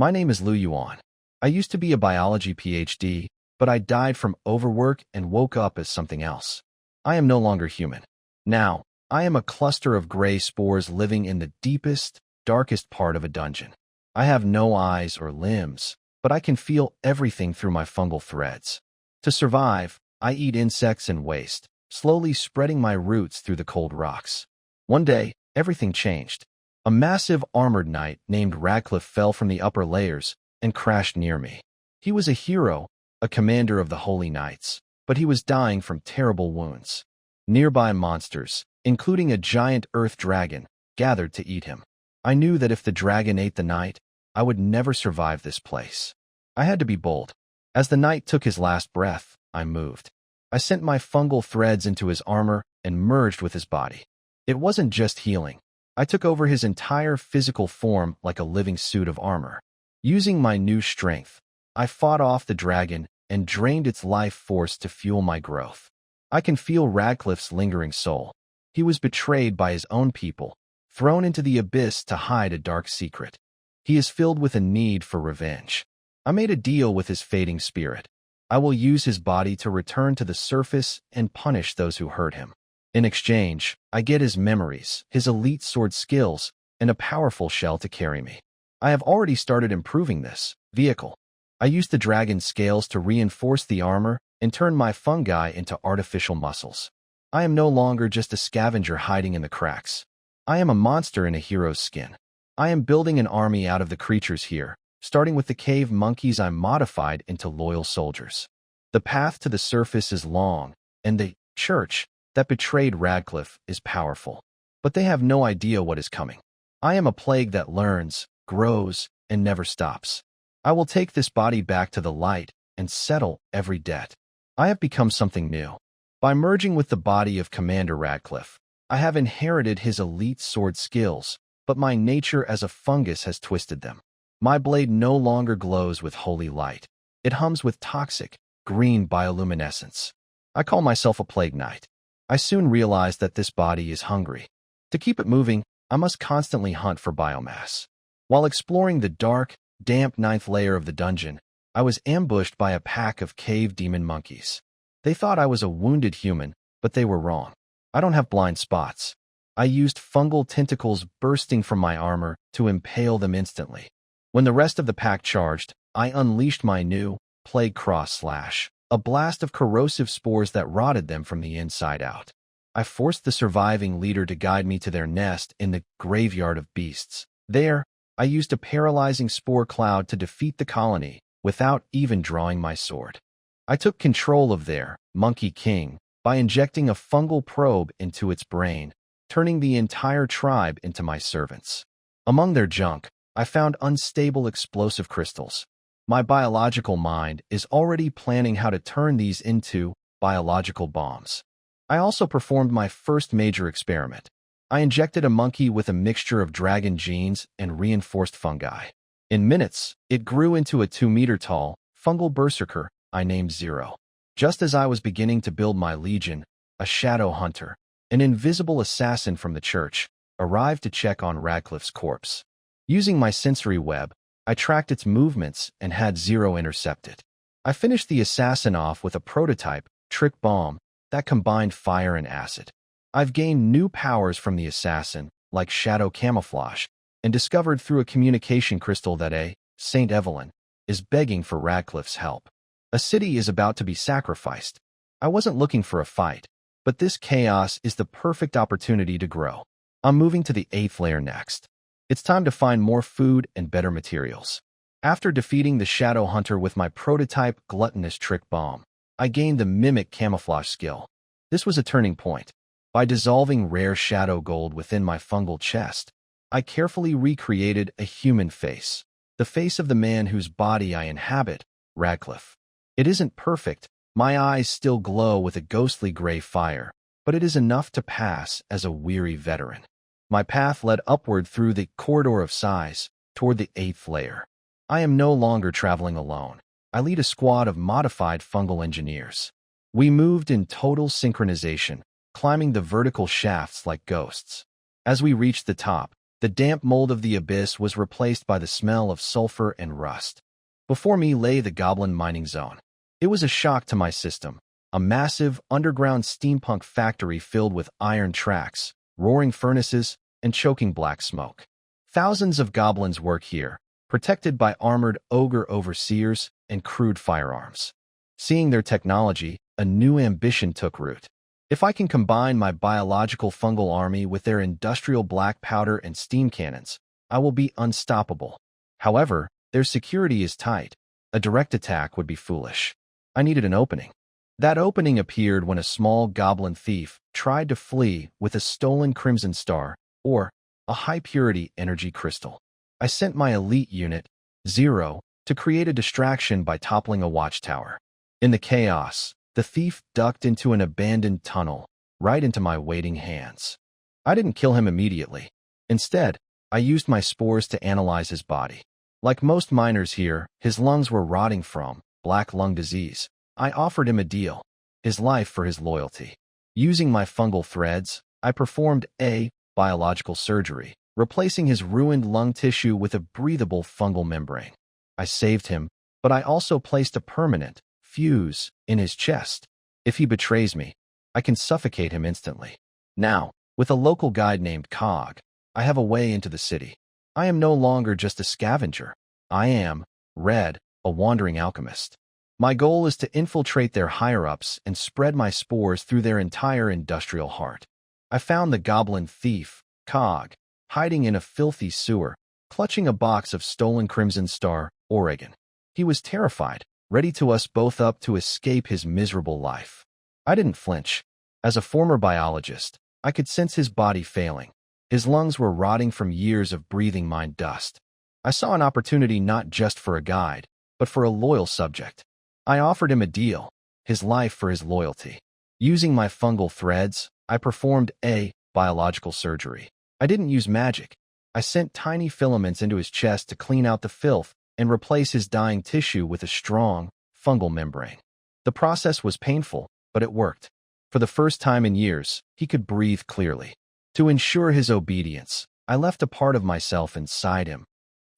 My name is Yuan. I used to be a biology PhD, but I died from overwork and woke up as something else. I am no longer human. Now, I am a cluster of gray spores living in the deepest, darkest part of a dungeon. I have no eyes or limbs, but I can feel everything through my fungal threads. To survive, I eat insects and waste, slowly spreading my roots through the cold rocks. One day, everything changed. A massive armored knight named Radcliffe fell from the upper layers and crashed near me. He was a hero, a commander of the Holy Knights, but he was dying from terrible wounds. Nearby monsters, including a giant earth dragon, gathered to eat him. I knew that if the dragon ate the knight, I would never survive this place. I had to be bold. As the knight took his last breath, I moved. I sent my fungal threads into his armor and merged with his body. It wasn't just healing. I took over his entire physical form like a living suit of armor. Using my new strength, I fought off the dragon and drained its life force to fuel my growth. I can feel Radcliffe's lingering soul. He was betrayed by his own people, thrown into the abyss to hide a dark secret. He is filled with a need for revenge. I made a deal with his fading spirit. I will use his body to return to the surface and punish those who hurt him. In exchange, I get his memories, his elite sword skills, and a powerful shell to carry me. I have already started improving this vehicle. I used the dragon's scales to reinforce the armor and turn my fungi into artificial muscles. I am no longer just a scavenger hiding in the cracks. I am a monster in a hero's skin. I am building an army out of the creatures here, starting with the cave monkeys I modified into loyal soldiers. The path to the surface is long, and the church that betrayed Radcliffe is powerful. But they have no idea what is coming. I am a plague that learns, grows, and never stops. I will take this body back to the light and settle every debt. I have become something new. By merging with the body of Commander Radcliffe, I have inherited his elite sword skills, but my nature as a fungus has twisted them. My blade no longer glows with holy light. It hums with toxic, green bioluminescence. I call myself a plague knight. I soon realized that this body is hungry. To keep it moving, I must constantly hunt for biomass. While exploring the dark, damp ninth layer of the dungeon, I was ambushed by a pack of cave demon monkeys. They thought I was a wounded human, but they were wrong. I don't have blind spots. I used fungal tentacles bursting from my armor to impale them instantly. When the rest of the pack charged, I unleashed my new Plague Cross Slash, a blast of corrosive spores that rotted them from the inside out. I forced the surviving leader to guide me to their nest in the graveyard of beasts. There, I used a paralyzing spore cloud to defeat the colony without even drawing my sword. I took control of their Monkey King by injecting a fungal probe into its brain, turning the entire tribe into my servants. Among their junk, I found unstable explosive crystals. My biological mind is already planning how to turn these into biological bombs. I also performed my first major experiment. I injected a monkey with a mixture of dragon genes and reinforced fungi. In minutes, it grew into a 2-meter-tall, fungal berserker I named Zero. Just as I was beginning to build my legion, a shadow hunter, an invisible assassin from the church, arrived to check on Radcliffe's corpse. Using my sensory web, I tracked its movements and had Zero intercepted. I finished the assassin off with a prototype, trick bomb, that combined fire and acid. I've gained new powers from the assassin, like shadow camouflage, and discovered through a communication crystal that Saint Evelyn is begging for Radcliffe's help. A city is about to be sacrificed. I wasn't looking for a fight, but this chaos is the perfect opportunity to grow. I'm moving to the 8th layer next. It's time to find more food and better materials. After defeating the shadow hunter with my prototype gluttonous trick bomb, I gained the mimic camouflage skill. This was a turning point. By dissolving rare shadow gold within my fungal chest, I carefully recreated a human face, the face of the man whose body I inhabit, Radcliffe. It isn't perfect. My eyes still glow with a ghostly gray fire, but it is enough to pass as a weary veteran. My path led upward through the corridor of size, toward the 8th layer. I am no longer traveling alone. I lead a squad of modified fungal engineers. We moved in total synchronization, climbing the vertical shafts like ghosts. As we reached the top, The damp mold of the abyss was replaced by the smell of sulfur and rust. Before me lay the goblin mining zone. It was a shock to my system, a massive, underground steampunk factory filled with iron tracks, roaring furnaces, and choking black smoke. Thousands of goblins work here, protected by armored ogre overseers and crude firearms. Seeing their technology, a new ambition took root. If I can combine my biological fungal army with their industrial black powder and steam cannons, I will be unstoppable. However, their security is tight. A direct attack would be foolish. I needed an opening. That opening appeared when a small goblin thief tried to flee with a stolen crimson star, or a high-purity energy crystal. I sent my elite unit, 0, to create a distraction by toppling a watchtower. In the chaos, the thief ducked into an abandoned tunnel, right into my waiting hands. I didn't kill him immediately. Instead, I used my spores to analyze his body. Like most miners here, his lungs were rotting from black lung disease. I offered him a deal, his life for his loyalty. Using my fungal threads, I performed a biological surgery, replacing his ruined lung tissue with a breathable fungal membrane. I saved him, but I also placed a permanent fuse in his chest. If he betrays me, I can suffocate him instantly. Now, with a local guide named Cog, I have a way into the city. I am no longer just a scavenger. I am, Red, a wandering alchemist. My goal is to infiltrate their higher-ups and spread my spores through their entire industrial heart. I found the goblin thief, Cog, hiding in a filthy sewer, clutching a box of stolen Crimson Star, Oregon. He was terrified, ready to us both up to escape his miserable life. I didn't flinch. As a former biologist, I could sense his body failing. His lungs were rotting from years of breathing mine dust. I saw an opportunity not just for a guide, but for a loyal subject. I offered him a deal, his life for his loyalty. Using my fungal threads, I performed a biological surgery. I didn't use magic. I sent tiny filaments into his chest to clean out the filth and replace his dying tissue with a strong, fungal membrane. The process was painful, but it worked. For the first time in years, he could breathe clearly. To ensure his obedience, I left a part of myself inside him,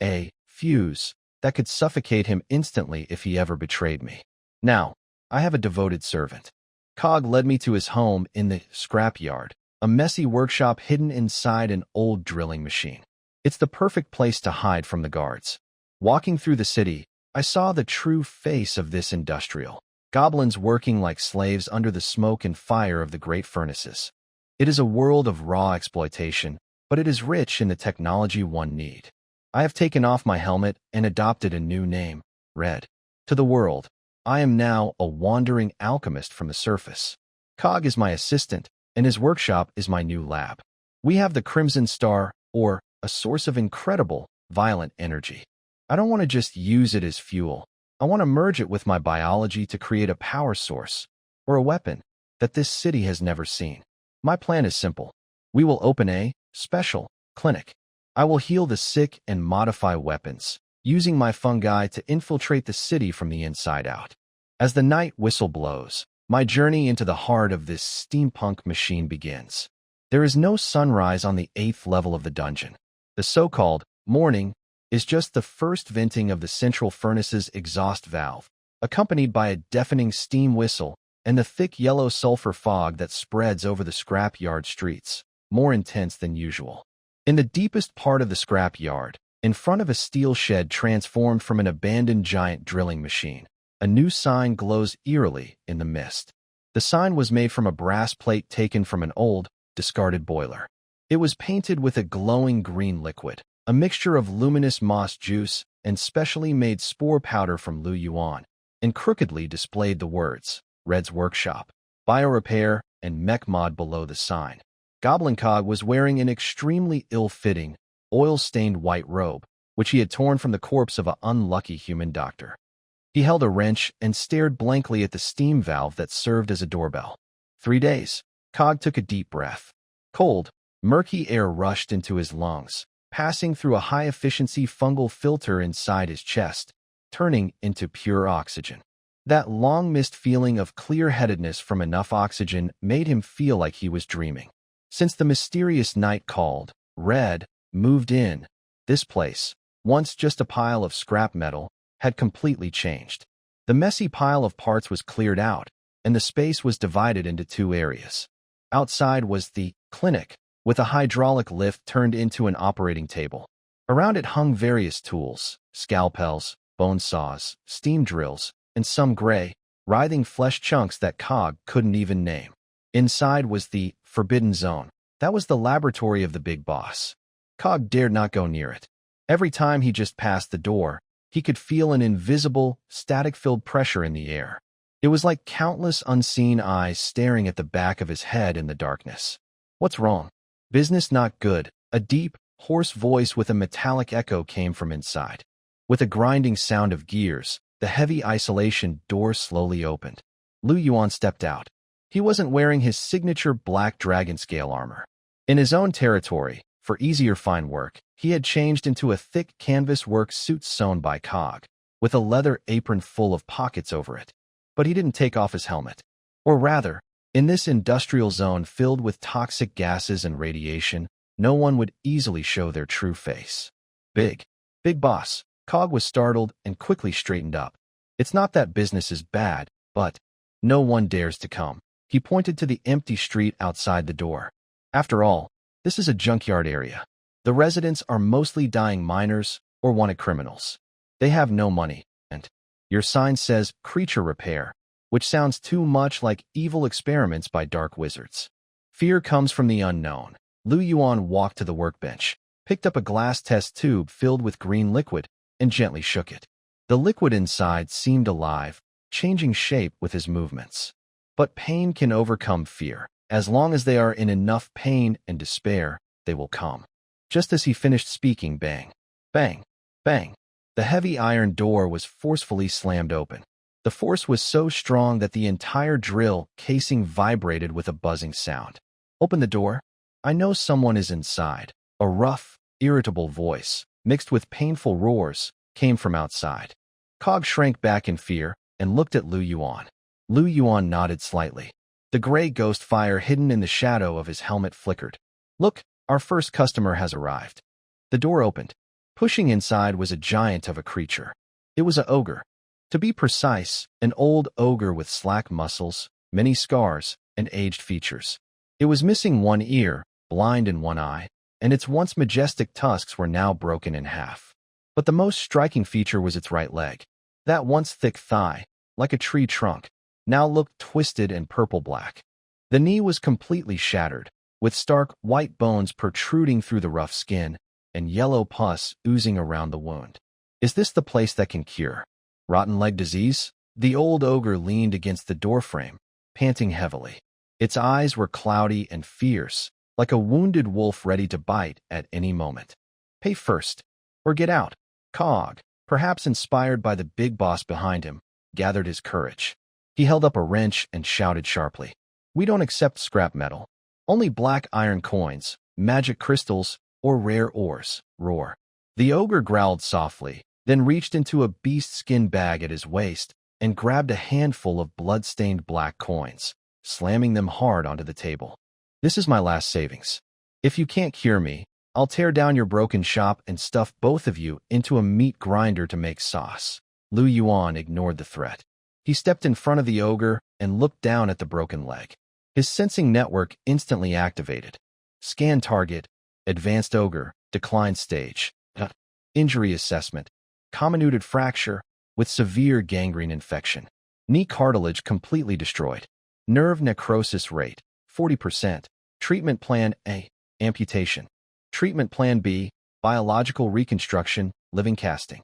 a fuse that could suffocate him instantly if he ever betrayed me. Now, I have a devoted servant. Cog led me to his home in the scrapyard, a messy workshop hidden inside an old drilling machine. It's the perfect place to hide from the guards. Walking through the city, I saw the true face of this industrial. Goblins working like slaves under the smoke and fire of the great furnaces. It is a world of raw exploitation, but it is rich in the technology one need. I have taken off my helmet and adopted a new name, Red. To the world, I am now a wandering alchemist from the surface. Cog is my assistant, and his workshop is my new lab. We have the Crimson Star, or a source of incredible, violent energy. I don't want to just use it as fuel. I want to merge it with my biology to create a power source, or a weapon, that this city has never seen. My plan is simple. We will open a special clinic. I will heal the sick and modify weapons, using my fungi to infiltrate the city from the inside out. As the night whistle blows, my journey into the heart of this steampunk machine begins. There is no sunrise on the 8th level of the dungeon. The so-called morning is just the first venting of the central furnace's exhaust valve, accompanied by a deafening steam whistle and the thick yellow sulfur fog that spreads over the scrapyard streets, more intense than usual. In the deepest part of the scrapyard, in front of a steel shed transformed from an abandoned giant drilling machine, a new sign glows eerily in the mist. The sign was made from a brass plate taken from an old, discarded boiler. It was painted with a glowing green liquid, a mixture of luminous moss juice and specially made spore powder from Yuan, and crookedly displayed the words, Red's Workshop, Biorepair, and Mech Mod below the sign. Goblin Cog was wearing an extremely ill-fitting, oil-stained white robe, which he had torn from the corpse of an unlucky human doctor. He held a wrench and stared blankly at the steam valve that served as a doorbell. 3 days. Cog took a deep breath. Cold, murky air rushed into his lungs, passing through a high-efficiency fungal filter inside his chest, turning into pure oxygen. That long-missed feeling of clear-headedness from enough oxygen made him feel like he was dreaming. Since the mysterious night called Red moved in. This place, once just a pile of scrap metal, had completely changed. The messy pile of parts was cleared out, and the space was divided into two areas. Outside was the clinic, with a hydraulic lift turned into an operating table. Around it hung various tools, scalpels, bone saws, steam drills, and some gray, writhing flesh chunks that Cog couldn't even name. Inside was the forbidden zone. That was the laboratory of the big boss. Cog dared not go near it. Every time he just passed the door, he could feel an invisible, static-filled pressure in the air. It was like countless unseen eyes staring at the back of his head in the darkness. "What's wrong?" "Business not good." A deep, hoarse voice with a metallic echo came from inside. With a grinding sound of gears, the heavy isolation door slowly opened. Yuan stepped out. He wasn't wearing his signature black dragon scale armor. In his own territory, for easier fine work, he had changed into a thick canvas work suit sewn by Cog, with a leather apron full of pockets over it. But he didn't take off his helmet. Or rather, in this industrial zone filled with toxic gases and radiation, no one would easily show their true face. Big boss." Cog was startled and quickly straightened up. "It's not that business is bad, but no one dares to come." He pointed to the empty street outside the door. "After all, this is a junkyard area. The residents are mostly dying miners or wanted criminals. They have no money, and your sign says creature repair, which sounds too much like evil experiments by dark wizards. Fear comes from the unknown." Yuan walked to the workbench, picked up a glass test tube filled with green liquid, and gently shook it. The liquid inside seemed alive, changing shape with his movements. But pain can overcome fear. As long as they are in enough pain and despair, they will come. Just as he finished speaking, bang, bang, bang, the heavy iron door was forcefully slammed open. The force was so strong that the entire drill casing vibrated with a buzzing sound. "Open the door. I know someone is inside." A rough, irritable voice, mixed with painful roars, came from outside. Cog shrank back in fear and looked at Yuan. Yuan nodded slightly. The gray ghost fire hidden in the shadow of his helmet flickered. "Look, our first customer has arrived." The door opened. Pushing inside was a giant of a creature. It was an ogre. To be precise, an old ogre with slack muscles, many scars, and aged features. It was missing one ear, blind in one eye, and its once majestic tusks were now broken in half. But the most striking feature was its right leg. That once thick thigh, like a tree trunk, now looked twisted and purple-black. The knee was completely shattered, with stark white bones protruding through the rough skin and yellow pus oozing around the wound. "Is this the place that can cure rotten leg disease?" The old ogre leaned against the doorframe, panting heavily. Its eyes were cloudy and fierce, like a wounded wolf ready to bite at any moment. "Pay first, or get out." Cog, perhaps inspired by the big boss behind him, gathered his courage. He held up a wrench and shouted sharply, "We don't accept scrap metal. Only black iron coins, magic crystals, or rare ores." Roar. The ogre growled softly, then reached into a beast skin bag at his waist and grabbed a handful of blood-stained black coins, slamming them hard onto the table. "This is my last savings. If you can't cure me, I'll tear down your broken shop and stuff both of you into a meat grinder to make sauce." Yuan ignored the threat. He stepped in front of the ogre and looked down at the broken leg. His sensing network instantly activated. Scan target, advanced ogre, decline stage. Injury assessment, comminuted fracture with severe gangrene infection. Knee cartilage completely destroyed. Nerve necrosis rate, 40%. Treatment plan A, amputation. Treatment plan B, biological reconstruction, living casting.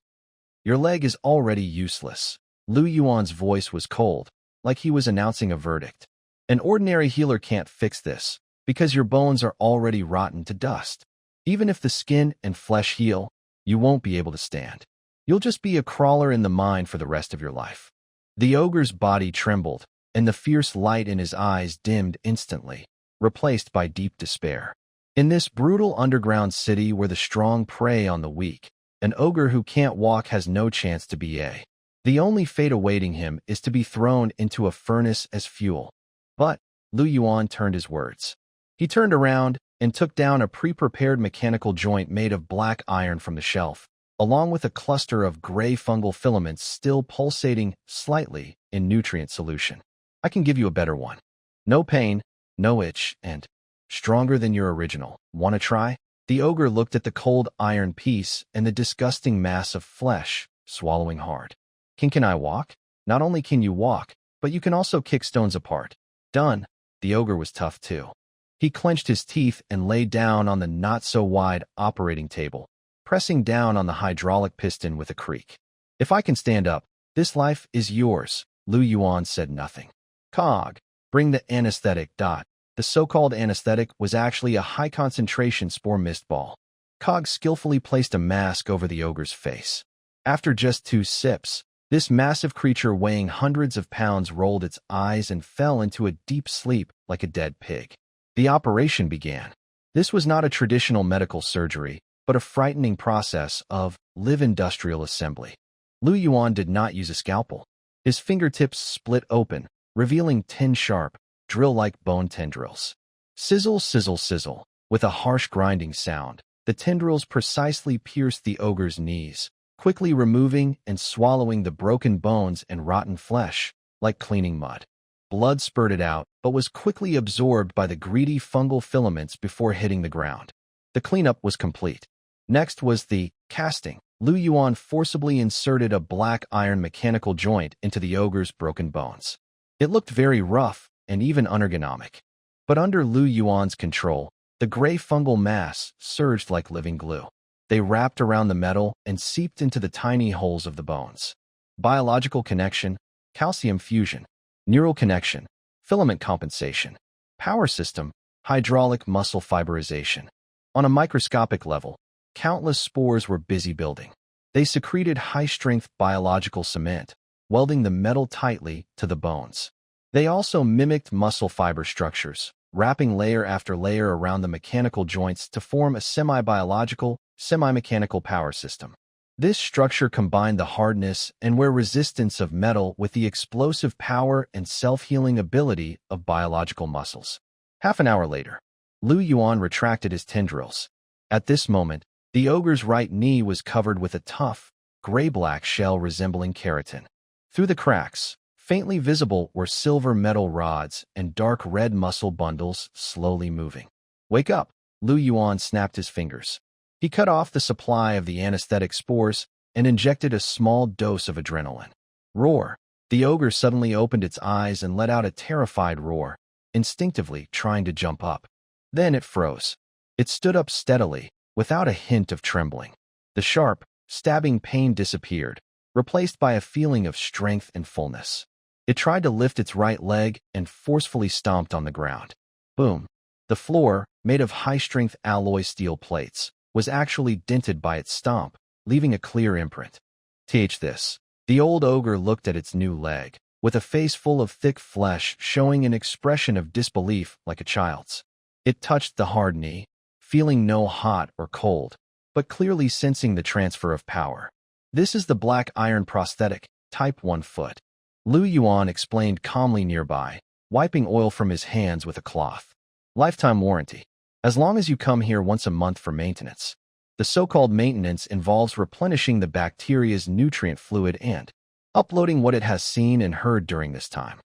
Your leg is already useless. Yuan's voice was cold, like he was announcing a verdict. An ordinary healer can't fix this, because your bones are already rotten to dust. Even if the skin and flesh heal, you won't be able to stand. You'll just be a crawler in the mine for the rest of your life. The ogre's body trembled, and the fierce light in his eyes dimmed instantly, replaced by deep despair. In this brutal underground city where the strong prey on the weak, an ogre who can't walk has no chance to be a. The only fate awaiting him is to be thrown into a furnace as fuel. But Yuan turned his words. He turned around and took down a pre-prepared mechanical joint made of black iron from the shelf, along with a cluster of gray fungal filaments still pulsating slightly in nutrient solution. I can give you a better one. No pain, no itch, and stronger than your original. Want to try? The ogre looked at the cold iron piece and the disgusting mass of flesh, swallowing hard. Can I walk? Not only can you walk, but you can also kick stones apart. Done. The ogre was tough too. He clenched his teeth and lay down on the not-so-wide operating table, pressing down on the hydraulic piston with a creak. If I can stand up, this life is yours. Yuan said nothing. Cog, bring the anesthetic. The so-called anesthetic was actually a high-concentration spore mist ball. Cog skillfully placed a mask over the ogre's face. After just 2 sips, this massive creature weighing hundreds of pounds rolled its eyes and fell into a deep sleep like a dead pig. The operation began. This was not a traditional medical surgery, but a frightening process of live industrial assembly. Yuan did not use a scalpel. His fingertips split open, revealing 10 sharp, drill-like bone tendrils. Sizzle, sizzle, sizzle. With a harsh grinding sound, the tendrils precisely pierced the ogre's knees, quickly removing and swallowing the broken bones and rotten flesh, like cleaning mud. Blood spurted out, but was quickly absorbed by the greedy fungal filaments before hitting the ground. The cleanup was complete. Next was the casting. Yuan forcibly inserted a black iron mechanical joint into the ogre's broken bones. It looked very rough and even unergonomic. But under Yuan's control, the gray fungal mass surged like living glue. They wrapped around the metal and seeped into the tiny holes of the bones. Biological connection, calcium fusion, neural connection, filament compensation, power system, hydraulic muscle fiberization. On a microscopic level, countless spores were busy building. They secreted high-strength biological cement, welding the metal tightly to the bones. They also mimicked muscle fiber structures, wrapping layer after layer around the mechanical joints to form a semi-biological, semi-mechanical power system. This structure combined the hardness and wear resistance of metal with the explosive power and self-healing ability of biological muscles. Half an hour later, Yuan retracted his tendrils. At this moment, the ogre's right knee was covered with a tough, gray-black shell resembling keratin. Through the cracks, faintly visible were silver metal rods and dark red muscle bundles slowly moving. Wake up! Yuan snapped his fingers. He cut off the supply of the anesthetic spores and injected a small dose of adrenaline. Roar! The ogre suddenly opened its eyes and let out a terrified roar, instinctively trying to jump up. Then it froze. It stood up steadily, without a hint of trembling. The sharp, stabbing pain disappeared, replaced by a feeling of strength and fullness. It tried to lift its right leg and forcefully stomped on the ground. Boom! The floor, made of high-strength alloy steel plates, was actually dented by its stomp, leaving a clear imprint. This. The old ogre looked at its new leg, with a face full of thick flesh showing an expression of disbelief like a child's. It touched the hard knee, feeling no hot or cold, but clearly sensing the transfer of power. This is the black iron prosthetic, type 1 foot. Yuan explained calmly nearby, wiping oil from his hands with a cloth. Lifetime warranty. As long as you come here once a month for maintenance. The so-called maintenance involves replenishing the bacteria's nutrient fluid and uploading what it has seen and heard during this time.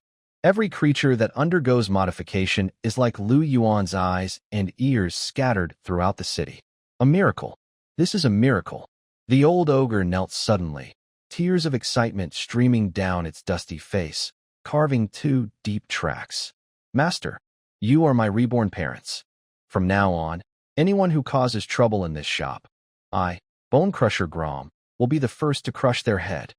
Every creature that undergoes modification is like Yuan's eyes and ears scattered throughout the city. A miracle. This is a miracle. The old ogre knelt suddenly, tears of excitement streaming down its dusty face, carving 2 deep tracks. Master, you are my reborn parents. From now on, anyone who causes trouble in this shop, I, Bone Crusher Grom, will be the first to crush their head.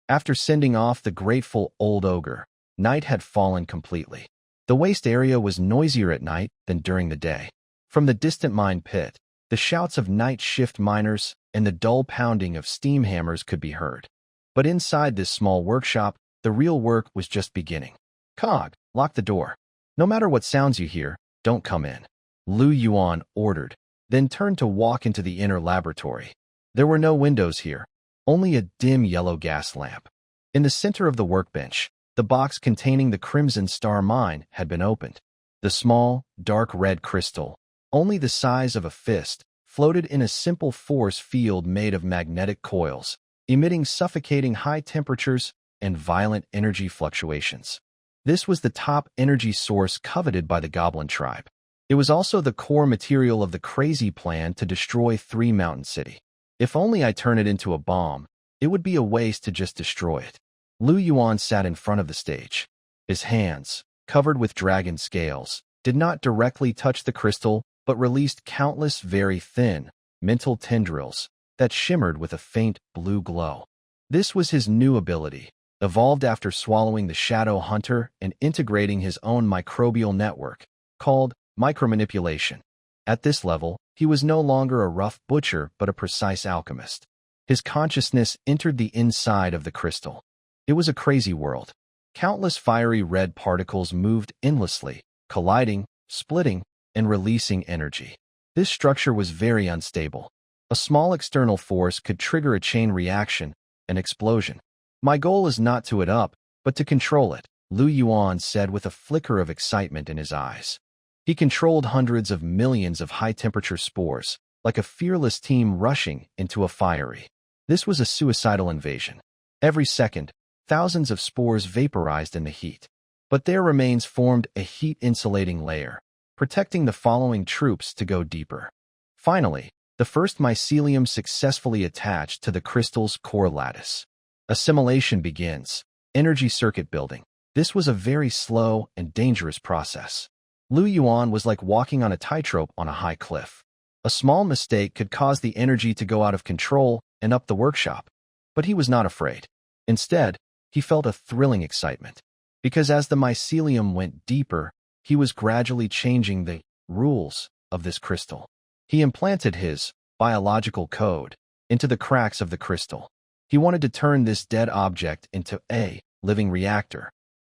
After sending off the grateful old ogre, night had fallen completely. The waste area was noisier at night than during the day. From the distant mine pit, the shouts of night shift miners and the dull pounding of steam hammers could be heard. But inside this small workshop, the real work was just beginning. Cog, lock the door. No matter what sounds you hear, don't come in. Yuan ordered, then turned to walk into the inner laboratory. There were no windows here, only a dim yellow gas lamp. In the center of the workbench, the box containing the Crimson Star mine had been opened. The small, dark red crystal, only the size of a fist, floated in a simple force field made of magnetic coils, emitting suffocating high temperatures and violent energy fluctuations. This was the top energy source coveted by the goblin tribe. It was also the core material of the crazy plan to destroy Three Mountain City. If only I turn it into a bomb, it would be a waste to just destroy it. Yuan sat in front of the stage. His hands, covered with dragon scales, did not directly touch the crystal, but released countless very thin, mental tendrils that shimmered with a faint blue glow. This was his new ability, evolved after swallowing the Shadow Hunter and integrating his own microbial network, called micromanipulation. At this level, he was no longer a rough butcher but a precise alchemist. His consciousness entered the inside of the crystal. It was a crazy world. Countless fiery red particles moved endlessly, colliding, splitting, and releasing energy. This structure was very unstable. A small external force could trigger a chain reaction, an explosion. My goal is not to it up, but to control it, Yuan said with a flicker of excitement in his eyes. He controlled hundreds of millions of high-temperature spores, like a fearless team rushing into a fiery. This was a suicidal invasion. Every second, thousands of spores vaporized in the heat. But their remains formed a heat-insulating layer, protecting the following troops to go deeper. Finally, the first mycelium successfully attached to the crystal's core lattice. Assimilation begins. Energy circuit building. This was a very slow and dangerous process. Yuan was like walking on a tightrope on a high cliff. A small mistake could cause the energy to go out of control and up the workshop. But he was not afraid. Instead, he felt a thrilling excitement. Because as the mycelium went deeper, he was gradually changing the rules of this crystal. He implanted his biological code into the cracks of the crystal. He wanted to turn this dead object into a living reactor.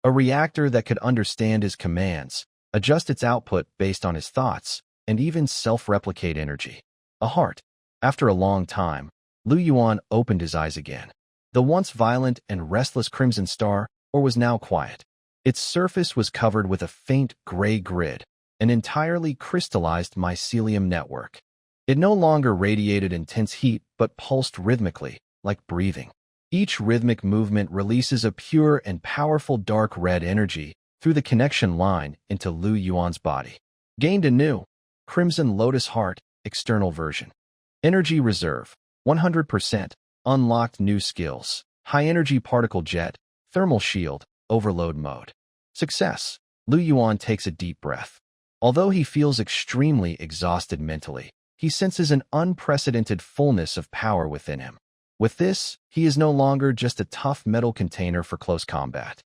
A reactor that could understand his commands, adjust its output based on his thoughts, and even self-replicate energy. A heart. After a long time, Yuan opened his eyes again. The once violent and restless crimson star was now quiet. Its surface was covered with a faint gray grid, an entirely crystallized mycelium network. It no longer radiated intense heat but pulsed rhythmically, like breathing. Each rhythmic movement releases a pure and powerful dark red energy through the connection line into Yuan's body. Gained a new Crimson Lotus Heart external version. Energy reserve, 100%. Unlocked new skills. High energy particle jet, thermal shield, overload mode. Success. Yuan takes a deep breath. Although he feels extremely exhausted mentally, he senses an unprecedented fullness of power within him. With this, he is no longer just a tough metal container for close combat.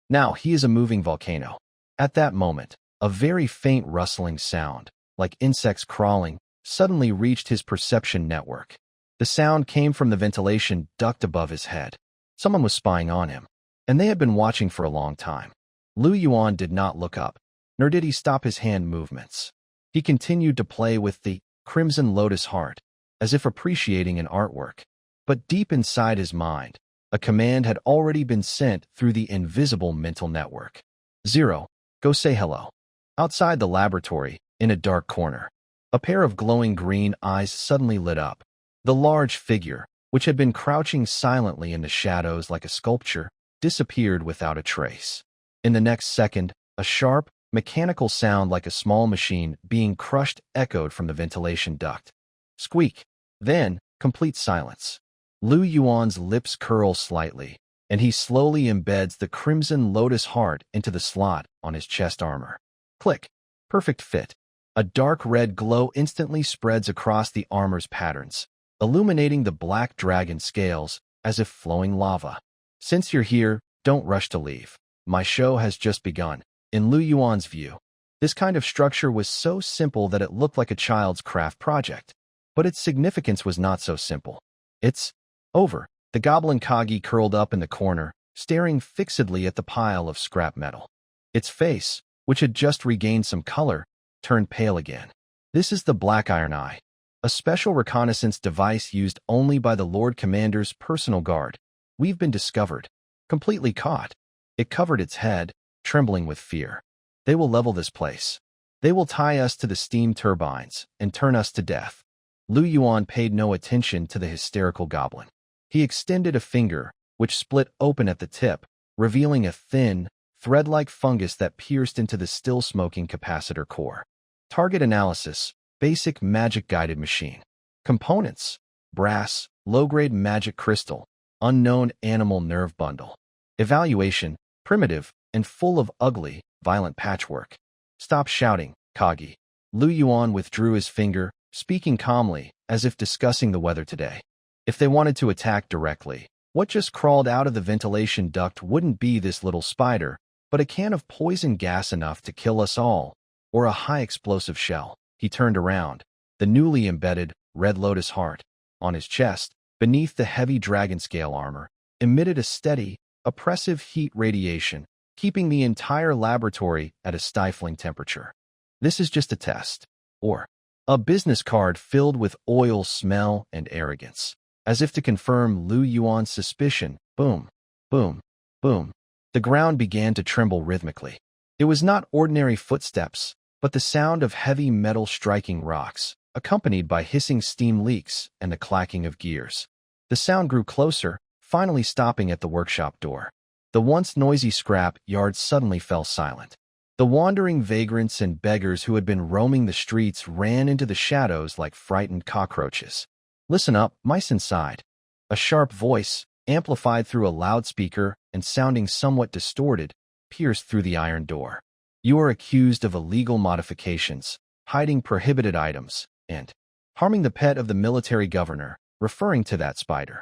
Now he is a moving volcano. At that moment, a very faint rustling sound, like insects crawling, suddenly reached his perception network. The sound came from the ventilation duct above his head. Someone was spying on him, and they had been watching for a long time. Yuan did not look up, nor did he stop his hand movements. He continued to play with the Crimson Lotus Heart, as if appreciating an artwork. But deep inside his mind, a command had already been sent through the invisible mental network. 0. Go say hello. Outside the laboratory, in a dark corner, a pair of glowing green eyes suddenly lit up. The large figure, which had been crouching silently in the shadows like a sculpture, disappeared without a trace. In the next second, a sharp, mechanical sound like a small machine being crushed echoed from the ventilation duct. Squeak. Then, complete silence. Yuan's lips curl slightly, and he slowly embeds the Crimson Lotus Heart into the slot on his chest armor. Click. Perfect fit. A dark red glow instantly spreads across the armor's patterns, illuminating the black dragon scales as if flowing lava. Since you're here, don't rush to leave. My show has just begun. In Yuan's view, this kind of structure was so simple that it looked like a child's craft project. But its significance was not so simple. It's over. The goblin Kagi curled up in the corner, staring fixedly at the pile of scrap metal. Its face, which had just regained some color, turned pale again. This is the Black Iron Eye, a special reconnaissance device used only by the Lord Commander's personal guard. We've been discovered. Completely caught. It covered its head, trembling with fear. They will level this place. They will tie us to the steam turbines and turn us to death. Yuan paid no attention to the hysterical goblin. He extended a finger, which split open at the tip, revealing a thin, thread-like fungus that pierced into the still-smoking capacitor core. Target analysis: basic magic-guided machine. Components: brass, low-grade magic crystal, unknown animal nerve bundle. Evaluation: primitive and full of ugly, violent patchwork. Stop shouting, Kagi. Yuan withdrew his finger, speaking calmly, as if discussing the weather today. If they wanted to attack directly, what just crawled out of the ventilation duct wouldn't be this little spider, but a can of poison gas enough to kill us all, or a high-explosive shell. He turned around, the newly embedded red lotus heart on his chest, beneath the heavy dragon scale armor, emitted a steady, oppressive heat radiation, keeping the entire laboratory at a stifling temperature. This is just a test, or a business card filled with oil, smell, and arrogance. As if to confirm Yuan's suspicion, boom, boom, boom. The ground began to tremble rhythmically. It was not ordinary footsteps, but the sound of heavy metal striking rocks, accompanied by hissing steam leaks and the clacking of gears. The sound grew closer, finally stopping at the workshop door. The once noisy scrap yard suddenly fell silent. The wandering vagrants and beggars who had been roaming the streets ran into the shadows like frightened cockroaches. "Listen up, mice inside." A sharp voice, amplified through a loudspeaker and sounding somewhat distorted, pierced through the iron door. "You are accused of illegal modifications, hiding prohibited items, and harming the pet of the military governor," referring to that spider.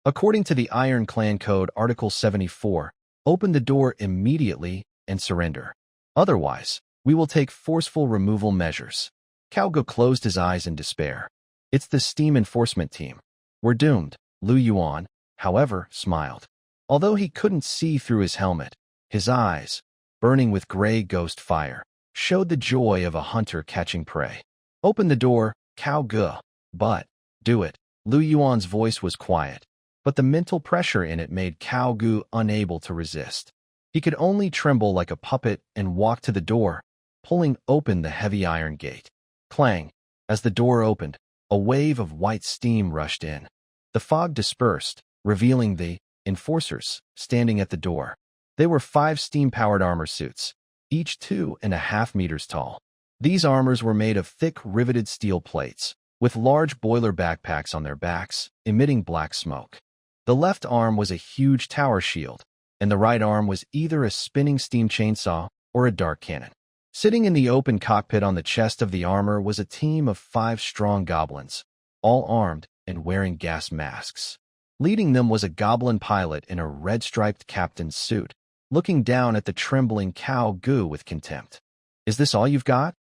According to the Iron Clan Code Article 74, open the door immediately and surrender. Otherwise, we will take forceful removal measures. Kauga closed his eyes in despair. It's the steam enforcement team. We're doomed. Yuan, however, smiled. Although he couldn't see through his helmet, his eyes, burning with gray ghost fire, showed the joy of a hunter catching prey. "Open the door, Kauga, but do it." Yuan's voice was quiet, but the mental pressure in it made Kauga unable to resist. He could only tremble like a puppet and walk to the door, pulling open the heavy iron gate. Clang! As the door opened, a wave of white steam rushed in. The fog dispersed, revealing the enforcers standing at the door. They were 5 steam-powered armor suits, each 2.5 meters tall. These armors were made of thick, riveted steel plates, with large boiler backpacks on their backs, emitting black smoke. The left arm was a huge tower shield, and the right arm was either a spinning steam chainsaw or a dart cannon. Sitting in the open cockpit on the chest of the armor was a team of 5 strong goblins, all armed and wearing gas masks. Leading them was a goblin pilot in a red-striped captain's suit, looking down at the trembling Kauga with contempt. "Is this all you've got?"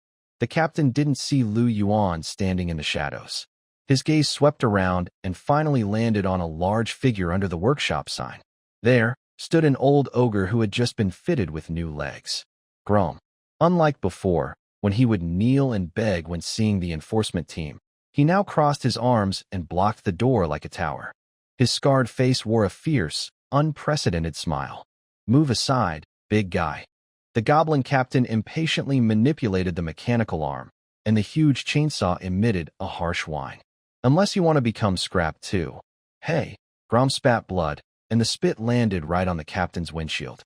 The captain didn't see Yuan standing in the shadows. His gaze swept around and finally landed on a large figure under the workshop sign. There stood an old ogre who had just been fitted with new legs. Grom. Unlike before, when he would kneel and beg when seeing the enforcement team, he now crossed his arms and blocked the door like a tower. His scarred face wore a fierce, unprecedented smile. "Move aside, big guy." The goblin captain impatiently manipulated the mechanical arm, and the huge chainsaw emitted a harsh whine. "Unless you want to become scrap too." "Hey." Grom spat blood, and the spit landed right on the captain's windshield.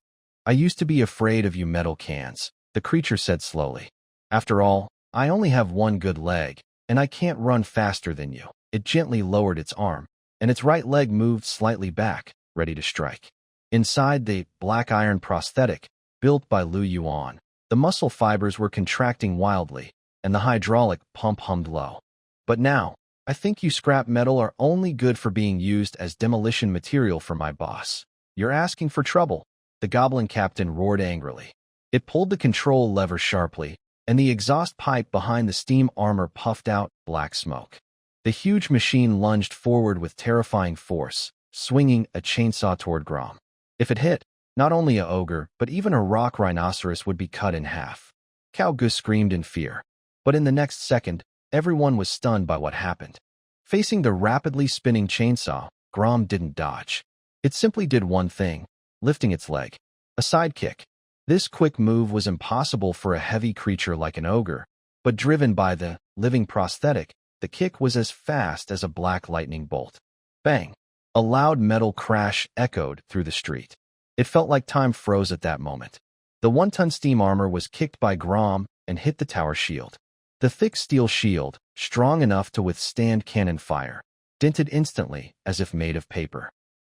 "I used to be afraid of you metal cans," the creature said slowly. "After all, I only have one good leg, and I can't run faster than you." It gently lowered its arm, and its right leg moved slightly back, ready to strike. Inside the black iron prosthetic, built by Yuan, the muscle fibers were contracting wildly, and the hydraulic pump hummed low. "But now, I think you scrap metal are only good for being used as demolition material for my boss. You're asking for trouble," the goblin captain roared angrily. It pulled the control lever sharply, and the exhaust pipe behind the steam armor puffed out black smoke. The huge machine lunged forward with terrifying force, swinging a chainsaw toward Grom. If it hit, not only a ogre, but even a rock rhinoceros would be cut in half. Kauga screamed in fear, but in the next second, everyone was stunned by what happened. Facing the rapidly spinning chainsaw, Grom didn't dodge. It simply did one thing, lifting its leg. A sidekick. This quick move was impossible for a heavy creature like an ogre, but driven by the living prosthetic, the kick was as fast as a black lightning bolt. Bang! A loud metal crash echoed through the street. It felt like time froze at that moment. The 1-ton steam armor was kicked by Grom and hit the tower shield. The thick steel shield, strong enough to withstand cannon fire, dented instantly as if made of paper.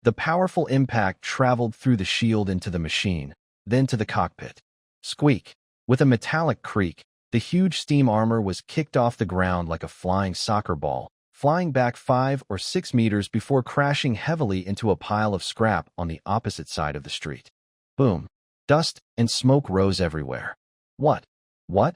The powerful impact traveled through the shield into the machine, then to the cockpit. Squeak! With a metallic creak, the huge steam armor was kicked off the ground like a flying soccer ball, flying back 5 or 6 meters before crashing heavily into a pile of scrap on the opposite side of the street. Boom! Dust and smoke rose everywhere. What? What?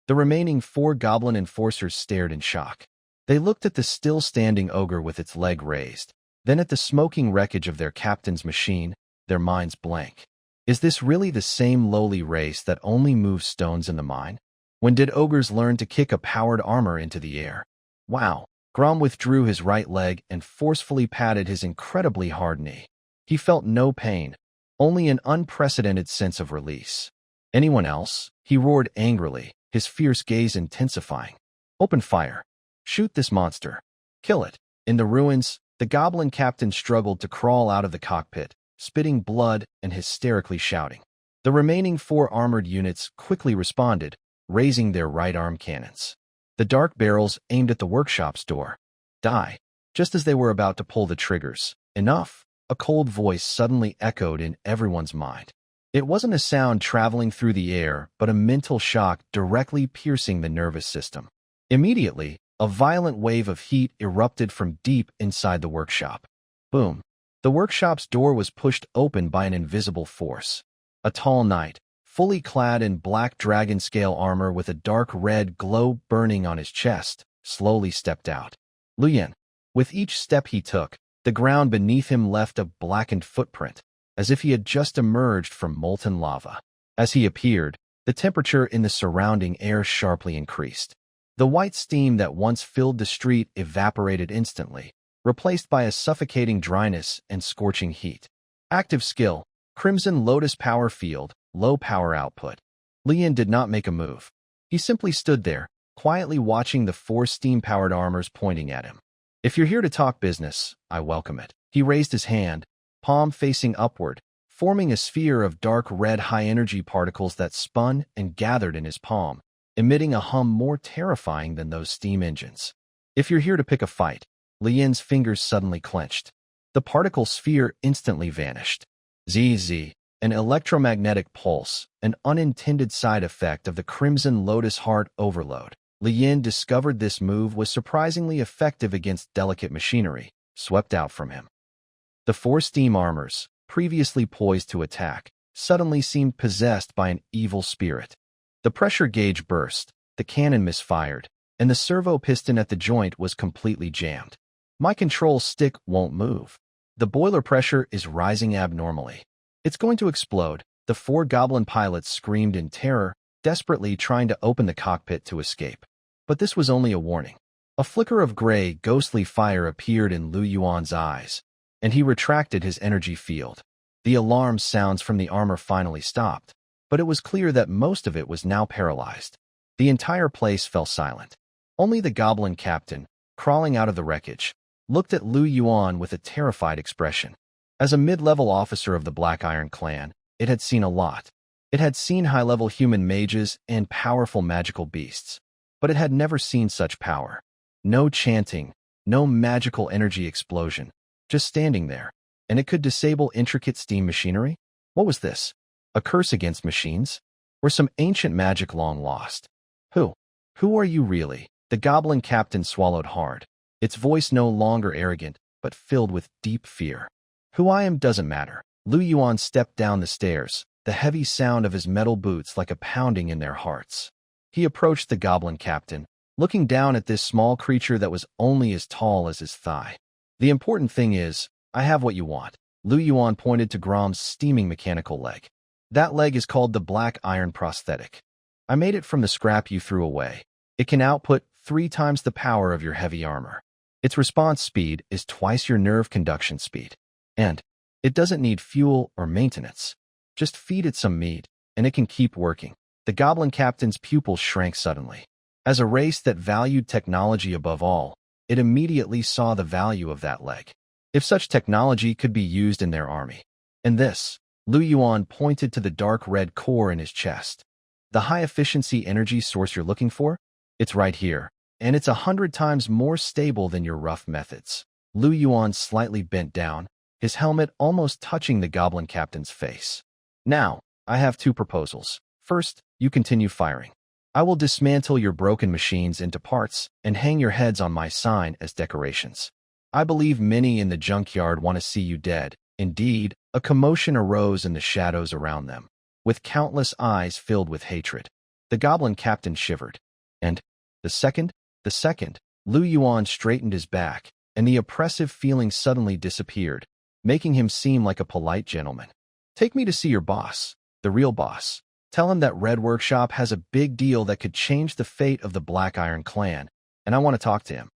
The remaining 4 goblin enforcers stared in shock. They looked at the still-standing ogre with its leg raised, then at the smoking wreckage of their captain's machine, their minds blank. Is this really the same lowly race that only moves stones in the mine? When did ogres learn to kick a powered armor into the air? Wow! Grom withdrew his right leg and forcefully patted his incredibly hard knee. He felt no pain, only an unprecedented sense of release. Anyone else? He roared angrily, his fierce gaze intensifying. Open fire. Shoot this monster. Kill it. In the ruins, the goblin captain struggled to crawl out of the cockpit, spitting blood and hysterically shouting. The remaining 4 armored units quickly responded, raising their right arm cannons. The dark barrels aimed at the workshop's door. Die. Just as they were about to pull the triggers. Enough! A cold voice suddenly echoed in everyone's mind. It wasn't a sound traveling through the air, but a mental shock directly piercing the nervous system. Immediately, a violent wave of heat erupted from deep inside the workshop. Boom! The workshop's door was pushed open by an invisible force. A tall knight, fully clad in black dragon-scale armor with a dark red glow burning on his chest, slowly stepped out. Yuan. With each step he took, the ground beneath him left a blackened footprint, as if he had just emerged from molten lava. As he appeared, the temperature in the surrounding air sharply increased. The white steam that once filled the street evaporated instantly, replaced by a suffocating dryness and scorching heat. Active skill, Crimson Lotus Power Field, low power output. Yuan did not make a move. He simply stood there, quietly watching the 4 steam-powered armors pointing at him. If you're here to talk business, I welcome it. He raised his hand, palm facing upward, forming a sphere of dark red high-energy particles that spun and gathered in his palm, emitting a hum more terrifying than those steam engines. If you're here to pick a fight, Yuan's fingers suddenly clenched. The particle sphere instantly vanished. ZZ, an electromagnetic pulse, an unintended side effect of the Crimson Lotus Heart overload. Yuan discovered this move was surprisingly effective against delicate machinery, swept out from him. The 4 steam armors, previously poised to attack, suddenly seemed possessed by an evil spirit. The pressure gauge burst, the cannon misfired, and the servo piston at the joint was completely jammed. My control stick won't move. The boiler pressure is rising abnormally. It's going to explode. The 4 goblin pilots screamed in terror, desperately trying to open the cockpit to escape. But this was only a warning. A flicker of gray, ghostly fire appeared in Yuan's eyes, and he retracted his energy field. The alarm sounds from the armor finally stopped, but it was clear that most of it was now paralyzed. The entire place fell silent. Only the goblin captain, crawling out of the wreckage, looked at Yuan with a terrified expression. As a mid-level officer of the Black Iron clan, it had seen a lot. It had seen high-level human mages and powerful magical beasts, but it had never seen such power. No chanting, no magical energy explosion, just standing there, and it could disable intricate steam machinery? What was this? A curse against machines? Or some ancient magic long lost? Who are you really? The goblin captain swallowed hard, its voice no longer arrogant, but filled with deep fear. Who I am doesn't matter. Yuan stepped down the stairs, the heavy sound of his metal boots like a pounding in their hearts. He approached the goblin captain, looking down at this small creature that was only as tall as his thigh. The important thing is, I have what you want. Yuan pointed to Grom's steaming mechanical leg. That leg is called the Black Iron prosthetic. I made it from the scrap you threw away. It can output 3 times the power of your heavy armor. Its response speed is twice your nerve conduction speed. And it doesn't need fuel or maintenance. Just feed it some meat, and it can keep working. The goblin captain's pupils shrank suddenly. As a race that valued technology above all, it immediately saw the value of that leg. If such technology could be used in their army. And this, Yuan pointed to the dark red core in his chest. The high-efficiency energy source you're looking for? It's right here, and it's 100 times more stable than your rough methods. Yuan slightly bent down, his helmet almost touching the goblin captain's face. Now, I have two proposals. First, you continue firing. I will dismantle your broken machines into parts and hang your heads on my sign as decorations. I believe many in the junkyard want to see you dead. Indeed, a commotion arose in the shadows around them, with countless eyes filled with hatred. The goblin captain shivered. And the second, Yuan straightened his back, and the oppressive feeling suddenly disappeared, making him seem like a polite gentleman. Take me to see your boss, the real boss. Tell him that Red Workshop has a big deal that could change the fate of the Black Iron clan, and I want to talk to him.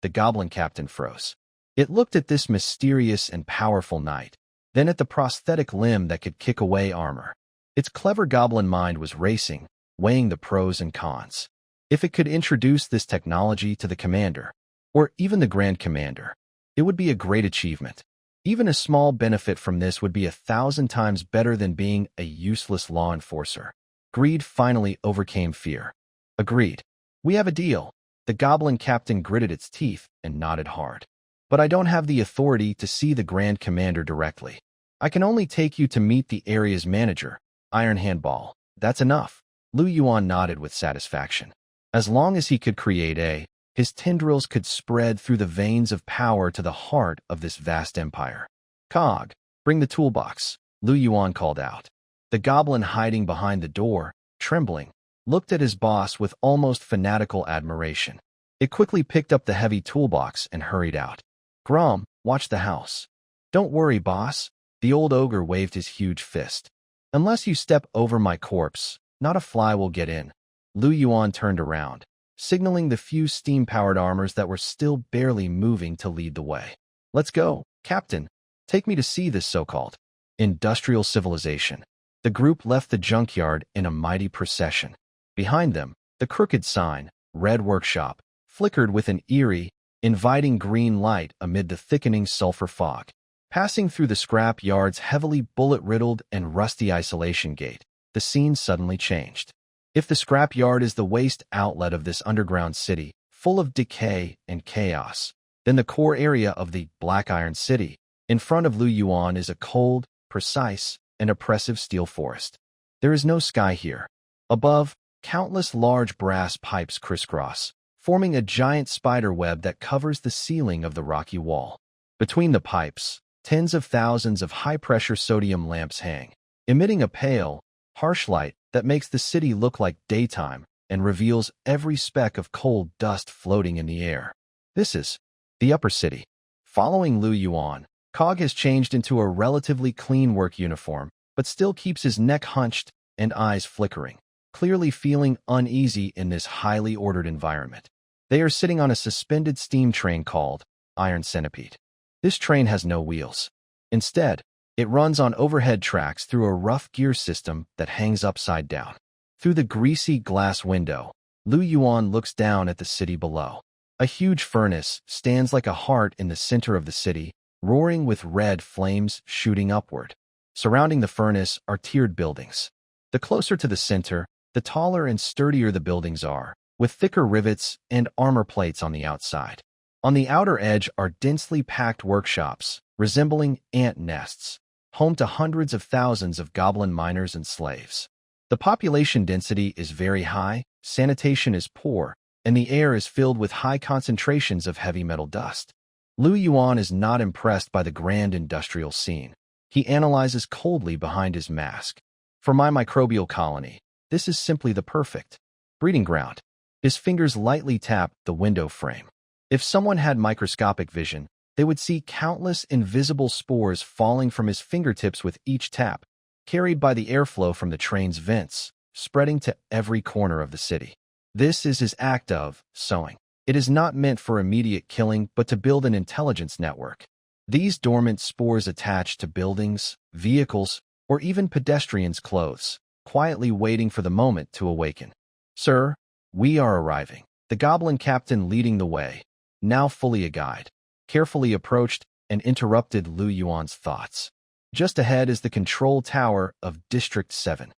The goblin captain froze. It looked at this mysterious and powerful knight, then at the prosthetic limb that could kick away armor. Its clever goblin mind was racing, weighing the pros and cons. If it could introduce this technology to the commander, or even the Grand Commander, it would be a great achievement. Even a small benefit from this would be 1,000 times better than being a useless law enforcer. Greed finally overcame fear. Agreed. We have a deal. The goblin captain gritted its teeth and nodded hard. But I don't have the authority to see the Grand Commander directly. I can only take you to meet the area's manager, Iron Handball. That's enough. Yuan nodded with satisfaction. As long as he could create his tendrils could spread through the veins of power to the heart of this vast empire. Cog, bring the toolbox, Yuan called out. The goblin hiding behind the door, trembling, looked at his boss with almost fanatical admiration. It quickly picked up the heavy toolbox and hurried out. Grom, watch the house. Don't worry, boss. The old ogre waved his huge fist. Unless you step over my corpse, not a fly will get in. Yuan turned around, signaling the few steam-powered armors that were still barely moving to lead the way. Let's go, Captain. Take me to see this so-called industrial civilization. The group left the junkyard in a mighty procession. Behind them, the crooked sign, Red Workshop, flickered with an eerie, inviting green light amid the thickening sulfur fog. Passing through the scrap yard's heavily bullet-riddled and rusty isolation gate, the scene suddenly changed. If the scrap yard is the waste outlet of this underground city, full of decay and chaos, then the core area of the Black Iron City, in front of Yuan, is a cold, precise, and oppressive steel forest. There is no sky here. Above, countless large brass pipes crisscross, forming a giant spider web that covers the ceiling of the rocky wall. Between the pipes, tens of thousands of high-pressure sodium lamps hang, emitting a pale, harsh light that makes the city look like daytime and reveals every speck of cold dust floating in the air. This is the upper city. Following Yuan, Cog has changed into a relatively clean work uniform, but still keeps his neck hunched and eyes flickering, clearly feeling uneasy in this highly ordered environment. They are sitting on a suspended steam train called Iron Centipede. This train has no wheels. Instead, it runs on overhead tracks through a rough gear system that hangs upside down. Through the greasy glass window, Yuan looks down at the city below. A huge furnace stands like a heart in the center of the city, roaring with red flames shooting upward. Surrounding the furnace are tiered buildings. The closer to the center, the taller and sturdier the buildings are, with thicker rivets and armor plates on the outside. On the outer edge are densely packed workshops, resembling ant nests, home to hundreds of thousands of goblin miners and slaves. The population density is very high, sanitation is poor, and the air is filled with high concentrations of heavy metal dust. Yuan is not impressed by the grand industrial scene. He analyzes coldly behind his mask. For my microbial colony, this is simply the perfect breeding ground. His fingers lightly tap the window frame. If someone had microscopic vision, they would see countless invisible spores falling from his fingertips with each tap, carried by the airflow from the train's vents, spreading to every corner of the city. This is his act of sowing. It is not meant for immediate killing, but to build an intelligence network. These dormant spores attach to buildings, vehicles, or even pedestrians' clothes, quietly waiting for the moment to awaken. "Sir, we are arriving." The goblin captain leading the way, now fully a guide, carefully approached and interrupted Lu Yuan's thoughts. Just ahead is the control tower of District 7.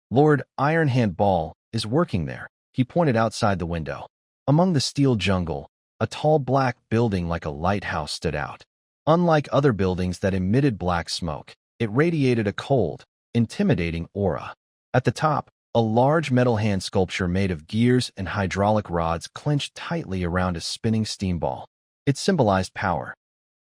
Lord Ironhand Ball is working there, he pointed outside the window. Among the steel jungle, a tall black building like a lighthouse stood out. Unlike other buildings that emitted black smoke, it radiated a cold, intimidating aura. At the top, a large metal hand sculpture made of gears and hydraulic rods clenched tightly around a spinning steam ball. It symbolized power.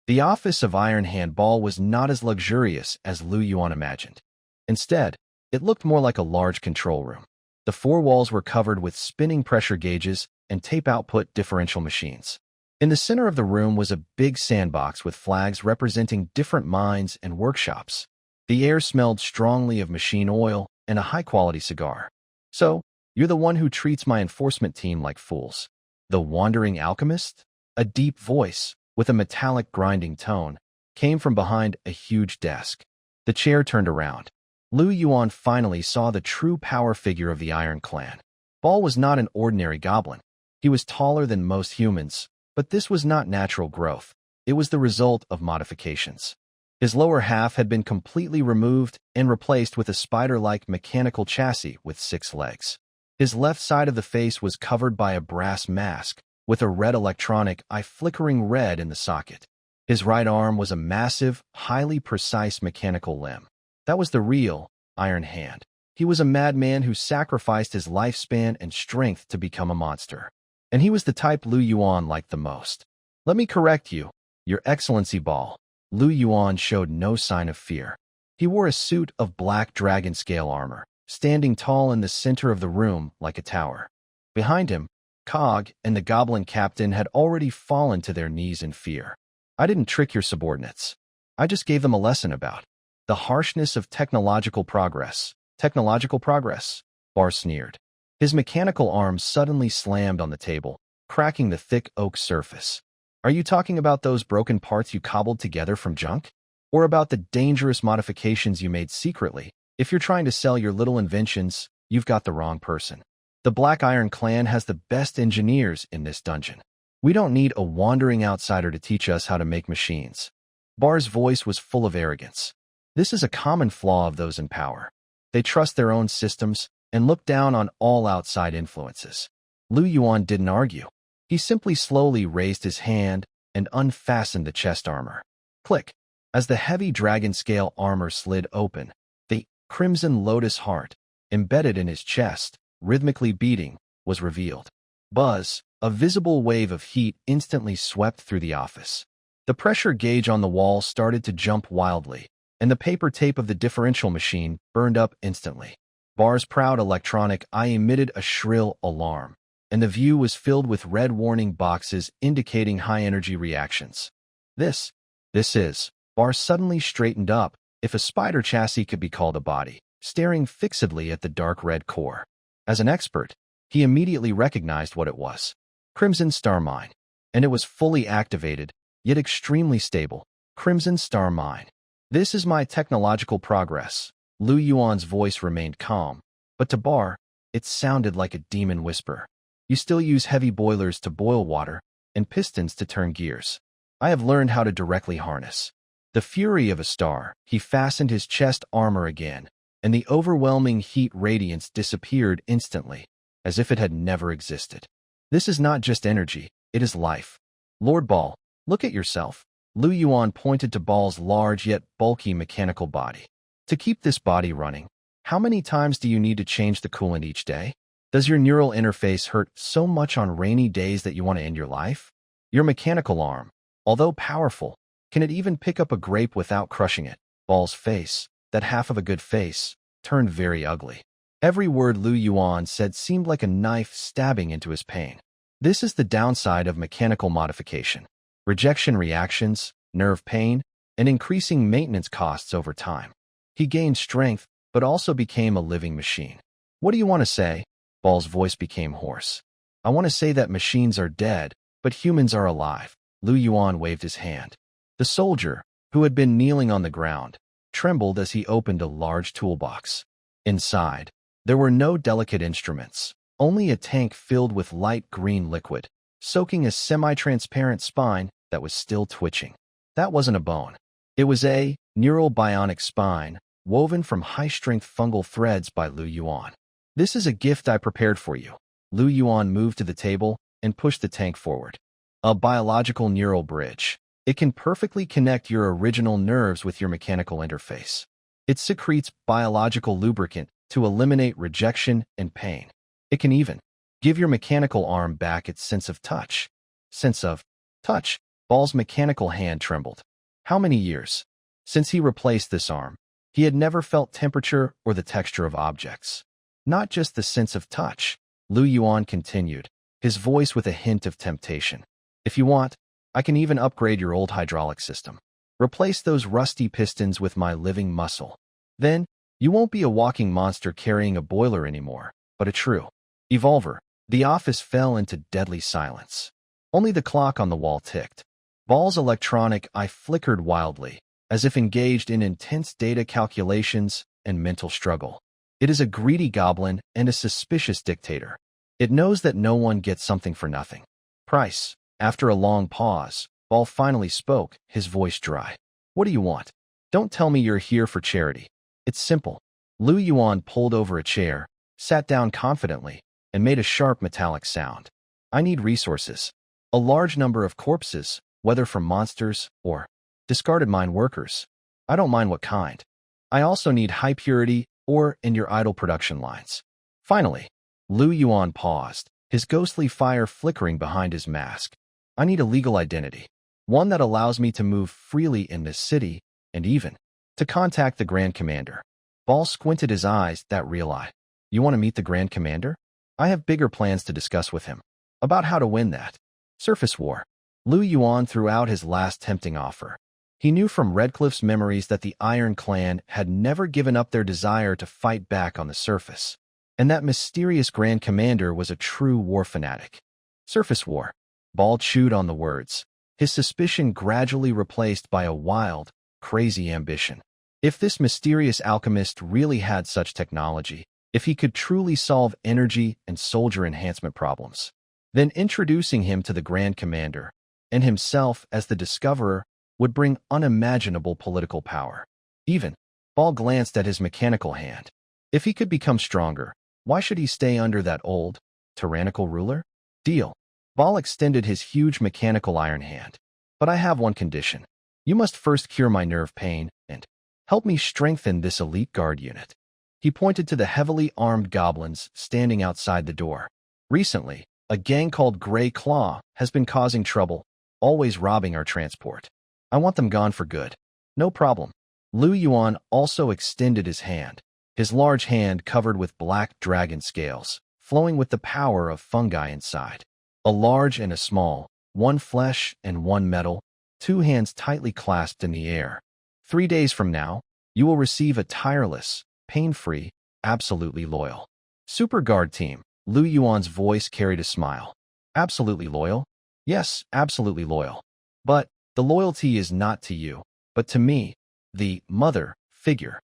The office of Iron Hand Ball was not as luxurious as Lu Yuan imagined. Instead, it looked more like a large control room. The four walls were covered with spinning pressure gauges and tape output differential machines. In the center of the room was a big sandbox with flags representing different mines and workshops. The air smelled strongly of machine oil and a high-quality cigar. "So, you're the one who treats my enforcement team like fools. The wandering alchemist?" A deep voice, with a metallic grinding tone, came from behind a huge desk. The chair turned around. Lu Yuan finally saw the true power figure of the Iron Clan. Ball was not an ordinary goblin. He was taller than most humans, but this was not natural growth. It was the result of modifications. His lower half had been completely removed and replaced with a spider-like mechanical chassis with 6 legs. His left side of the face was covered by a brass mask, with a red electronic eye flickering red in the socket. His right arm was a massive, highly precise mechanical limb. That was the real Iron Hand. He was a madman who sacrificed his lifespan and strength to become a monster. And he was the type Lu Yuan liked the most. "Let me correct you, Your Excellency Ball." Lu Yuan showed no sign of fear. He wore a suit of black dragon scale armor, standing tall in the center of the room like a tower. Behind him, Cog and the goblin captain had already fallen to their knees in fear. "I didn't trick your subordinates. I just gave them a lesson about the harshness of technological progress." "Technological progress?" Bar sneered. His mechanical arm suddenly slammed on the table, cracking the thick oak surface. "Are you talking about those broken parts you cobbled together from junk? Or about the dangerous modifications you made secretly? If you're trying to sell your little inventions, you've got the wrong person. The Black Iron Clan has the best engineers in this dungeon. We don't need a wandering outsider to teach us how to make machines." Bar's voice was full of arrogance. This is a common flaw of those in power. They trust their own systems and look down on all outside influences. Lu Yuan didn't argue. He simply slowly raised his hand and unfastened the chest armor. Click! As the heavy dragon scale armor slid open, the crimson lotus heart, embedded in his chest, rhythmically beating, was revealed. Buzz, a visible wave of heat instantly swept through the office. The pressure gauge on the wall started to jump wildly, and the paper tape of the differential machine burned up instantly. Bar's proud electronic eye emitted a shrill alarm, and the view was filled with red warning boxes indicating high-energy reactions. This is... Bar suddenly straightened up, if a spider chassis could be called a body, staring fixedly at the dark red core. As an expert, he immediately recognized what it was. Crimson Star Mine. And it was fully activated, yet extremely stable. Crimson Star Mine. "This is my technological progress." Lu Yuan's voice remained calm, but to Bar, it sounded like a demon whisper. "You still use heavy boilers to boil water, and pistons to turn gears. I have learned how to directly harness." The fury of a star, he fastened his chest armor again, and the overwhelming heat radiance disappeared instantly, as if it had never existed. "This is not just energy, it is life. Lord Ball, look at yourself." Lu Yuan pointed to Ball's large yet bulky mechanical body. "To keep this body running, how many times do you need to change the coolant each day? Does your neural interface hurt so much on rainy days that you want to end your life? Your mechanical arm, although powerful, can it even pick up a grape without crushing it?" Ball's face, that half of a good face, turned very ugly. Every word Lu Yuan said seemed like a knife stabbing into his pain. This is the downside of mechanical modification. Rejection reactions, nerve pain, and increasing maintenance costs over time. He gained strength, but also became a living machine. "What do you want to say?" Ball's voice became hoarse. "I want to say that machines are dead, but humans are alive." Lu Yuan waved his hand. The soldier, who had been kneeling on the ground, trembled as he opened a large toolbox. Inside, there were no delicate instruments, only a tank filled with light green liquid, soaking a semi-transparent spine that was still twitching. That wasn't a bone. It was a neural bionic spine, woven from high-strength fungal threads by Yuan. This is a gift I prepared for you. Yuan moved to the table and pushed the tank forward. A biological neural bridge. It can perfectly connect your original nerves with your mechanical interface. It secretes biological lubricant to eliminate rejection and pain. It can even give your mechanical arm back its sense of touch. Sense of touch. Ball's mechanical hand trembled. How many years? Since he replaced this arm, he had never felt temperature or the texture of objects. Not just the sense of touch. Yuan continued, his voice with a hint of temptation. If you want, I can even upgrade your old hydraulic system. Replace those rusty pistons with my living muscle. Then, you won't be a walking monster carrying a boiler anymore, but a true evolver. The office fell into deadly silence. Only the clock on the wall ticked. Ball's electronic eye flickered wildly, as if engaged in intense data calculations and mental struggle. It is a greedy goblin and a suspicious dictator. It knows that no one gets something for nothing. Price. After a long pause, Ball finally spoke, his voice dry. What do you want? Don't tell me you're here for charity. It's simple. Yuan pulled over a chair, sat down confidently, and made a sharp metallic sound. I need resources. A large number of corpses, whether from monsters or discarded mine workers. I don't mind what kind. I also need high purity or in your idle production lines. Finally, Yuan paused, his ghostly fire flickering behind his mask. I need a legal identity, one that allows me to move freely in this city and even to contact the Grand Commander. Ball squinted his eyes, that real eye. You want to meet the Grand Commander? I have bigger plans to discuss with him. About how to win that surface war. Yuan threw out his last tempting offer. He knew from Redcliffe's memories that the Iron Clan had never given up their desire to fight back on the surface, and that mysterious Grand Commander was a true war fanatic. Surface war. Ball chewed on the words, his suspicion gradually replaced by a wild, crazy ambition. If this mysterious alchemist really had such technology, if he could truly solve energy and soldier enhancement problems, then introducing him to the Grand Commander, and himself as the discoverer, would bring unimaginable political power. Even, Ball glanced at his mechanical hand. If he could become stronger, why should he stay under that old, tyrannical ruler? Deal. Ball extended his huge mechanical iron hand. But I have one condition. You must first cure my nerve pain and help me strengthen this elite guard unit. He pointed to the heavily armed goblins standing outside the door. Recently, a gang called Grey Claw has been causing trouble, always robbing our transport. I want them gone for good. No problem. Yuan also extended his hand, his large hand covered with black dragon scales, flowing with the power of fungi inside. A large and a small, one flesh and one metal, two hands tightly clasped in the air. 3 days from now, you will receive a tireless, pain-free, absolutely loyal Super Guard team. Yuan's voice carried a smile. Absolutely loyal? Yes, absolutely loyal. But the loyalty is not to you, but to me, the mother figure.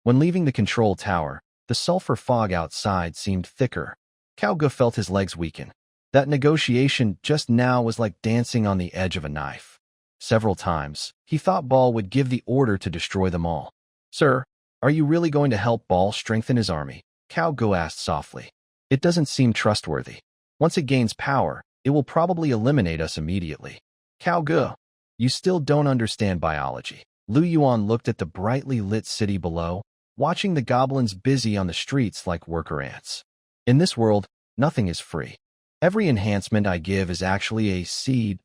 When leaving the control tower, the sulfur fog outside seemed thicker. Kauga felt his legs weaken. That negotiation just now was like dancing on the edge of a knife. Several times, he thought Ball would give the order to destroy them all. Sir, are you really going to help Ball strengthen his army? Kauga asked softly. It doesn't seem trustworthy. Once it gains power, it will probably eliminate us immediately. Kauga, you still don't understand biology. Yuan looked at the brightly lit city below, watching the goblins busy on the streets like worker ants. In this world, nothing is free. Every enhancement I give is actually a seed.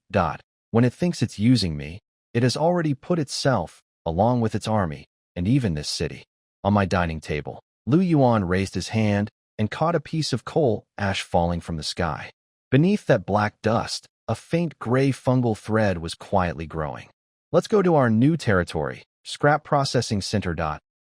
When it thinks it's using me, it has already put itself, along with its army, and even this city, on my dining table. Yuan raised his hand and caught a piece of coal ash falling from the sky. Beneath that black dust, a faint gray fungal thread was quietly growing. Let's go to our new territory, Scrap Processing Center.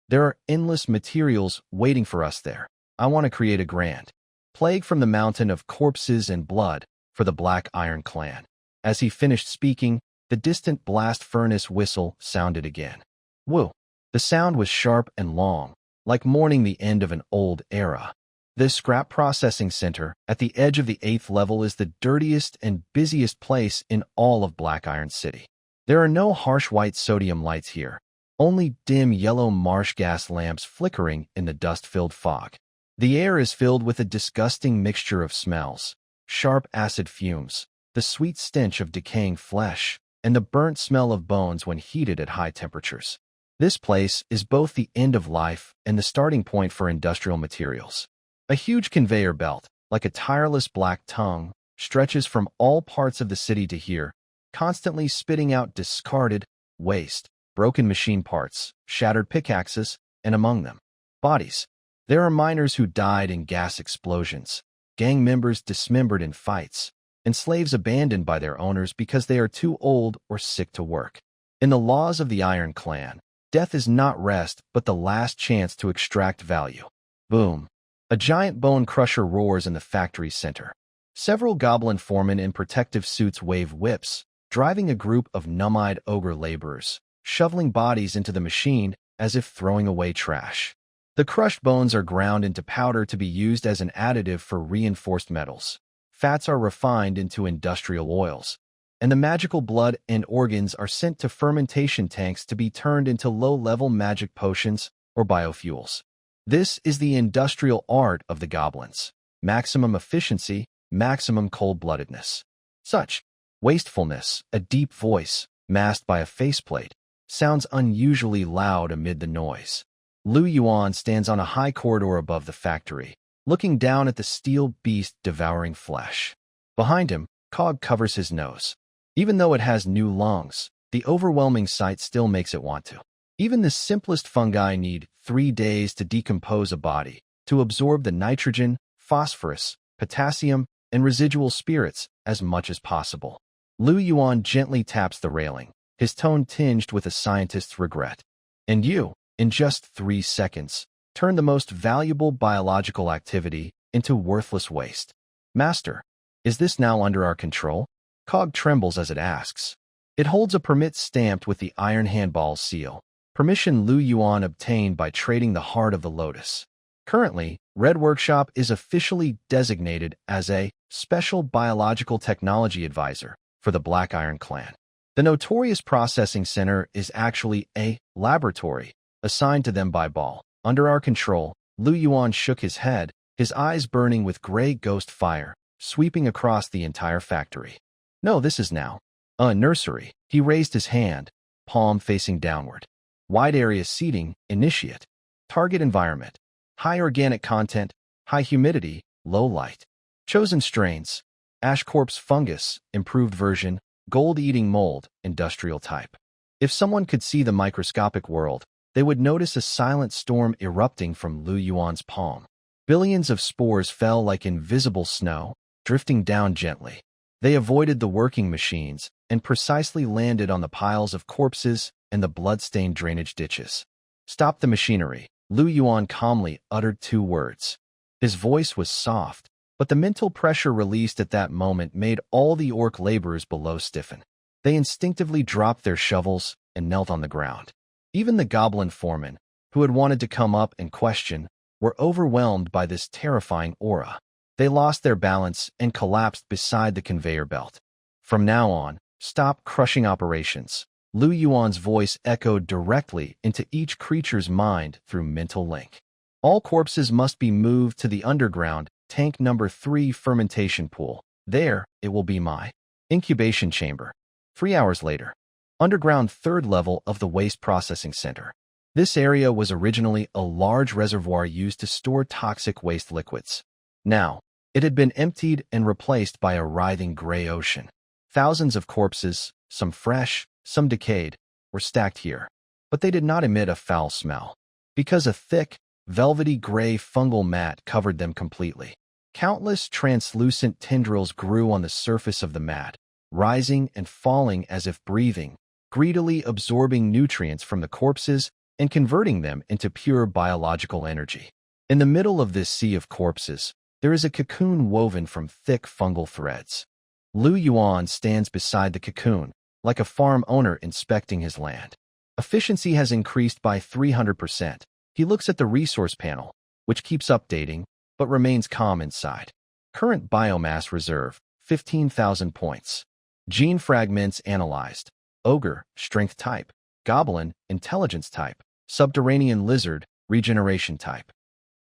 There are endless materials waiting for us there. I want to create a grand plague from the mountain of corpses and blood for the Black Iron Clan. As he finished speaking, the distant blast furnace whistle sounded again. Woo! The sound was sharp and long, like mourning the end of an old era. This scrap processing center, at the edge of the 8th level, is the dirtiest and busiest place in all of Black Iron City. There are no harsh white sodium lights here, only dim yellow marsh gas lamps flickering in the dust-filled fog. The air is filled with a disgusting mixture of smells: sharp acid fumes, the sweet stench of decaying flesh, and the burnt smell of bones when heated at high temperatures. This place is both the end of life and the starting point for industrial materials. A huge conveyor belt, like a tireless black tongue, stretches from all parts of the city to here, constantly spitting out discarded waste, broken machine parts, shattered pickaxes, and among them, bodies. There are miners who died in gas explosions, gang members dismembered in fights, and slaves abandoned by their owners because they are too old or sick to work. In the laws of the Iron Clan, death is not rest but the last chance to extract value. Boom. A giant bone crusher roars in the factory center. Several goblin foremen in protective suits wave whips, driving a group of numb-eyed ogre laborers, shoveling bodies into the machine as if throwing away trash. The crushed bones are ground into powder to be used as an additive for reinforced metals. Fats are refined into industrial oils, and the magical blood and organs are sent to fermentation tanks to be turned into low-level magic potions or biofuels. This is the industrial art of the goblins. Maximum efficiency, maximum cold-bloodedness. Such wastefulness, a deep voice, masked by a faceplate, sounds unusually loud amid the noise. Yuan stands on a high corridor above the factory, looking down at the steel beast devouring flesh. Behind him, Cog covers his nose. Even though it has new lungs, the overwhelming sight still makes it want to. Even the simplest fungi need 3 days to decompose a body, to absorb the nitrogen, phosphorus, potassium, and residual spirits as much as possible. Yuan gently taps the railing, his tone tinged with a scientist's regret. And you, in just 3 seconds, turn the most valuable biological activity into worthless waste. Master, is this now under our control? Cog trembles as it asks. It holds a permit stamped with the iron handball seal. Permission Yuan obtained by trading the heart of the lotus. Currently, Red Workshop is officially designated as a Special Biological Technology Advisor for the Black Iron Clan. The notorious processing center is actually a laboratory assigned to them by Ball. Under our control, Yuan shook his head, his eyes burning with gray ghost fire, sweeping across the entire factory. No, this is now a nursery. He raised his hand, palm facing downward. Wide area seating, initiate. Target environment: high organic content, high humidity, low light. Chosen strains: ash corpse fungus, improved version, gold-eating mold, industrial type. If someone could see the microscopic world, they would notice a silent storm erupting from Yuan's palm. Billions of spores fell like invisible snow, drifting down gently. They avoided the working machines and precisely landed on the piles of corpses and the blood-stained drainage ditches. Stop the machinery. Yuan calmly uttered 2 words. His voice was soft, but the mental pressure released at that moment made all the orc laborers below stiffen. They instinctively dropped their shovels and knelt on the ground. Even the goblin foremen, who had wanted to come up and question, were overwhelmed by this terrifying aura. They lost their balance and collapsed beside the conveyor belt. From now on, stop crushing operations. Yuan's voice echoed directly into each creature's mind through mental link. All corpses must be moved to the underground tank number 3 fermentation pool. There, it will be my incubation chamber. 3 hours later, underground 3rd level of the waste processing center. This area was originally a large reservoir used to store toxic waste liquids. Now, it had been emptied and replaced by a writhing gray ocean. Thousands of corpses, some fresh, some decayed, were stacked here, but they did not emit a foul smell, because a thick, velvety gray fungal mat covered them completely. Countless translucent tendrils grew on the surface of the mat, rising and falling as if breathing, greedily absorbing nutrients from the corpses and converting them into pure biological energy. In the middle of this sea of corpses, there is a cocoon woven from thick fungal threads. Yuan stands beside the cocoon, like a farm owner inspecting his land. Efficiency has increased by 300%. He looks at the resource panel, which keeps updating, but remains calm inside. Current biomass reserve, 15,000 points. Gene fragments analyzed. Ogre, strength type. Goblin, intelligence type. Subterranean lizard, regeneration type.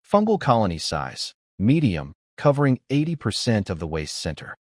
Fungal colony size, medium, covering 80% of the waste center.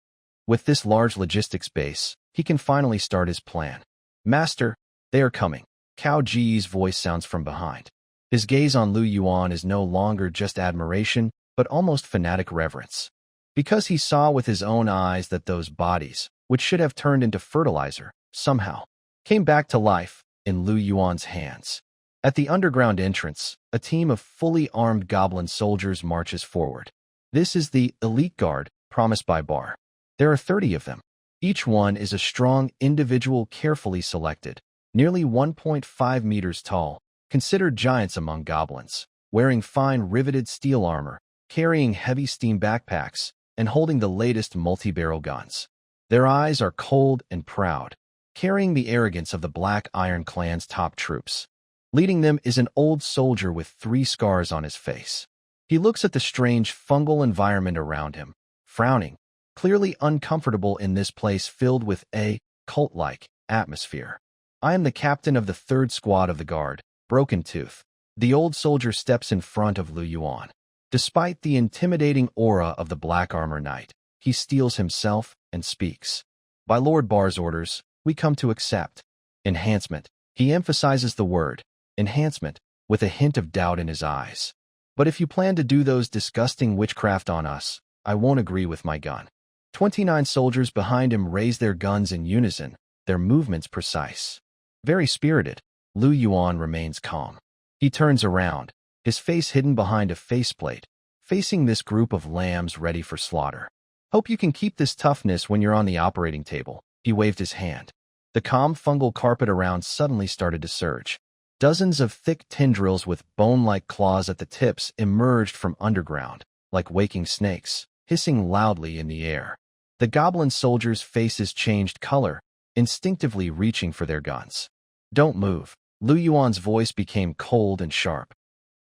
With this large logistics base, he can finally start his plan. Master, they are coming. Cao Ji's voice sounds from behind. His gaze on Lu Yuan is no longer just admiration, but almost fanatic reverence. Because he saw with his own eyes that those bodies, which should have turned into fertilizer, somehow came back to life in Lu Yuan's hands. At the underground entrance, a team of fully armed goblin soldiers marches forward. This is the elite guard promised by Bar. There are 30 of them. Each one is a strong individual carefully selected, nearly 1.5 meters tall, considered giants among goblins, wearing fine riveted steel armor, carrying heavy steam backpacks, and holding the latest multi-barrel guns. Their eyes are cold and proud, carrying the arrogance of the Black Iron Clan's top troops. Leading them is an old soldier with 3 scars on his face. He looks at the strange fungal environment around him, frowning, clearly uncomfortable in this place filled with a cult-like atmosphere. I am the captain of the 3rd squad of the guard, Broken Tooth. The old soldier steps in front of Lu Yuan. Despite the intimidating aura of the Black Armor Knight, he steels himself and speaks. By Lord Bar's orders, we come to accept. Enhancement. He emphasizes the word, enhancement, with a hint of doubt in his eyes. But if you plan to do those disgusting witchcraft on us, I won't agree with my gun. 29 soldiers behind him raise their guns in unison, their movements precise. Very spirited, Lu Yuan remains calm. He turns around, his face hidden behind a faceplate, facing this group of lambs ready for slaughter. Hope you can keep this toughness when you're on the operating table. He waved his hand. The calm fungal carpet around suddenly started to surge. Dozens of thick tendrils with bone-like claws at the tips emerged from underground, like waking snakes, hissing loudly in the air. The goblin soldiers' faces changed color, instinctively reaching for their guns. Don't move. Lu Yuan's voice became cold and sharp.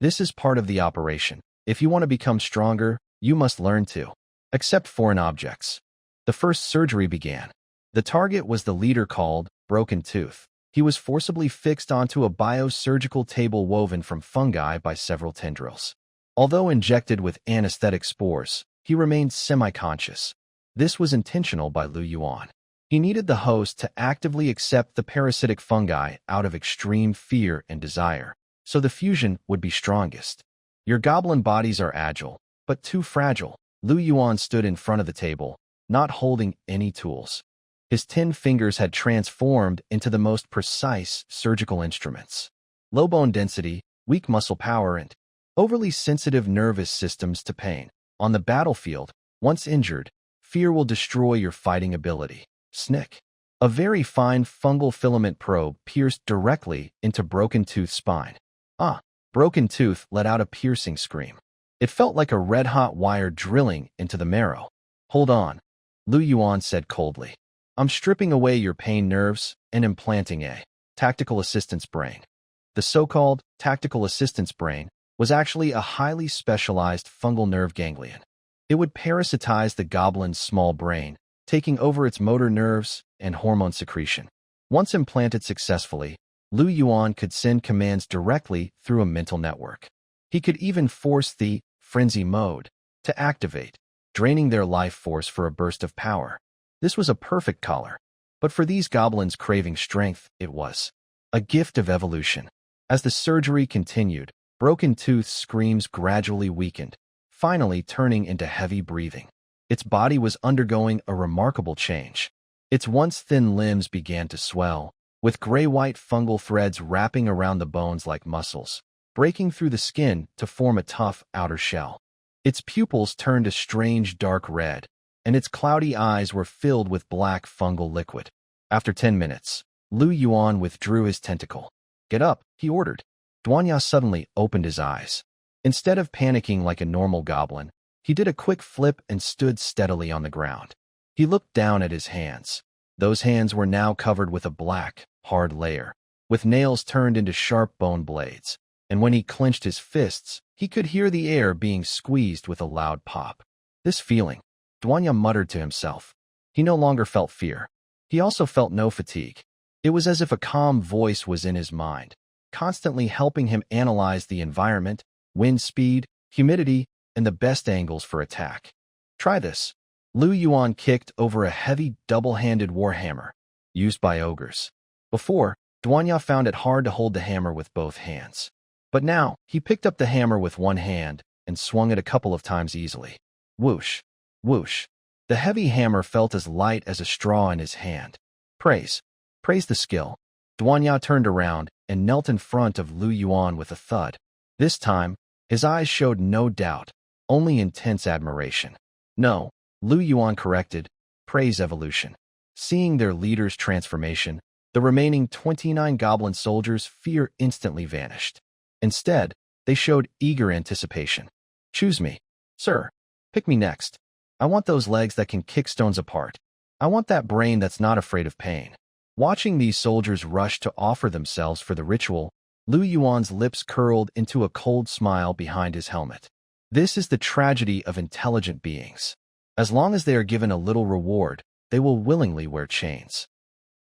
This is part of the operation. If you want to become stronger, you must learn to accept foreign objects. The first surgery began. The target was the leader called Broken Tooth. He was forcibly fixed onto a biosurgical table woven from fungi by several tendrils. Although injected with anesthetic spores, he remained semi-conscious. This was intentional by Lu Yuan. He needed the host to actively accept the parasitic fungi out of extreme fear and desire, so the fusion would be strongest. Your goblin bodies are agile, but too fragile. Lu Yuan stood in front of the table, not holding any tools. His 10 fingers had transformed into the most precise surgical instruments. Low bone density, weak muscle power, and overly sensitive nervous systems to pain. On the battlefield, once injured, fear will destroy your fighting ability. Snick. A very fine fungal filament probe pierced directly into Broken Tooth's spine. Broken Tooth let out a piercing scream. It felt like a red-hot wire drilling into the marrow. Hold on, Lu Yuan said coldly. I'm stripping away your pain nerves and implanting a tactical assistance brain. The so-called tactical assistance brain was actually a highly specialized fungal nerve ganglion. It would parasitize the goblin's small brain, taking over its motor nerves and hormone secretion. Once implanted successfully, Lu Yuan could send commands directly through a mental network. He could even force the frenzy mode to activate, draining their life force for a burst of power. This was a perfect collar, but for these goblins craving strength, it was a gift of evolution. As the surgery continued, Broken Tooth's screams gradually weakened, finally turning into heavy breathing. Its body was undergoing a remarkable change. Its once thin limbs began to swell, with gray-white fungal threads wrapping around the bones like muscles, breaking through the skin to form a tough outer shell. Its pupils turned a strange dark red, and its cloudy eyes were filled with black fungal liquid. After 10 minutes, Lu Yuan withdrew his tentacle. Get up, he ordered. Duanya suddenly opened his eyes. Instead of panicking like a normal goblin, he did a quick flip and stood steadily on the ground. He looked down at his hands. Those hands were now covered with a black, hard layer, with nails turned into sharp bone blades. and when he clenched his fists, he could hear the air being squeezed with a loud pop. This feeling, Duanya muttered to himself. He no longer felt fear. He also felt no fatigue. It was as if a calm voice was in his mind, constantly helping him analyze the environment, wind speed, humidity, and the best angles for attack. Try this. Yuan kicked over a heavy double-handed warhammer, used by ogres. Before, Duanya found it hard to hold the hammer with both hands. But now, he picked up the hammer with one hand and swung it a couple of times easily. Whoosh, whoosh. The heavy hammer felt as light as a straw in his hand. Praise the skill. Duanya turned around and knelt in front of Yuan with a thud. This time, his eyes showed no doubt, only intense admiration. No, Yuan corrected, praise evolution. Seeing their leader's transformation, the remaining 29 goblin soldiers' fear instantly vanished. Instead, they showed eager anticipation. Choose me, sir. Pick me next. I want those legs that can kick stones apart. I want that brain that's not afraid of pain. Watching these soldiers rush to offer themselves for the ritual, Yuan's lips curled into a cold smile behind his helmet. This is the tragedy of intelligent beings. As long as they are given a little reward, they will willingly wear chains.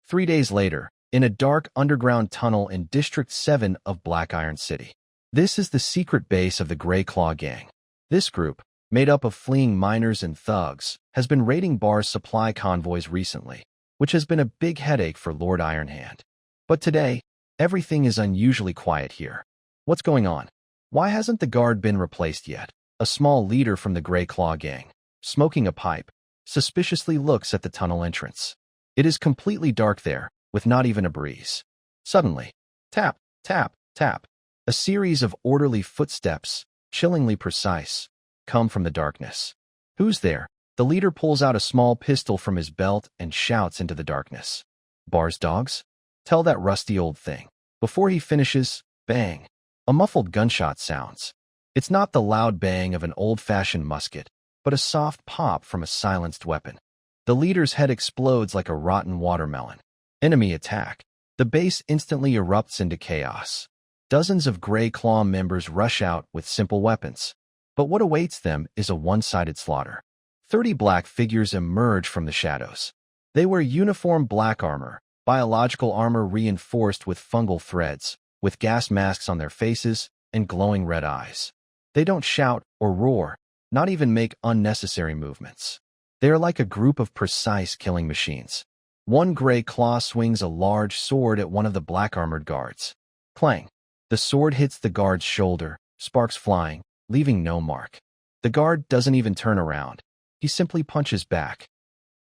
3 days later, in a dark underground tunnel in District 7 of Black Iron City. This is the secret base of the Grey Claw Gang. This group, made up of fleeing miners and thugs, has been raiding Bar's supply convoys recently, which has been a big headache for Lord Ironhand. But today, everything is unusually quiet here. What's going on? Why hasn't the guard been replaced yet? A small leader from the Grey Claw Gang, smoking a pipe, suspiciously looks at the tunnel entrance. It is completely dark there, with not even a breeze. Suddenly, tap, tap, tap, a series of orderly footsteps, chillingly precise, come from the darkness. Who's there? The leader pulls out a small pistol from his belt and shouts into the darkness. Bar's dogs? Tell that rusty old thing. Before he finishes, bang. A muffled gunshot sounds. It's not the loud bang of an old-fashioned musket, but a soft pop from a silenced weapon. The leader's head explodes like a rotten watermelon. Enemy attack. The base instantly erupts into chaos. Dozens of Grey Claw members rush out with simple weapons. But what awaits them is a one-sided slaughter. 30 black figures emerge from the shadows. They wear uniform black armor, biological armor reinforced with fungal threads, with gas masks on their faces and glowing red eyes. They don't shout or roar, not even make unnecessary movements. They are like a group of precise killing machines. One Grey Claw swings a large sword at one of the black-armored guards. Clang! The sword hits the guard's shoulder, sparks flying, leaving no mark. The guard doesn't even turn around. He simply punches back.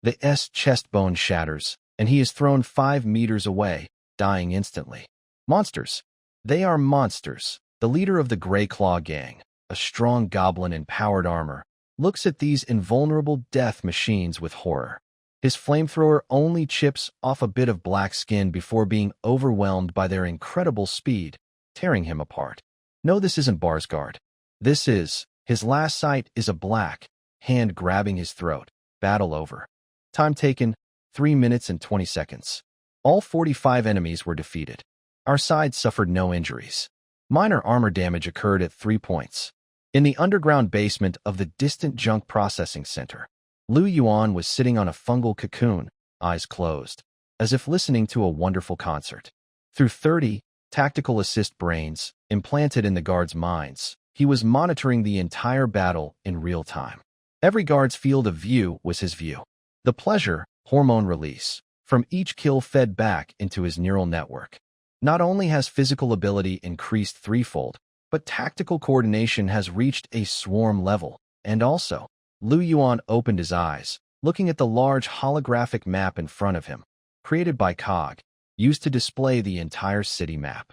The chest bone shatters, and he is thrown 5 meters away, dying instantly. Monsters. They are monsters. The leader of the Grey Claw Gang, a strong goblin in powered armor, looks at these invulnerable death machines with horror. His flamethrower only chips off a bit of black skin before being overwhelmed by their incredible speed, tearing him apart. No, this isn't Bar's guard. This is, his last sight is a black hand grabbing his throat. Battle over. Time taken, 3 minutes and 20 seconds. All 45 enemies were defeated. Our side suffered no injuries. Minor armor damage occurred at 3 points. In the underground basement of the distant junk processing center, Yuan was sitting on a fungal cocoon, eyes closed, as if listening to a wonderful concert. Through 30 tactical assist brains implanted in the guards' minds, he was monitoring the entire battle in real time. Every guard's field of view was his view. The pleasure hormone release from each kill fed back into his neural network. Not only has physical ability increased threefold, but tactical coordination has reached a swarm level. And also, Yuan opened his eyes, looking at the large holographic map in front of him, created by Cog, used to display the entire city map.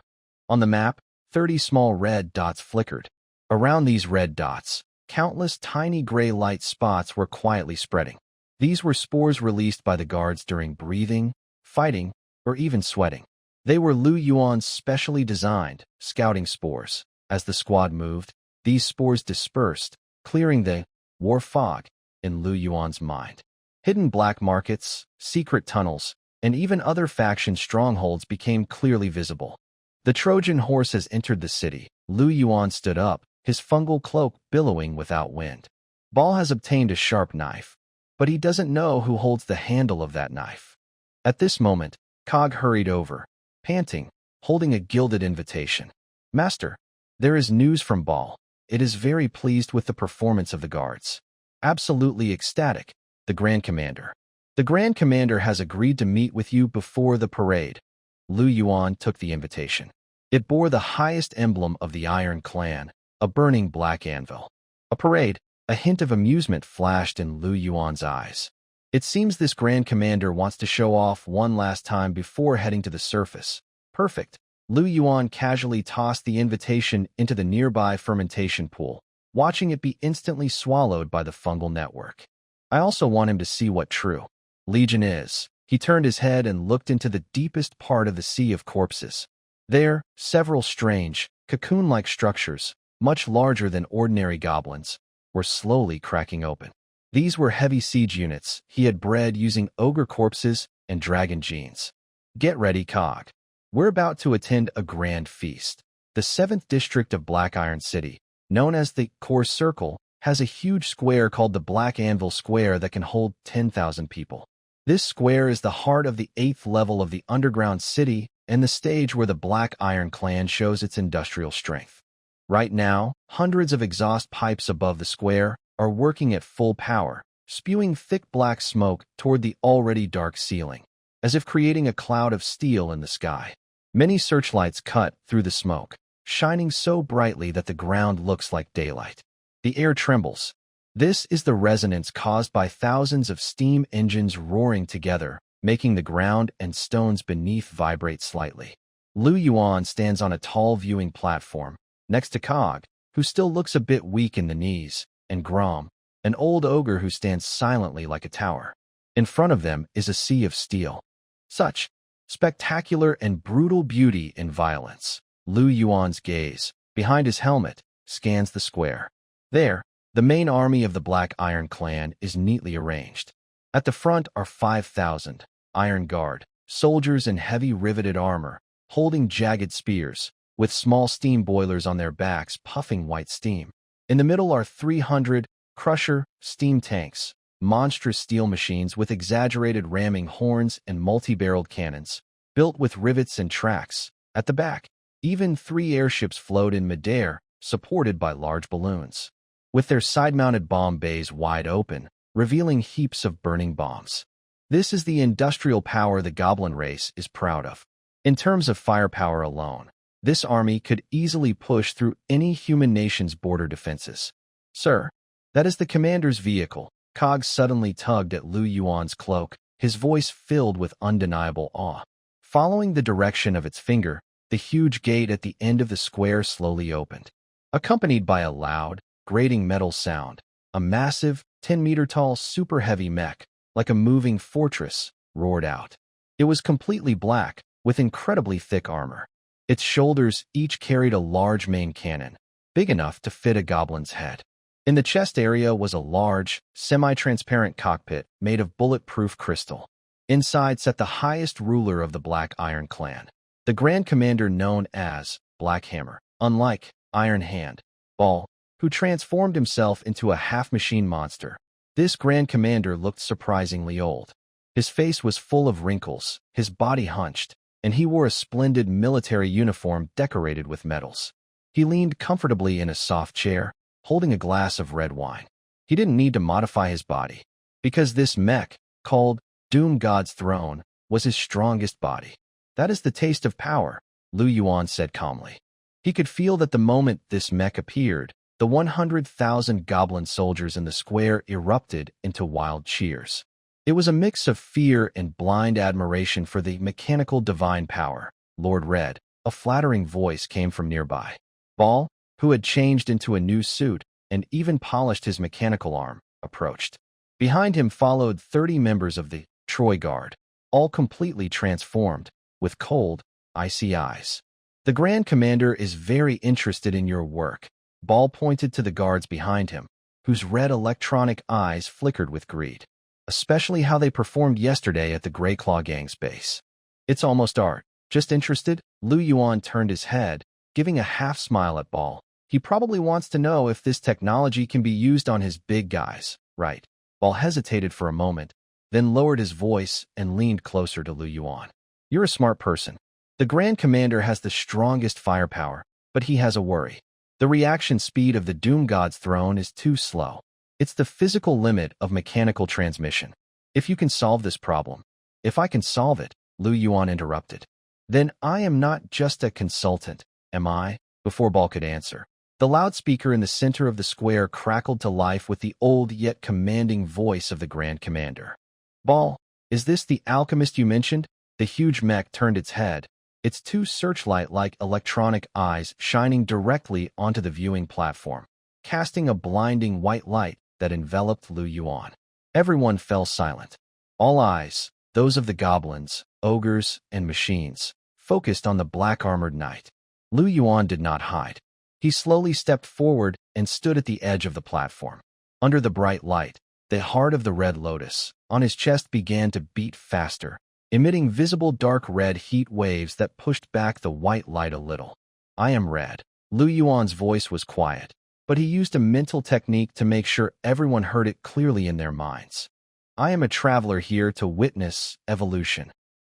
On the map, 30 small red dots flickered. Around these red dots, countless tiny gray light spots were quietly spreading. These were spores released by the guards during breathing, fighting, or even sweating. They were Yuan's specially designed scouting spores. As the squad moved, these spores dispersed, clearing the war fog in Yuan's mind. Hidden black markets, secret tunnels, and even other faction strongholds became clearly visible. The Trojan horse has entered the city. Yuan stood up, his fungal cloak billowing without wind. Ball has obtained a sharp knife, but he doesn't know who holds the handle of that knife. At this moment, Cog hurried over, panting, holding a gilded invitation. Master, there is news from Ball. It is very pleased with the performance of the guards. Absolutely ecstatic, the Grand Commander. The Grand Commander has agreed to meet with you before the parade. Yuan took the invitation. It bore the highest emblem of the Iron Clan, a burning black anvil. A parade, a hint of amusement flashed in Yuan's eyes. It seems this Grand Commander wants to show off one last time before heading to the surface. Perfect. Yuan casually tossed the invitation into the nearby fermentation pool, watching it be instantly swallowed by the fungal network. I also want him to see what true Legion is. He turned his head and looked into the deepest part of the sea of corpses. There, several strange, cocoon-like structures, much larger than ordinary goblins, were slowly cracking open. These were heavy siege units he had bred using ogre corpses and dragon genes. Get ready, Cog. We're about to attend a grand feast. The 7th district of Black Iron City, known as the Core Circle, has a huge square called the Black Anvil Square that can hold 10,000 people. This square is the heart of the 8th level of the underground city and the stage where the Black Iron Clan shows its industrial strength. Right now, hundreds of exhaust pipes above the square are working at full power, spewing thick black smoke toward the already dark ceiling, as if creating a cloud of steel in the sky. Many searchlights cut through the smoke, shining so brightly that the ground looks like daylight. The air trembles. This is the resonance caused by thousands of steam engines roaring together, making the ground and stones beneath vibrate slightly. Yuan stands on a tall viewing platform, next to Cog, who still looks a bit weak in the knees, and Grom, an old ogre who stands silently like a tower. In front of them is a sea of steel. Such spectacular and brutal beauty and violence. Yuan's gaze, behind his helmet, scans the square. There, the main army of the Black Iron Clan is neatly arranged. At the front are 5,000 Iron Guard, soldiers in heavy riveted armor, holding jagged spears, with small steam boilers on their backs puffing white steam. In the middle are 300 Crusher steam tanks, monstrous steel machines with exaggerated ramming horns and multi-barreled cannons, built with rivets and tracks. At the back, even 3 airships float in midair, supported by large balloons, with their side-mounted bomb bays wide open, revealing heaps of burning bombs. This is the industrial power the goblin race is proud of. In terms of firepower alone, this army could easily push through any human nation's border defenses. Sir, that is the commander's vehicle. Cog suddenly tugged at Yuan's cloak, his voice filled with undeniable awe. Following the direction of its finger, the huge gate at the end of the square slowly opened. Accompanied by a loud, grating metal sound, a massive, 10-meter-tall super-heavy mech, like a moving fortress, roared out. It was completely black, with incredibly thick armor. Its shoulders each carried a large main cannon, big enough to fit a goblin's head. In the chest area was a large, semi-transparent cockpit made of bulletproof crystal. Inside sat the highest ruler of the Black Iron Clan, the Grand Commander known as Blackhammer, unlike Iron Hand, Ball, who transformed himself into a half-machine monster. This Grand Commander looked surprisingly old. His face was full of wrinkles, his body hunched, and he wore a splendid military uniform decorated with medals. He leaned comfortably in a soft chair, holding a glass of red wine. He didn't need to modify his body, because this mech, called Doom God's Throne, was his strongest body. That is the taste of power, Yuan said calmly. He could feel that the moment this mech appeared, the 100,000 goblin soldiers in the square erupted into wild cheers. It was a mix of fear and blind admiration for the mechanical divine power. Lord Red, a flattering voice came from nearby. Ball, who had changed into a new suit and even polished his mechanical arm, approached. Behind him followed 30 members of the Troy Guard, all completely transformed, with cold, icy eyes. The Grand Commander is very interested in your work. Ball pointed to the guards behind him, whose red electronic eyes flickered with greed. Especially how they performed yesterday at the Greyclaw Gang's base. It's almost art. Just interested? Lu Yuan turned his head, giving a half smile at Ball. He probably wants to know if this technology can be used on his big guys, right? Ball hesitated for a moment, then lowered his voice and leaned closer to Lu Yuan. You're a smart person. The Grand Commander has the strongest firepower, but he has a worry. The reaction speed of the Doom God's throne is too slow. It's the physical limit of mechanical transmission. If you can solve this problem, if I can solve it, Lu Yuan interrupted. Then I am not just a consultant, am I? Before Ball could answer, the loudspeaker in the center of the square crackled to life with the old yet commanding voice of the Grand Commander. Ball, is this the alchemist you mentioned? The huge mech turned its head, its two searchlight-like electronic eyes shining directly onto the viewing platform, casting a blinding white light that enveloped Lu Yuan. Everyone fell silent. All eyes, those of the goblins, ogres, and machines, focused on the black-armored knight. Lu Yuan did not hide. He slowly stepped forward and stood at the edge of the platform. Under the bright light, the heart of the red lotus on his chest began to beat faster, emitting visible dark red heat waves that pushed back the white light a little. I am red. Lu Yuan's voice was quiet, but he used a mental technique to make sure everyone heard it clearly in their minds. I am a traveler here to witness evolution.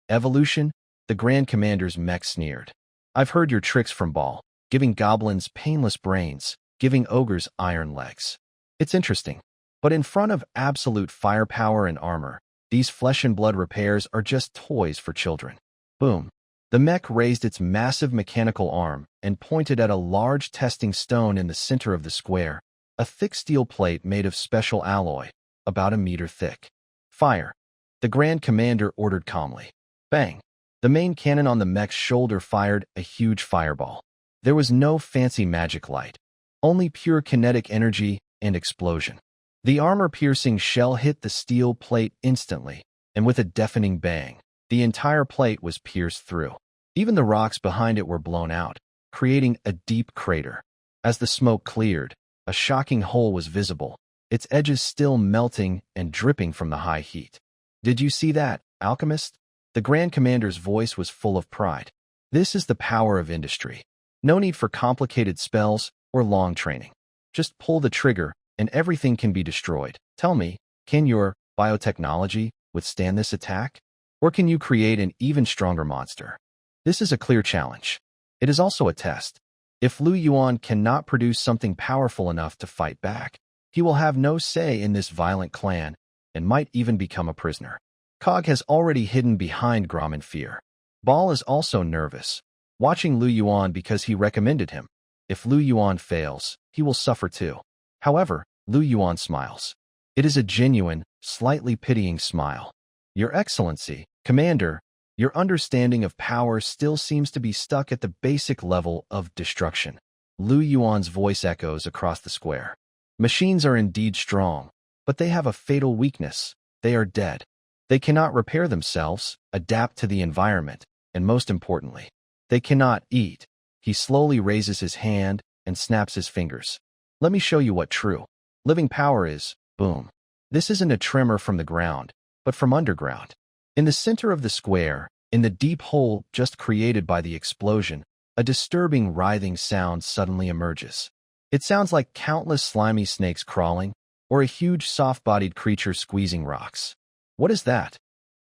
Evolution? The Grand Commander's mech sneered. I've heard your tricks from Ball, giving goblins painless brains, giving ogres iron legs. It's interesting, but in front of absolute firepower and armor, these flesh and blood repairs are just toys for children. Boom. The mech raised its massive mechanical arm and pointed at a large testing stone in the center of the square, a thick steel plate made of special alloy, about a meter thick. Fire. The Grand Commander ordered calmly. Bang. The main cannon on the mech's shoulder fired a huge fireball. There was no fancy magic light, only pure kinetic energy and explosion. The armor-piercing shell hit the steel plate instantly, and with a deafening bang, the entire plate was pierced through. Even the rocks behind it were blown out, creating a deep crater. As the smoke cleared, a shocking hole was visible, its edges still melting and dripping from the high heat. Did you see that, alchemist? The Grand Commander's voice was full of pride. This is the power of industry. No need for complicated spells or long training. Just pull the trigger and everything can be destroyed. Tell me, can your biotechnology withstand this attack? Or can you create an even stronger monster? This is a clear challenge. It is also a test. If Lu Yuan cannot produce something powerful enough to fight back, he will have no say in this violent clan and might even become a prisoner. Cog has already hidden behind Grom in fear. Ball is also nervous, watching Lu Yuan because he recommended him. If Lu Yuan fails, he will suffer too. However, Lu Yuan smiles. It is a genuine, slightly pitying smile. Your Excellency, Commander, your understanding of power still seems to be stuck at the basic level of destruction. Lu Yuan's voice echoes across the square. Machines are indeed strong, but they have a fatal weakness. They are dead. They cannot repair themselves, adapt to the environment, and most importantly, they cannot eat. He slowly raises his hand and snaps his fingers. Let me show you what true living power is. Boom. This isn't a tremor from the ground, but from underground. In the center of the square, in the deep hole just created by the explosion, a disturbing writhing sound suddenly emerges. It sounds like countless slimy snakes crawling, or a huge soft-bodied creature squeezing rocks. What is that?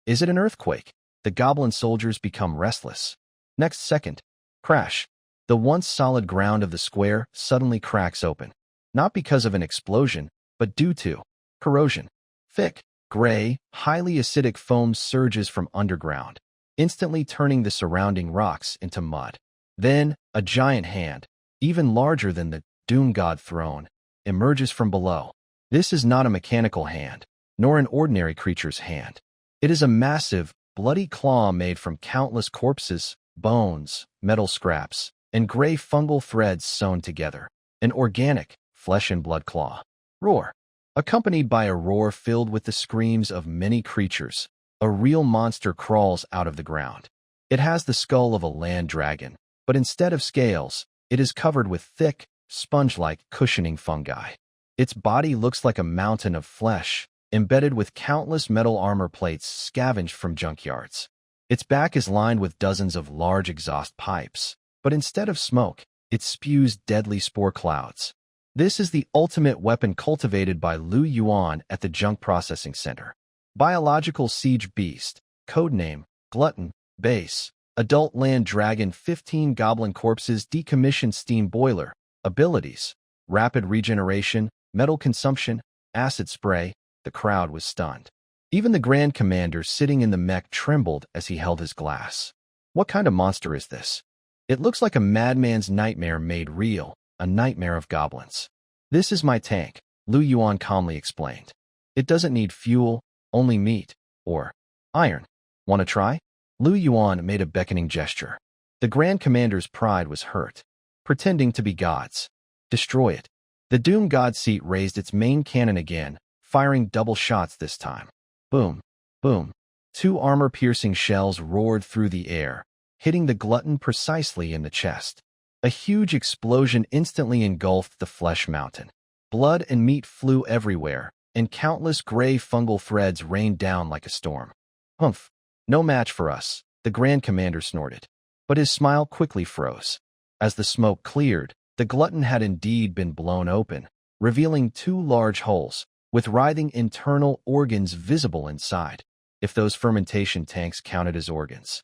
Is it an earthquake? The goblin soldiers become restless. Next second, crash. The once solid ground of the square suddenly cracks open. Not because of an explosion, but due to corrosion. Thick, gray, highly acidic foam surges from underground, instantly turning the surrounding rocks into mud. Then, a giant hand, even larger than the Doom God throne, emerges from below. This is not a mechanical hand, nor an ordinary creature's hand. It is a massive, bloody claw made from countless corpses, bones, metal scraps, and gray fungal threads sewn together. An organic, flesh-and-blood claw. Roar. Accompanied by a roar filled with the screams of many creatures, a real monster crawls out of the ground. It has the skull of a land dragon, but instead of scales, it is covered with thick, sponge-like cushioning fungi. Its body looks like a mountain of flesh, embedded with countless metal armor plates scavenged from junkyards. Its back is lined with dozens of large exhaust pipes, but instead of smoke, it spews deadly spore clouds. This is the ultimate weapon cultivated by Yuan at the Junk Processing Center. Biological Siege Beast, codename Glutton, Base, Adult Land Dragon 15 Goblin Corpses Decommissioned Steam Boiler, Abilities, Rapid Regeneration, Metal Consumption, Acid Spray. The crowd was stunned. Even the Grand Commander sitting in the mech trembled as he held his glass. What kind of monster is this? It looks like a madman's nightmare made real, a nightmare of goblins. This is my tank, Yuan calmly explained. It doesn't need fuel, only meat, or iron. Want to try? Yuan made a beckoning gesture. The Grand Commander's pride was hurt. Pretending to be gods. Destroy it. The Doom God seat raised its main cannon again, firing double shots this time. Boom, boom. 2 armor-piercing shells roared through the air, hitting the Glutton precisely in the chest. A huge explosion instantly engulfed the flesh mountain. Blood and meat flew everywhere, and countless gray fungal threads rained down like a storm. Humph, no match for us, the Grand Commander snorted. But his smile quickly froze. As the smoke cleared, the Glutton had indeed been blown open, revealing 2 large holes, with writhing internal organs visible inside, if those fermentation tanks counted as organs.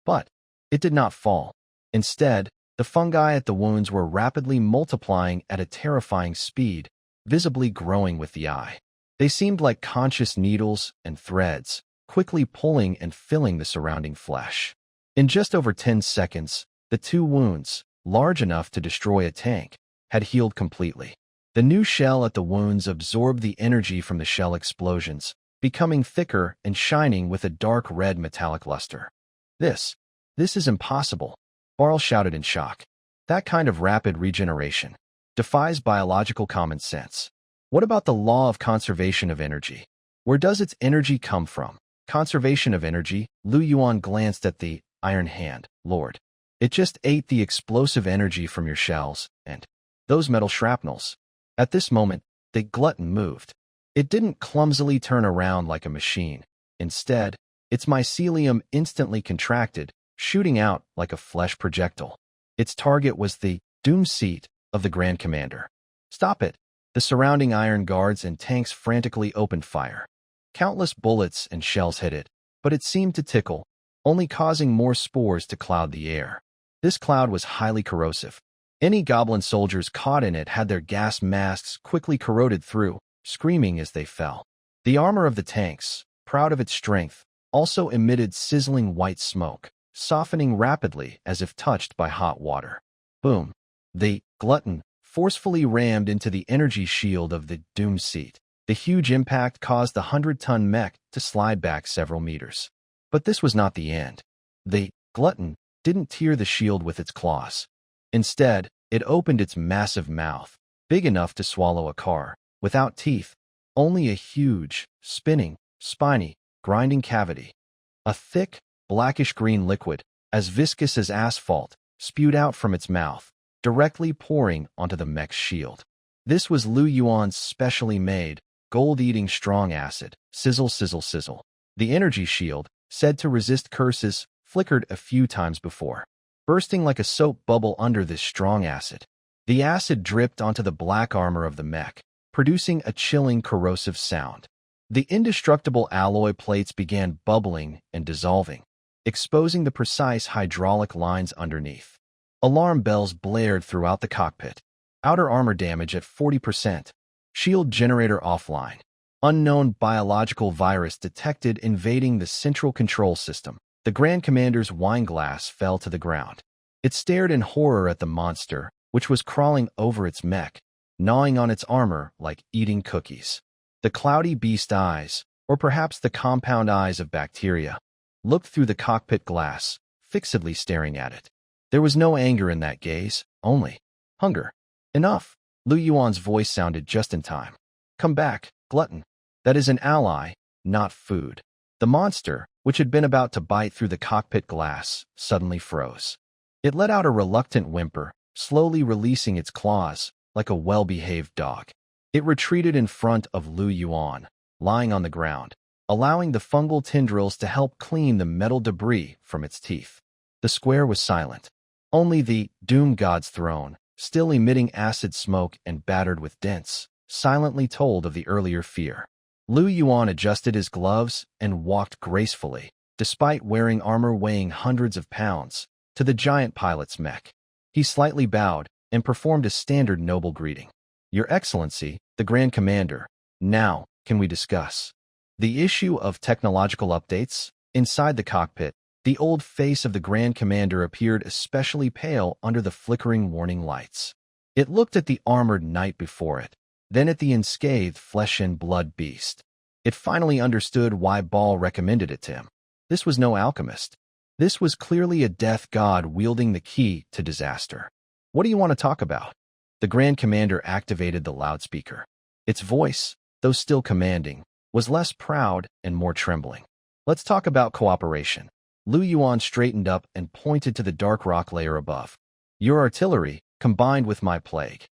But it did not fall. Instead, the fungi at the wounds were rapidly multiplying at a terrifying speed, visibly growing with the eye. They seemed like conscious needles and threads, quickly pulling and filling the surrounding flesh. In just over 10 seconds, the 2 wounds, large enough to destroy a tank, had healed completely. The new shell at the wounds absorbed the energy from the shell explosions, becoming thicker and shining with a dark red metallic luster. This is impossible, Barl shouted in shock. That kind of rapid regeneration defies biological common sense. What about the law of conservation of energy? Where does its energy come from? Conservation of energy? Yuan glanced at the Iron Hand, Lord. It just ate the explosive energy from your shells, and those metal shrapnels. At this moment, the Glutton moved. It didn't clumsily turn around like a machine. Instead, its mycelium instantly contracted, shooting out like a flesh projectile. Its target was the Doom Seat of the Grand Commander. Stop it! The surrounding iron guards and tanks frantically opened fire. Countless bullets and shells hit it, but it seemed to tickle, only causing more spores to cloud the air. This cloud was highly corrosive. Any goblin soldiers caught in it had their gas masks quickly corroded through, screaming as they fell. The armor of the tanks, proud of its strength, also emitted sizzling white smoke, softening rapidly as if touched by hot water. Boom! The Glutton forcefully rammed into the energy shield of the Doom Seat. The huge impact caused the 100-ton mech to slide back several meters. But this was not the end. The Glutton didn't tear the shield with its claws. Instead, it opened its massive mouth, big enough to swallow a car, without teeth, only a huge, spinning, spiny, grinding cavity. A thick, blackish-green liquid, as viscous as asphalt, spewed out from its mouth, directly pouring onto the mech's shield. This was Yuan's specially made, gold-eating strong acid, sizzle, sizzle, sizzle. The energy shield, said to resist curses, flickered a few times before, bursting like a soap bubble under this strong acid. The acid dripped onto the black armor of the mech, producing a chilling, corrosive sound. The indestructible alloy plates began bubbling and dissolving, exposing the precise hydraulic lines underneath. Alarm bells blared throughout the cockpit. Outer armor damage at 40%. Shield generator offline. Unknown biological virus detected invading the central control system. The Grand Commander's wine glass fell to the ground. It stared in horror at the monster, which was crawling over its mech, gnawing on its armor like eating cookies. The cloudy beast eyes, or perhaps the compound eyes of bacteria, looked through the cockpit glass, fixedly staring at it. There was no anger in that gaze, only hunger. Enough! Yuan's voice sounded just in time. Come back, Glutton. That is an ally, not food. The monster, which had been about to bite through the cockpit glass, suddenly froze. It let out a reluctant whimper, slowly releasing its claws, like a well-behaved dog. It retreated in front of Yuan, lying on the ground, allowing the fungal tendrils to help clean the metal debris from its teeth. The square was silent. Only the Doom God's throne, still emitting acid smoke and battered with dents, silently told of the earlier fear. Yuan adjusted his gloves and walked gracefully, despite wearing armor weighing hundreds of pounds, to the giant pilot's mech. He slightly bowed and performed a standard noble greeting. "Your Excellency, the Grand Commander, now, can we discuss the issue of technological updates?" Inside the cockpit, the old face of the Grand Commander appeared especially pale under the flickering warning lights. It looked at the armored knight before it, then at the unscathed flesh and blood beast. It finally understood why Baal recommended it to him. This was no alchemist. This was clearly a death god wielding the key to disaster. "What do you want to talk about?" The Grand Commander activated the loudspeaker. Its voice, though still commanding, was less proud and more trembling. "Let's talk about cooperation." Yuan straightened up and pointed to the dark rock layer above. "Your artillery, combined with my plague.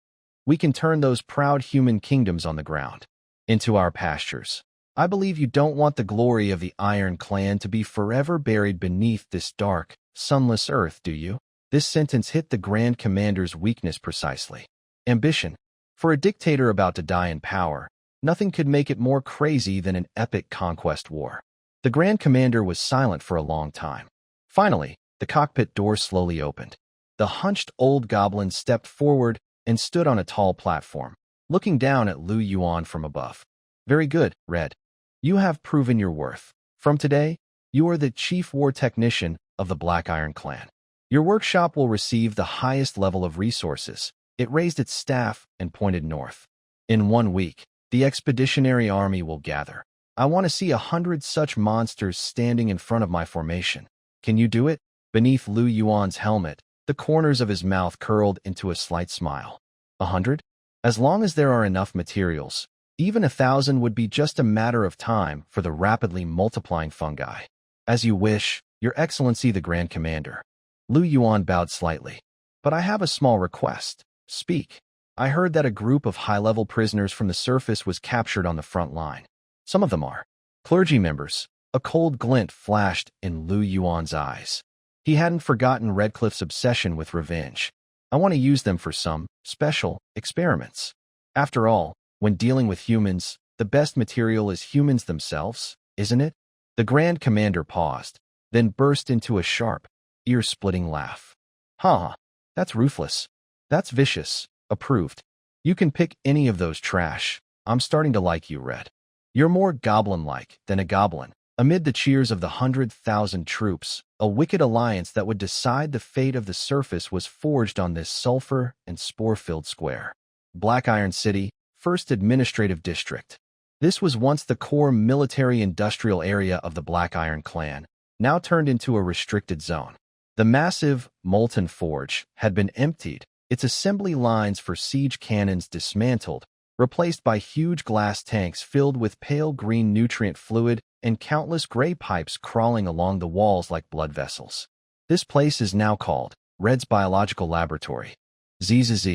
We can turn those proud human kingdoms on the ground into our pastures. I believe you don't want the glory of the Iron Clan to be forever buried beneath this dark, sunless earth, do you?" This sentence hit the Grand Commander's weakness precisely. Ambition. For a dictator about to die in power, nothing could make it more crazy than an epic conquest war. The Grand Commander was silent for a long time. Finally, the cockpit door slowly opened. The hunched old goblin stepped forward and stood on a tall platform, looking down at Yuan from above. "Very good, Red. You have proven your worth. From today, you are the chief war technician of the Black Iron Clan. Your workshop will receive the highest level of resources." It raised its staff and pointed north. "In 1 week, the expeditionary army will gather. I want to see 100 such monsters standing in front of my formation. Can you do it?" Beneath Yuan's helmet, the corners of his mouth curled into a slight smile. 100? As long as there are enough materials, even 1,000 would be just a matter of time for the rapidly multiplying fungi. "As you wish, Your Excellency the Grand Commander." Yuan bowed slightly. "But I have a small request." "Speak." "I heard that a group of high-level prisoners from the surface was captured on the front line. Some of them are clergy members." A cold glint flashed in Yuan's eyes. He hadn't forgotten Redcliffe's obsession with revenge. "I want to use them for some special experiments. After all, when dealing with humans, the best material is humans themselves, isn't it?" The Grand Commander paused, then burst into a sharp, ear-splitting laugh. "Ha! That's ruthless. That's vicious." Approved. "You can pick any of those trash. I'm starting to like you, Red. You're more goblin-like than a goblin." Amid the cheers of the 100,000 troops, a wicked alliance that would decide the fate of the surface was forged on this sulfur and spore-filled square. Black Iron City, 1st Administrative District. This was once the core military-industrial area of the Black Iron Clan, now turned into a restricted zone. The massive, molten forge had been emptied, its assembly lines for siege cannons dismantled, replaced by huge glass tanks filled with pale green nutrient fluid and countless gray pipes crawling along the walls like blood vessels. This place is now called Red's Biological Laboratory. Zzz,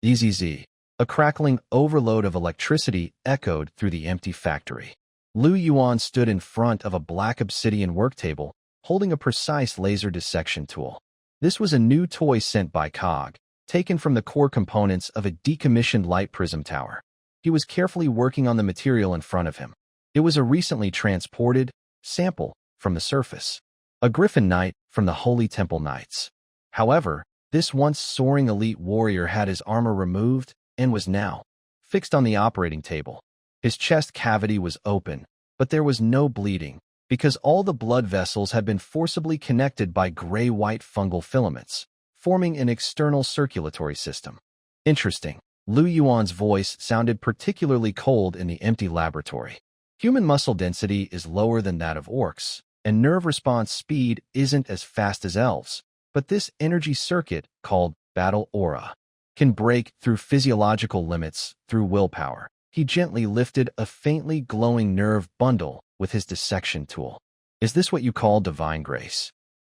zzz. A crackling overload of electricity echoed through the empty factory. Yuan stood in front of a black obsidian worktable, holding a precise laser dissection tool. This was a new toy sent by Cog, taken from the core components of a decommissioned light prism tower. He was carefully working on the material in front of him. It was a recently transported sample from the surface. A Griffin Knight from the Holy Temple Knights. However, this once soaring elite warrior had his armor removed and was now fixed on the operating table. His chest cavity was open, but there was no bleeding, because all the blood vessels had been forcibly connected by gray-white fungal filaments, forming an external circulatory system. Interesting. Yuan's voice sounded particularly cold in the empty laboratory. Human muscle density is lower than that of orcs, and nerve response speed isn't as fast as elves, but this energy circuit, called battle aura, can break through physiological limits through willpower. He gently lifted a faintly glowing nerve bundle with his dissection tool. "Is this what you call divine grace?"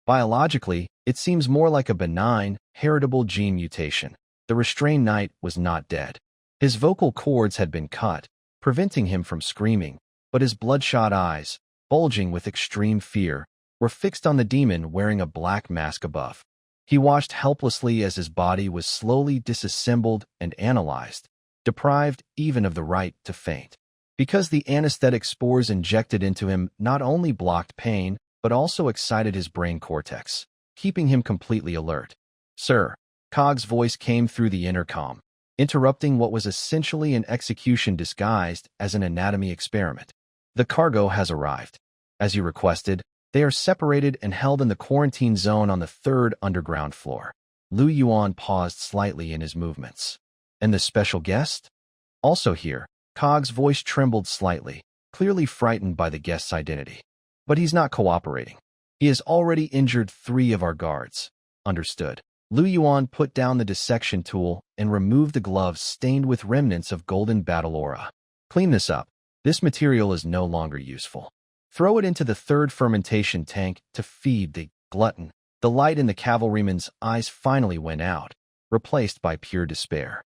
Biologically, it seems more like a benign, heritable gene mutation. The restrained knight was not dead. His vocal cords had been cut, preventing him from screaming, but his bloodshot eyes, bulging with extreme fear, were fixed on the demon wearing a black mask above. He watched helplessly as his body was slowly disassembled and analyzed, deprived even of the right to faint. Because the anesthetic spores injected into him not only blocked pain, but also excited his brain cortex, keeping him completely alert. "Sir," Cog's voice came through the intercom, interrupting what was essentially an execution disguised as an anatomy experiment. "The cargo has arrived. As you requested, they are separated and held in the quarantine zone on the 3rd underground floor." Yuan paused slightly in his movements. "And the special guest?" "Also here." Cog's voice trembled slightly, clearly frightened by the guest's identity. "But he's not cooperating. He has already injured 3 of our guards." "Understood." Yuan put down the dissection tool and removed the gloves stained with remnants of golden battle aura. "Clean this up. This material is no longer useful. Throw it into the 3rd fermentation tank to feed the glutton." The light in the cavalryman's eyes finally went out, replaced by pure despair.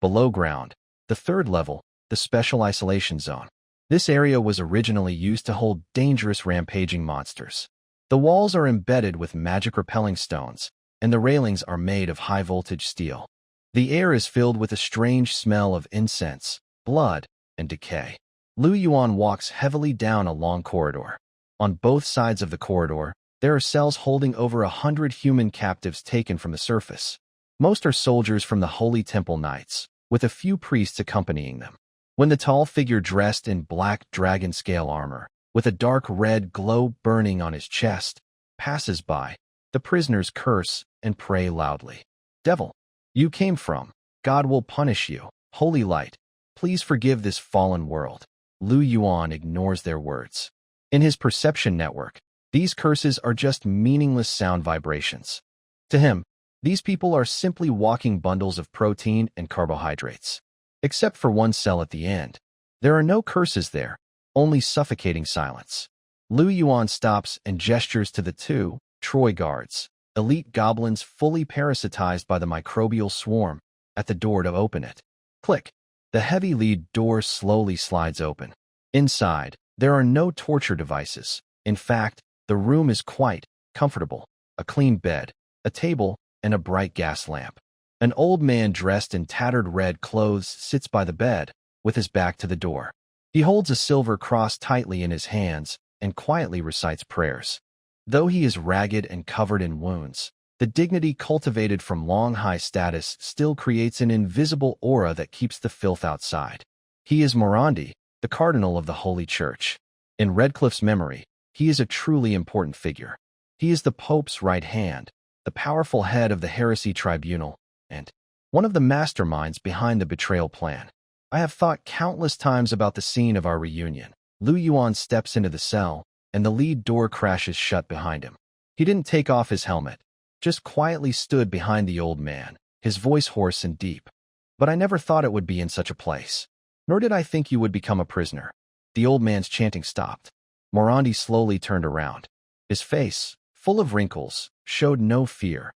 Below ground, the 3rd level, the special isolation zone. This area was originally used to hold dangerous rampaging monsters. The walls are embedded with magic-repelling stones, and the railings are made of high-voltage steel. The air is filled with a strange smell of incense, blood, and decay. Yuan walks heavily down a long corridor. On both sides of the corridor, there are cells holding over 100 human captives taken from the surface. Most are soldiers from the Holy Temple Knights, with a few priests accompanying them. When the tall figure dressed in black dragon-scale armor, with a dark red glow burning on his chest, passes by, the prisoners curse and pray loudly. "Devil, you came from. God will punish you. Holy light, please forgive this fallen world." Yuan ignores their words. In his perception network, these curses are just meaningless sound vibrations. To him, these people are simply walking bundles of protein and carbohydrates. Except for one cell at the end. There are no curses there, only suffocating silence. Yuan stops and gestures to the 2 Troy guards, elite goblins fully parasitized by the microbial swarm, at the door to open it. Click. The heavy lead door slowly slides open. Inside, there are no torture devices. In fact, the room is quite comfortable. A clean bed, a table, and a bright gas lamp. An old man dressed in tattered red clothes sits by the bed, with his back to the door. He holds a silver cross tightly in his hands and quietly recites prayers. Though he is ragged and covered in wounds, the dignity cultivated from long high status still creates an invisible aura that keeps the filth outside. He is Morandi, the cardinal of the Holy Church. In Redcliffe's memory, he is a truly important figure. He is the Pope's right hand, the powerful head of the heresy tribunal, and one of the masterminds behind the betrayal plan. I have thought countless times about the scene of our reunion. Yuan steps into the cell, and the lead door crashes shut behind him. He didn't take off his helmet, just quietly stood behind the old man, his voice hoarse and deep. "But I never thought it would be in such a place. Nor did I think you would become a prisoner." The old man's chanting stopped. Morandi slowly turned around. His face, full of wrinkles, showed no fear.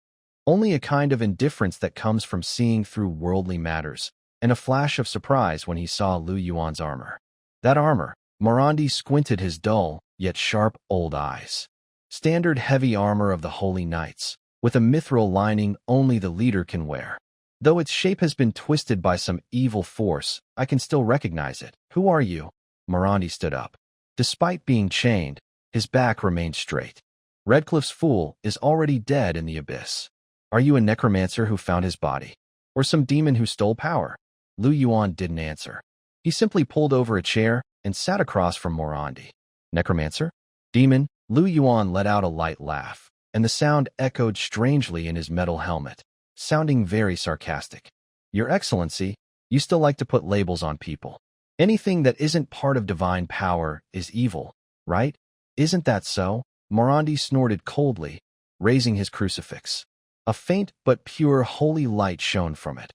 Only a kind of indifference that comes from seeing through worldly matters, and a flash of surprise when he saw Yuan's armor. That armor, Morandi squinted his dull, yet sharp, old eyes. Standard heavy armor of the Holy Knights, with a mithril lining only the leader can wear. Though its shape has been twisted by some evil force, I can still recognize it. "Who are you?" Morandi stood up. Despite being chained, his back remained straight. "Redcliffe's fool is already dead in the abyss. Are you a necromancer who found his body? Or some demon who stole power?" Yuan didn't answer. He simply pulled over a chair and sat across from Morandi. "Necromancer? Demon?" Yuan let out a light laugh, and the sound echoed strangely in his metal helmet, sounding very sarcastic. "Your Excellency, you still like to put labels on people. Anything that isn't part of divine power is evil, right? Isn't that so?" Morandi snorted coldly, raising his crucifix. A faint but pure holy light shone from it.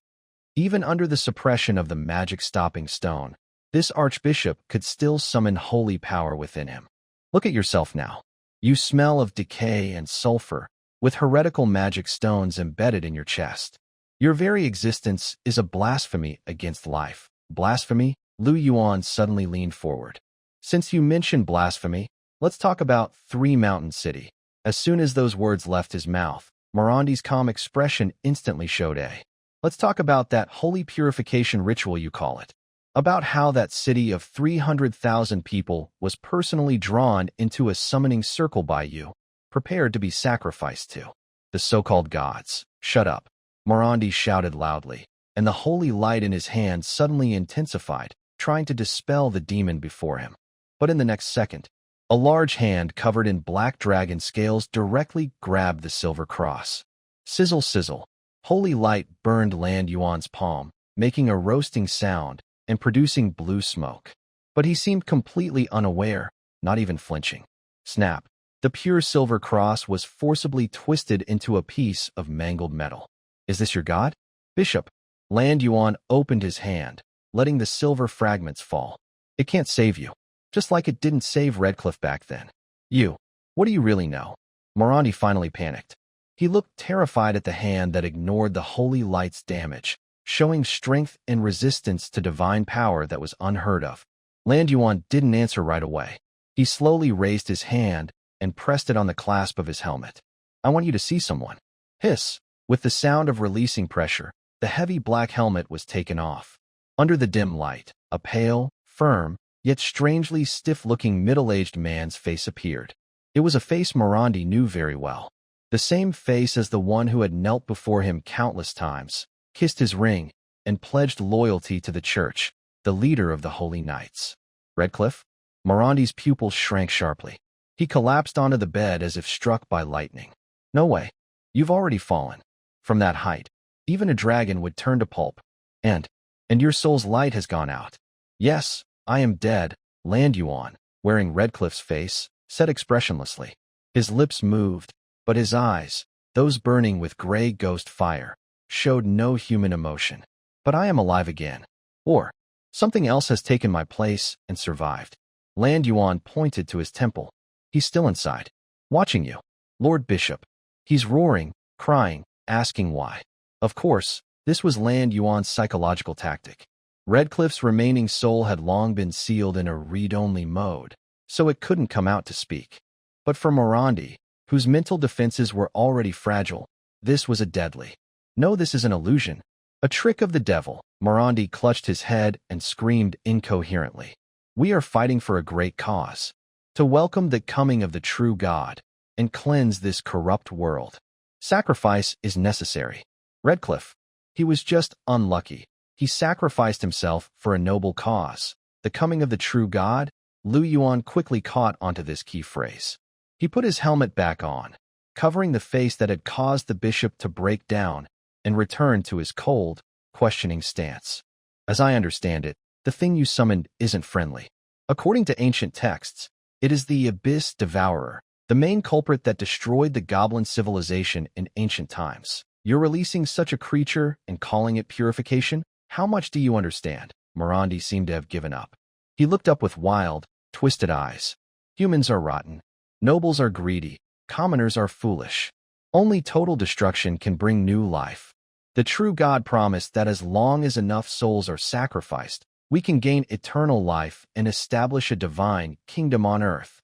Even under the suppression of the magic-stopping stone, this archbishop could still summon holy power within him. "Look at yourself now. You smell of decay and sulfur, with heretical magic stones embedded in your chest. Your very existence is a blasphemy against life." "Blasphemy?" Yuan suddenly leaned forward. Since you mentioned blasphemy, let's talk about Three Mountain City. As soon as those words left his mouth, Morandi's calm expression instantly showed a. Let's talk about that holy purification ritual you call it. About how that city of 300,000 people was personally drawn into a summoning circle by you, prepared to be sacrificed to. The so-called gods. Shut up. Morandi shouted loudly, and the holy light in his hand suddenly intensified, trying to dispel the demon before him. But in the next second, a large hand covered in black dragon scales directly grabbed the silver cross. Sizzle, sizzle. Holy light burned Yuan's palm, making a roasting sound and producing blue smoke. But he seemed completely unaware, not even flinching. Snap. The pure silver cross was forcibly twisted into a piece of mangled metal. Is this your god? Bishop. Yuan opened his hand, letting the silver fragments fall. It can't save you. Just like it didn't save Redcliffe back then. You. What do you really know? Morandi finally panicked. He looked terrified at the hand that ignored the holy light's damage, showing strength and resistance to divine power that was unheard of. Yuan didn't answer right away. He slowly raised his hand and pressed it on the clasp of his helmet. I want you to see someone. Hiss. With the sound of releasing pressure, the heavy black helmet was taken off. Under the dim light, a pale, firm, yet strangely stiff-looking middle-aged man's face appeared. It was a face Morandi knew very well. The same face as the one who had knelt before him countless times, kissed his ring, and pledged loyalty to the church, the leader of the Holy Knights. Redcliffe? Morandi's pupils shrank sharply. He collapsed onto the bed as if struck by lightning. No way. You've already fallen. From that height, even a dragon would turn to pulp. And your soul's light has gone out. Yes, I am dead, Yuan, wearing Redcliffe's face, said expressionlessly. His lips moved, but his eyes, those burning with gray ghost fire, showed no human emotion. But I am alive again. Or, something else has taken my place and survived. Yuan pointed to his temple. He's still inside, watching you. Lord Bishop. He's roaring, crying, asking why. Of course, this was Yuan's psychological tactic. Redcliffe's remaining soul had long been sealed in a read-only mode, so it couldn't come out to speak. But for Morandi, whose mental defenses were already fragile, this was a deadly. No, this is an illusion. A trick of the devil. Morandi clutched his head and screamed incoherently. We are fighting for a great cause. To welcome the coming of the true God and cleanse this corrupt world. Sacrifice is necessary. Redcliffe. He was just unlucky. He sacrificed himself for a noble cause. The coming of the true God. Yuan quickly caught onto this key phrase. He put his helmet back on, covering the face that had caused the bishop to break down, and returned to his cold, questioning stance. As I understand it, the thing you summoned isn't friendly. According to ancient texts, it is the Abyss Devourer, the main culprit that destroyed the goblin civilization in ancient times. You're releasing such a creature and calling it purification? How much do you understand? Morandi seemed to have given up. He looked up with wild, twisted eyes. Humans are rotten. Nobles are greedy. Commoners are foolish. Only total destruction can bring new life. The true God promised that as long as enough souls are sacrificed, we can gain eternal life and establish a divine kingdom on earth.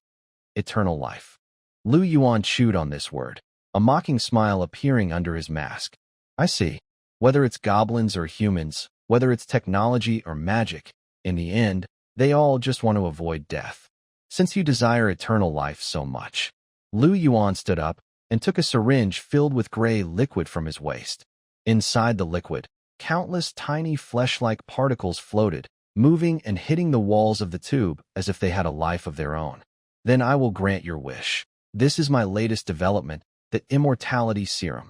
Eternal life. Yuan chewed on this word, a mocking smile appearing under his mask. I see. Whether it's goblins or humans, whether it's technology or magic, in the end, they all just want to avoid death. Since you desire eternal life so much. Yuan stood up and took a syringe filled with gray liquid from his waist. Inside the liquid, countless tiny flesh-like particles floated, moving and hitting the walls of the tube as if they had a life of their own. Then I will grant your wish. This is my latest development, the Immortality Serum.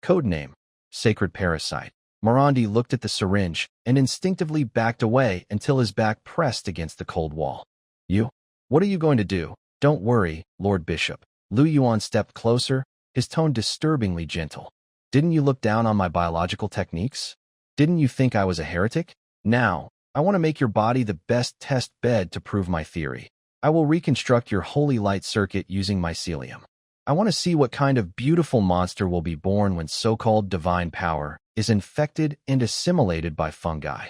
Codename, Sacred Parasite. Morandi looked at the syringe and instinctively backed away until his back pressed against the cold wall. You? What are you going to do? Don't worry, Lord Bishop. Yuan stepped closer, his tone disturbingly gentle. Didn't you look down on my biological techniques? Didn't you think I was a heretic? Now, I want to make your body the best test bed to prove my theory. I will reconstruct your holy light circuit using mycelium. I want to see what kind of beautiful monster will be born when so-called divine power is infected and assimilated by fungi.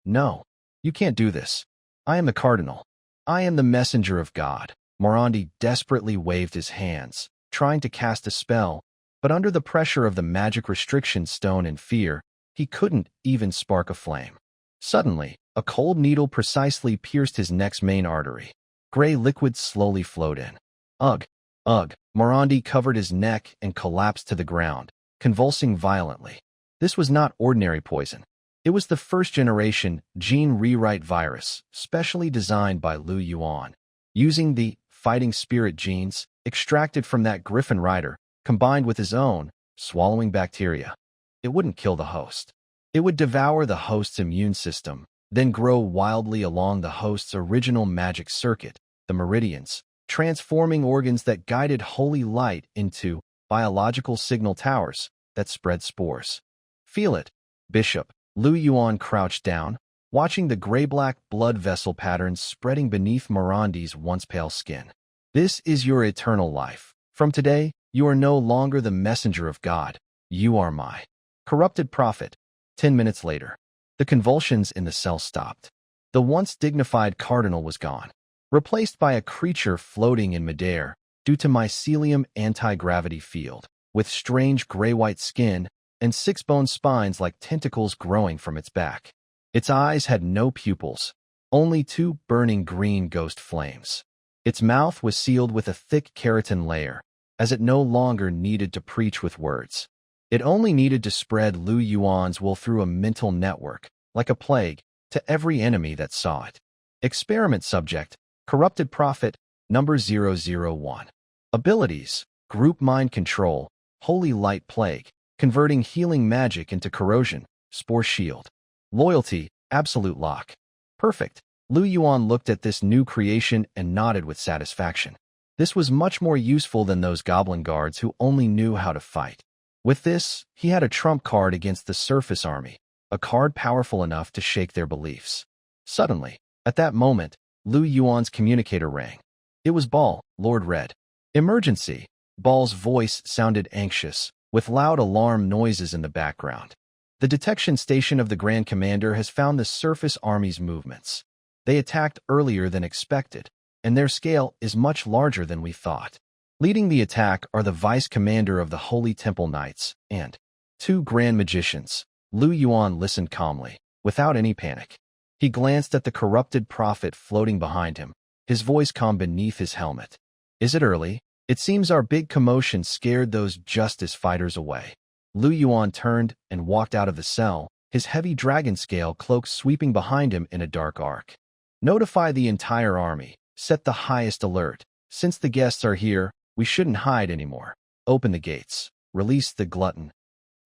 No, you can't do this. I am the cardinal. I am the messenger of God. Morandi desperately waved his hands, trying to cast a spell, but under the pressure of the magic restriction stone and fear, he couldn't even spark a flame. Suddenly, a cold needle precisely pierced his neck's main artery. Gray liquid slowly flowed in. Ugh! Ugh! Morandi covered his neck and collapsed to the ground, convulsing violently. This was not ordinary poison. It was the first-generation gene rewrite virus, specially designed by Yuan. Using the fighting spirit genes extracted from that griffin rider, combined with his own, swallowing bacteria. It wouldn't kill the host. It would devour the host's immune system, then grow wildly along the host's original magic circuit, the meridians, transforming organs that guided holy light into biological signal towers that spread spores. Feel it, Bishop. Yuan crouched down, watching the gray-black blood vessel patterns spreading beneath Morandi's once pale skin. This is your eternal life. From today, you are no longer the messenger of God. You are my corrupted prophet. 10 minutes later, the convulsions in the cell stopped. The once dignified cardinal was gone, replaced by a creature floating in midair due to mycelium anti-gravity field, with strange gray-white skin and 6 bone spines like tentacles growing from its back. Its eyes had no pupils, only 2 burning green ghost flames. Its mouth was sealed with a thick keratin layer, as it no longer needed to preach with words. It only needed to spread Yuan's will through a mental network, like a plague, to every enemy that saw it. Experiment subject, corrupted prophet, number 001. Abilities, group mind control, holy light plague, converting healing magic into corrosion, spore shield. Loyalty, absolute lock. Perfect. Yuan looked at this new creation and nodded with satisfaction. This was much more useful than those goblin guards who only knew how to fight. With this, he had a trump card against the surface army, a card powerful enough to shake their beliefs. Suddenly, at that moment, Yuan's communicator rang. It was Ball, Lord Red. Emergency. Ball's voice sounded anxious, with loud alarm noises in the background. The detection station of the Grand Commander has found the surface army's movements. They attacked earlier than expected, and their scale is much larger than we thought. Leading the attack are the Vice Commander of the Holy Temple Knights and 2 Grand Magicians. Yuan listened calmly, without any panic. He glanced at the corrupted prophet floating behind him, his voice calm beneath his helmet. Is it early? It seems our big commotion scared those justice fighters away. Yuan turned and walked out of the cell, his heavy dragon scale cloak sweeping behind him in a dark arc. Notify the entire army. Set the highest alert. Since the guests are here, we shouldn't hide anymore. Open the gates. Release the Glutton.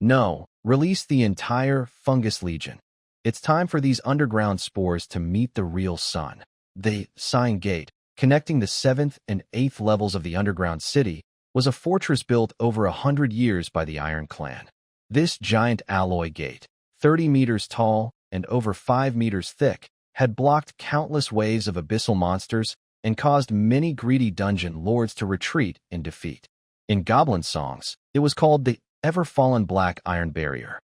No, release the entire Fungus Legion. It's time for these underground spores to meet the real sun. The Sign Gate, connecting the 7th and 8th levels of the underground city, was a fortress built over 100 years by the Iron Clan. This giant alloy gate, 30 meters tall and over 5 meters thick, had blocked countless waves of abyssal monsters and caused many greedy dungeon lords to retreat in defeat. In goblin songs, it was called the ever-fallen Black Iron Barrier.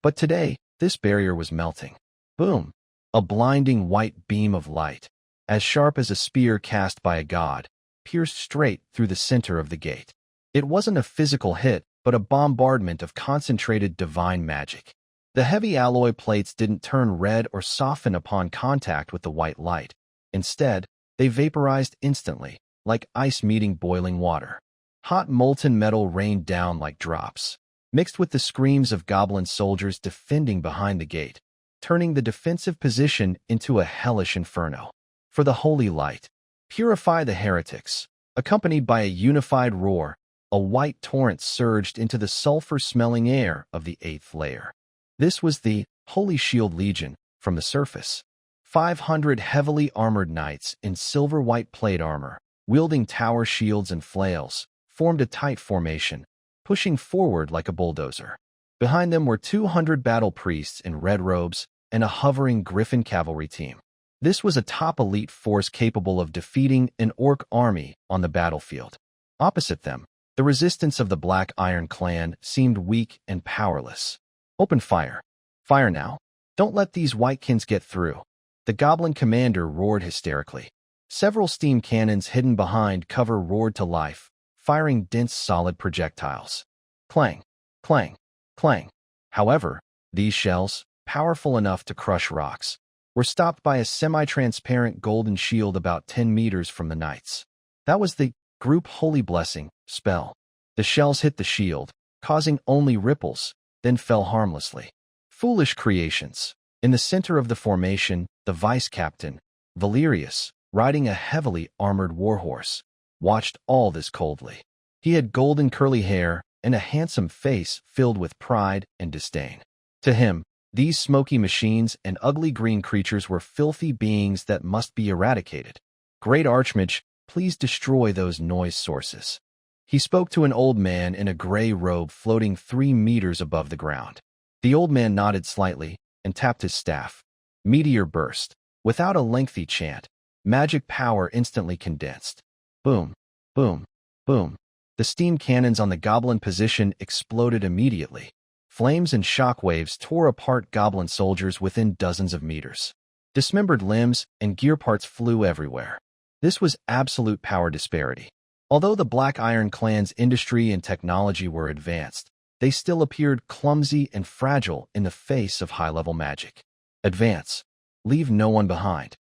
But today, this barrier was melting. Boom! A blinding white beam of light, as sharp as a spear cast by a god, pierced straight through the center of the gate. It wasn't a physical hit, but a bombardment of concentrated divine magic. The heavy alloy plates didn't turn red or soften upon contact with the white light. Instead, they vaporized instantly, like ice meeting boiling water. Hot molten metal rained down like drops, mixed with the screams of goblin soldiers defending behind the gate, turning the defensive position into a hellish inferno. For the holy light, purify the heretics. Accompanied by a unified roar, a white torrent surged into the sulfur-smelling air of the 8th layer. This was the Holy Shield Legion from the surface. 500 heavily armored knights in silver-white plate armor, wielding tower shields and flails, formed a tight formation, pushing forward like a bulldozer. Behind them were 200 battle priests in red robes and a hovering griffin cavalry team. This was a top elite force capable of defeating an orc army on the battlefield. Opposite them, the resistance of the Black Iron Clan seemed weak and powerless. Open fire. Fire now. Don't let these whitekins get through. The goblin commander roared hysterically. Several steam cannons hidden behind cover roared to life, firing dense solid projectiles. Clang, clang, clang. However, these shells, powerful enough to crush rocks, were stopped by a semi-transparent golden shield about 10 meters from the knights. That was the group holy blessing spell. The shells hit the shield, causing only ripples, then fell harmlessly. Foolish creations. In the center of the formation, the vice captain, Valerius, riding a heavily armored warhorse, watched all this coldly. He had golden curly hair and a handsome face filled with pride and disdain. To him, these smoky machines and ugly green creatures were filthy beings that must be eradicated. Great Archmage, please destroy those noise sources. He spoke to an old man in a gray robe floating 3 meters above the ground. The old man nodded slightly and tapped his staff. Meteor burst. Without a lengthy chant, magic power instantly condensed. Boom, boom, boom. The steam cannons on the goblin position exploded immediately. Flames and shockwaves tore apart goblin soldiers within dozens of meters. Dismembered limbs and gear parts flew everywhere. This was absolute power disparity. Although the Black Iron Clan's industry and technology were advanced, they still appeared clumsy and fragile in the face of high-level magic. Advance. Leave no one behind.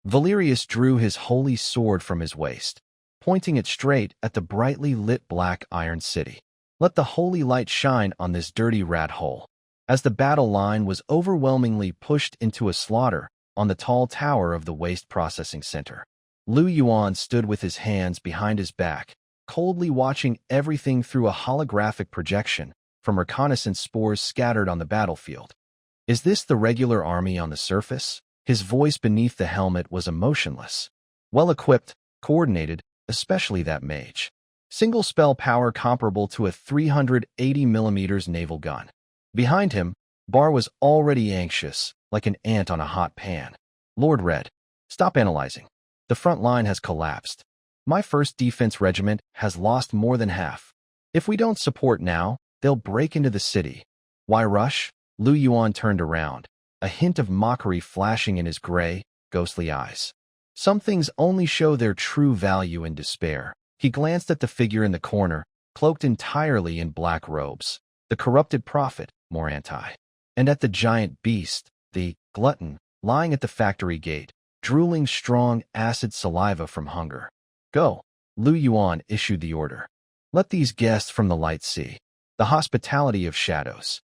Valerius drew his holy sword from his waist, pointing it straight at the brightly lit Black Iron City. Let the holy light shine on this dirty rat hole. As the battle line was overwhelmingly pushed into a slaughter on the tall tower of the waste processing center, Yuan stood with his hands behind his back, coldly watching everything through a holographic projection from reconnaissance spores scattered on the battlefield. Is this the regular army on the surface? His voice beneath the helmet was emotionless. Well-equipped, coordinated, especially that mage. Single spell power comparable to a 380mm naval gun. Behind him, Bar was already anxious, like an ant on a hot pan. Lord Red, stop analyzing. The front line has collapsed. My 1st Defense Regiment has lost more than half. If we don't support now, they'll break into the city. Why rush? Yuan turned around, a hint of mockery flashing in his gray, ghostly eyes. Some things only show their true value in despair. He glanced at the figure in the corner, cloaked entirely in black robes, the corrupted prophet, Morandi, and at the giant beast, the Glutton, lying at the factory gate, drooling strong acid saliva from hunger. Go. Yuan issued the order. Let these guests from the light see the hospitality of shadows.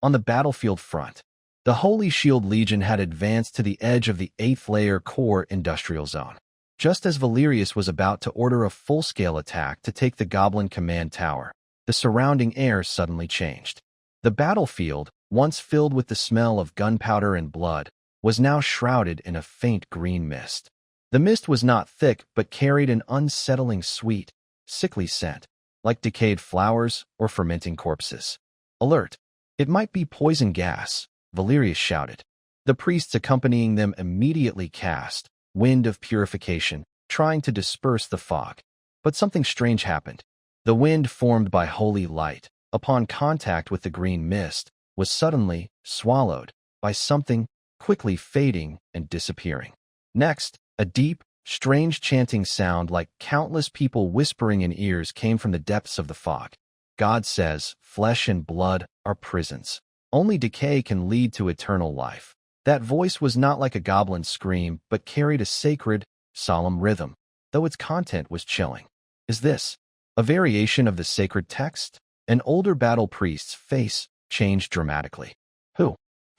On the battlefield front, the Holy Shield Legion had advanced to the edge of the 8th layer core industrial zone. Just as Valerius was about to order a full-scale attack to take the Goblin command tower, the surrounding air suddenly changed. The battlefield, once filled with the smell of gunpowder and blood, was now shrouded in a faint green mist. The mist was not thick but carried an unsettling sweet, sickly scent, like decayed flowers or fermenting corpses. Alert! It might be poison gas, Valerius shouted. The priests accompanying them immediately cast wind of purification, trying to disperse the fog. But something strange happened. The wind formed by holy light, upon contact with the green mist, was suddenly swallowed by something quickly fading and disappearing. Next, a deep, strange chanting sound like countless people whispering in ears came from the depths of the fog. God says, flesh and blood are prisons. Only decay can lead to eternal life. That voice was not like a goblin's scream, but carried a sacred, solemn rhythm, though its content was chilling. Is this a variation of the sacred text? An older battle priest's face changed dramatically.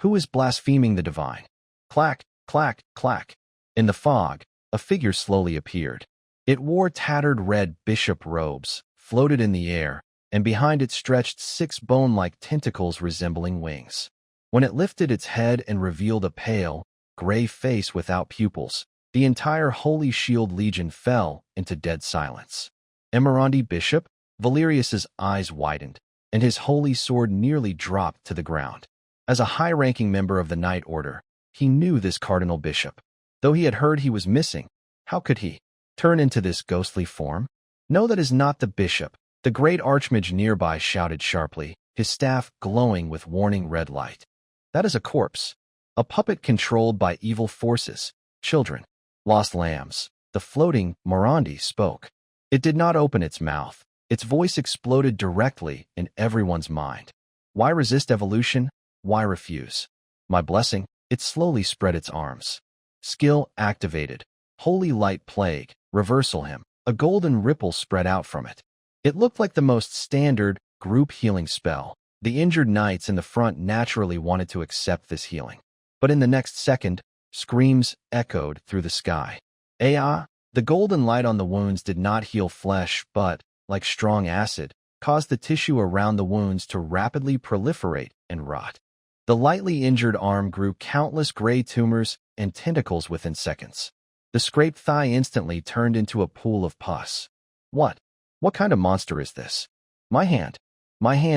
Who is blaspheming the divine? Clack, clack, clack. In the fog, a figure slowly appeared. It wore tattered red bishop robes, floated in the air, and behind it stretched 6 bone-like tentacles resembling wings. When it lifted its head and revealed a pale, gray face without pupils, the entire Holy Shield Legion fell into dead silence. Morandi Bishop? Valerius's eyes widened, and his holy sword nearly dropped to the ground. As a high-ranking member of the Knight Order, he knew this Cardinal Bishop. Though he had heard he was missing, how could he turn into this ghostly form? No, that is not the bishop. The great archmage nearby shouted sharply, his staff glowing with warning red light. That is a corpse. A puppet controlled by evil forces. Children. Lost lambs. The floating Morandi spoke. It did not open its mouth. Its voice exploded directly in everyone's mind. Why resist evolution? Why refuse? My blessing. It slowly spread its arms. Skill activated. Holy light plague. Reversal him. A golden ripple spread out from it. It looked like the most standard group healing spell. The injured knights in the front naturally wanted to accept this healing. But in the next second, screams echoed through the sky. The golden light on the wounds did not heal flesh, but, like strong acid, caused the tissue around the wounds to rapidly proliferate and rot. The lightly injured arm grew countless gray tumors and tentacles within seconds. The scraped thigh instantly turned into a pool of pus. What kind of monster is this? My hand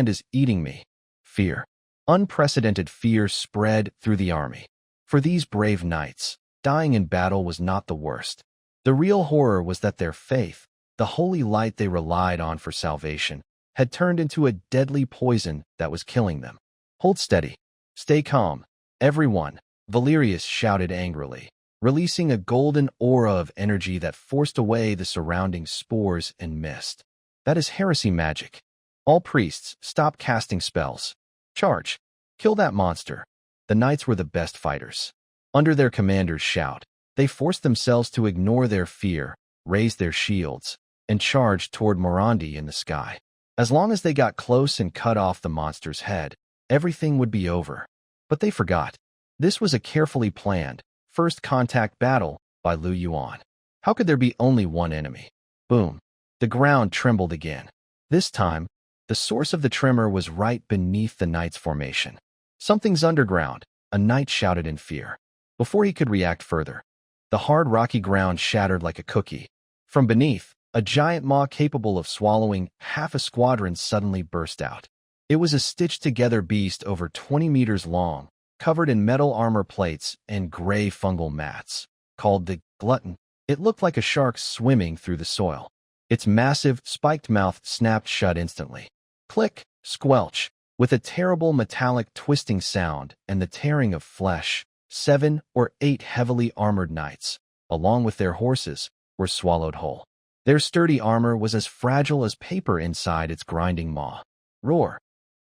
is eating me. Fear. Unprecedented fear spread through the army. For these brave knights, dying in battle was not the worst. The real horror was that their faith, the holy light they relied on for salvation, had turned into a deadly poison that was killing them. Hold steady. Stay calm. Everyone, Valerius shouted angrily, releasing a golden aura of energy that forced away the surrounding spores and mist. That is heresy magic. All priests, stop casting spells. Charge. Kill that monster. The knights were the best fighters. Under their commander's shout, they forced themselves to ignore their fear, raise their shields, and charge toward Morandi in the sky. As long as they got close and cut off the monster's head, everything would be over. But they forgot. This was a carefully planned, first contact battle by Yuan. How could there be only one enemy? Boom. The ground trembled again. This time, the source of the tremor was right beneath the knight's formation. Something's underground, a knight shouted in fear. Before he could react further, the hard rocky ground shattered like a cookie. From beneath, a giant maw capable of swallowing half a squadron suddenly burst out. It was a stitched-together beast over 20 meters long, covered in metal armor plates and gray fungal mats. Called the Glutton, it looked like a shark swimming through the soil. Its massive, spiked mouth snapped shut instantly. Click, squelch. With a terrible metallic twisting sound and the tearing of flesh, 7 or 8 heavily armored knights, along with their horses, were swallowed whole. Their sturdy armor was as fragile as paper inside its grinding maw. Roar.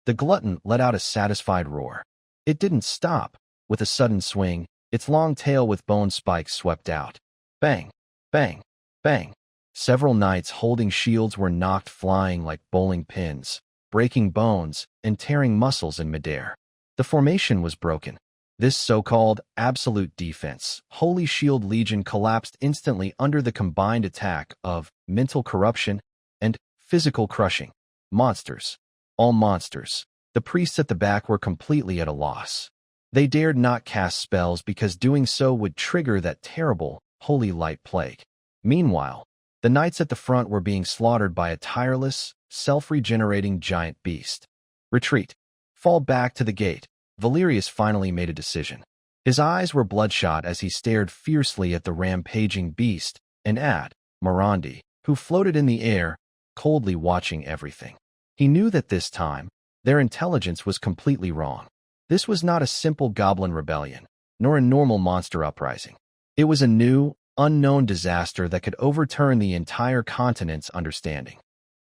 The Glutton let out a satisfied roar. It didn't stop. With a sudden swing, its long tail with bone spikes swept out. Bang, bang, bang. Several knights holding shields were knocked flying like bowling pins, breaking bones and tearing muscles in midair. The formation was broken. This so-called absolute defense, Holy Shield Legion collapsed instantly under the combined attack of mental corruption and physical crushing. Monsters. All monsters. The priests at the back were completely at a loss. They dared not cast spells because doing so would trigger that terrible, holy light plague. Meanwhile, the knights at the front were being slaughtered by a tireless, self-regenerating giant beast. Retreat. Fall back to the gate. Valerius finally made a decision. His eyes were bloodshot as he stared fiercely at the rampaging beast and at Morandi, who floated in the air, coldly watching everything. He knew that this time, their intelligence was completely wrong. This was not a simple goblin rebellion, nor a normal monster uprising. It was a new, unknown disaster that could overturn the entire continent's understanding.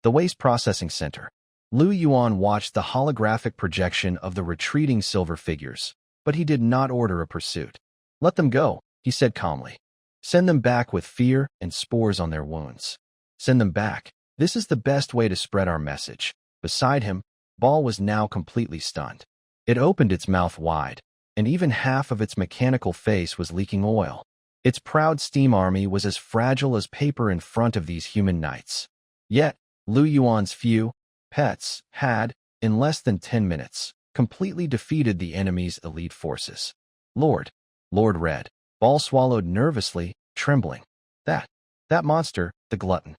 The Waste Processing Center. Yuan watched the holographic projection of the retreating silver figures, but he did not order a pursuit. Let them go, he said calmly. Send them back with fear and spores on their wounds. Send them back. This is the best way to spread our message. Beside him, Ball was now completely stunned. It opened its mouth wide, and even half of its mechanical face was leaking oil. Its proud steam army was as fragile as paper in front of these human knights. Yet, Yuan's few pets had, in less than 10 minutes, completely defeated the enemy's elite forces. Lord Red. Ball swallowed nervously, trembling. That monster, the Glutton.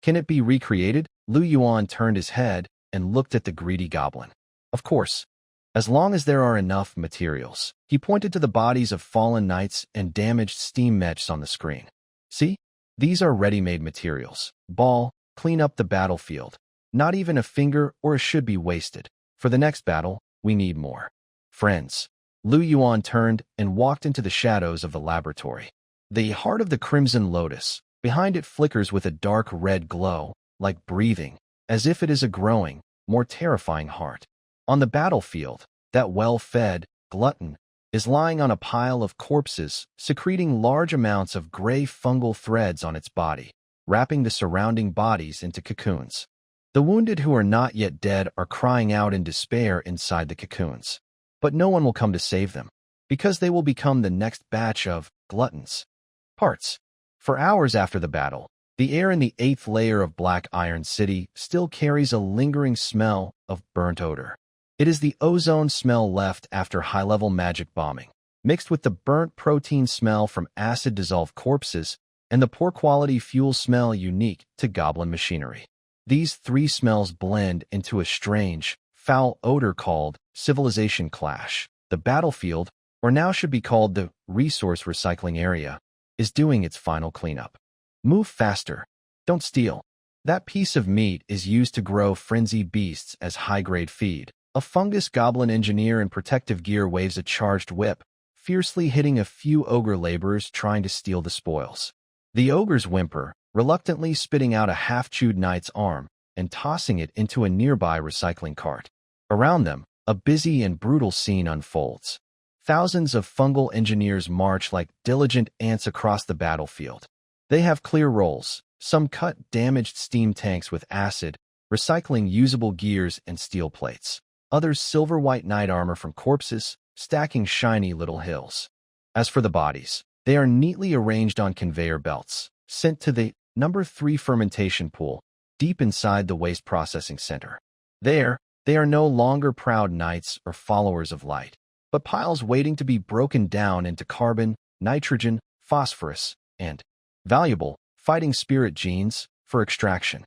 Can it be recreated? Yuan turned his head and looked at the greedy goblin. Of course. As long as there are enough materials. He pointed to the bodies of fallen knights and damaged steam mechs on the screen. See? These are ready-made materials. Ball, clean up the battlefield. Not even a finger or a should be wasted. For the next battle, we need more. Friends. Yuan turned and walked into the shadows of the laboratory. The heart of the crimson lotus. Behind it flickers with a dark red glow, like breathing, as if it is a growing, more terrifying heart. On the battlefield, that well-fed glutton is lying on a pile of corpses, secreting large amounts of gray fungal threads on its body, wrapping the surrounding bodies into cocoons. The wounded who are not yet dead are crying out in despair inside the cocoons. But no one will come to save them, because they will become the next batch of gluttons. Parts. For hours after the battle, the air in the 8th layer of Black Iron City still carries a lingering smell of burnt odor. It is the ozone smell left after high-level magic bombing, mixed with the burnt protein smell from acid-dissolved corpses and the poor-quality fuel smell unique to goblin machinery. These three smells blend into a strange, foul odor called civilization clash. The battlefield, or now should be called the resource recycling area, is doing its final cleanup. Move faster. Don't steal. That piece of meat is used to grow frenzy beasts as high-grade feed. A fungus goblin engineer in protective gear waves a charged whip, fiercely hitting a few ogre laborers trying to steal the spoils. The ogres whimper, reluctantly spitting out a half-chewed knight's arm and tossing it into a nearby recycling cart. Around them, a busy and brutal scene unfolds. Thousands of fungal engineers march like diligent ants across the battlefield. They have clear roles. Some cut damaged steam tanks with acid, recycling usable gears and steel plates. Others silver-white knight armor from corpses, stacking shiny little hills. As for the bodies, they are neatly arranged on conveyor belts, sent to the number 3 fermentation pool, deep inside the waste processing center. There, they are no longer proud knights or followers of light, but piles waiting to be broken down into carbon, nitrogen, phosphorus, and valuable fighting spirit genes for extraction.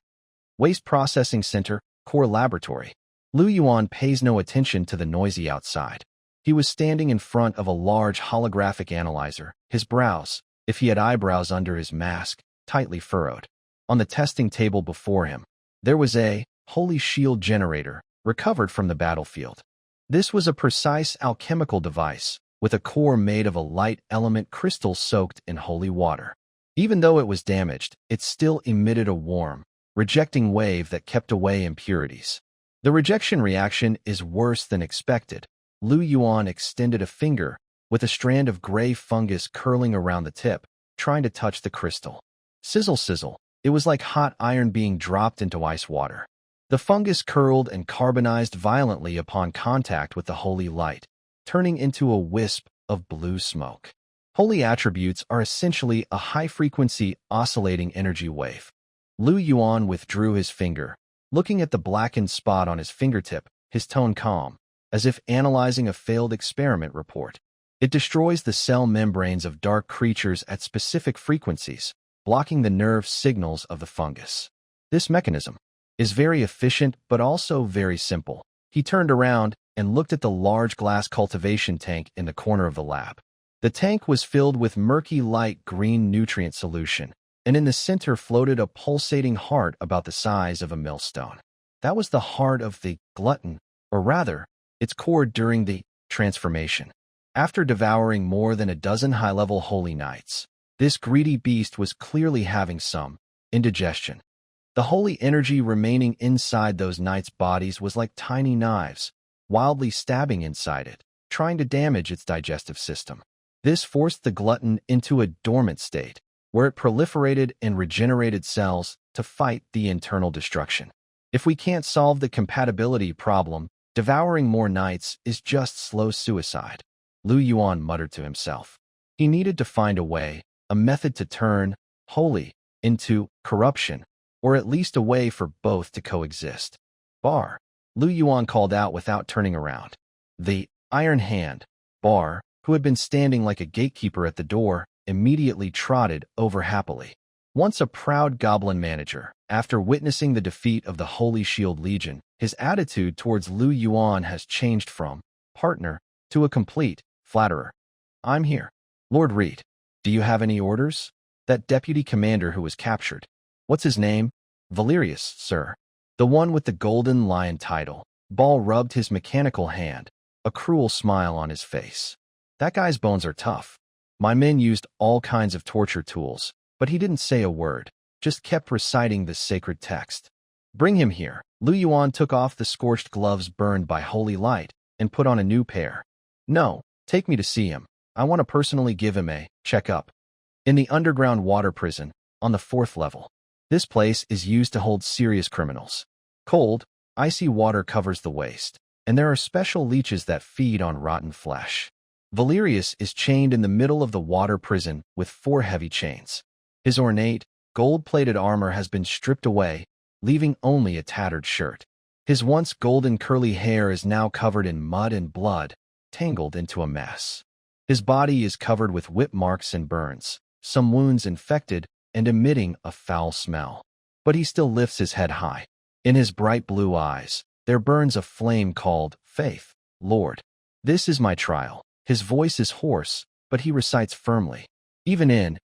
Waste processing center, core laboratory. Yuan pays no attention to the noisy outside. He was standing in front of a large holographic analyzer, his brows, if he had eyebrows under his mask, tightly furrowed. On the testing table before him, there was a holy shield generator, recovered from the battlefield. This was a precise alchemical device, with a core made of a light element crystal soaked in holy water. Even though it was damaged, it still emitted a warm, rejecting wave that kept away impurities. The rejection reaction is worse than expected. Yuan extended a finger, with a strand of gray fungus curling around the tip, trying to touch the crystal. Sizzle, sizzle. It was like hot iron being dropped into ice water. The fungus curled and carbonized violently upon contact with the holy light, turning into a wisp of blue smoke. Holy attributes are essentially a high-frequency, oscillating energy wave. Yuan withdrew his finger, looking at the blackened spot on his fingertip, his tone calm, as if analyzing a failed experiment report. It destroys the cell membranes of dark creatures at specific frequencies, blocking the nerve signals of the fungus. This mechanism is very efficient but also very simple. He turned around and looked at the large glass cultivation tank in the corner of the lab. The tank was filled with murky light green nutrient solution, and in the center floated a pulsating heart about the size of a millstone. That was the heart of the glutton, or rather, its core during the transformation. After devouring more than a dozen high-level holy knights, this greedy beast was clearly having some indigestion. The holy energy remaining inside those knights' bodies was like tiny knives, wildly stabbing inside it, trying to damage its digestive system. This forced the glutton into a dormant state, where it proliferated and regenerated cells to fight the internal destruction. If we can't solve the compatibility problem, devouring more knights is just slow suicide, Yuan muttered to himself. He needed to find a way, a method to turn holy into corruption, or at least a way for both to coexist. Bar, Yuan called out without turning around. The Iron Hand, Bar, who had been standing like a gatekeeper at the door, immediately trotted over happily. Once a proud goblin manager, after witnessing the defeat of the Holy Shield Legion, his attitude towards Yuan has changed from partner to a complete flatterer. I'm here. Lord Reed, do you have any orders? That deputy commander who was captured. What's his name? Valerius, sir. The one with the golden lion title. Ball rubbed his mechanical hand, a cruel smile on his face. That guy's bones are tough. My men used all kinds of torture tools, but he didn't say a word, just kept reciting the sacred text. Bring him here. Yuan took off the scorched gloves burned by holy light and put on a new pair. No, take me to see him. I want to personally give him a checkup. In the underground water prison, on the 4th level. This place is used to hold serious criminals. Cold, icy water covers the waist, and there are special leeches that feed on rotten flesh. Valerius is chained in the middle of the water prison with 4 heavy chains. His ornate, gold-plated armor has been stripped away, leaving only a tattered shirt. His once golden curly hair is now covered in mud and blood, tangled into a mess. His body is covered with whip marks and burns, some wounds infected and emitting a foul smell. But he still lifts his head high. In his bright blue eyes, there burns a flame called faith. Lord, this is my trial. His voice is hoarse, but he recites firmly. Even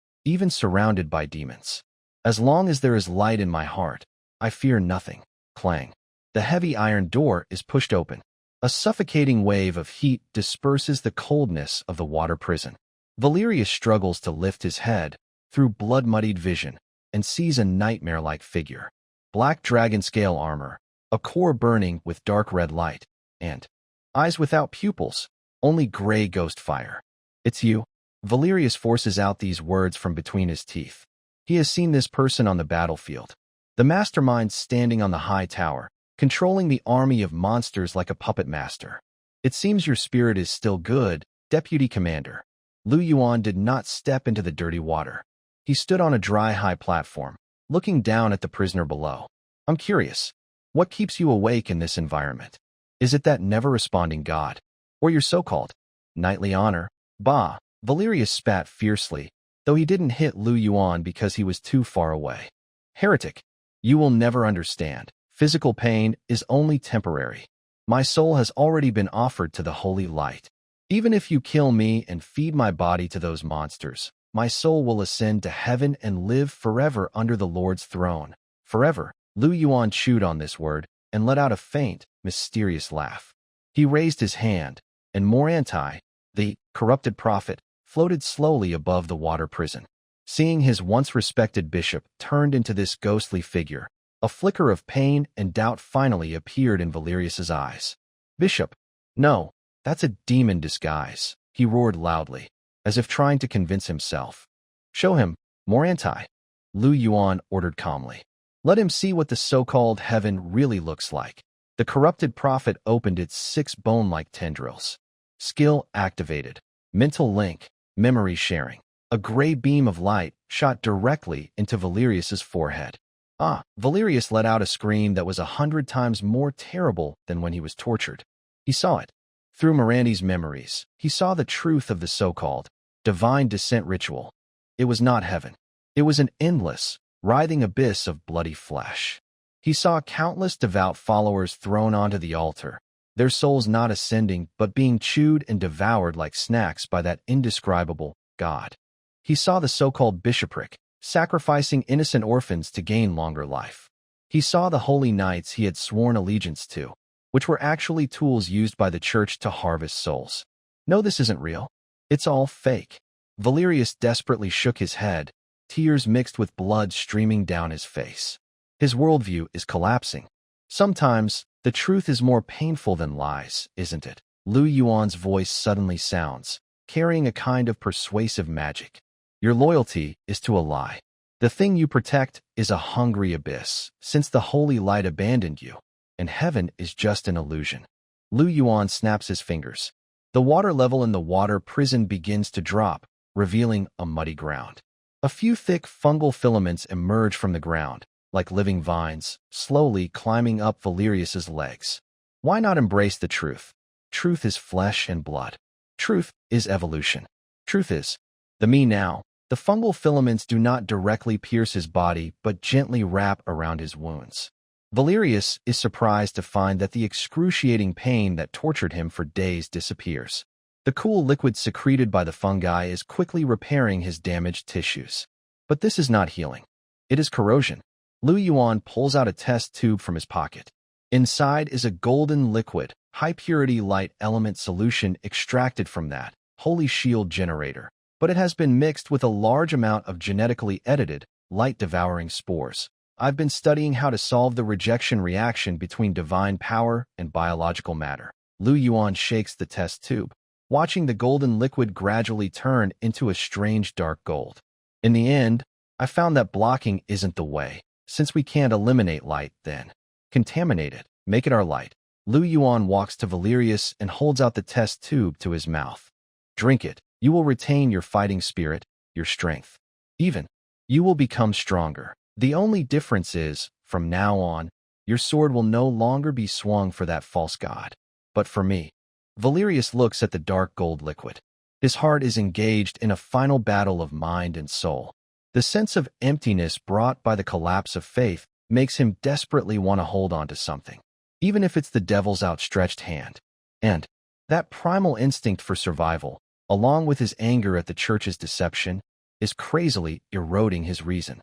surrounded by demons. As long as there is light in my heart, I fear nothing. Clang. The heavy iron door is pushed open. A suffocating wave of heat disperses the coldness of the water prison. Valerius struggles to lift his head through blood-muddied vision and sees a nightmare-like figure. Black dragon scale armor, a core burning with dark red light, and eyes without pupils, only gray ghost fire. It's you. Valerius forces out these words from between his teeth. He has seen this person on the battlefield. The mastermind standing on the high tower, controlling the army of monsters like a puppet master. It seems your spirit is still good, Deputy Commander. Yuan did not step into the dirty water. He stood on a dry high platform, looking down at the prisoner below. I'm curious. What keeps you awake in this environment? Is it that never-responding God? Or your so-called knightly honor? Bah! Valerius spat fiercely, though he didn't hit Yuan because he was too far away. Heretic! You will never understand. Physical pain is only temporary. My soul has already been offered to the holy light. Even if you kill me and feed my body to those monsters, my soul will ascend to heaven and live forever under the Lord's throne. Forever. Yuan chewed on this word and let out a faint, mysterious laugh. He raised his hand, and Morandi, the corrupted prophet, floated slowly above the water prison. Seeing his once respected bishop turned into this ghostly figure, a flicker of pain and doubt finally appeared in Valerius's eyes. Bishop? No, that's a demon disguise, he roared loudly, as if trying to convince himself. Show him, Morandi, Yuan ordered calmly. Let him see what the so-called heaven really looks like. The corrupted prophet opened its 6 bone-like tendrils. Skill activated. Mental link. Memory sharing. A gray beam of light shot directly into Valerius's forehead. Valerius let out a scream that was 100 times more terrible than when he was tortured. He saw it. Through Morandi's memories, he saw the truth of the so-called divine descent ritual. It was not heaven. It was an endless, writhing abyss of bloody flesh. He saw countless devout followers thrown onto the altar, their souls not ascending but being chewed and devoured like snacks by that indescribable God. He saw the so-called bishopric, sacrificing innocent orphans to gain longer life. He saw the holy knights he had sworn allegiance to, which were actually tools used by the church to harvest souls. No, this isn't real. It's all fake. Valerius desperately shook his head, tears mixed with blood streaming down his face. His worldview is collapsing. Sometimes, the truth is more painful than lies, isn't it? Yuan's voice suddenly sounds, carrying a kind of persuasive magic. Your loyalty is to a lie. The thing you protect is a hungry abyss, since the holy light abandoned you, and heaven is just an illusion. Yuan snaps his fingers. The water level in the water prison begins to drop, revealing a muddy ground. A few thick fungal filaments emerge from the ground, like living vines, slowly climbing up Valerius's legs. Why not embrace the truth? Truth is flesh and blood. Truth is evolution. Truth is the me now. The fungal filaments do not directly pierce his body, but gently wrap around his wounds. Valerius is surprised to find that the excruciating pain that tortured him for days disappears. The cool liquid secreted by the fungi is quickly repairing his damaged tissues. But this is not healing. It is corrosion. Yuan pulls out a test tube from his pocket. Inside is a golden liquid, high-purity light element solution extracted from that holy shield generator. but it has been mixed with a large amount of genetically edited, light-devouring spores. I've been studying how to solve the rejection reaction between divine power and biological matter. Yuan shakes the test tube, watching the golden liquid gradually turn into a strange dark gold. In the end, I found that blocking isn't the way. Since we can't eliminate light, then contaminate it. Make it our light. Yuan walks to Valerius and holds out the test tube to his mouth. Drink it. You will retain your fighting spirit, your strength. Even, you will become stronger. The only difference is, from now on, your sword will no longer be swung for that false god, but for me. Valerius looks at the dark gold liquid. His heart is engaged in a final battle of mind and soul. The sense of emptiness brought by the collapse of faith makes him desperately want to hold on to something, even if it's the devil's outstretched hand. And that primal instinct for survival, along with his anger at the church's deception, is crazily eroding his reason.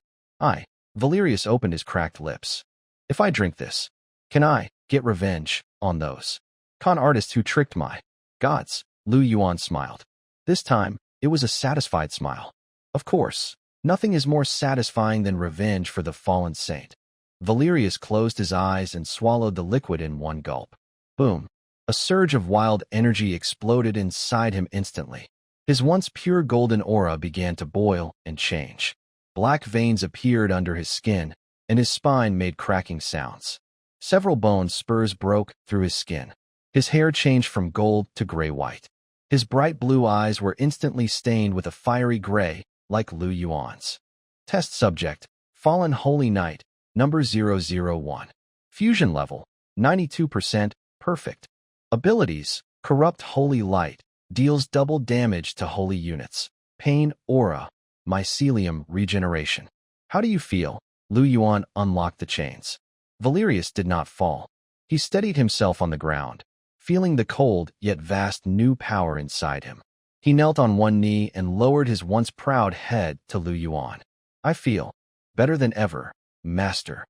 Valerius opened his cracked lips. If I drink this, can I get revenge on those con artists who tricked my gods? Yuan smiled. This time, it was a satisfied smile. Of course, nothing is more satisfying than revenge for the fallen saint. Valerius closed his eyes and swallowed the liquid in one gulp. Boom. A surge of wild energy exploded inside him instantly. His once pure golden aura began to boil and change. Black veins appeared under his skin, and his spine made cracking sounds. Several bone spurs broke through his skin. His hair changed from gold to gray-white. His bright blue eyes were instantly stained with a fiery gray, like Yuan's. Test subject, Fallen Holy Knight, number 001. Fusion level, 92%, perfect. Abilities, Corrupt Holy Light, deals double damage to holy units. Pain Aura, Mycelium Regeneration. How do you feel? Yuan unlocked the chains. Valerius did not fall. He steadied himself on the ground, feeling the cold yet vast new power inside him. He knelt on one knee and lowered his once proud head to Yuan. I feel better than ever, Master.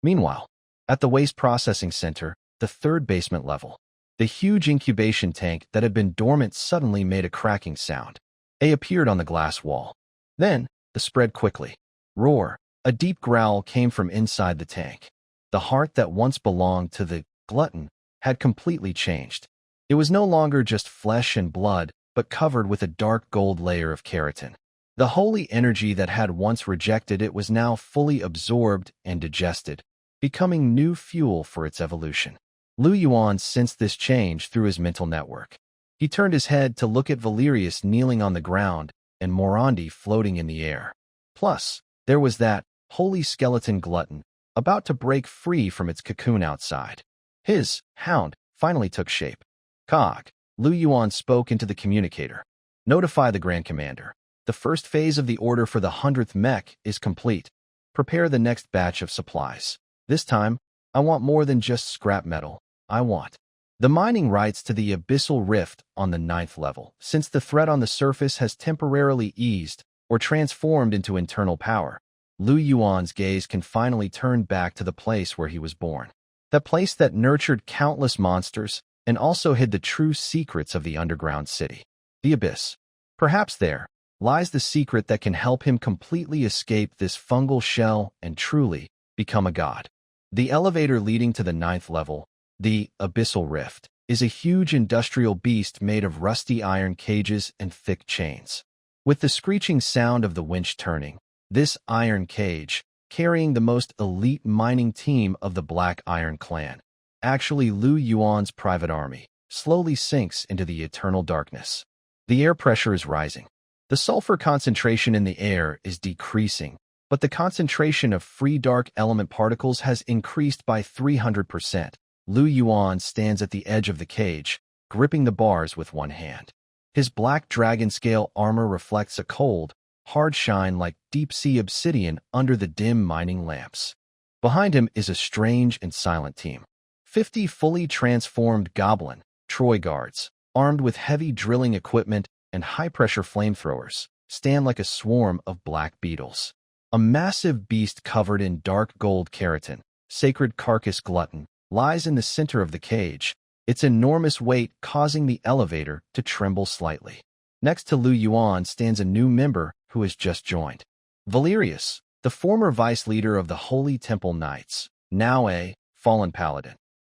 Meanwhile, at the waste processing center, the third basement level, the huge incubation tank that had been dormant suddenly made a cracking sound. A appeared on the glass wall. Then, the spread quickly. Roar. A deep growl came from inside the tank. The heart that once belonged to the Glutton had completely changed. It was no longer just flesh and blood, but covered with a dark gold layer of keratin. The holy energy that had once rejected it was now fully absorbed and digested, becoming new fuel for its evolution. Yuan sensed this change through his mental network. He turned his head to look at Valerius kneeling on the ground and Morandi floating in the air. Plus, there was that holy skeleton Glutton, about to break free from its cocoon outside. His hound finally took shape. Cog. Yuan spoke into the communicator. Notify the Grand Commander. The first phase of the order for the 100th mech is complete. Prepare the next batch of supplies. This time, I want more than just scrap metal. I want the mining rights to the abyssal rift on the 9th level, since the threat on the surface has temporarily eased or transformed into internal power. Yuan's gaze can finally turn back to the place where he was born. That place that nurtured countless monsters and also hid the true secrets of the underground city. The abyss. Perhaps there lies the secret that can help him completely escape this fungal shell and truly become a god. The elevator leading to the 9th level, the abyssal rift, is a huge industrial beast made of rusty iron cages and thick chains. With the screeching sound of the winch turning, this iron cage, carrying the most elite mining team of the Black Iron Clan, actually Yuan's private army, slowly sinks into the eternal darkness. The air pressure is rising. The sulfur concentration in the air is decreasing, but the concentration of free dark element particles has increased by 300%. Yuan stands at the edge of the cage, gripping the bars with one hand. His black dragon-scale armor reflects a cold, hard shine like deep-sea obsidian under the dim mining lamps. Behind him is a strange and silent team. 50 fully transformed goblin, Troy guards, armed with heavy drilling equipment and high-pressure flamethrowers, stand like a swarm of black beetles. A massive beast covered in dark gold keratin, sacred carcass Glutton, lies in the center of the cage, its enormous weight causing the elevator to tremble slightly. Next to Lu Yuan stands a new member who has just joined. Valerius, the former vice leader of the Holy Temple Knights, now a fallen paladin.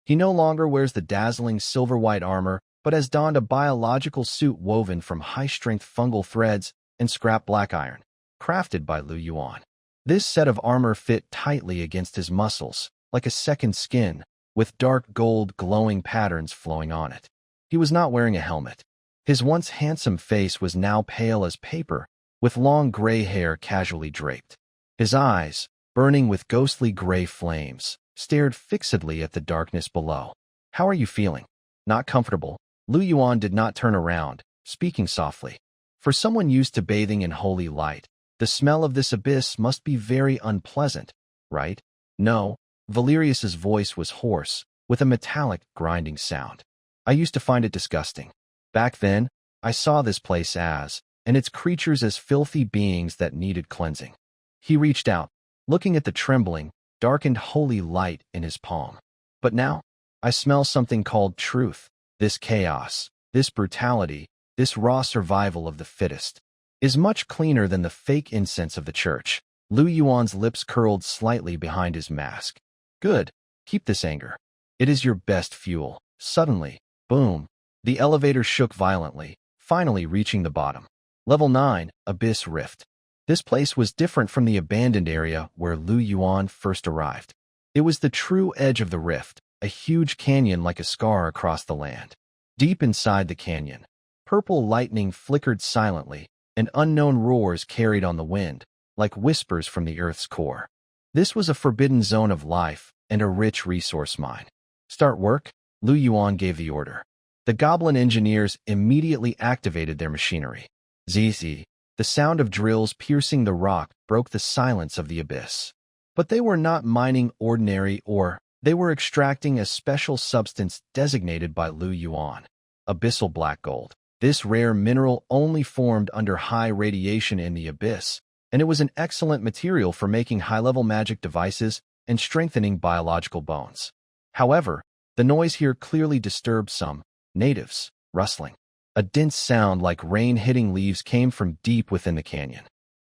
He no longer wears the dazzling silver-white armor, but has donned a biological suit woven from high-strength fungal threads and scrap black iron, crafted by Lu Yuan. This set of armor fit tightly against his muscles, like a second skin, with dark gold glowing patterns flowing on it. He was not wearing a helmet. His once handsome face was now pale as paper, with long gray hair casually draped. His eyes, burning with ghostly gray flames, stared fixedly at the darkness below. "How are you feeling?" "Not comfortable." Lu Yuan did not turn around, speaking softly. For someone used to bathing in holy light, the smell of this abyss must be very unpleasant, right? "No." Valerius's voice was hoarse, with a metallic, grinding sound. "I used to find it disgusting. Back then, I saw this place and its creatures as filthy beings that needed cleansing." He reached out, looking at the trembling, darkened holy light in his palm. "But now, I smell something called truth. This chaos, this brutality, this raw survival of the fittest, is much cleaner than the fake incense of the church." Lu Yuan's lips curled slightly behind his mask. "Good. Keep this anger. It is your best fuel." Suddenly, boom, the elevator shook violently, finally reaching the bottom. Level 9, Abyss Rift. This place was different from the abandoned area where Lu Yuan first arrived. It was the true edge of the rift, a huge canyon like a scar across the land. Deep inside the canyon, purple lightning flickered silently, and unknown roars carried on the wind, like whispers from the earth's core. This was a forbidden zone of life and a rich resource mine. "Start work," Lu Yuan gave the order. The goblin engineers immediately activated their machinery. Zzz, the sound of drills piercing the rock broke the silence of the abyss. But they were not mining ordinary ore. They were extracting a special substance designated by Lu Yuan, abyssal black gold. This rare mineral only formed under high radiation in the abyss, and it was an excellent material for making high-level magic devices and strengthening biological bones. However, the noise here clearly disturbed some natives, rustling. A dense sound like rain hitting leaves came from deep within the canyon.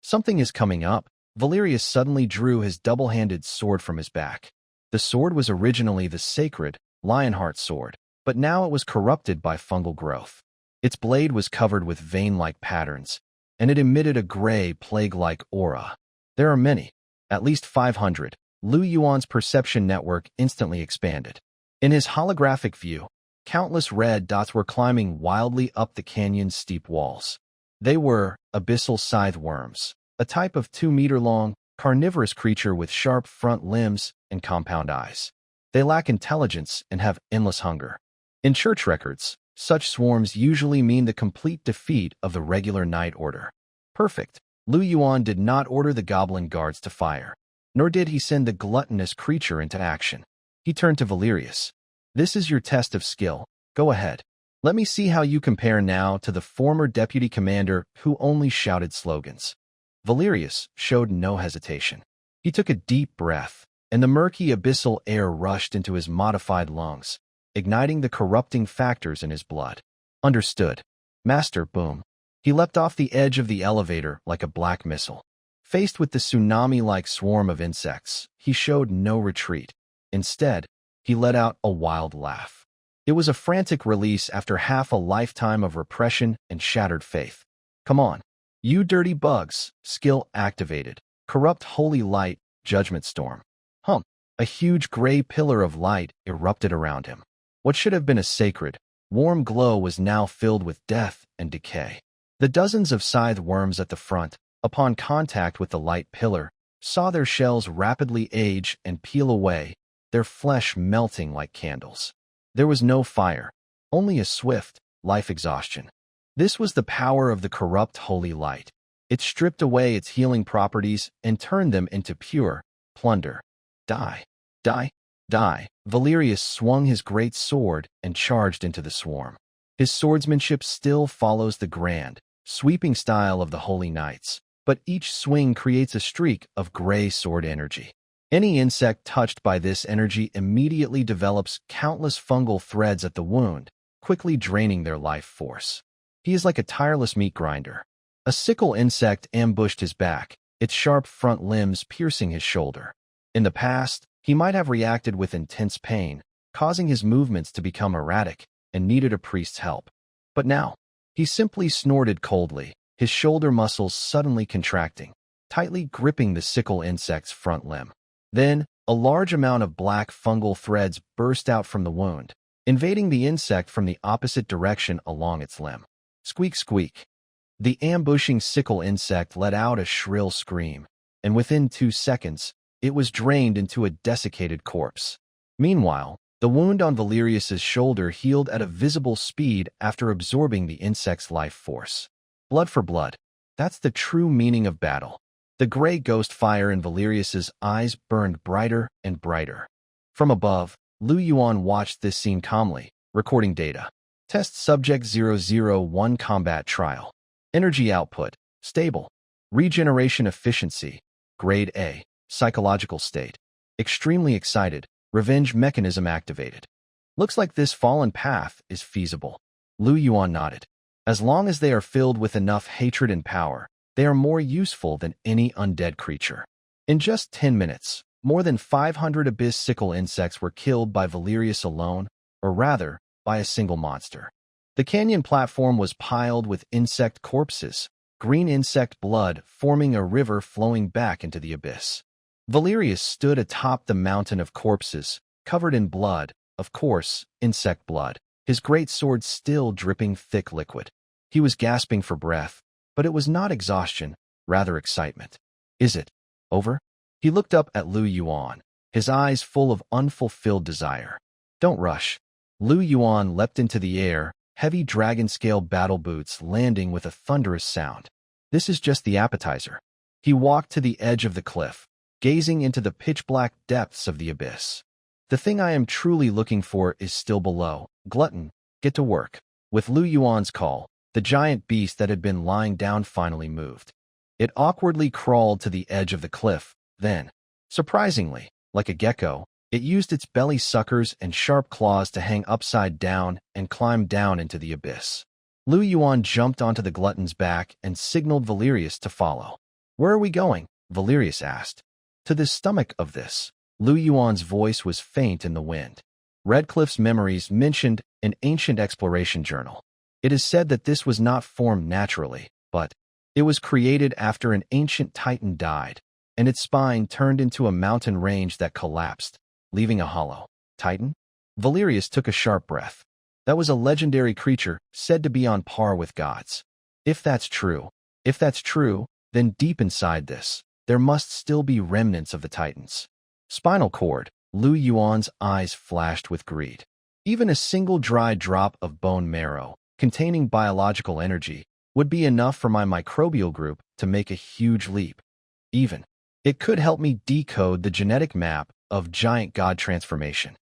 "Something is coming up." Valerius suddenly drew his double-handed sword from his back. The sword was originally the sacred Lionheart sword, but now it was corrupted by fungal growth. Its blade was covered with vein-like patterns, and it emitted a gray, plague-like aura. "There are many, at least 500. Lu Yuan's perception network instantly expanded. In his holographic view, countless red dots were climbing wildly up the canyon's steep walls. They were abyssal scythe worms, a type of 2-meter-long, carnivorous creature with sharp front limbs and compound eyes. They lack intelligence and have endless hunger. In church records, such swarms usually mean the complete defeat of the regular Knight Order. Perfect. Lu Yuan did not order the goblin guards to fire, nor did he send the gluttonous creature into action. He turned to Valerius. "This is your test of skill. Go ahead. Let me see how you compare now to the former deputy commander who only shouted slogans." Valerius showed no hesitation. He took a deep breath, and the murky abyssal air rushed into his modified lungs, igniting the corrupting factors in his blood. "Understood. Master." Boom. He leapt off the edge of the elevator like a black missile. Faced with the tsunami-like swarm of insects, he showed no retreat. Instead, he let out a wild laugh. It was a frantic release after half a lifetime of repression and shattered faith. "Come on, you dirty bugs." Skill activated. Corrupt holy light, judgment storm. A huge gray pillar of light erupted around him. What should have been a sacred, warm glow was now filled with death and decay. The dozens of scythe worms at the front, upon contact with the light pillar, saw their shells rapidly age and peel away, their flesh melting like candles. There was no fire, only a swift, life exhaustion. This was the power of the corrupt holy light. It stripped away its healing properties and turned them into pure plunder. Die, die, die. Valerius swung his great sword and charged into the swarm. His swordsmanship still follows the grand, sweeping style of the holy knights, but each swing creates a streak of gray sword energy. Any insect touched by this energy immediately develops countless fungal threads at the wound, quickly draining their life force. He is like a tireless meat grinder. A sickle insect ambushed his back, its sharp front limbs piercing his shoulder. In the past, he might have reacted with intense pain, causing his movements to become erratic and needed a priest's help. But now, he simply snorted coldly, his shoulder muscles suddenly contracting, tightly gripping the sickle insect's front limb. Then, a large amount of black fungal threads burst out from the wound, invading the insect from the opposite direction along its limb. Squeak, squeak. The ambushing sickle insect let out a shrill scream, and within 2 seconds, it was drained into a desiccated corpse. Meanwhile, the wound on Valerius's shoulder healed at a visible speed after absorbing the insect's life force. Blood for blood. That's the true meaning of battle. The gray ghost fire in Valerius's eyes burned brighter and brighter. From above, Yuan watched this scene calmly, recording data. Test Subject 001 Combat Trial. Energy output, stable. Regeneration efficiency, grade A. Psychological state, extremely excited. Revenge mechanism activated. Looks like this fallen path is feasible. Yuan nodded. As long as they are filled with enough hatred and power, they are more useful than any undead creature. In just 10 minutes, more than 500 abyss sickle insects were killed by Valerius alone, or rather, by a single monster. The canyon platform was piled with insect corpses, green insect blood forming a river flowing back into the abyss. Valerius stood atop the mountain of corpses, covered in blood, of course, insect blood, his great sword still dripping thick liquid. He was gasping for breath, but it was not exhaustion, rather excitement. Is it over? He looked up at Yuan, his eyes full of unfulfilled desire. Don't rush. Yuan leapt into the air, heavy dragon-scale battle boots landing with a thunderous sound. This is just the appetizer. He walked to the edge of the cliff, gazing into the pitch-black depths of the abyss. The thing I am truly looking for is still below. Glutton, get to work. With Yuan's call, the giant beast that had been lying down finally moved. It awkwardly crawled to the edge of the cliff, then, surprisingly, like a gecko, it used its belly suckers and sharp claws to hang upside down and climb down into the abyss. Yuan jumped onto the glutton's back and signaled Valerius to follow. Where are we going? Valerius asked. To the stomach of this. Yuan's voice was faint in the wind. Redcliffe's memories mentioned an ancient exploration journal. It is said that this was not formed naturally, but it was created after an ancient titan died, and its spine turned into a mountain range that collapsed, leaving a hollow. Titan? Valerius took a sharp breath. That was a legendary creature said to be on par with gods. If that's true, then deep inside this, there must still be remnants of the titans. Spinal cord. Yuan's eyes flashed with greed. Even a single dry drop of bone marrow, containing biological energy, would be enough for my microbial group to make a huge leap. Even, it could help me decode the genetic map of giant god transformation.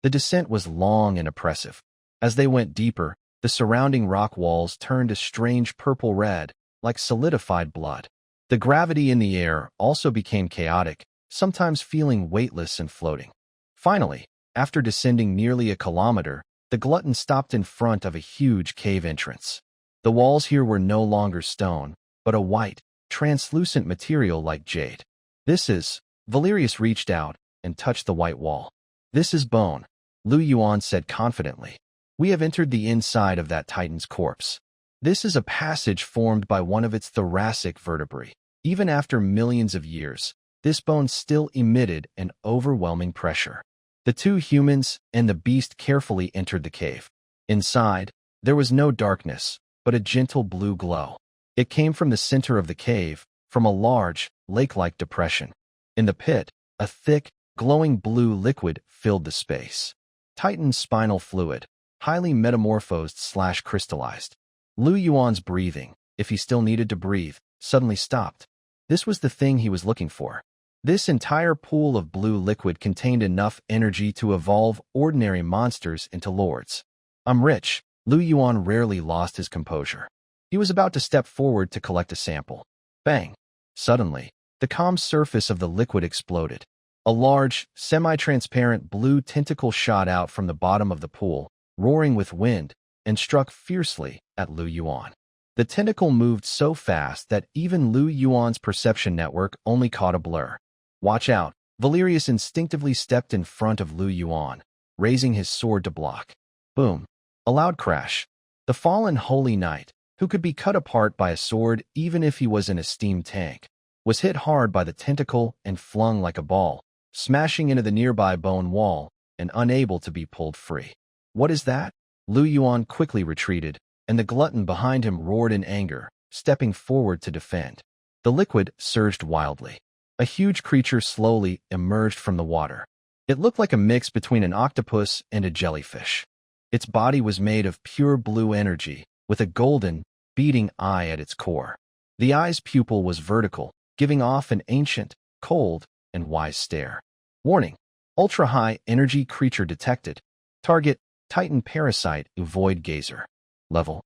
The descent was long and oppressive. As they went deeper, the surrounding rock walls turned a strange purple red, like solidified blood. The gravity in the air also became chaotic, sometimes feeling weightless and floating. Finally, after descending nearly a kilometer, the glutton stopped in front of a huge cave entrance. The walls here were no longer stone, but a white, translucent material like jade. This is, Valerius reached out and touched the white wall. This is bone, Yuan said confidently. We have entered the inside of that titan's corpse. This is a passage formed by one of its thoracic vertebrae. Even after millions of years, this bone still emitted an overwhelming pressure. The two humans and the beast carefully entered the cave. Inside, there was no darkness, but a gentle blue glow. It came from the center of the cave, from a large, lake-like depression. In the pit, a thick, glowing blue liquid filled the space. Titan spinal fluid, highly metamorphosed/crystallized. Yuan's breathing, if he still needed to breathe, suddenly stopped. This was the thing he was looking for. This entire pool of blue liquid contained enough energy to evolve ordinary monsters into lords. I'm rich. Yuan rarely lost his composure. He was about to step forward to collect a sample. Bang! Suddenly, the calm surface of the liquid exploded. A large, semi-transparent blue tentacle shot out from the bottom of the pool, roaring with wind, and struck fiercely at Lu Yuan. The tentacle moved so fast that even Lu Yuan's perception network only caught a blur. "Watch out!" Valerius instinctively stepped in front of Lu Yuan, raising his sword to block. Boom! A loud crash. The fallen holy knight, who could be cut apart by a sword even if he was in a steam tank, was hit hard by the tentacle and flung like a ball, smashing into the nearby bone wall and unable to be pulled free. "What is that?" Lu Yuan quickly retreated, and the glutton behind him roared in anger, stepping forward to defend. The liquid surged wildly. A huge creature slowly emerged from the water. It looked like a mix between an octopus and a jellyfish. Its body was made of pure blue energy, with a golden, beating eye at its core. The eye's pupil was vertical, giving off an ancient, cold, and wise stare. Warning: ultra-high energy creature detected. Target: Titan Parasite Void Gazer. Level: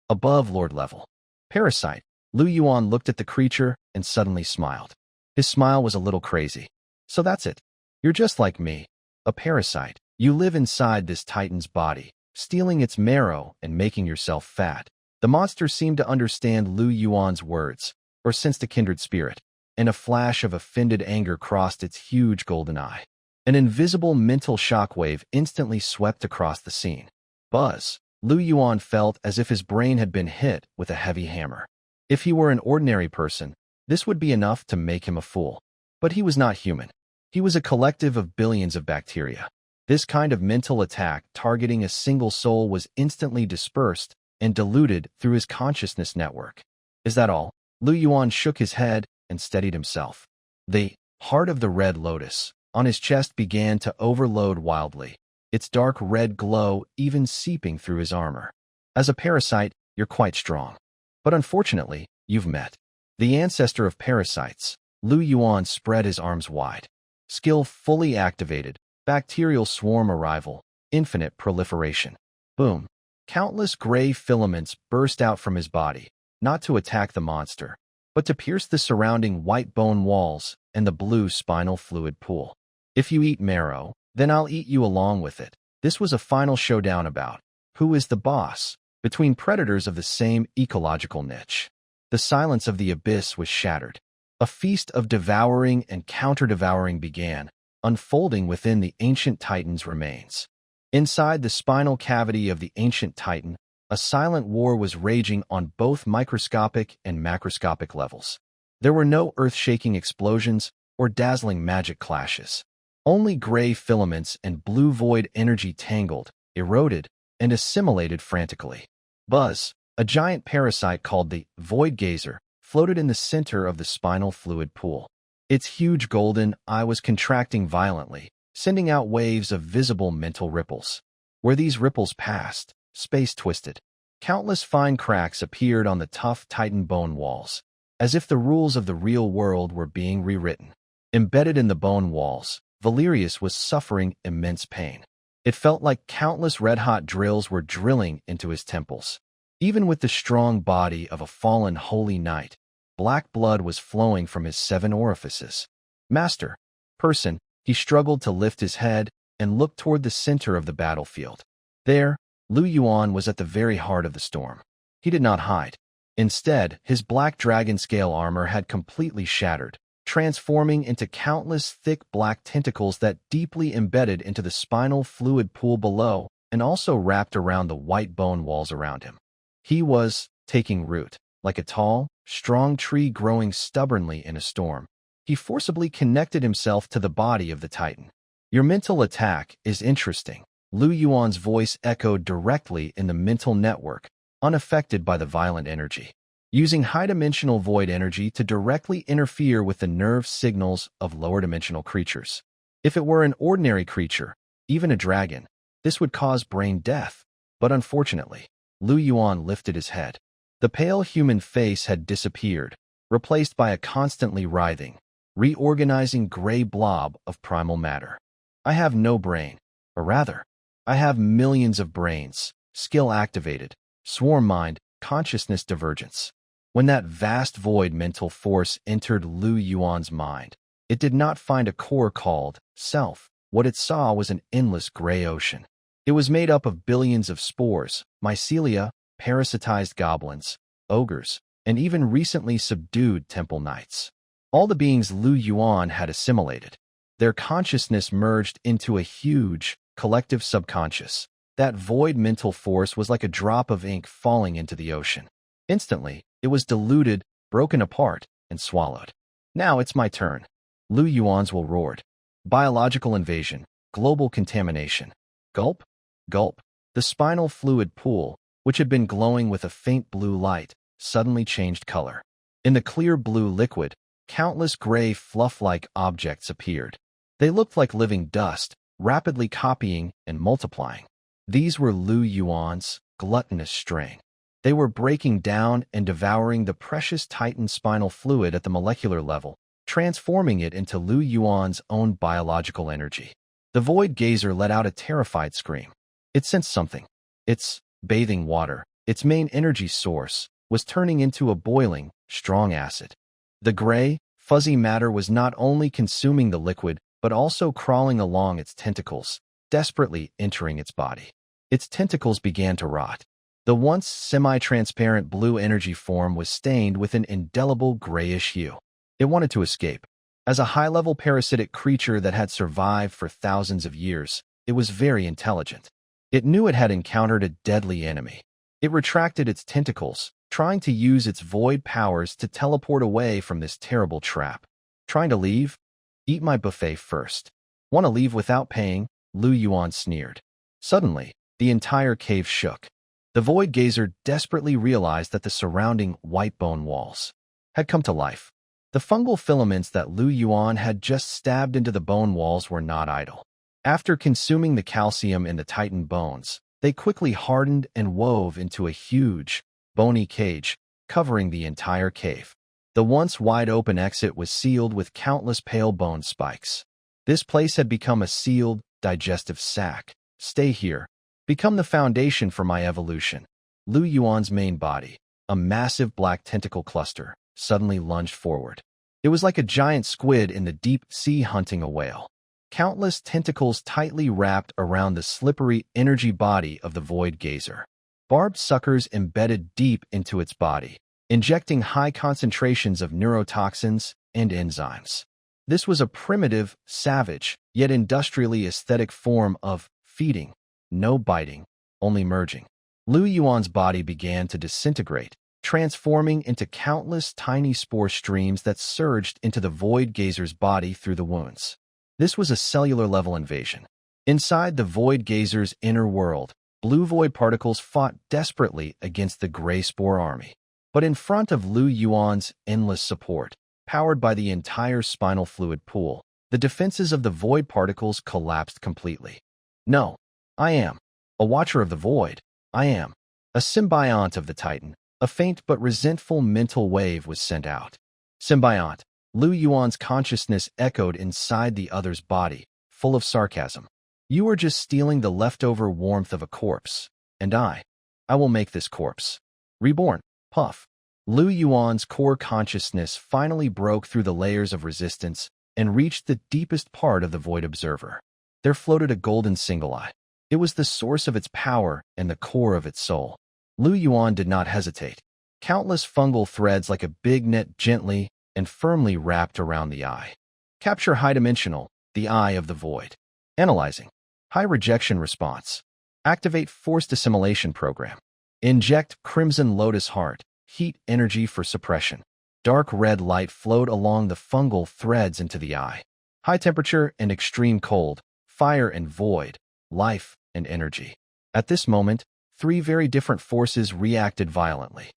above Lord level. Parasite. Lu Yuan looked at the creature and suddenly smiled. His smile was a little crazy. "So that's it. You're just like me. A parasite. You live inside this Titan's body, stealing its marrow and making yourself fat." The monster seemed to understand Lu Yuan's words, or sensed a kindred spirit, and a flash of offended anger crossed its huge golden eye. An invisible mental shockwave instantly swept across the scene. Buzz! Lu Yuan felt as if his brain had been hit with a heavy hammer. If he were an ordinary person, this would be enough to make him a fool. But he was not human. He was a collective of billions of bacteria. This kind of mental attack targeting a single soul was instantly dispersed and diluted through his consciousness network. "Is that all?" Lu Yuan shook his head and steadied himself. The heart of the red lotus on his chest began to overload wildly, its dark red glow even seeping through his armor. "As a parasite, you're quite strong. But unfortunately, you've met the ancestor of parasites." Lu Yuan spread his arms wide. Skill fully activated. Bacterial swarm arrival. Infinite proliferation. Boom. Countless gray filaments burst out from his body, not to attack the monster, but to pierce the surrounding white bone walls and the blue spinal fluid pool. "If you eat marrow, then I'll eat you along with it." This was a final showdown about who is the boss between predators of the same ecological niche. The silence of the abyss was shattered. A feast of devouring and counter-devouring began, unfolding within the ancient Titan's remains. Inside the spinal cavity of the ancient Titan, a silent war was raging on both microscopic and macroscopic levels. There were no earth-shaking explosions or dazzling magic clashes. Only gray filaments and blue void energy tangled, eroded, and assimilated frantically. Buzz, a giant parasite called the Void Gazer, floated in the center of the spinal fluid pool. Its huge golden eye was contracting violently, sending out waves of visible mental ripples. Where these ripples passed, space twisted. Countless fine cracks appeared on the tough Titan bone walls, as if the rules of the real world were being rewritten. Embedded in the bone walls, Valerius was suffering immense pain. It felt like countless red-hot drills were drilling into his temples. Even with the strong body of a fallen holy knight, black blood was flowing from his 7 orifices. "Master, person," he struggled to lift his head and look toward the center of the battlefield. There, Lu Yuan was at the very heart of the storm. He did not hide. Instead, his black dragon scale armor had completely shattered, transforming into countless thick black tentacles that deeply embedded into the spinal fluid pool below and also wrapped around the white bone walls around him. He was taking root, like a tall, strong tree growing stubbornly in a storm. He forcibly connected himself to the body of the Titan. "Your mental attack is interesting." Lu Yuan's voice echoed directly in the mental network, unaffected by the violent energy. Using high-dimensional void energy to directly interfere with the nerve signals of lower-dimensional creatures. If it were an ordinary creature, even a dragon, this would cause brain death. But unfortunately, Lu Yuan lifted his head. The pale human face had disappeared, replaced by a constantly writhing, reorganizing gray blob of primal matter. "I have no brain, or rather, I have millions of brains, skill activated, swarm mind, consciousness divergence." When that vast void mental force entered Lu Yuan's mind, it did not find a core called self. What it saw was an endless gray ocean. It was made up of billions of spores, mycelia, parasitized goblins, ogres, and even recently subdued temple knights. All the beings Yuan had assimilated. Their consciousness merged into a huge, collective subconscious. That void mental force was like a drop of ink falling into the ocean. Instantly, it was diluted, broken apart, and swallowed. Now it's my turn. Yuan's will roared. Biological invasion, global contamination. Gulp, gulp. The spinal fluid pool, which had been glowing with a faint blue light, suddenly changed color. In the clear blue liquid, countless gray fluff-like objects appeared. They looked like living dust, rapidly copying and multiplying. These were Yuan's gluttonous strain. They were breaking down and devouring the precious Titan spinal fluid at the molecular level, transforming it into Yuan's own biological energy. The void gazer let out a terrified scream. It sensed something. Its bathing water, its main energy source, was turning into a boiling, strong acid. The gray, fuzzy matter was not only consuming the liquid, but also crawling along its tentacles, desperately entering its body. Its tentacles began to rot. The once semi-transparent blue energy form was stained with an indelible grayish hue. It wanted to escape. As a high-level parasitic creature that had survived for thousands of years, it was very intelligent. It knew it had encountered a deadly enemy. It retracted its tentacles, trying to use its void powers to teleport away from this terrible trap. Trying to leave? Eat my buffet first. Want to leave without paying? Yuan sneered. Suddenly, the entire cave shook. The void gazer desperately realized that the surrounding white bone walls had come to life. The fungal filaments that Yuan had just stabbed into the bone walls were not idle. After consuming the calcium in the Titan bones, they quickly hardened and wove into a huge, bony cage, covering the entire cave. The once wide-open exit was sealed with countless pale bone spikes. This place had become a sealed, digestive sac. Stay here. Become the foundation for my evolution. Yuan's main body, a massive black tentacle cluster, suddenly lunged forward. It was like a giant squid in the deep sea hunting a whale. Countless tentacles tightly wrapped around the slippery energy body of the void gazer. Barbed suckers embedded deep into its body, injecting high concentrations of neurotoxins and enzymes. This was a primitive, savage, yet industrially aesthetic form of feeding. No biting, only merging. Yuan's body began to disintegrate, transforming into countless tiny spore streams that surged into the void gazer's body through the wounds. This was a cellular-level invasion. Inside the void gazer's inner world, blue void particles fought desperately against the gray spore army. But in front of Yuan's endless support, powered by the entire spinal fluid pool, the defenses of the void particles collapsed completely. No, I am a watcher of the void. I am a symbiont of the Titan. A faint but resentful mental wave was sent out. Symbiont. Yuan's consciousness echoed inside the other's body, full of sarcasm. You are just stealing the leftover warmth of a corpse, and I will make this corpse reborn. Puff. Yuan's core consciousness finally broke through the layers of resistance and reached the deepest part of the void observer. There floated a golden single eye. It was the source of its power and the core of its soul. Yuan did not hesitate. Countless fungal threads like a big net gently and firmly wrapped around the eye. Capture high-dimensional, the eye of the void. Analyzing. High rejection response. Activate forced assimilation program. Inject crimson lotus heart, heat energy for suppression. Dark red light flowed along the fungal threads into the eye. High temperature and extreme cold, fire and void, life and energy. At this moment, three very different forces reacted violently.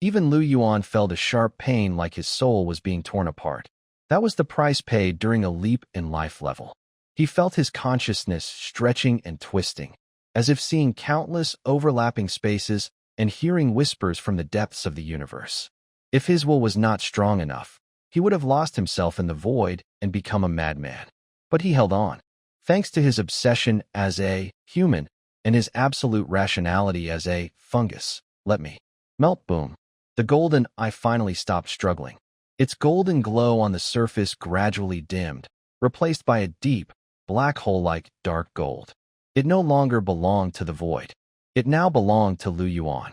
Even Yuan felt a sharp pain like his soul was being torn apart. That was the price paid during a leap in life level. He felt his consciousness stretching and twisting, as if seeing countless overlapping spaces and hearing whispers from the depths of the universe. If his will was not strong enough, he would have lost himself in the void and become a madman. But he held on. Thanks to his obsession as a human and his absolute rationality as a fungus. Let me melt. Boom. The golden eye finally stopped struggling. Its golden glow on the surface gradually dimmed, replaced by a deep, black hole-like dark gold. It no longer belonged to the void. It now belonged to Lu Yuan.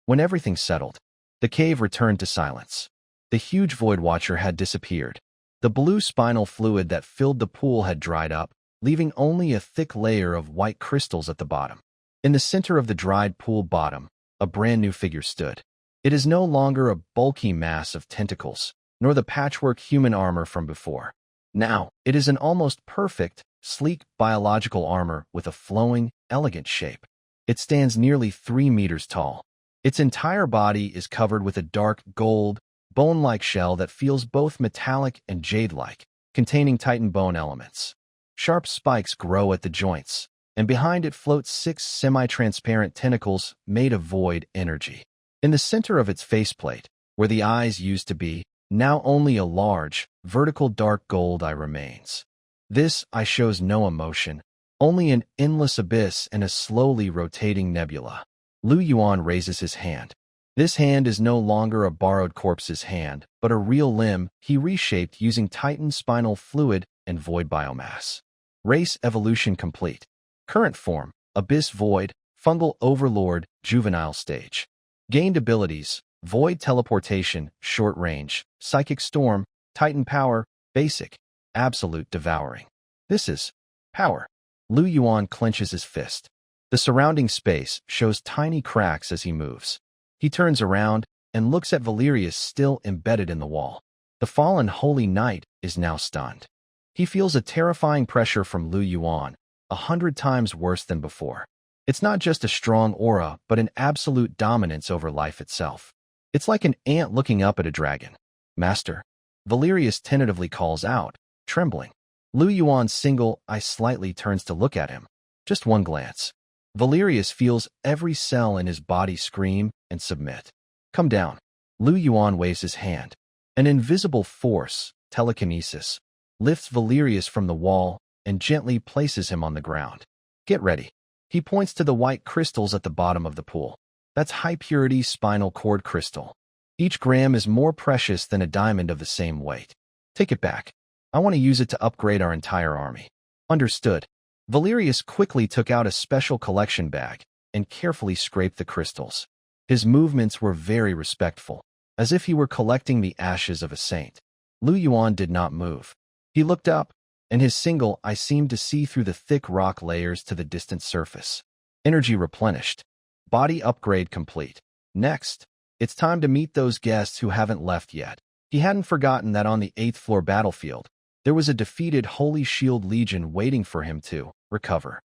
When everything settled, the cave returned to silence. The huge Void Watcher had disappeared. The blue spinal fluid that filled the pool had dried up, leaving only a thick layer of white crystals at the bottom. In the center of the dried pool bottom, a brand new figure stood. It is no longer a bulky mass of tentacles, nor the patchwork human armor from before. Now, it is an almost perfect, sleek biological armor with a flowing, elegant shape. It stands nearly 3 meters tall. Its entire body is covered with a dark gold, bone-like shell that feels both metallic and jade-like, containing Titan bone elements. Sharp spikes grow at the joints, and behind it float 6 semi-transparent tentacles made of void energy. In the center of its faceplate, where the eyes used to be, now only a large, vertical dark gold eye remains. This eye shows no emotion, only an endless abyss and a slowly rotating nebula. Lu Yuan raises his hand. This hand is no longer a borrowed corpse's hand, but a real limb he reshaped using Titan spinal fluid and void biomass. Race evolution complete. Current form, Abyss Void, Fungal Overlord, Juvenile Stage. Gained abilities, Void Teleportation, Short Range, Psychic Storm, Titan Power, Basic, Absolute Devouring. This is power. Lu Yuan clenches his fist. The surrounding space shows tiny cracks as he moves. He turns around and looks at Valerius still embedded in the wall. The fallen Holy Knight is now stunned. He feels a terrifying pressure from Lu Yuan, 100 times worse than before. It's not just a strong aura, but an absolute dominance over life itself. It's like an ant looking up at a dragon. Master. Valerius tentatively calls out, trembling. Lu Yuan's single eye slightly turns to look at him. Just one glance. Valerius feels every cell in his body scream and submit. Come down. Lu Yuan waves his hand. An invisible force, telekinesis, lifts Valerius from the wall and gently places him on the ground. Get ready. He points to the white crystals at the bottom of the pool. That's high-purity spinal cord crystal. Each gram is more precious than a diamond of the same weight. Take it back. I want to use it to upgrade our entire army. Understood. Valerius quickly took out a special collection bag and carefully scraped the crystals. His movements were very respectful, as if he were collecting the ashes of a saint. Lu Yuan did not move. He looked up, and his single eye seemed to see through the thick rock layers to the distant surface. Energy replenished. Body upgrade complete. Next, it's time to meet those guests who haven't left yet. He hadn't forgotten that on the 8th floor battlefield, there was a defeated Holy Shield Legion waiting for him to recover.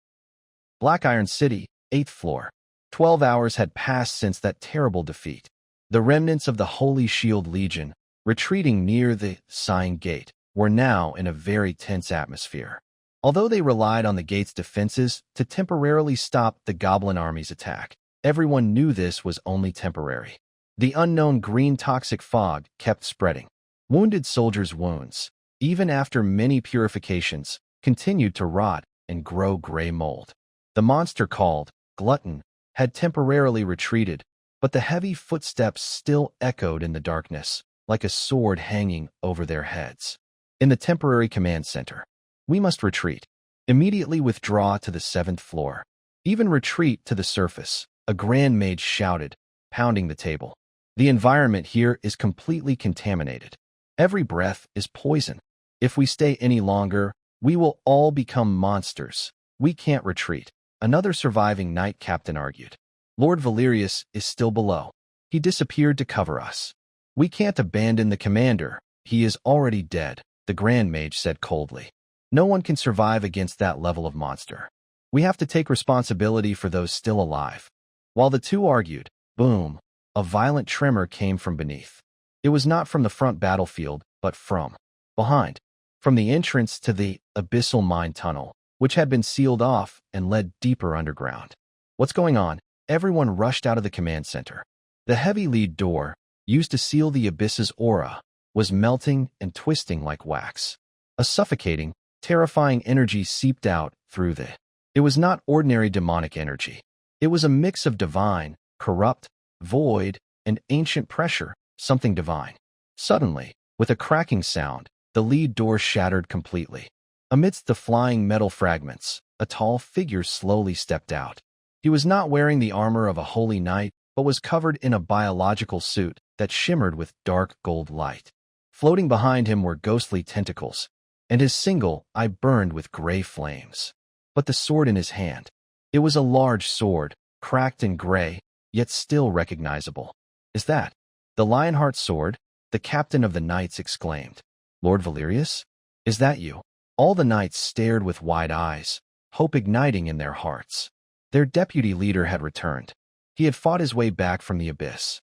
Black Iron City, 8th floor. 12 hours had passed since that terrible defeat. The remnants of the Holy Shield Legion, retreating near the Sign Gate, were now in a very tense atmosphere. Although they relied on the gate's defenses to temporarily stop the Goblin army's attack, everyone knew this was only temporary. The unknown green toxic fog kept spreading. Wounded soldiers' wounds, even after many purifications, continued to rot and grow gray mold. The monster called Glutton had temporarily retreated, but the heavy footsteps still echoed in the darkness, like a sword hanging over their heads. In the temporary command center, we must retreat. Immediately withdraw to the 7th floor. Even retreat to the surface, a Grand Mage shouted, pounding the table. The environment here is completely contaminated. Every breath is poison. If we stay any longer, we will all become monsters. We can't retreat. Another surviving knight captain argued. Lord Valerius is still below. He disappeared to cover us. We can't abandon the commander. He is already dead, the Grand Mage said coldly. No one can survive against that level of monster. We have to take responsibility for those still alive. While the two argued, boom, a violent tremor came from beneath. It was not from the front battlefield, but from behind. From the entrance to the abyssal mine tunnel, which had been sealed off and led deeper underground. What's going on? Everyone rushed out of the command center. The heavy lead door, used to seal the abyss's aura, was melting and twisting like wax. A suffocating, terrifying energy seeped out through the. It was not ordinary demonic energy. It was a mix of divine, corrupt, void, and ancient pressure, something divine. Suddenly, with a cracking sound, the lead door shattered completely. Amidst the flying metal fragments, a tall figure slowly stepped out. He was not wearing the armor of a holy knight, but was covered in a biological suit that shimmered with dark gold light. Floating behind him were ghostly tentacles, and his single eye burned with gray flames. But the sword in his hand, it was a large sword, cracked and gray, yet still recognizable. "Is that the Lionheart sword?" the captain of the knights exclaimed. "Lord Valerius? Is that you?" All the knights stared with wide eyes, hope igniting in their hearts. Their deputy leader had returned. He had fought his way back from the abyss.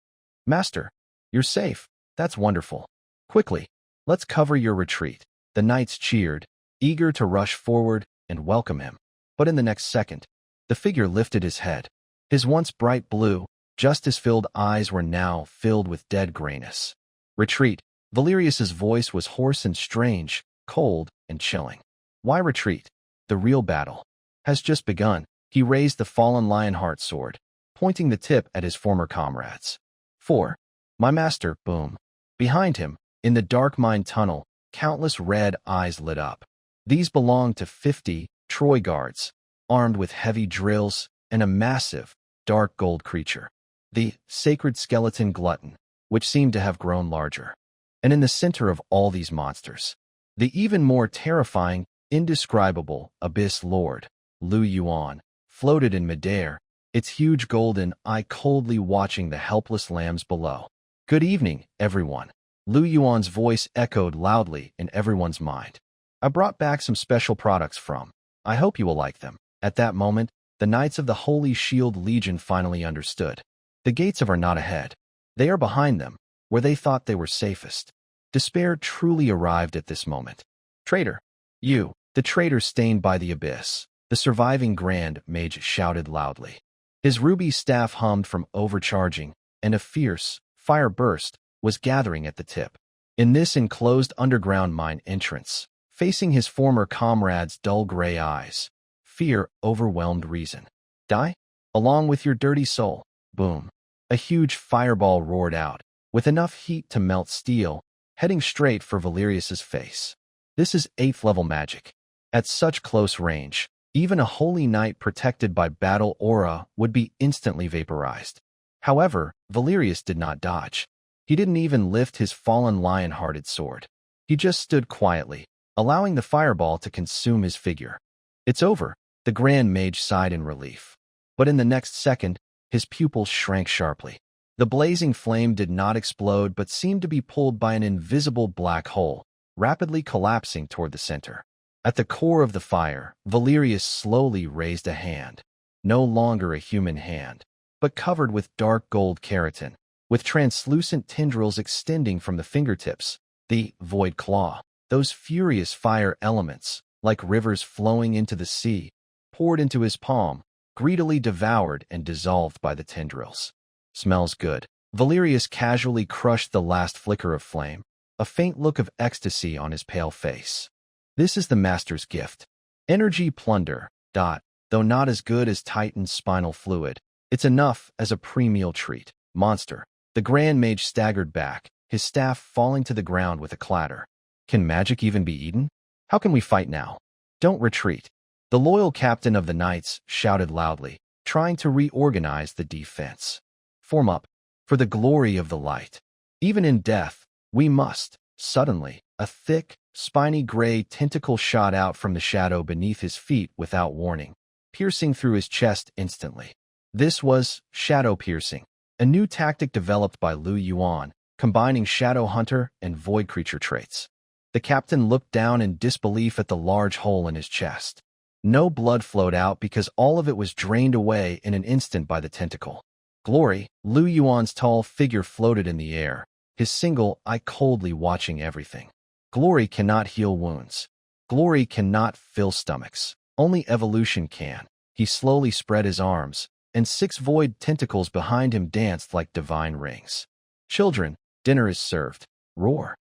"Master, you're safe. That's wonderful. Quickly, let's cover your retreat." The knights cheered, eager to rush forward and welcome him. But in the next second, the figure lifted his head. His once bright blue, justice-filled eyes were now filled with dead grayness. "Retreat." Valerius's voice was hoarse and strange, cold and chilling. "Why retreat? The real battle has just begun." He raised the fallen Lionheart sword, pointing the tip at his former comrades. "For my master." Boom. Behind him, in the dark mine tunnel, countless red eyes lit up. These belonged to 50 Troy guards, armed with heavy drills and a massive, dark gold creature, the sacred skeleton Glutton, which seemed to have grown larger. And in the center of all these monsters, the even more terrifying, indescribable Abyss Lord, Yuan, floated in midair, its huge golden eye coldly watching the helpless lambs below. "Good evening, everyone." Yuan's voice echoed loudly in everyone's mind. "I brought back some special products from. I hope you will like them." At that moment, the Knights of the Holy Shield Legion finally understood. The gates of are not ahead. They are behind them, where they thought they were safest. Despair truly arrived at this moment. "Traitor! You, the traitor stained by the abyss!" The surviving Grand Mage shouted loudly. His ruby staff hummed from overcharging, and a fierce fire burst was gathering at the tip. In this enclosed underground mine entrance, facing his former comrades' dull gray eyes, fear overwhelmed reason. "Die? Along with your dirty soul." Boom. A huge fireball roared out, with enough heat to melt steel, heading straight for Valerius's face. This is 8th level magic. At such close range, even a holy knight protected by battle aura would be instantly vaporized. However, Valerius did not dodge. He didn't even lift his fallen lion-hearted sword. He just stood quietly, allowing the fireball to consume his figure. "It's over," the Grand Mage sighed in relief. But in the next second, his pupils shrank sharply. The blazing flame did not explode but seemed to be pulled by an invisible black hole, rapidly collapsing toward the center. At the core of the fire, Valerius slowly raised a hand. No longer a human hand, but covered with dark gold keratin, with translucent tendrils extending from the fingertips. The void claw, those furious fire elements, like rivers flowing into the sea, poured into his palm, greedily devoured and dissolved by the tendrils. "Smells good." Valerius casually crushed the last flicker of flame, a faint look of ecstasy on his pale face. "This is the Master's gift. Energy plunder. Though not as good as Titan's spinal fluid, it's enough as a pre-meal treat." "Monster." The Grand Mage staggered back, his staff falling to the ground with a clatter. "Can magic even be eaten? How can we fight now?" "Don't retreat." The loyal captain of the knights shouted loudly, trying to reorganize the defense. "Form up, for the glory of the light. Even in death, we must." Suddenly, a thick, spiny gray tentacle shot out from the shadow beneath his feet without warning, piercing through his chest instantly. This was shadow piercing, a new tactic developed by Yuan, combining shadow hunter and void creature traits. The captain looked down in disbelief at the large hole in his chest. No blood flowed out because all of it was drained away in an instant by the tentacle. "Glory." Yuan's tall figure floated in the air, his single eye coldly watching everything. "Glory cannot heal wounds. Glory cannot fill stomachs. Only evolution can." He slowly spread his arms, and 6 void tentacles behind him danced like divine rings. "Children, dinner is served." Roar.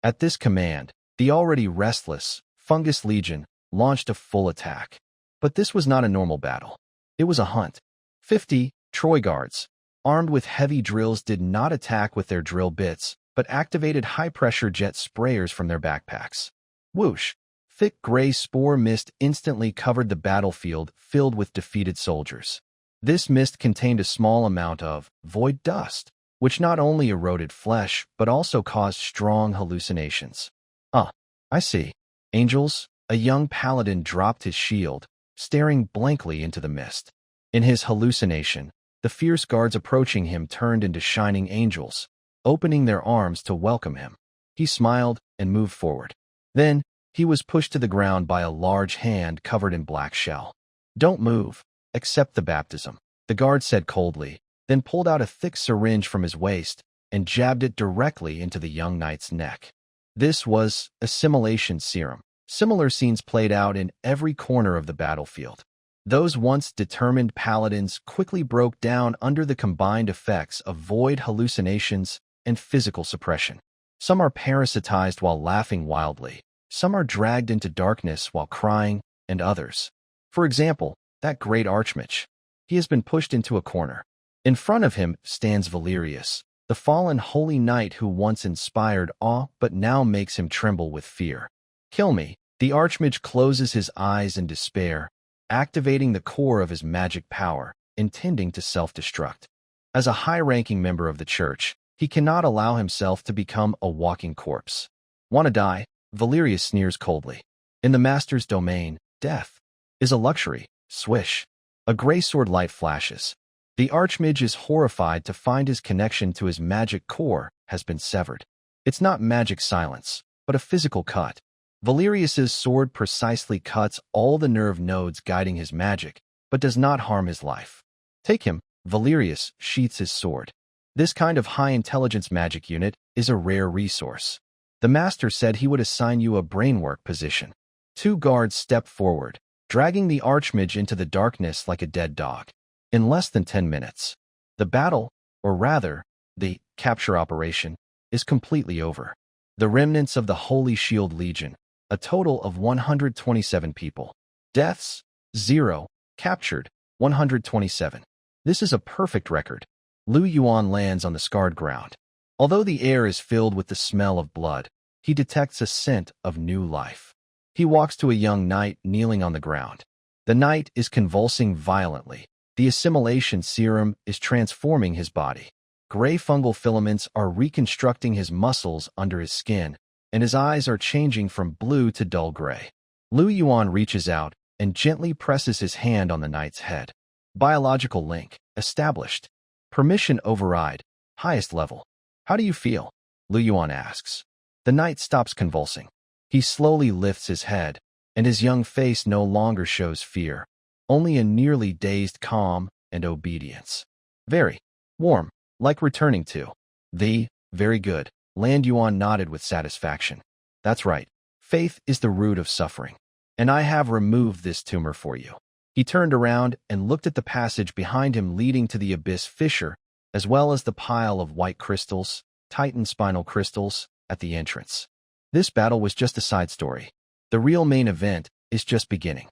At this command, the already restless Fungus Legion launched a full attack. But this was not a normal battle. It was a hunt. 50 Troy guards, armed with heavy drills, did not attack with their drill bits, but activated high-pressure jet sprayers from their backpacks. Whoosh! Thick gray spore mist instantly covered the battlefield filled with defeated soldiers. This mist contained a small amount of void dust, which not only eroded flesh but also caused strong hallucinations. I see. Angels, a young paladin dropped his shield, staring blankly into the mist. In his hallucination, the fierce guards approaching him turned into shining angels, opening their arms to welcome him. He smiled and moved forward. Then, he was pushed to the ground by a large hand covered in black shell. "Don't move. Accept the baptism," the guard said coldly, then pulled out a thick syringe from his waist and jabbed it directly into the young knight's neck. This was assimilation serum. Similar scenes played out in every corner of the battlefield. Those once determined paladins quickly broke down under the combined effects of void hallucinations and physical suppression. Some are parasitized while laughing wildly. Some are dragged into darkness while crying, and others. For example, that great archmage. He has been pushed into a corner. In front of him stands Valerius, the fallen holy knight who once inspired awe but now makes him tremble with fear. "Kill me." The archmage closes his eyes in despair, activating the core of his magic power, intending to self-destruct. As a high-ranking member of the church, he cannot allow himself to become a walking corpse. "Want to die?" Valerius sneers coldly. "In the master's domain, death is a luxury." Swish. A gray sword light flashes. The archmage is horrified to find his connection to his magic core has been severed. It's not magic silence, but a physical cut. Valerius's sword precisely cuts all the nerve nodes guiding his magic, but does not harm his life. "Take him." Valerius sheaths his sword. This kind of high-intelligence magic unit is a rare resource. The master said he would assign you a brainwork position. Two guards stepped forward, dragging the archmage into the darkness like a dead dog. In less than 10 minutes, the battle, or rather, the capture operation, is completely over. The remnants of the Holy Shield Legion, a total of 127 people. Deaths, 0. Captured, 127. This is a perfect record. Yuan lands on the scarred ground. Although the air is filled with the smell of blood, he detects a scent of new life. He walks to a young knight kneeling on the ground. The knight is convulsing violently. The assimilation serum is transforming his body. Gray fungal filaments are reconstructing his muscles under his skin, and his eyes are changing from blue to dull gray. Yuan reaches out and gently presses his hand on the knight's head. Biological link established. Permission override. Highest level. "How do you feel?" Yuan asks. The knight stops convulsing. He slowly lifts his head, and his young face no longer shows fear, only a nearly dazed calm and obedience. "Very warm, like returning to the very good." Yuan nodded with satisfaction. "That's right. Faith is the root of suffering, and I have removed this tumor for you." He turned around and looked at the passage behind him leading to the abyss fissure, as well as the pile of white crystals, Titan spinal crystals, at the entrance. This battle was just a side story. The real main event is just beginning.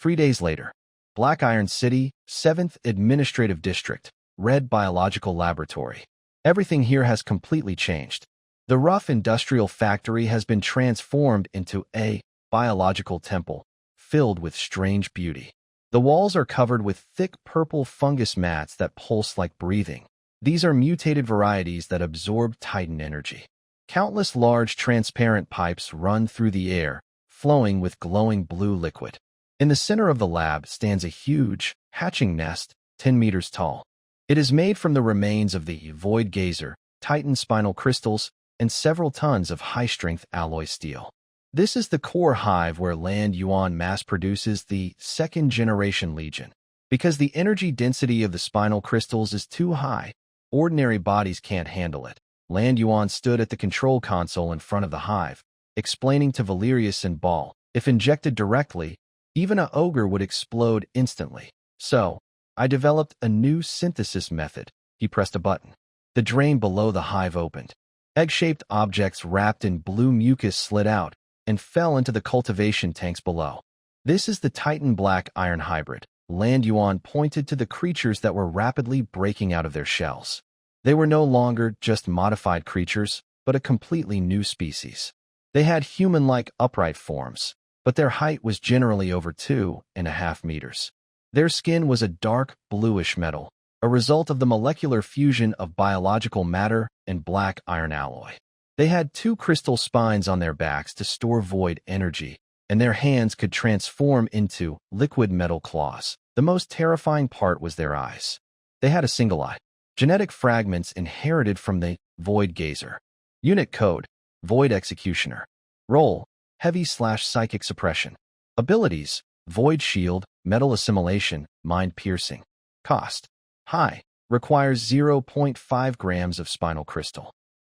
3 days later, Black Iron City, 7th Administrative District, Red Biological Laboratory. Everything here has completely changed. The rough industrial factory has been transformed into a biological temple, filled with strange beauty. The walls are covered with thick purple fungus mats that pulse like breathing. These are mutated varieties that absorb Titan energy. Countless large transparent pipes run through the air, flowing with glowing blue liquid. In the center of the lab stands a huge, hatching nest, 10 meters tall. It is made from the remains of the Void Gazer, Titan spinal crystals, and several tons of high-strength alloy steel. This is the core hive where Yuan mass produces the second-generation Legion. Because the energy density of the spinal crystals is too high, ordinary bodies can't handle it. Yuan stood at the control console in front of the hive, explaining to Valerius and Ball, if injected directly, even an ogre would explode instantly. "So, I developed a new synthesis method." He pressed a button. The drain below the hive opened. Egg-shaped objects wrapped in blue mucus slid out and fell into the cultivation tanks below. "This is the Titan Black Iron hybrid." Yuan pointed to the creatures that were rapidly breaking out of their shells. They were no longer just modified creatures, but a completely new species. They had human-like upright forms, but their height was generally over 2.5 meters. Their skin was a dark, bluish metal, a result of the molecular fusion of biological matter and black iron alloy. They had 2 crystal spines on their backs to store void energy, and their hands could transform into liquid metal claws. The most terrifying part was their eyes. They had a single eye. Genetic fragments inherited from the Void Gazer. Unit code, Void Executioner. Role, Heavy/Psychic Suppression. Abilities, Void Shield, Metal Assimilation, Mind Piercing. Cost, high, requires 0.5 grams of spinal crystal.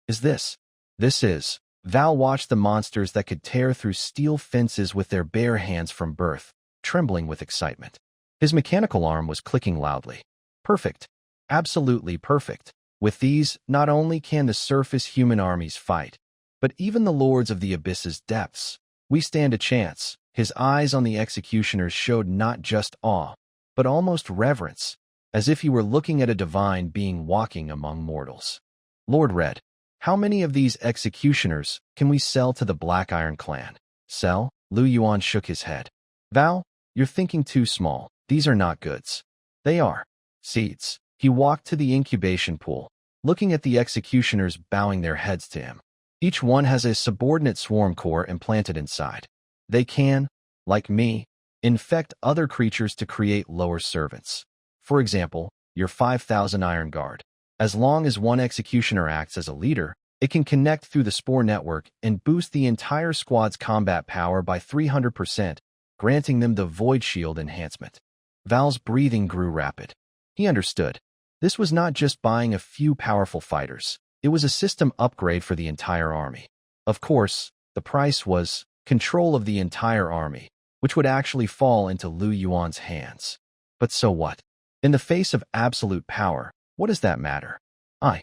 This is. Val watched the monsters that could tear through steel fences with their bare hands from birth, trembling with excitement. His mechanical arm was clicking loudly. Perfect. Absolutely perfect. With these, not only can the surface human armies fight, but even the lords of the abyss's depths. We stand a chance. His eyes on the executioners showed not just awe, but almost reverence, as if he were looking at a divine being walking among mortals. Lord Red, how many of these executioners can we sell to the Black Iron clan? Sell? Yuan shook his head. Val, you're thinking too small. These are not goods. They are seeds. He walked to the incubation pool, looking at the executioners bowing their heads to him. Each one has a subordinate swarm core implanted inside. They can, like me, infect other creatures to create lower servants. For example, your 5,000 Iron Guard. As long as one executioner acts as a leader, it can connect through the spore network and boost the entire squad's combat power by 300%, granting them the Void Shield enhancement. Val's breathing grew rapid. He understood. This was not just buying a few powerful fighters. It was a system upgrade for the entire army. Of course, the price was control of the entire army, which would actually fall into Yuan's hands. But so what? In the face of absolute power, what does that matter? I,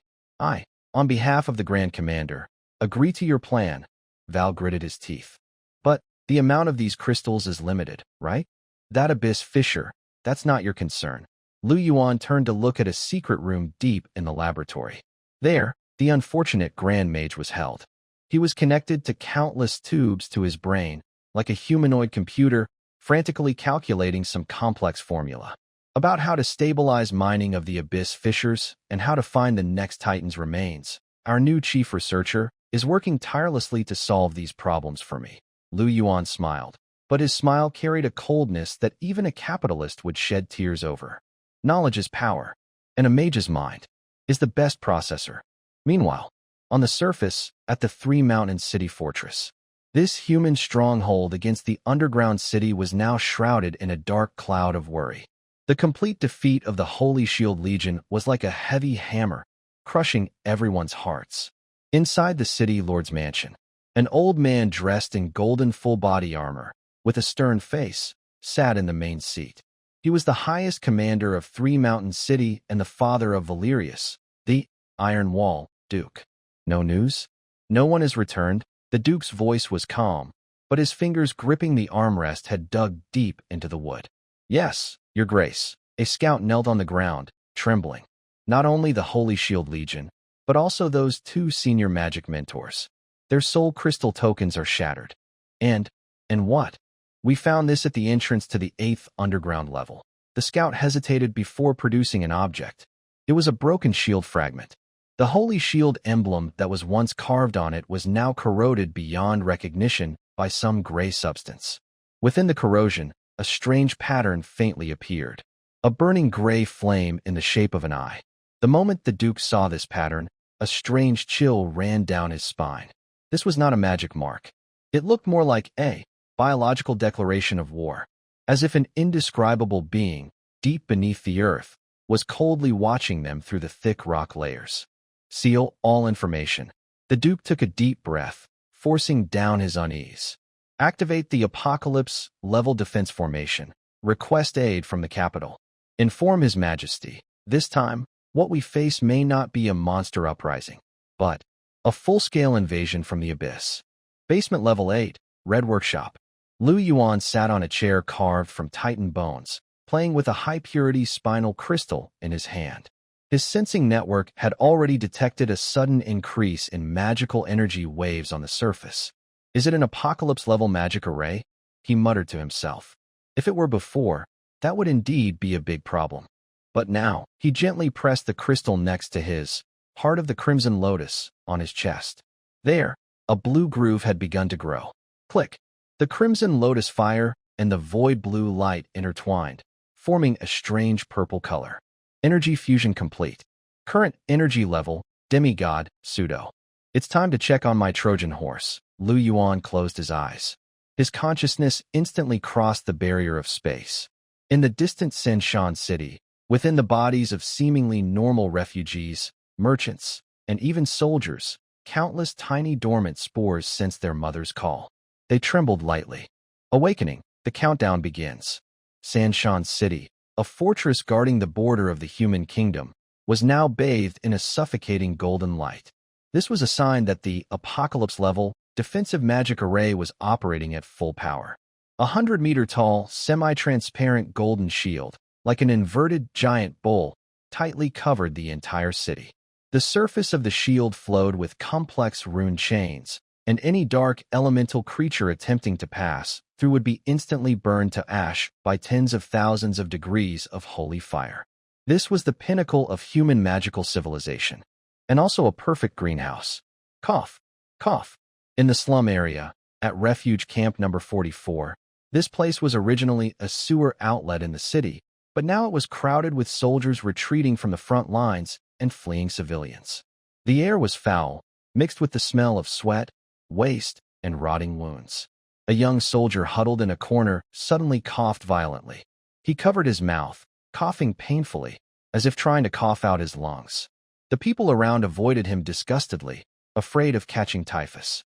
on behalf of the Grand Commander, agree to your plan. Val gritted his teeth. But the amount of these crystals is limited, right? That abyss fissure, that's not your concern. Yuan turned to look at a secret room deep in the laboratory. There, the unfortunate Grand Mage was held. He was connected to countless tubes to his brain, like a humanoid computer, frantically calculating some complex formula about how to stabilize mining of the abyss fissures and how to find the next Titan's remains. Our new chief researcher is working tirelessly to solve these problems for me. Yuan smiled, but his smile carried a coldness that even a capitalist would shed tears over. Knowledge is power, and a mage's mind is the best processor. Meanwhile, on the surface, at the Three Mountain City Fortress, this human stronghold against the underground city was now shrouded in a dark cloud of worry. The complete defeat of the Holy Shield Legion was like a heavy hammer, crushing everyone's hearts. Inside the city lord's mansion, an old man dressed in golden full-body armor, with a stern face, sat in the main seat. He was the highest commander of Three Mountain City and the father of Valerius, the Iron Wall Duke. No news? No one has returned. The Duke's voice was calm, but his fingers gripping the armrest had dug deep into the wood. Yes, Your Grace. A scout knelt on the ground, trembling. Not only the Holy Shield Legion, but also those 2 senior magic mentors. Their soul crystal tokens are shattered. And what? We found this at the entrance to the 8th underground level. The scout hesitated before producing an object. It was a broken shield fragment. The Holy Shield emblem that was once carved on it was now corroded beyond recognition by some gray substance. Within the corrosion, a strange pattern faintly appeared. A burning gray flame in the shape of an eye. The moment the Duke saw this pattern, a strange chill ran down his spine. This was not a magic mark. It looked more like a biological declaration of war, as if an indescribable being, deep beneath the earth, was coldly watching them through the thick rock layers. Seal all information. The Duke took a deep breath, forcing down his unease. Activate the Apocalypse level defense formation. Request aid from the capital. Inform His Majesty. This time, what we face may not be a monster uprising, but a full-scale invasion from the abyss. Basement level 8, Red Workshop. Yuan sat on a chair carved from Titan bones, playing with a high-purity spinal crystal in his hand. His sensing network had already detected a sudden increase in magical energy waves on the surface. Is it an Apocalypse-level magic array? he muttered to himself. If it were before, that would indeed be a big problem. But now, he gently pressed the crystal next to his, heart of the crimson lotus, on his chest. There, a blue groove had begun to grow. Click! The crimson lotus fire and the void blue light intertwined, forming a strange purple color. Energy fusion complete. Current energy level, demigod, pseudo. It's time to check on my Trojan horse. Yuan closed his eyes. His consciousness instantly crossed the barrier of space. In the distant Senshan city, within the bodies of seemingly normal refugees, merchants, and even soldiers, countless tiny dormant spores sensed their mother's call. They trembled lightly. Awakening, the countdown begins. Senshan City, a fortress guarding the border of the human kingdom, was now bathed in a suffocating golden light. This was a sign that the apocalypse-level defensive magic array was operating at full power. 100-meter-tall, semi-transparent golden shield, like an inverted giant bowl, tightly covered the entire city. The surface of the shield flowed with complex rune chains, and any dark elemental creature attempting to pass through would be instantly burned to ash by tens of thousands of degrees of holy fire. This was the pinnacle of human magical civilization, and also a perfect greenhouse. Cough, cough. In the slum area, at Refuge Camp number 44, this place was originally a sewer outlet in the city, but now it was crowded with soldiers retreating from the front lines and fleeing civilians. The air was foul, mixed with the smell of sweat, waste, and rotting wounds. A young soldier huddled in a corner suddenly coughed violently. He covered his mouth, coughing painfully, as if trying to cough out his lungs. The people around avoided him disgustedly, afraid of catching typhus.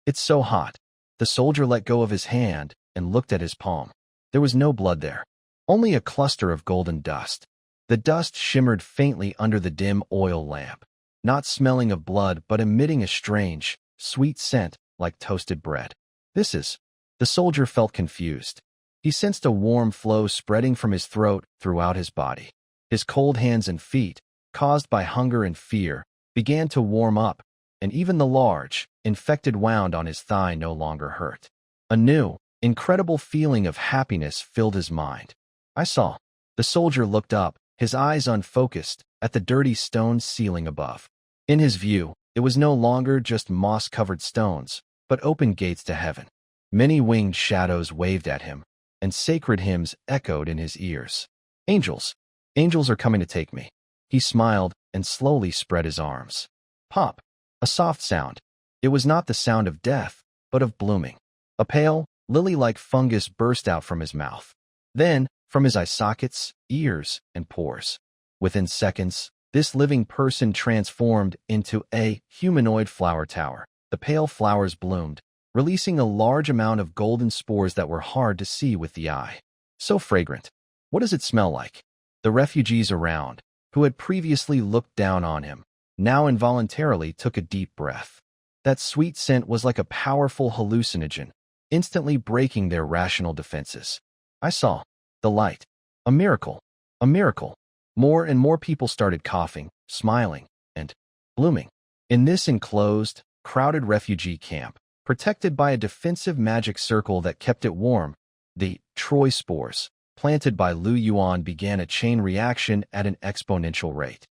It's so hot. The soldier let go of his hand and looked at his palm. There was no blood there, only a cluster of golden dust. The dust shimmered faintly under the dim oil lamp, not smelling of blood but emitting a strange, sweet scent like toasted bread. The soldier felt confused. He sensed a warm flow spreading from his throat throughout his body. His cold hands and feet, caused by hunger and fear, began to warm up, and even the large, infected wound on his thigh no longer hurt. A new, incredible feeling of happiness filled his mind. I saw. The soldier looked up, his eyes unfocused, at the dirty stone ceiling above. In his view, it was no longer just moss-covered stones, but open gates to heaven. Many winged shadows waved at him, and sacred hymns echoed in his ears. Angels! Angels are coming to take me. He smiled and slowly spread his arms. Pop! A soft sound. It was not the sound of death, but of blooming. A pale, lily-like fungus burst out from his mouth. Then, from his eye sockets, ears, and pores. Within seconds, this living person transformed into a humanoid flower tower. The pale flowers bloomed, releasing a large amount of golden spores that were hard to see with the eye. So fragrant. What does it smell like? The refugees around, who had previously looked down on him, now involuntarily took a deep breath. That sweet scent was like a powerful hallucinogen, instantly breaking their rational defenses. I saw. The light. A miracle. A miracle. More and more people started coughing, smiling, and blooming. In this enclosed, crowded refugee camp, protected by a defensive magic circle that kept it warm, the Troy spores, planted by Yuan, began a chain reaction at an exponential rate.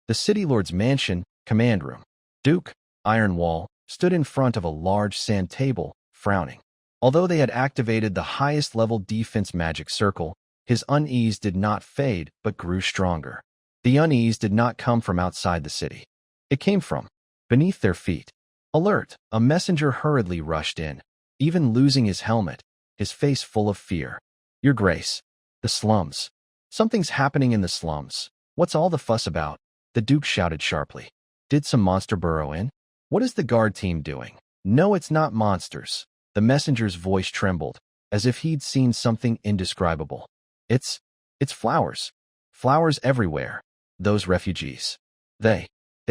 The city lord's mansion, command room, Duke, Iron Wall, stood in front of a large sand table, frowning. Although they had activated the highest-level defense magic circle, his unease did not fade but grew stronger. The unease did not come from outside the city. It came from beneath their feet. Alert! A messenger hurriedly rushed in, even losing his helmet, his face full of fear. Your Grace. The slums. Something's happening in the slums. What's all the fuss about? The Duke shouted sharply. Did some monster burrow in? What is the guard team doing? No, it's not monsters. The messenger's voice trembled, as if he'd seen something indescribable. It's flowers. Flowers everywhere. Those refugees. They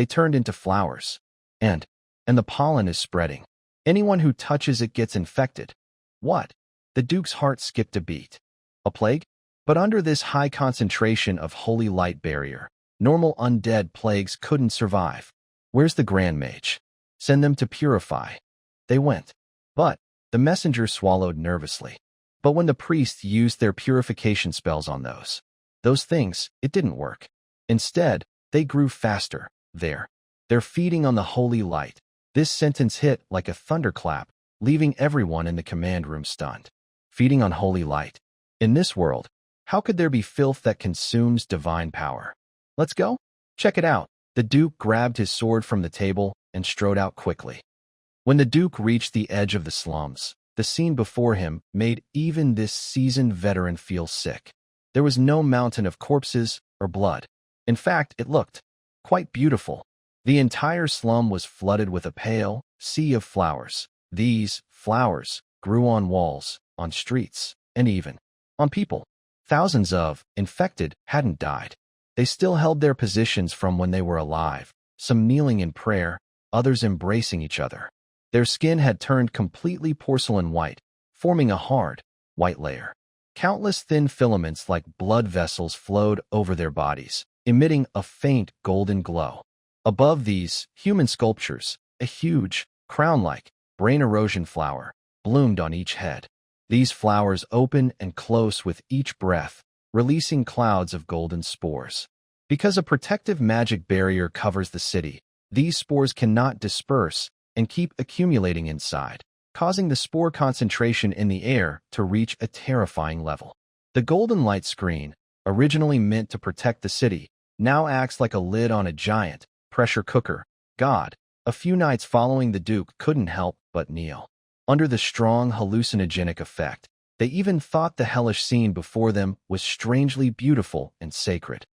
turned into flowers. And the pollen is spreading. Anyone who touches it gets infected. What? The Duke's heart skipped a beat. A plague? But under this high concentration of holy light barrier, normal undead plagues couldn't survive. Where's the Grand Mage? Send them to purify. They went. But The messenger swallowed nervously. But when the priests used their purification spells on those things, it didn't work. Instead, they grew faster. They're feeding on the holy light. This sentence hit like a thunderclap, leaving everyone in the command room stunned. Feeding on holy light. In this world, how could there be filth that consumes divine power? Let's go? Check it out. The Duke grabbed his sword from the table and strode out quickly. When the Duke reached the edge of the slums, the scene before him made even this seasoned veteran feel sick. There was no mountain of corpses or blood. In fact, it looked quite beautiful. The entire slum was flooded with a pale sea of flowers. These flowers grew on walls, on streets, and even on people. Thousands of infected hadn't died. They still held their positions from when they were alive, some kneeling in prayer, others embracing each other. Their skin had turned completely porcelain white, forming a hard, white layer. Countless thin filaments like blood vessels flowed over their bodies, emitting a faint golden glow. Above these human sculptures, a huge, crown-like, brain erosion flower bloomed on each head. These flowers open and close with each breath, releasing clouds of golden spores. Because a protective magic barrier covers the city, these spores cannot disperse and keep accumulating inside, causing the spore concentration in the air to reach a terrifying level. The golden light screen, originally meant to protect the city, now acts like a lid on a giant pressure cooker. God, a few nights following the Duke couldn't help but kneel. Under the strong hallucinogenic effect, they even thought the hellish scene before them was strangely beautiful and sacred.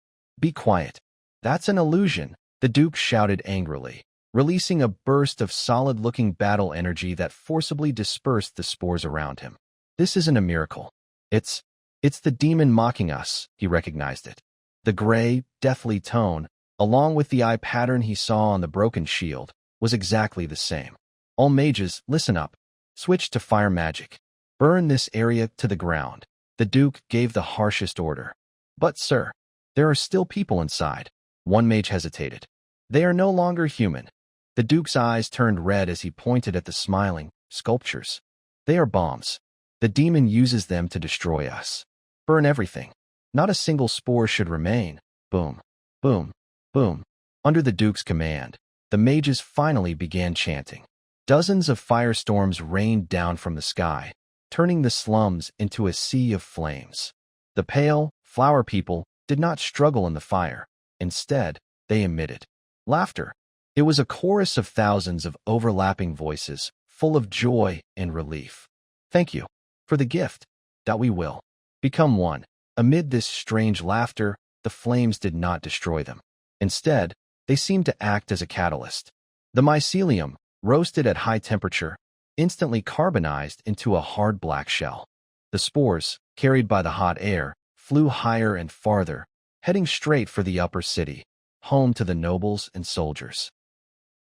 Be quiet. That's an illusion, the Duke shouted angrily, releasing a burst of solid-looking battle energy that forcibly dispersed the spores around him. This isn't a miracle. It's the demon mocking us, he recognized it. The gray, deathly tone, along with the eye pattern he saw on the broken shield, was exactly the same. All mages, listen up. Switch to fire magic. Burn this area to the ground. The Duke gave the harshest order. But, sir, there are still people inside. One mage hesitated. They are no longer human. The Duke's eyes turned red as he pointed at the smiling sculptures. They are bombs. The demon uses them to destroy us. Burn everything. Not a single spore should remain. Boom, boom, boom. Under the Duke's command, the mages finally began chanting. Dozens of firestorms rained down from the sky, turning the slums into a sea of flames. The pale, flower people did not struggle in the fire. Instead, they emitted laughter. It was a chorus of thousands of overlapping voices, full of joy and relief. Thank you for the gift that we will become one. Amid this strange laughter, the flames did not destroy them. Instead, they seemed to act as a catalyst. The mycelium, roasted at high temperature, instantly carbonized into a hard black shell. The spores, carried by the hot air, flew higher and farther, heading straight for the upper city, home to the nobles and soldiers.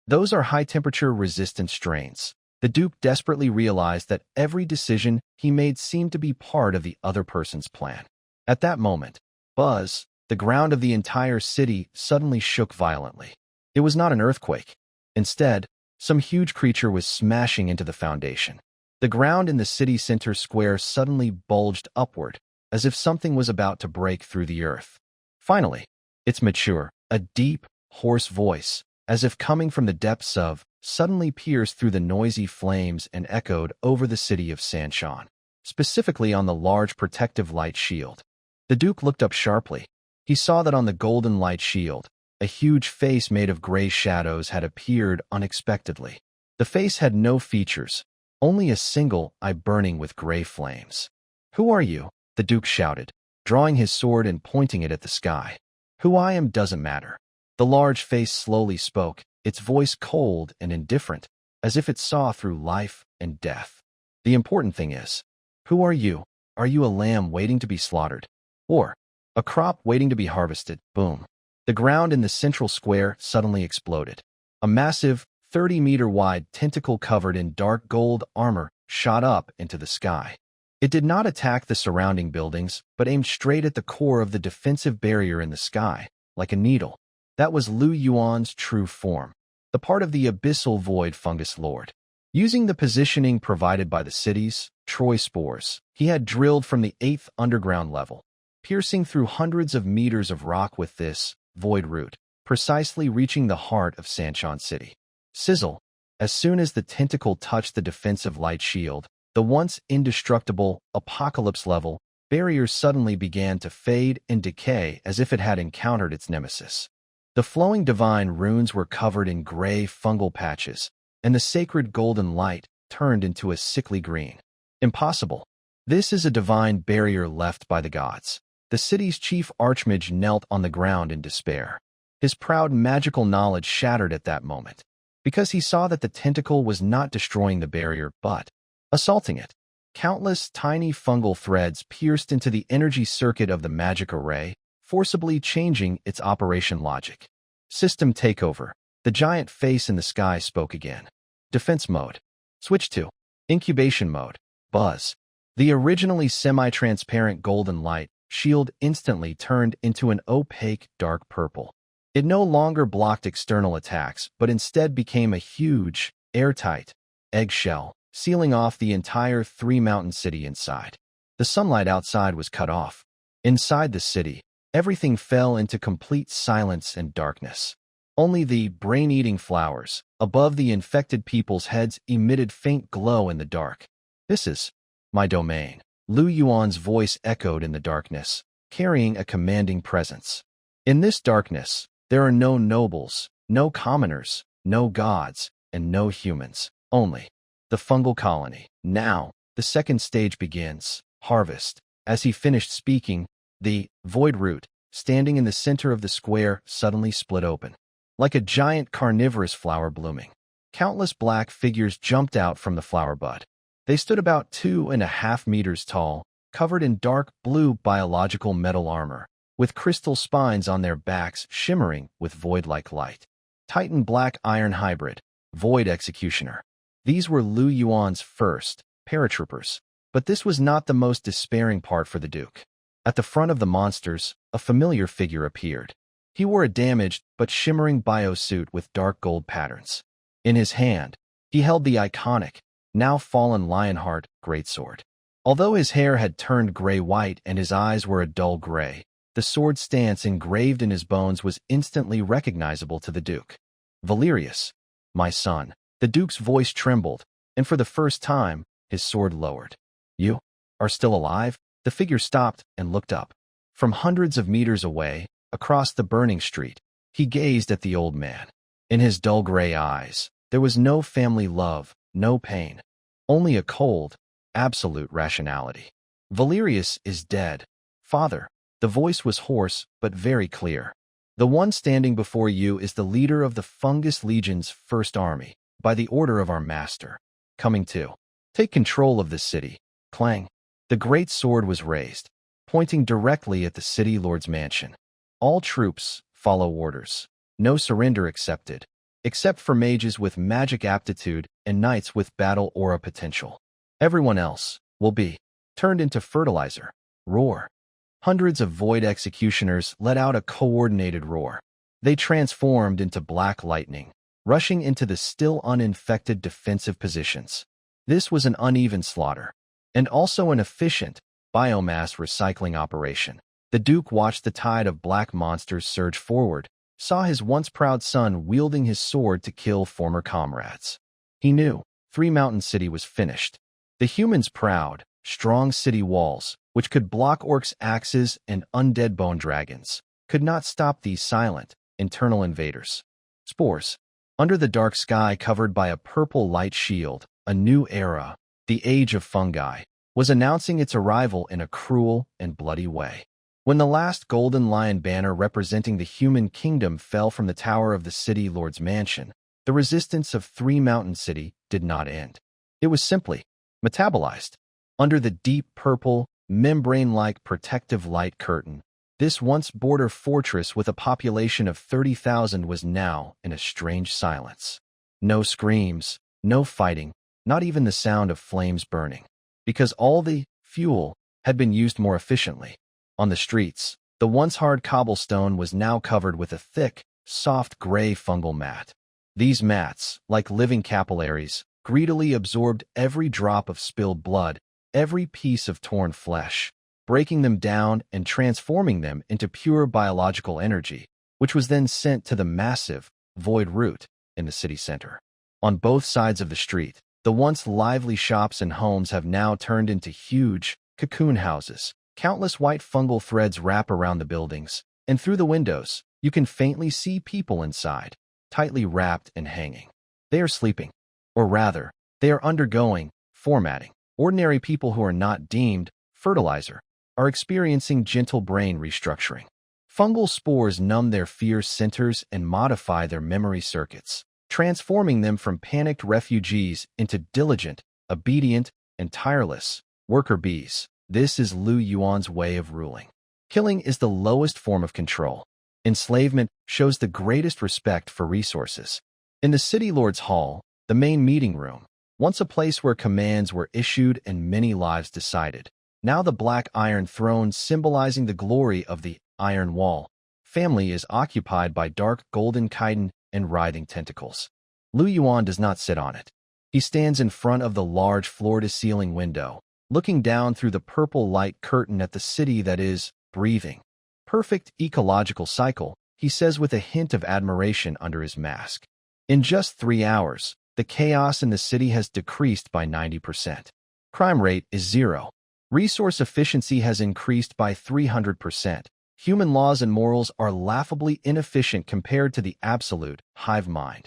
Those are high-temperature resistant strains. The Duke desperately realized that every decision he made seemed to be part of the other person's plan. At that moment, buzz, the ground of the entire city suddenly shook violently. It was not an earthquake. Instead, some huge creature was smashing into the foundation. The ground in the city center square suddenly bulged upward, as if something was about to break through the earth. Finally, it's mature, a deep, hoarse voice, as if coming from the depths of, suddenly pierced through the noisy flames and echoed over the city of Sanshan, specifically on the large protective light shield. The Duke looked up sharply. He saw that on the golden light shield, a huge face made of gray shadows had appeared unexpectedly. The face had no features, only a single eye burning with gray flames. "Who are you?" the Duke shouted, drawing his sword and pointing it at the sky. "Who I am doesn't matter." The large face slowly spoke, its voice cold and indifferent, as if it saw through life and death. "The important thing is, who are you? Are you a lamb waiting to be slaughtered? Or a crop waiting to be harvested?" Boom. The ground in the central square suddenly exploded. A massive, 30-meter-wide tentacle covered in dark gold armor shot up into the sky. It did not attack the surrounding buildings, but aimed straight at the core of the defensive barrier in the sky, like a needle. That was Yuan's true form, the part of the abyssal void fungus lord. Using the positioning provided by the cities, Troy spores, he had drilled from the 8th underground level, piercing through hundreds of meters of rock with this void root, precisely reaching the heart of Sanchon City. Sizzle. As soon as the tentacle touched the defensive light shield, the once indestructible, apocalypse-level barrier suddenly began to fade and decay as if it had encountered its nemesis. The flowing divine runes were covered in gray fungal patches, and the sacred golden light turned into a sickly green. Impossible. This is a divine barrier left by the gods. The city's chief archmage knelt on the ground in despair. His proud magical knowledge shattered at that moment, because he saw that the tentacle was not destroying the barrier but assaulting it. Countless tiny fungal threads pierced into the energy circuit of the magic array, forcibly changing its operation logic. System takeover. The giant face in the sky spoke again. Defense mode. Switch to incubation mode. Buzz. The originally semi-transparent golden light shield instantly turned into an opaque dark purple. It no longer blocked external attacks, but instead became a huge, airtight eggshell, sealing off the entire three-mountain city inside. The sunlight outside was cut off. Inside the city, everything fell into complete silence and darkness. Only the brain-eating flowers above the infected people's heads emitted faint glow in the dark. "This is my domain," Lu Yuan's voice echoed in the darkness, carrying a commanding presence. In this darkness, there are no nobles, no commoners, no gods, and no humans, only the fungal colony. Now, the second stage begins, harvest. As he finished speaking, the void root, standing in the center of the square, suddenly split open. Like a giant carnivorous flower blooming, countless black figures jumped out from the flower bud. They stood about 2.5 meters tall, covered in dark blue biological metal armor, with crystal spines on their backs shimmering with void-like light. Titan Black Iron Hybrid, Void Executioner. These were Lu Yuan's first paratroopers, but this was not the most despairing part for the Duke. At the front of the monsters, a familiar figure appeared. He wore a damaged but shimmering biosuit with dark gold patterns. In his hand, he held the iconic, now fallen Lionheart greatsword. Although his hair had turned gray-white and his eyes were a dull gray, the sword stance engraved in his bones was instantly recognizable to the Duke. "Valerius, my son." The Duke's voice trembled, and for the first time, his sword lowered. "You are still alive?" The figure stopped and looked up. From hundreds of meters away, across the burning street, he gazed at the old man. In his dull gray eyes, there was no family love, no pain, only a cold, absolute rationality. "Valerius is dead, father." The voice was hoarse but very clear. "The one standing before you is the leader of the Fungus Legion's first army, by the order of our master. Coming to take control of the city." Clang. The great sword was raised, pointing directly at the city lord's mansion. "All troops follow orders. No surrender accepted, except for mages with magic aptitude and knights with battle aura potential. Everyone else will be turned into fertilizer." Roar. Hundreds of void executioners let out a coordinated roar. They transformed into black lightning, rushing into the still uninfected defensive positions. This was an uneven slaughter, and also an efficient biomass recycling operation. The Duke watched the tide of black monsters surge forward, saw his once proud son wielding his sword to kill former comrades. He knew Three Mountain City was finished. The humans' proud, strong city walls, which could block orcs' axes and undead bone dragons, could not stop these silent, internal invaders. Spores. Under the dark sky covered by a purple light shield, a new era, the age of fungi, was announcing its arrival in a cruel and bloody way. When the last golden lion banner representing the human kingdom fell from the tower of the city lord's mansion, the resistance of Three Mountain City did not end. It was simply metabolized. Under the deep purple, membrane-like protective light curtain, this once border fortress with a population of 30,000 was now in a strange silence. No screams, no fighting, not even the sound of flames burning, because all the fuel had been used more efficiently. On the streets, the once hard cobblestone was now covered with a thick, soft gray fungal mat. These mats, like living capillaries, greedily absorbed every drop of spilled blood, every piece of torn flesh, breaking them down and transforming them into pure biological energy, which was then sent to the massive, void root in the city center. On both sides of the street, the once lively shops and homes have now turned into huge, cocoon houses. Countless white fungal threads wrap around the buildings, and through the windows, you can faintly see people inside, tightly wrapped and hanging. They are sleeping. Or rather, they are undergoing formatting. Ordinary people who are not deemed fertilizer are experiencing gentle brain restructuring. Fungal spores numb their fear centers and modify their memory circuits, transforming them from panicked refugees into diligent, obedient, and tireless worker bees. This is Lu Yuan's way of ruling. Killing is the lowest form of control. Enslavement shows the greatest respect for resources. In the City Lord's Hall, the main meeting room, once a place where commands were issued and many lives decided, now the black iron throne symbolizing the glory of the Iron Wall family is occupied by dark golden chitin and writhing tentacles. Lu Yuan does not sit on it. He stands in front of the large floor-to-ceiling window, looking down through the purple light curtain at the city that is breathing. Perfect ecological cycle, he says with a hint of admiration under his mask. In just 3 hours, the chaos in the city has decreased by 90%. Crime rate is 0. Resource efficiency has increased by 300%. Human laws and morals are laughably inefficient compared to the absolute hive mind.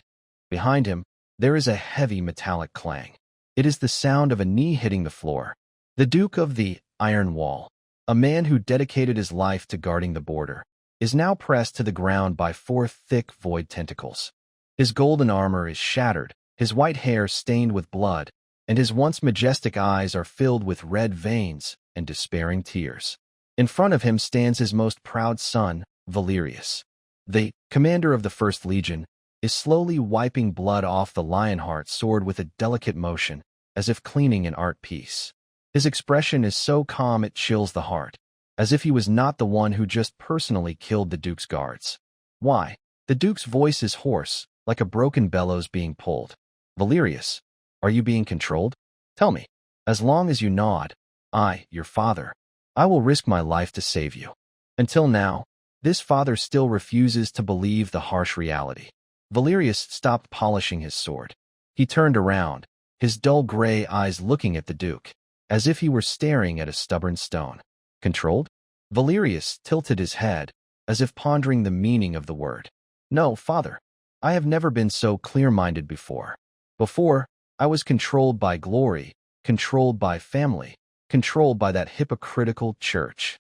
Behind him, there is a heavy metallic clang. It is the sound of a knee hitting the floor. The Duke of the Iron Wall, a man who dedicated his life to guarding the border, is now pressed to the ground by 4 thick void tentacles. His golden armor is shattered, his white hair stained with blood, and his once majestic eyes are filled with red veins and despairing tears. In front of him stands his most proud son, Valerius. The commander of the First Legion is slowly wiping blood off the Lionheart sword with a delicate motion, as if cleaning an art piece. His expression is so calm it chills the heart, as if he was not the one who just personally killed the Duke's guards. Why? The Duke's voice is hoarse, like a broken bellows being pulled. Valerius, are you being controlled? Tell me. As long as you nod, I, your father, I will risk my life to save you. Until now, this father still refuses to believe the harsh reality. Valerius stopped polishing his sword. He turned around, his dull gray eyes looking at the Duke, as if he were staring at a stubborn stone. Controlled? Valerius tilted his head, as if pondering the meaning of the word. No, father. I have never been so clear-minded before. Before, I was controlled by glory, controlled by family, controlled by that hypocritical church.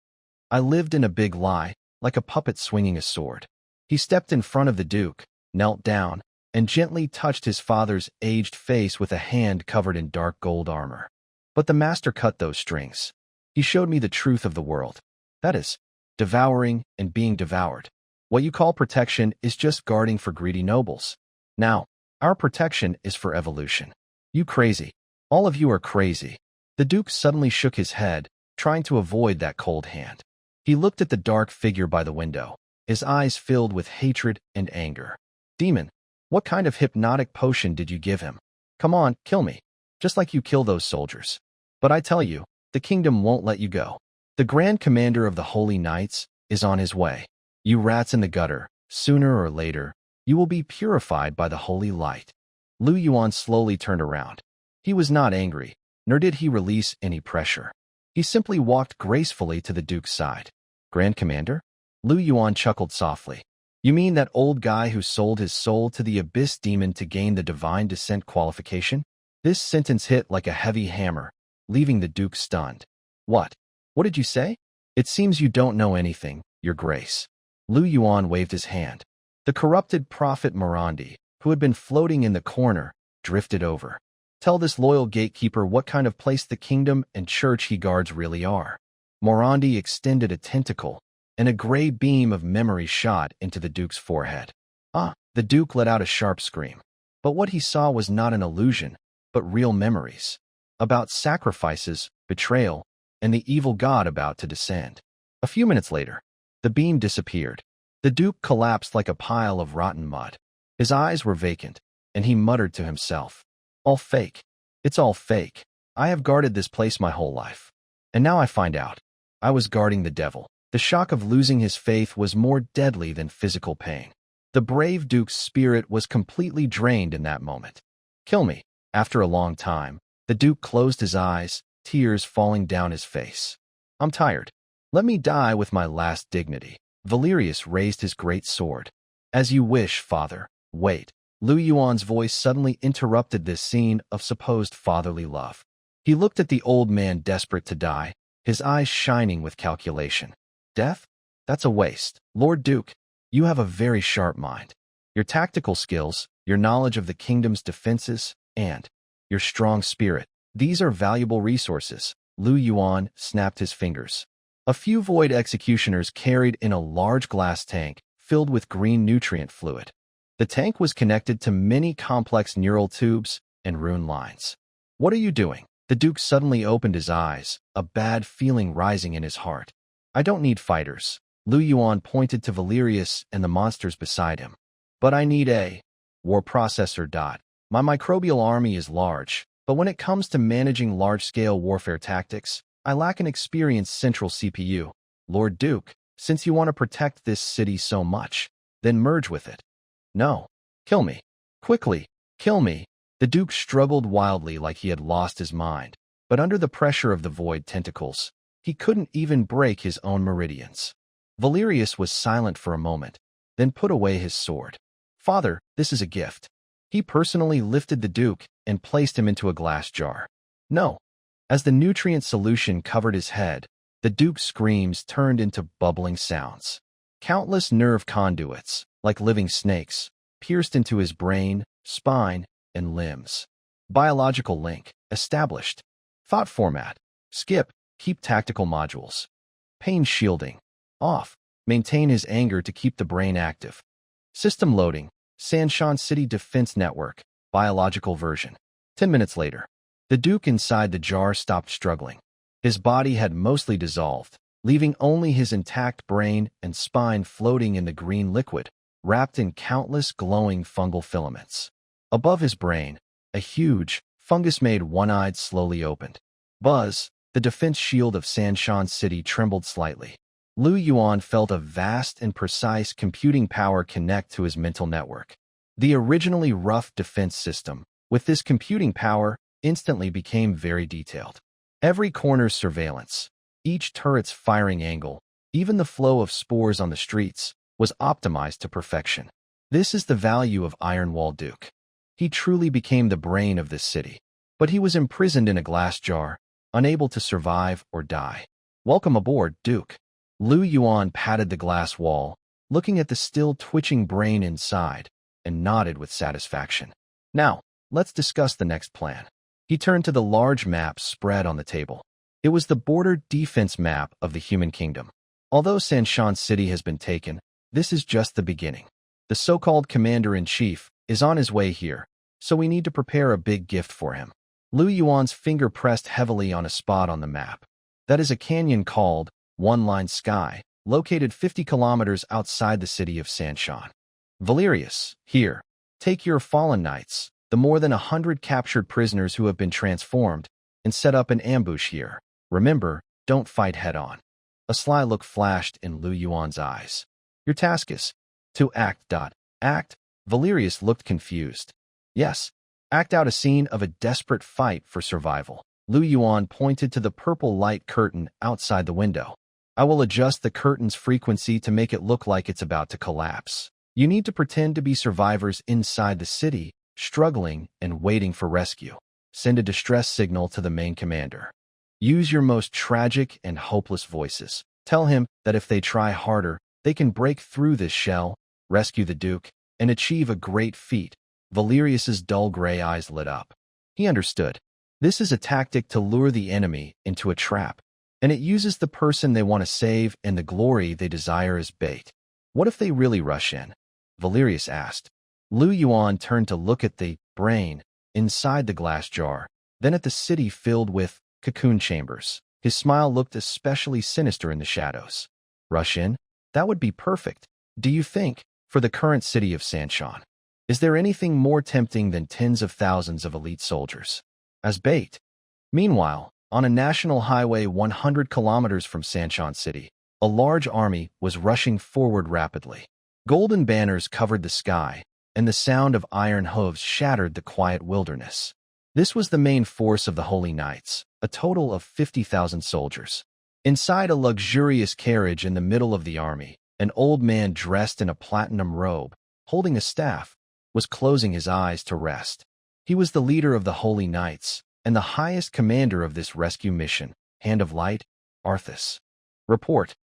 I lived in a big lie, like a puppet swinging a sword. He stepped in front of the Duke, knelt down, and gently touched his father's aged face with a hand covered in dark gold armor. But the master cut those strings. He showed me the truth of the world. That is, devouring and being devoured. What you call protection is just guarding for greedy nobles. Now, our protection is for evolution. You crazy. All of you are crazy. The Duke suddenly shook his head, trying to avoid that cold hand. He looked at the dark figure by the window, his eyes filled with hatred and anger. Demon, what kind of hypnotic potion did you give him? Come on, kill me, just like you kill those soldiers. But I tell you, the kingdom won't let you go. The Grand Commander of the Holy Knights is on his way. You rats in the gutter, sooner or later, you will be purified by the holy light. Lu Yuan slowly turned around. He was not angry, nor did he release any pressure. He simply walked gracefully to the Duke's side. Grand Commander? Lu Yuan chuckled softly. You mean that old guy who sold his soul to the Abyss Demon to gain the Divine Descent qualification? This sentence hit like a heavy hammer, leaving the Duke stunned. What? What did you say? It seems you don't know anything, Your Grace. Lu Yuan waved his hand. The corrupted prophet Morandi, who had been floating in the corner, drifted over. Tell this loyal gatekeeper what kind of place the kingdom and church he guards really are. Morandi extended a tentacle, and a gray beam of memory shot into the Duke's forehead. Ah, the Duke let out a sharp scream. But what he saw was not an illusion, but real memories. About sacrifices, betrayal, and the evil god about to descend. A few minutes later, the beam disappeared. The Duke collapsed like a pile of rotten mud. His eyes were vacant, and he muttered to himself. All fake. It's all fake. I have guarded this place my whole life. And now I find out. I was guarding the devil. The shock of losing his faith was more deadly than physical pain. The brave Duke's spirit was completely drained in that moment. Kill me. After a long time, the Duke closed his eyes, tears falling down his face. I'm tired. Let me die with my last dignity. Valerius raised his great sword. As you wish, father. Wait. Yuan's voice suddenly interrupted this scene of supposed fatherly love. He looked at the old man desperate to die, his eyes shining with calculation. Death? That's a waste. Lord Duke, you have a very sharp mind. Your tactical skills, your knowledge of the kingdom's defenses, and your strong spirit. These are valuable resources. Yuan snapped his fingers. A few void executioners carried in a large glass tank filled with green nutrient fluid. The tank was connected to many complex neural tubes and rune lines. What are you doing? The Duke suddenly opened his eyes, a bad feeling rising in his heart. I don't need fighters. Yuan pointed to Valerius and the monsters beside him. But I need a war processor. My microbial army is large, but when it comes to managing large-scale warfare tactics, I lack an experienced central CPU. Lord Duke, since you want to protect this city so much, then merge with it. No. Kill me. Quickly. Kill me. The Duke struggled wildly like he had lost his mind, but under the pressure of the void tentacles, he couldn't even break his own meridians. Valerius was silent for a moment, then put away his sword. Father, this is a gift. He personally lifted the Duke and placed him into a glass jar. No. As the nutrient solution covered his head, the Duke's screams turned into bubbling sounds. Countless nerve conduits, like living snakes, pierced into his brain, spine, and limbs. Biological link, established. Thought format, skip, keep tactical modules. Pain shielding, off, maintain his anger to keep the brain active. System loading, Sanshan City Defense Network, biological version. 10 minutes later, the Duke inside the jar stopped struggling. His body had mostly dissolved, leaving only his intact brain and spine floating in the green liquid, wrapped in countless glowing fungal filaments. Above his brain, a huge, fungus-made one-eyed slowly opened. Buzz, the defense shield of Sanshan City trembled slightly. Yuan felt a vast and precise computing power connect to his mental network. The originally rough defense system, with this computing power, instantly became very detailed. Every corner's surveillance, each turret's firing angle, even the flow of spores on the streets, was optimized to perfection. This is the value of Iron Wall Duke. He truly became the brain of this city. But he was imprisoned in a glass jar, unable to survive or die. Welcome aboard, Duke. Yuan patted the glass wall, looking at the still twitching brain inside, and nodded with satisfaction. Now, let's discuss the next plan. He turned to the large map spread on the table. It was the border defense map of the human kingdom. Although Sanshan City has been taken, this is just the beginning. The so-called commander-in-chief is on his way here, so we need to prepare a big gift for him. Yuan's finger pressed heavily on a spot on the map. That is a canyon called One Line Sky, located 50 kilometers outside the city of Sanshan. Valerius, here, take your fallen knights, the more than 100 captured prisoners who have been transformed, and set up an ambush here. Remember, don't fight head-on. A sly look flashed in Yuan's eyes. Your task is to act. Act? Valerius looked confused. Yes, act out a scene of a desperate fight for survival. Yuan pointed to the purple light curtain outside the window. I will adjust the curtain's frequency to make it look like it's about to collapse. You need to pretend to be survivors inside the city, struggling and waiting for rescue. Send a distress signal to the main commander. Use your most tragic and hopeless voices. Tell him that if they try harder, they can break through this shell, rescue the Duke, and achieve a great feat. Valerius's dull gray eyes lit up. He understood. This is a tactic to lure the enemy into a trap, and it uses the person they want to save and the glory they desire as bait. What if they really rush in? Valerius asked. Yuan turned to look at the brain inside the glass jar, then at the city filled with cocoon chambers. His smile looked especially sinister in the shadows. Rush in? That would be perfect. Do you think? For the current city of Sanshan. Is there anything more tempting than tens of thousands of elite soldiers as bait? Meanwhile, on a national highway 100 kilometers from Sanshan City, a large army was rushing forward rapidly. Golden banners covered the sky, and the sound of iron hooves shattered the quiet wilderness. This was the main force of the Holy Knights, a total of 50,000 soldiers. Inside a luxurious carriage in the middle of the army, an old man dressed in a platinum robe, holding a staff, was closing his eyes to rest. He was the leader of the Holy Knights, and the highest commander of this rescue mission, Hand of Light, Arthas. Report.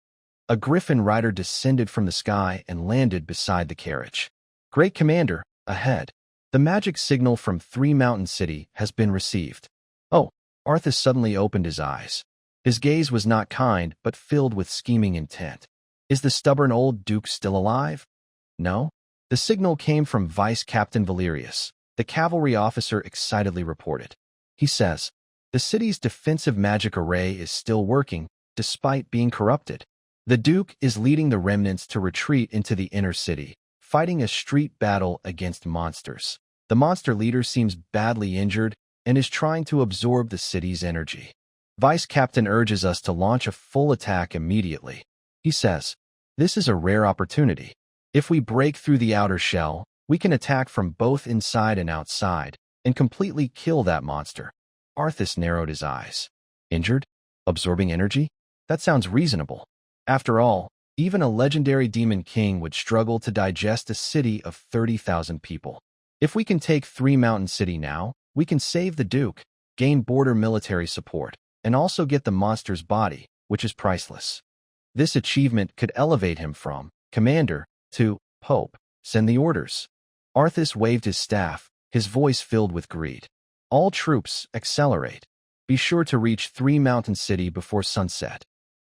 A griffin rider descended from the sky and landed beside the carriage. Great Commander, ahead. The magic signal from Three Mountain City has been received. Oh, Arthas suddenly opened his eyes. His gaze was not kind, but filled with scheming intent. Is the stubborn old Duke still alive? No. The signal came from Vice Captain Valerius, the cavalry officer excitedly reported. He says, the city's defensive magic array is still working, despite being corrupted. The Duke is leading the remnants to retreat into the inner city, fighting a street battle against monsters. The monster leader seems badly injured and is trying to absorb the city's energy. Vice Captain urges us to launch a full attack immediately. He says, this is a rare opportunity. If we break through the outer shell, we can attack from both inside and outside, and completely kill that monster. Arthas narrowed his eyes. Injured? Absorbing energy? That sounds reasonable. After all, even a legendary demon king would struggle to digest a city of 30,000 people. If we can take Three Mountain City now, we can save the Duke, gain border military support, and also get the monster's body, which is priceless. This achievement could elevate him from commander to Pope. Send the orders. Arthas waved his staff, his voice filled with greed. All troops, accelerate. Be sure to reach Three Mountain City before sunset.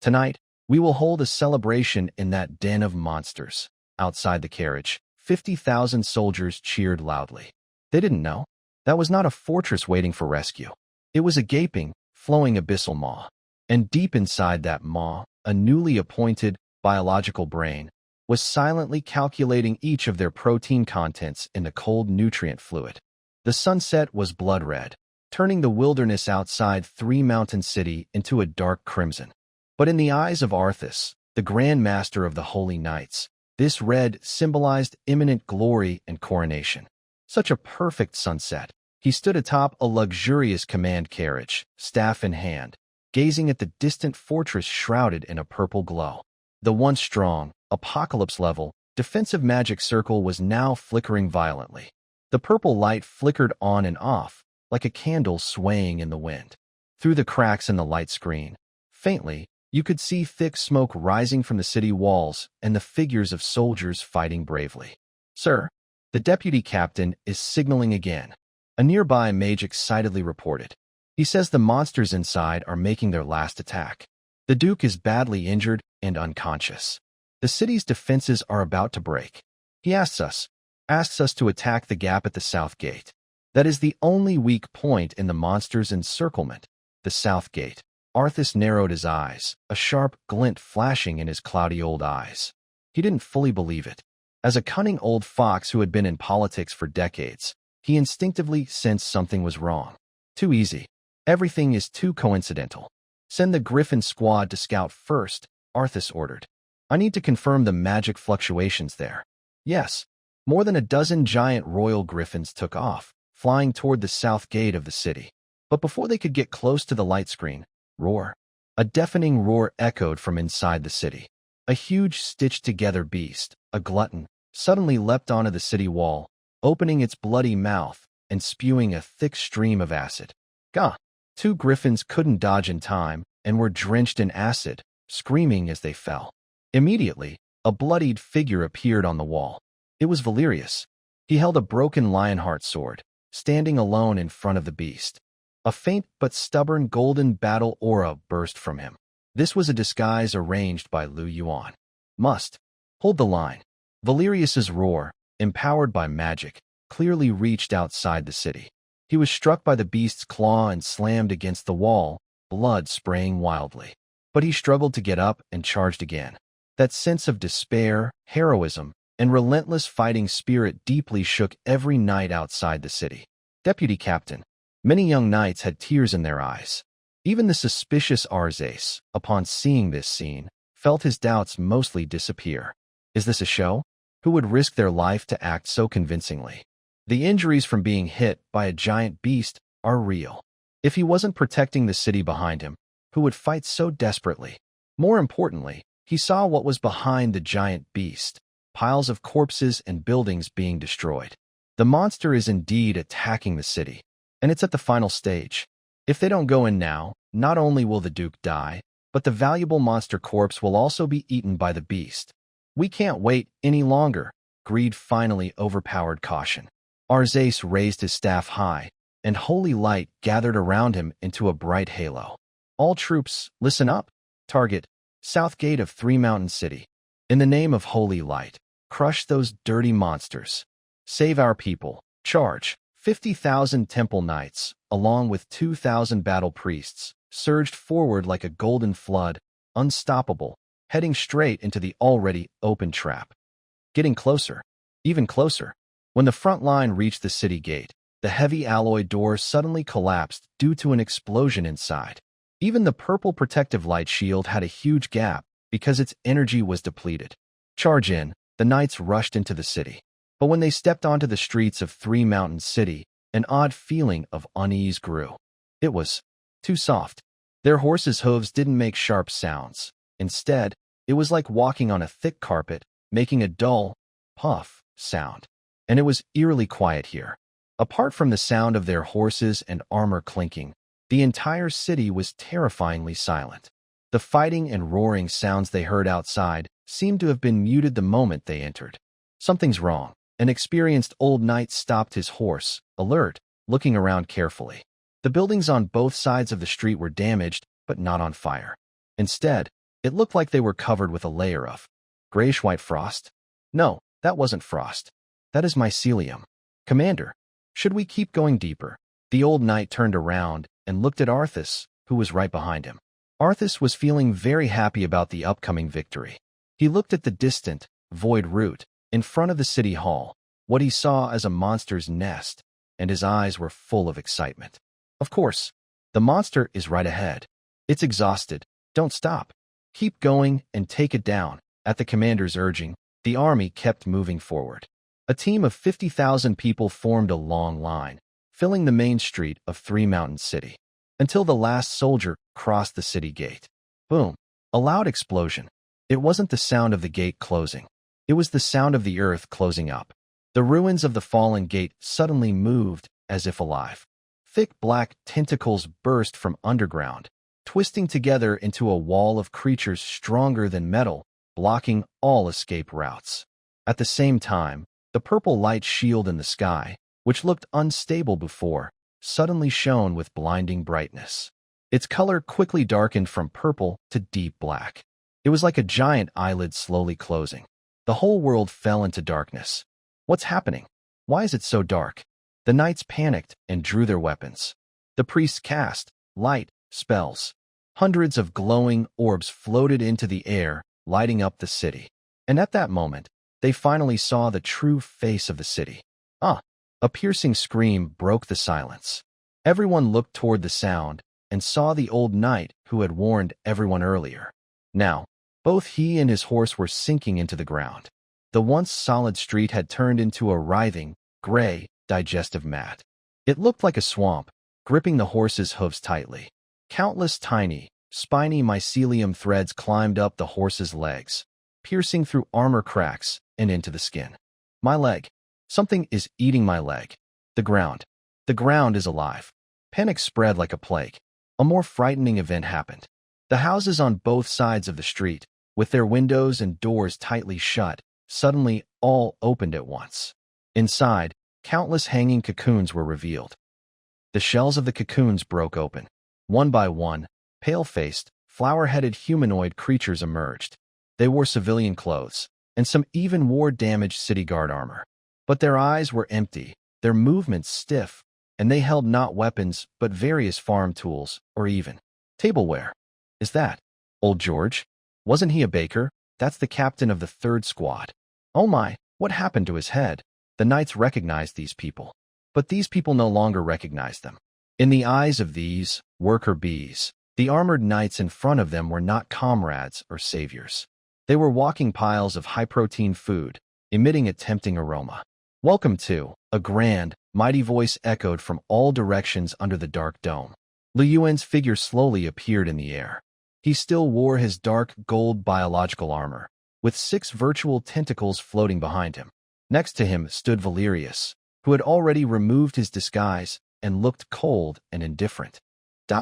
Tonight, we will hold a celebration in that den of monsters. Outside the carriage, 50,000 soldiers cheered loudly. They didn't know. That was not a fortress waiting for rescue. It was a gaping, flowing abyssal maw. And deep inside that maw, a newly appointed biological brain was silently calculating each of their protein contents in the cold nutrient fluid. The sunset was blood red, turning the wilderness outside Three Mountain City into a dark crimson. But in the eyes of Arthas, the Grand Master of the Holy Knights, this red symbolized imminent glory and coronation. Such a perfect sunset. He stood atop a luxurious command carriage, staff in hand, gazing at the distant fortress shrouded in a purple glow. The once strong, apocalypse-level, defensive magic circle was now flickering violently. The purple light flickered on and off, like a candle swaying in the wind. Through the cracks in the light screen, faintly, you could see thick smoke rising from the city walls and the figures of soldiers fighting bravely. Sir, the deputy captain is signaling again. A nearby mage excitedly reported. He says the monsters inside are making their last attack. The Duke is badly injured and unconscious. The city's defenses are about to break. He asks us to attack the gap at the south gate. That is the only weak point in the monster's encirclement. The south gate. Arthas narrowed his eyes, a sharp glint flashing in his cloudy old eyes. He didn't fully believe it. As a cunning old fox who had been in politics for decades, he instinctively sensed something was wrong. Too easy. Everything is too coincidental. Send the Griffin squad to scout first, Arthas ordered. I need to confirm the magic fluctuations there. Yes. More than a dozen giant royal griffins took off, flying toward the south gate of the city. But before they could get close to the light screen, roar. A deafening roar echoed from inside the city. A huge stitched-together beast, a glutton, suddenly leapt onto the city wall, opening its bloody mouth and spewing a thick stream of acid. Gah! Two griffins couldn't dodge in time and were drenched in acid, screaming as they fell. Immediately, a bloodied figure appeared on the wall. It was Valerius. He held a broken lionheart sword, standing alone in front of the beast. A faint but stubborn golden battle aura burst from him. This was a disguise arranged by Yuan. Must hold the line. Valerius's roar, empowered by magic, clearly reached outside the city. He was struck by the beast's claw and slammed against the wall, blood spraying wildly. But he struggled to get up and charged again. That sense of despair, heroism, and relentless fighting spirit deeply shook every knight outside the city. Deputy Captain. Many young knights had tears in their eyes. Even the suspicious Arzace, upon seeing this scene, felt his doubts mostly disappear. Is this a show? Who would risk their life to act so convincingly? The injuries from being hit by a giant beast are real. If he wasn't protecting the city behind him, who would fight so desperately? More importantly, he saw what was behind the giant beast, piles of corpses and buildings being destroyed. The monster is indeed attacking the city, and it's at the final stage. If they don't go in now, not only will the Duke die, but the valuable monster corpse will also be eaten by the beast. We can't wait any longer. Greed finally overpowered caution. Arzace raised his staff high, and holy light gathered around him into a bright halo. All troops, listen up. Target, south gate of Three Mountain City. In the name of holy light, crush those dirty monsters. Save our people. Charge. 50,000 temple knights, along with 2,000 battle priests, surged forward like a golden flood, unstoppable, heading straight into the already open trap. Getting closer, even closer. When the front line reached the city gate, the heavy alloy door suddenly collapsed due to an explosion inside. Even the purple protective light shield had a huge gap because its energy was depleted. Charge in, the knights rushed into the city. But when they stepped onto the streets of Three Mountain City, an odd feeling of unease grew. It was too soft. Their horses' hooves didn't make sharp sounds. Instead, it was like walking on a thick carpet, making a dull, puff sound. And it was eerily quiet here. Apart from the sound of their horses and armor clinking, the entire city was terrifyingly silent. The fighting and roaring sounds they heard outside seemed to have been muted the moment they entered. Something's wrong. An experienced old knight stopped his horse, alert, looking around carefully. The buildings on both sides of the street were damaged, but not on fire. Instead, it looked like they were covered with a layer of grayish-white frost. No, that wasn't frost. That is mycelium. Commander, should we keep going deeper? The old knight turned around and looked at Arthas, who was right behind him. Arthas was feeling very happy about the upcoming victory. He looked at the distant, void route in front of the city hall, what he saw as a monster's nest, and his eyes were full of excitement. Of course, the monster is right ahead. It's exhausted. Don't stop. Keep going and take it down. At the commander's urging, the army kept moving forward. A team of 50,000 people formed a long line, filling the main street of Three Mountain City, until the last soldier crossed the city gate. Boom! A loud explosion. It wasn't the sound of the gate closing. It was the sound of the earth closing up. The ruins of the fallen gate suddenly moved as if alive. Thick black tentacles burst from underground, twisting together into a wall of creatures stronger than metal, blocking all escape routes. At the same time, the purple light shield in the sky, which looked unstable before, suddenly shone with blinding brightness. Its color quickly darkened from purple to deep black. It was like a giant eyelid slowly closing. The whole world fell into darkness. What's happening? Why is it so dark? The knights panicked and drew their weapons. The priests cast light spells. Hundreds of glowing orbs floated into the air, lighting up the city. And at that moment, they finally saw the true face of the city. A piercing scream broke the silence. Everyone looked toward the sound and saw the old knight who had warned everyone earlier. Now, both he and his horse were sinking into the ground. The once solid street had turned into a writhing, gray, digestive mat. It looked like a swamp, gripping the horse's hooves tightly. Countless tiny, spiny mycelium threads climbed up the horse's legs, piercing through armor cracks and into the skin. My leg. Something is eating my leg. The ground. The ground is alive. Panic spread like a plague. A more frightening event happened. The houses on both sides of the street, with their windows and doors tightly shut, suddenly all opened at once. Inside, countless hanging cocoons were revealed. The shells of the cocoons broke open. One by one, pale-faced, flower-headed humanoid creatures emerged. They wore civilian clothes, and some even wore damaged city guard armor. But their eyes were empty, their movements stiff, and they held not weapons but various farm tools, or even tableware. Is that old George? Wasn't he a baker? That's the captain of the third squad. Oh my, What happened to his head? The knights recognized these people, but these people no longer recognized them. In the eyes of these worker bees, the armored knights in front of them were not comrades or saviors. They were walking piles of high-protein food, emitting a tempting aroma. "Welcome to," a grand, mighty voice echoed from all directions under the dark dome. Yuan's figure slowly appeared in the air. He still wore his dark gold biological armor, with 6 virtual tentacles floating behind him. Next to him stood Valerius, who had already removed his disguise and looked cold and indifferent.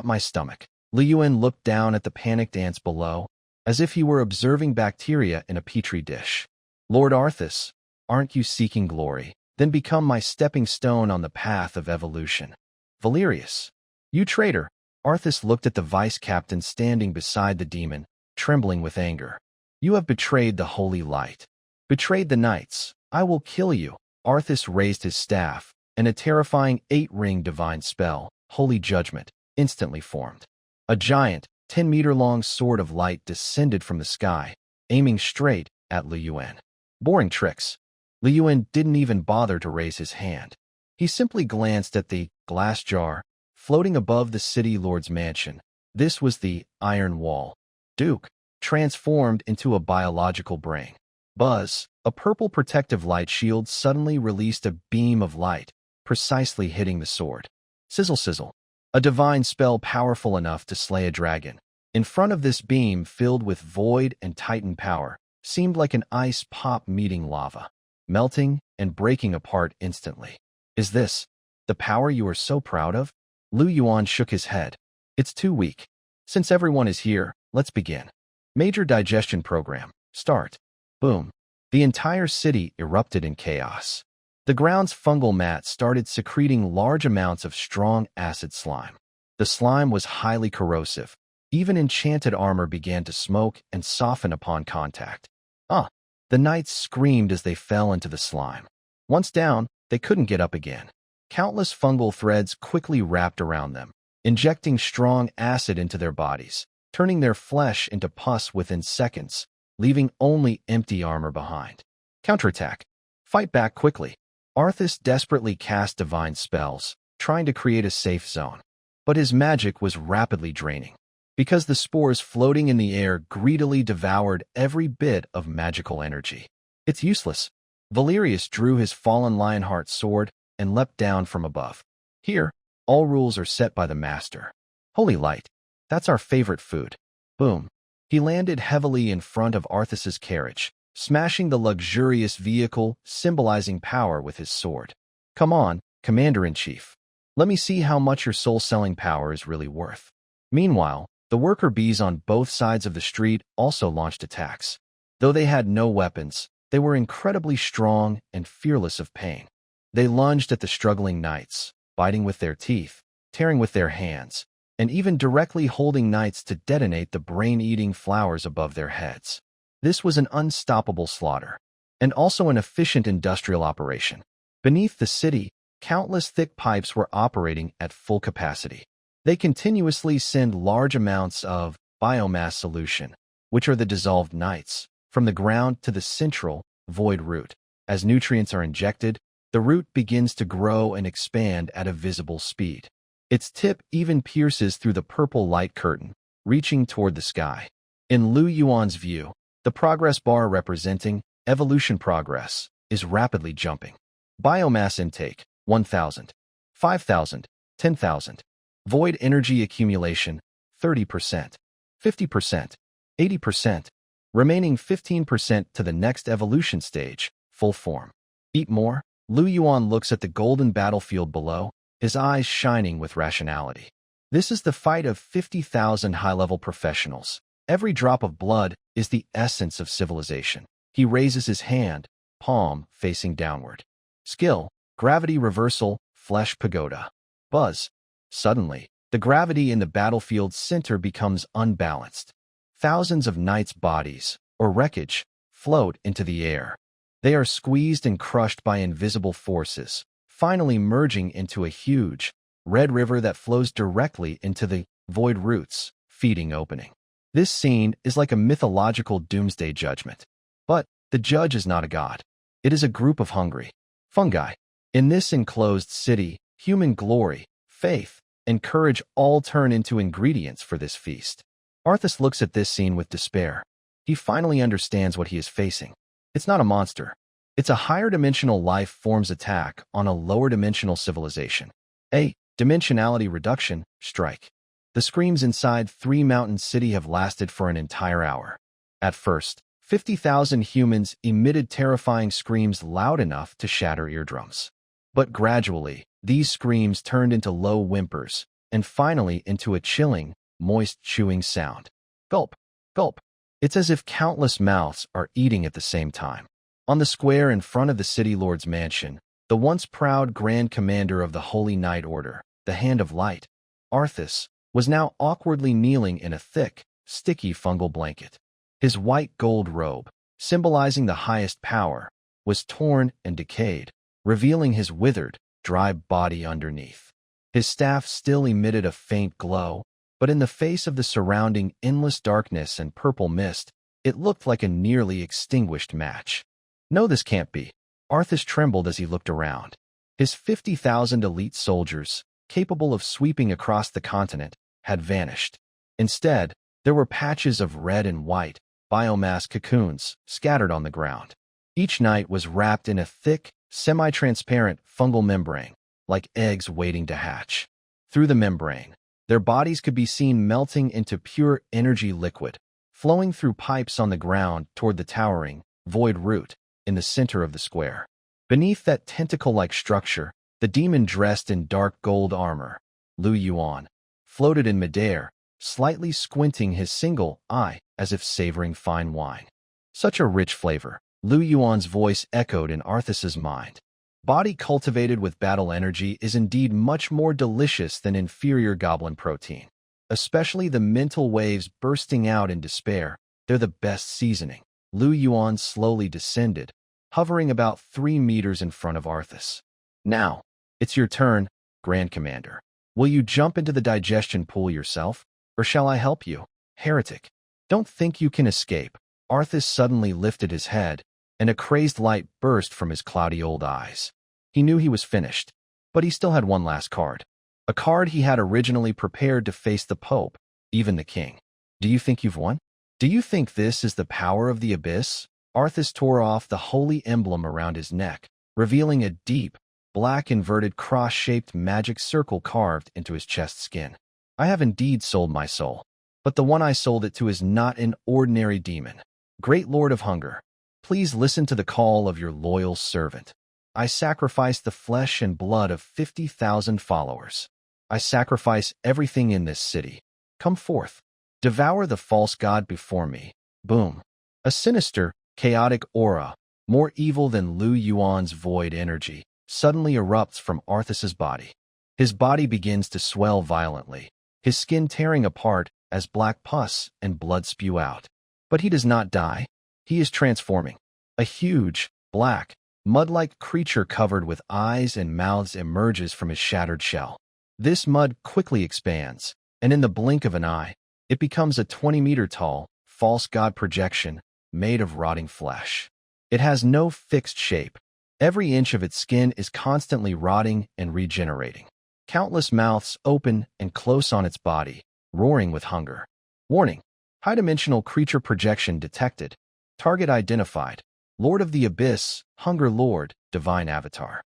My stomach. Yuan looked down at the panicked ants below, as if he were observing bacteria in a petri dish. "Lord Arthas, aren't you seeking glory? Then become my stepping stone on the path of evolution." "Valerius, you traitor!" Arthas looked at the vice-captain standing beside the demon, trembling with anger. "You have betrayed the holy light. Betrayed the knights. I will kill you." Arthas raised his staff, and a terrifying 8-ring divine spell, Holy Judgment, instantly formed. A giant, 10-meter-long sword of light descended from the sky, aiming straight at Yuan. Boring tricks. Yuan didn't even bother to raise his hand. He simply glanced at the glass jar floating above the city lord's mansion. This was the Iron Wall. Duke, transformed into a biological brain. Buzz, a purple protective light shield suddenly released a beam of light, precisely hitting the sword. Sizzle sizzle. A divine spell powerful enough to slay a dragon. In front of this beam filled with void and titan power, seemed like an ice pop meeting lava, melting and breaking apart instantly. "Is this the power you are so proud of?" Yuan shook his head. "It's too weak. Since everyone is here, let's begin. Major digestion program. Start." Boom. The entire city erupted in chaos. The ground's fungal mat started secreting large amounts of strong acid slime. The slime was highly corrosive. Even enchanted armor began to smoke and soften upon contact. The knights screamed as they fell into the slime. Once down, they couldn't get up again. Countless fungal threads quickly wrapped around them, injecting strong acid into their bodies, turning their flesh into pus within seconds, leaving only empty armor behind. Counterattack. Fight back quickly. Arthas desperately cast divine spells, trying to create a safe zone. But his magic was rapidly draining, because the spores floating in the air greedily devoured every bit of magical energy. "It's useless." Valerius drew his fallen Lionheart sword and leapt down from above. "Here, all rules are set by the master. Holy light, that's our favorite food." Boom. He landed heavily in front of Arthas's carriage, smashing the luxurious vehicle, symbolizing power with his sword. "Come on, Commander-in-Chief. Let me see how much your soul-selling power is really worth." Meanwhile, the worker bees on both sides of the street also launched attacks. Though they had no weapons, they were incredibly strong and fearless of pain. They lunged at the struggling knights, biting with their teeth, tearing with their hands, and even directly holding knights to detonate the brain-eating flowers above their heads. This was an unstoppable slaughter, and also an efficient industrial operation. Beneath the city, countless thick pipes were operating at full capacity. They continuously send large amounts of biomass solution, which are the dissolved knights, from the ground to the central, void root. As nutrients are injected, the root begins to grow and expand at a visible speed. Its tip even pierces through the purple light curtain, reaching toward the sky. In Yuan's view, the progress bar representing evolution progress is rapidly jumping. Biomass intake, 1,000, 5,000, 10,000. Void energy accumulation, 30%, 50%, 80%, remaining 15% to the next evolution stage, full form. Eat more? Yuan looks at the golden battlefield below, his eyes shining with rationality. This is the fight of 50,000 high-level professionals. Every drop of blood is the essence of civilization. He raises his hand, palm facing downward. Skill, gravity reversal, flesh pagoda. Buzz. Suddenly, the gravity in the battlefield's center becomes unbalanced. Thousands of knights' bodies, or wreckage, float into the air. They are squeezed and crushed by invisible forces, finally merging into a huge, red river that flows directly into the void root's feeding opening. This scene is like a mythological doomsday judgment. But the judge is not a god. It is a group of hungry fungi. In this enclosed city, human glory, faith, and courage all turn into ingredients for this feast. Arthas looks at this scene with despair. He finally understands what he is facing. It's not a monster. It's a higher-dimensional life form's attack on a lower-dimensional civilization. A dimensionality reduction strike. The screams inside Three Mountains City have lasted for an entire hour. At first, 50,000 humans emitted terrifying screams loud enough to shatter eardrums. But gradually, these screams turned into low whimpers, and finally into a chilling, moist chewing sound. Gulp, gulp. It's as if countless mouths are eating at the same time. On the square in front of the city lord's mansion, the once proud Grand Commander of the Holy Knight Order, the Hand of Light, Arthas, was now awkwardly kneeling in a thick, sticky fungal blanket. His white gold robe, symbolizing the highest power, was torn and decayed, revealing his withered, dry body underneath. His staff still emitted a faint glow, but in the face of the surrounding endless darkness and purple mist, it looked like a nearly extinguished match. No, this can't be. Arthas trembled as he looked around. His 50,000 elite soldiers, capable of sweeping across the continent, had vanished. Instead, there were patches of red and white, biomass cocoons scattered on the ground. Each knight was wrapped in a thick, semi-transparent fungal membrane, like eggs waiting to hatch. Through the membrane, their bodies could be seen melting into pure energy liquid, flowing through pipes on the ground toward the towering, void root in the center of the square. Beneath that tentacle-like structure, the demon dressed in dark gold armor, Yuan, floated in midair, slightly squinting his single eye as if savoring fine wine. Such a rich flavor, Yuan's voice echoed in Arthas's mind. Body cultivated with battle energy is indeed much more delicious than inferior goblin protein. Especially the mental waves bursting out in despair, they're the best seasoning. Yuan slowly descended, hovering about 3 meters in front of Arthas. Now, it's your turn, Grand Commander. Will you jump into the digestion pool yourself, or shall I help you? Heretic. Don't think you can escape. Arthas suddenly lifted his head, and a crazed light burst from his cloudy old eyes. He knew he was finished, but he still had one last card. A card he had originally prepared to face the Pope, even the King. Do you think you've won? Do you think this is the power of the abyss? Arthas tore off the holy emblem around his neck, revealing a deep, black inverted cross-shaped magic circle carved into his chest skin. I have indeed sold my soul, but the one I sold it to is not an ordinary demon. Great Lord of Hunger, please listen to the call of your loyal servant. I sacrifice the flesh and blood of 50,000 followers. I sacrifice everything in this city. Come forth. Devour the false god before me. Boom. A sinister, chaotic aura, more evil than Yuan's void energy, suddenly erupts from Arthas's body. His body begins to swell violently, his skin tearing apart as black pus and blood spew out. But he does not die. He is transforming. A huge, black, mud-like creature covered with eyes and mouths emerges from his shattered shell. This mud quickly expands, and in the blink of an eye, it becomes a 20-meter-tall, false god projection made of rotting flesh. It has no fixed shape. Every inch of its skin is constantly rotting and regenerating. Countless mouths open and close on its body, roaring with hunger. Warning: high-dimensional creature projection detected. Target identified. Lord of the Abyss, Hunger Lord, Divine Avatar.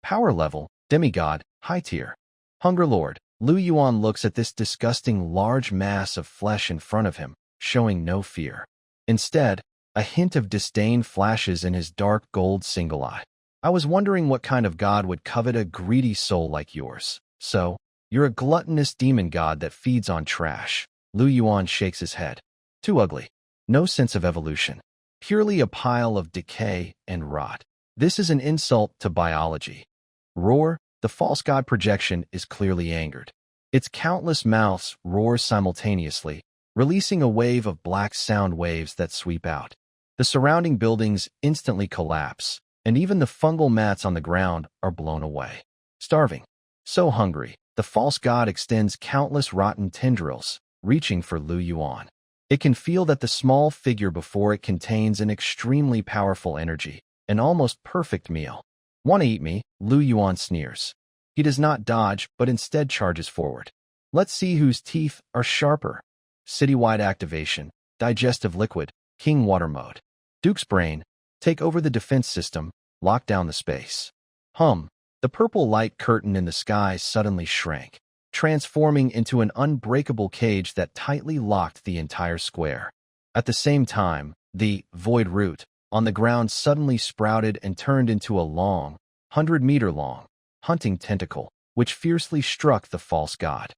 Power level, Demigod, High Tier. Hunger Lord. Yuan looks at this disgusting large mass of flesh in front of him, showing no fear. Instead, a hint of disdain flashes in his dark gold single eye. I was wondering what kind of god would covet a greedy soul like yours. So, you're a gluttonous demon god that feeds on trash. Yuan shakes his head. Too ugly. No sense of evolution. Purely a pile of decay and rot. This is an insult to biology. Roar, the false god projection is clearly angered. Its countless mouths roar simultaneously, releasing a wave of black sound waves that sweep out. The surrounding buildings instantly collapse, and even the fungal mats on the ground are blown away. Starving. So hungry, the false god extends countless rotten tendrils, reaching for Yuan. It can feel that the small figure before it contains an extremely powerful energy, an almost perfect meal. "Want to eat me?" Lu Yuan sneers. He does not dodge, but instead charges forward. Let's see whose teeth are sharper. Citywide activation, digestive liquid, king water mode. Duke's brain, take over the defense system, lock down the space. The purple light curtain in the sky suddenly shrank, transforming into an unbreakable cage that tightly locked the entire square. At the same time, the void root on the ground suddenly sprouted and turned into a long, 100-meter-long, hunting tentacle, which fiercely struck the false god.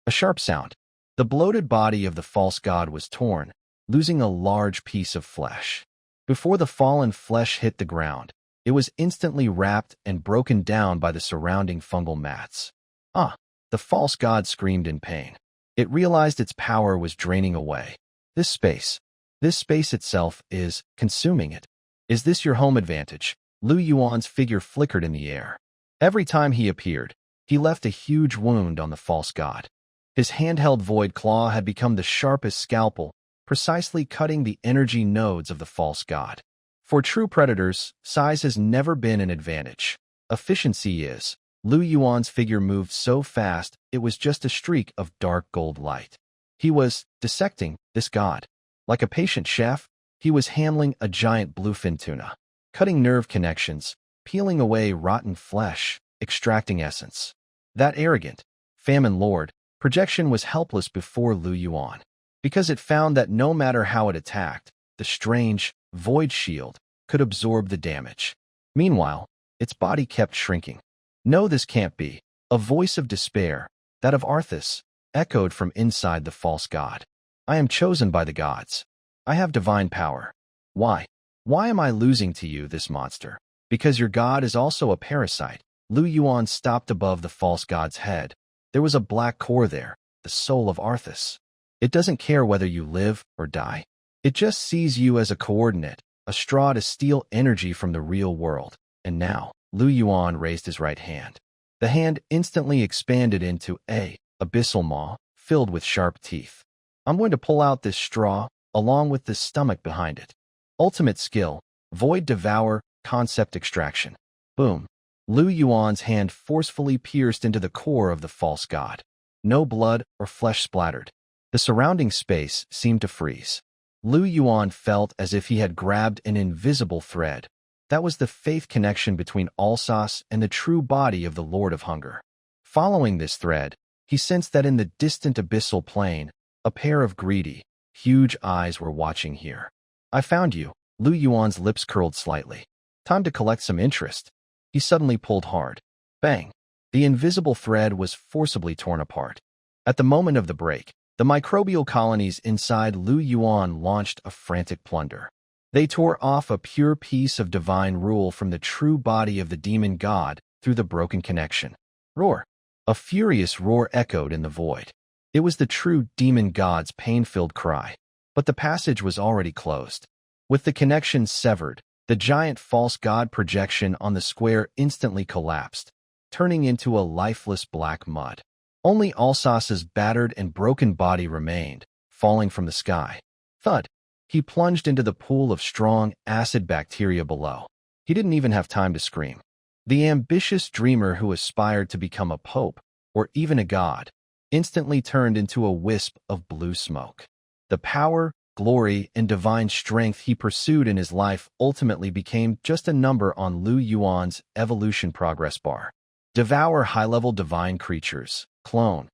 A sharp sound. The bloated body of the false god was torn, losing a large piece of flesh. Before the fallen flesh hit the ground, it was instantly wrapped and broken down by the surrounding fungal mats. The false god screamed in pain. It realized its power was draining away. This space itself is consuming it. Is this your home advantage? Lu Yuan's figure flickered in the air. Every time he appeared, he left a huge wound on the false god. His handheld void claw had become the sharpest scalpel, precisely cutting the energy nodes of the false god. For true predators, size has never been an advantage. Efficiency is. Lu Yuan's figure moved so fast it was just a streak of dark gold light. He was dissecting this god. Like a patient chef, he was handling a giant bluefin tuna, cutting nerve connections, peeling away rotten flesh, extracting essence. That arrogant, famine lord, projection was helpless before Lu Yuan, because it found that no matter how it attacked, the strange, void shield could absorb the damage. Meanwhile, its body kept shrinking. "No, this can't be." A voice of despair, that of Arthas, echoed from inside the false god. "I am chosen by the gods. I have divine power. Why? Why am I losing to you, this monster? Because your god is also a parasite." Lu Yuan stopped above the false god's head. There was a black core there, the soul of Arthas. It doesn't care whether you live or die. It just sees you as a coordinate, a straw to steal energy from the real world. And now, Lu Yuan raised his right hand. The hand instantly expanded into a abyssal maw, filled with sharp teeth. "I'm going to pull out this straw, along with the stomach behind it." Ultimate skill, Void Devour, Concept Extraction. Boom. Lu Yuan's hand forcefully pierced into the core of the false god. No blood or flesh splattered. The surrounding space seemed to freeze. Lu Yuan felt as if he had grabbed an invisible thread. That was the faith connection between Alsace and the true body of the Lord of Hunger. Following this thread, he sensed that in the distant abyssal plane, a pair of greedy, huge eyes were watching here. "I found you." Lu Yuan's lips curled slightly. "Time to collect some interest." He suddenly pulled hard. Bang! The invisible thread was forcibly torn apart. At the moment of the break, the microbial colonies inside Lu Yuan launched a frantic plunder. They tore off a pure piece of divine rule from the true body of the demon god through the broken connection. Roar! A furious roar echoed in the void. It was the true demon god's pain-filled cry. But the passage was already closed. With the connection severed, the giant false god projection on the square instantly collapsed, turning into a lifeless black mud. Only Alsace's battered and broken body remained, falling from the sky. Thud! He plunged into the pool of strong, acid bacteria below. He didn't even have time to scream. The ambitious dreamer who aspired to become a pope, or even a god, instantly turned into a wisp of blue smoke. The power, glory, and divine strength he pursued in his life ultimately became just a number on Lu Yuan's evolution progress bar. Devour high-level divine creatures. Clone.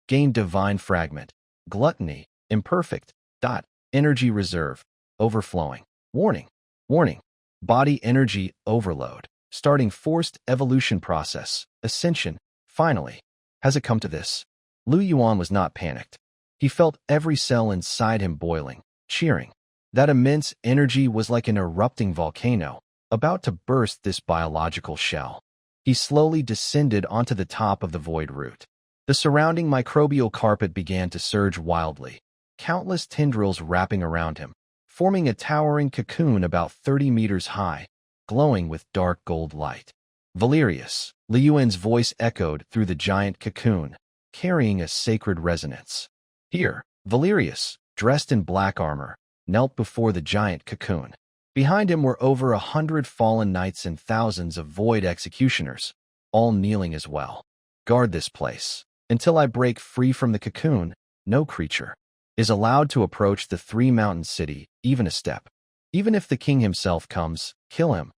Gain divine fragment. Gluttony. Imperfect. Energy reserve. Overflowing. Warning. Warning. Body energy overload. Starting forced evolution process. Ascension. Finally. Has it come to this? Lu Yuan was not panicked. He felt every cell inside him boiling, cheering. That immense energy was like an erupting volcano, about to burst this biological shell. He slowly descended onto the top of the void root. The surrounding microbial carpet began to surge wildly, countless tendrils wrapping around him, forming a towering cocoon about 30 meters high, glowing with dark gold light. Valerius, Lu Yuan's voice echoed through the giant cocoon, carrying a sacred resonance. Here, Valerius, dressed in black armor, knelt before the giant cocoon. Behind him were over 100 fallen knights and thousands of void executioners, all kneeling as well. Guard this place. Until I break free from the cocoon, no creature is allowed to approach the three-mountain city, even a step. Even if the king himself comes, kill him.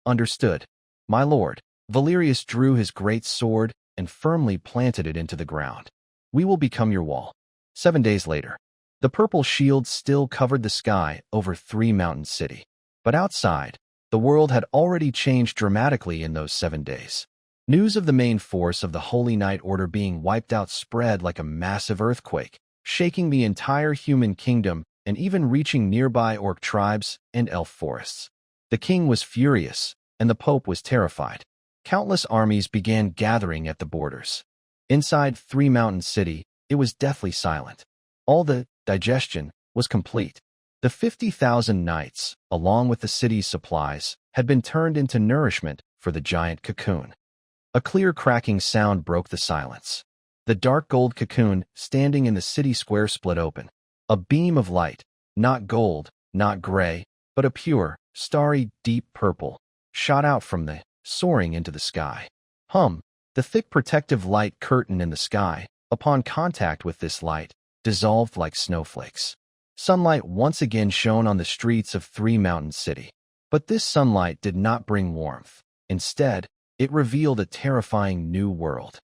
Understood, my lord. Valerius drew his great sword and firmly planted it into the ground. We will become your wall. 7 days later, the purple shield still covered the sky over Three-Mountain City. But outside, the world had already changed dramatically in those 7 days. News of the main force of the Holy Knight Order being wiped out spread like a massive earthquake, shaking the entire human kingdom and even reaching nearby orc tribes and elf forests. The king was furious, and the pope was terrified. Countless armies began gathering at the borders. Inside Three-Mountain City, it was deathly silent. All the digestion was complete. The 50,000 knights, along with the city's supplies, had been turned into nourishment for the giant cocoon. A clear cracking sound broke the silence. The dark gold cocoon standing in the city square split open. A beam of light, not gold, not gray, but a pure, starry, deep purple, shot out from the, soaring into the sky. The thick protective light curtain in the sky, upon contact with this light, dissolved like snowflakes. Sunlight once again shone on the streets of Three-Mountain City. But this sunlight did not bring warmth. Instead, it revealed a terrifying new world.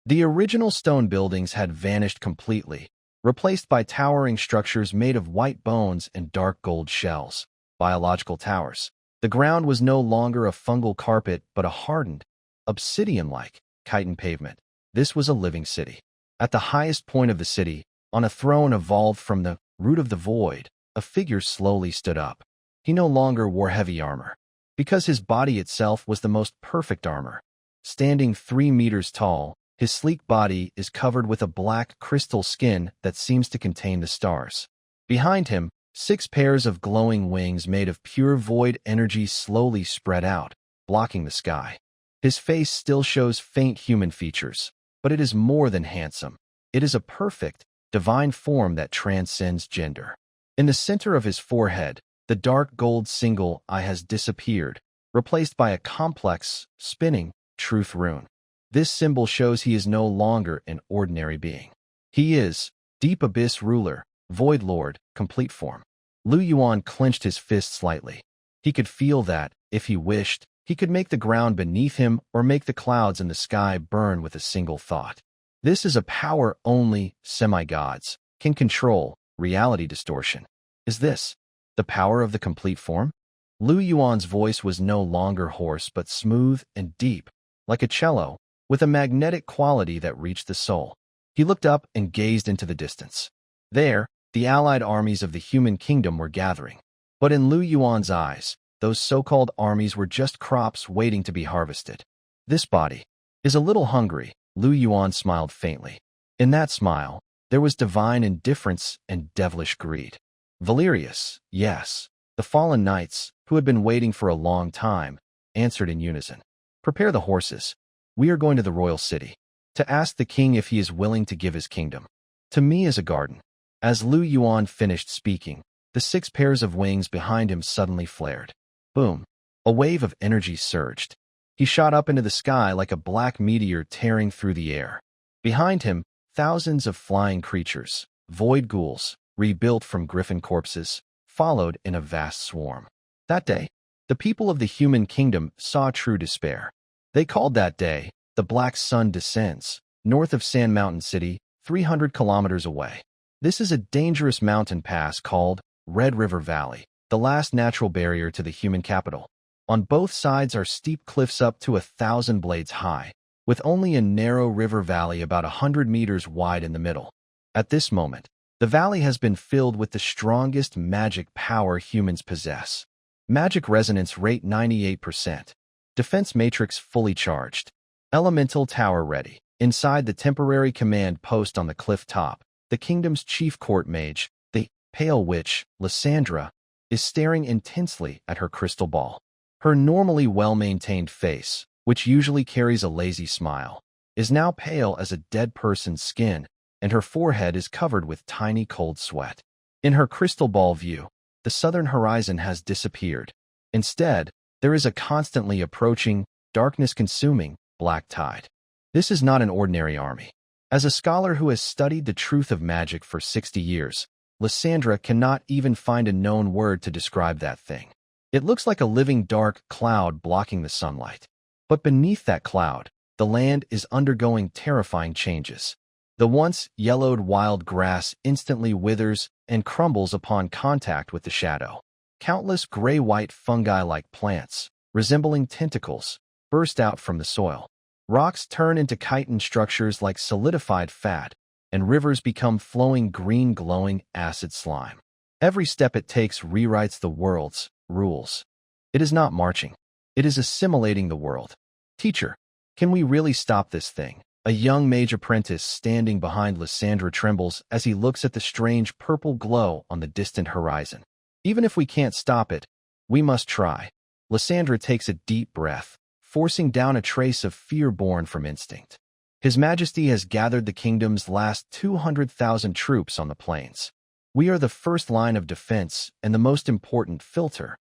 The original stone buildings had vanished completely, replaced by towering structures made of white bones and dark gold shells, biological towers. The ground was no longer a fungal carpet but a hardened, obsidian-like, chitin pavement. This was a living city. At the highest point of the city, on a throne evolved from the root of the void, a figure slowly stood up. He no longer wore heavy armor, because his body itself was the most perfect armor. Standing 3 meters tall, his sleek body is covered with a black crystal skin that seems to contain the stars. Behind him, 6 pairs of glowing wings made of pure void energy slowly spread out, blocking the sky. His face still shows faint human features, but it is more than handsome. It is a perfect, divine form that transcends gender. In the center of his forehead, the dark gold single eye has disappeared, replaced by a complex, spinning, truth rune. This symbol shows he is no longer an ordinary being. He is Deep Abyss Ruler, Void Lord, complete form. Yuan clenched his fist slightly. He could feel that, if he wished, he could make the ground beneath him or make the clouds in the sky burn with a single thought. This is a power only semi-gods can control, reality distortion. Is this the power of the complete form? Yuan's voice was no longer hoarse but smooth and deep, like a cello, with a magnetic quality that reached the soul. He looked up and gazed into the distance. There, the allied armies of the human kingdom were gathering. But in Yuan's eyes, those so-called armies were just crops waiting to be harvested. This body is a little hungry, Yuan smiled faintly. In that smile, there was divine indifference and devilish greed. Valerius, yes, the fallen knights, who had been waiting for a long time, answered in unison. Prepare the horses. We are going to the royal city, to ask the king if he is willing to give his kingdom to me as a garden. As Yuan finished speaking, the 6 pairs of wings behind him suddenly flared. Boom! A wave of energy surged. He shot up into the sky like a black meteor tearing through the air. Behind him, thousands of flying creatures, void ghouls, rebuilt from griffin corpses, followed in a vast swarm. That day, the people of the human kingdom saw true despair. They called that day, the Black Sun Descends, north of Sand Mountain City, 300 kilometers away. This is a dangerous mountain pass called Red River Valley, the last natural barrier to the human capital. On both sides are steep cliffs up to 1,000 blades high, with only a narrow river valley about 100 meters wide in the middle. At this moment, the valley has been filled with the strongest magic power humans possess. Magic resonance rate 98%. Defense matrix fully charged. Elemental tower ready. Inside the temporary command post on the cliff top, the kingdom's chief court mage, the pale witch, Lysandra, is staring intensely at her crystal ball. Her normally well-maintained face, which usually carries a lazy smile, is now pale as a dead person's skin, and her forehead is covered with tiny cold sweat. In her crystal ball view, the southern horizon has disappeared, Instead, there is a constantly approaching, darkness-consuming, black tide. This is not an ordinary army. As a scholar who has studied the truth of magic for 60 years, Lysandra cannot even find a known word to describe that thing. It looks like a living dark cloud blocking the sunlight. But beneath that cloud, the land is undergoing terrifying changes. The once yellowed wild grass instantly withers and crumbles upon contact with the shadow. Countless gray-white fungi-like plants, resembling tentacles, burst out from the soil. Rocks turn into chitin structures like solidified fat, and rivers become flowing green glowing acid slime. Every step it takes rewrites the world's rules. It is not marching. It is assimilating the world. Teacher, can we really stop this thing? A young mage apprentice standing behind Lysandra trembles as he looks at the strange purple glow on the distant horizon. Even if we can't stop it, we must try. Lysandra takes a deep breath, forcing down a trace of fear born from instinct. His Majesty has gathered the kingdom's last 200,000 troops on the plains. We are the first line of defense and the most important filter.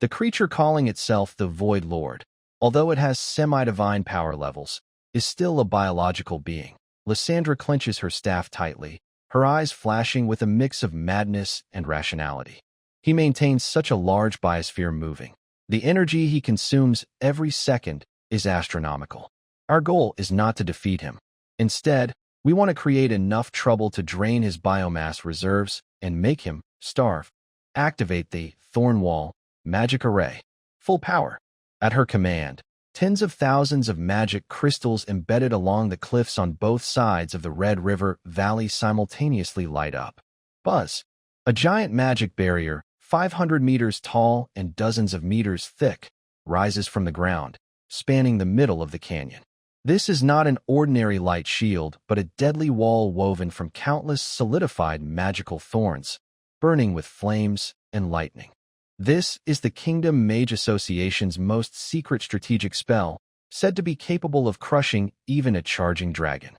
The creature calling itself the Void Lord, although it has semi-divine power levels, is still a biological being. Lysandra clenches her staff tightly, her eyes flashing with a mix of madness and rationality. He maintains such a large biosphere moving. The energy he consumes every second is astronomical. Our goal is not to defeat him. Instead, we want to create enough trouble to drain his biomass reserves and make him starve. Activate the Thorn Wall magic array. Full power. At her command, tens of thousands of magic crystals embedded along the cliffs on both sides of the Red River Valley simultaneously light up. Buzz. A giant magic barrier, 500 meters tall and dozens of meters thick, rises from the ground, spanning the middle of the canyon. This is not an ordinary light shield, but a deadly wall woven from countless solidified magical thorns, burning with flames and lightning. This is the Kingdom Mage Association's most secret strategic spell, said to be capable of crushing even a charging dragon.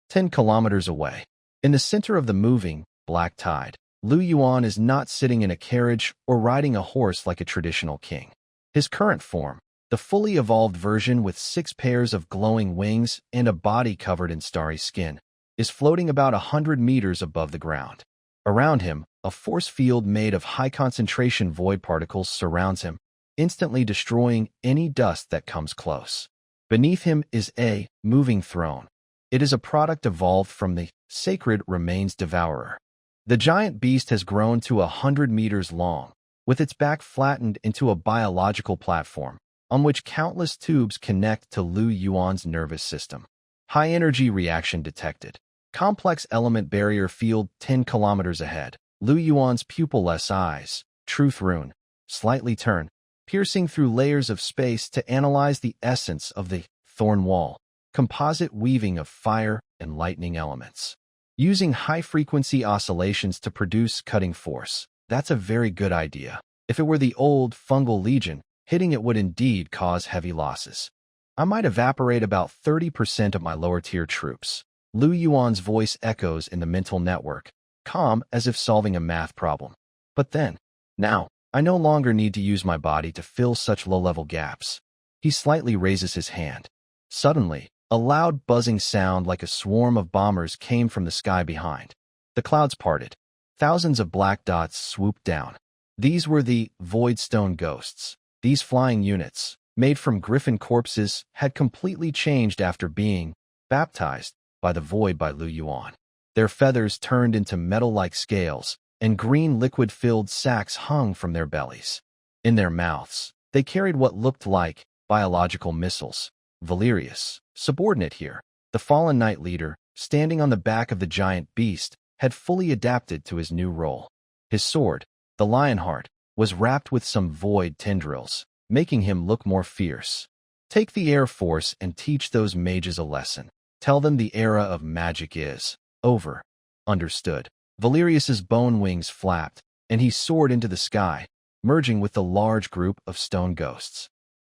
10 kilometers away, in the center of the moving, black tide, Yuan is not sitting in a carriage or riding a horse like a traditional king. His current form, the fully evolved version with 6 pairs of glowing wings and a body covered in starry skin, is floating about 100 meters above the ground. Around him, a force field made of high-concentration void particles surrounds him, instantly destroying any dust that comes close. Beneath him is a moving throne. It is a product evolved from the sacred remains devourer. The giant beast has grown to 100 meters long, with its back flattened into a biological platform, on which countless tubes connect to Yuan's nervous system. High-energy reaction detected. Complex element barrier field 10 kilometers ahead. Yuan's pupilless eyes, truth rune, slightly turn, piercing through layers of space to analyze the essence of the Thorn Wall, composite weaving of fire and lightning elements. Using high-frequency oscillations to produce cutting force. That's a very good idea. If it were the old Fungal Legion, hitting it would indeed cause heavy losses. I might evaporate about 30% of my lower-tier troops. Yuan's voice echoes in the mental network, calm as if solving a math problem. But then, now, I no longer need to use my body to fill such low-level gaps. He slightly raises his hand. Suddenly, a loud buzzing sound like a swarm of bombers came from the sky behind. The clouds parted. Thousands of black dots swooped down. These were the Voidstone Ghosts. These flying units, made from griffin corpses, had completely changed after being baptized by the void by Yuan. Their feathers turned into metal-like scales, and green liquid-filled sacs hung from their bellies. In their mouths, they carried what looked like biological missiles. Valerius, subordinate here, the fallen knight leader, standing on the back of the giant beast, had fully adapted to his new role. His sword, the Lionheart, was wrapped with some void tendrils, making him look more fierce. Take the Air Force and teach those mages a lesson. Tell them the era of magic is over. Understood. Valerius's bone wings flapped, and he soared into the sky, merging with the large group of stone ghosts.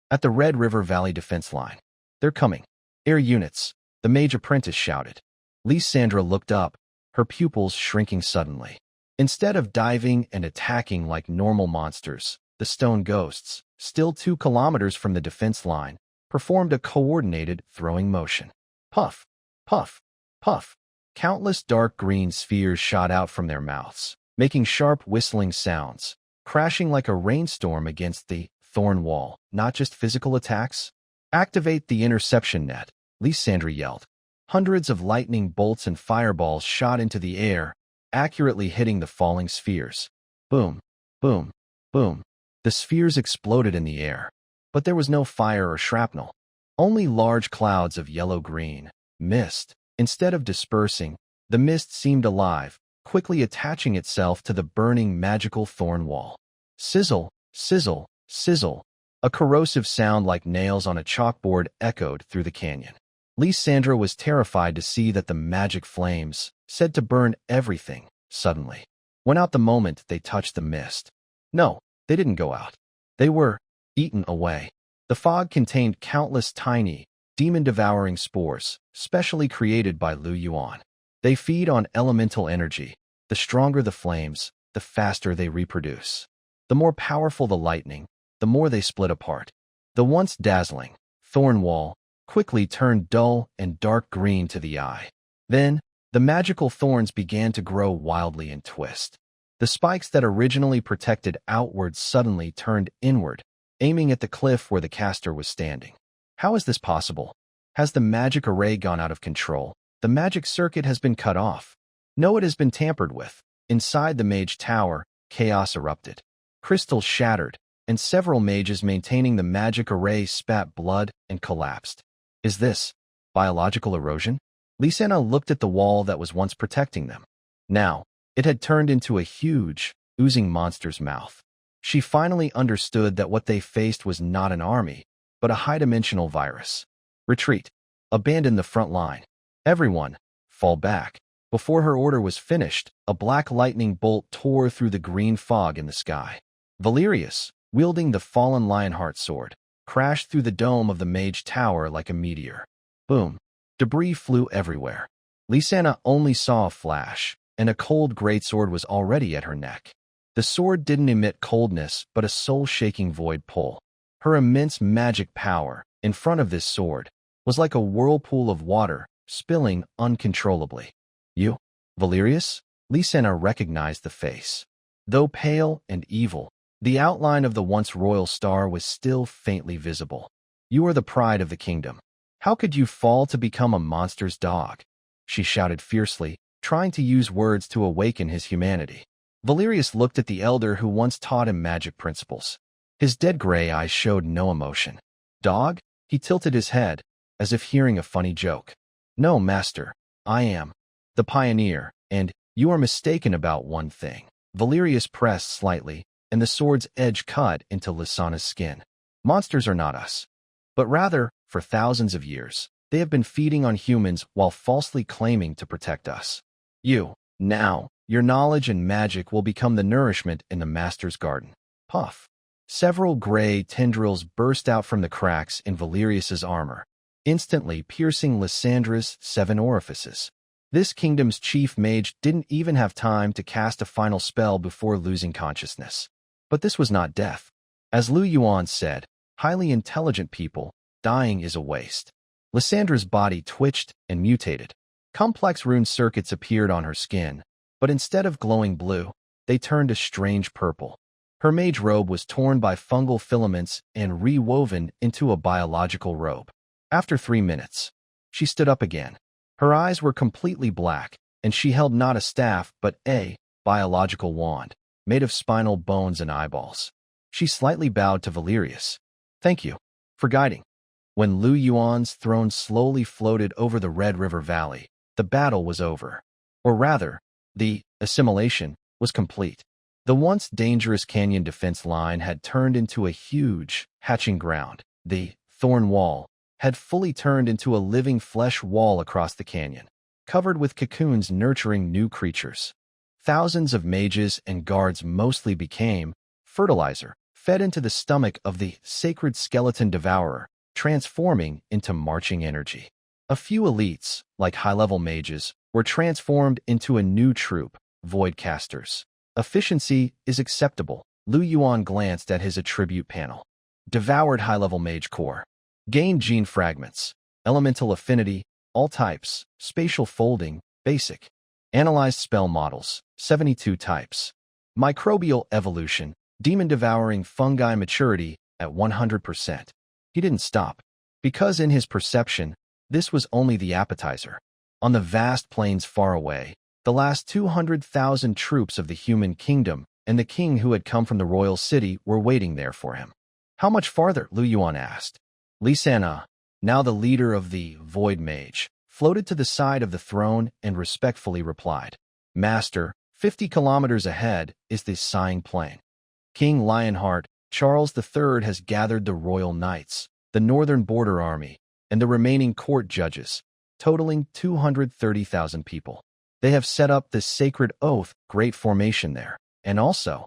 At the Red River Valley defense line. They're coming. Air units, the mage apprentice shouted. Lysandra looked up, her pupils shrinking suddenly. Instead of diving and attacking like normal monsters, the stone ghosts, still 2 kilometers from the defense line, performed a coordinated throwing motion. Puff, puff, puff. Countless dark green spheres shot out from their mouths, making sharp whistling sounds, crashing like a rainstorm against the thorn wall. Not just physical attacks. Activate the interception net, Lysandra yelled. Hundreds of lightning bolts and fireballs shot into the air, accurately hitting the falling spheres. Boom, boom, boom. The spheres exploded in the air, but there was no fire or shrapnel. Only large clouds of yellow-green mist. Instead of dispersing, the mist seemed alive, quickly attaching itself to the burning magical thorn wall. Sizzle, sizzle, sizzle. A corrosive sound like nails on a chalkboard echoed through the canyon. Lysandra was terrified to see that the magic flames, said to burn everything, suddenly went out the moment they touched the mist. No, they didn't go out. They were eaten away. The fog contained countless tiny, demon-devouring spores, specially created by Yuan. They feed on elemental energy. The stronger the flames, the faster they reproduce. The more powerful the lightning, the more they split apart. The once dazzling thorn wall quickly turned dull and dark green to the eye. Then, the magical thorns began to grow wildly and twist. The spikes that originally protected outward suddenly turned inward, aiming at the cliff where the caster was standing. How is this possible? Has the magic array gone out of control? The magic circuit has been cut off. No, it has been tampered with. Inside the mage tower, chaos erupted. Crystals shattered, and several mages maintaining the magic array spat blood and collapsed. Is this biological erosion? Lysandra looked at the wall that was once protecting them. Now, it had turned into a huge, oozing monster's mouth. She finally understood that what they faced was not an army, but a high-dimensional virus. Retreat. Abandon the front line. Everyone, fall back. Before her order was finished, a black lightning bolt tore through the green fog in the sky. Valerius, wielding the fallen Lionheart sword, crashed through the dome of the mage tower like a meteor. Boom. Debris flew everywhere. Lysandra only saw a flash, and a cold greatsword was already at her neck. The sword didn't emit coldness, but a soul-shaking void pull. Her immense magic power, in front of this sword, was like a whirlpool of water, spilling uncontrollably. You, Valerius? Lysandra recognized the face. Though pale and evil, the outline of the once royal star was still faintly visible. You are the pride of the kingdom. How could you fall to become a monster's dog? She shouted fiercely, trying to use words to awaken his humanity. Valerius looked at the elder who once taught him magic principles. His dead gray eyes showed no emotion. Dog? He tilted his head, as if hearing a funny joke. No, master. I am the pioneer, and you are mistaken about one thing. Valerius pressed slightly, and the sword's edge cut into Lysandra's skin. Monsters are not us. But rather, for thousands of years, they have been feeding on humans while falsely claiming to protect us. Now, your knowledge and magic will become the nourishment in the Master's garden. Puff. Several gray tendrils burst out from the cracks in Valerius's armor, instantly piercing Lysandra's 7 orifices. This kingdom's chief mage didn't even have time to cast a final spell before losing consciousness. But this was not death. As Yuan said, highly intelligent people, dying is a waste. Lysandra's body twitched and mutated. Complex rune circuits appeared on her skin, but instead of glowing blue, they turned a strange purple. Her mage robe was torn by fungal filaments and rewoven into a biological robe. After 3 minutes, she stood up again. Her eyes were completely black, and she held not a staff but a biological wand, made of spinal bones and eyeballs. She slightly bowed to Valerius. Thank you for guiding. When Yuan's throne slowly floated over the Red River Valley, the battle was over. Or rather, the assimilation was complete. The once dangerous canyon defense line had turned into a huge, hatching ground. The thorn wall had fully turned into a living flesh wall across the canyon, covered with cocoons nurturing new creatures. Thousands of mages and guards mostly became fertilizer, fed into the stomach of the sacred skeleton devourer, transforming into marching energy. A few elites, like high-level mages, were transformed into a new troop, void casters. Efficiency is acceptable. Yuan glanced at his attribute panel. Devoured high-level mage core. Gained gene fragments. Elemental affinity, all types. Spatial folding, basic. Analyzed spell models, 72 types. Microbial evolution, demon-devouring fungi maturity at 100%. He didn't stop, because in his perception, this was only the appetizer. On the vast plains far away, the last 200,000 troops of the human kingdom and the king who had come from the royal city were waiting there for him. How much farther? Yuan asked. Lisana, now the leader of the Void Mage, floated to the side of the throne and respectfully replied, Master, 50 kilometers ahead is the Sighing Plain. King Lionheart, Charles III has gathered the royal knights, the northern border army, and the remaining court judges, totaling 230,000 people. They have set up this sacred oath, great formation there. And also,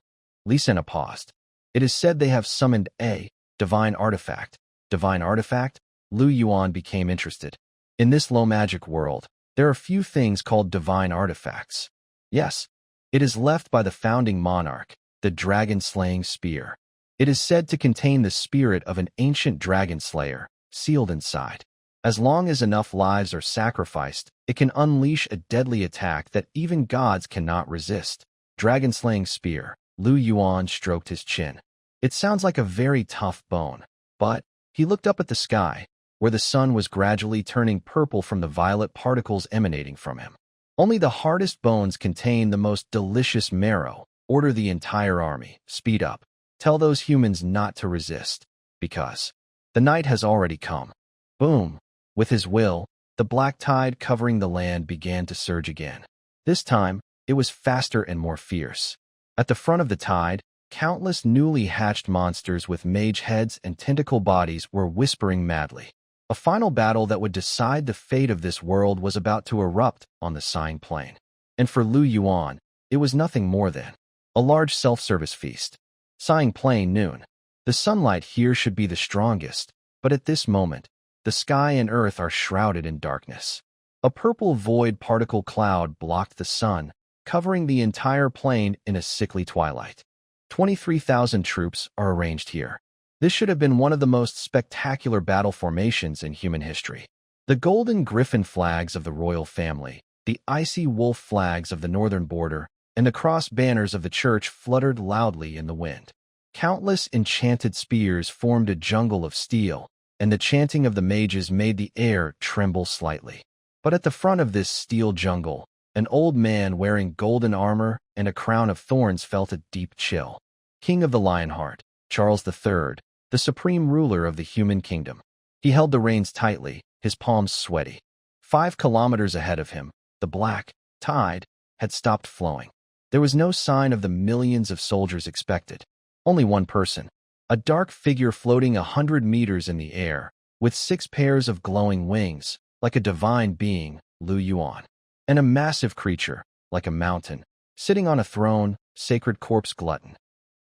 Lisana paused. It is said they have summoned a divine artifact. Divine artifact? Yuan became interested. In this low magic world, there are few things called divine artifacts. Yes, it is left by the founding monarch, the dragon-slaying spear. It is said to contain the spirit of an ancient dragon slayer, sealed inside. As long as enough lives are sacrificed, it can unleash a deadly attack that even gods cannot resist. Dragon-slaying spear. Yuan stroked his chin. It sounds like a very tough bone. But he looked up at the sky, where the sun was gradually turning purple from the violet particles emanating from him. Only the hardest bones contain the most delicious marrow. Order the entire army. Speed up. Tell those humans not to resist. Because the night has already come. Boom. With his will, the black tide covering the land began to surge again. This time, it was faster and more fierce. At the front of the tide, countless newly hatched monsters with mage heads and tentacle bodies were whispering madly. A final battle that would decide the fate of this world was about to erupt on the Sighing Plain. And for Yuan, it was nothing more than a large self-service feast. Sighing Plain noon. The sunlight here should be the strongest, but at this moment, the sky and earth are shrouded in darkness. A purple void particle cloud blocked the sun, covering the entire plain in a sickly twilight. 23,000 troops are arranged here. This should have been one of the most spectacular battle formations in human history. The golden griffin flags of the royal family, the icy wolf flags of the northern border, and the cross banners of the church fluttered loudly in the wind. Countless enchanted spears formed a jungle of steel, and the chanting of the mages made the air tremble slightly. But at the front of this steel jungle, an old man wearing golden armor and a crown of thorns felt a deep chill. King of the Lionheart, Charles III, the supreme ruler of the human kingdom. He held the reins tightly, his palms sweaty. 5 kilometers ahead of him, the black tide had stopped flowing. There was no sign of the millions of soldiers expected. Only one person, a dark figure floating 100 meters in the air, with 6 pairs of glowing wings, like a divine being, Yuan. And a massive creature, like a mountain, sitting on a throne, sacred corpse Glutton.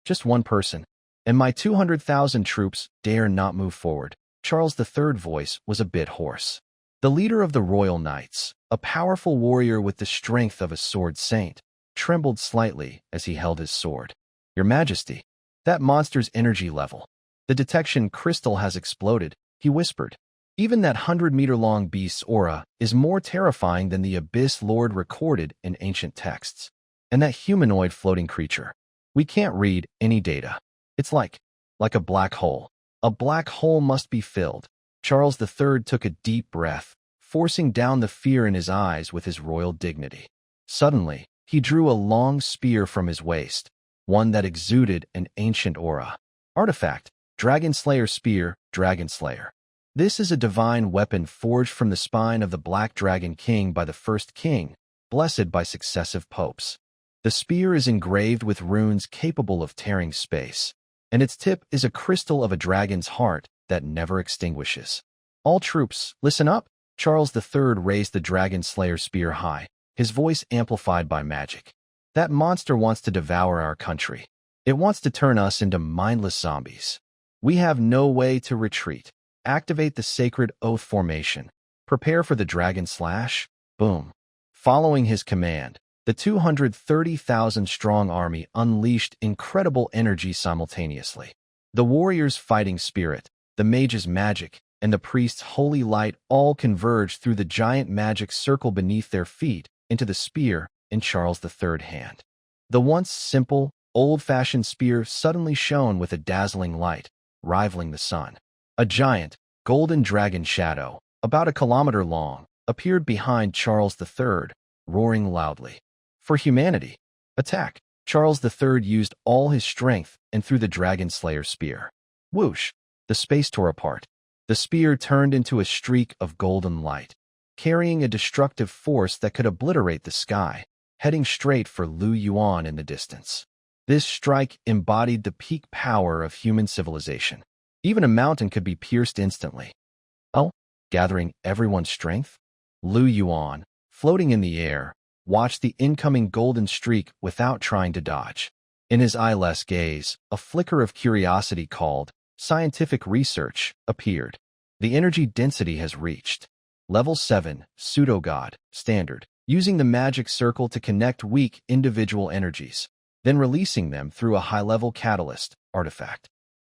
Just one person, and my 200,000 troops dare not move forward. Charles III's voice was a bit hoarse. The leader of the royal knights, a powerful warrior with the strength of a sword saint, trembled slightly as he held his sword. Your Majesty, that monster's energy level. The detection crystal has exploded, he whispered. Even that 100-meter-long beast's aura is more terrifying than the Abyss Lord recorded in ancient texts. And that humanoid floating creature. We can't read any data. It's like a black hole. A black hole must be filled. Charles III took a deep breath, forcing down the fear in his eyes with his royal dignity. Suddenly, he drew a long spear from his waist, one that exuded an ancient aura. Artifact, Dragon Slayer Spear, Dragon Slayer. This is a divine weapon forged from the spine of the Black Dragon King by the first king, blessed by successive popes. The spear is engraved with runes capable of tearing space, and its tip is a crystal of a dragon's heart that never extinguishes. All troops, listen up! Charles III raised the Dragon Slayer spear high, his voice amplified by magic. That monster wants to devour our country. It wants to turn us into mindless zombies. We have no way to retreat. Activate the sacred oath formation. Prepare for the dragon slash. Boom. Following his command, the 230,000-strong army unleashed incredible energy simultaneously. The warrior's fighting spirit, the mage's magic, and the priest's holy light all converged through the giant magic circle beneath their feet into the spear in Charles III's hand. The once simple, old-fashioned spear suddenly shone with a dazzling light, rivaling the sun. A giant, golden dragon shadow, about a kilometer long, appeared behind Charles III, roaring loudly. For humanity, attack! Charles III used all his strength and threw the dragon slayer's spear. Whoosh! The space tore apart. The spear turned into a streak of golden light, carrying a destructive force that could obliterate the sky, heading straight for Yuan in the distance. This strike embodied the peak power of human civilization. Even a mountain could be pierced instantly. Oh, gathering everyone's strength? Yuan, floating in the air, watched the incoming golden streak without trying to dodge. In his eyeless gaze, a flicker of curiosity called scientific research appeared. The energy density has reached Level 7, Pseudo-God, Standard, using the magic circle to connect weak individual energies, then releasing them through a high-level catalyst artifact.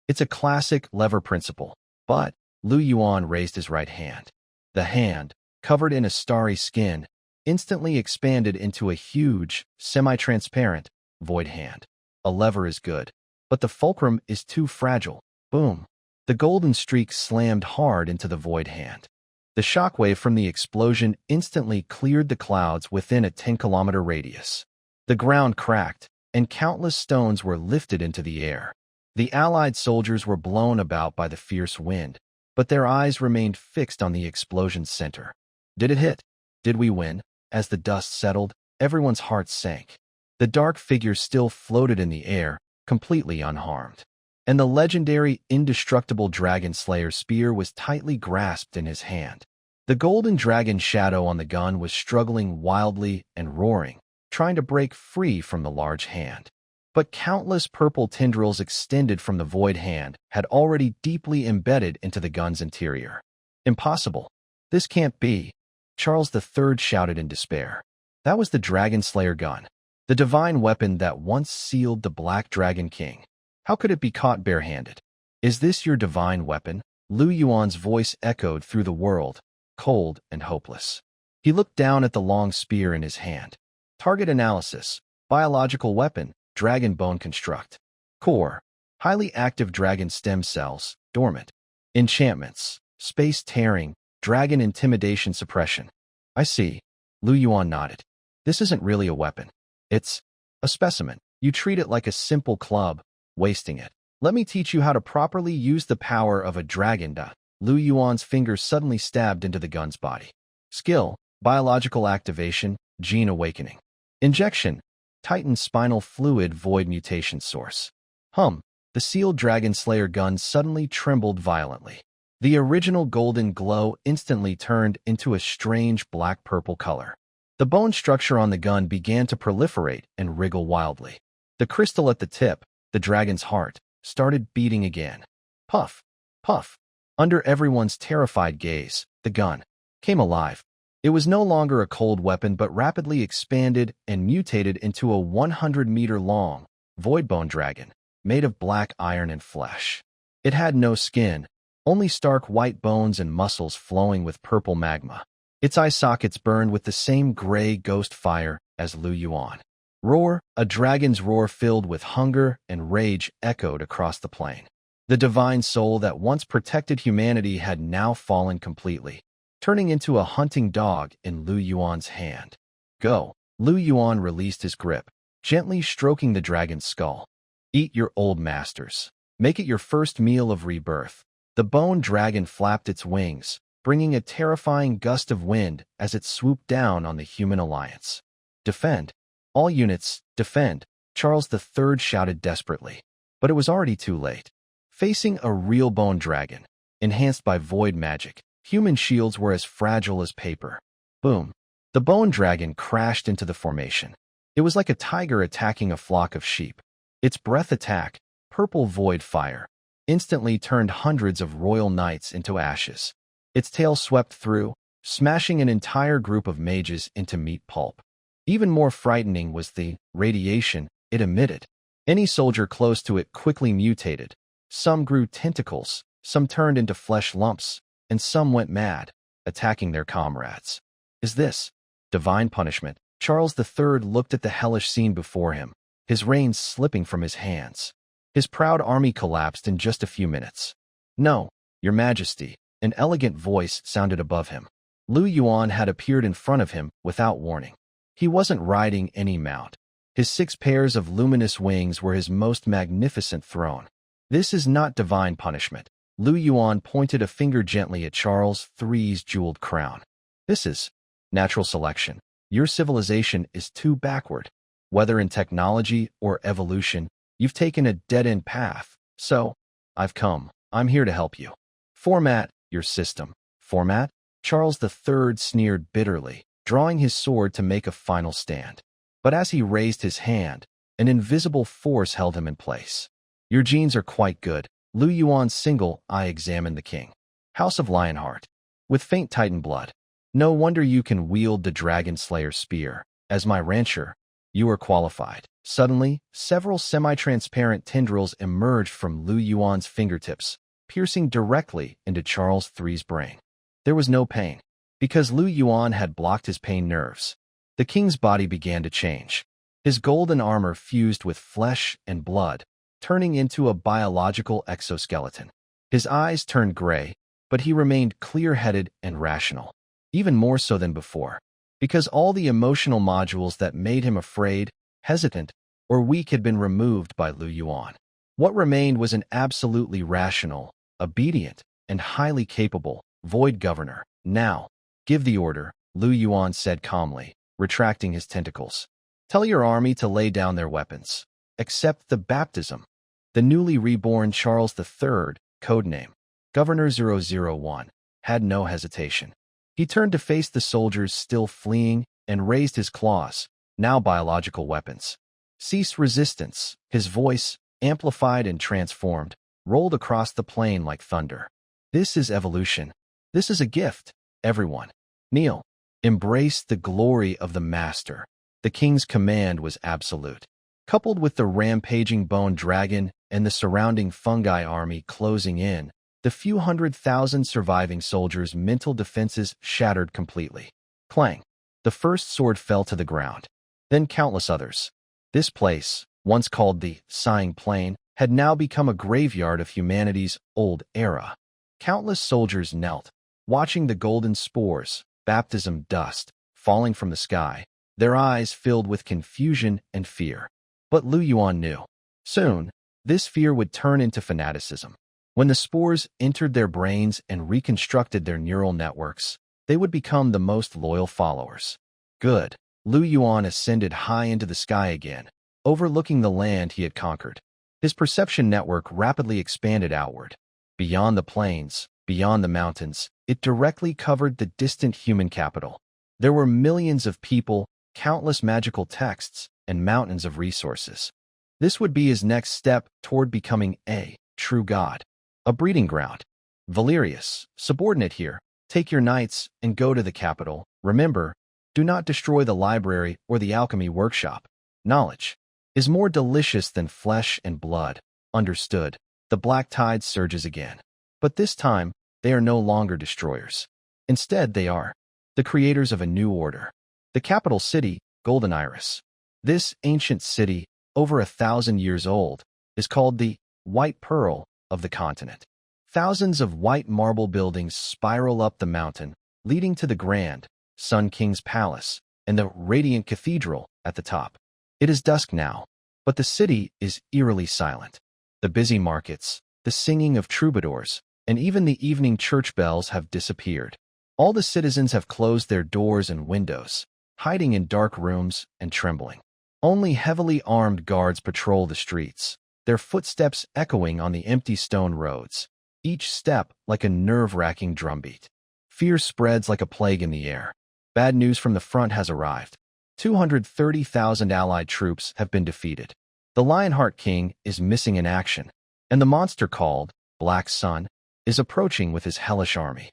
It's a classic lever principle, but Yuan raised his right hand. The hand, covered in a starry skin, instantly expanded into a huge, semi-transparent, void hand. A lever is good, but the fulcrum is too fragile. Boom! The golden streak slammed hard into the void hand. The shockwave from the explosion instantly cleared the clouds within a 10-kilometer radius. The ground cracked, and countless stones were lifted into the air. The Allied soldiers were blown about by the fierce wind, but their eyes remained fixed on the explosion's center. Did it hit? Did we win? As the dust settled, everyone's hearts sank. The dark figure still floated in the air, completely unharmed. And the legendary, indestructible dragon slayer's spear was tightly grasped in his hand. The golden dragon shadow on the gun was struggling wildly and roaring, trying to break free from the large hand. But countless purple tendrils extended from the void hand had already deeply embedded into the gun's interior. Impossible. This can't be. Charles III shouted in despair. That was the Dragon Slayer gun, the divine weapon that once sealed the Black Dragon King. How could it be caught barehanded? Is this your divine weapon? Yuan's voice echoed through the world, cold and hopeless. He looked down at the long spear in his hand. Target analysis. Biological weapon. Dragon bone construct. Core. Highly active dragon stem cells. Dormant. Enchantments. Space tearing. Dragon intimidation suppression. I see. Yuan nodded. This isn't really a weapon. It's a specimen. You treat it like a simple club, wasting it. Let me teach you how to properly use the power of a dragon. Yuan's fingers suddenly stabbed into the gun's body. Skill. Biological activation. Gene awakening. Injection. Titan spinal fluid void mutation source. The sealed Dragon Slayer gun suddenly trembled violently. The original golden glow instantly turned into a strange black-purple color. The bone structure on the gun began to proliferate and wriggle wildly. The crystal at the tip, the dragon's heart, started beating again. Puff, puff. Under everyone's terrified gaze, the gun came alive. It was no longer a cold weapon but rapidly expanded and mutated into a 100-meter-long, void-bone dragon, made of black iron and flesh. It had no skin, only stark white bones and muscles flowing with purple magma. Its eye sockets burned with the same gray ghost fire as Yuan. Roar, a dragon's roar filled with hunger and rage echoed across the plain. The divine soul that once protected humanity had now fallen completely, turning into a hunting dog in Yuan's hand. Go. Yuan released his grip, gently stroking the dragon's skull. Eat your old masters. Make it your first meal of rebirth. The bone dragon flapped its wings, bringing a terrifying gust of wind as it swooped down on the human alliance. Defend. All units, defend, Charles III shouted desperately. But it was already too late. Facing a real bone dragon, enhanced by void magic, human shields were as fragile as paper. Boom. The bone dragon crashed into the formation. It was like a tiger attacking a flock of sheep. Its breath attack, purple void fire, instantly turned hundreds of royal knights into ashes. Its tail swept through, smashing an entire group of mages into meat pulp. Even more frightening was the radiation it emitted. Any soldier close to it quickly mutated, Some grew tentacles, some turned into flesh lumps, and some went mad, attacking their comrades. Is this divine punishment? Charles III looked at the hellish scene before him, his reins slipping from his hands. His proud army collapsed in just a few minutes. No, Your Majesty, an elegant voice sounded above him. Yuan had appeared in front of him without warning. He wasn't riding any mount. His 6 pairs of luminous wings were his most magnificent throne. This is not divine punishment. Yuan pointed a finger gently at Charles III's jeweled crown. This is natural selection. Your civilization is too backward. Whether in technology or evolution, you've taken a dead-end path. So, I've come. I'm here to help you. Format your system. Format? Charles III sneered bitterly, drawing his sword to make a final stand. But as he raised his hand, an invisible force held him in place. Your genes are quite good. Yuan's single eye examined the king. House of Lionheart. With faint Titan blood. No wonder you can wield the Dragon Slayer spear. As my rancher, you are qualified. Suddenly, several semi-transparent tendrils emerged from Yuan's fingertips, piercing directly into Charles III's brain. There was no pain, because Yuan had blocked his pain nerves. The king's body began to change. His golden armor fused with flesh and blood, turning into a biological exoskeleton. His eyes turned gray, but he remained clear-headed and rational, even more so than before, because all the emotional modules that made him afraid, hesitant, or weak had been removed by Yuan. What remained was an absolutely rational, obedient, and highly capable void governor. Now, give the order, Yuan said calmly, retracting his tentacles. Tell your army to lay down their weapons. Accept the baptism. The newly reborn Charles III, codename Governor 001, had no hesitation. He turned to face the soldiers still fleeing and raised his claws, now biological weapons. Cease resistance. His voice, amplified and transformed, rolled across the plain like thunder. This is evolution. This is a gift. Everyone, kneel. Embrace the glory of the master. The king's command was absolute. Coupled with the rampaging bone dragon and the surrounding fungi army closing in, the few 100,000 surviving soldiers' mental defenses shattered completely. Clang. The first sword fell to the ground. Then countless others. This place, once called the Sighing Plain, had now become a graveyard of humanity's old era. Countless soldiers knelt, watching the golden spores, baptism dust, falling from the sky, their eyes filled with confusion and fear. But Yuan knew. Soon, this fear would turn into fanaticism. When the spores entered their brains and reconstructed their neural networks, they would become the most loyal followers. Good. Yuan ascended high into the sky again, overlooking the land he had conquered. His perception network rapidly expanded outward. Beyond the plains, beyond the mountains, it directly covered the distant human capital. There were millions of people, countless magical texts, and mountains of resources. This would be his next step toward becoming a true god. A breeding ground. Valerius, subordinate here, take your knights and go to the capital. Remember, do not destroy the library or the alchemy workshop. Knowledge is more delicious than flesh and blood. Understood. The black tide surges again. But this time, they are no longer destroyers. Instead, they are the creators of a new order. The capital city, Golden Iris. This ancient city, over 1,000 years old, is called the White Pearl of the continent. Thousands of white marble buildings spiral up the mountain, leading to the grand Sun King's palace and the radiant cathedral at the top. It is dusk now, but the city is eerily silent. The busy markets, the singing of troubadours, and even the evening church bells have disappeared. All the citizens have closed their doors and windows, hiding in dark rooms and trembling. Only heavily armed guards patrol the streets, their footsteps echoing on the empty stone roads, each step like a nerve-wracking drumbeat. Fear spreads like a plague in the air. Bad news from the front has arrived. 230,000 allied troops have been defeated. The Lionheart King is missing in action, and the monster called Black Sun is approaching with his hellish army.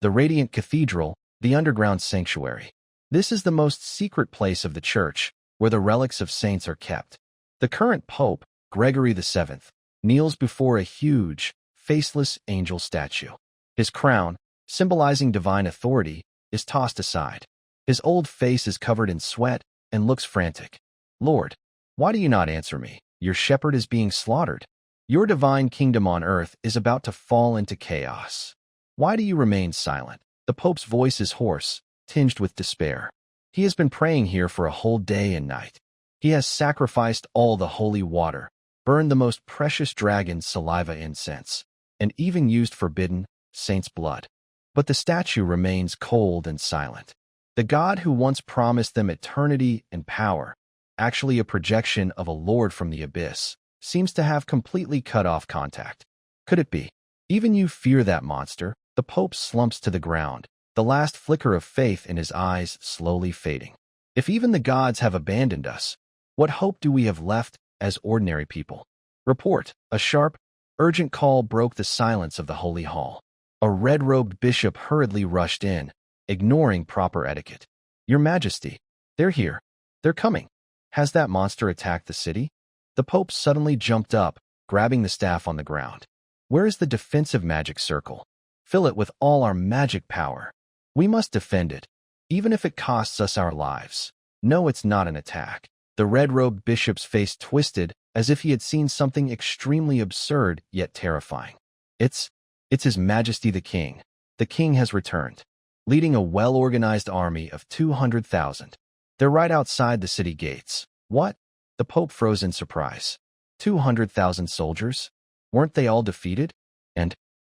The Radiant Cathedral, the underground sanctuary. This is the most secret place of the church, where the relics of saints are kept. The current pope, Gregory VII, kneels before a huge, faceless angel statue. His crown, symbolizing divine authority, is tossed aside. His old face is covered in sweat and looks frantic. Lord, why do you not answer me? Your shepherd is being slaughtered. Your divine kingdom on earth is about to fall into chaos. Why do you remain silent? The Pope's voice is hoarse, tinged with despair. He has been praying here for a whole day and night. He has sacrificed all the holy water, burned the most precious dragon's saliva incense, and even used forbidden saint's blood. But the statue remains cold and silent. The God who once promised them eternity and power, actually a projection of a lord from the abyss, seems to have completely cut off contact. Could it be? Even you fear that monster? The Pope slumps to the ground, the last flicker of faith in his eyes slowly fading. If even the gods have abandoned us, what hope do we have left as ordinary people? Report. A sharp, urgent call broke the silence of the holy hall. A red-robed bishop hurriedly rushed in, ignoring proper etiquette. Your Majesty, they're here. They're coming. Has that monster attacked the city? The Pope suddenly jumped up, grabbing the staff on the ground. Where is the defensive magic circle? Fill it with all our magic power. We must defend it, even if it costs us our lives. No, it's not an attack. The red-robed bishop's face twisted as if he had seen something extremely absurd yet terrifying. It's His Majesty the King. The King has returned, leading a well-organized army of 200,000. They're right outside the city gates. What? The Pope froze in surprise. 200,000 soldiers? Weren't they all defeated?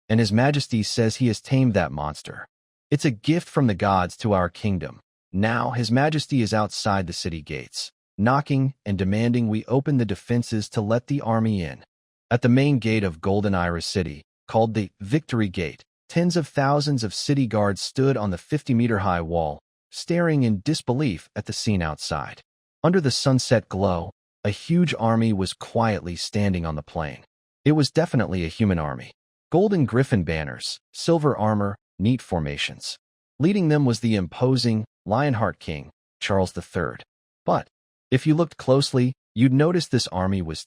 And His Majesty says he has tamed that monster. It's a gift from the gods to our kingdom. Now His Majesty is outside the city gates, knocking and demanding we open the defenses to let the army in. At the main gate of Golden Iris City, called the Victory Gate, tens of thousands of city guards stood on the 50-meter-high wall, staring in disbelief at the scene outside. Under the sunset glow, a huge army was quietly standing on the plain. It was definitely a human army. Golden griffin banners, silver armor, neat formations. Leading them was the imposing, Lionheart King, Charles III. But if you looked closely, you'd notice this army was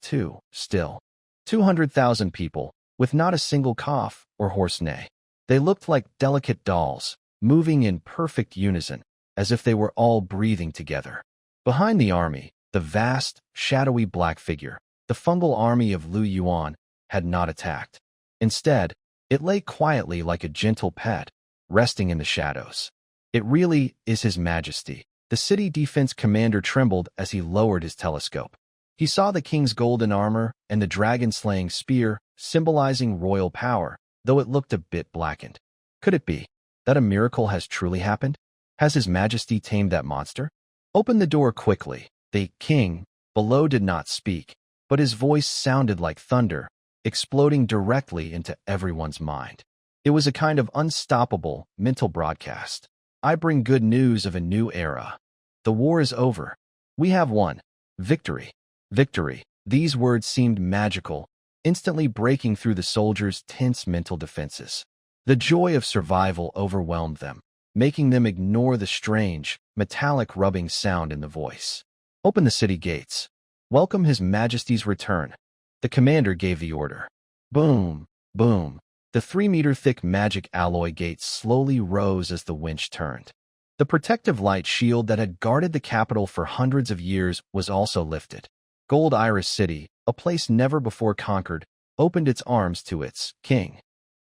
still. 200,000 people, with not a single cough or hoarse neigh. They looked like delicate dolls, moving in perfect unison, as if they were all breathing together. Behind the army, the vast, shadowy black figure, the fungal army of Yuan, had not attacked. Instead, it lay quietly like a gentle pet, resting in the shadows. It really is His Majesty. The city defense commander trembled as he lowered his telescope. He saw the king's golden armor and the dragon-slaying spear, symbolizing royal power, though it looked a bit blackened. Could it be that a miracle has truly happened? Has His Majesty tamed that monster? Open the door quickly. The king below did not speak, but his voice sounded like thunder, exploding directly into everyone's mind. It was a kind of unstoppable mental broadcast. I bring good news of a new era. The war is over. We have won. Victory. Victory. These words seemed magical, instantly breaking through the soldiers' tense mental defenses. The joy of survival overwhelmed them, making them ignore the strange, metallic rubbing sound in the voice. Open the city gates. Welcome His Majesty's return. The commander gave the order. Boom, boom. The 3-meter-thick magic alloy gate slowly rose as the winch turned. The protective light shield that had guarded the capital for hundreds of years was also lifted. Gold Iris City, a place never before conquered, opened its arms to its king.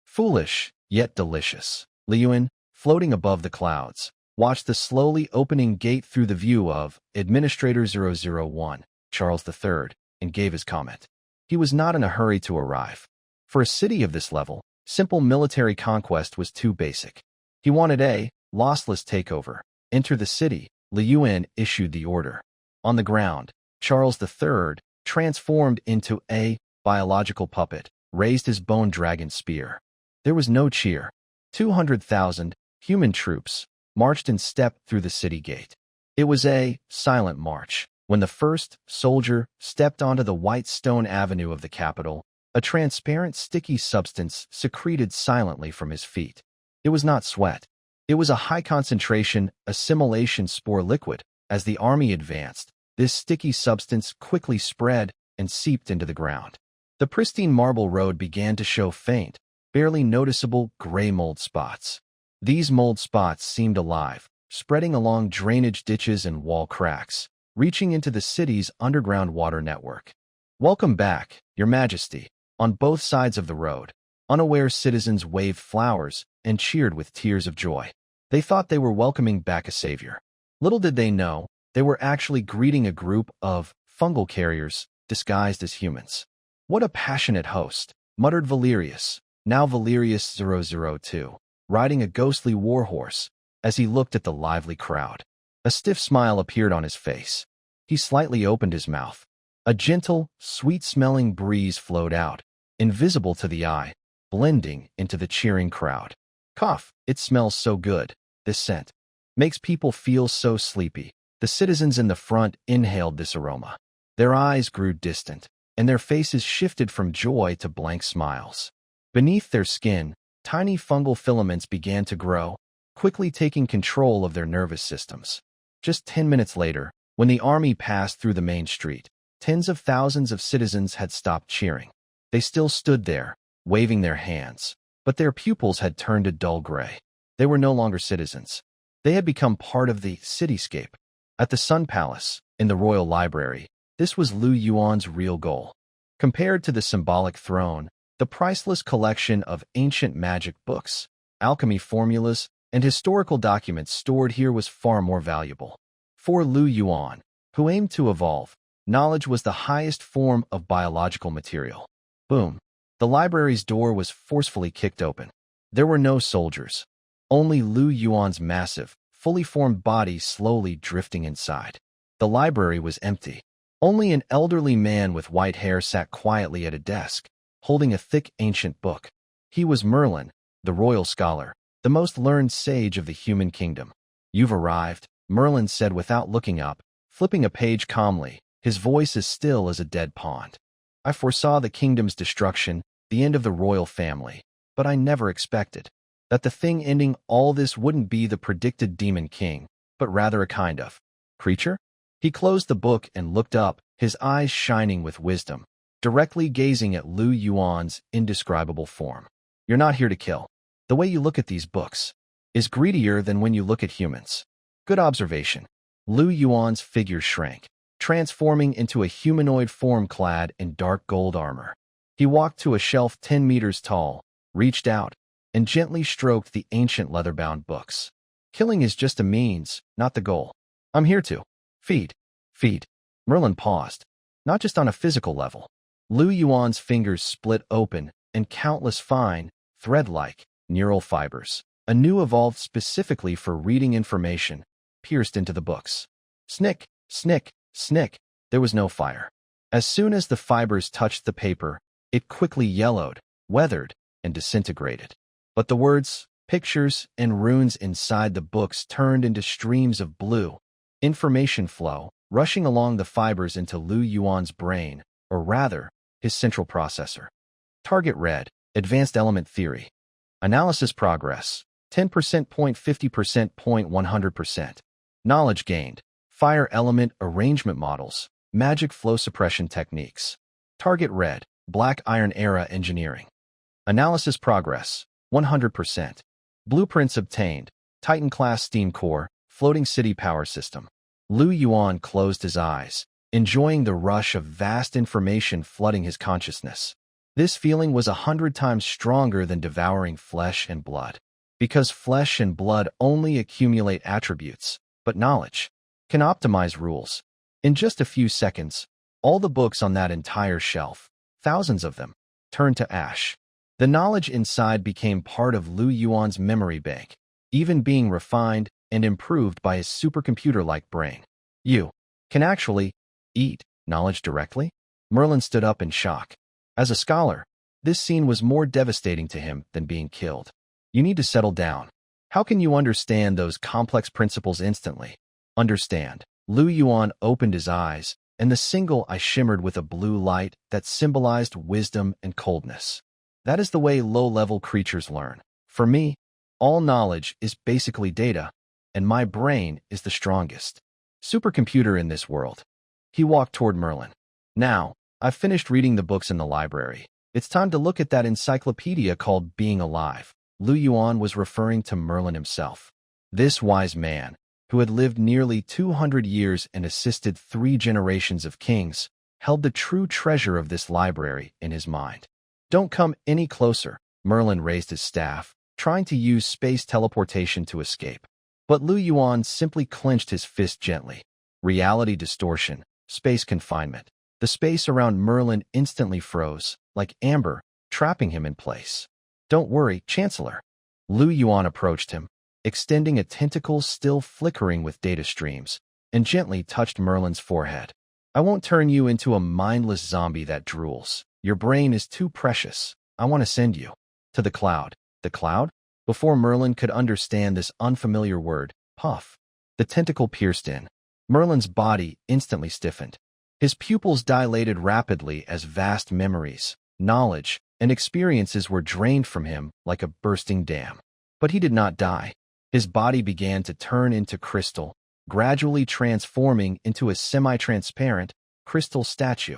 Foolish, yet delicious. Yuan, floating above the clouds, watched the slowly opening gate through the view of Administrator 001, Charles III, and gave his comment. He was not in a hurry to arrive. For a city of this level, simple military conquest was too basic. He wanted a lossless takeover. Enter the city. Yuan issued the order. On the ground, Charles III, transformed into a biological puppet, raised his bone dragon spear. There was no cheer. 200,000 human troops marched in step through the city gate. It was a silent march. When the first soldier stepped onto the white stone avenue of the capital, a transparent sticky substance secreted silently from his feet. It was not sweat. It was a high-concentration assimilation spore liquid. As the army advanced, this sticky substance quickly spread and seeped into the ground. The pristine marble road began to show faint, barely noticeable gray mold spots. These mold spots seemed alive, spreading along drainage ditches and wall cracks, reaching into the city's underground water network. "Welcome back, Your Majesty." On both sides of the road, unaware citizens waved flowers and cheered with tears of joy. They thought they were welcoming back a savior. Little did they know, they were actually greeting a group of fungal carriers disguised as humans. "What a passionate host," muttered Valerius, now Valerius 002, riding a ghostly warhorse, as he looked at the lively crowd. A stiff smile appeared on his face. He slightly opened his mouth. A gentle, sweet-smelling breeze flowed out, invisible to the eye, blending into the cheering crowd. "Cough, it smells so good. This scent makes people feel so sleepy." The citizens in the front inhaled this aroma. Their eyes grew distant, and their faces shifted from joy to blank smiles. Beneath their skin, tiny fungal filaments began to grow, quickly taking control of their nervous systems. Just 10 minutes later, when the army passed through the main street, tens of thousands of citizens had stopped cheering. They still stood there, waving their hands, but their pupils had turned a dull gray. They were no longer citizens. They had become part of the cityscape. At the Sun Palace, in the royal library, this was Lu Yuan's real goal. Compared to the symbolic throne, the priceless collection of ancient magic books, alchemy formulas, and historical documents stored here was far more valuable. For Lu Yuan, who aimed to evolve, knowledge was the highest form of biological material. Boom. The library's door was forcefully kicked open. There were no soldiers. Only Lu Yuan's massive, fully formed body slowly drifting inside. The library was empty. Only an elderly man with white hair sat quietly at a desk, holding a thick ancient book. He was Merlin, the royal scholar, the most learned sage of the human kingdom. "You've arrived," Merlin said without looking up, flipping a page calmly, his voice as still as a dead pond. "I foresaw the kingdom's destruction, the end of the royal family, but I never expected that the thing ending all this wouldn't be the predicted demon king, but rather a kind of creature." He closed the book and looked up, his eyes shining with wisdom, directly gazing at Lu Yuan's indescribable form. "You're not here to kill. The way you look at these books is greedier than when you look at humans." Good observation. Lu Yuan's figure shrank, transforming into a humanoid form clad in dark gold armor. He walked to a shelf 10 meters tall, reached out, and gently stroked the ancient leather-bound books. "Killing is just a means, not the goal. I'm here to feed." Merlin paused. Not just on a physical level. Lu Yuan's fingers split open, and countless fine, thread-like, neural fibers, anew evolved specifically for reading information, pierced into the books. Snick, snick, snick. There was no fire. As soon as the fibers touched the paper, it quickly yellowed, weathered, and disintegrated. But the words, pictures, and runes inside the books turned into streams of blue information flow, rushing along the fibers into Lu Yuan's brain, or rather, his central processor. Target read, Advanced Element Theory. Analysis progress, 10% point 50% point 100%. Knowledge gained, fire element arrangement models, magic flow suppression techniques. Target read, Black Iron Era Engineering. Analysis progress, 100%. Blueprints obtained, Titan-class steam core, floating city power system. Lu Yuan closed his eyes, enjoying the rush of vast information flooding his consciousness. This feeling was 100 times stronger than devouring flesh and blood. Because flesh and blood only accumulate attributes, but knowledge can optimize rules. In just a few seconds, all the books on that entire shelf, thousands of them, turned to ash. The knowledge inside became part of Lu Yuan's memory bank, even being refined and improved by his supercomputer-like brain. "You can actually eat knowledge directly?" Merlin stood up in shock. As a scholar, this scene was more devastating to him than being killed. "You need to settle down. How can you understand those complex principles instantly?" "Understand." Lu Yuan opened his eyes, and the single eye shimmered with a blue light that symbolized wisdom and coldness. "That is the way low-level creatures learn. For me, all knowledge is basically data, and my brain is the strongest supercomputer in this world." He walked toward Merlin. "Now, I've finished reading the books in the library. It's time to look at that encyclopedia called Being Alive. Yuan was referring to Merlin himself. This wise man, who had lived nearly 200 years and assisted 3 generations of kings, held the true treasure of this library in his mind. Don't come any closer. Merlin raised his staff, trying to use space teleportation to escape. But Yuan simply clenched his fist gently. Reality distortion, space confinement. The space around Merlin instantly froze, like amber, trapping him in place. Don't worry, Chancellor. Yuan approached him, extending a tentacle still flickering with data streams, and gently touched Merlin's forehead. I won't turn you into a mindless zombie that drools. Your brain is too precious. I want to send you to the cloud. The cloud? Before Merlin could understand this unfamiliar word, puff. The tentacle pierced in. Merlin's body instantly stiffened. His pupils dilated rapidly as vast memories, knowledge, and experiences were drained from him like a bursting dam. But he did not die. His body began to turn into crystal, gradually transforming into a semi-transparent crystal statue.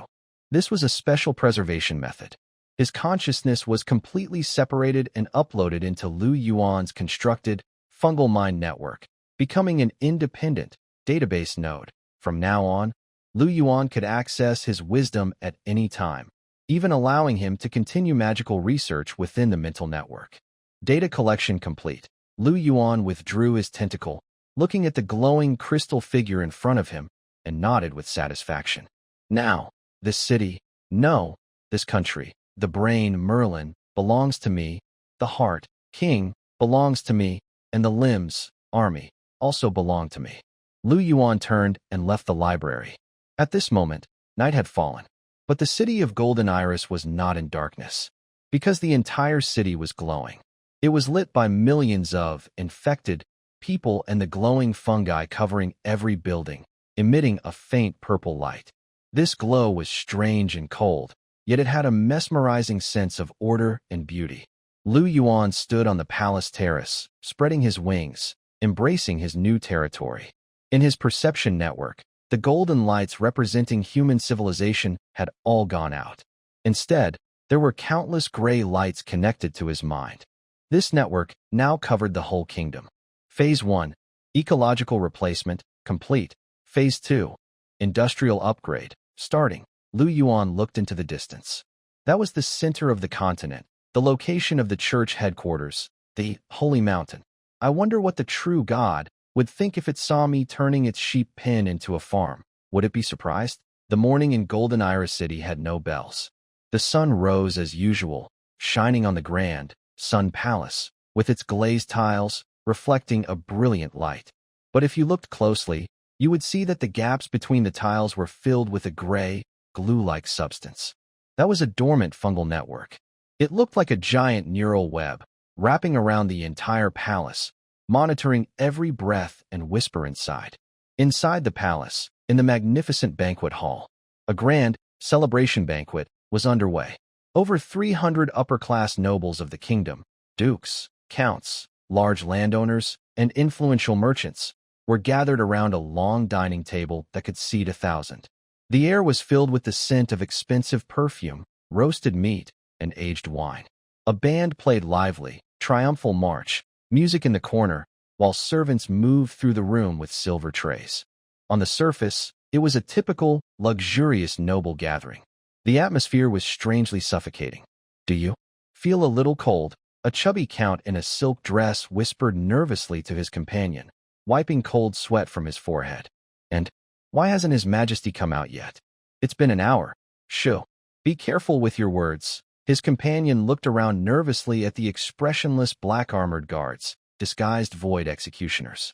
This was a special preservation method. His consciousness was completely separated and uploaded into Yuan's constructed fungal mind network, becoming an independent database node. From now on, Yuan could access his wisdom at any time, even allowing him to continue magical research within the mental network. Data collection complete. Yuan withdrew his tentacle, looking at the glowing crystal figure in front of him, and nodded with satisfaction. Now, this city, no, this country, the brain, Merlin, belongs to me, the heart, king, belongs to me, and the limbs, army, also belong to me. Yuan turned and left the library. At this moment, night had fallen, but the city of Golden Iris was not in darkness, because the entire city was glowing. It was lit by millions of infected people and the glowing fungi covering every building, emitting a faint purple light. This glow was strange and cold, yet it had a mesmerizing sense of order and beauty. Yuan stood on the palace terrace, spreading his wings, embracing his new territory. In his perception network, the golden lights representing human civilization had all gone out. Instead, there were countless gray lights connected to his mind. This network now covered the whole kingdom. Phase 1, ecological replacement, complete. Phase 2, industrial upgrade, starting. Yuan looked into the distance. That was the center of the continent, the location of the church headquarters, the Holy Mountain. I wonder what the true God would think if it saw me turning its sheep pen into a farm. Would it be surprised? The morning in Golden Iris City had no bells. The sun rose as usual, shining on the grand Sun Palace, with its glazed tiles, reflecting a brilliant light. But if you looked closely, you would see that the gaps between the tiles were filled with a gray, glue-like substance. That was a dormant fungal network. It looked like a giant neural web, wrapping around the entire palace, monitoring every breath and whisper inside. Inside the palace, in the magnificent banquet hall, a grand celebration banquet was underway. Over 300 upper-class nobles of the kingdom, dukes, counts, large landowners, and influential merchants, were gathered around a long dining table that could seat 1,000. The air was filled with the scent of expensive perfume, roasted meat, and aged wine. A band played lively, triumphal march, music in the corner, while servants moved through the room with silver trays. On the surface, it was a typical, luxurious noble gathering. The atmosphere was strangely suffocating. Do you feel a little cold? A chubby count in a silk dress whispered nervously to his companion, wiping cold sweat from his forehead. And why hasn't His Majesty come out yet? It's been an hour. Shoo. Be careful with your words. His companion looked around nervously at the expressionless black-armored guards, disguised void executioners.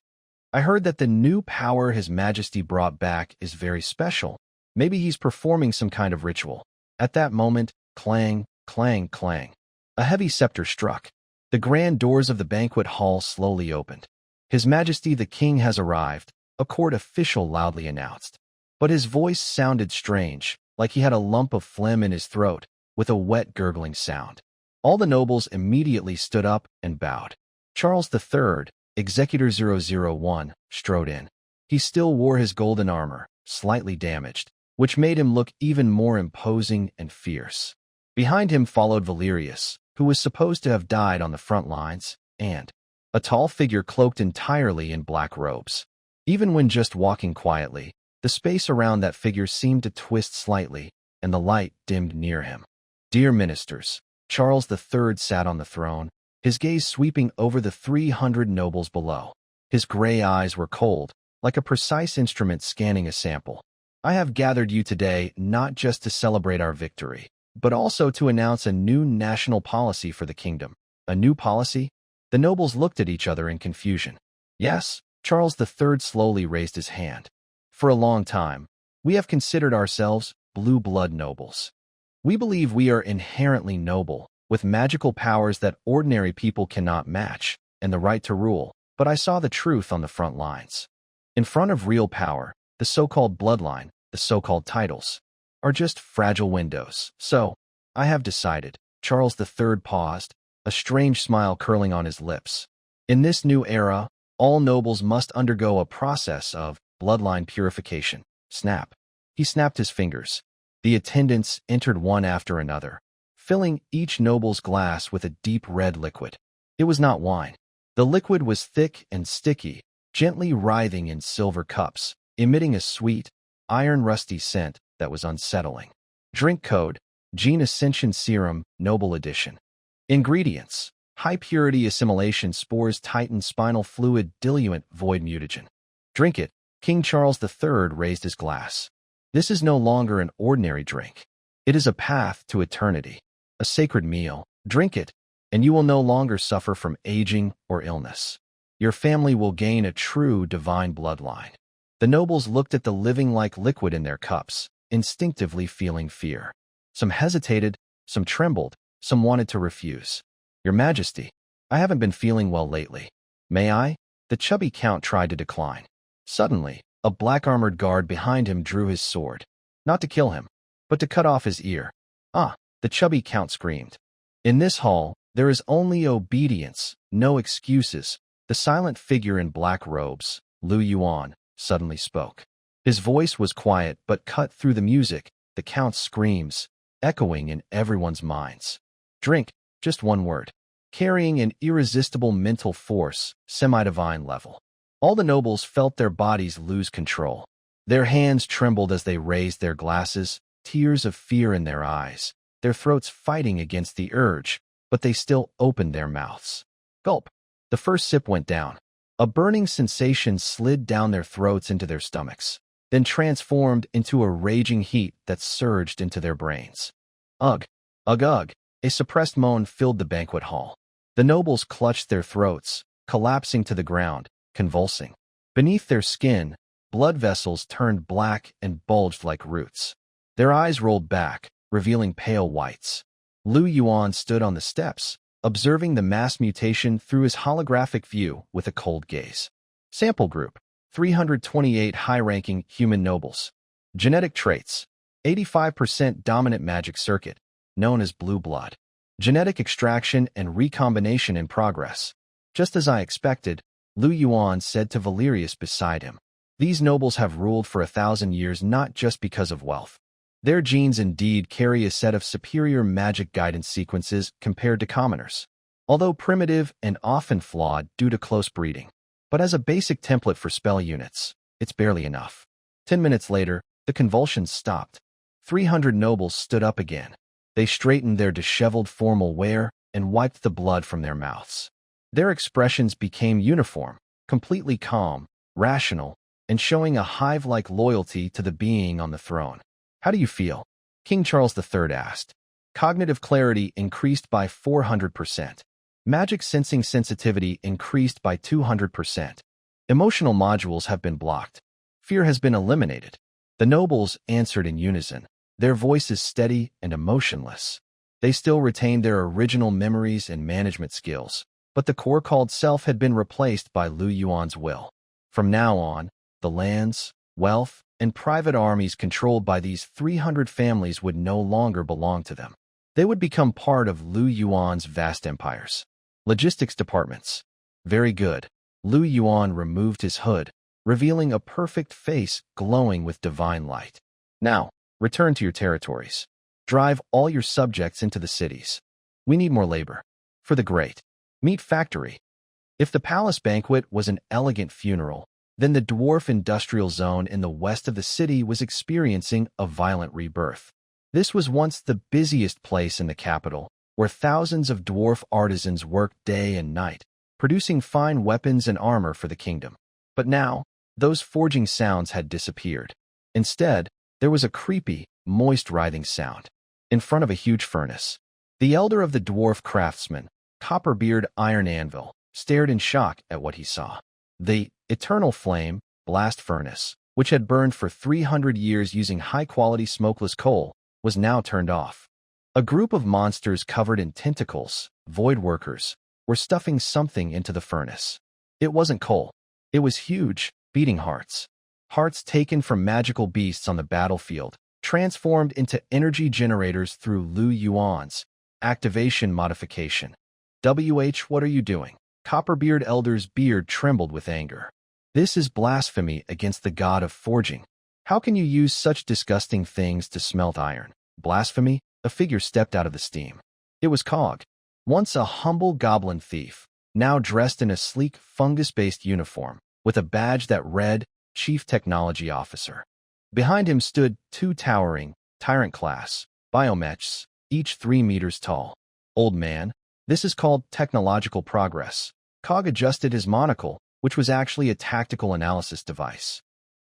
I heard that the new power His Majesty brought back is very special. Maybe he's performing some kind of ritual. At that moment, clang, clang, clang. A heavy scepter struck. The grand doors of the banquet hall slowly opened. His Majesty the King has arrived, a court official loudly announced. But his voice sounded strange, like he had a lump of phlegm in his throat, with a wet gurgling sound. All the nobles immediately stood up and bowed. Charles III, Executor 001, strode in. He still wore his golden armor, slightly damaged, which made him look even more imposing and fierce. Behind him followed Valerius, who was supposed to have died on the front lines, and a tall figure cloaked entirely in black robes. Even when just walking quietly, the space around that figure seemed to twist slightly, and the light dimmed near him. Dear ministers, Charles III sat on the throne, his gaze sweeping over the 300 nobles below. His gray eyes were cold, like a precise instrument scanning a sample. I have gathered you today not just to celebrate our victory, but also to announce a new national policy for the kingdom. A new policy? The nobles looked at each other in confusion. Yes, Charles III slowly raised his hand. For a long time, we have considered ourselves blue blood nobles. We believe we are inherently noble, with magical powers that ordinary people cannot match, and the right to rule, but I saw the truth on the front lines. In front of real power, the so-called bloodline, the so-called titles, are just fragile windows. So, I have decided. Charles III paused, a strange smile curling on his lips. In this new era, all nobles must undergo a process of bloodline purification. Snap. He snapped his fingers. The attendants entered one after another, filling each noble's glass with a deep red liquid. It was not wine. The liquid was thick and sticky, gently writhing in silver cups, emitting a sweet, iron-rusty scent that was unsettling. Drink code, Gene Ascension Serum, Noble Edition. Ingredients: high-purity assimilation spores, Titan spinal fluid, diluent, void mutagen. Drink it. King Charles III raised his glass. This is no longer an ordinary drink. It is a path to eternity, a sacred meal. Drink it, and you will no longer suffer from aging or illness. Your family will gain a true divine bloodline. The nobles looked at the living-like liquid in their cups, instinctively feeling fear. Some hesitated, some trembled, some wanted to refuse. Your Majesty, I haven't been feeling well lately. May I? The chubby count tried to decline. Suddenly, a black-armored guard behind him drew his sword, not to kill him, but to cut off his ear. Ah, the chubby count screamed. In this hall, there is only obedience, no excuses. The silent figure in black robes, Yuan, suddenly spoke. His voice was quiet but cut through the music, the count's screams, echoing in everyone's minds. Drink, just one word, carrying an irresistible mental force, semi-divine level. All the nobles felt their bodies lose control. Their hands trembled as they raised their glasses, tears of fear in their eyes, their throats fighting against the urge, but they still opened their mouths. Gulp. The first sip went down. A burning sensation slid down their throats into their stomachs, then transformed into a raging heat that surged into their brains. Ugh, ugh, ugh. A suppressed moan filled the banquet hall. The nobles clutched their throats, collapsing to the ground, convulsing. Beneath their skin, blood vessels turned black and bulged like roots. Their eyes rolled back, revealing pale whites. Yuan stood on the steps, observing the mass mutation through his holographic view with a cold gaze. Sample group: 328 high-ranking human nobles. Genetic traits: 85% dominant magic circuit, known as blue blood. Genetic extraction and recombination in progress. Just as I expected, Yuan said to Valerius beside him. These nobles have ruled for 1,000 years not just because of wealth. Their genes indeed carry a set of superior magic guidance sequences compared to commoners, although primitive and often flawed due to close breeding. But as a basic template for spell units, it's barely enough. 10 minutes later, the convulsions stopped. 300 nobles stood up again. They straightened their disheveled formal wear and wiped the blood from their mouths. Their expressions became uniform, completely calm, rational, and showing a hive-like loyalty to the being on the throne. How do you feel? King Charles III asked. Cognitive clarity increased by 400%. Magic sensing sensitivity increased by 200%. Emotional modules have been blocked. Fear has been eliminated. The nobles answered in unison, their voices steady and emotionless. They still retained their original memories and management skills, but the core called self had been replaced by Yuan's will. From now on, the lands, wealth, and private armies controlled by these 300 families would no longer belong to them. They would become part of Yuan's vast empires. Logistics departments. Very good. Yuan removed his hood, revealing a perfect face glowing with divine light. Now, return to your territories. Drive all your subjects into the cities. We need more labor. For the great meat factory. If the palace banquet was an elegant funeral, then the dwarf industrial zone in the west of the city was experiencing a violent rebirth. This was once the busiest place in the capital, where thousands of dwarf artisans worked day and night, producing fine weapons and armor for the kingdom. But now, those forging sounds had disappeared. Instead, there was a creepy, moist writhing sound. In front of a huge furnace, the elder of the dwarf craftsmen, Copperbeard Iron Anvil, stared in shock at what he saw. The eternal flame, blast furnace, which had burned for 300 years using high-quality smokeless coal, was now turned off. A group of monsters covered in tentacles, void workers, were stuffing something into the furnace. It wasn't coal. It was huge, beating hearts. Hearts taken from magical beasts on the battlefield, transformed into energy generators through Yuan's activation modification. What are you doing? Copperbeard Elder's beard trembled with anger. This is blasphemy against the god of forging. How can you use such disgusting things to smelt iron? Blasphemy? A figure stepped out of the steam. It was Cog, once a humble goblin thief, now dressed in a sleek fungus-based uniform, with a badge that read Chief Technology Officer. Behind him stood two towering, tyrant-class biomechs, each 3 meters tall. Old man, this is called technological progress. Cog adjusted his monocle, which was actually a tactical analysis device.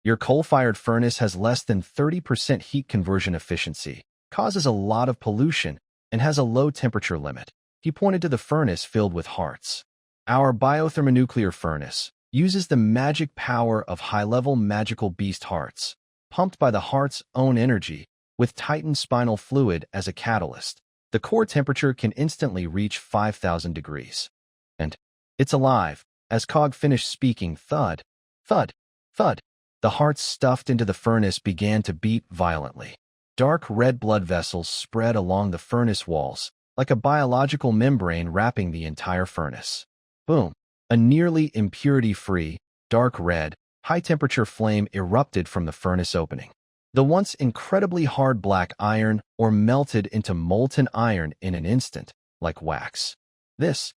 Your coal-fired furnace has less than 30% heat conversion efficiency, causes a lot of pollution, and has a low temperature limit. He pointed to the furnace filled with hearts. Our biothermonuclear furnace uses the magic power of high-level magical beast hearts, pumped by the heart's own energy, with Titan spinal fluid as a catalyst. The core temperature can instantly reach 5,000 degrees. And it's alive. As Cog finished speaking, thud, thud, thud. The hearts stuffed into the furnace began to beat violently. Dark red blood vessels spread along the furnace walls, like a biological membrane wrapping the entire furnace. Boom! A nearly impurity-free, dark red, high-temperature flame erupted from the furnace opening. The once incredibly hard black iron melted into molten iron in an instant, like wax. This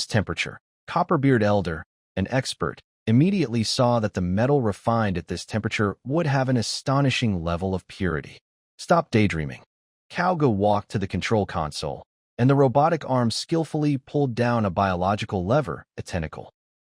temperature, Copperbeard Elder, an expert, immediately saw that the metal refined at this temperature would have an astonishing level of purity. Stop daydreaming. Cowgo walked to the control console, and the robotic arm skillfully pulled down a biological lever, a tentacle.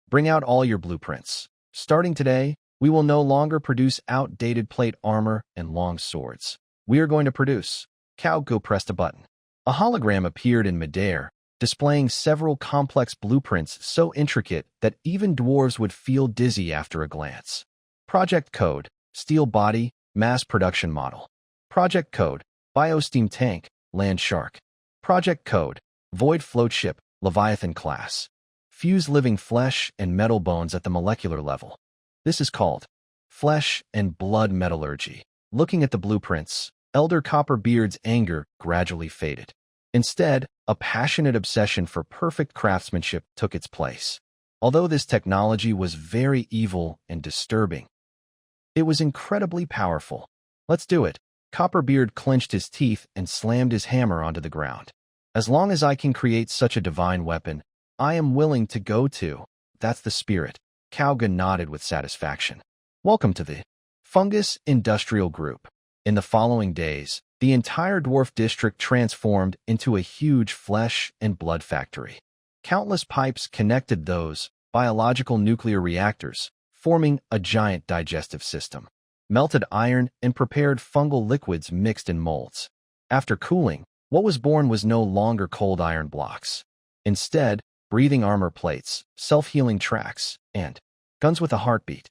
Bring out all your blueprints. Starting today, we will no longer produce outdated plate armor and long swords. We are going to produce. Cowgo pressed a button. A hologram appeared in midair, displaying several complex blueprints so intricate that even dwarves would feel dizzy after a glance. Project Code, Steel Body, Mass Production Model. Project Code, Biosteam Tank, Land Shark. Project Code, Void Float Ship, Leviathan Class. Fuse living flesh and metal bones at the molecular level. This is called flesh and blood metallurgy. Looking at the blueprints, Elder Copperbeard's anger gradually faded. Instead, a passionate obsession for perfect craftsmanship took its place. Although this technology was very evil and disturbing, it was incredibly powerful. Let's do it. Copperbeard clenched his teeth and slammed his hammer onto the ground. As long as I can create such a divine weapon, I am willing to go to. That's the spirit. Cowga nodded with satisfaction. Welcome to the Fungus Industrial Group. In the following days, the entire dwarf district transformed into a huge flesh and blood factory. Countless pipes connected those biological nuclear reactors, forming a giant digestive system. Melted iron and prepared fungal liquids mixed in molds. After cooling, what was born was no longer cold iron blocks. Instead, breathing armor plates, self-healing tracks, and guns with a heartbeat.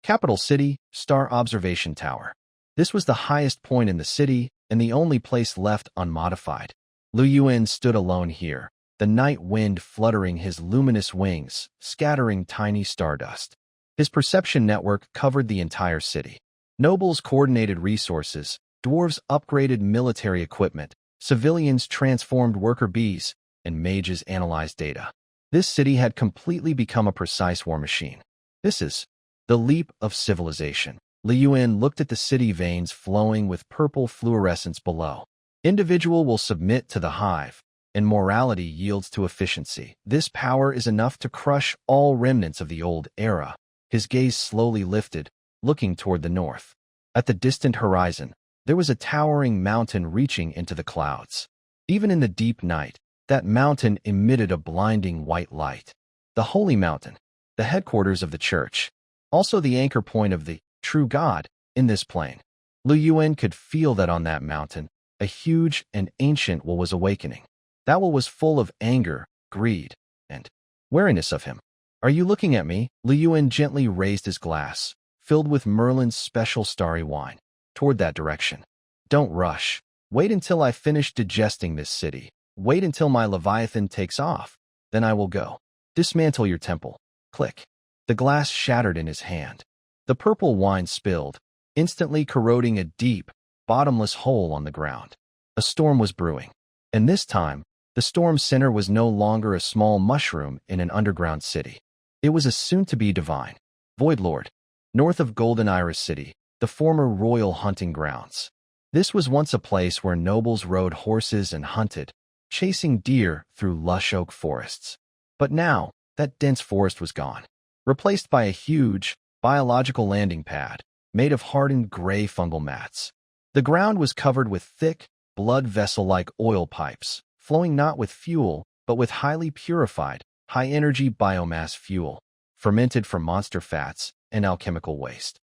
Capital City, Star Observation Tower. This was the highest point in the city and the only place left unmodified. Yuan stood alone here, the night wind fluttering his luminous wings, scattering tiny stardust. His perception network covered the entire city. Nobles coordinated resources, dwarves upgraded military equipment, civilians transformed worker bees, and mages analyzed data. This city had completely become a precise war machine. This is the leap of civilization. Yuan looked at the city veins flowing with purple fluorescence below. Individual will submit to the hive, and morality yields to efficiency. This power is enough to crush all remnants of the old era. His gaze slowly lifted, looking toward the north. At the distant horizon, there was a towering mountain reaching into the clouds. Even in the deep night, that mountain emitted a blinding white light. The Holy Mountain, the headquarters of the church, also the anchor point of the true God in this plane. Yuan could feel that on that mountain, a huge and ancient will was awakening. That will was full of anger, greed, and wariness of him. Are you looking at me? Yuan gently raised his glass, filled with Merlin's special starry wine, toward that direction. Don't rush. Wait until I finish digesting this city. Wait until my Leviathan takes off. Then I will go. Dismantle your temple. Click. The glass shattered in his hand. The purple wine spilled, instantly corroding a deep, bottomless hole on the ground. A storm was brewing. And this time, the storm center was no longer a small mushroom in an underground city. It was a soon-to-be divine Voidlord, north of Golden Iris City, the former royal hunting grounds. This was once a place where nobles rode horses and hunted, chasing deer through lush oak forests. But now, that dense forest was gone, replaced by a huge, biological landing pad made of hardened gray fungal mats. The ground was covered with thick, blood vessel-like oil pipes, flowing not with fuel, but with highly purified, high-energy biomass fuel, fermented from monster fats and alchemical waste.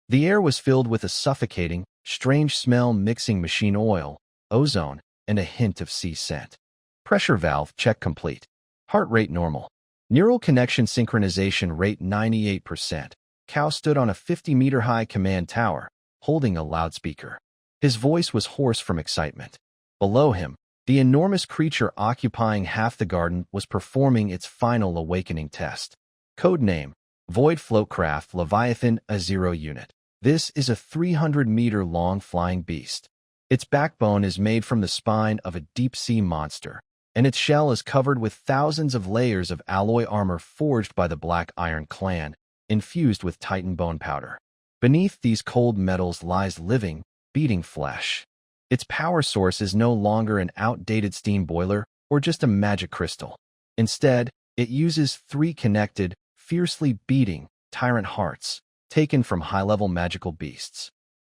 The air was filled with a suffocating, strange smell mixing machine oil, ozone, and a hint of sea scent. Pressure valve check complete. Heart rate normal. Neural connection synchronization rate 98%. Cow stood on a 50-meter-high command tower, holding a loudspeaker. His voice was hoarse from excitement. Below him, the enormous creature occupying half the garden was performing its final awakening test. Code name: Void Floatcraft Leviathan A0 unit. This is a 300-meter-long flying beast. Its backbone is made from the spine of a deep-sea monster, and its shell is covered with thousands of layers of alloy armor forged by the Black Iron Clan, infused with Titan bone powder. Beneath these cold metals lies living, beating flesh. Its power source is no longer an outdated steam boiler or just a magic crystal. Instead, it uses 3 connected, fiercely beating, tyrant hearts, taken from high-level magical beasts.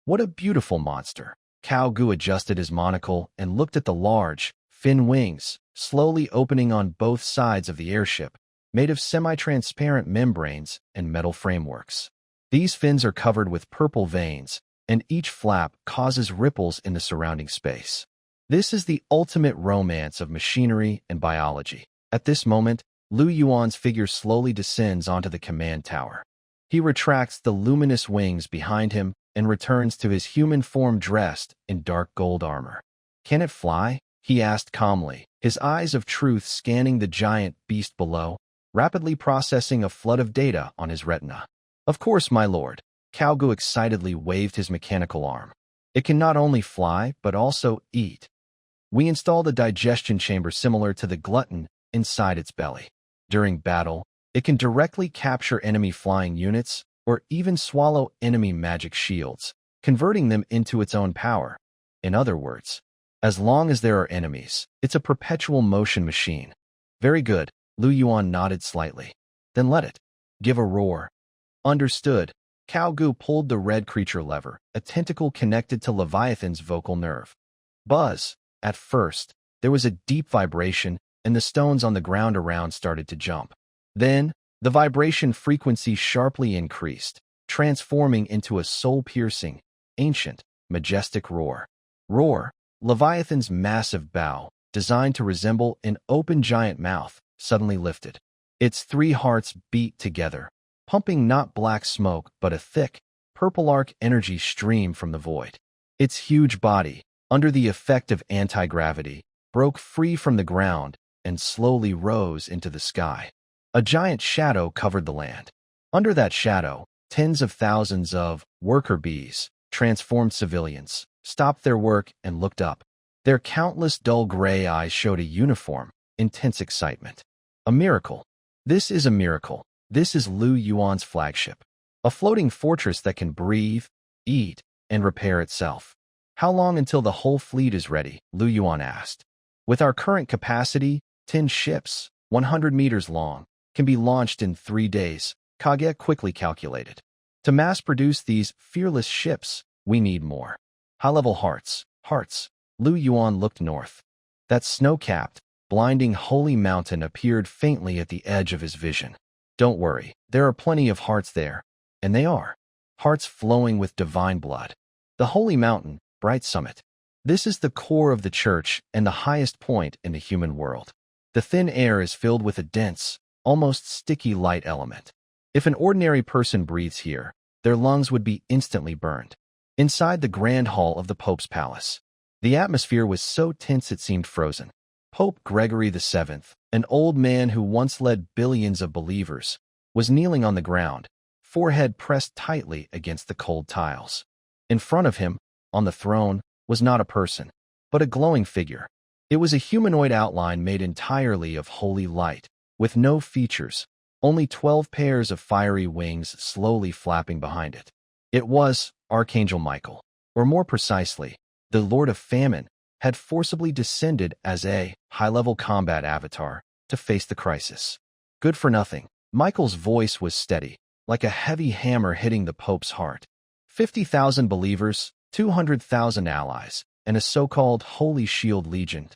What a beautiful monster! Cao Gu adjusted his monocle and looked at the large, fin wings, slowly opening on both sides of the airship, made of semi-transparent membranes and metal frameworks. These fins are covered with purple veins, and each flap causes ripples in the surrounding space. This is the ultimate romance of machinery and biology. At this moment, Yuan's figure slowly descends onto the command tower. He retracts the luminous wings behind him and returns to his human form dressed in dark gold armor. Can it fly? He asked calmly, his eyes of truth scanning the giant beast below, rapidly processing a flood of data on his retina. Of course, my lord. Cao Gu excitedly waved his mechanical arm. It can not only fly, but also eat. We installed a digestion chamber similar to the Glutton inside its belly. During battle, it can directly capture enemy flying units or even swallow enemy magic shields, converting them into its own power. In other words, as long as there are enemies, it's a perpetual motion machine. Very good, Yuan nodded slightly. Then let it. Give a roar. Understood. Cao Gu pulled the red creature lever, a tentacle connected to Leviathan's vocal nerve. Buzz. At first, there was a deep vibration, and the stones on the ground around started to jump. Then, the vibration frequency sharply increased, transforming into a soul-piercing, ancient, majestic roar. Roar. Leviathan's massive bow, designed to resemble an open giant mouth, suddenly lifted. Its 3 hearts beat together, pumping not black smoke but a thick, purple arc energy stream from the void. Its huge body, under the effect of anti-gravity, broke free from the ground and slowly rose into the sky. A giant shadow covered the land. Under that shadow, tens of thousands of worker bees, transformed civilians, stopped their work and looked up. Their countless dull gray eyes showed a uniform, intense excitement. A miracle. This is a miracle. This is Yuan's flagship. A floating fortress that can breathe, eat, and repair itself. How long until the whole fleet is ready? Yuan asked. With our current capacity, 10 ships, 100 meters long, can be launched in 3 days, Kage quickly calculated. To mass-produce these fearless ships, we need more. High-level hearts. Yuan looked north. That snow-capped, blinding holy mountain appeared faintly at the edge of his vision. Don't worry, there are plenty of hearts there. And they are. Hearts flowing with divine blood. The holy mountain, bright summit. This is the core of the church and the highest point in the human world. The thin air is filled with a dense, almost sticky light element. If an ordinary person breathes here, their lungs would be instantly burned. Inside the grand hall of the Pope's palace, the atmosphere was so tense it seemed frozen. Pope Gregory VII, an old man who once led billions of believers, was kneeling on the ground, forehead pressed tightly against the cold tiles. In front of him, on the throne, was not a person, but a glowing figure. It was a humanoid outline made entirely of holy light, with no features, only 12 pairs of fiery wings slowly flapping behind it. It was Archangel Michael, or more precisely, the Lord of Famine, had forcibly descended as a high-level combat avatar to face the crisis. Good for nothing. Michael's voice was steady, like a heavy hammer hitting the Pope's heart. 50,000 believers, 200,000 allies, and a so-called Holy Shield Legion.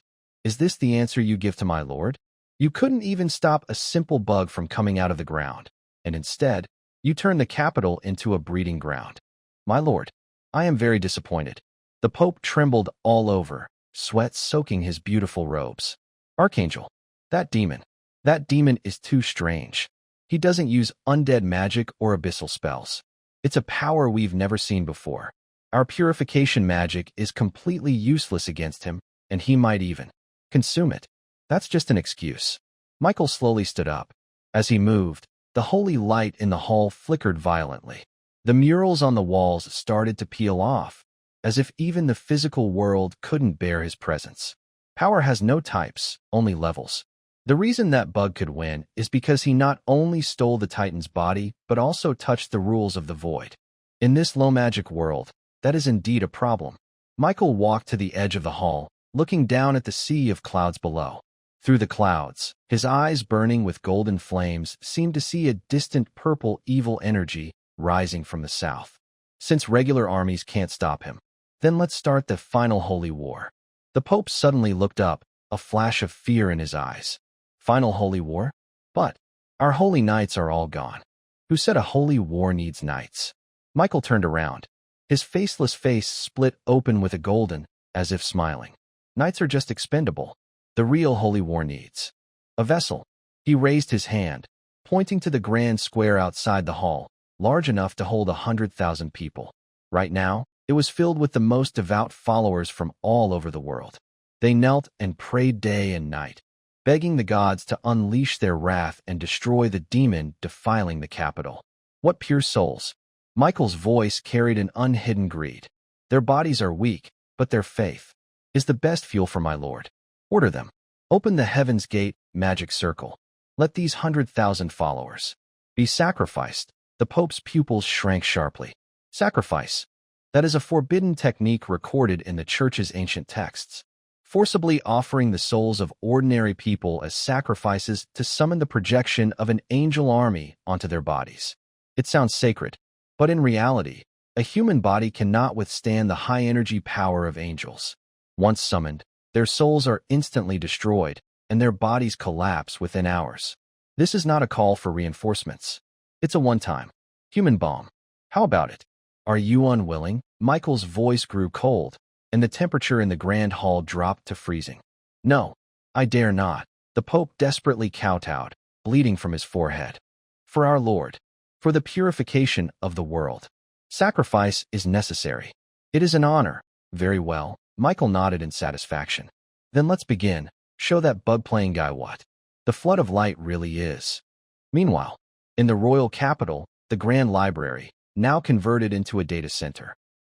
Is this the answer you give to my lord? You couldn't even stop a simple bug from coming out of the ground, and instead, you turned the capital into a breeding ground. My lord, I am very disappointed. The Pope trembled all over, sweat soaking his beautiful robes. Archangel, that demon is too strange. He doesn't use undead magic or abyssal spells. It's a power we've never seen before. Our purification magic is completely useless against him, and he might even consume it. That's just an excuse. Michael slowly stood up. As he moved, the holy light in the hall flickered violently. The murals on the walls started to peel off, as if even the physical world couldn't bear his presence. Power has no types, only levels. The reason that bug could win is because he not only stole the Titan's body, but also touched the rules of the void. In this low magic world, that is indeed a problem. Michael walked to the edge of the hall, looking down at the sea of clouds below. Through the clouds, his eyes burning with golden flames seemed to see a distant purple evil energy rising from the south. Since regular armies can't stop him, then let's start the final holy war. The Pope suddenly looked up, a flash of fear in his eyes. Final holy war? But our holy knights are all gone. Who said a holy war needs knights? Michael turned around. His faceless face split open with a golden, as if smiling. Knights are just expendable. The real holy war needs a vessel. He raised his hand, pointing to the grand square outside the hall, large enough to hold 100,000 people. Right now, it was filled with the most devout followers from all over the world. They knelt and prayed day and night, begging the gods to unleash their wrath and destroy the demon defiling the capital. What pure souls! Michael's voice carried an unhidden greed. Their bodies are weak, but their faith is the best fuel for my lord. Order them. Open the heaven's gate, magic circle. Let these 100,000 followers be sacrificed. The Pope's pupils shrank sharply. Sacrifice. That is a forbidden technique recorded in the Church's ancient texts, forcibly offering the souls of ordinary people as sacrifices to summon the projection of an angel army onto their bodies. It sounds sacred, but in reality, a human body cannot withstand the high-energy power of angels. Once summoned, their souls are instantly destroyed, and their bodies collapse within hours. This is not a call for reinforcements. It's a one-time human bomb. How about it? Are you unwilling? Michael's voice grew cold, and the temperature in the grand hall dropped to freezing. No, I dare not. The Pope desperately kowtowed, bleeding from his forehead. For our Lord, for the purification of the world, sacrifice is necessary. It is an honor. Very well. Michael nodded in satisfaction. Then let's begin. Show that bug-playing guy what the flood of light really is. Meanwhile, in the royal capital, the Grand Library, now converted into a data center.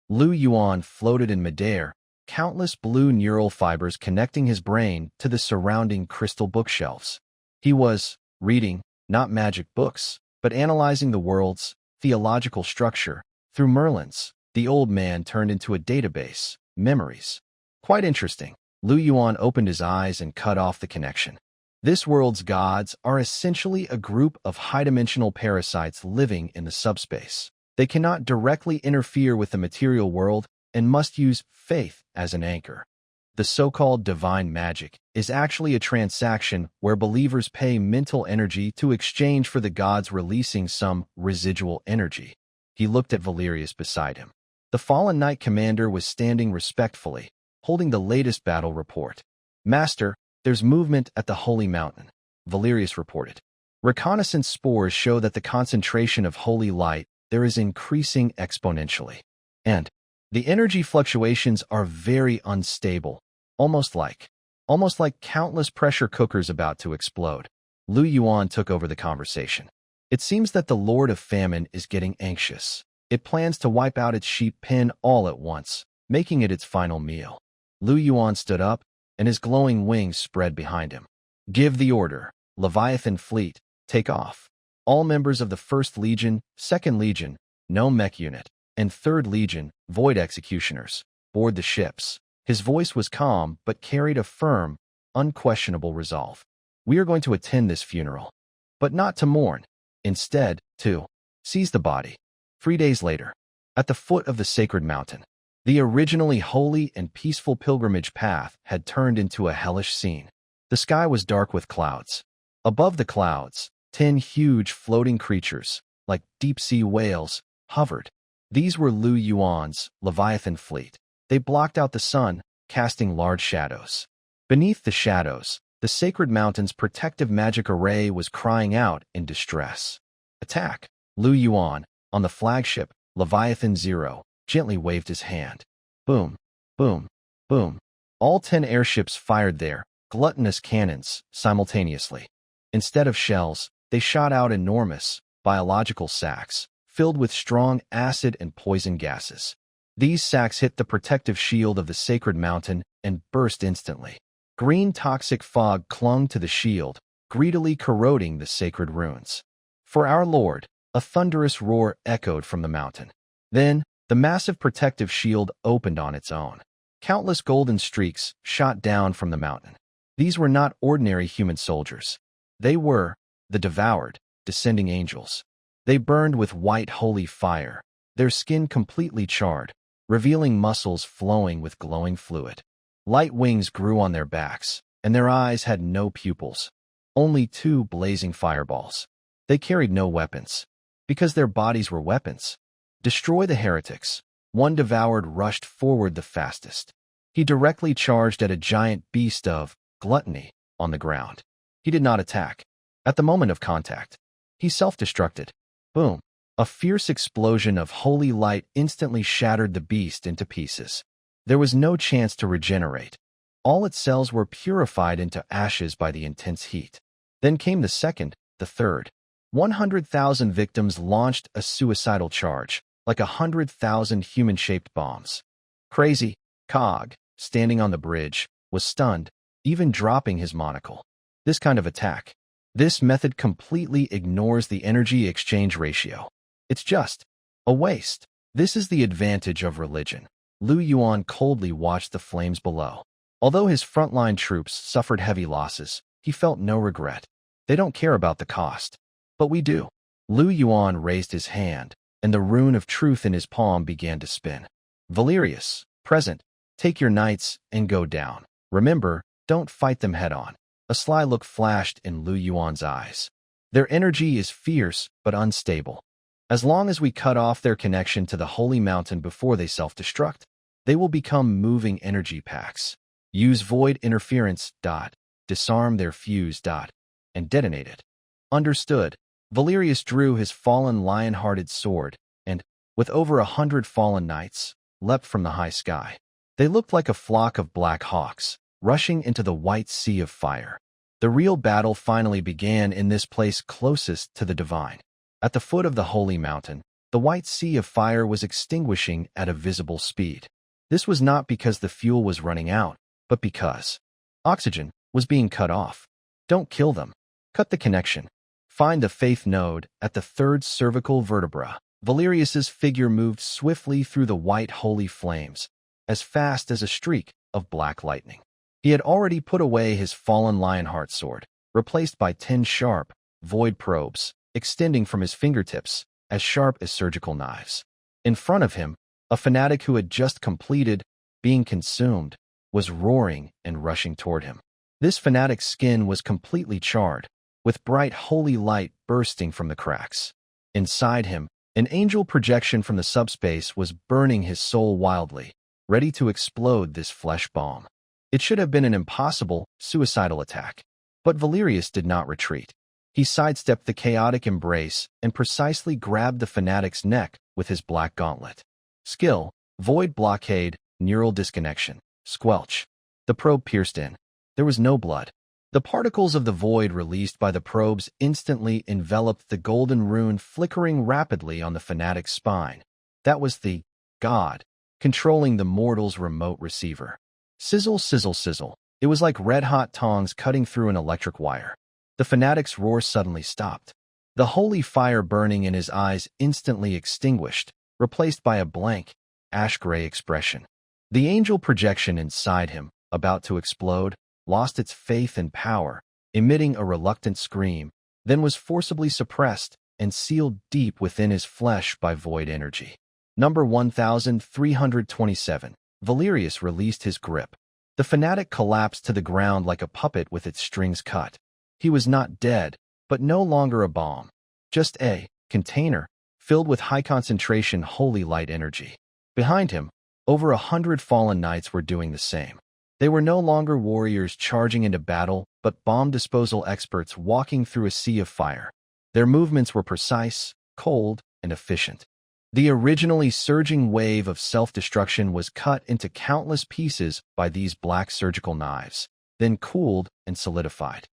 Yuan floated in midair, countless blue neural fibers connecting his brain to the surrounding crystal bookshelves. He was reading, not magic books, but analyzing the world's theological structure through Merlin's The old man turned into a database. Memories. Quite interesting. Yuan opened his eyes and cut off the connection. This world's gods are essentially a group of high-dimensional parasites living in the subspace. They cannot directly interfere with the material world and must use faith as an anchor. The so-called divine magic is actually a transaction where believers pay mental energy to exchange for the gods releasing some residual energy. He looked at Valerius beside him. The fallen knight commander was standing respectfully, holding the latest battle report. Master, there's movement at the Holy Mountain, Valerius reported. Reconnaissance spores show that the concentration of holy light there is increasing exponentially. And the energy fluctuations are very unstable, almost like countless pressure cookers about to explode. Yuan took over the conversation. It seems that the Lord of Famine is getting anxious. It plans to wipe out its sheep pen all at once, making it its final meal. Yuan stood up, and his glowing wings spread behind him. Give the order. Leviathan Fleet, take off. All members of the 1st Legion, 2nd Legion, Gnome Mech Unit, and 3rd Legion, Void Executioners, board the ships. His voice was calm but carried a firm, unquestionable resolve. We are going to attend this funeral, but not to mourn. Instead, to seize the body. 3 days later, at the foot of the sacred mountain, the originally holy and peaceful pilgrimage path had turned into a hellish scene. The sky was dark with clouds. Above the clouds, 10 huge floating creatures, like deep-sea whales, hovered. These were Yuan's Leviathan Fleet. They blocked out the sun, casting large shadows. Beneath the shadows, the sacred mountain's protective magic array was crying out in distress. Attack! Yuan, on the flagship, Leviathan Zero, gently waved his hand. Boom, boom, boom. All 10 airships fired their gluttonous cannons simultaneously. Instead of shells, they shot out enormous, biological sacs, filled with strong acid and poison gases. These sacs hit the protective shield of the sacred mountain and burst instantly. Green toxic fog clung to the shield, greedily corroding the sacred runes. For our Lord, a thunderous roar echoed from the mountain. Then, the massive protective shield opened on its own. Countless golden streaks shot down from the mountain. These were not ordinary human soldiers. They were the devoured, descending angels. They burned with white holy fire, their skin completely charred, revealing muscles flowing with glowing fluid. Light wings grew on their backs, and their eyes had no pupils, only 2 blazing fireballs. They carried no weapons, because their bodies were weapons. Destroy the heretics. One devoured rushed forward the fastest. He directly charged at a giant beast of gluttony on the ground. He did not attack. At the moment of contact, he self-destructed. Boom! A fierce explosion of holy light instantly shattered the beast into pieces. There was no chance to regenerate. All its cells were purified into ashes by the intense heat. Then came the second, the third. 100,000 victims launched a suicidal charge, like 100,000 human-shaped bombs. Crazy, Cog, standing on the bridge, was stunned, even dropping his monocle. This kind of attack. This method completely ignores the energy exchange ratio. It's just a waste. This is the advantage of religion. Yuan coldly watched the flames below. Although his frontline troops suffered heavy losses, he felt no regret. They don't care about the cost. But we do. Yuan raised his hand, and the rune of truth in his palm began to spin. Valerius, present, take your knights and go down. Remember, don't fight them head-on. A sly look flashed in Yuan's eyes. Their energy is fierce but unstable. As long as we cut off their connection to the holy mountain before they self-destruct, they will become moving energy packs. Use void interference, disarm their fuse, and detonate it. Understood. Valerius drew his fallen lion-hearted sword, and, with over 100 fallen knights, leapt from the high sky. They looked like a flock of black hawks, rushing into the white sea of fire. The real battle finally began in this place closest to the divine. At the foot of the holy mountain, the white sea of fire was extinguishing at a visible speed. This was not because the fuel was running out, but because oxygen was being cut off. Don't kill them. Cut the connection. Find the faith node at the 3rd cervical vertebra. Valerius's figure moved swiftly through the white holy flames, as fast as a streak of black lightning. He had already put away his fallen Lionheart sword, replaced by 10 sharp, void probes, extending from his fingertips, as sharp as surgical knives. In front of him, a fanatic who had just completed being consumed was roaring and rushing toward him. This fanatic's skin was completely charred, with bright holy light bursting from the cracks. Inside him, an angel projection from the subspace was burning his soul wildly, ready to explode this flesh bomb. It should have been an impossible, suicidal attack. But Valerius did not retreat. He sidestepped the chaotic embrace and precisely grabbed the fanatic's neck with his black gauntlet. Skill, void blockade, neural disconnection, squelch. The probe pierced in. There was no blood. The particles of the void released by the probes instantly enveloped the golden rune flickering rapidly on the fanatic's spine. That was the god controlling the mortal's remote receiver. Sizzle, sizzle, sizzle. It was like red-hot tongs cutting through an electric wire. The fanatic's roar suddenly stopped. The holy fire burning in his eyes instantly extinguished, replaced by a blank, ash-gray expression. The angel projection inside him, about to explode, lost its faith and power, emitting a reluctant scream, then was forcibly suppressed and sealed deep within his flesh by void energy. Number 1327. Valerius released his grip. The fanatic collapsed to the ground like a puppet with its strings cut. He was not dead, but no longer a bomb. Just a container filled with high-concentration holy light energy. Behind him, over 100 fallen knights were doing the same. They were no longer warriors charging into battle, but bomb disposal experts walking through a sea of fire. Their movements were precise, cold, and efficient. The originally surging wave of self-destruction was cut into countless pieces by these black surgical knives, then cooled and solidified.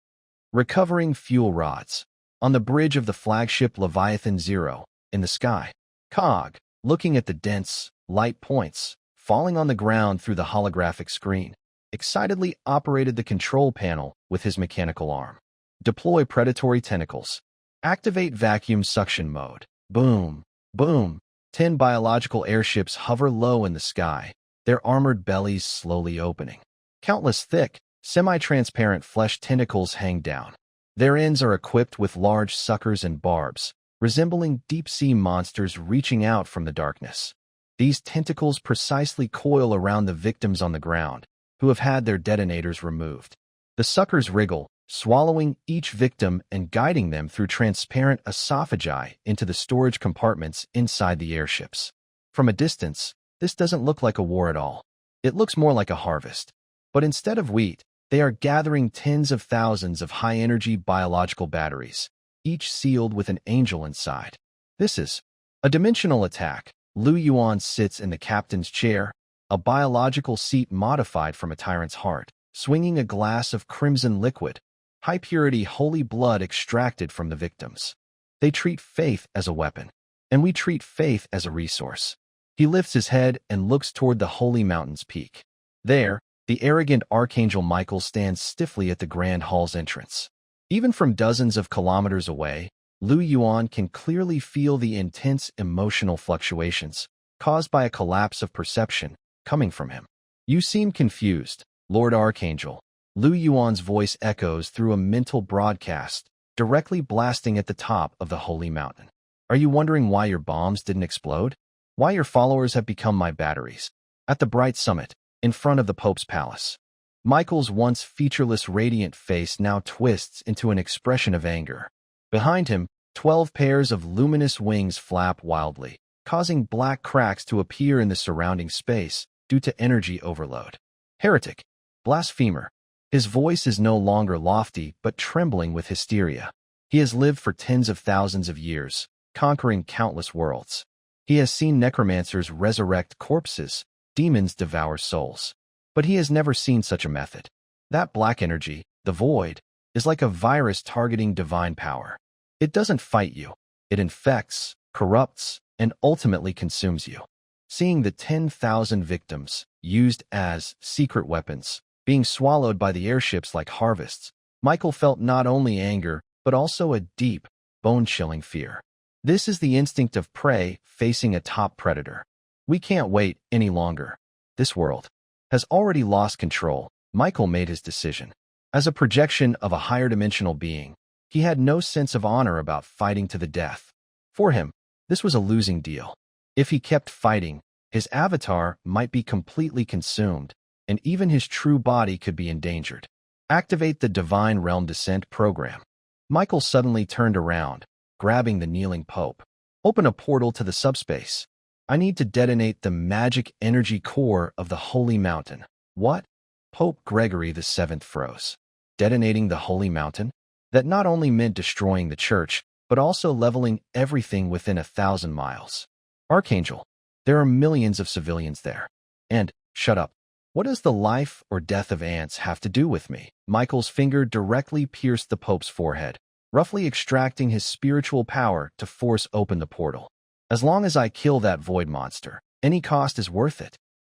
Recovering fuel rods. On the bridge of the flagship Leviathan Zero, in the sky, Cog, looking at the dense, light points, falling on the ground through the holographic screen, excitedly operated the control panel with his mechanical arm. Deploy predatory tentacles. Activate vacuum suction mode. Boom, boom. 10 biological airships hover low in the sky, their armored bellies slowly opening. Countless thick, semi-transparent flesh tentacles hang down. Their ends are equipped with large suckers and barbs, resembling deep-sea monsters reaching out from the darkness. These tentacles precisely coil around the victims on the ground, who have had their detonators removed. The suckers wriggle, swallowing each victim and guiding them through transparent esophagi into the storage compartments inside the airships. From a distance, this doesn't look like a war at all. It looks more like a harvest. But instead of wheat, they are gathering tens of thousands of high-energy biological batteries, each sealed with an angel inside. This is a dimensional attack. Yuan sits in the captain's chair, a biological seat modified from a tyrant's heart, swinging a glass of crimson liquid, high-purity holy blood extracted from the victims. They treat faith as a weapon, and we treat faith as a resource. He lifts his head and looks toward the holy mountain's peak. There, the arrogant archangel Michael stands stiffly at the grand hall's entrance. Even from dozens of kilometers away, Yuan can clearly feel the intense emotional fluctuations caused by a collapse of perception coming from him. You seem confused, Lord Archangel. Yuan's voice echoes through a mental broadcast, directly blasting at the top of the holy mountain. Are you wondering why your bombs didn't explode? Why your followers have become my batteries? At the bright summit, in front of the Pope's palace, Michael's once featureless radiant face now twists into an expression of anger. Behind him, 12 pairs of luminous wings flap wildly, causing black cracks to appear in the surrounding space due to energy overload. Heretic, blasphemer. His voice is no longer lofty but trembling with hysteria. He has lived for tens of thousands of years, conquering countless worlds. He has seen necromancers resurrect corpses, demons devour souls. But he has never seen such a method. That black energy, the void, is like a virus targeting divine power. It doesn't fight you. It infects, corrupts, and ultimately consumes you. Seeing the 10,000 victims, used as secret weapons, being swallowed by the airships like harvests, Michael felt not only anger, but also a deep, bone-chilling fear. This is the instinct of prey facing a top predator. We can't wait any longer. This world has already lost control. Michael made his decision. As a projection of a higher dimensional being, he had no sense of honor about fighting to the death. For him, this was a losing deal. If he kept fighting, his avatar might be completely consumed, and even his true body could be endangered. Activate the Divine Realm Descent program. Michael suddenly turned around, grabbing the kneeling Pope. Open a portal to the subspace. I need to detonate the magic energy core of the Holy Mountain. What? Pope Gregory VII froze. Detonating the Holy Mountain? That not only meant destroying the church, but also leveling everything within 1,000 miles. Archangel, there are millions of civilians there. And, shut up. What does the life or death of ants have to do with me? Michael's finger directly pierced the Pope's forehead, roughly extracting his spiritual power to force open the portal. As long as I kill that void monster, any cost is worth it.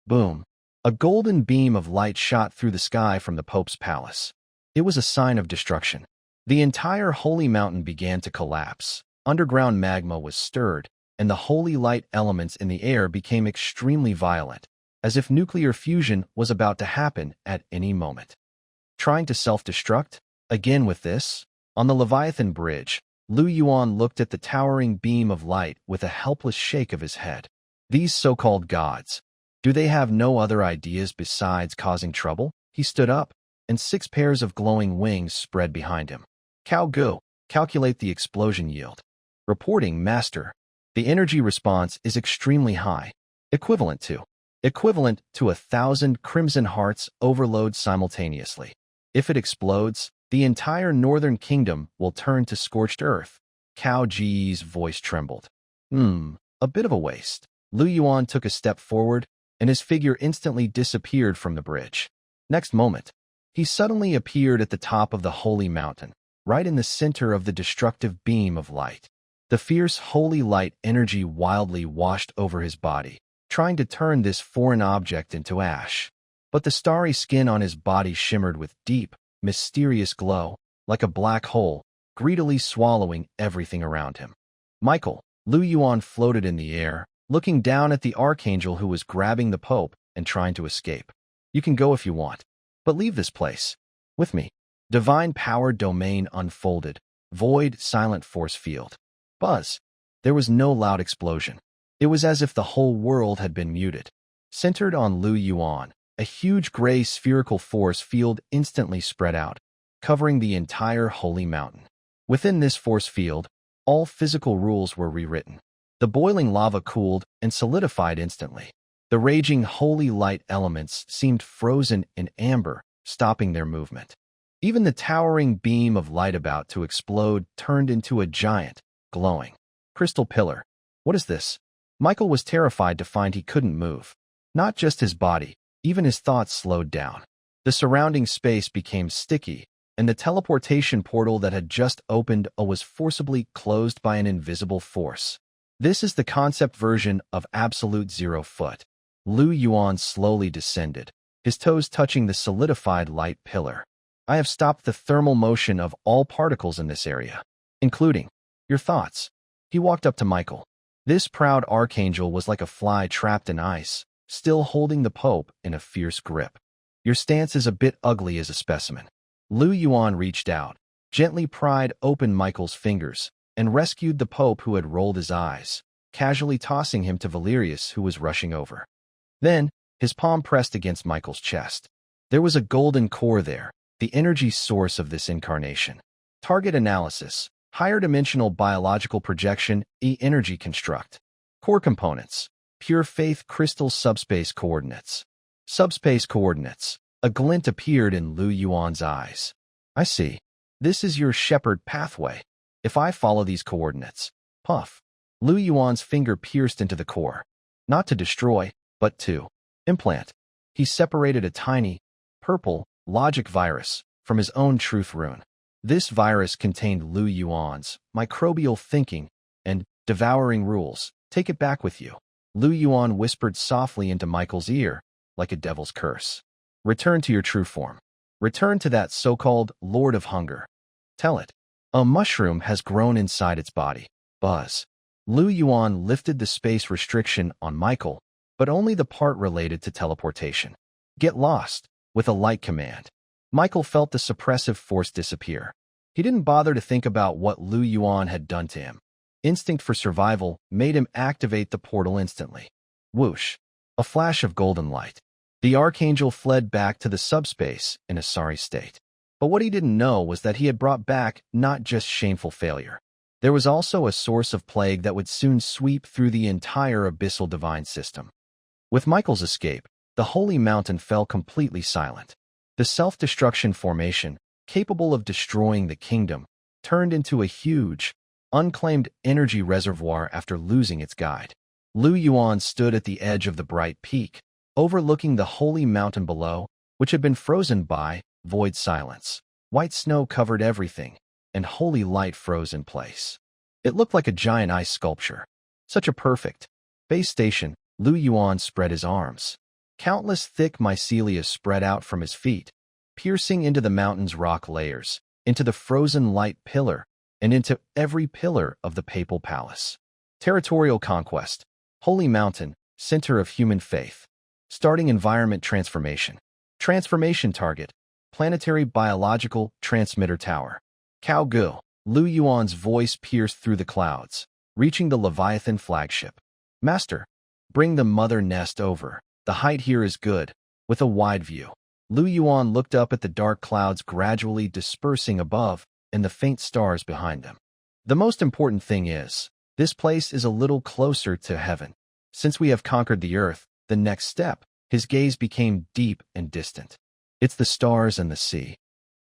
Boom. A golden beam of light shot through the sky from the Pope's palace. It was a sign of destruction. The entire holy mountain began to collapse. Underground magma was stirred, and the holy light elements in the air became extremely violent, as if nuclear fusion was about to happen at any moment. Trying to self-destruct? Again with this? On the Leviathan Bridge, Yuan looked at the towering beam of light with a helpless shake of his head. These so-called gods, do they have no other ideas besides causing trouble? He stood up, and 6 pairs of glowing wings spread behind him. Go, calculate the explosion yield. Reporting, Master. The energy response is extremely high, equivalent to 1,000 Crimson Hearts overload simultaneously. If it explodes, the entire northern kingdom will turn to scorched earth. Cao Ji's voice trembled. A bit of a waste. Yuan took a step forward, and his figure instantly disappeared from the bridge. Next moment, he suddenly appeared at the top of the holy mountain, right in the center of the destructive beam of light. The fierce holy light energy wildly washed over his body, trying to turn this foreign object into ash. But the starry skin on his body shimmered with deep, mysterious glow, like a black hole, greedily swallowing everything around him. Michael, Yuan floated in the air, looking down at the archangel who was grabbing the Pope and trying to escape. You can go if you want, but leave this place. With me. Divine power domain unfolded. Void silent force field. Buzz. There was no loud explosion. It was as if the whole world had been muted. Centered on Yuan, a huge gray spherical force field instantly spread out, covering the entire holy mountain. Within this force field, all physical rules were rewritten. The boiling lava cooled and solidified instantly. The raging holy light elements seemed frozen in amber, stopping their movement. Even the towering beam of light about to explode turned into a giant, glowing crystal pillar. What is this? Michael was terrified to find he couldn't move. Not just his body, even his thoughts slowed down. The surrounding space became sticky, and the teleportation portal that had just opened was forcibly closed by an invisible force. This is the concept version of absolute 0 foot. Yuan slowly descended, his toes touching the solidified light pillar. I have stopped the thermal motion of all particles in this area, including your thoughts. He walked up to Michael. This proud archangel was like a fly trapped in ice, still holding the Pope in a fierce grip. Your stance is a bit ugly as a specimen. Yuan reached out, gently pried open Michael's fingers, and rescued the Pope who had rolled his eyes, casually tossing him to Valerius who was rushing over. Then, his palm pressed against Michael's chest. There was a golden core there, the energy source of this incarnation. Target analysis. Higher dimensional biological projection, energy construct. Core components. Pure faith crystal subspace coordinates. Subspace coordinates. A glint appeared in Yuan's eyes. I see. This is your shepherd pathway. If I follow these coordinates. Puff. Yuan's finger pierced into the core. Not to destroy, but to implant. He separated a tiny, purple, logic virus from his own truth rune. This virus contained Yuan's microbial thinking and devouring rules. Take it back with you. Yuan whispered softly into Michael's ear, like a devil's curse. Return to your true form. Return to that so-called Lord of Hunger. Tell it. A mushroom has grown inside its body. Buzz. Lu Yuan lifted the space restriction on Michael, but only the part related to teleportation. Get lost, with a light command. Michael felt the suppressive force disappear. He didn't bother to think about what Lu Yuan had done to him. Instinct for survival made him activate the portal instantly. Whoosh! A flash of golden light. The archangel fled back to the subspace in a sorry state. But what he didn't know was that he had brought back not just shameful failure. There was also a source of plague that would soon sweep through the entire abyssal divine system. With Michael's escape, the holy mountain fell completely silent. The self-destruction formation, capable of destroying the kingdom, turned into a huge, unclaimed energy reservoir after losing its guide. Lu Yuan stood at the edge of the bright peak, overlooking the holy mountain below, which had been frozen by void silence. White snow covered everything, and holy light froze in place. It looked like a giant ice sculpture. Such a perfect base station. Lu Yuan spread his arms. Countless thick mycelia spread out from his feet, piercing into the mountain's rock layers, into the frozen light pillar, and into every pillar of the papal palace. Territorial conquest. Holy mountain, center of human faith. Starting environment transformation. Transformation target. Planetary biological transmitter tower. Cao Gu. Lu Yuan's voice pierced through the clouds, reaching the Leviathan flagship. Master, bring the mother nest over. The height here is good, with a wide view. Lu Yuan looked up at the dark clouds gradually dispersing above and the faint stars behind them. The most important thing is, this place is a little closer to heaven. Since we have conquered the earth, the next step, his gaze became deep and distant. It's the stars and the sea.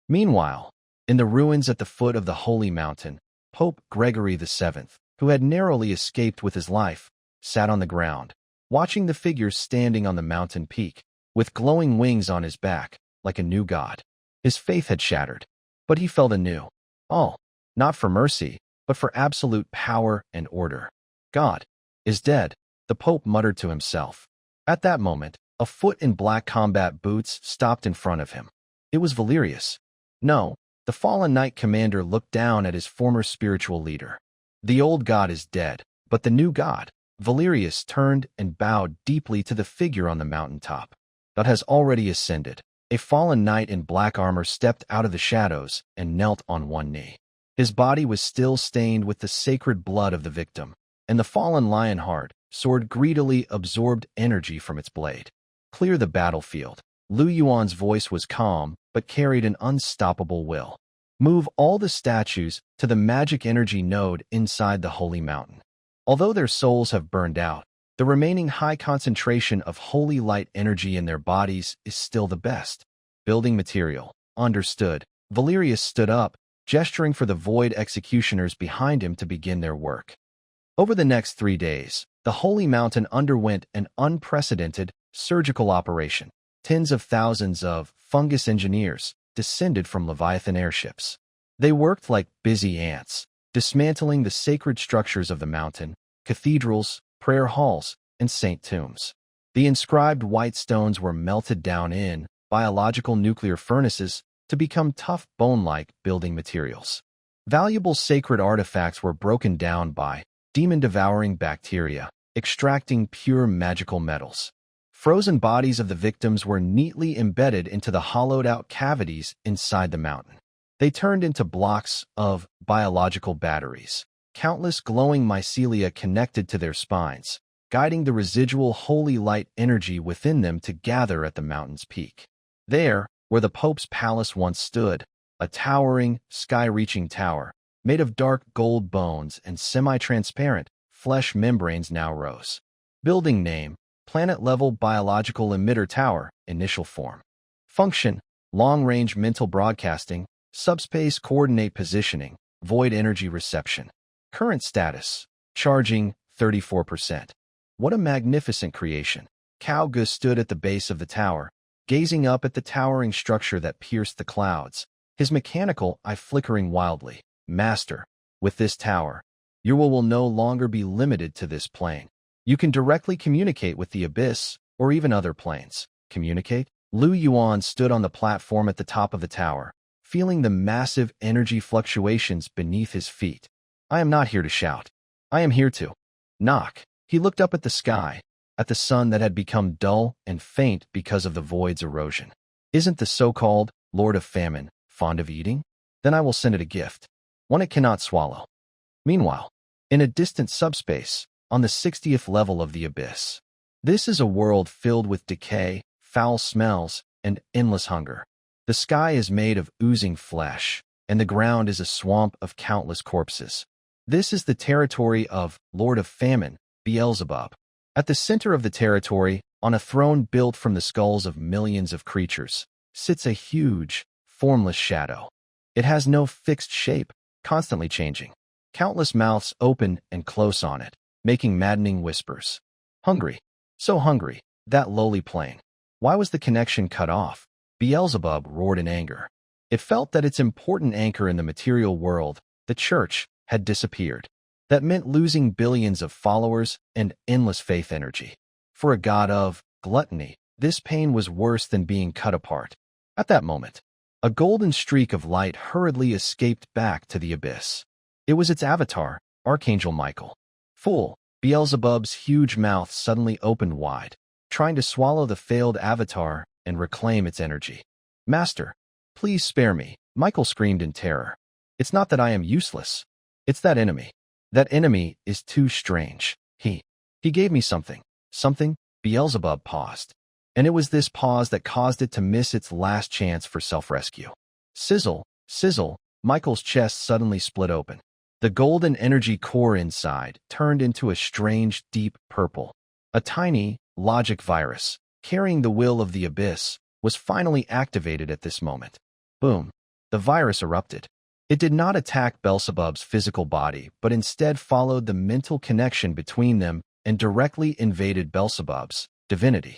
Meanwhile, in the ruins at the foot of the holy mountain, Pope Gregory VII, who had narrowly escaped with his life, sat on the ground, watching the figures standing on the mountain peak, with glowing wings on his back, like a new god. His faith had shattered, but he felt anew. Oh, not for mercy, but for absolute power and order. God is dead, the Pope muttered to himself. At that moment, a foot in black combat boots stopped in front of him. It was Valerius. No, the fallen knight commander looked down at his former spiritual leader. The old god is dead, but the new god. Valerius turned and bowed deeply to the figure on the mountaintop. That has already ascended. A fallen knight in black armor stepped out of the shadows and knelt on one knee. His body was still stained with the sacred blood of the victim, and the fallen lionheart sword greedily absorbed energy from its blade. Clear the battlefield. Lu Yuan's voice was calm, but carried an unstoppable will. Move all the statues to the magic energy node inside the holy mountain. Although their souls have burned out, the remaining high concentration of holy light energy in their bodies is still the best. Building material. Understood. Valerius stood up, gesturing for the void executioners behind him to begin their work. Over the next 3 days, the holy mountain underwent an unprecedented surgical operation. Tens of thousands of fungus engineers descended from Leviathan airships. They worked like busy ants, dismantling the sacred structures of the mountain, cathedrals, prayer halls, and saint tombs. The inscribed white stones were melted down in biological nuclear furnaces to become tough bone-like building materials. Valuable sacred artifacts were broken down by demon-devouring bacteria, extracting pure magical metals. Frozen bodies of the victims were neatly embedded into the hollowed-out cavities inside the mountain. They turned into blocks of biological batteries. Countless glowing mycelia connected to their spines, guiding the residual holy light energy within them to gather at the mountain's peak. There, where the Pope's palace once stood, a towering, sky-reaching tower, made of dark gold bones and semi-transparent flesh membranes now rose. Building name: Planet-Level Biological Emitter Tower, initial form. Function: long-range mental broadcasting, subspace coordinate positioning, void energy reception. Current status: charging 34%. What a magnificent creation. Cao Gu stood at the base of the tower, gazing up at the towering structure that pierced the clouds, his mechanical eye flickering wildly. Master, with this tower, your will no longer be limited to this plane. You can directly communicate with the abyss, or even other planes. Communicate? Lu Yuan stood on the platform at the top of the tower, feeling the massive energy fluctuations beneath his feet. I am not here to shout. I am here to knock. He looked up at the sky, at the sun that had become dull and faint because of the void's erosion. Isn't the so-called Lord of Famine fond of eating? Then I will send it a gift, one it cannot swallow. Meanwhile, in a distant subspace, on the 60th level of the abyss, this is a world filled with decay, foul smells, and endless hunger. The sky is made of oozing flesh, and the ground is a swamp of countless corpses. This is the territory of Lord of Famine, Beelzebub. At the center of the territory, on a throne built from the skulls of millions of creatures, sits a huge, formless shadow. It has no fixed shape, constantly changing. Countless mouths open and close on it, making maddening whispers. Hungry. So hungry, that lowly plane. Why was the connection cut off? Beelzebub roared in anger. It felt that its important anchor in the material world, the church, had disappeared. That meant losing billions of followers and endless faith energy. For a god of gluttony, this pain was worse than being cut apart. At that moment, a golden streak of light hurriedly escaped back to the abyss. It was its avatar, Archangel Michael. Fool, Beelzebub's huge mouth suddenly opened wide, trying to swallow the failed avatar and reclaim its energy. Master, please spare me, Michael screamed in terror. It's not that I am useless. It's that enemy. That enemy is too strange. He gave me something. Something? Beelzebub paused. And it was this pause that caused it to miss its last chance for self-rescue. Sizzle, sizzle, Michael's chest suddenly split open. The golden energy core inside turned into a strange, deep purple. A tiny, logic virus, carrying the will of the abyss, was finally activated at this moment. Boom. The virus erupted. It did not attack Beelzebub's physical body, but instead followed the mental connection between them and directly invaded Beelzebub's divinity.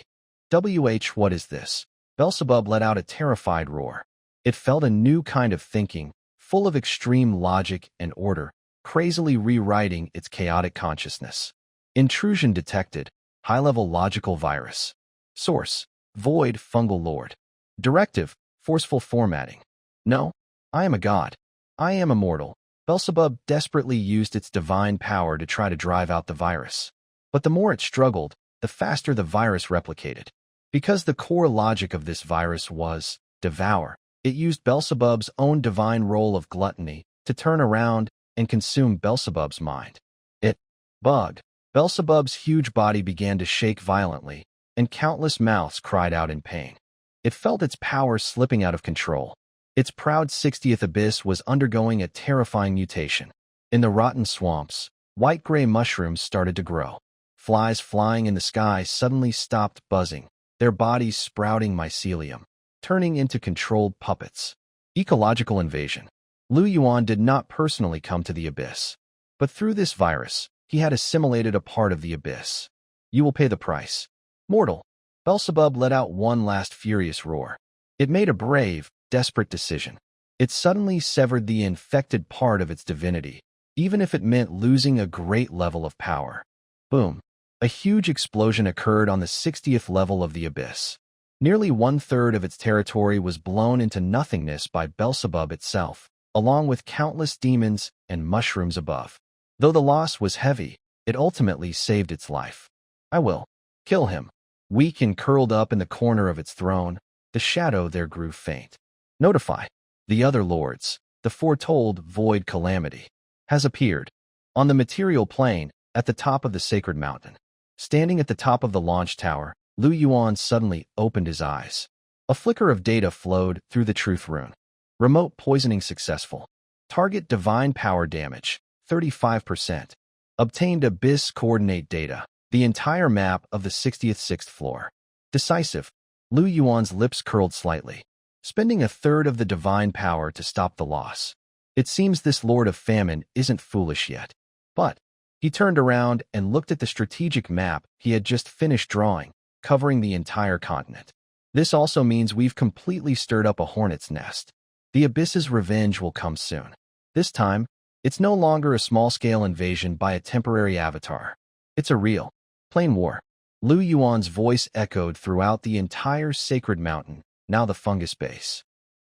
What is this? Beelzebub let out a terrified roar. It felt a new kind of thinking, full of extreme logic and order, crazily rewriting its chaotic consciousness. Intrusion detected. High-level logical virus. Source: Void Fungal Lord. Directive: Forceful formatting. No, I am a god. I am immortal. Beelzebub desperately used its divine power to try to drive out the virus. But the more it struggled, the faster the virus replicated. Because the core logic of this virus was devour, it used Beelzebub's own divine role of gluttony to turn around and consume Beelzebub's mind. It bugged. Beelzebub's huge body began to shake violently, and countless mouths cried out in pain. It felt its power slipping out of control. Its proud 60th abyss was undergoing a terrifying mutation. In the rotten swamps, white-gray mushrooms started to grow. Flies flying in the sky suddenly stopped buzzing, their bodies sprouting mycelium, turning into controlled puppets. Ecological invasion. Yuan did not personally come to the abyss, but through this virus, he had assimilated a part of the abyss. You will pay the price. Mortal. Beelzebub let out one last furious roar. It made a brave, desperate decision. It suddenly severed the infected part of its divinity, even if it meant losing a great level of power. Boom. A huge explosion occurred on the 60th level of the abyss. Nearly one-third of its territory was blown into nothingness by Beelzebub itself, along with countless demons and mushrooms above. Though the loss was heavy, it ultimately saved its life. I will kill him. Weak and curled up in the corner of its throne, the shadow there grew faint. Notify. The other lords. The foretold void calamity has appeared. On the material plane, at the top of the sacred mountain. Standing at the top of the launch tower, Yuan suddenly opened his eyes. A flicker of data flowed through the truth rune. Remote poisoning successful. Target divine power damage, 35%. Obtained abyss coordinate data, the entire map of the 66th floor. Decisive. Yuan's lips curled slightly, spending a third of the divine power to stop the loss. It seems this Lord of Famine isn't foolish yet. But he turned around and looked at the strategic map he had just finished drawing, covering the entire continent. This also means we've completely stirred up a hornet's nest. The Abyss's revenge will come soon. This time, it's no longer a small-scale invasion by a temporary avatar. It's a real, plain war. Yuan's voice echoed throughout the entire sacred mountain, now the fungus base.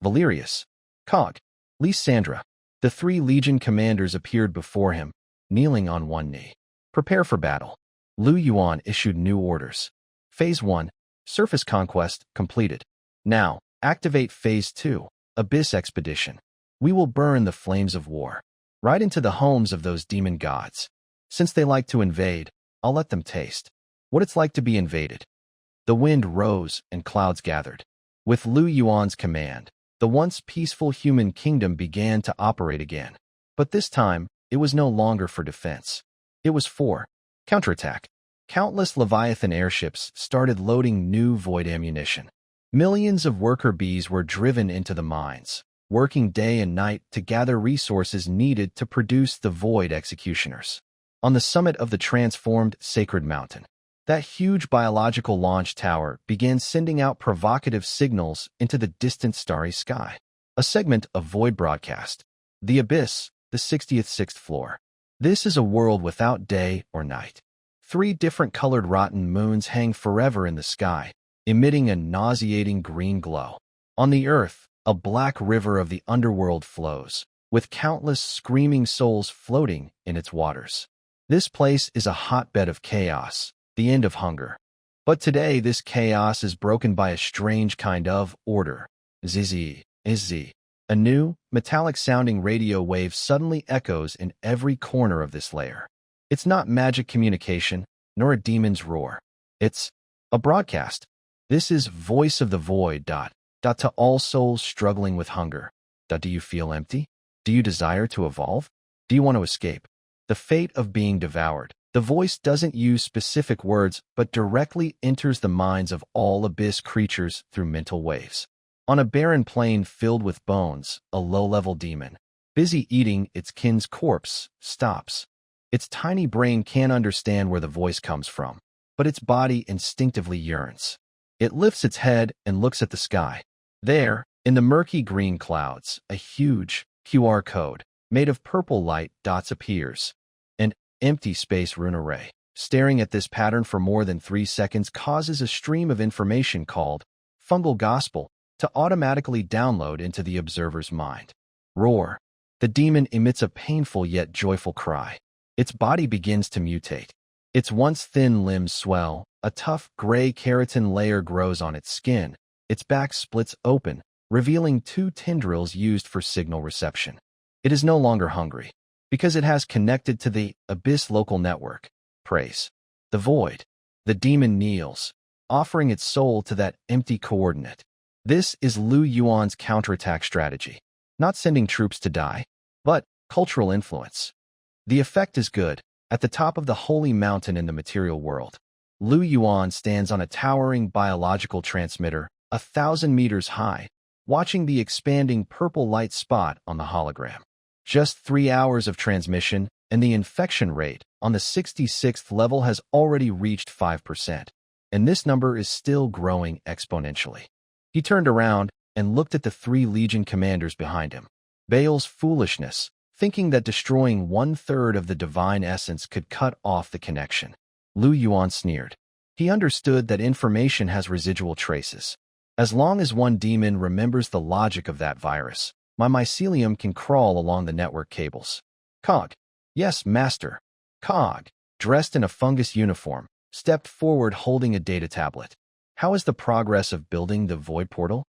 Valerius, Cog, Lysandra, the three legion commanders appeared before him, kneeling on one knee. Prepare for battle. Lu Yuan issued new orders. Phase 1, Surface Conquest, completed. Now, activate Phase 2, Abyss Expedition. We will burn the flames of war right into the homes of those demon gods. Since they like to invade, I'll let them taste what it's like to be invaded. The wind rose and clouds gathered. With Lu Yuan's command, the once peaceful human kingdom began to operate again. But this time, it was no longer for defense. It was for counterattack. Countless Leviathan airships started loading new void ammunition. Millions of worker bees were driven into the mines, working day and night to gather resources needed to produce the void executioners. On the summit of the transformed Sacred Mountain, that huge biological launch tower began sending out provocative signals into the distant starry sky. A segment of void broadcast. The Abyss, the 66th floor. This is a world without day or night. 3 different colored rotten moons hang forever in the sky, emitting a nauseating green glow. On the earth, a black river of the underworld flows, with countless screaming souls floating in its waters. This place is a hotbed of chaos, the end of hunger. But today this chaos is broken by a strange kind of order. ZZ. A new, metallic-sounding radio wave suddenly echoes in every corner of this layer. It's not magic communication, nor a demon's roar. It's a broadcast. This is Voice of the Void. To all souls struggling with hunger. Do you feel empty? Do you desire to evolve? Do you want to escape the fate of being devoured? The voice doesn't use specific words, but directly enters the minds of all abyss creatures through mental waves. On a barren plain filled with bones, a low-level demon, busy eating its kin's corpse, stops. Its tiny brain can't understand where the voice comes from, but its body instinctively yearns. It lifts its head and looks at the sky. There, in the murky green clouds, a huge QR code made of purple light dots appears. An empty space rune array. Staring at this pattern for more than 3 seconds causes a stream of information called Fungal Gospel to automatically download into the observer's mind. Roar. The demon emits a painful yet joyful cry. Its body begins to mutate. Its once thin limbs swell, a tough gray keratin layer grows on its skin, its back splits open, revealing 2 tendrils used for signal reception. It is no longer hungry, because it has connected to the Abyss local network. Praise the void. The demon kneels, offering its soul to that empty coordinate. This is Lu Yuan's counterattack strategy. Not sending troops to die, but cultural influence. The effect is good. At the top of the holy mountain in the material world, Lu Yuan stands on a towering biological transmitter, 1,000 meters high, watching the expanding purple light spot on the hologram. Just 3 hours of transmission, and the infection rate on the 66th level has already reached 5%, and this number is still growing exponentially. He turned around and looked at the 3 Legion commanders behind him. Baal's foolishness, thinking that destroying 1/3 of the divine essence could cut off the connection. Lu Yuan sneered. He understood that information has residual traces. As long as one demon remembers the logic of that virus, my mycelium can crawl along the network cables. Cog. Yes, master. Cog, dressed in a fungus uniform, stepped forward holding a data tablet. How is the progress of building the void portal?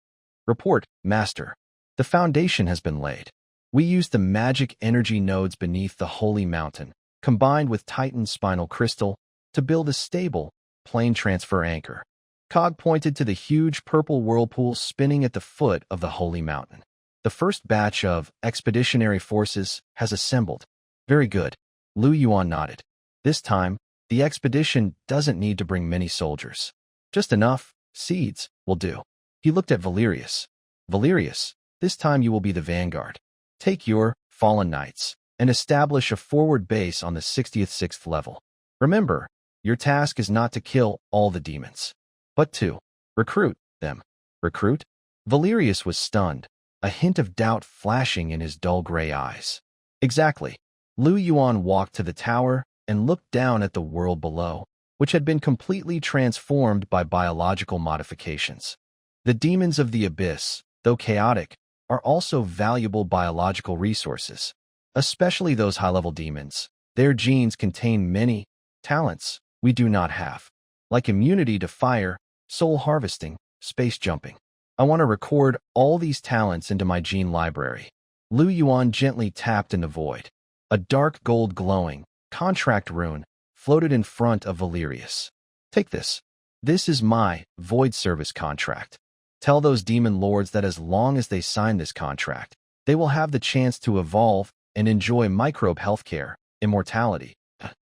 Report, master. The foundation has been laid. We used the magic energy nodes beneath the holy mountain, combined with Titan's spinal crystal, to build a stable, plane transfer anchor. Cog pointed to the huge purple whirlpool spinning at the foot of the holy mountain. The first batch of expeditionary forces has assembled. Very good. Lu Yuan nodded. This time, the expedition doesn't need to bring many soldiers. Just enough seeds will do. He looked at Valerius. Valerius, this time you will be the vanguard. Take your fallen knights and establish a forward base on the 66th level. Remember, your task is not to kill all the demons, but to recruit them. Recruit? Valerius was stunned, a hint of doubt flashing in his dull gray eyes. Exactly. Lu Yuan walked to the tower and looked down at the world below, which had been completely transformed by biological modifications. The demons of the abyss, though chaotic, are also valuable biological resources, especially those high-level demons, Their genes contain many talents we do not have, like immunity to fire, soul harvesting, space jumping. I want to record all these talents into my gene library. Yuan gently tapped in the void. A dark gold glowing contract rune floated in front of Valerius. Take this. This is my void service contract. Tell those demon lords that as long as they sign this contract, they will have the chance to evolve and enjoy microbe healthcare, immortality,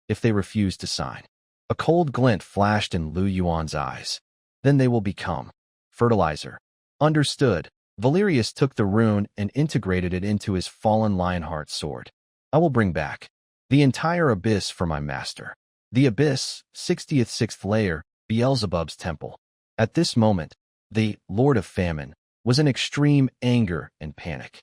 if they refuse to sign. A cold glint flashed in Yuan's eyes. Then they will become fertilizer. Understood. Valerius took the rune and integrated it into his fallen Lionheart sword. I will bring back the entire abyss for my master. The abyss, 60th 6th layer, Beelzebub's temple. At this moment, the Lord of Famine was in extreme anger and panic.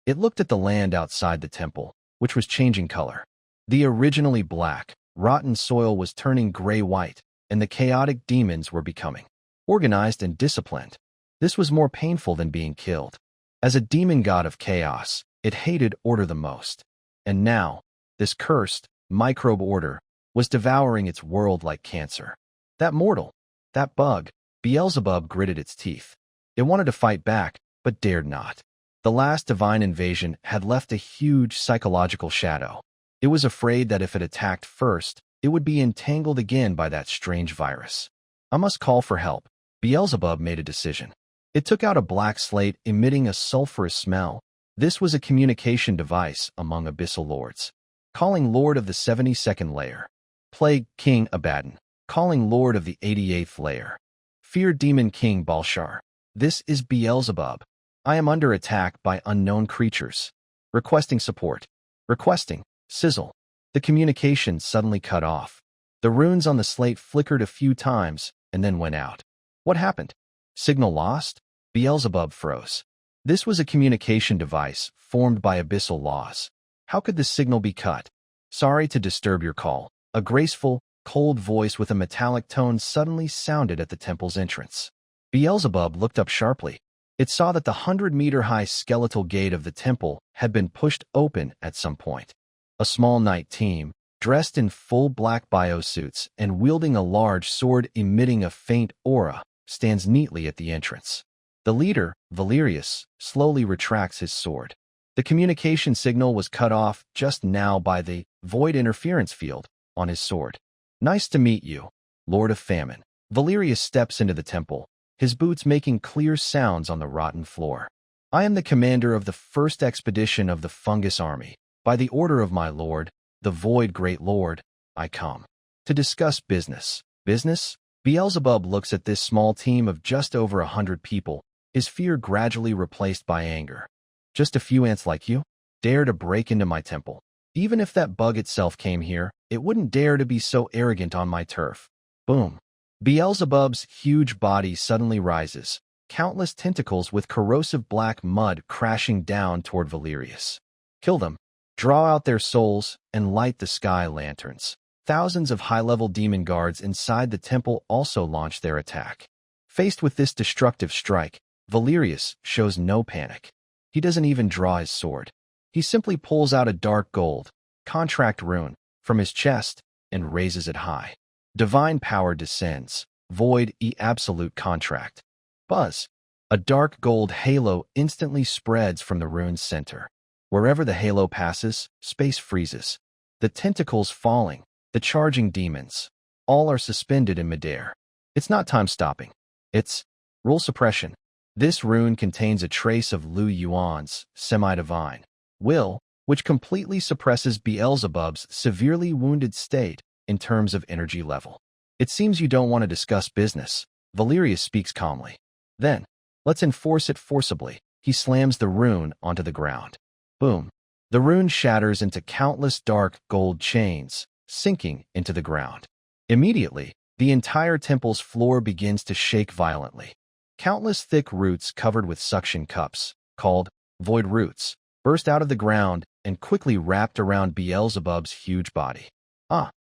It looked at the land outside the temple, which was changing color. The originally black, rotten soil was turning gray-white, and the chaotic demons were becoming organized and disciplined. This was more painful than being killed. As a demon god of chaos, it hated order the most. And now, this cursed microbe order was devouring its world like cancer. That mortal, that bug, Beelzebub gritted its teeth. It wanted to fight back, but dared not. The last divine invasion had left a huge psychological shadow. It was afraid that if it attacked first, it would be entangled again by that strange virus. I must call for help. Beelzebub made a decision. It took out a black slate emitting a sulfurous smell. This was a communication device among abyssal lords. Calling Lord of the 72nd layer. Plague King Abaddon. Calling Lord of the 88th layer. Fear Demon King Balshar. This is Beelzebub. I am under attack by unknown creatures. Requesting support. Requesting. Sizzle. The communication suddenly cut off. The runes on the slate flickered a few times and then went out. What happened? Signal lost? Beelzebub froze. This was a communication device formed by abyssal laws. How could the signal be cut? Sorry to disturb your call. A graceful, cold voice with a metallic tone suddenly sounded at the temple's entrance. Beelzebub looked up sharply. It saw that the 100-meter-high skeletal gate of the temple had been pushed open at some point. A small knight team, dressed in full black biosuits and wielding a large sword emitting a faint aura, stands neatly at the entrance. The leader, Valerius, slowly retracts his sword. The communication signal was cut off just now by the void interference field on his sword. Nice to meet you, Lord of Famine. Valerius steps into the temple, his boots making clear sounds on the rotten floor. I am the commander of the first expedition of the Fungus army. By the order of my lord, the Void Great Lord, I come to discuss business. Business? Beelzebub looks at this small team of just over 100 people, his fear gradually replaced by anger. Just a few ants like you? Dare to break into my temple. Even if that bug itself came here, it wouldn't dare to be so arrogant on my turf. Boom. Beelzebub's huge body suddenly rises, countless tentacles with corrosive black mud crashing down toward Valerius. Kill them. Draw out their souls and light the sky lanterns. Thousands of high-level demon guards inside the temple also launch their attack. Faced with this destructive strike, Valerius shows no panic. He doesn't even draw his sword. He simply pulls out a dark gold contract rune from his chest and raises it high. Divine power descends. Void absolute contract. Buzz. A dark gold halo instantly spreads from the rune's center. Wherever the halo passes, space freezes. The tentacles falling, the charging demons, all are suspended in midair. It's not time stopping. It's rule suppression. This rune contains a trace of Yuan's semi-divine will, which completely suppresses Beelzebub's severely wounded state in terms of energy level. It seems you don't want to discuss business. Valerius speaks calmly. Then, let's enforce it forcibly. He slams the rune onto the ground. Boom. The rune shatters into countless dark gold chains, sinking into the ground. Immediately, the entire temple's floor begins to shake violently. Countless thick roots covered with suction cups, called void roots, burst out of the ground and quickly wrapped around Beelzebub's huge body.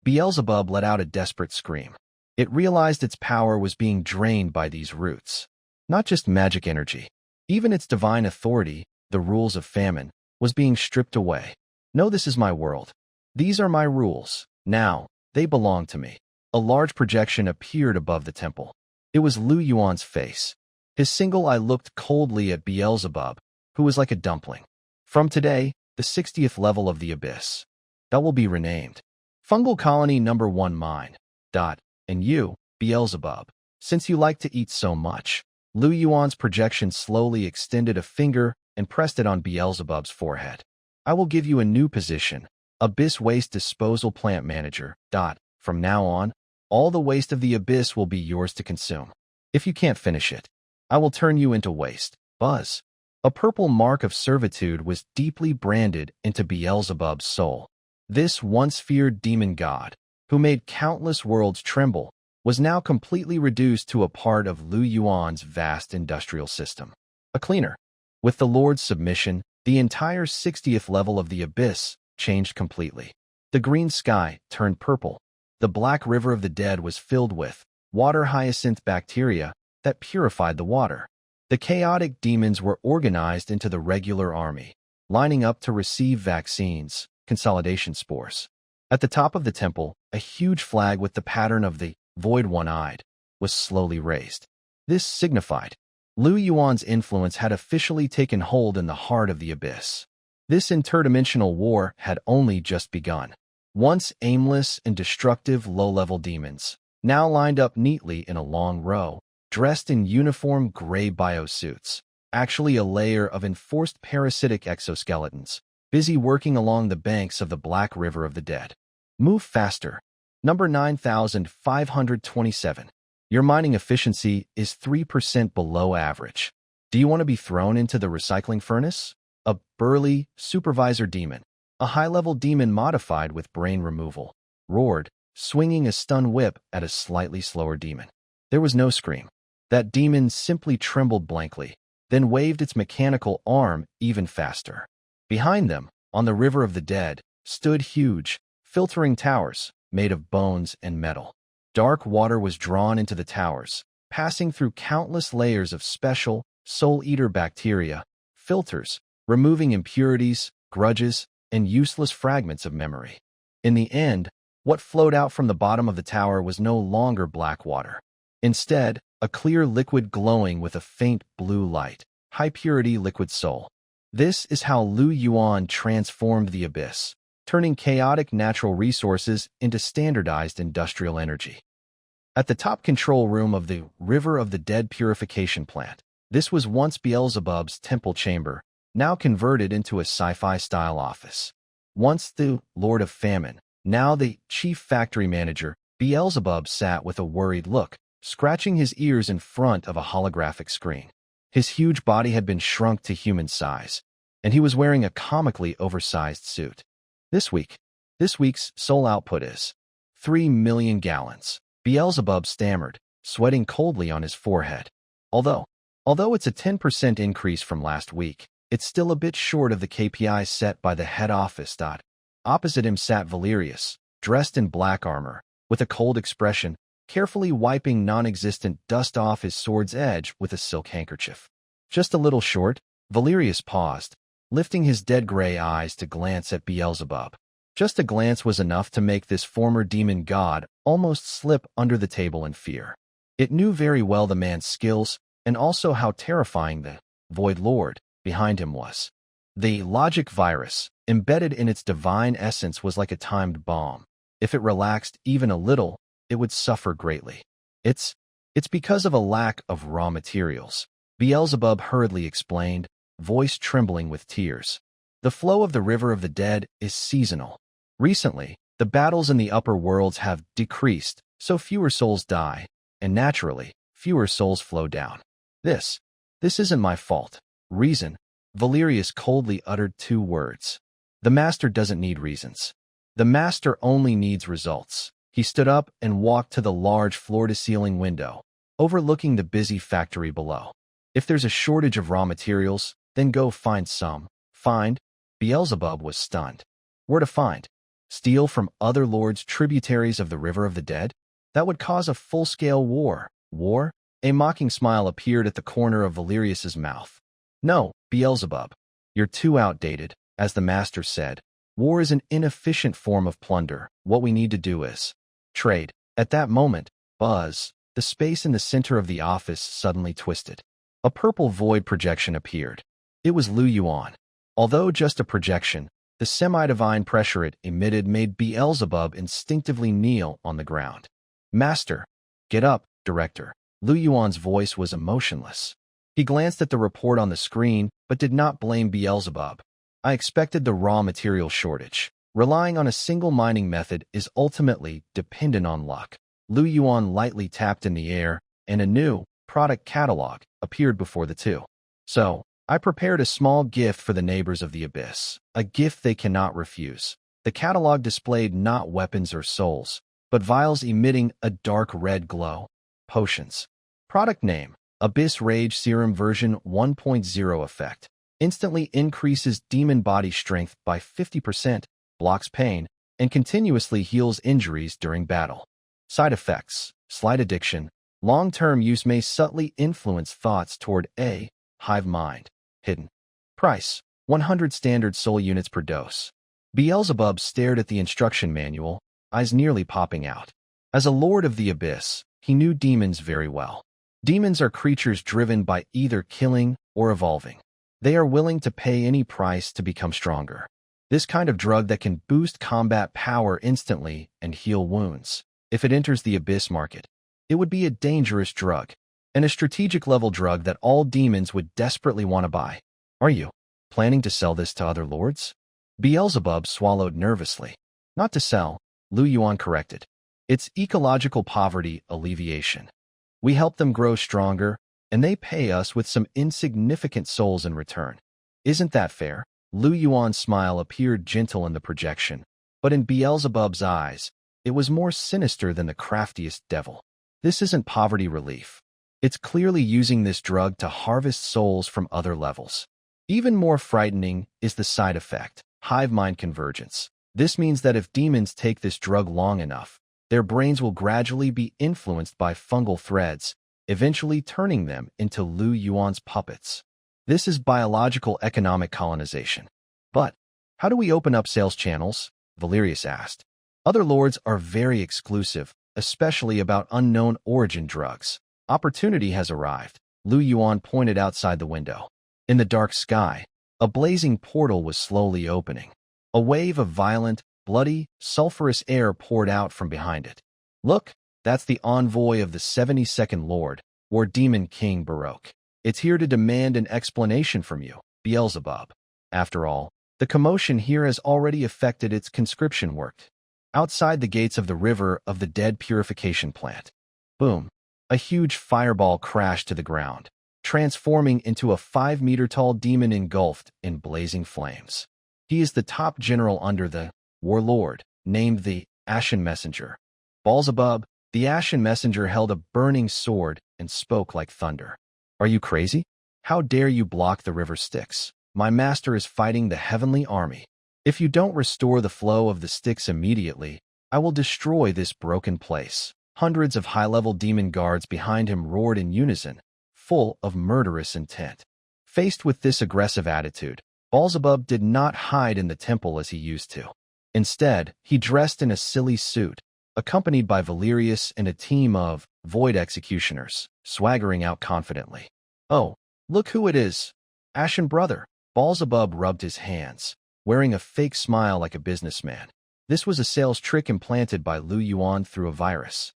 Beelzebub let out a desperate scream. It realized its power was being drained by these roots. Not just magic energy. Even its divine authority, the rules of famine, was being stripped away. No, this is my world. These are my rules. Now, they belong to me. A large projection appeared above the temple. It was Lu Yuan's face. His single eye looked coldly at Beelzebub, who was like a dumpling. From today, the 60th level of the Abyss. That will be renamed Fungal Colony Number 1 Mine. And you, Beelzebub, since you like to eat so much. Lu Yuan's projection slowly extended a finger and pressed it on Beelzebub's forehead. I will give you a new position, Abyss Waste Disposal Plant Manager. From now on, all the waste of the Abyss will be yours to consume. If you can't finish it, I will turn you into waste. Buzz. A purple mark of servitude was deeply branded into Beelzebub's soul. This once feared demon god, who made countless worlds tremble, was now completely reduced to a part of Lu Yuan's vast industrial system. A cleaner. With the Lord's submission, the entire 60th level of the Abyss changed completely. The green sky turned purple. The black river of the dead was filled with water hyacinth bacteria that purified the water. The chaotic demons were organized into the regular army, lining up to receive vaccines, consolidation spores. At the top of the temple, a huge flag with the pattern of the void one-eyed was slowly raised. This signified Lu Yuan's influence had officially taken hold in the heart of the Abyss. This interdimensional war had only just begun. Once aimless and destructive low-level demons, now lined up neatly in a long row, dressed in uniform gray biosuits, actually a layer of enforced parasitic exoskeletons, busy working along the banks of the Black River of the Dead. Move faster. Number 9527. Your mining efficiency is 3% below average. Do you want to be thrown into the recycling furnace? A burly supervisor demon, a high-level demon modified with brain removal, roared, swinging a stun whip at a slightly slower demon. There was no scream. That demon simply trembled blankly, then waved its mechanical arm even faster. Behind them, on the River of the Dead, stood huge, filtering towers made of bones and metal. Dark water was drawn into the towers, passing through countless layers of special, soul-eater bacteria, filters, removing impurities, grudges, and useless fragments of memory. In the end, what flowed out from the bottom of the tower was no longer black water. Instead, a clear liquid glowing with a faint blue light, high-purity liquid soul. This is how Lu Yuan transformed the Abyss, turning chaotic natural resources into standardized industrial energy. At the top control room of the River of the Dead purification plant, this was once Beelzebub's temple chamber, now converted into a sci-fi style office. Once the Lord of Famine, now the chief factory manager, Beelzebub sat with a worried look, scratching his ears in front of a holographic screen. His huge body had been shrunk to human size, and he was wearing a comically oversized suit. This week's soul output is 3 million gallons. Beelzebub stammered, sweating coldly on his forehead. Although it's a 10% increase from last week, it's still a bit short of the KPI set by the head office. Opposite him sat Valerius, dressed in black armor, with a cold expression, carefully wiping non-existent dust off his sword's edge with a silk handkerchief. Just a little short, Valerius paused, lifting his dead gray eyes to glance at Beelzebub. Just a glance was enough to make this former demon god almost slip under the table in fear. It knew very well the man's skills, and also how terrifying the Void Lord behind him was. The logic virus, embedded in its divine essence, was like a timed bomb. If it relaxed even a little, it would suffer greatly. It's because of a lack of raw materials, Beelzebub hurriedly explained, voice trembling with tears. The flow of the River of the Dead is seasonal. Recently, the battles in the upper worlds have decreased, so fewer souls die, and naturally, fewer souls flow down. This isn't my fault. Reason. Valerius coldly uttered 2 words. The master doesn't need reasons. The master only needs results. He stood up and walked to the large floor-to-ceiling window, overlooking the busy factory below. If there's a shortage of raw materials, then go find some. Find? Beelzebub was stunned. Where to find? Steal from other lords tributaries of the River of the Dead? That would cause a full-scale war. War? A mocking smile appeared at the corner of Valerius's mouth. No, Beelzebub. You're too outdated, as the master said. War is an inefficient form of plunder. What we need to do is trade. At that moment, buzz, the space in the center of the office suddenly twisted. A purple void projection appeared. It was Yuan. Although just a projection, the semi-divine pressure it emitted made Beelzebub instinctively kneel on the ground. Master, get up, Director. Yuan's voice was emotionless. He glanced at the report on the screen, but did not blame Beelzebub. I expected the raw material shortage. Relying on a single mining method is ultimately dependent on luck. Yuan lightly tapped in the air, and a new product catalog appeared before the two. So, I prepared a small gift for the neighbors of the Abyss, a gift they cannot refuse. The catalog displayed not weapons or souls, but vials emitting a dark red glow. Potions. Product name, Abyss Rage Serum version 1.0 effect. Instantly increases demon body strength by 50%, blocks pain, and continuously heals injuries during battle. Side effects, slight addiction. Long-term use may subtly influence thoughts toward a hive mind. Hidden. Price, 100 standard soul units per dose. Beelzebub stared at the instruction manual, eyes nearly popping out. As a lord of the Abyss, he knew demons very well. Demons are creatures driven by either killing or evolving. They are willing to pay any price to become stronger. This kind of drug that can boost combat power instantly and heal wounds. If it enters the Abyss market, it would be a dangerous drug, and a strategic-level drug that all demons would desperately want to buy. Are you planning to sell this to other lords? Beelzebub swallowed nervously. Not to sell, Yuan corrected. It's ecological poverty alleviation. We help them grow stronger, and they pay us with some insignificant souls in return. Isn't that fair? Yuan's smile appeared gentle in the projection, but in Beelzebub's eyes, it was more sinister than the craftiest devil. This isn't poverty relief. It's clearly using this drug to harvest souls from other levels. Even more frightening is the side effect, hive mind convergence. This means that if demons take this drug long enough, their brains will gradually be influenced by fungal threads, eventually turning them into Yuan's puppets. This is biological economic colonization. But how do we open up sales channels? Valerius asked. Other lords are very exclusive, especially about unknown origin drugs. Opportunity has arrived, Yuan pointed outside the window. In the dark sky, a blazing portal was slowly opening. A wave of violent, bloody, sulfurous air poured out from behind it. Look, that's the envoy of the 72nd Lord, or Demon King Baroque. It's here to demand an explanation from you, Beelzebub. After all, the commotion here has already affected its conscription work. Outside the gates of the River of the Dead purification plant. Boom. A huge fireball crashed to the ground, transforming into a 5-meter-tall demon engulfed in blazing flames. He is the top general under the warlord, named the Ashen Messenger. Beelzebub, the Ashen Messenger held a burning sword and spoke like thunder. Are you crazy? How dare you block the river Styx? My master is fighting the heavenly army. If you don't restore the flow of the Styx immediately, I will destroy this broken place. Hundreds of high-level demon guards behind him roared in unison, full of murderous intent. Faced with this aggressive attitude, Beelzebub did not hide in the temple as he used to. Instead, he dressed in a silly suit, accompanied by Valerius and a team of void executioners, swaggering out confidently. Oh, look who it is. Ashen brother. Beelzebub rubbed his hands, wearing a fake smile like a businessman. This was a sales trick implanted by Yuan through a virus.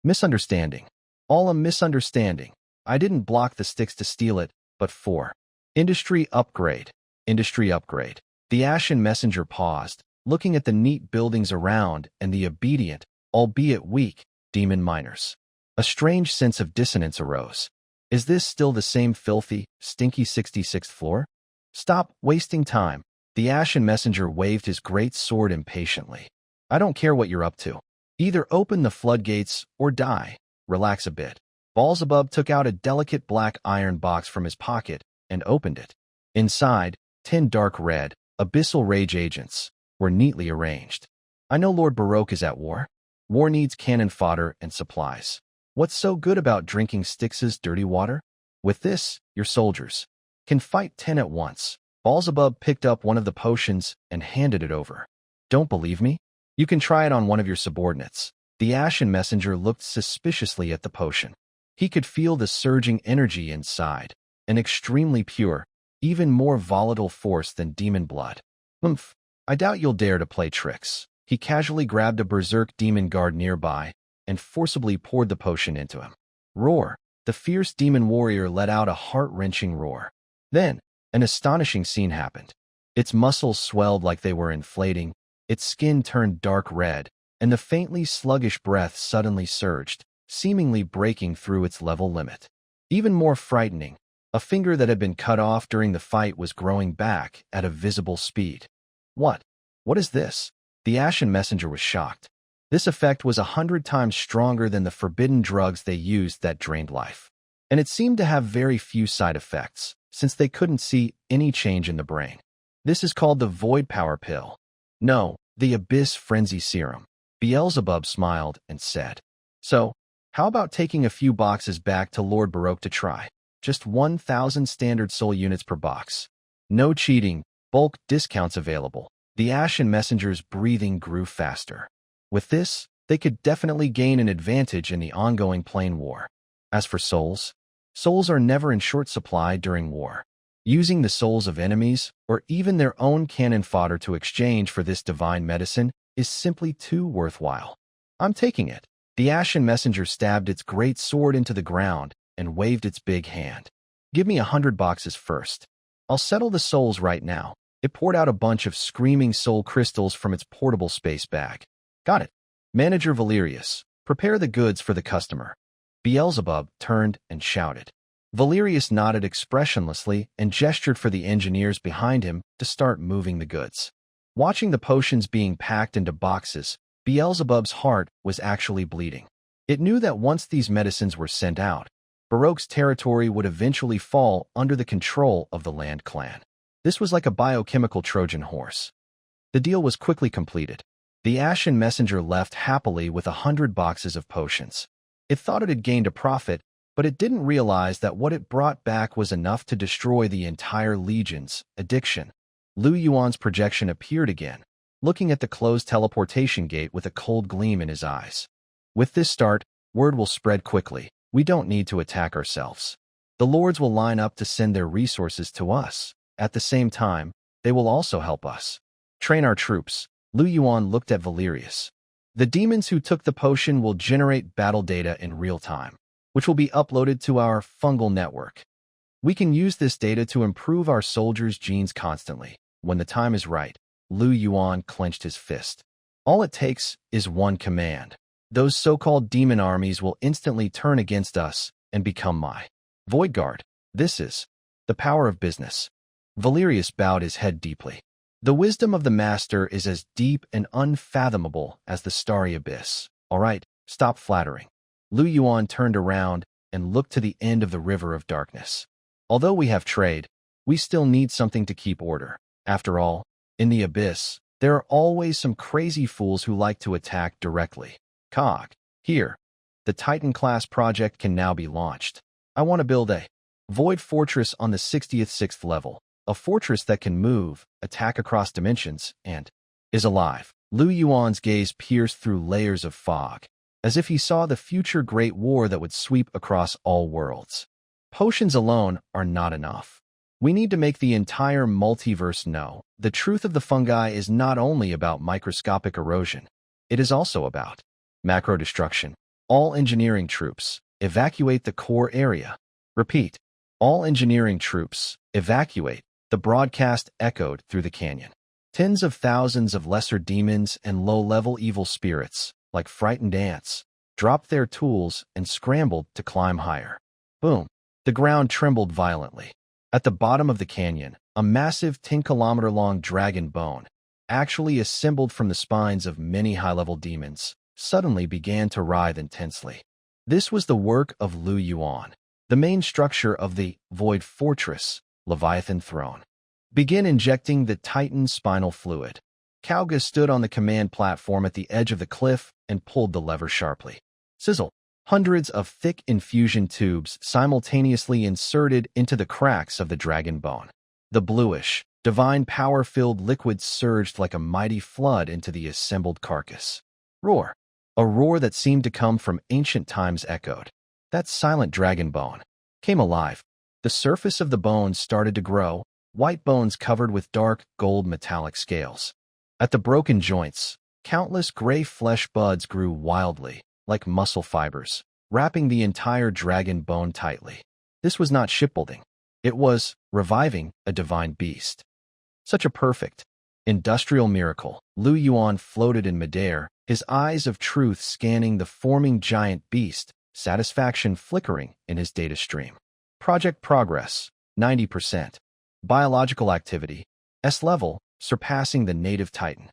Misunderstanding. All a misunderstanding. I didn't block the Styx to steal it, but for industry upgrade. Industry upgrade. The Ashen Messenger paused, looking at the neat buildings around and the obedient, albeit weak, demon miners. A strange sense of dissonance arose. Is this still the same filthy, stinky 66th floor? Stop wasting time. The Ashen Messenger waved his great sword impatiently. I don't care what you're up to. Either open the floodgates or die. Relax a bit. Beelzebub took out a delicate black iron box from his pocket and opened it. Inside, 10 dark red, abyssal rage agents were neatly arranged. I know Lord Baroque is at war. War needs cannon fodder and supplies. What's so good about drinking Styx's dirty water? With this, your soldiers can fight 10 at once. Beelzebub picked up one of the potions and handed it over. Don't believe me? You can try it on one of your subordinates. The Ashen Messenger looked suspiciously at the potion. He could feel the surging energy inside, an extremely pure, even more volatile force than demon blood. Oomph, I doubt you'll dare to play tricks. He casually grabbed a berserk demon guard nearby and forcibly poured the potion into him. Roar! The fierce demon warrior let out a heart-wrenching roar. Then, an astonishing scene happened. Its muscles swelled like they were inflating, its skin turned dark red, and the faintly sluggish breath suddenly surged, seemingly breaking through its level limit. Even more frightening, a finger that had been cut off during the fight was growing back at a visible speed. What? What is this? The Ashen Messenger was shocked. This effect was 100 times stronger than the forbidden drugs they used that drained life. And it seemed to have very few side effects, since they couldn't see any change in the brain. This is called the Void Power Pill. No, the Abyss Frenzy Serum. Beelzebub smiled and said. So, how about taking a few boxes back to Lord Baroque to try? Just 1,000 standard soul units per box. No cheating, bulk discounts available. The Ashen Messenger's breathing grew faster. With this, they could definitely gain an advantage in the ongoing plane war. As for souls, souls are never in short supply during war. Using the souls of enemies, or even their own cannon fodder to exchange for this divine medicine, is simply too worthwhile. I'm taking it. The Ashen Messenger stabbed its great sword into the ground and waved its big hand. Give me 100 boxes first. I'll settle the souls right now. It poured out a bunch of screaming soul crystals from its portable space bag. Got it. Manager Valerius, prepare the goods for the customer. Beelzebub turned and shouted. Valerius nodded expressionlessly and gestured for the engineers behind him to start moving the goods. Watching the potions being packed into boxes, Beelzebub's heart was actually bleeding. It knew that once these medicines were sent out, Baroque's territory would eventually fall under the control of the Land Clan. This was like a biochemical Trojan horse. The deal was quickly completed. The Ashen Messenger left happily with 100 boxes of potions. It thought it had gained a profit, but it didn't realize that what it brought back was enough to destroy the entire Legion's addiction. Yuan's projection appeared again, looking at the closed teleportation gate with a cold gleam in his eyes. With this start, word will spread quickly. We don't need to attack ourselves. The lords will line up to send their resources to us. At the same time, they will also help us. Train our troops. Yuan looked at Valerius. The demons who took the potion will generate battle data in real time, which will be uploaded to our Fungal network. We can use this data to improve our soldiers' genes constantly. When the time is right, Yuan clenched his fist. All it takes is one command. Those so-called demon armies will instantly turn against us and become my Void Guard. This is the power of business. Valerius bowed his head deeply. The wisdom of the Master is as deep and unfathomable as the starry abyss. All right, stop flattering. Yuan turned around and looked to the end of the river of darkness. Although we have trade, we still need something to keep order. After all, in the abyss, there are always some crazy fools who like to attack directly. Cog. Here. The Titan-class project can now be launched. I want to build a Void Fortress on the 66th level. A fortress that can move, attack across dimensions, and is alive. Yuan's gaze pierced through layers of fog, as if he saw the future great war that would sweep across all worlds. Potions alone are not enough. We need to make the entire multiverse know the truth of the fungi is not only about microscopic erosion, it is also about macro destruction. All engineering troops, evacuate the core area. Repeat, all engineering troops, evacuate. The broadcast echoed through the canyon. Tens of thousands of lesser demons and low-level evil spirits, like frightened ants, dropped their tools and scrambled to climb higher. Boom! The ground trembled violently. At the bottom of the canyon, a massive 10-kilometer-long dragon bone, actually assembled from the spines of many high-level demons, suddenly began to writhe intensely. This was the work of Yuan, the main structure of the Void Fortress, Leviathan Throne. Begin injecting the Titan spinal fluid. Kauga stood on the command platform at the edge of the cliff and pulled the lever sharply. Sizzle! Hundreds of thick infusion tubes simultaneously inserted into the cracks of the dragon bone. The bluish, Divine power-filled liquid surged like a mighty flood into the assembled carcass. Roar! A roar that seemed to come from ancient times echoed. That silent dragon bone came alive. The surface of the bones started to grow, white bones covered with dark, gold metallic scales. At the broken joints, countless gray flesh buds grew wildly, like muscle fibers, wrapping the entire dragon bone tightly. This was not shipbuilding. It was reviving a divine beast. Such a perfect, industrial miracle. Yuan floated in midair, his eyes of truth scanning the forming giant beast, satisfaction flickering in his data stream. Project progress, 90%. Biological activity, S level, surpassing the native Titan.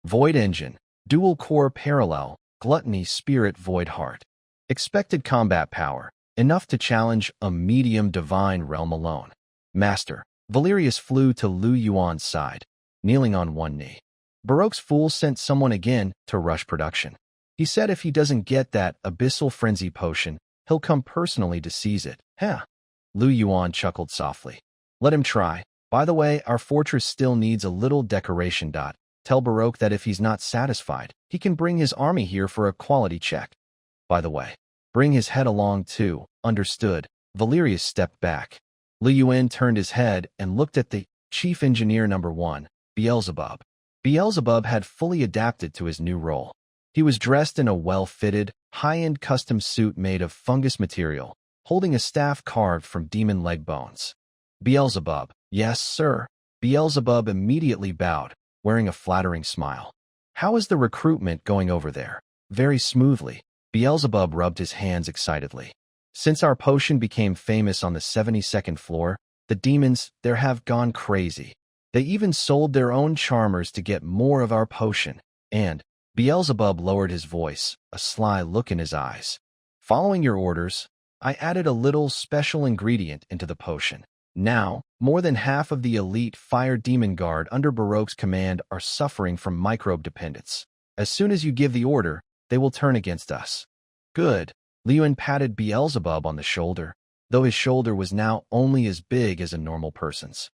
Void engine, dual core parallel, gluttony spirit void heart. Expected combat power, enough to challenge a medium divine realm alone. Master, Valerius flew to Yuan's side, kneeling on one knee. Baroque's fool sent someone again to rush production. He said if he doesn't get that abyssal frenzy potion, he'll come personally to seize it. Huh? Yuan chuckled softly. Let him try. By the way, our fortress still needs a little decoration. Tell Baroque that if he's not satisfied, he can bring his army here for a quality check. By the way, bring his head along too. Understood. Valerius stepped back. Yuan turned his head and looked at the chief engineer number 1, Beelzebub. Beelzebub had fully adapted to his new role. He was dressed in a well-fitted, high-end custom suit made of fungus material, holding a staff carved from demon leg bones. Beelzebub, yes, sir. Beelzebub immediately bowed, wearing a flattering smile. How is the recruitment going over there? Very smoothly. Beelzebub rubbed his hands excitedly. Since our potion became famous on the 72nd floor, the demons there have gone crazy. They even sold their own charmers to get more of our potion, and Beelzebub lowered his voice, a sly look in his eyes. Following your orders, I added a little special ingredient into the potion. Now, more than half of the elite fire demon guard under Baroque's command are suffering from microbe dependence. As soon as you give the order, they will turn against us. Good. Yuan patted Beelzebub on the shoulder, though his shoulder was now only as big as a normal person's.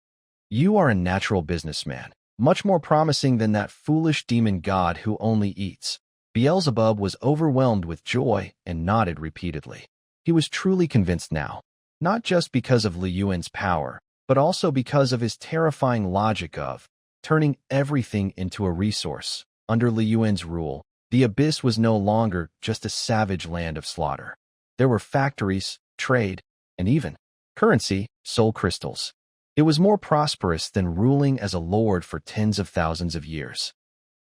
You are a natural businessman, much more promising than that foolish demon god who only eats. Beelzebub was overwhelmed with joy and nodded repeatedly. He was truly convinced now, not just because of Yuan's power, but also because of his terrifying logic of turning everything into a resource. Under Yuan's rule, the Abyss was no longer just a savage land of slaughter. There were factories, trade, and even currency, soul crystals. It was more prosperous than ruling as a lord for tens of thousands of years.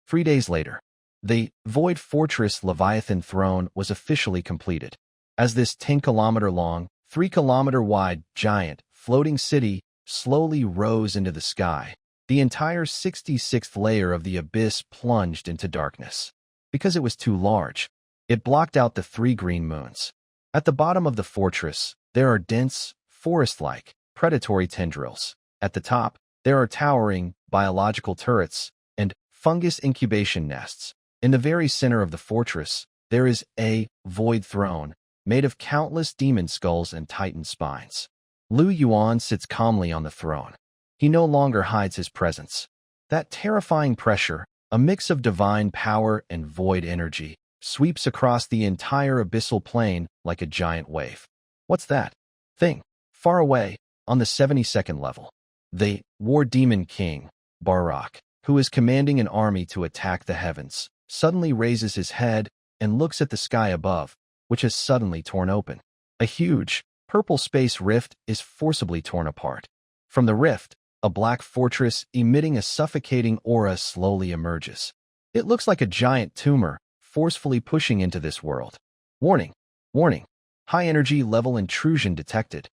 3 days later, the Void Fortress Leviathan Throne was officially completed. As this 10-kilometer-long, 3-kilometer-wide, giant, floating city slowly rose into the sky, the entire 66th layer of the Abyss plunged into darkness. Because it was too large, it blocked out the 3 green moons. At the bottom of the fortress, there are dense, forest-like, predatory tendrils. At the top, there are towering, biological turrets and fungus incubation nests. In the very center of the fortress, there is a void throne, made of countless demon skulls and titan spines. Yuan sits calmly on the throne. He no longer hides his presence. That terrifying pressure, a mix of divine power and void energy, sweeps across the entire abyssal plane like a giant wave. What's that thing? Far away, on the 72nd level. The War Demon King, Baroque, who is commanding an army to attack the heavens, suddenly raises his head and looks at the sky above, which has suddenly torn open. A huge, purple space rift is forcibly torn apart. From the rift, a black fortress emitting a suffocating aura slowly emerges. It looks like a giant tumor, forcefully pushing into this world. Warning! Warning! High energy level intrusion detected.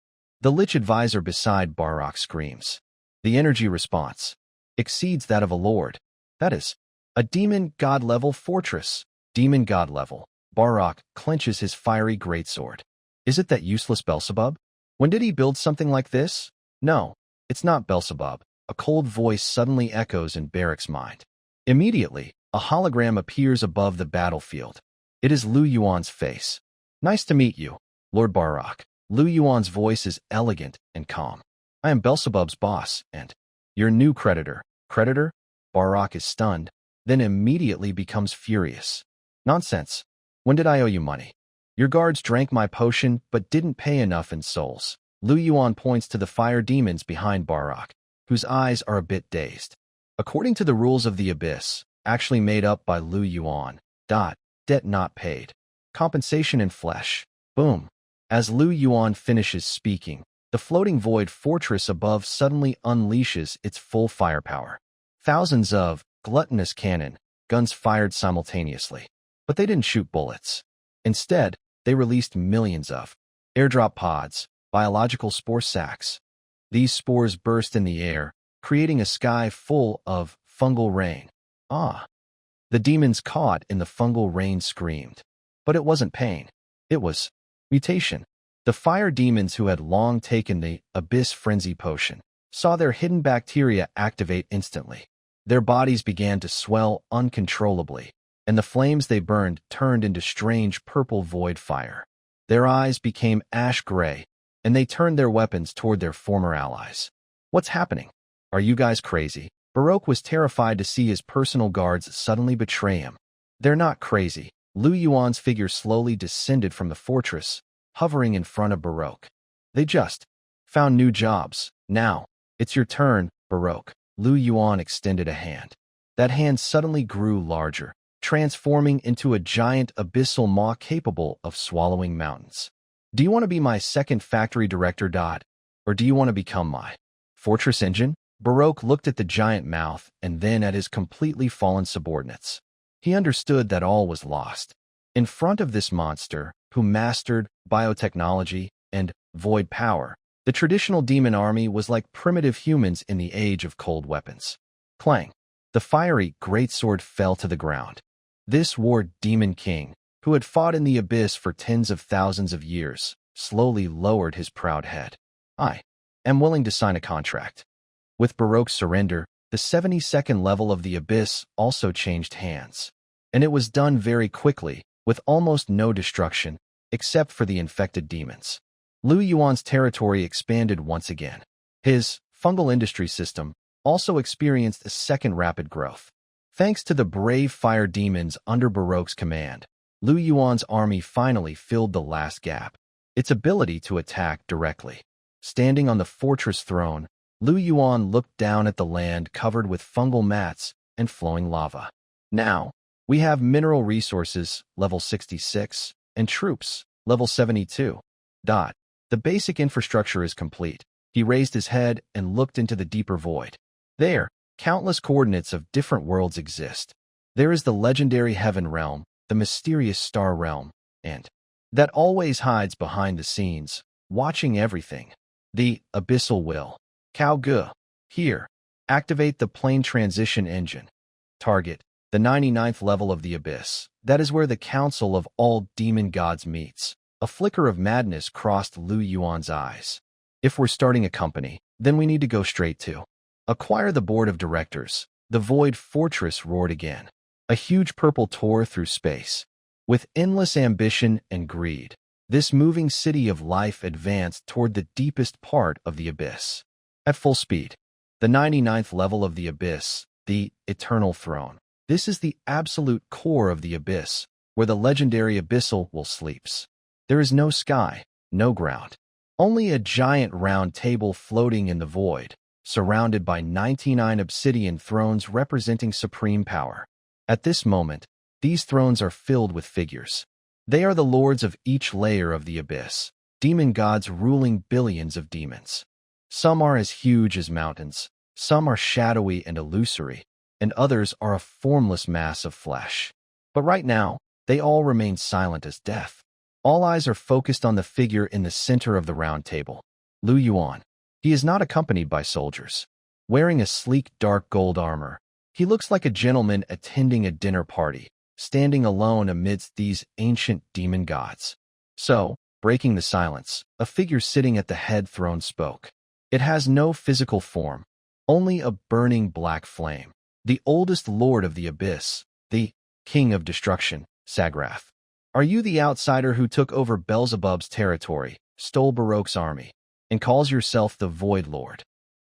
The Lich advisor beside Baroque screams. The energy response exceeds that of a lord. That is, a demon god level fortress. Demon god level. Baroque clenches his fiery greatsword. Is it that useless Beelzebub? When did he build something like this? No, it's not Beelzebub. A cold voice suddenly echoes in Baroque's mind. Immediately, a hologram appears above the battlefield. It is Yuan's face. Nice to meet you, Lord Baroque. Yuan's voice is elegant and calm. I am Beelzebub's boss, and Your new creditor. Creditor? Barak is stunned, then immediately becomes furious. Nonsense. When did I owe you money? Your guards drank my potion but didn't pay enough in souls. Yuan points to the fire demons behind Barak, whose eyes are a bit dazed. According to the rules of the Abyss, actually made up by Yuan, debt not paid. Compensation in flesh. Boom. As Yuan finishes speaking, the floating void fortress above suddenly unleashes its full firepower. Thousands of gluttonous cannon, guns fired simultaneously. But they didn't shoot bullets. Instead, they released millions of airdrop pods, biological spore sacs. These spores burst in the air, creating a sky full of fungal rain. Ah! The demons caught in the fungal rain screamed. But it wasn't pain. It was mutation. The fire demons who had long taken the Abyss Frenzy potion saw their hidden bacteria activate instantly. Their bodies began to swell uncontrollably, and the flames they burned turned into strange purple void fire. Their eyes became ash gray, and they turned their weapons toward their former allies. What's happening? Are you guys crazy? Barak was terrified to see his personal guards suddenly betray him. They're not crazy. Yuan's figure slowly descended from the fortress, hovering in front of Barak. They just found new jobs. Now, it's your turn, Barak. Yuan extended a hand. That hand suddenly grew larger, transforming into a giant abyssal maw capable of swallowing mountains. Do you want to be my second factory director, or do you want to become my fortress engine? Barak looked at the giant mouth and then at his completely fallen subordinates. He understood that all was lost. In front of this monster, who mastered biotechnology and void power, the traditional demon army was like primitive humans in the age of cold weapons. Clang! The fiery greatsword fell to the ground. This war demon king, who had fought in the abyss for tens of thousands of years, slowly lowered his proud head. I am willing to sign a contract. With Barak's surrender, the 72nd level of the abyss also changed hands. And it was done very quickly, with almost no destruction, except for the infected demons. Yuan's territory expanded once again. His fungal industry system also experienced a second rapid growth. Thanks to the brave fire demons under Barak's command, Yuan's army finally filled the last gap, its ability to attack directly. Standing on the fortress throne, Yuan looked down at the land covered with fungal mats and flowing lava. Now, we have mineral resources, level 66, and troops, level 72. The basic infrastructure is complete. He raised his head and looked into the deeper void. There, countless coordinates of different worlds exist. There is the legendary Heaven Realm, the mysterious Star Realm, and that always hides behind the scenes, watching everything. The Abyssal Will. Here, activate the plane transition engine. Target, the 99th level of the Abyss. That is where the Council of all demon gods meets. A flicker of madness crossed Yuan's eyes. If we're starting a company, then we need to go straight to acquire the board of directors. The void fortress roared again. A huge purple tore through space. With endless ambition and greed, this moving city of life advanced toward the deepest part of the abyss. At full speed, the 99th level of the abyss, the eternal throne. This is the absolute core of the abyss, where the legendary abyssal will sleeps. There is no sky, no ground. Only a giant round table floating in the void, surrounded by 99 obsidian thrones representing supreme power. At this moment, these thrones are filled with figures. They are the lords of each layer of the abyss, demon gods ruling billions of demons. Some are as huge as mountains, some are shadowy and illusory, and others are a formless mass of flesh. But right now, they all remain silent as death. All eyes are focused on the figure in the center of the round table, Yuan. He is not accompanied by soldiers. Wearing a sleek dark gold armor, he looks like a gentleman attending a dinner party, standing alone amidst these ancient demon gods. So, breaking the silence, a figure sitting at the head throne spoke. It has no physical form, only a burning black flame. The oldest lord of the abyss, the king of destruction, Sagrath. Are you the outsider who took over Beelzebub's territory, stole Barak's army, and calls yourself the Void Lord?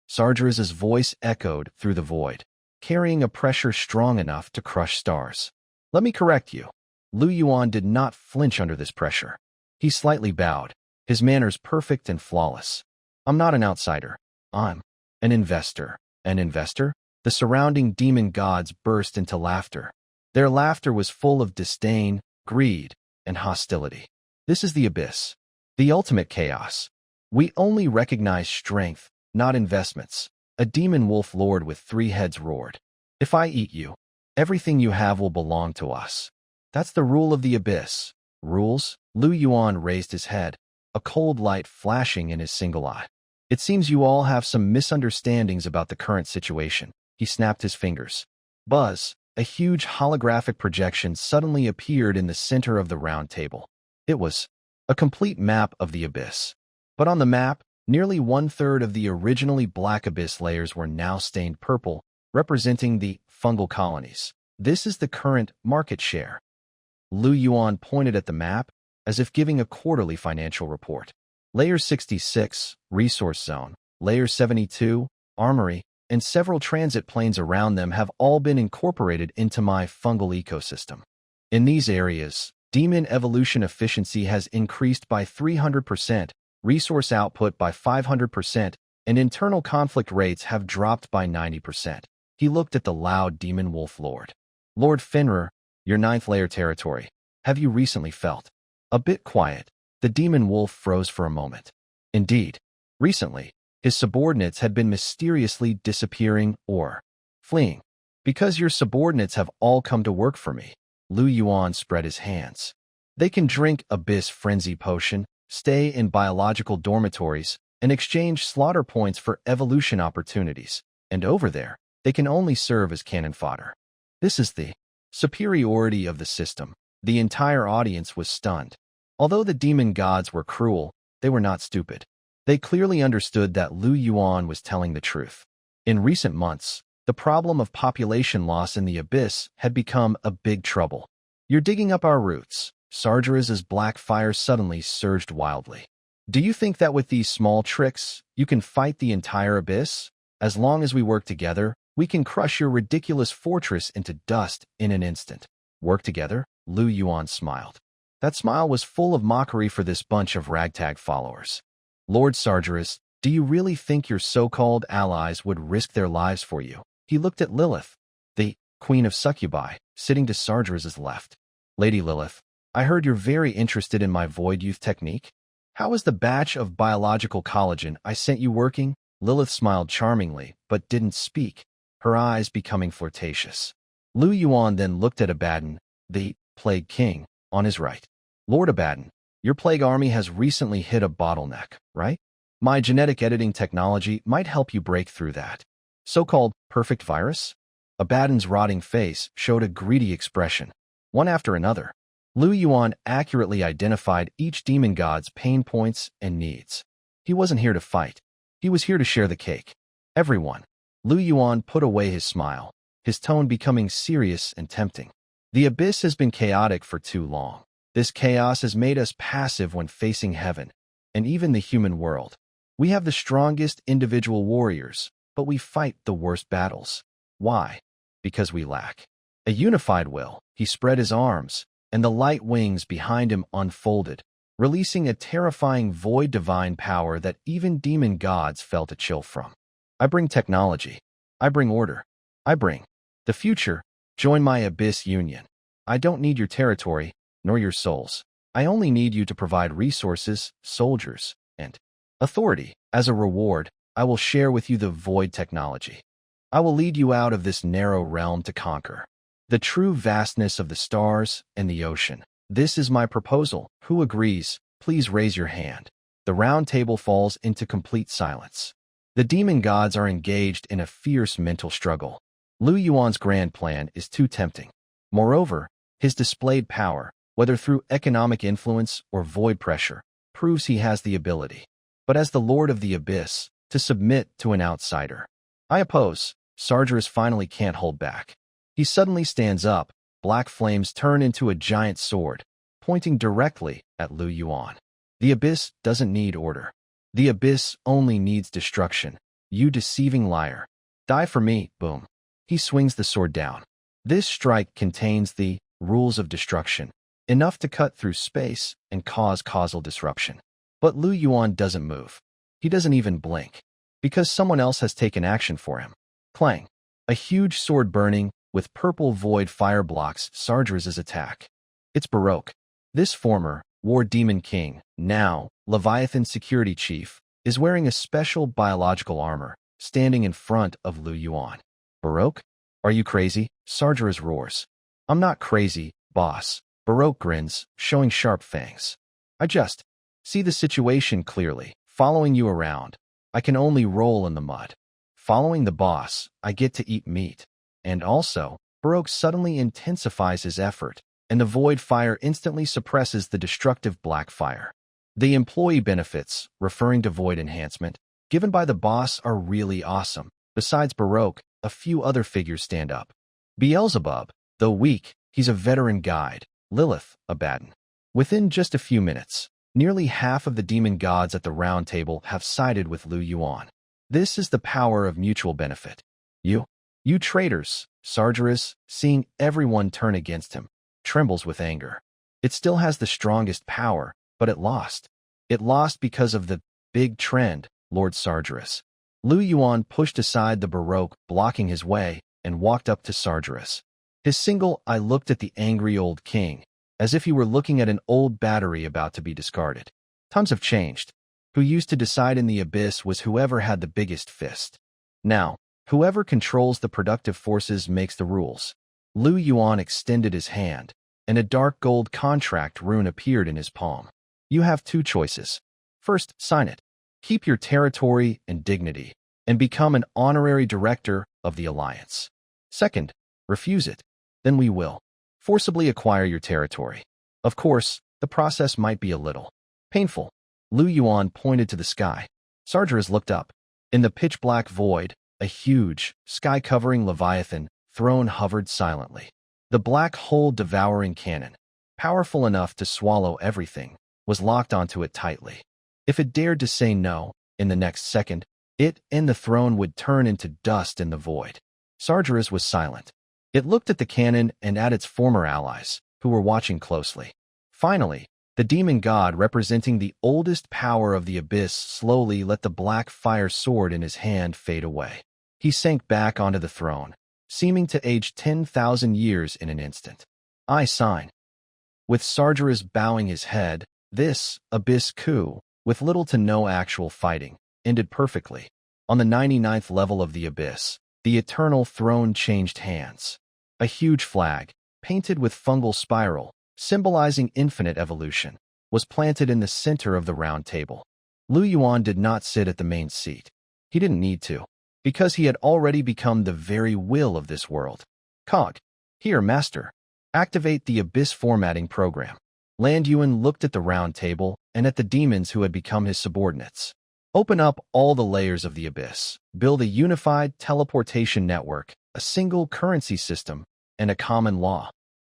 Sargeras' voice echoed through the void, carrying a pressure strong enough to crush stars. Let me correct you. Yuan did not flinch under this pressure. He slightly bowed, his manners perfect and flawless. I'm not an outsider. I'm an investor. An investor? The surrounding demon gods burst into laughter. Their laughter was full of disdain, greed, and hostility. This is the abyss, the ultimate chaos. We only recognize strength, not investments. A demon wolf lord with 3 heads roared. If I eat you, everything you have will belong to us. That's the rule of the abyss. Rules? Yuan raised his head, a cold light flashing in his single eye. It seems you all have some misunderstandings about the current situation. He snapped his fingers. Buzz, a huge holographic projection suddenly appeared in the center of the round table. It was a complete map of the abyss. But on the map, nearly 1/3 of the originally black abyss layers were now stained purple, representing the fungal colonies. This is the current market share. Yuan pointed at the map, as if giving a quarterly financial report. Layer 66, Resource Zone, Layer 72, Armory, and several transit planes around them have all been incorporated into my fungal ecosystem. In these areas, demon evolution efficiency has increased by 300%, resource output by 500%, and internal conflict rates have dropped by 90%. He looked at the loud demon wolf lord. Lord Fenrir, your 9th layer territory. Have you recently felt a bit quiet? The demon wolf froze for a moment. Indeed, recently, his subordinates had been mysteriously disappearing or fleeing. Because your subordinates have all come to work for me. Yuan spread his hands. They can drink Abyss Frenzy Potion, stay in biological dormitories, and exchange slaughter points for evolution opportunities. And over there, they can only serve as cannon fodder. This is the superiority of the system. The entire audience was stunned. Although the demon gods were cruel, they were not stupid. They clearly understood that Yuan was telling the truth. In recent months, the problem of population loss in the abyss had become a big trouble. You're digging up our roots. Sargeras' black fire suddenly surged wildly. Do you think that with these small tricks, you can fight the entire abyss? As long as we work together, we can crush your ridiculous fortress into dust in an instant. Work together? Yuan smiled. That smile was full of mockery for this bunch of ragtag followers. Lord Sargeras, do you really think your so-called allies would risk their lives for you? He looked at Lilith, the queen of succubi, sitting to Sargeras' left. Lady Lilith, I heard you're very interested in my void youth technique. How is the batch of biological collagen I sent you working? Lilith smiled charmingly, but didn't speak, her eyes becoming flirtatious. Yuan then looked at Abaddon, the Plague King, on his right. Lord Abaddon, your plague army has recently hit a bottleneck, right? My genetic editing technology might help you break through that. So-called perfect virus? Abaddon's rotting face showed a greedy expression. One after another, Yuan accurately identified each demon god's pain points and needs. He wasn't here to fight. He was here to share the cake. Everyone. Yuan put away his smile, his tone becoming serious and tempting. The abyss has been chaotic for too long. This chaos has made us passive when facing heaven, and even the human world. We have the strongest individual warriors, but we fight the worst battles. Why? Because we lack a unified will. He spread his arms, and the light wings behind him unfolded, releasing a terrifying void divine power that even demon gods felt a chill from. I bring technology. I bring order. I bring the future. Join my abyss union. I don't need your territory, nor your souls. I only need you to provide resources, soldiers, and authority. As a reward, I will share with you the void technology. I will lead you out of this narrow realm to conquer the true vastness of the stars and the ocean. This is my proposal. Who agrees? Please raise your hand. The round table falls into complete silence. The demon gods are engaged in a fierce mental struggle. Yuan's grand plan is too tempting. Moreover, his displayed power, whether through economic influence or void pressure, proves he has the ability. But as the Lord of the Abyss, to submit to an outsider. I oppose. Sargeras finally can't hold back. He suddenly stands up, black flames turn into a giant sword, pointing directly at Yuan. The Abyss doesn't need order. The Abyss only needs destruction. You deceiving liar. Die for me, boom. He swings the sword down. This strike contains the rules of destruction, enough to cut through space and cause causal disruption. But Lu Yuan doesn't move. He doesn't even blink, because someone else has taken action for him. Clang. A huge sword burning with purple void fire blocks Sargeras' attack. It's Baroque. This former War Demon King, now Leviathan Security Chief, is wearing a special biological armor, standing in front of Lu Yuan. Baroque? Are you crazy? Sargeras roars. I'm not crazy, boss. Baroque grins, showing sharp fangs. I just see the situation clearly. Following you around, I can only roll in the mud. Following the boss, I get to eat meat. And also, Baroque suddenly intensifies his effort, and the void fire instantly suppresses the destructive black fire. The employee benefits, referring to void enhancement, given by the boss are really awesome. Besides Baroque, a few other figures stand up. Beelzebub, though weak, he's a veteran guide. Lilith, Abaddon. Within just a few minutes, nearly half of the demon gods at the round table have sided with Lu Yuan. This is the power of mutual benefit. You traitors, Sargeras, seeing everyone turn against him, trembles with anger. It still has the strongest power, but it lost. It lost because of the big trend, Lord Sargeras. Lu Yuan pushed aside the Baroque, blocking his way, and walked up to Sargeras. His single eye looked at the angry old king, as if he were looking at an old battery about to be discarded. Times have changed. Who used to decide in the abyss was whoever had the biggest fist. Now, whoever controls the productive forces makes the rules. Lu Yuan extended his hand, and a dark gold contract rune appeared in his palm. You have two choices. First, sign it. Keep your territory and dignity, and become an honorary director of the Alliance. Second, refuse it. Then we will forcibly acquire your territory. Of course, the process might be a little painful. Lu Yuan pointed to the sky. Sargeras looked up. In the pitch-black void, a huge, sky-covering Leviathan throne hovered silently. The black hole devouring cannon, powerful enough to swallow everything, was locked onto it tightly. If it dared to say no, in the next second, it and the throne would turn into dust in the void. Sargeras was silent. It looked at the cannon and at its former allies, who were watching closely. Finally, the demon god representing the oldest power of the abyss slowly let the black fire sword in his hand fade away. He sank back onto the throne, seeming to age 10,000 years in an instant. I sign. With Sargeras bowing his head, this abyss coup, with little to no actual fighting, ended perfectly. On the 99th level of the abyss, the eternal throne changed hands. A huge flag, painted with fungal spiral, symbolizing infinite evolution, was planted in the center of the round table. Lu Yuan did not sit at the main seat. He didn't need to, because he had already become the very will of this world. Cog. Here, master. Activate the abyss formatting program. Yuan looked at the round table and at the demons who had become his subordinates. Open up all the layers of the abyss. Build a unified teleportation network, a single currency system, and a common law.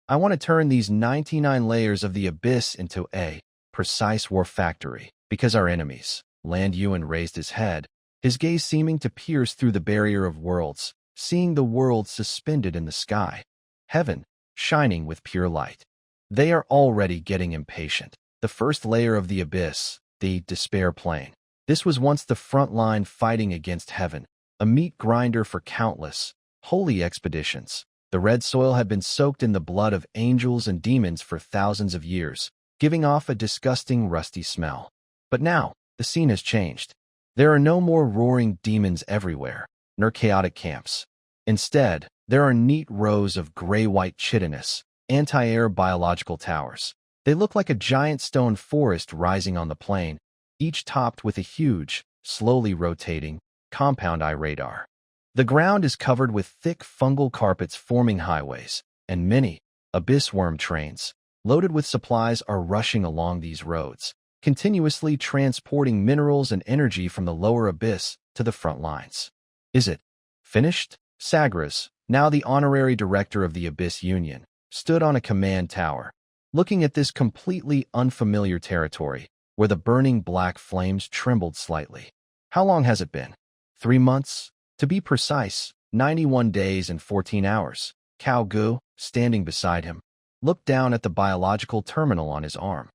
I want to turn these 99 layers of the abyss into a precise war factory, because our enemies. Yuan raised his head, his gaze seeming to pierce through the barrier of worlds, seeing the world suspended in the sky. Heaven, shining with pure light. They are already getting impatient. The first layer of the abyss, the despair plane. This was once the front line fighting against heaven, a meat grinder for countless, holy expeditions. The red soil had been soaked in the blood of angels and demons for thousands of years, giving off a disgusting rusty smell. But now, the scene has changed. There are no more roaring demons everywhere, nor chaotic camps. Instead, there are neat rows of gray-white chitinous, anti-air biological towers. They look like a giant stone forest rising on the plain, each topped with a huge, slowly rotating, compound eye radar. The ground is covered with thick fungal carpets forming highways, and many abyss worm trains, loaded with supplies, are rushing along these roads, continuously transporting minerals and energy from the lower abyss to the front lines. Is it finished? Sagras, now the honorary director of the Abyss Union, stood on a command tower, looking at this completely unfamiliar territory, where the burning black flames trembled slightly. How long has it been? 3 months? To be precise, 91 days and 14 hours. Cao Gu, standing beside him, looked down at the biological terminal on his arm.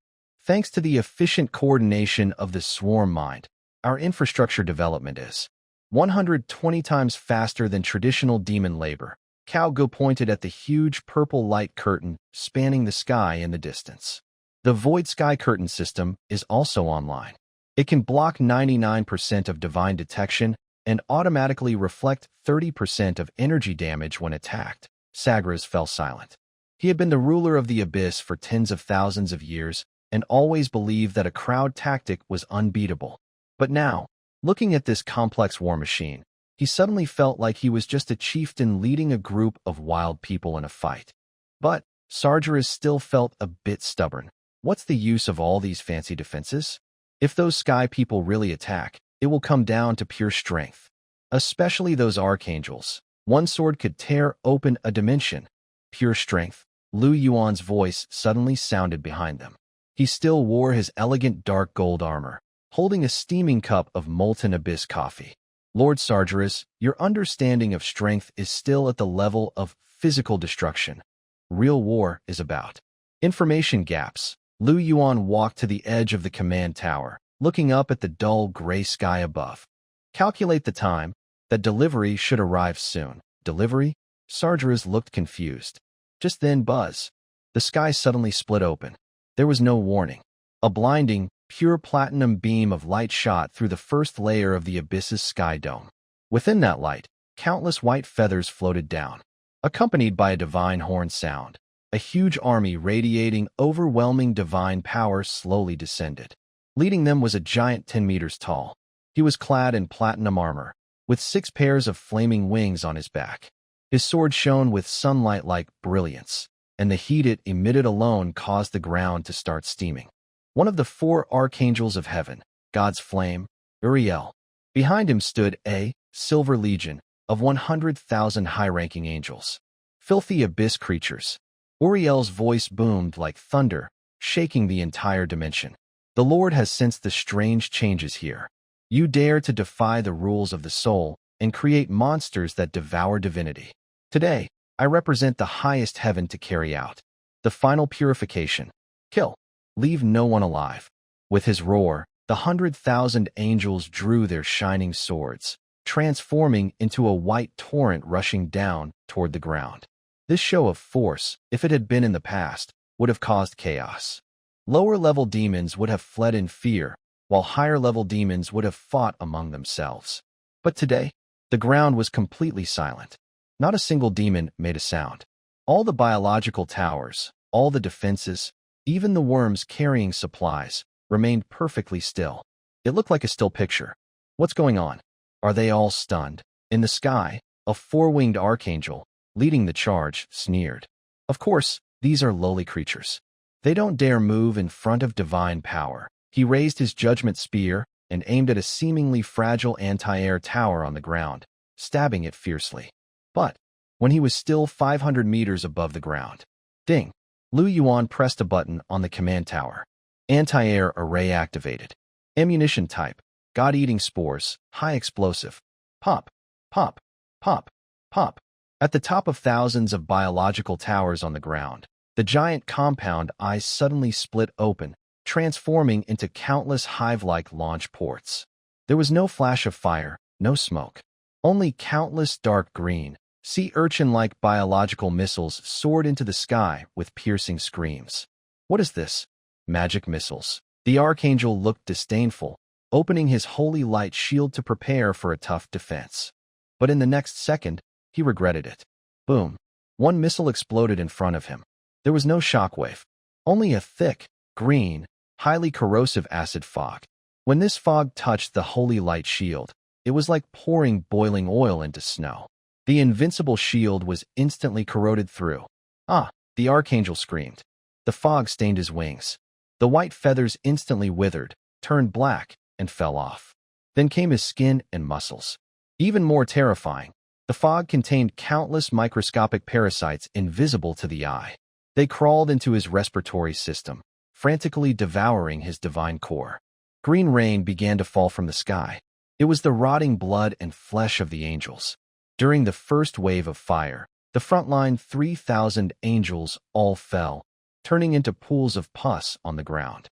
Thanks to the efficient coordination of the swarm mind, our infrastructure development is 120 times faster than traditional demon labor. Cao Gu pointed at the huge purple light curtain spanning the sky in the distance. The void sky curtain system is also online. It can block 99% of divine detection and automatically reflect 30% of energy damage when attacked. Sagras fell silent. He had been the ruler of the abyss for tens of thousands of years and always believed that a crowd tactic was unbeatable. But now, looking at this complex war machine, he suddenly felt like he was just a chieftain leading a group of wild people in a fight. But Sargeras still felt a bit stubborn. What's the use of all these fancy defenses? If those sky people really attack, it will come down to pure strength. Especially those archangels. One sword could tear open a dimension. Pure strength. Lu Yuan's voice suddenly sounded behind them. He still wore his elegant dark gold armor, holding a steaming cup of molten abyss coffee. Lord Sargeras, your understanding of strength is still at the level of physical destruction. Real war is about information gaps. Lu Yuan walked to the edge of the command tower, looking up at the dull gray sky above. Calculate the time. That delivery should arrive soon. Delivery? Sargeras looked confused. Just then, buzz. The sky suddenly split open. There was no warning. A blinding, pure platinum beam of light shot through the first layer of the abyss's sky dome. Within that light, countless white feathers floated down, accompanied by a divine horn sound. A huge army radiating overwhelming divine power slowly descended. Leading them was a giant 10 meters tall. He was clad in platinum armor, with 6 pairs of flaming wings on his back. His sword shone with sunlight-like brilliance, and the heat it emitted alone caused the ground to start steaming. One of the 4 archangels of heaven, God's flame, Uriel. Behind him stood a silver legion of 100,000 high-ranking angels, filthy abyss creatures. Uriel's voice boomed like thunder, shaking the entire dimension. The Lord has sensed the strange changes here. You dare to defy the rules of the soul and create monsters that devour divinity. Today, I represent the highest heaven to carry out the final purification. Kill. Leave no one alive. With his roar, the 100,000 angels drew their shining swords, transforming into a white torrent rushing down toward the ground. This show of force, if it had been in the past, would have caused chaos. Lower-level demons would have fled in fear, while higher-level demons would have fought among themselves. But today, the ground was completely silent. Not a single demon made a sound. All the biological towers, all the defenses, even the worms carrying supplies, remained perfectly still. It looked like a still picture. What's going on? Are they all stunned? In the sky, a 4-winged archangel, leading the charge, sneered. Of course, these are lowly creatures. They don't dare move in front of divine power. He raised his judgment spear and aimed at a seemingly fragile anti-air tower on the ground, stabbing it fiercely. But when he was still 500 meters above the ground, ding! Lu Yuan pressed a button on the command tower. Anti-air array activated. Ammunition type, God-eating spores, high explosive. Pop, pop, pop, pop. At the top of thousands of biological towers on the ground, the giant compound eyes suddenly split open, transforming into countless hive-like launch ports. There was no flash of fire, no smoke. Only countless dark green, sea urchin-like biological missiles soared into the sky with piercing screams. What is this? Magic missiles. The archangel looked disdainful, opening his holy light shield to prepare for a tough defense. But in the next second, he regretted it. Boom. One missile exploded in front of him. There was no shockwave, only a thick, green, highly corrosive acid fog. When this fog touched the holy light shield, it was like pouring boiling oil into snow. The invincible shield was instantly corroded through. Ah, the archangel screamed. The fog stained his wings. The white feathers instantly withered, turned black, and fell off. Then came his skin and muscles. Even more terrifying, the fog contained countless microscopic parasites invisible to the eye. They crawled into his respiratory system, frantically devouring his divine core. Green rain began to fall from the sky. It was the rotting blood and flesh of the angels. During the first wave of fire, the frontline 3,000 angels all fell, turning into pools of pus on the ground.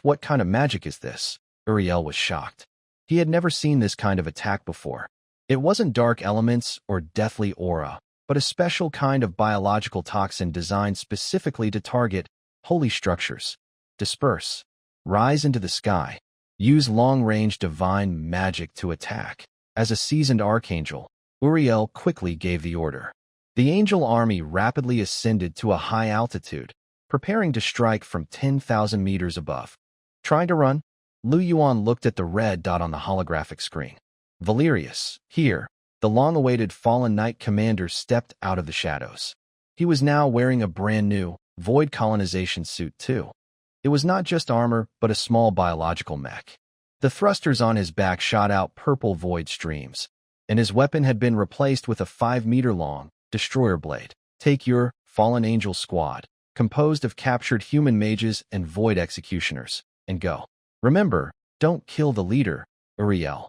What kind of magic is this? Uriel was shocked. He had never seen this kind of attack before. It wasn't dark elements or deathly aura, but a special kind of biological toxin designed specifically to target holy structures. Disperse. Rise into the sky. Use long-range divine magic to attack. As a seasoned archangel, Uriel quickly gave the order. The angel army rapidly ascended to a high altitude, preparing to strike from 10,000 meters above. Trying to run? Yuan looked at the red dot on the holographic screen. Valerius, here, the long-awaited fallen knight commander stepped out of the shadows. He was now wearing a brand-new, void colonization suit too. It was not just armor, but a small biological mech. The thrusters on his back shot out purple void streams, and his weapon had been replaced with a 5-meter-long destroyer blade. Take your fallen angel squad, composed of captured human mages and void executioners, and go. Remember, don't kill the leader, Uriel.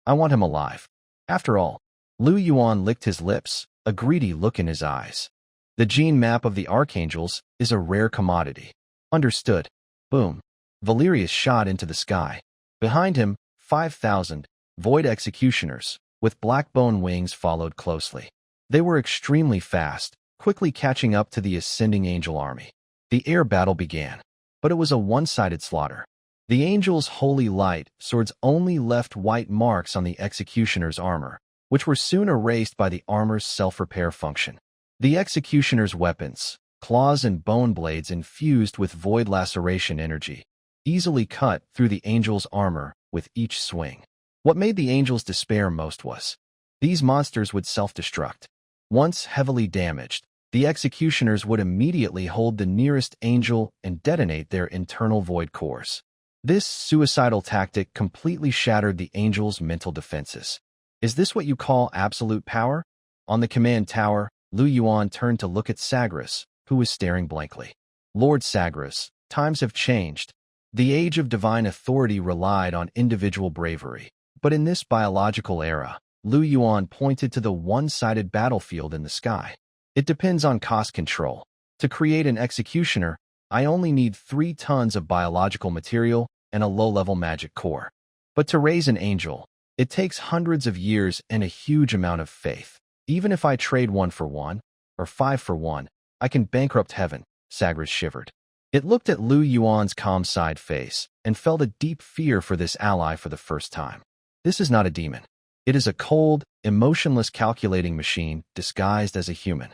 I want him alive. After all, Yuan licked his lips, a greedy look in his eyes. The gene map of the archangels is a rare commodity. Understood. Boom. Valerius shot into the sky. Behind him, 5,000 void executioners with black-bone wings followed closely. They were extremely fast, quickly catching up to the ascending angel army. The air battle began, but it was a one-sided slaughter. The angels' holy light swords only left white marks on the executioner's armor, which were soon erased by the armor's self-repair function. The executioner's weapons, claws and bone blades infused with void laceration energy, easily cut through the angel's armor with each swing. What made the angels despair most was these monsters would self-destruct. Once heavily damaged, the executioners would immediately hold the nearest angel and detonate their internal void cores. This suicidal tactic completely shattered the angels' mental defenses. Is this what you call absolute power? On the command tower, Yuan turned to look at Sagras, who was staring blankly. Lord Sagras, times have changed. The age of divine authority relied on individual bravery. But in this biological era, Yuan pointed to the one-sided battlefield in the sky. It depends on cost control. To create an executioner, I only need 3 tons of biological material and a low-level magic core. But to raise an angel, it takes hundreds of years and a huge amount of faith. Even if I trade 1 for 1, or 5 for 1, I can bankrupt heaven, Sagras shivered. It looked at Yuan's calm side face and felt a deep fear for this ally for the first time. This is not a demon. It is a cold, emotionless calculating machine disguised as a human.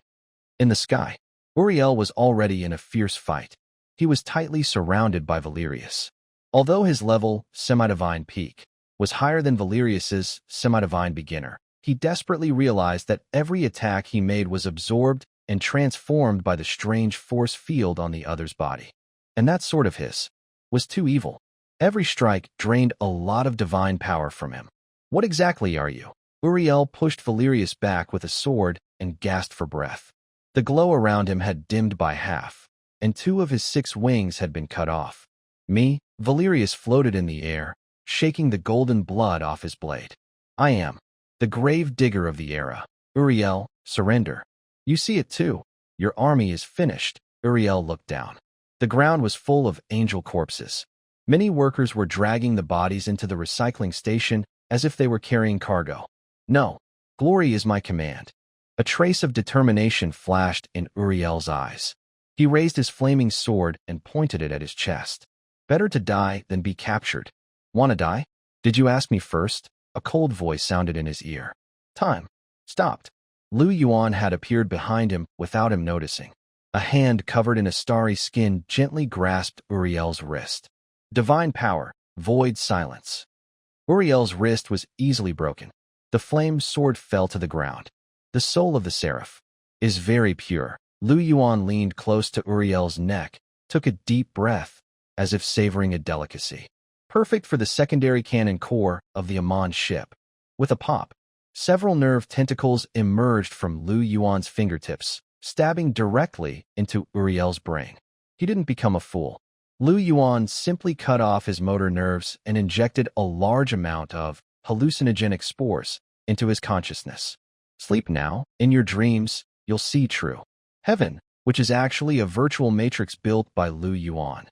In the sky, Uriel was already in a fierce fight. He was tightly surrounded by Valerius. Although his level, semi-divine peak, was higher than Valerius's semi-divine beginner, he desperately realized that every attack he made was absorbed and transformed by the strange force field on the other's body. And that sort of his was too evil. Every strike drained a lot of divine power from him. What exactly are you? Uriel pushed Valerius back with a sword and gasped for breath. The glow around him had dimmed by half, and 2 of his 6 wings had been cut off. Me, Valerius floated in the air, shaking the golden blood off his blade. I am the grave digger of the era. Uriel, surrender. You see it too. Your army is finished. Uriel looked down. The ground was full of angel corpses. Many workers were dragging the bodies into the recycling station as if they were carrying cargo. No, glory is my command. A trace of determination flashed in Uriel's eyes. He raised his flaming sword and pointed it at his chest. Better to die than be captured. Wanna die? Did you ask me first? A cold voice sounded in his ear. Time stopped. Yuan had appeared behind him without him noticing. A hand covered in a starry skin gently grasped Uriel's wrist. Divine power, void silence. Uriel's wrist was easily broken. The flamed sword fell to the ground. The soul of the serif is very pure. Yuan leaned close to Uriel's neck, took a deep breath, as if savoring a delicacy. Perfect for the secondary cannon core of the Amon ship. With a pop, several nerve tentacles emerged from Yuan's fingertips, stabbing directly into Uriel's brain. He didn't become a fool. Yuan simply cut off his motor nerves and injected a large amount of hallucinogenic spores into his consciousness. Sleep now. In your dreams, you'll see true heaven, which is actually a virtual matrix built by Yuan.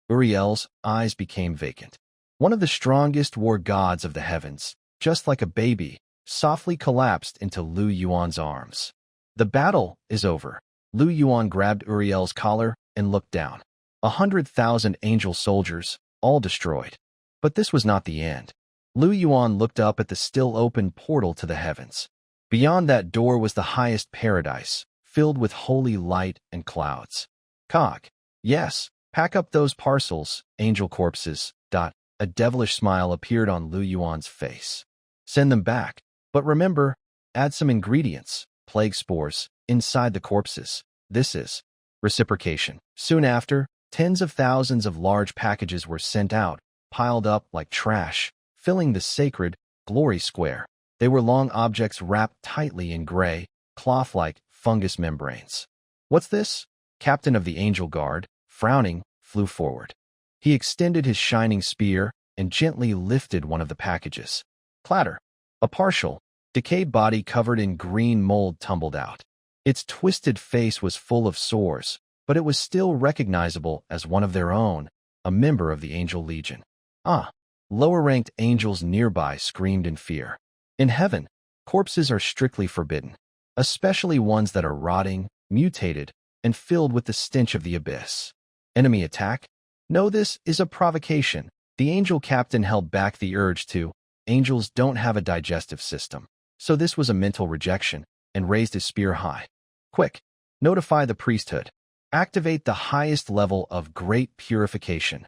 Uriel's eyes became vacant. One of the strongest war gods of the heavens, just like a baby, softly collapsed into Yuan's arms. The battle is over. Yuan grabbed Uriel's collar and looked down. 100,000 angel soldiers, all destroyed. But this was not the end. Yuan looked up at the still open portal to the heavens. Beyond that door was the highest paradise, filled with holy light and clouds. Cog. Yes, pack up those parcels, angel corpses. A devilish smile appeared on Yuan's face. Send them back. But remember, add some ingredients, plague spores, inside the corpses. This is reciprocation. Soon after, tens of thousands of large packages were sent out, piled up like trash, filling the sacred glory square. They were long objects wrapped tightly in gray, cloth-like fungus membranes. What's this? Captain of the Angel Guard, frowning, flew forward. He extended his shining spear and gently lifted one of the packages. Clatter. A partial, decayed body covered in green mold tumbled out. Its twisted face was full of sores, but it was still recognizable as one of their own, a member of the Angel Legion. Ah! Lower-ranked angels nearby screamed in fear. In heaven, corpses are strictly forbidden, especially ones that are rotting, mutated, and filled with the stench of the abyss. Enemy attack? No, this is a provocation. The angel captain held back the urge to. Angels don't have a digestive system, so this was a mental rejection, and raised his spear high. Quick! Notify the priesthood. Activate the highest level of great purification.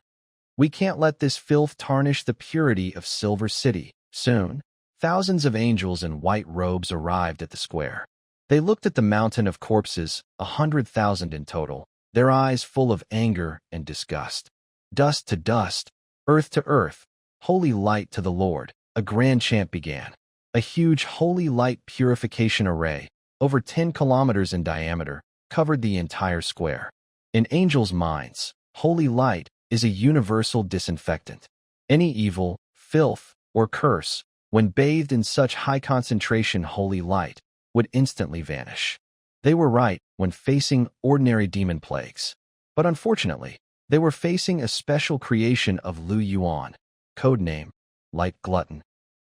We can't let this filth tarnish the purity of Silver City. Soon, thousands of angels in white robes arrived at the square. They looked at the mountain of corpses, 100,000 in total, their eyes full of anger and disgust. Dust to dust, earth to earth, holy light to the Lord, a grand chant began. A huge holy light purification array, over 10 kilometers in diameter, covered the entire square. In angels' minds, holy light is a universal disinfectant. Any evil, filth, or curse, when bathed in such high concentration holy light, would instantly vanish. They were right when facing ordinary demon plagues. But unfortunately, they were facing a special creation of Yuan, codename Light Glutton.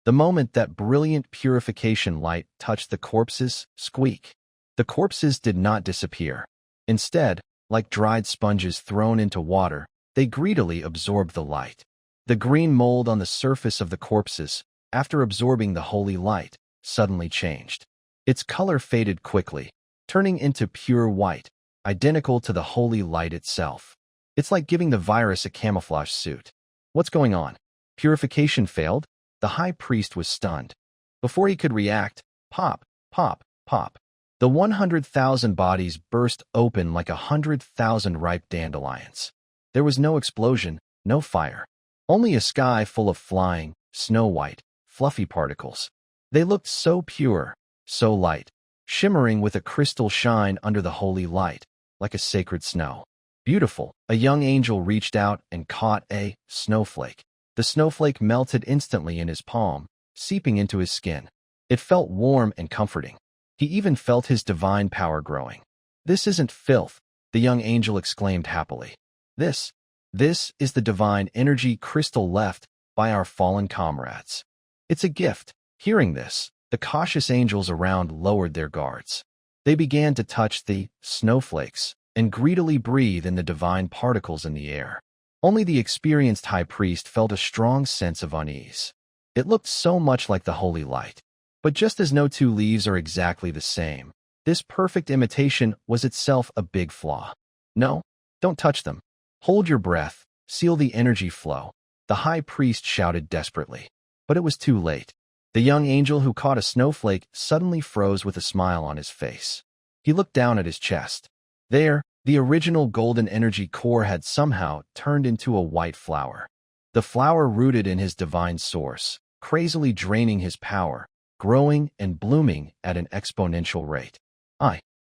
The moment that brilliant purification light touched the corpses, squeak. The corpses did not disappear. Instead, like dried sponges thrown into water, they greedily absorbed the light. The green mold on the surface of the corpses, after absorbing the holy light, suddenly changed. Its color faded quickly, turning into pure white, identical to the holy light itself. It's like giving the virus a camouflage suit. What's going on? Purification failed? The high priest was stunned. Before he could react, pop, pop, pop. The 100,000 bodies burst open like 100,000 ripe dandelions. There was no explosion, no fire. Only a sky full of flying, snow-white, fluffy particles. They looked so pure, so light, shimmering with a crystal shine under the holy light, like a sacred snow. Beautiful. A young angel reached out and caught a snowflake. The snowflake melted instantly in his palm, seeping into his skin. It felt warm and comforting. He even felt his divine power growing. This isn't filth, the young angel exclaimed happily. This is the divine energy crystal left by our fallen comrades. It's a gift. Hearing this, the cautious angels around lowered their guards. They began to touch the snowflakes and greedily breathe in the divine particles in the air. Only the experienced high priest felt a strong sense of unease. It looked so much like the holy light. But just as no two leaves are exactly the same, this perfect imitation was itself a big flaw. No, don't touch them. Hold your breath, seal the energy flow, the high priest shouted desperately. But it was too late. The young angel who caught a snowflake suddenly froze with a smile on his face. He looked down at his chest. There, the original golden energy core had somehow turned into a white flower. The flower rooted in his divine source, crazily draining his power, growing and blooming at an exponential rate.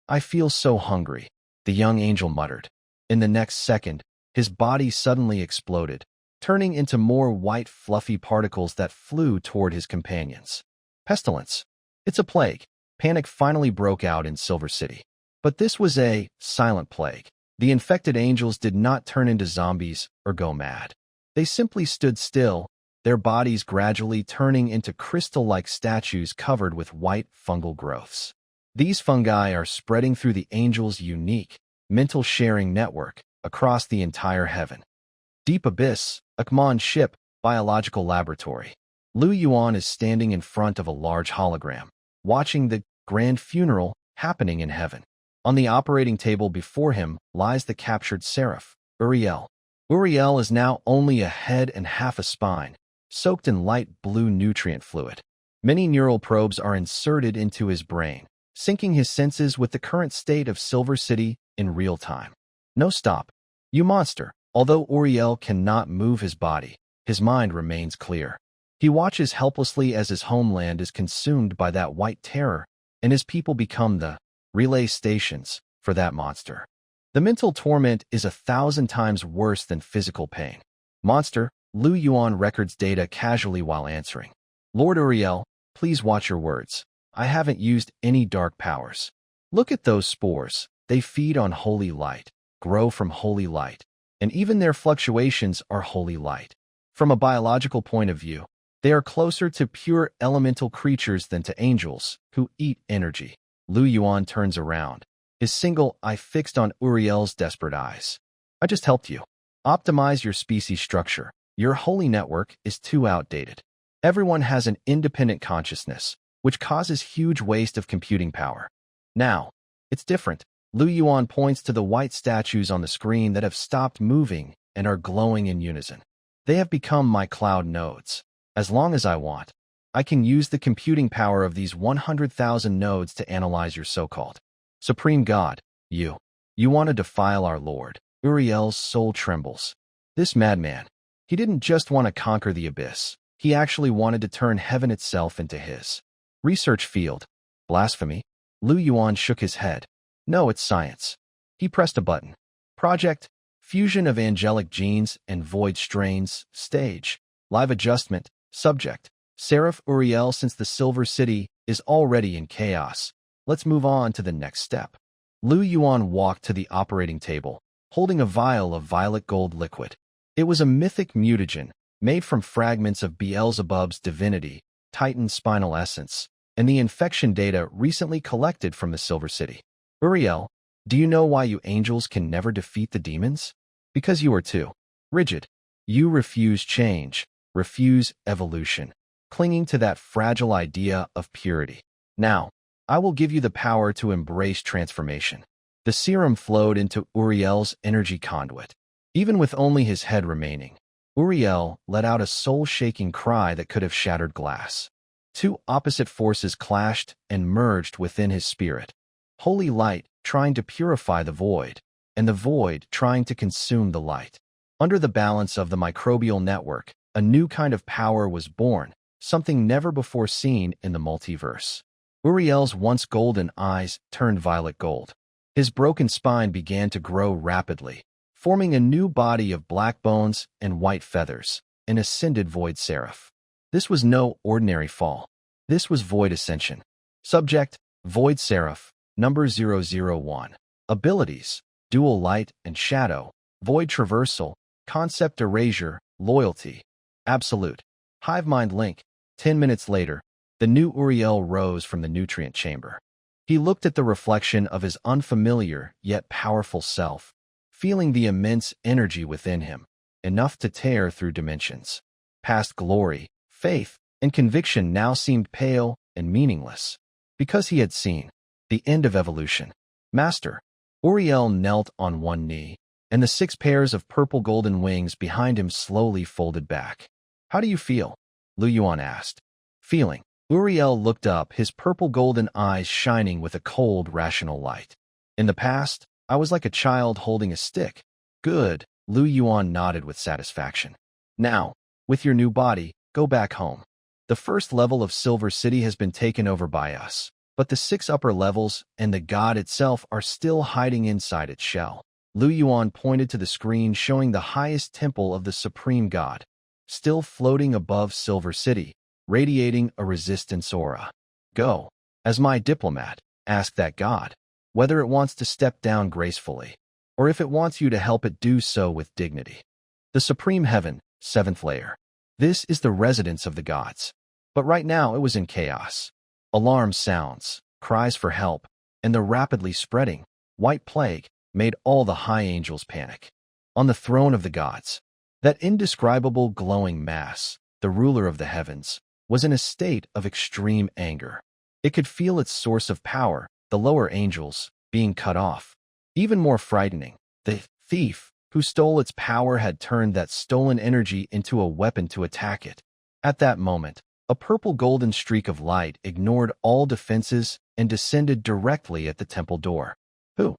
I feel so hungry, the young angel muttered. In the next second, his body suddenly exploded, turning into more white, fluffy particles that flew toward his companions. Pestilence. It's a plague. Panic finally broke out in Silver City. But this was a silent plague. The infected angels did not turn into zombies or go mad. They simply stood still, their bodies gradually turning into crystal-like statues covered with white fungal growths. These fungi are spreading through the angels' unique, mental sharing network across the entire heaven. Deep Abyss, Akmon's ship, biological laboratory. Yuan is standing in front of a large hologram, watching the grand funeral happening in heaven. On the operating table before him lies the captured serif, Uriel. Uriel is now only a head and half a spine, soaked in light blue nutrient fluid. Many neural probes are inserted into his brain, syncing his senses with the current state of Silver City in real time. No stop. You monster. Although Uriel cannot move his body, his mind remains clear. He watches helplessly as his homeland is consumed by that white terror, and his people become the relay stations for that monster. The mental torment is 1,000 times worse than physical pain. Monster, Yuan records data casually while answering. Lord Uriel, please watch your words. I haven't used any dark powers. Look at those spores. They feed on holy light, grow from holy light, and even their fluctuations are holy light. From a biological point of view, they are closer to pure elemental creatures than to angels, who eat energy. Yuan turns around, his single eye fixed on Uriel's desperate eyes. I just helped you. Optimize your species structure. Your holy network is too outdated. Everyone has an independent consciousness, which causes huge waste of computing power. Now, it's different. Yuan points to the white statues on the screen that have stopped moving and are glowing in unison. They have become my cloud nodes. As long as I want, I can use the computing power of these 100,000 nodes to analyze your so-called Supreme God. You want to defile our Lord. Uriel's soul trembles. This madman, he didn't just want to conquer the abyss. He actually wanted to turn heaven itself into his research field. Blasphemy? Yuan shook his head. No, it's science. He pressed a button. Project, fusion of angelic genes and void strains, stage, live adjustment, subject, serif Uriel. Since the Silver City is already in chaos, let's move on to the next step. Yuan walked to the operating table, holding a vial of violet gold liquid. It was a mythic mutagen, made from fragments of Beelzebub's divinity, Titan spinal essence, and the infection data recently collected from the Silver City. Uriel, do you know why you angels can never defeat the demons? Because you are too rigid. You refuse change, refuse evolution, clinging to that fragile idea of purity. Now, I will give you the power to embrace transformation. The serum flowed into Uriel's energy conduit. Even with only his head remaining, Uriel let out a soul-shaking cry that could have shattered glass. Two opposite forces clashed and merged within his spirit. Holy light trying to purify the void, and the void trying to consume the light. Under the balance of the microbial network, a new kind of power was born, something never before seen in the multiverse. Uriel's once golden eyes turned violet gold. His broken spine began to grow rapidly, forming a new body of black bones and white feathers, an ascended void serif. This was no ordinary fall. This was void ascension. Subject, void serif, number 001. Abilities, dual light and shadow, void traversal, concept erasure, loyalty, absolute. Hive mind link. 10 minutes later, the new Uriel rose from the nutrient chamber. He looked at the reflection of his unfamiliar yet powerful self, feeling the immense energy within him, enough to tear through dimensions. Past glory, faith, and conviction now seemed pale and meaningless, because he had seen the end of evolution. Master, Uriel knelt on one knee, and the 6 pairs of purple golden wings behind him slowly folded back. How do you feel? Yuan asked. Feeling. Uriel looked up, his purple golden eyes shining with a cold, rational light. In the past, I was like a child holding a stick. Good, Yuan nodded with satisfaction. Now, with your new body, go back home. The first level of Silver City has been taken over by us, but the 6 upper levels and the god itself are still hiding inside its shell. Yuan pointed to the screen showing the highest temple of the supreme god, still floating above Silver City, radiating a resistance aura. Go, as my diplomat, ask that god, whether it wants to step down gracefully, or if it wants you to help it do so with dignity. The supreme heaven, 7th layer. This is the residence of the gods. But right now it was in chaos. Alarm sounds, cries for help, and the rapidly spreading white plague made all the high angels panic. On the throne of the gods, that indescribable glowing mass, the ruler of the heavens, was in a state of extreme anger. It could feel its source of power, the lower angels, being cut off. Even more frightening, the thief who stole its power had turned that stolen energy into a weapon to attack it. At that moment, a purple-golden streak of light ignored all defenses and descended directly at the temple door. Who?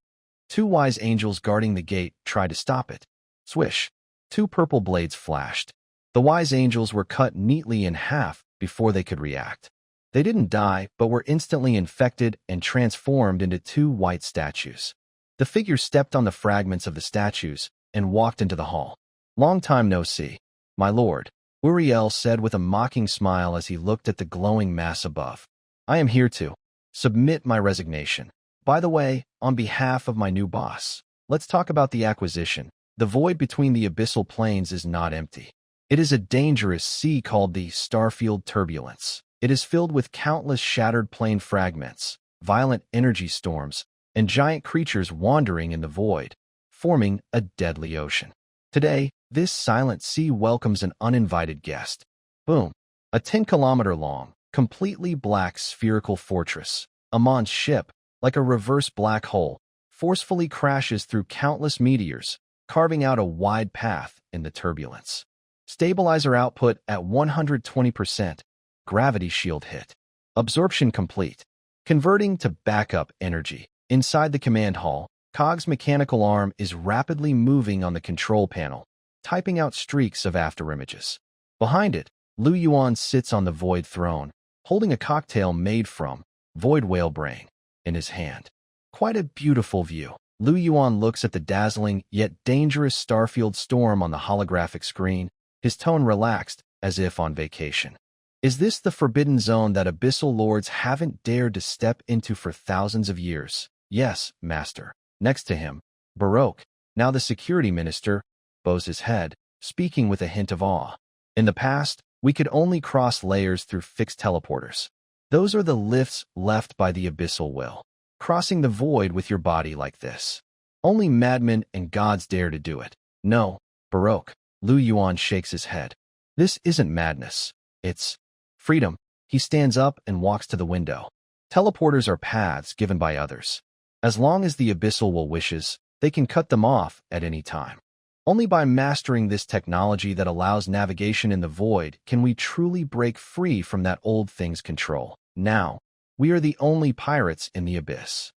2 wise angels guarding the gate tried to stop it. Swish! 2 purple blades flashed. The wise angels were cut neatly in half before they could react. They didn't die, but were instantly infected and transformed into 2 white statues. The figures stepped on the fragments of the statues and walked into the hall. "Long time no see, my lord," Uriel said with a mocking smile as he looked at the glowing mass above. "I am here to submit my resignation. By the way, on behalf of my new boss, let's talk about the acquisition. The void between the abyssal planes is not empty. It is a dangerous sea called the Starfield Turbulence. It is filled with countless shattered plane fragments, violent energy storms, and giant creatures wandering in the void, forming a deadly ocean. Today, this silent sea welcomes an uninvited guest. Boom! A 10-kilometer-long, completely black spherical fortress, Amon's ship, like a reverse black hole, forcefully crashes through countless meteors, carving out a wide path in the turbulence. Stabilizer output at 120%. Gravity shield hit. Absorption complete. Converting to backup energy. Inside the command hall, Cog's mechanical arm is rapidly moving on the control panel, typing out streaks of afterimages. Behind it, Yuan sits on the void throne, holding a cocktail made from void whale brain in his hand. Quite a beautiful view. Yuan looks at the dazzling yet dangerous Starfield storm on the holographic screen, his tone relaxed, as if on vacation. Is this the forbidden zone that abyssal lords haven't dared to step into for thousands of years? Yes, master. Next to him, Baroque, now the security minister, bows his head, speaking with a hint of awe. In the past, we could only cross layers through fixed teleporters. Those are the lifts left by the abyssal will. Crossing the void with your body like this. Only madmen and gods dare to do it. No, Baroque. Yuan shakes his head. This isn't madness. It's freedom. He stands up and walks to the window. Teleporters are paths given by others. As long as the abyssal will wishes, they can cut them off at any time. Only by mastering this technology that allows navigation in the void can we truly break free from that old thing's control. Now, we are the only pirates in the abyss.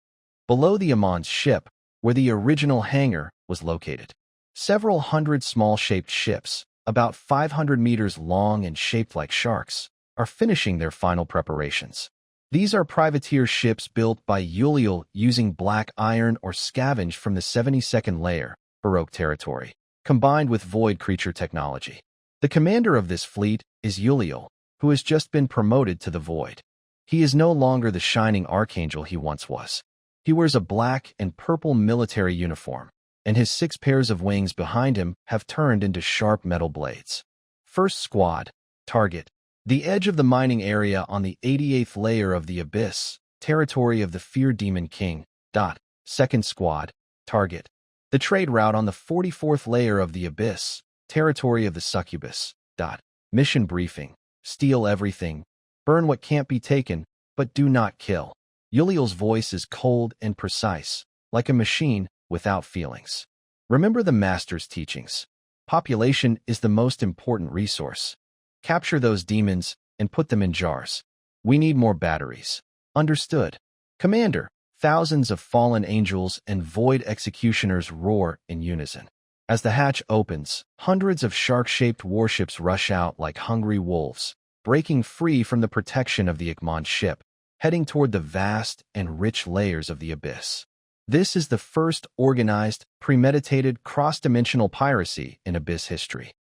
Below the Amon's ship, where the original hangar was located, several hundred small-shaped ships, about 500 meters long and shaped like sharks, are finishing their final preparations. These are privateer ships built by Yuliel using black iron or scavenged from the 72nd layer, Baroque territory, combined with void creature technology. The commander of this fleet is Yuliel, who has just been promoted to the void. He is no longer the shining archangel he once was. He wears a black and purple military uniform, and his 6 pairs of wings behind him have turned into sharp metal blades. First squad, target. The edge of the mining area on the 88th layer of the abyss, territory of the Fear Demon King. Second squad, target. The trade route on the 44th layer of the abyss, territory of the succubus. Mission briefing. Steal everything. Burn what can't be taken, but do not kill. Yuliel's voice is cold and precise, like a machine without feelings. Remember the master's teachings. Population is the most important resource. Capture those demons and put them in jars. We need more batteries. Understood. Commander, thousands of fallen angels and void executioners roar in unison. As the hatch opens, hundreds of shark-shaped warships rush out like hungry wolves, breaking free from the protection of the Igmon ship, heading toward the vast and rich layers of the abyss. This is the first organized, premeditated, cross-dimensional piracy in Abyss history.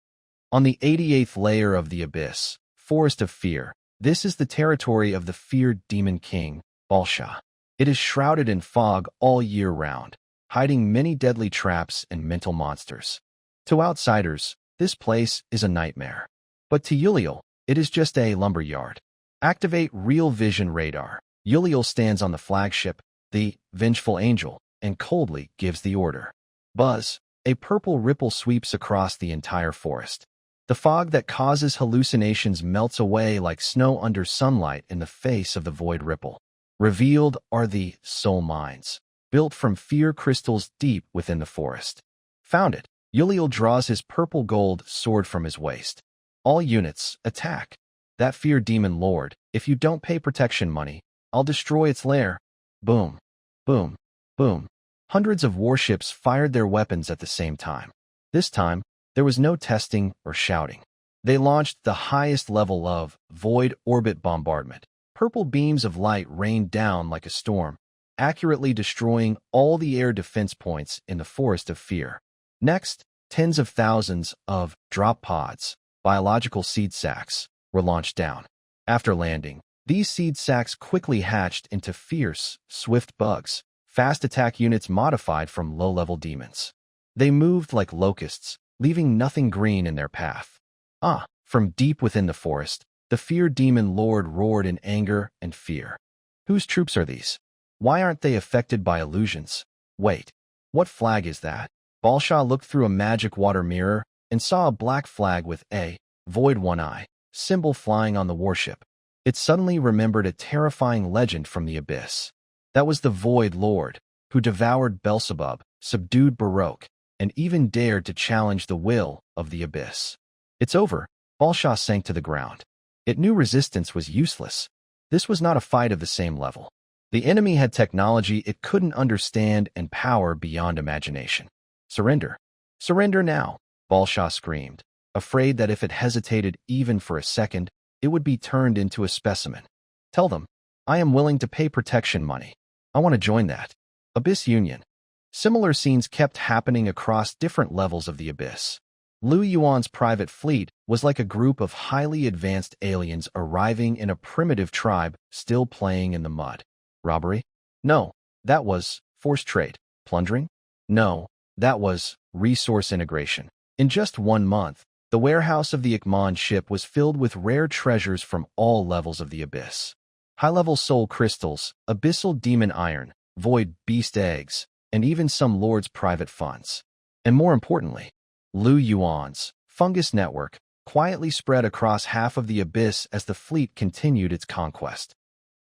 On the 88th layer of the Abyss, Forest of Fear, this is the territory of the feared demon king, Balsha. It is shrouded in fog all year round, hiding many deadly traps and mental monsters. To outsiders, this place is a nightmare. But to Yuliel, it is just a lumberyard. Activate Real Vision Radar. Yuliel stands on the flagship, the Vengeful Angel, and coldly gives the order. Buzz, a purple ripple sweeps across the entire forest. The fog that causes hallucinations melts away like snow under sunlight in the face of the void ripple. Revealed are the soul mines, built from fear crystals deep within the forest. Found it. Yuliel draws his purple gold sword from his waist. All units, attack. That fear demon lord, if you don't pay protection money, I'll destroy its lair. Boom, boom, boom. Hundreds of warships fired their weapons at the same time. This time, there was no testing or shouting. They launched the highest level of void orbit bombardment. Purple beams of light rained down like a storm, accurately destroying all the air defense points in the Forest of Fear. Next, tens of thousands of drop pods, biological seed sacs, were launched down. After landing, these seed sacs quickly hatched into fierce, swift bugs, fast attack units modified from low-level demons. They moved like locusts, leaving nothing green in their path. From deep within the forest, the fear demon lord roared in anger and fear. Whose troops are these? Why aren't they affected by illusions? Wait, what flag is that? Balsha looked through a magic water mirror and saw a black flag with a void one-eye symbol flying on the warship. It suddenly remembered a terrifying legend from the Abyss. That was the Void Lord, who devoured Beelzebub, subdued Baroque, and even dared to challenge the will of the Abyss. It's over. Balsha sank to the ground. It knew resistance was useless. This was not a fight of the same level. The enemy had technology it couldn't understand and power beyond imagination. Surrender. Surrender now, Balsha screamed, afraid that if it hesitated even for a second, it would be turned into a specimen. Tell them, I am willing to pay protection money. I want to join that. Abyss Union. Similar scenes kept happening across different levels of the Abyss. Lu Yuan's private fleet was like a group of highly advanced aliens arriving in a primitive tribe still playing in the mud. Robbery? No, that was forced trade. Plundering? No, that was resource integration. In just 1 month, the warehouse of the Ikman ship was filled with rare treasures from all levels of the Abyss. High-level soul crystals, abyssal demon iron, void beast eggs, and even some lord's private funds. And more importantly, Lu Yuan's fungus network quietly spread across half of the Abyss as the fleet continued its conquest.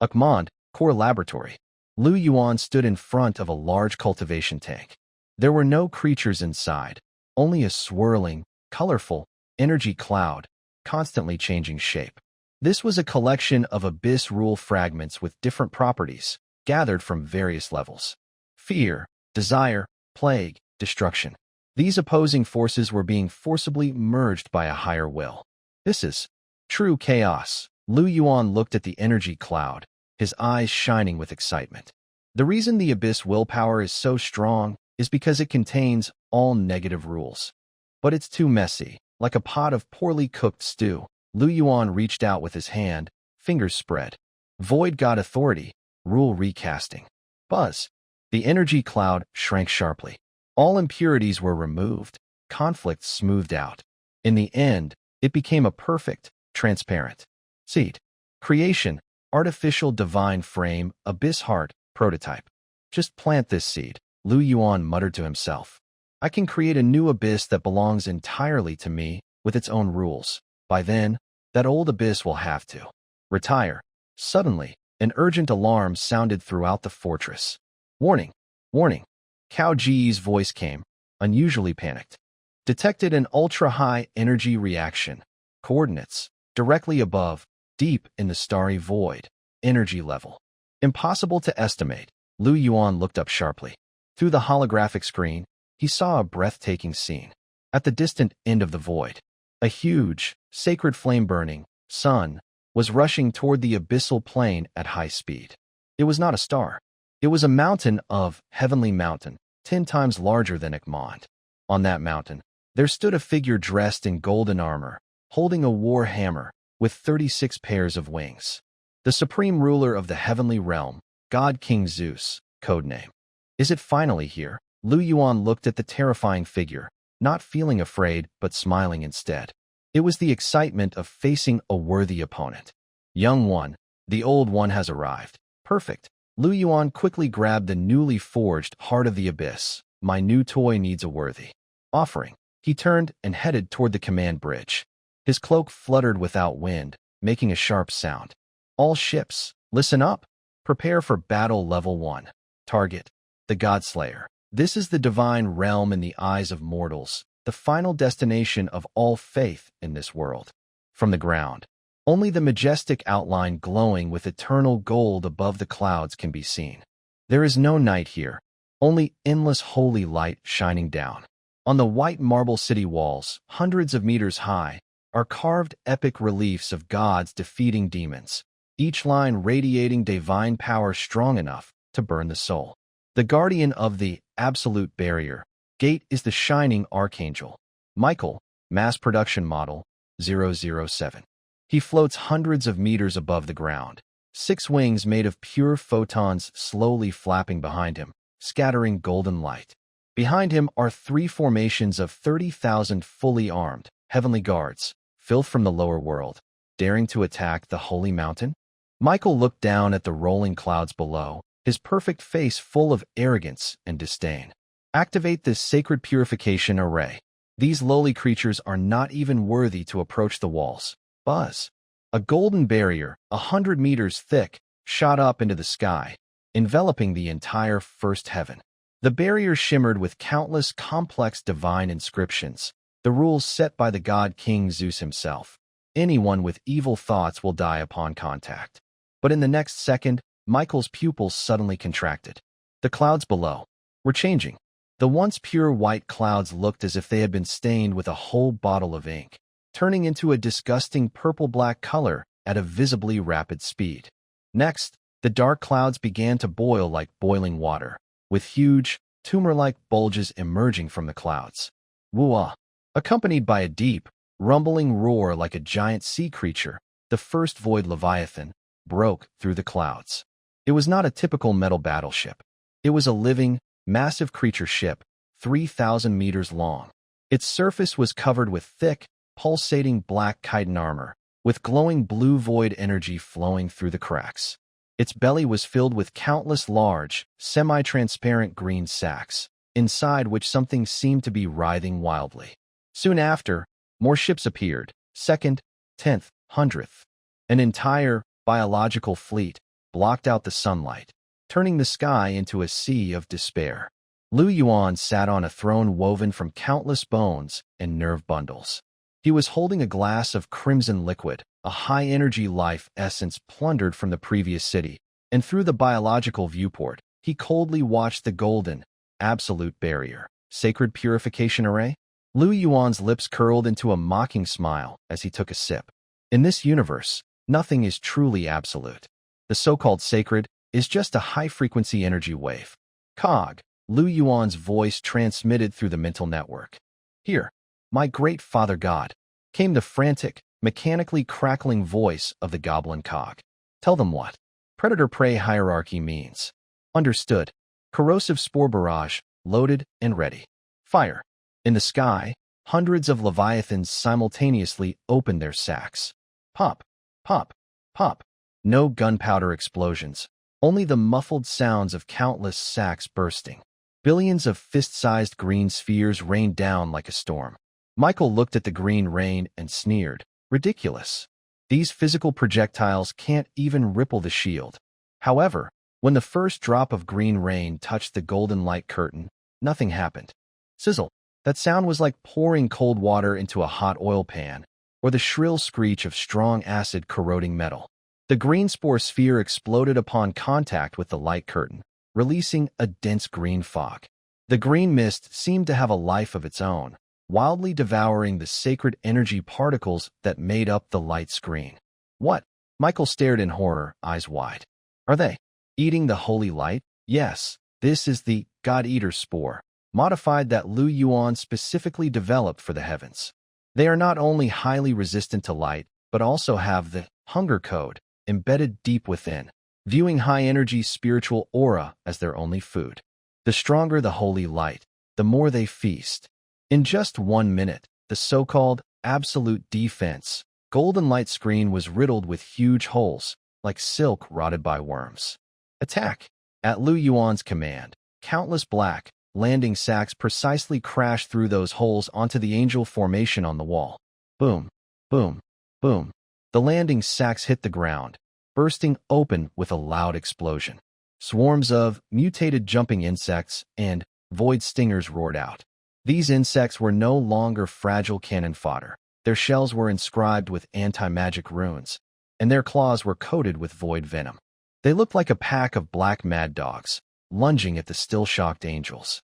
Ikman, core laboratory. Lu Yuan stood in front of a large cultivation tank. There were no creatures inside, only a swirling, colorful energy cloud, constantly changing shape. This was a collection of Abyss rule fragments with different properties, gathered from various levels. Fear, desire, plague, destruction. These opposing forces were being forcibly merged by a higher will. This is true chaos. Lu Yuan looked at the energy cloud, his eyes shining with excitement. The reason the Abyss willpower is so strong is because it contains all negative rules. But it's too messy, like a pot of poorly cooked stew. Lu Yuan reached out with his hand, fingers spread. Void God authority, rule recasting. Buzz. The energy cloud shrank sharply. All impurities were removed, conflicts smoothed out. In the end, it became a perfect, transparent seed. Creation, artificial divine frame, Abyss heart, prototype. Just plant this seed, Lu Yuan muttered to himself. I can create a new Abyss that belongs entirely to me, with its own rules. By then, that old Abyss will have to retire. Suddenly, an urgent alarm sounded throughout the fortress. Warning! Warning! Cao Ji's voice came, unusually panicked. Detected an ultra-high energy reaction. Coordinates, directly above, deep in the starry void. Energy level. Impossible to estimate. Lu Yuan looked up sharply. Through the holographic screen, he saw a breathtaking scene. At the distant end of the void, a huge, sacred flame-burning sun was rushing toward the abyssal plane at high speed. It was not a star. It was a mountain of Heavenly Mountain, 10 times larger than Egmont. On that mountain, there stood a figure dressed in golden armor, holding a war hammer, with 36 pairs of wings. The supreme ruler of the heavenly realm, God King Zeus, codename. Is it finally here? Yuan looked at the terrifying figure, not feeling afraid but smiling instead. It was the excitement of facing a worthy opponent. Young one, the old one has arrived. Perfect. Yuan quickly grabbed the newly forged Heart of the Abyss. My new toy needs a worthy offering. He turned and headed toward the command bridge. His cloak fluttered without wind, making a sharp sound. All ships, listen up. Prepare for battle level 1. Target, the Godslayer. This is the divine realm in the eyes of mortals, the final destination of all faith in this world. From the ground, only the majestic outline glowing with eternal gold above the clouds can be seen. There is no night here, only endless holy light shining down. On the white marble city walls, hundreds of meters high, are carved epic reliefs of gods defeating demons, each line radiating divine power strong enough to burn the soul. The guardian of the absolute barrier gate is the shining archangel, Michael, mass production model 007. He floats hundreds of meters above the ground, 6 wings made of pure photons slowly flapping behind him, scattering golden light. Behind him are 3 formations of 30,000 fully armed, heavenly guards, filth from the lower world, daring to attack the holy mountain. Michael looked down at the rolling clouds below, his perfect face full of arrogance and disdain. Activate this sacred purification array. These lowly creatures are not even worthy to approach the walls. Buzz. A golden barrier, 100 meters thick, shot up into the sky, enveloping the entire first heaven. The barrier shimmered with countless complex divine inscriptions, the rules set by the god King Zeus himself. Anyone with evil thoughts will die upon contact. But in the next second, Michael's pupils suddenly contracted. The clouds below were changing. The once pure white clouds looked as if they had been stained with a whole bottle of ink, turning into a disgusting purple-black color at a visibly rapid speed. Next, the dark clouds began to boil like boiling water, with huge, tumor-like bulges emerging from the clouds. Whoa! Accompanied by a deep, rumbling roar like a giant sea creature, the first void leviathan broke through the clouds. It was not a typical metal battleship. It was a living, massive creature ship, 3,000 meters long. Its surface was covered with thick, pulsating black chitin armor, with glowing blue void energy flowing through the cracks. Its belly was filled with countless large, semi-transparent green sacs, inside which something seemed to be writhing wildly. Soon after, more ships appeared, 2nd, 10th, 100th. An entire, biological fleet blocked out the sunlight, turning the sky into a sea of despair. Yuan sat on a throne woven from countless bones and nerve bundles. He was holding a glass of crimson liquid, a high-energy life essence plundered from the previous city, and through the biological viewport, he coldly watched the golden, absolute barrier, sacred purification array. Yuan's lips curled into a mocking smile as he took a sip. In this universe, nothing is truly absolute. The so-called sacred is just a high-frequency energy wave. Cog, Yuan's voice transmitted through the mental network. Here, my great Father God, came the frantic, mechanically crackling voice of the goblin cog. Tell them what predator-prey hierarchy means. Understood. Corrosive spore barrage, loaded and ready. Fire. In the sky, hundreds of leviathans simultaneously opened their sacs. Pop, pop, pop. No gunpowder explosions, only the muffled sounds of countless sacs bursting. Billions of fist-sized green spheres rained down like a storm. Michael looked at the green rain and sneered. Ridiculous. These physical projectiles can't even ripple the shield. However, when the first drop of green rain touched the golden light curtain, nothing happened. Sizzle. That sound was like pouring cold water into a hot oil pan, or the shrill screech of strong acid corroding metal. The green spore sphere exploded upon contact with the light curtain, releasing a dense green fog. The green mist seemed to have a life of its own, wildly devouring the sacred energy particles that made up the light screen. What? Michael stared in horror, eyes wide. Are they eating the holy light? Yes, this is the God-Eater spore, modified that Yuan specifically developed for the heavens. They are not only highly resistant to light, but also have the hunger code embedded deep within, viewing high-energy spiritual aura as their only food. The stronger the holy light, the more they feast. In just 1 minute, the so-called absolute defense golden light screen was riddled with huge holes, like silk rotted by worms. Attack! At Yuan's command, countless black landing sacks precisely crashed through those holes onto the angel formation on the wall. Boom, boom, boom. The landing sacks hit the ground, bursting open with a loud explosion. Swarms of mutated jumping insects and void stingers roared out. These insects were no longer fragile cannon fodder. Their shells were inscribed with anti-magic runes, and their claws were coated with void venom. They looked like a pack of black mad dogs, lunging at the still-shocked angels.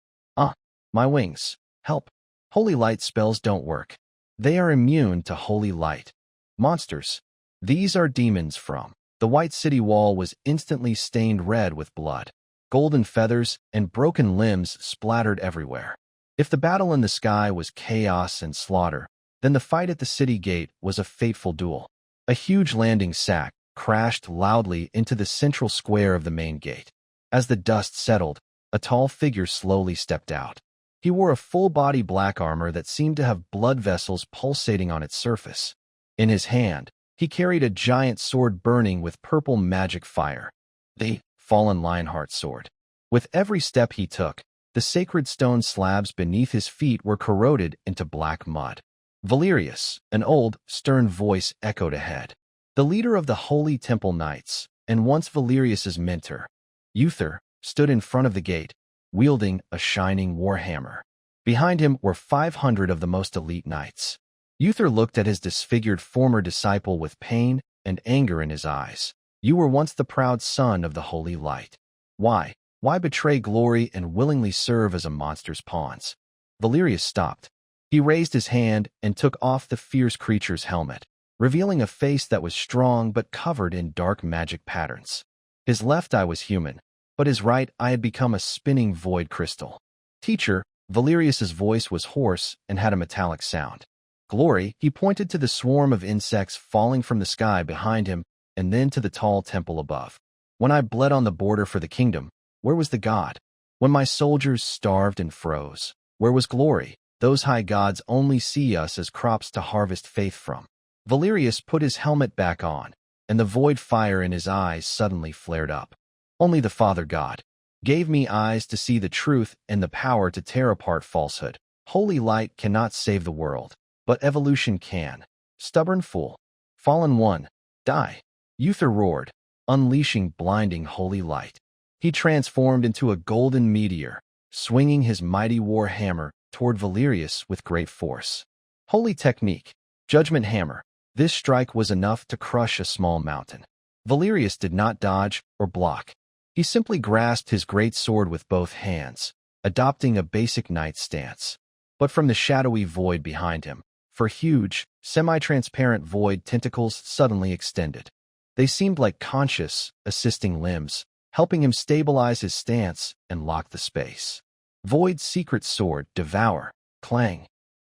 My wings. Help. Holy light spells don't work. They are immune to holy light. Monsters. These are demons from. The white city wall was instantly stained red with blood. Golden feathers and broken limbs splattered everywhere. If the battle in the sky was chaos and slaughter, then the fight at the city gate was a fateful duel. A huge landing sack crashed loudly into the central square of the main gate. As the dust settled, a tall figure slowly stepped out. He wore a full-body black armor that seemed to have blood vessels pulsating on its surface. In his hand, he carried a giant sword burning with purple magic fire, the fallen Lionheart sword. With every step he took, the sacred stone slabs beneath his feet were corroded into black mud. Valerius, an old, stern voice echoed ahead. The leader of the Holy Temple Knights, and once Valerius's mentor, Uther, stood in front of the gate, wielding a shining warhammer. Behind him were 500 of the most elite knights. Uther looked at his disfigured former disciple with pain and anger in his eyes. You were once the proud son of the holy light. Why betray glory and willingly serve as a monster's pawns? Valerius stopped. He raised his hand and took off the fierce creature's helmet, revealing a face that was strong but covered in dark magic patterns. His left eye was human, but his right eye had become a spinning void crystal. Teacher, Valerius's voice was hoarse and had a metallic sound. Glory, he pointed to the swarm of insects falling from the sky behind him and then to the tall temple above. When I bled on the border for the kingdom, where was the god? When my soldiers starved and froze, where was glory? Those high gods only see us as crops to harvest faith from. Valerius put his helmet back on, and the void fire in his eyes suddenly flared up. Only the Father God gave me eyes to see the truth and the power to tear apart falsehood. Holy light cannot save the world, but evolution can. Stubborn fool. Fallen one. Die. Uther roared, unleashing blinding holy light. He transformed into a golden meteor, swinging his mighty war hammer toward Valerius with great force. Holy technique. Judgment hammer. This strike was enough to crush a small mountain. Valerius did not dodge or block. He simply grasped his great sword with both hands, adopting a basic knight stance. But from the shadowy void behind him, for huge, semi-transparent void tentacles suddenly extended. They seemed like conscious, assisting limbs, helping him stabilize his stance and lock the space. Void's secret sword, devour, clang.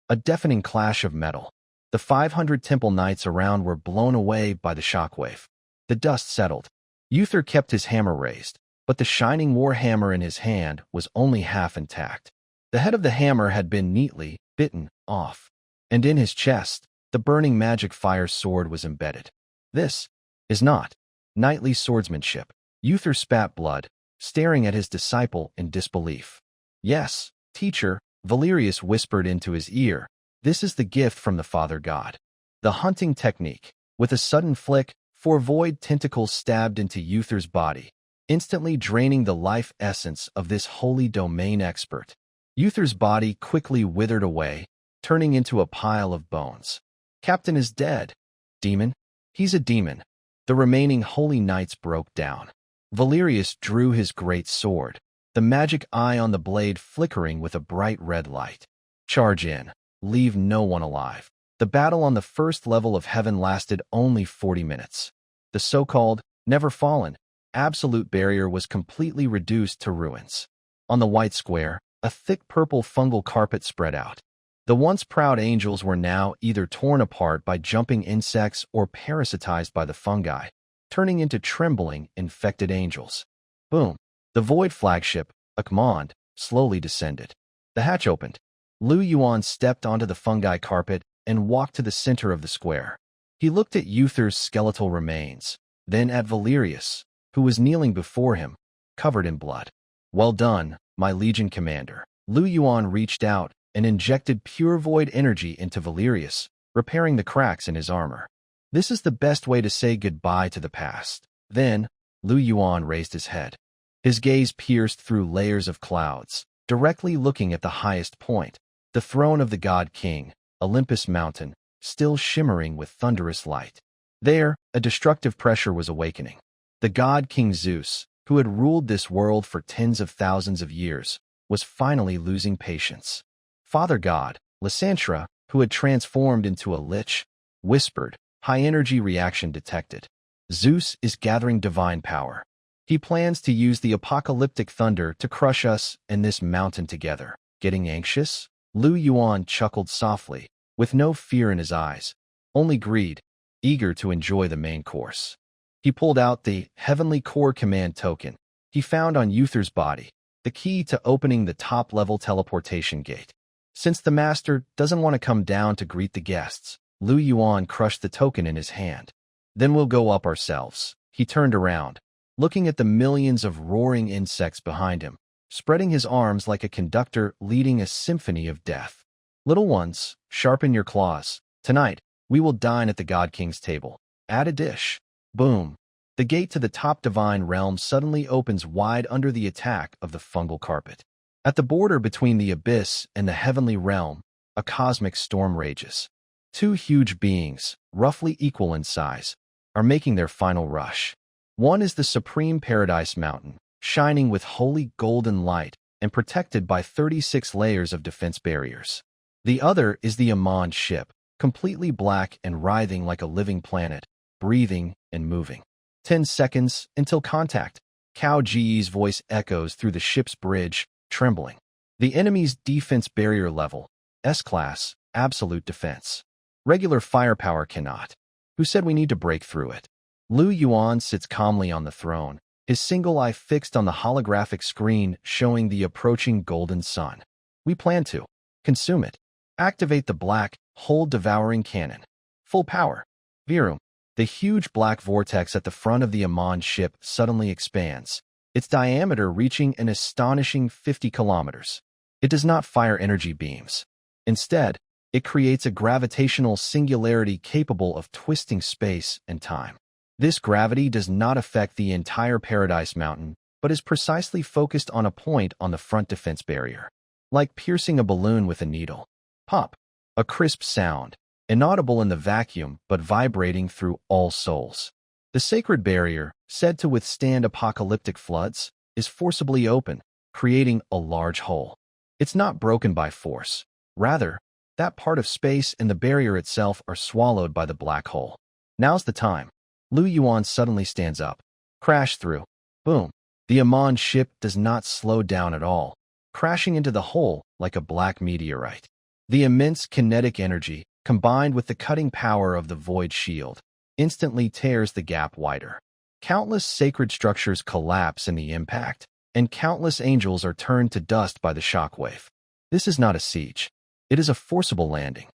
A deafening clash of metal. The 500 temple knights around were blown away by the shockwave. The dust settled. Uther kept his hammer raised, but the shining war hammer in his hand was only half intact. The head of the hammer had been neatly bitten off, and in his chest, the burning magic fire sword was embedded. This is not knightly swordsmanship. Uther spat blood, staring at his disciple in disbelief. Yes, teacher, Valerius whispered into his ear. This is the gift from the Father God. The hunting technique. With a sudden flick, 4 void tentacles stabbed into Uther's body, instantly draining the life essence of this holy domain expert. Uther's body quickly withered away, turning into a pile of bones. Captain is dead. Demon? He's a demon. The remaining holy knights broke down. Valerius drew his great sword, the magic eye on the blade flickering with a bright red light. Charge in. Leave no one alive. The battle on the first level of heaven lasted only 40 minutes. The so-called Never Fallen absolute barrier was completely reduced to ruins. On the white square, a thick purple fungal carpet spread out. The once proud angels were now either torn apart by jumping insects or parasitized by the fungi, turning into trembling, infected angels. Boom! The void flagship, Akmond, slowly descended. The hatch opened. Yuan stepped onto the fungi carpet and walked to the center of the square. He looked at Uther's skeletal remains, then at Valerius, who was kneeling before him, covered in blood. "Well done, my Legion commander." Yuan reached out and injected pure void energy into Valerius, repairing the cracks in his armor. "This is the best way to say goodbye to the past." Then, Yuan raised his head. His gaze pierced through layers of clouds, directly looking at the highest point, the throne of the God King, Olympus Mountain, still shimmering with thunderous light. There, a destructive pressure was awakening. The God King Zeus, who had ruled this world for tens of thousands of years, was finally losing patience. Father God, Lysandra, who had transformed into a lich, whispered, "High-energy reaction detected. Zeus is gathering divine power. He plans to use the apocalyptic thunder to crush us and this mountain together." Getting anxious? Yuan chuckled softly, with no fear in his eyes, only greed, eager to enjoy the main course. He pulled out the Heavenly Core Command token he found on Uther's body, the key to opening the top-level teleportation gate. Since the Master doesn't want to come down to greet the guests, Yuan crushed the token in his hand. "Then we'll go up ourselves." He turned around, looking at the millions of roaring insects behind him, spreading his arms like a conductor leading a symphony of death. "Little ones, sharpen your claws. Tonight, we will dine at the God King's table. Add a dish." Boom! The gate to the top divine realm suddenly opens wide under the attack of the fungal carpet. At the border between the abyss and the heavenly realm, a cosmic storm rages. Two huge beings, roughly equal in size, are making their final rush. One is the supreme paradise mountain, shining with holy golden light and protected by 36 layers of defense barriers. The other is the Amon ship, completely black and writhing like a living planet, breathing and moving. 10 seconds until contact. Cao Ji's voice echoes through the ship's bridge, trembling. The enemy's defense barrier level, S-class, absolute defense. Regular firepower cannot. Who said we need to break through it? Yuan sits calmly on the throne, his single eye fixed on the holographic screen showing the approaching golden sun. "We plan to consume it. Activate the black, hole-devouring cannon. Full power." Virum. The huge black vortex at the front of the Amon ship suddenly expands, its diameter reaching an astonishing 50 kilometers. It does not fire energy beams. Instead, it creates a gravitational singularity capable of twisting space and time. This gravity does not affect the entire Paradise Mountain, but is precisely focused on a point on the front defense barrier. Like piercing a balloon with a needle. Pop! A crisp sound, inaudible in the vacuum but vibrating through all souls. The sacred barrier, said to withstand apocalyptic floods, is forcibly open, creating a large hole. It's not broken by force. Rather, that part of space and the barrier itself are swallowed by the black hole. Now's the time. Yuan suddenly stands up. Crash through. Boom. The Amon ship does not slow down at all, crashing into the hole like a black meteorite. The immense kinetic energy, combined with the cutting power of the void shield, instantly tears the gap wider. Countless sacred structures collapse in the impact, and countless angels are turned to dust by the shockwave. This is not a siege. It is a forcible landing.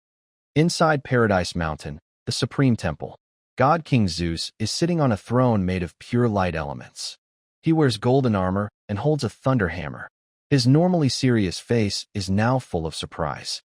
Inside Paradise Mountain, the Supreme Temple, God King Zeus is sitting on a throne made of pure light elements. He wears golden armor and holds a thunder hammer. His normally serious face is now full of surprise.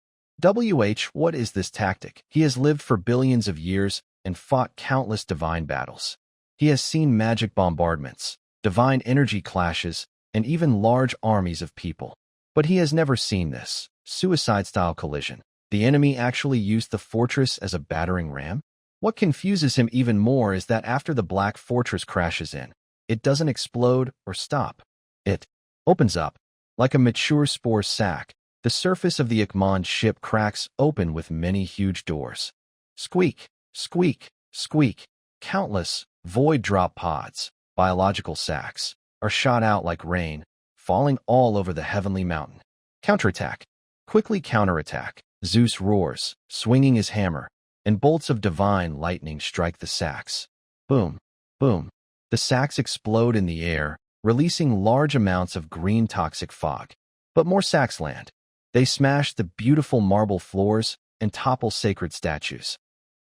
What is this tactic? He has lived for billions of years and fought countless divine battles. He has seen magic bombardments, divine energy clashes, and even large armies of people. But he has never seen this suicide-style collision. The enemy actually used the fortress as a battering ram? What confuses him even more is that after the Black Fortress crashes in, it doesn't explode or stop. It opens up. Like a mature spore sac, the surface of the Akmon ship cracks open with many huge doors. Squeak, squeak, squeak. Countless void drop pods, biological sacks, are shot out like rain, falling all over the heavenly mountain. Counterattack. Quickly counterattack. Zeus roars, swinging his hammer, and bolts of divine lightning strike the sacks. Boom, boom. The sacks explode in the air, releasing large amounts of green toxic fog. But more sacks land. They smash the beautiful marble floors and topple sacred statues.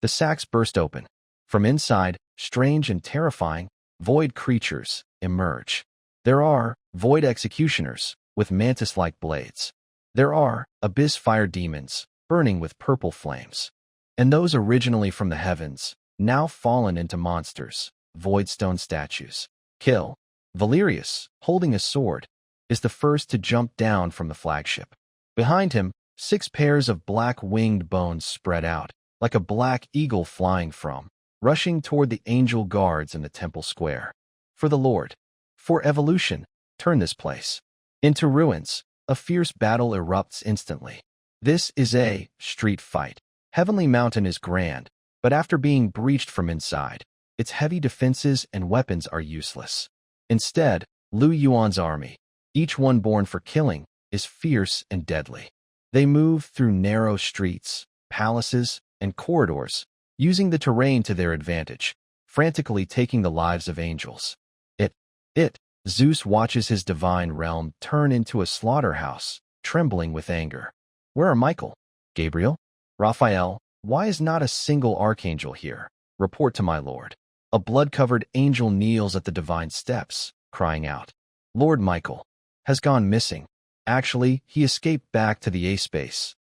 The sacks burst open. From inside, strange and terrifying, void creatures emerge. There are void executioners with mantis-like blades. There are abyss fire demons burning with purple flames. And those originally from the heavens, now fallen into monsters, void stone statues. Kill. Valerius, holding a sword, is the first to jump down from the flagship. Behind him, 6 pairs of black-winged bones spread out, like a black eagle flying from, rushing toward the angel guards in the temple square. For the Lord. For evolution, turn this place into ruins. A fierce battle erupts instantly. This is a street fight. Heavenly Mountain is grand, but after being breached from inside, its heavy defenses and weapons are useless. Instead, Yuan's army, each one born for killing, is fierce and deadly. They move through narrow streets, palaces, and corridors, using the terrain to their advantage, frantically taking the lives of angels. Zeus watches his divine realm turn into a slaughterhouse, trembling with anger. Where are Michael? Gabriel? Raphael? Why is not a single archangel here? Report to my lord. A blood-covered angel kneels at the divine steps, crying out. Lord Michael has gone missing. Actually, he escaped back to the A-space.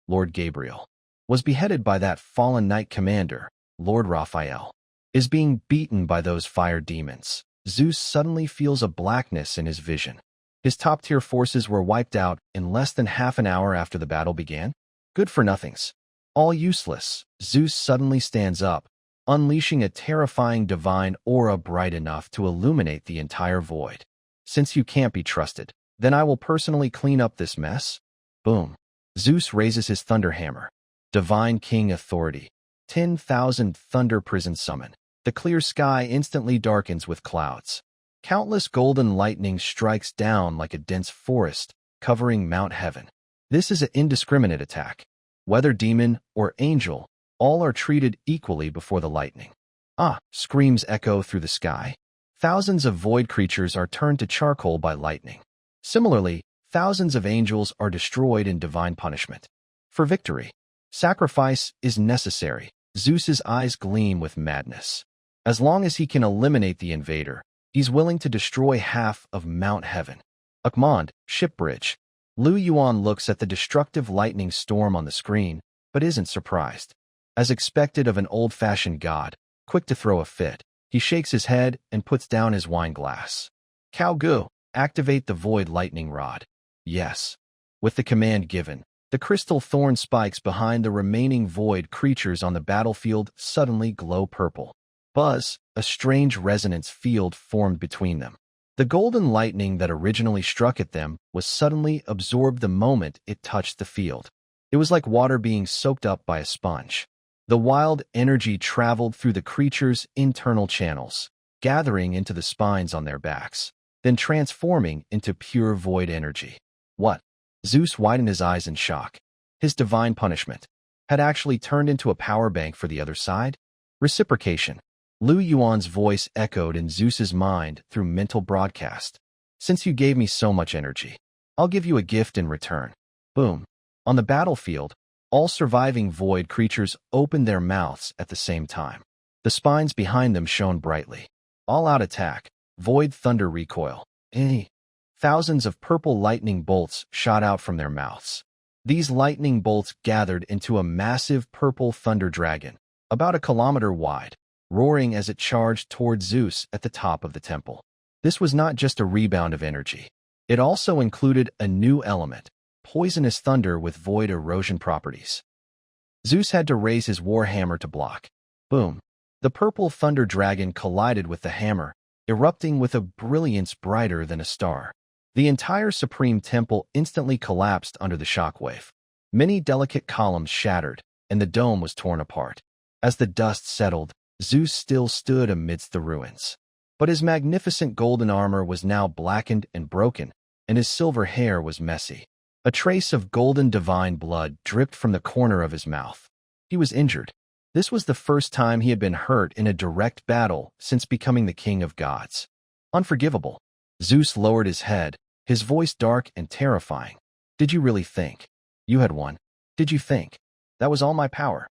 Lord Gabriel was beheaded by that fallen knight commander. Lord Raphael is being beaten by those fire demons. Zeus suddenly feels a blackness in his vision. His top-tier forces were wiped out in less than half an hour after the battle began. Good-for-nothings. All useless. Zeus suddenly stands up, unleashing a terrifying divine aura bright enough to illuminate the entire void. Since you can't be trusted, then I will personally clean up this mess. Boom. Zeus raises his thunder hammer. Divine King authority. 10,000 thunder prison summon. The clear sky instantly darkens with clouds. Countless golden lightning strikes down like a dense forest, covering Mount Heaven. This is an indiscriminate attack. Whether demon or angel, all are treated equally before the lightning. Screams echo through the sky. Thousands of void creatures are turned to charcoal by lightning. Similarly, thousands of angels are destroyed in divine punishment. For victory, sacrifice is necessary. Zeus's eyes gleam with madness. As long as he can eliminate the invader, he's willing to destroy half of Mount Heaven. Akmond, ship bridge. Yuan looks at the destructive lightning storm on the screen, but isn't surprised. As expected of an old-fashioned god, quick to throw a fit, he shakes his head and puts down his wine glass. Cao Gu, activate the void lightning rod. Yes. With the command given, the crystal thorn spikes behind the remaining void creatures on the battlefield suddenly glow purple. Buzz, a strange resonance field formed between them. The golden lightning that originally struck at them was suddenly absorbed the moment it touched the field. It was like water being soaked up by a sponge. The wild energy traveled through the creatures' internal channels, gathering into the spines on their backs, then transforming into pure void energy. What? Zeus widened his eyes in shock. His divine punishment had actually turned into a power bank for the other side? Reciprocation. Yuan's voice echoed in Zeus's mind through mental broadcast. Since you gave me so much energy, I'll give you a gift in return. Boom. On the battlefield, all surviving void creatures opened their mouths at the same time. The spines behind them shone brightly. All-out attack. Void thunder recoil. Thousands of purple lightning bolts shot out from their mouths. These lightning bolts gathered into a massive purple thunder dragon, about 1 kilometer wide, roaring as it charged toward Zeus at the top of the temple. This was not just a rebound of energy. It also included a new element, poisonous thunder with void erosion properties. Zeus had to raise his war hammer to block. Boom. The purple thunder dragon collided with the hammer, erupting with a brilliance brighter than a star. The entire Supreme Temple instantly collapsed under the shockwave. Many delicate columns shattered, and the dome was torn apart. As the dust settled, Zeus still stood amidst the ruins. But his magnificent golden armor was now blackened and broken, and his silver hair was messy. A trace of golden divine blood dripped from the corner of his mouth. He was injured. This was the first time he had been hurt in a direct battle since becoming the king of gods. Unforgivable. Zeus lowered his head, his voice dark and terrifying. Did you really think you had won? Did you think that was all my power?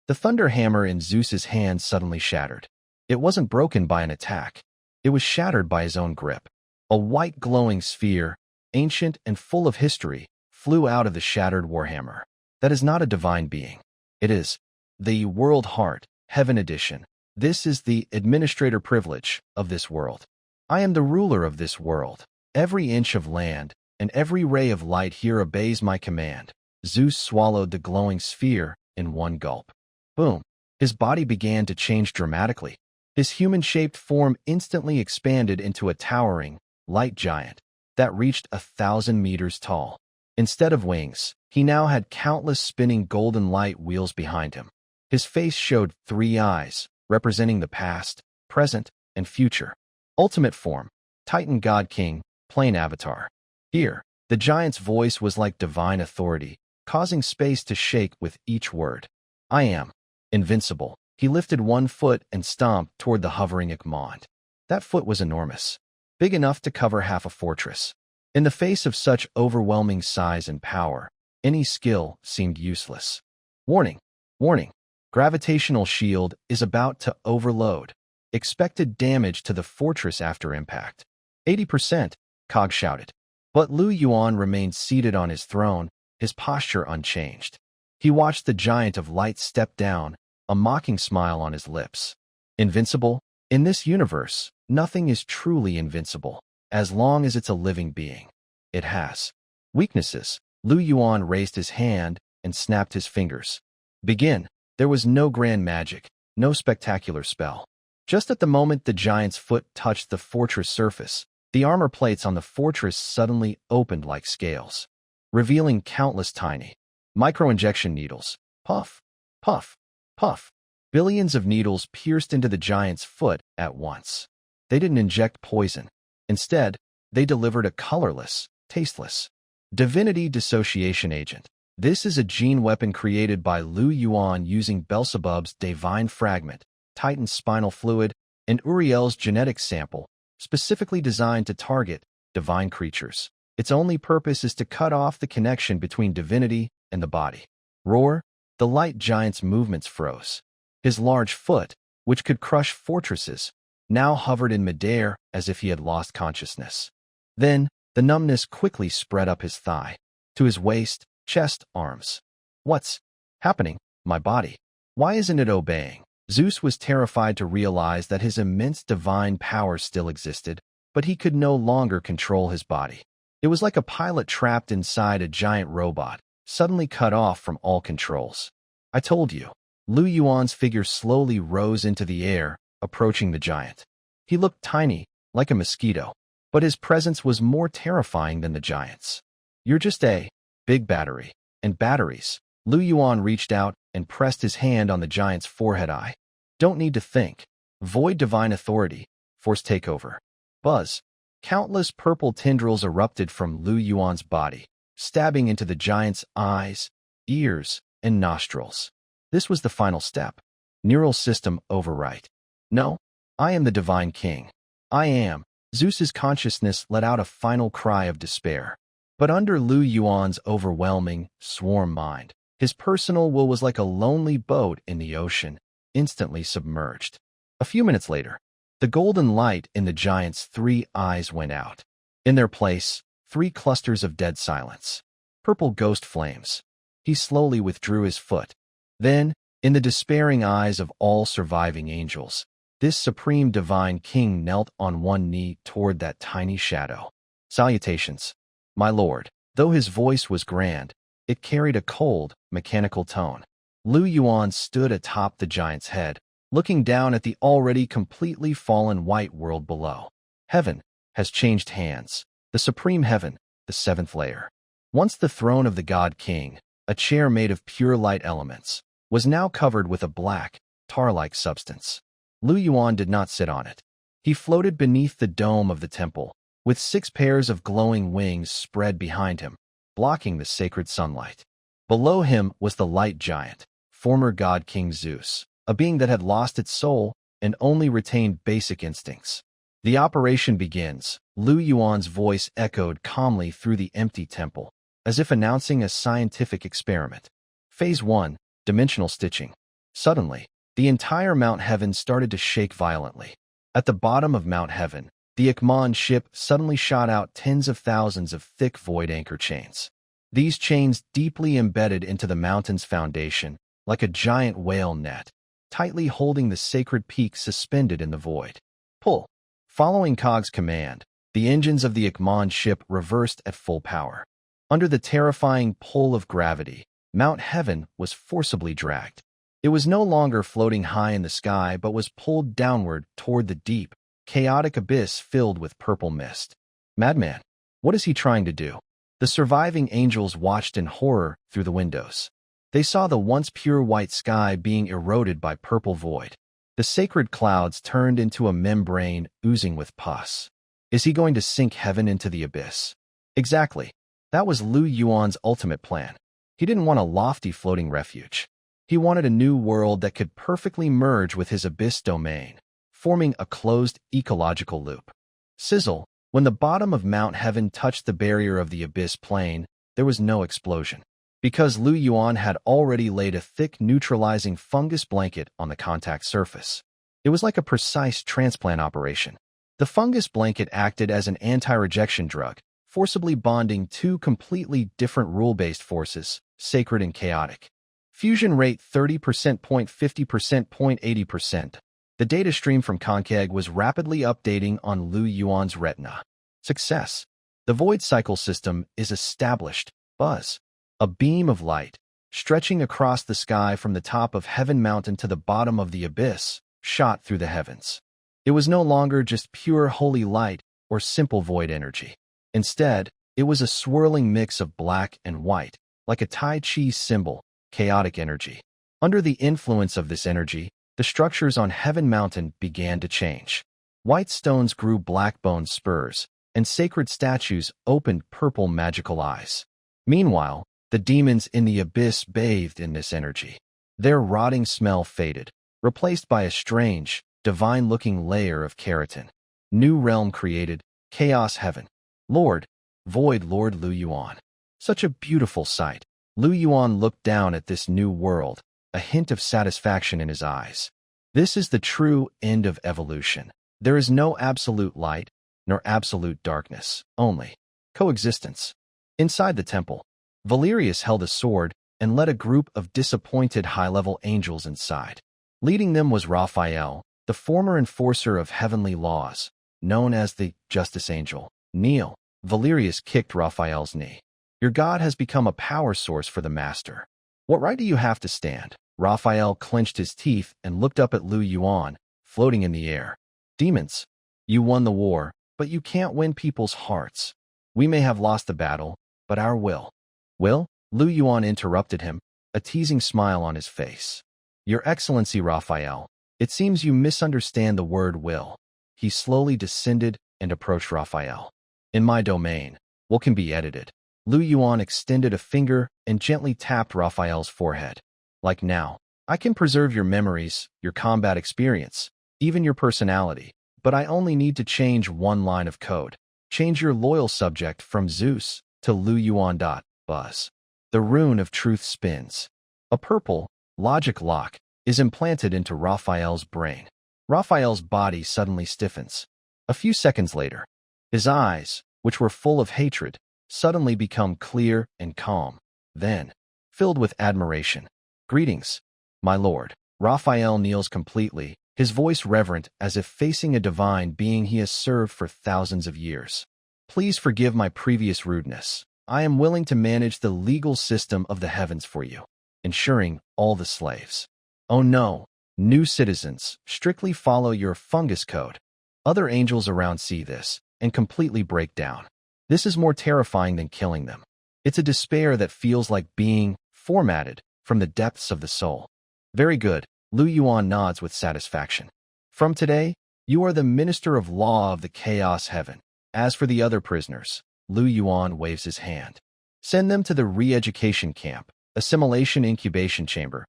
The thunder hammer in Zeus's hand suddenly shattered. It wasn't broken by an attack. It was shattered by his own grip. A white glowing sphere, ancient and full of history, flew out of the shattered warhammer. That is not a divine being. It is the World Heart, Heaven Edition. This is the administrator privilege of this world. I am the ruler of this world. Every inch of land and every ray of light here obeys my command. Zeus swallowed the glowing sphere in one gulp. Boom. His body began to change dramatically. His human-shaped form instantly expanded into a towering, light giant that reached 1,000 meters tall. Instead of wings, he now had countless spinning golden light wheels behind him. His face showed 3 eyes, representing the past, present, and future. Ultimate form, Titan God King, plain avatar. Here, the giant's voice was like divine authority, causing space to shake with each word. I am invincible. He lifted one foot and stomped toward the hovering Ikmond. That foot was enormous, big enough to cover half a fortress. In the face of such overwhelming size and power, any skill seemed useless. Warning! Warning! Gravitational shield is about to overload. Expected damage to the fortress after impact. 80%, Cog shouted. But Yuan remained seated on his throne, his posture unchanged. He watched the giant of light step down, a mocking smile on his lips. Invincible? In this universe, nothing is truly invincible, as long as it's a living being. It has weaknesses. Yuan raised his hand and snapped his fingers. Begin. There was no grand magic, no spectacular spell. Just at the moment the giant's foot touched the fortress surface, the armor plates on the fortress suddenly opened like scales, revealing countless tiny micro-injection needles. Puff, puff, puff. Billions of needles pierced into the giant's foot at once. They didn't inject poison. Instead, they delivered a colorless, tasteless divinity dissociation agent. This is a gene weapon created by Yuan using Beelzebub's divine fragment, Titan's spinal fluid, and Uriel's genetic sample, specifically designed to target divine creatures. Its only purpose is to cut off the connection between divinity and the body. Roar! The light giant's movements froze. His large foot, which could crush fortresses, now hovered in midair as if he had lost consciousness. Then, the numbness quickly spread up his thigh, to his waist, chest, arms. What's happening? My body. Why isn't it obeying? Zeus was terrified to realize that his immense divine power still existed, but he could no longer control his body. It was like a pilot trapped inside a giant robot, suddenly cut off from all controls. I told you. Yuan's figure slowly rose into the air, approaching the giant. He looked tiny, like a mosquito, but his presence was more terrifying than the giant's. You're just a big battery. And batteries. Yuan reached out and pressed his hand on the giant's forehead. I don't need to think. Void divine authority. Force takeover. Buzz. Countless purple tendrils erupted from Yuan's body, stabbing into the giant's eyes, ears, and nostrils. This was the final step. Neural system overwrite. No, I am the divine king. I am. Zeus's consciousness let out a final cry of despair. But under Yuan's overwhelming, swarm mind, his personal will was like a lonely boat in the ocean, instantly submerged. A few minutes later, the golden light in the giant's 3 eyes went out. In their place, 3 clusters of dead silence. Purple ghost flames. He slowly withdrew his foot. Then, in the despairing eyes of all surviving angels, this supreme divine king knelt on one knee toward that tiny shadow. Salutations, my lord. Though his voice was grand, it carried a cold, mechanical tone. Yuan stood atop the giant's head, looking down at the already completely fallen white world below. Heaven has changed hands. The supreme heaven, the 7th layer. Once the throne of the god king, a chair made of pure light elements, was now covered with a black, tar-like substance. Yuan did not sit on it. He floated beneath the dome of the temple, with 6 pairs of glowing wings spread behind him, blocking the sacred sunlight. Below him was the light giant, former god King Zeus, a being that had lost its soul and only retained basic instincts. The operation begins. Lu Yuan's voice echoed calmly through the empty temple, as if announcing a scientific experiment. Phase 1, Dimensional Stitching. Suddenly, the entire Mount Heaven started to shake violently. At the bottom of Mount Heaven, the Ikman ship suddenly shot out tens of thousands of thick void anchor chains. These chains deeply embedded into the mountain's foundation, like a giant whale net, tightly holding the sacred peak suspended in the void. Pull. Following Cog's command, the engines of the Ikman ship reversed at full power. Under the terrifying pull of gravity, Mount Heaven was forcibly dragged. It was no longer floating high in the sky but was pulled downward toward the deep, chaotic abyss filled with purple mist. Madman, what is he trying to do? The surviving angels watched in horror through the windows. They saw the once pure white sky being eroded by purple void. The sacred clouds turned into a membrane oozing with pus. Is he going to sink heaven into the abyss? Exactly. That was Lu Yuan's ultimate plan. He didn't want a lofty floating refuge. He wanted a new world that could perfectly merge with his abyss domain, forming a closed ecological loop. Sizzle. When the bottom of Mount Heaven touched the barrier of the abyss plane, there was no explosion, because Lu Yuan had already laid a thick neutralizing fungus blanket on the contact surface. It was like a precise transplant operation. The fungus blanket acted as an anti-rejection drug, forcibly bonding 2 completely different rule-based forces, sacred and chaotic. Fusion rate 30%, 50%, 80%. The data stream from Concag was rapidly updating on Lu Yuan's retina. Success. The void cycle system is established. Buzz. A beam of light, stretching across the sky from the top of Heaven Mountain to the bottom of the abyss, shot through the heavens. It was no longer just pure holy light or simple void energy. Instead, it was a swirling mix of black and white, like a Tai Chi symbol, chaotic energy. Under the influence of this energy, the structures on Heaven Mountain began to change. White stones grew black bone spurs, and sacred statues opened purple magical eyes. Meanwhile, the demons in the abyss bathed in this energy. Their rotting smell faded, replaced by a strange, divine-looking layer of keratin. New realm created, Chaos Heaven. Lord, Void Lord Lu Yuan. Such a beautiful sight. Lu Yuan looked down at this new world, a hint of satisfaction in his eyes. This is the true end of evolution. There is no absolute light, nor absolute darkness, only coexistence. Inside the temple, Valerius held a sword and led a group of disappointed high-level angels inside. Leading them was Raphael, the former enforcer of heavenly laws, known as the Justice Angel. Kneel. Valerius kicked Raphael's knee. Your god has become a power source for the master. What right do you have to stand? Raphael clenched his teeth and looked up at Lu Yuan, floating in the air. Demons, you won the war, but you can't win people's hearts. We may have lost the battle, but our will. Will? Lu Yuan interrupted him, a teasing smile on his face. Your Excellency Raphael, it seems you misunderstand the word will. He slowly descended and approached Raphael. In my domain, what can be edited? Lu Yuan extended a finger and gently tapped Raphael's forehead. Like now, I can preserve your memories, your combat experience, even your personality, but I only need to change one line of code. Change your loyal subject from Zeus to Lu Yuan. Buzz. The rune of truth spins. A purple, logic lock is implanted into Raphael's brain. Raphael's body suddenly stiffens. A few seconds later, his eyes, which were full of hatred, suddenly become clear and calm, then filled with admiration. Greetings, my lord. Raphael kneels completely, his voice reverent as if facing a divine being he has served for thousands of years. Please forgive my previous rudeness. I am willing to manage the legal system of the heavens for you, ensuring all the slaves. Oh no, new citizens, strictly follow your fungus code. Other angels around see this and completely break down. This is more terrifying than killing them. It's a despair that feels like being formatted from the depths of the soul. Very good, Lu Yuan nods with satisfaction. From today, You are the minister of law of the chaos heaven. As for the other prisoners, Yuan waves his hand. Send them to the re-education camp, assimilation incubation chamber.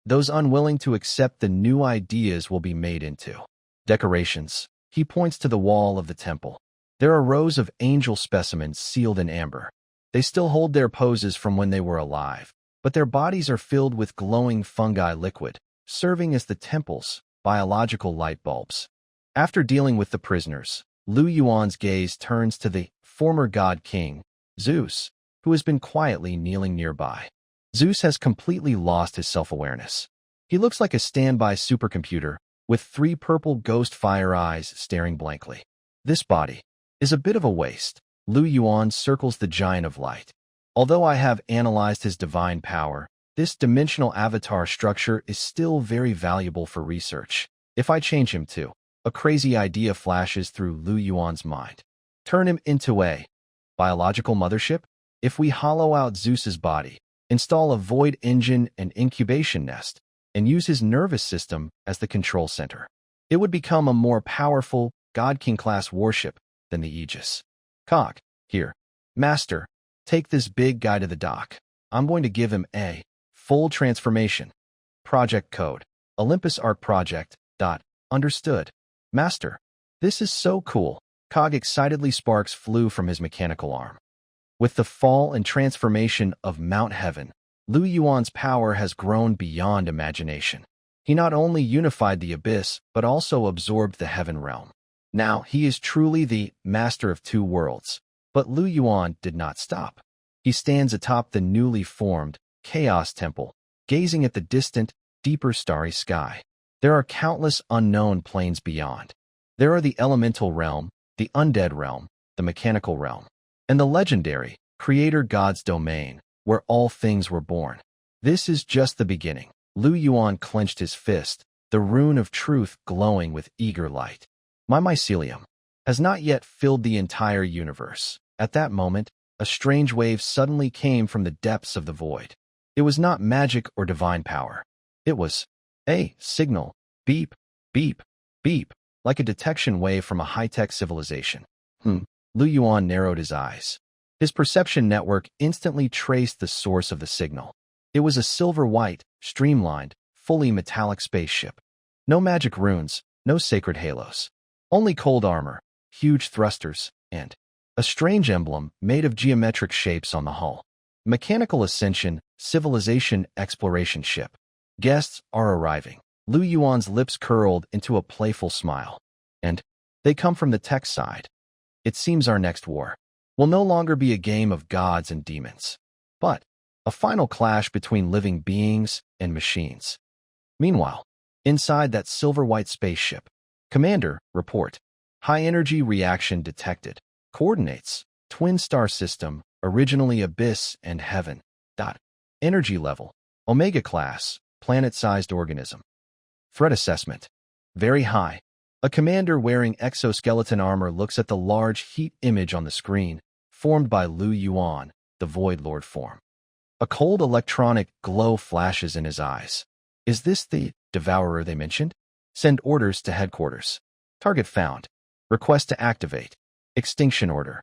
Those unwilling to accept the new ideas will be made into decorations. He points to the wall of the temple. There are rows of angel specimens sealed in amber. They still hold their poses from when they were alive, but their bodies are filled with glowing fungi liquid, serving as the temple's biological light bulbs. After dealing with the prisoners, Yuan's gaze turns to the former god king, Zeus, who has been quietly kneeling nearby. Zeus has completely lost his self-awareness. He looks like a standby supercomputer, with 3 purple ghost fire eyes staring blankly. This body is a bit of a waste. Yuan circles the giant of light. Although I have analyzed his divine power, this dimensional avatar structure is still very valuable for research. If I change him to, a crazy idea flashes through Yuan's mind. Turn him into a biological mothership? If we hollow out Zeus's body, install a void engine and incubation nest, and use his nervous system as the control center, it would become a more powerful God King class warship than the Aegis. Cog, here. Master, take this big guy to the dock. I'm going to give him a full transformation. Project code. Olympus Art Project. Understood. Master, this is so cool. Cog excitedly sparks flew from his mechanical arm. With the fall and transformation of Mount Heaven, Yuan's power has grown beyond imagination. He not only unified the abyss, but also absorbed the heaven realm. Now he is truly the master of 2 worlds. But Yuan did not stop. He stands atop the newly formed Chaos Temple, gazing at the distant, deeper starry sky. There are countless unknown planes beyond. There are the elemental realm, the undead realm, the mechanical realm, and the legendary Creator God's domain, where all things were born. This is just the beginning. Yuan clenched his fist, the rune of truth glowing with eager light. My mycelium has not yet filled the entire universe. At that moment, a strange wave suddenly came from the depths of the void. It was not magic or divine power. It was a signal, beep, beep, beep, like a detection wave from a high-tech civilization. Yuan narrowed his eyes. His perception network instantly traced the source of the signal. It was a silver-white, streamlined, fully metallic spaceship. No magic runes, no sacred halos. Only cold armor, huge thrusters, and a strange emblem made of geometric shapes on the hull. Mechanical Ascension, Civilization Exploration Ship. Guests are arriving. Yuan's lips curled into a playful smile. And they come from the tech side. It seems our next war will no longer be a game of gods and demons, but a final clash between living beings and machines. Meanwhile, inside that silver-white spaceship, Commander, report. High-energy reaction detected. Coordinates. Twin star system, originally Abyss and Heaven. Energy level. Omega class, planet-sized organism. Threat assessment. Very high. A commander wearing exoskeleton armor looks at the large heat image on the screen, formed by Yuan, the Void Lord form. A cold electronic glow flashes in his eyes. Is this the devourer they mentioned? Send orders to headquarters. Target found. Request to activate. Extinction order.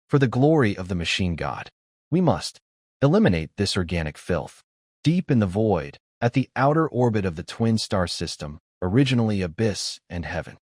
For the glory of the machine god, we must eliminate this organic filth. Deep in the void, at the outer orbit of the twin star system, originally Abyss and Heaven.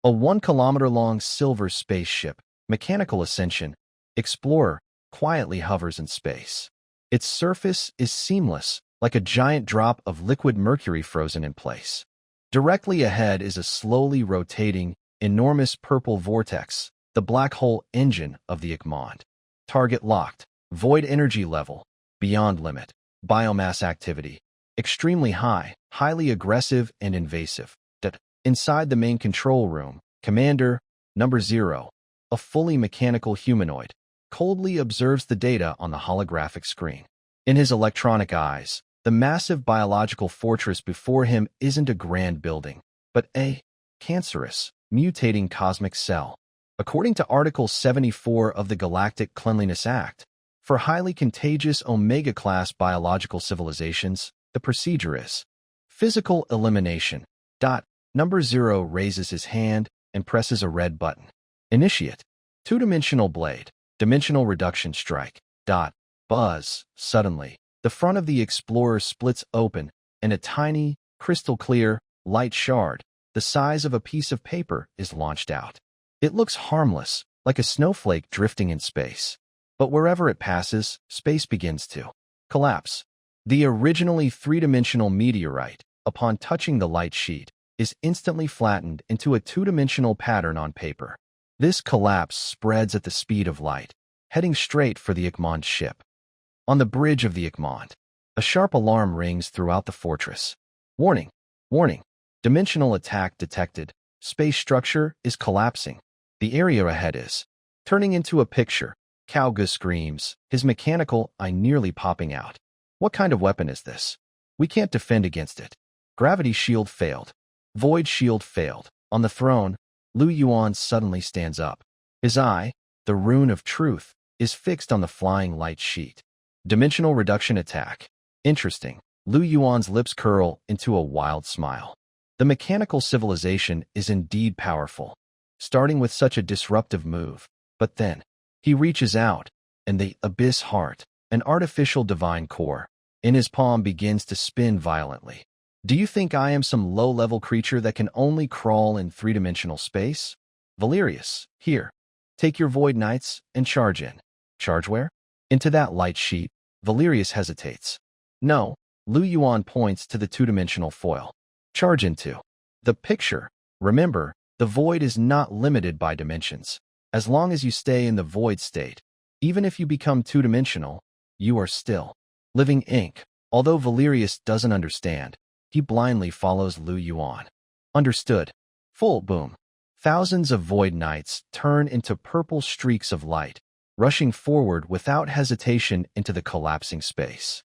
A 1-kilometer-long silver spaceship, Mechanical Ascension, Explorer, quietly hovers in space. Its surface is seamless, like a giant drop of liquid mercury frozen in place. Directly ahead is a slowly rotating, enormous purple vortex, the black hole engine of the Egmont. Target locked. Void energy level. Beyond limit. Biomass activity. Extremely high, highly aggressive and invasive. Inside the main control room, Commander, Number 0, a fully mechanical humanoid, coldly observes the data on the holographic screen. In his electronic eyes, the massive biological fortress before him isn't a grand building, but a cancerous, mutating cosmic cell. According to Article 74 of the Galactic Cleanliness Act, for highly contagious Omega-class biological civilizations, the procedure is physical elimination. Number 0 raises his hand, and presses a red button. Initiate. Two-dimensional blade. Dimensional reduction strike. Dot. Buzz. Suddenly, the front of the Explorer splits open, and a tiny, crystal-clear, light shard, the size of a piece of paper, is launched out. It looks harmless, like a snowflake drifting in space. But wherever it passes, space begins to collapse. The originally three-dimensional meteorite, upon touching the light sheet, is instantly flattened into a two-dimensional pattern on paper. This collapse spreads at the speed of light, heading straight for the Ikmond ship. On the bridge of the Ikmond, a sharp alarm rings throughout the fortress. Warning! Warning! Dimensional attack detected. Space structure is collapsing. The area ahead is turning into a picture. Fungus screams, his mechanical eye nearly popping out. What kind of weapon is this? We can't defend against it. Gravity shield failed. Void shield failed. On the throne, Yuan suddenly stands up. His eye, the rune of truth, is fixed on the flying light sheet. Dimensional reduction attack. Interesting. Yuan's lips curl into a wild smile. The mechanical civilization is indeed powerful, starting with such a disruptive move. But then, he reaches out, and the abyss heart, an artificial divine core, in his palm begins to spin violently. Do you think I am some low-level creature that can only crawl in three-dimensional space? Valerius, here. Take your Void Knights and charge in. Charge where? Into that light sheet. Valerius hesitates. No, Yuan points to the two-dimensional foil. Charge into the picture. Remember, the void is not limited by dimensions. As long as you stay in the void state, even if you become two-dimensional, you are still living ink. Although Valerius doesn't understand, he blindly follows Yuan. Understood. Full boom. Thousands of Void Knights turn into purple streaks of light, rushing forward without hesitation into the collapsing space.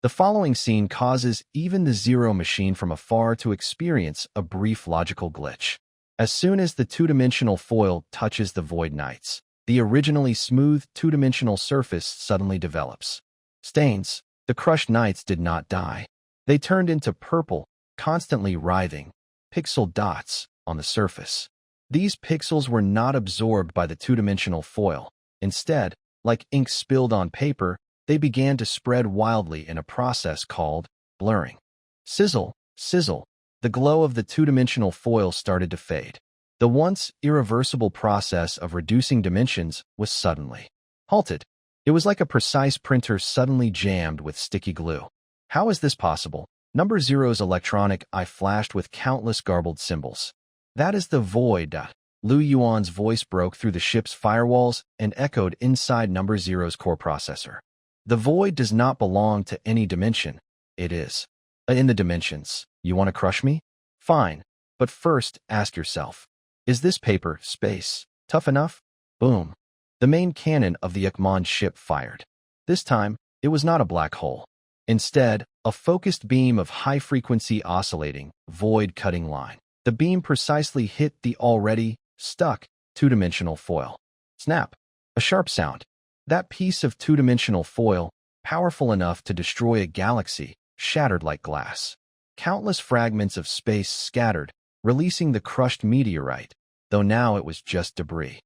The following scene causes even the Zero machine from afar to experience a brief logical glitch. As soon as the two-dimensional foil touches the Void Knights, the originally smooth two-dimensional surface suddenly develops. Stains. The crushed knights did not die. They turned into purple, constantly writhing, pixel dots on the surface. These pixels were not absorbed by the two-dimensional foil. Instead, like ink spilled on paper, they began to spread wildly in a process called blurring. Sizzle, sizzle. The glow of the two-dimensional foil started to fade. The once irreversible process of reducing dimensions was suddenly halted. It was like a precise printer suddenly jammed with sticky glue. How is this possible? Number Zero's electronic eye flashed with countless garbled symbols. That is the void. Yuan's voice broke through the ship's firewalls and echoed inside Number Zero's core processor. The void does not belong to any dimension. It is in the dimensions. You want to crush me? Fine. But first, ask yourself, is this paper, space, tough enough? Boom. The main cannon of the Ikmond ship fired. This time, it was not a black hole. Instead, a focused beam of high-frequency oscillating, void-cutting line. The beam precisely hit the already stuck two-dimensional foil. Snap. A sharp sound. That piece of two-dimensional foil, powerful enough to destroy a galaxy, shattered like glass. Countless fragments of space scattered, releasing the crushed meteorite, though now it was just debris.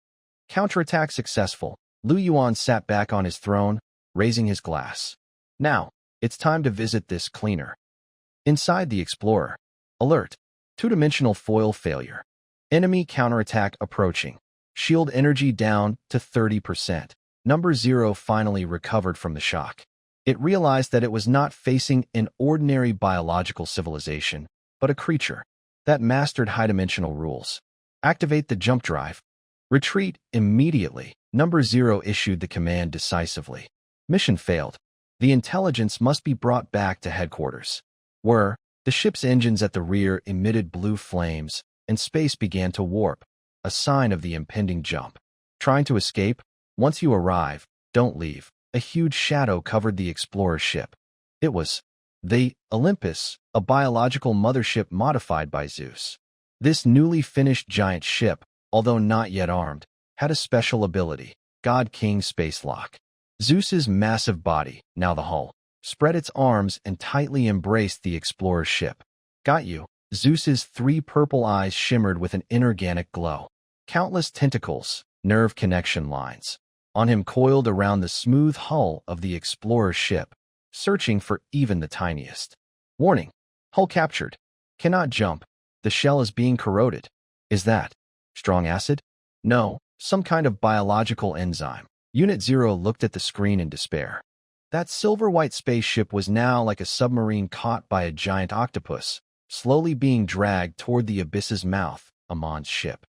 Counterattack successful. Yuan sat back on his throne, raising his glass. Now, it's time to visit this cleaner. Inside the Explorer. Alert. Two-dimensional foil failure. Enemy counterattack approaching. Shield energy down to 30%. Number Zero finally recovered from the shock. It realized that it was not facing an ordinary biological civilization, but a creature that mastered high-dimensional rules. Activate the jump drive. Retreat immediately. Number Zero issued the command decisively. Mission failed. The intelligence must be brought back to headquarters. The ship's engines at the rear emitted blue flames, and space began to warp, a sign of the impending jump. Trying to escape? Once you arrive, don't leave. A huge shadow covered the Explorer ship. It was the Olympus, a biological mothership modified by Zeus. This newly finished giant ship, although not yet armed, had a special ability, God King Space Lock. Zeus's massive body, now the hull, spread its arms and tightly embraced the Explorer's ship. Got you. Zeus's 3 purple eyes shimmered with an inorganic glow. Countless tentacles, nerve connection lines, on him coiled around the smooth hull of the explorer's ship, searching for even the tiniest. Warning. Hull captured. Cannot jump. The shell is being corroded. Is that strong acid? No, some kind of biological enzyme. Unit 0 looked at the screen in despair. That silver-white spaceship was now like a submarine caught by a giant octopus, slowly being dragged toward the abyss's mouth, Amon's ship.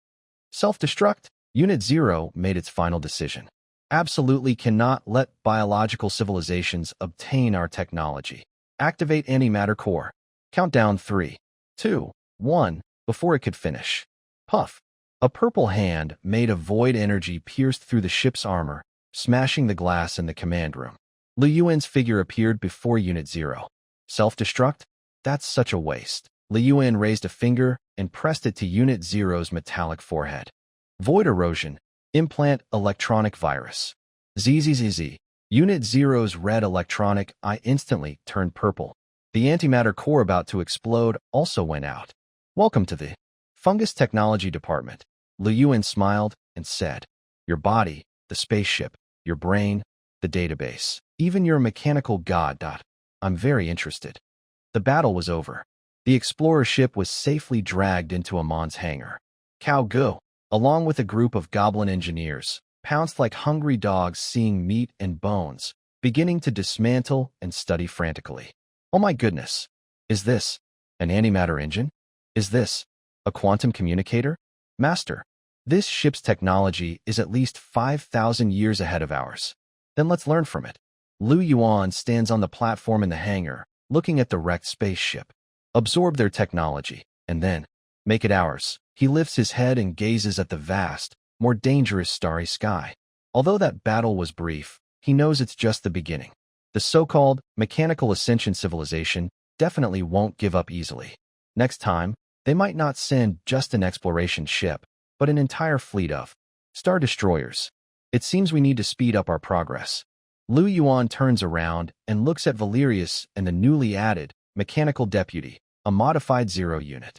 Self-destruct? Unit 0 made its final decision. Absolutely cannot let biological civilizations obtain our technology. Activate antimatter core. Countdown 3, 2, 1, before it could finish. Puff. A purple hand made of void energy pierced through the ship's armor, smashing the glass in the command room. Yuan's figure appeared before Unit 0. Self-destruct? That's such a waste. Yuan raised a finger and pressed it to Unit 0's metallic forehead. Void erosion. Implant electronic virus. ZZZZ. Unit 0's red electronic eye instantly turned purple. The antimatter core about to explode also went out. Welcome to the Fungus Technology Department. Yuan smiled and said, your body, the spaceship, your brain, the database, even your mechanical god. I'm very interested. The battle was over. The explorer ship was safely dragged into Amon's hangar. Cao Go, along with a group of goblin engineers, pounced like hungry dogs seeing meat and bones, beginning to dismantle and study frantically. Oh my goodness. Is this an antimatter engine? Is this a quantum communicator? Master, this ship's technology is at least 5,000 years ahead of ours. Then let's learn from it. Yuan stands on the platform in the hangar, looking at the wrecked spaceship. Absorb their technology, and then make it ours. He lifts his head and gazes at the vast, more dangerous starry sky. Although that battle was brief, he knows it's just the beginning. The so-called mechanical ascension civilization definitely won't give up easily. Next time, they might not send just an exploration ship, but an entire fleet of star destroyers. It seems we need to speed up our progress. Yuan turns around and looks at Valerius and the newly added mechanical deputy, a modified 0 unit.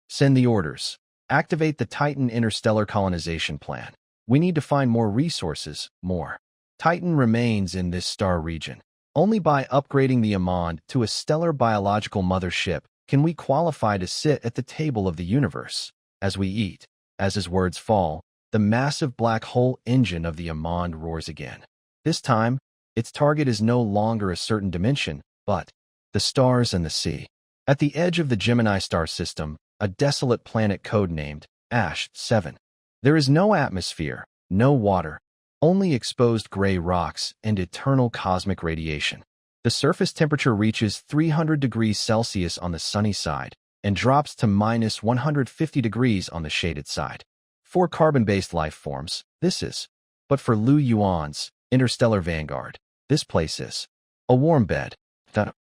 Send the orders. Activate the Titan interstellar colonization plan. We need to find more resources, more Titan remains in this star region. Only by upgrading the Amon to a stellar biological mothership can we qualify to sit at the table of the universe. As we eat, as his words fall, the massive black hole engine of the Amon roars again. This time, its target is no longer a certain dimension, but the stars and the sea. At the edge of the Gemini star system, a desolate planet codenamed Ash 7. There is no atmosphere, no water, only exposed gray rocks and eternal cosmic radiation. The surface temperature reaches 300 degrees Celsius on the sunny side and drops to minus 150 degrees on the shaded side. For carbon-based life forms, this is. But for Yuan's interstellar vanguard, this place is a warm bed.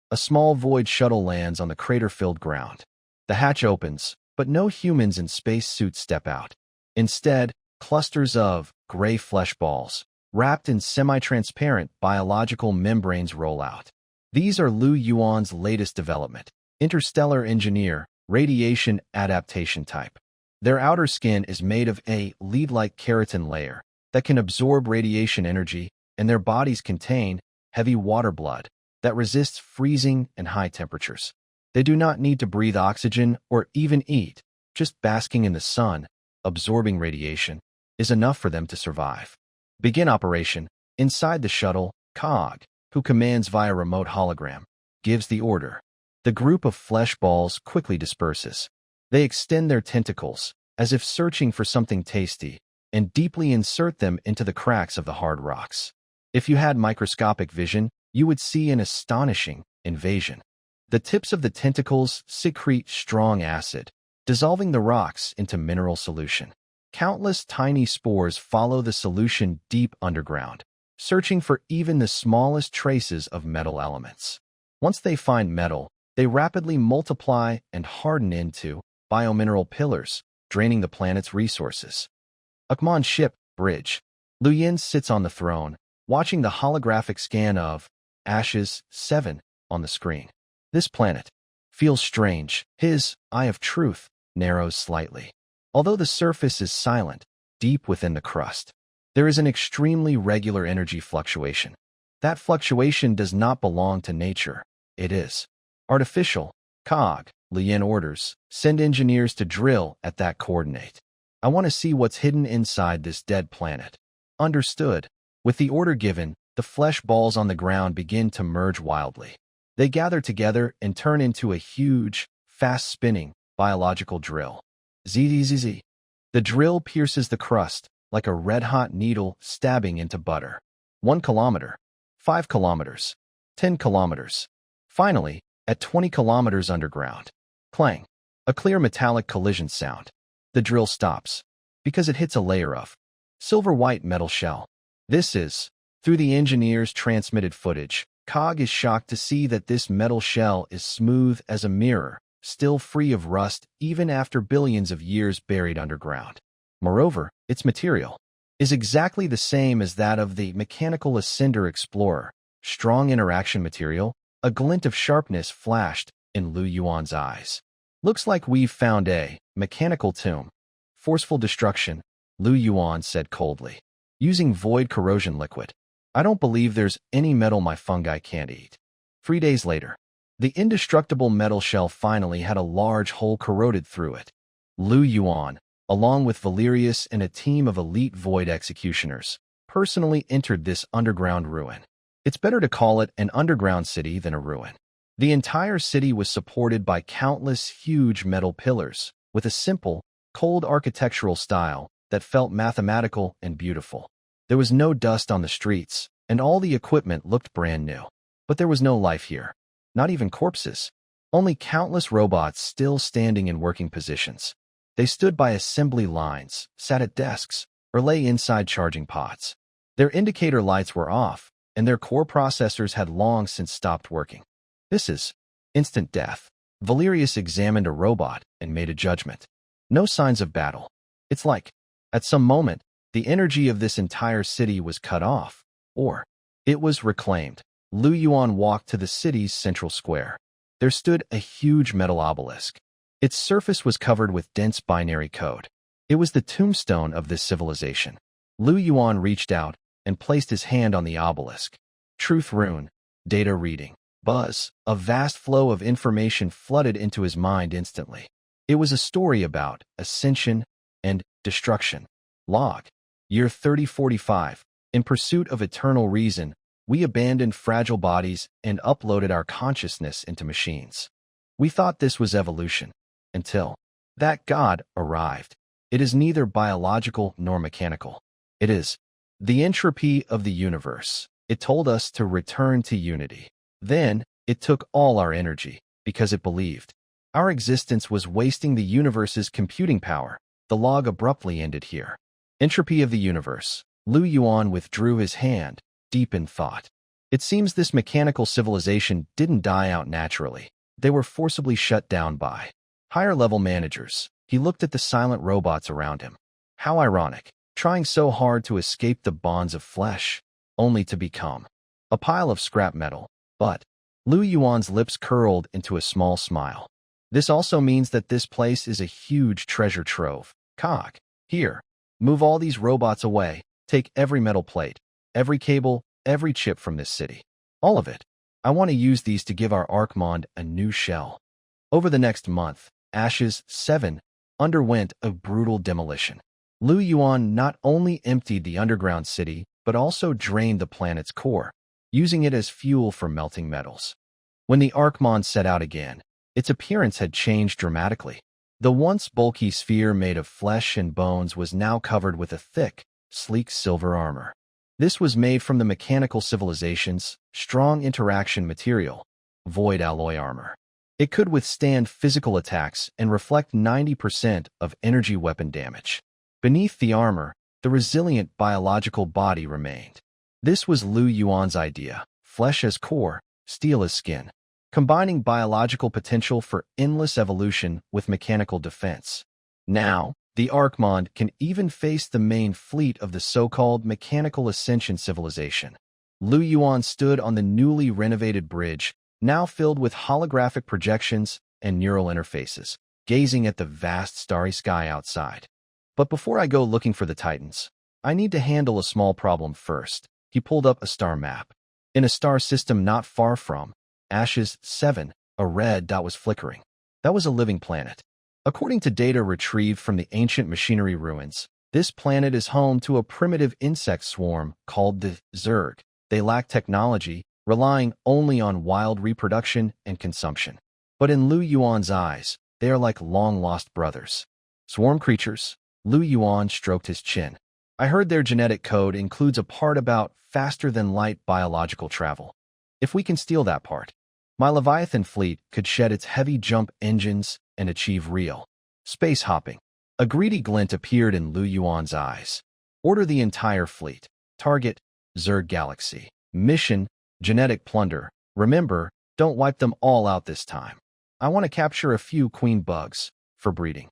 A small void shuttle lands on the crater-filled ground. The hatch opens, but no humans in spacesuits step out. Instead, clusters of gray flesh balls, wrapped in semi-transparent biological membranes roll out. These are Yuan's latest development, interstellar engineer, radiation adaptation type. Their outer skin is made of a lead-like keratin layer that can absorb radiation energy, and their bodies contain heavy water blood that resists freezing and high temperatures. They do not need to breathe oxygen or even eat. Just basking in the sun, absorbing radiation, is enough for them to survive. Begin operation. Inside the shuttle, Cog, who commands via remote hologram, gives the order. The group of flesh balls quickly disperses. They extend their tentacles, as if searching for something tasty, and deeply insert them into the cracks of the hard rocks. If you had microscopic vision, you would see an astonishing invasion. The tips of the tentacles secrete strong acid, dissolving the rocks into mineral solution. Countless tiny spores follow the solution deep underground, searching for even the smallest traces of metal elements. Once they find metal, they rapidly multiply and harden into biomineral pillars, draining the planet's resources. Akmon's ship, Bridge. Yuan sits on the throne, watching the holographic scan of Ashes 7 on the screen. This planet, feels strange. His eye of truth narrows slightly. Although the surface is silent, deep within the crust, there is an extremely regular energy fluctuation. That fluctuation does not belong to nature. It is artificial. Yuan orders, send engineers to drill at that coordinate. I want to see what's hidden inside this dead planet. Understood. With the order given, the flesh balls on the ground begin to merge wildly. They gather together and turn into a huge, fast-spinning, biological drill. Zzz. The drill pierces the crust like a red-hot needle stabbing into butter. 1 kilometer, 5 kilometers, 10 kilometers. Finally, at 20 kilometers underground. Clang. A clear metallic collision sound. The drill stops because it hits a layer of silver-white metal shell. This is, through the engineer's transmitted footage, Cog is shocked to see that this metal shell is smooth as a mirror, still free of rust even after billions of years buried underground. Moreover, its material is exactly the same as that of the mechanical Ascender Explorer. Strong interaction material. A glint of sharpness flashed in Yuan's eyes. Looks like we've found a mechanical tomb. Forceful destruction, Yuan said coldly. Using void corrosion liquid. I don't believe there's any metal my fungi can't eat. 3 days later, the indestructible metal shell finally had a large hole corroded through it. Yuan, along with Valerius and a team of elite void executioners, personally entered this underground ruin. It's better to call it an underground city than a ruin. The entire city was supported by countless huge metal pillars, with a simple, cold architectural style that felt mathematical and beautiful. There was no dust on the streets, and all the equipment looked brand new. But there was no life here. Not even corpses. Only countless robots still standing in working positions. They stood by assembly lines, sat at desks, or lay inside charging pods. Their indicator lights were off, and their core processors had long since stopped working. This is instant death. Valerius examined a robot and made a judgment. No signs of battle. It's like, at some moment, the energy of this entire city was cut off, or it was reclaimed. Yuan walked to the city's central square. There stood a huge metal obelisk. Its surface was covered with dense binary code. It was the tombstone of this civilization. Yuan reached out and placed his hand on the obelisk. Truth rune, data reading, buzz. A vast flow of information flooded into his mind instantly. It was a story about ascension and destruction. Log. Year 3045. In pursuit of eternal reason, we abandoned fragile bodies and uploaded our consciousness into machines. We thought this was evolution, until that God arrived. It is neither biological nor mechanical. It is the entropy of the universe. It told us to return to unity. Then, it took all our energy, because it believed our existence was wasting the universe's computing power. The log abruptly ended here. Entropy of the universe. Yuan withdrew his hand, deep in thought. It seems this mechanical civilization didn't die out naturally. They were forcibly shut down by higher-level managers. He looked at the silent robots around him. How ironic. Trying so hard to escape the bonds of flesh, only to become a pile of scrap metal. But Yuan's lips curled into a small smile. This also means that this place is a huge treasure trove. Here. Move all these robots away. Take every metal plate, every cable, every chip from this city. All of it. I want to use these to give our Archmond a new shell. Over the next month, Ashes 7 underwent a brutal demolition. Yuan not only emptied the underground city, but also drained the planet's core, using it as fuel for melting metals. When the Archmond set out again, its appearance had changed dramatically. The once bulky sphere made of flesh and bones was now covered with a thick, sleek silver armor. This was made from the mechanical civilization's strong interaction material, void alloy armor. It could withstand physical attacks and reflect 90% of energy weapon damage. Beneath the armor, the resilient biological body remained. This was Yuan's idea: flesh as core, steel as skin, combining biological potential for endless evolution with mechanical defense. Now, the Archmond can even face the main fleet of the so-called mechanical ascension civilization. Yuan stood on the newly renovated bridge, now filled with holographic projections and neural interfaces, gazing at the vast starry sky outside. But before I go looking for the Titans, I need to handle a small problem first. He pulled up a star map. In a star system not far from Ashes 7, a red dot was flickering. That was a living planet. According to data retrieved from the ancient machinery ruins, this planet is home to a primitive insect swarm called the Zerg. They lack technology, relying only on wild reproduction and consumption. But in Lu Yuan's eyes, they are like long-lost brothers. Swarm creatures. Lu Yuan stroked his chin. I heard their genetic code includes a part about faster-than-light biological travel. If we can steal that part, my Leviathan fleet could shed its heavy jump engines and achieve real space hopping. A greedy glint appeared in Lu Yuan's eyes. Order the entire fleet. Target, Zerg Galaxy. Mission, genetic plunder. Remember, don't wipe them all out this time. I want to capture a few queen bugs for breeding.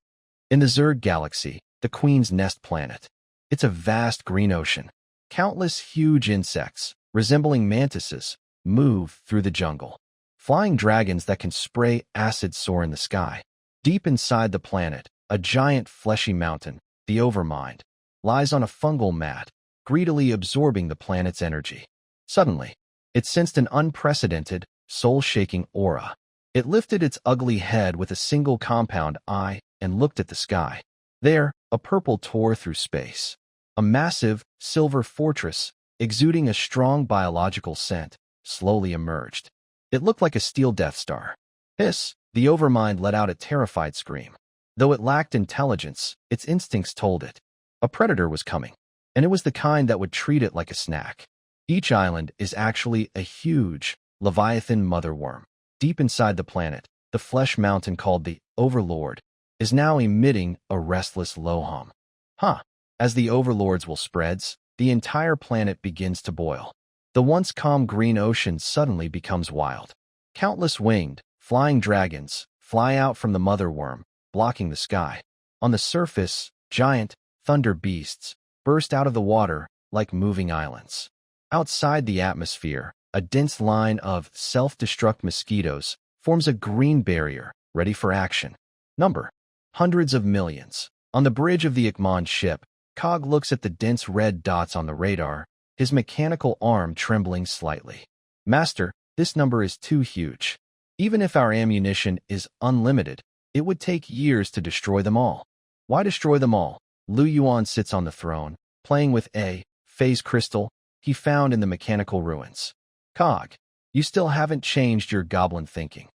In the Zerg Galaxy, the Queen's Nest planet. It's a vast green ocean. Countless huge insects, resembling mantises, move through the jungle. Flying dragons that can spray acid soar in the sky. Deep inside the planet, a giant fleshy mountain, the Overmind, lies on a fungal mat, greedily absorbing the planet's energy. Suddenly, it sensed an unprecedented, soul-shaking aura. It lifted its ugly head with a single compound eye and looked at the sky. There, a purple tore through space. A massive, silver fortress, exuding a strong biological scent, slowly emerged. It looked like a steel Death Star. Hiss! The Overmind let out a terrified scream. Though it lacked intelligence, its instincts told it. A predator was coming, and it was the kind that would treat it like a snack. Each island is actually a huge Leviathan mother worm. Deep inside the planet, the flesh mountain called the Overlord is now emitting a restless low hum. As the Overlord's will spreads, the entire planet begins to boil. The once calm green ocean suddenly becomes wild. Countless winged, flying dragons fly out from the mother worm, blocking the sky. On the surface, giant, thunder beasts burst out of the water like moving islands. Outside the atmosphere, a dense line of self-destruct mosquitoes forms a green barrier, ready for action. Number: hundreds of millions. On the bridge of the Ikman ship, Cog looks at the dense red dots on the radar, his mechanical arm trembling slightly. Master, this number is too huge. Even if our ammunition is unlimited, it would take years to destroy them all. Why destroy them all? Lu Yuan sits on the throne, playing with a phase crystal he found in the mechanical ruins. Cog, you still haven't changed your goblin thinking.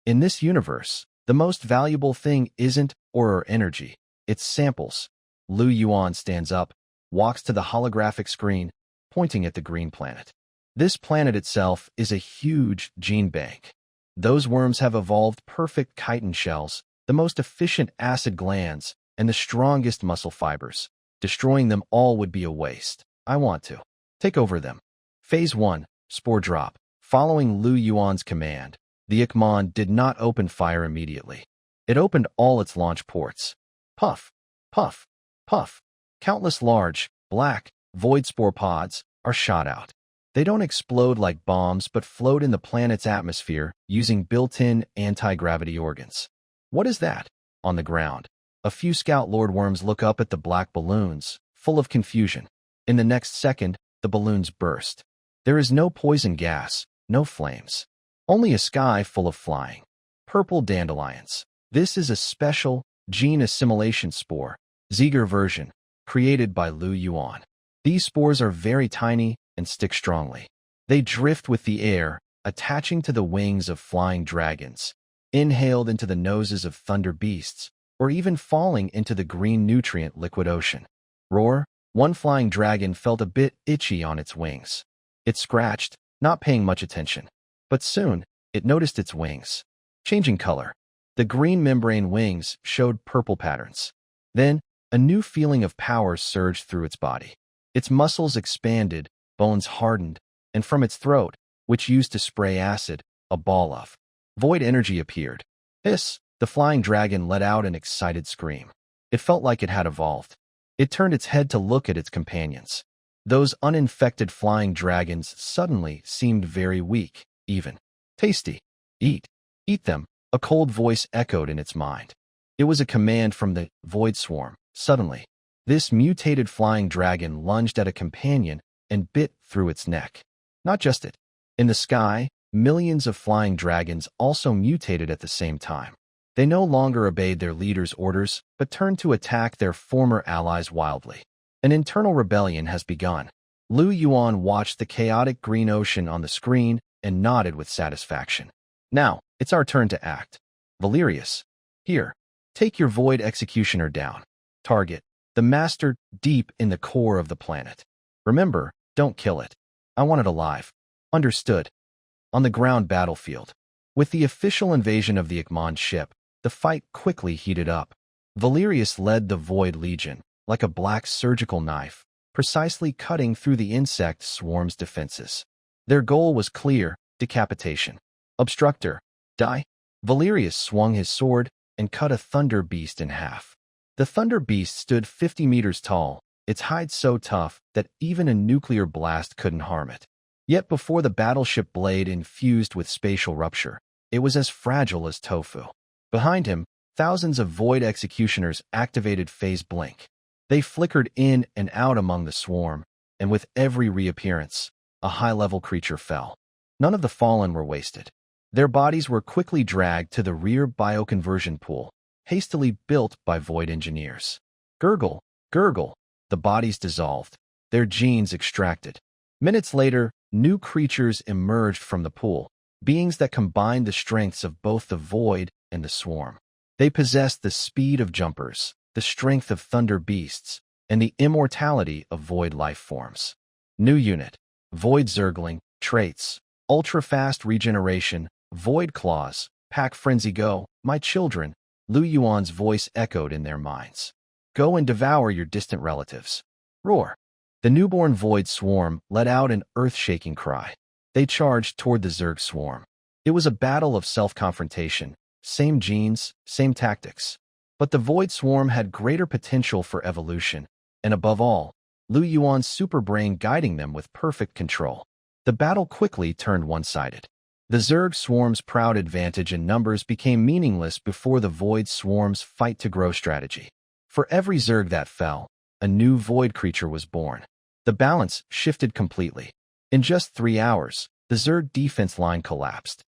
In this universe, the most valuable thing isn't our energy, it's samples. Lu Yuan stands up, walks to the holographic screen, pointing at the green planet. This planet itself is a huge gene bank. Those worms have evolved perfect chitin shells, the most efficient acid glands, and the strongest muscle fibers. Destroying them all would be a waste. I want to take over them. Phase 1, Spore Drop. Following Lu Yuan's command, the Ikman did not open fire immediately. It opened all its launch ports. Puff, puff, puff. Countless large, black, void spore pods are shot out. They don't explode like bombs but float in the planet's atmosphere using built-in anti-gravity organs. What is that? On the ground, a few scout lord worms look up at the black balloons, full of confusion. In the next second, the balloons burst. There is no poison gas, no flames. Only a sky full of flying purple dandelions. This is a special gene assimilation spore, Ziegler version, created by Lu Yuan. These spores are very tiny and stick strongly. They drift with the air, attaching to the wings of flying dragons, inhaled into the noses of thunder beasts, or even falling into the green nutrient liquid ocean. Roar! One flying dragon felt a bit itchy on its wings. It scratched, not paying much attention. But soon, it noticed its wings changing color. The green membrane wings showed purple patterns. Then, a new feeling of power surged through its body. Its muscles expanded, bones hardened, and from its throat, which used to spray acid, a ball of void energy appeared. Hiss! The flying dragon let out an excited scream. It felt like it had evolved. It turned its head to look at its companions. Those uninfected flying dragons suddenly seemed very weak, even tasty. Eat them, A cold voice echoed in its mind. It was a command from the Void Swarm. Suddenly, this mutated flying dragon lunged at a companion and bit through its neck. Not just it. In the sky, millions of flying dragons also mutated at the same time. They no longer obeyed their leader's orders, but turned to attack their former allies wildly. An internal rebellion has begun. Yuan watched the chaotic green ocean on the screen and nodded with satisfaction. Now, it's our turn to act. Valerius, here, take your Void Executioner down. Target the master deep in the core of the planet. Remember, don't kill it. I want it alive. Understood. On the ground battlefield, with the official invasion of the Ikmon ship, the fight quickly heated up. Valerius led the Void Legion, like a black surgical knife, precisely cutting through the insect swarm's defenses. Their goal was clear: decapitation. Obstructor, die. Valerius swung his sword and cut a thunder beast in half. The thunder beast stood 50 meters tall, its hide so tough that even a nuclear blast couldn't harm it. Yet before the battleship blade infused with spatial rupture, it was as fragile as tofu. Behind him, thousands of Void Executioners activated Phase Blink. They flickered in and out among the swarm, and with every reappearance, a high-level creature fell. None of the fallen were wasted. Their bodies were quickly dragged to the rear bioconversion pool, hastily built by Void engineers. Gurgle, gurgle, the bodies dissolved, their genes extracted. Minutes later, new creatures emerged from the pool, beings that combined the strengths of both the Void and the Swarm. They possessed the speed of jumpers, the strength of thunder beasts, and the immortality of Void life forms. New unit, Void Zergling, traits, ultra-fast regeneration, Void claws, pack frenzy go, my children. Yuan's voice echoed in their minds. Go and devour your distant relatives. Roar. The newborn Void Swarm let out an earth-shaking cry. They charged toward the Zerg Swarm. It was a battle of self-confrontation, same genes, same tactics. But the Void Swarm had greater potential for evolution, and above all, Yuan's superbrain guiding them with perfect control. The battle quickly turned one-sided. The Zerg Swarm's proud advantage in numbers became meaningless before the Void Swarm's fight-to-grow strategy. For every Zerg that fell, a new Void creature was born. The balance shifted completely. In just 3 hours, the Zerg defense line collapsed.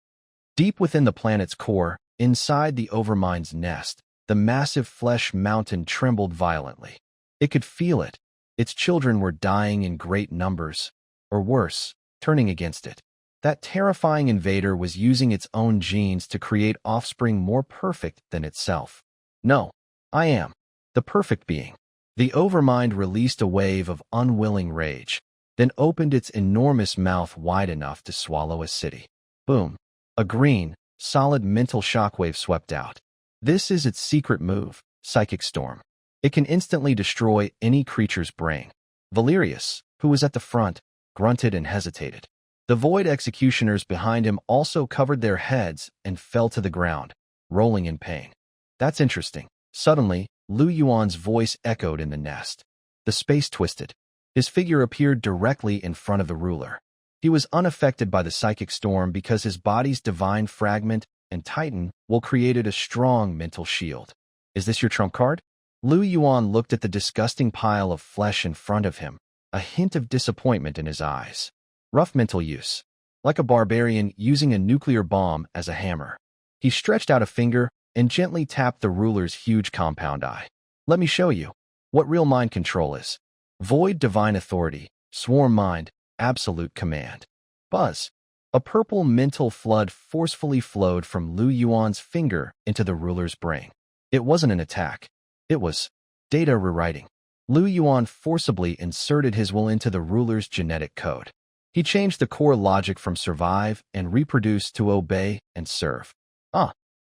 Deep within the planet's core, inside the Overmind's nest, the massive flesh mountain trembled violently. It could feel it. Its children were dying in great numbers, or worse, turning against it. That terrifying invader was using its own genes to create offspring more perfect than itself. No, I am the perfect being. The Overmind released a wave of unwilling rage, then opened its enormous mouth wide enough to swallow a city. Boom. A green, solid mental shockwave swept out. This is its secret move, Psychic Storm. It can instantly destroy any creature's brain. Valerius, who was at the front, grunted and hesitated. The Void Executioners behind him also covered their heads and fell to the ground, rolling in pain. That's interesting. Suddenly, Yuan's voice echoed in the nest. The space twisted. His figure appeared directly in front of the ruler. He was unaffected by the psychic storm because his body's divine fragment and Titan will created a strong mental shield. Is this your trump card? Yuan looked at the disgusting pile of flesh in front of him, a hint of disappointment in his eyes. Rough mental use. Like a barbarian using a nuclear bomb as a hammer. He stretched out a finger and gently tapped the ruler's huge compound eye. Let me show you what real mind control is. Void divine authority, swarm mind, absolute command. Buzz. A purple mental flood forcefully flowed from Yuan's finger into the ruler's brain. It wasn't an attack. It was data rewriting. Yuan forcibly inserted his will into the ruler's genetic code. He changed the core logic from survive and reproduce to obey and serve.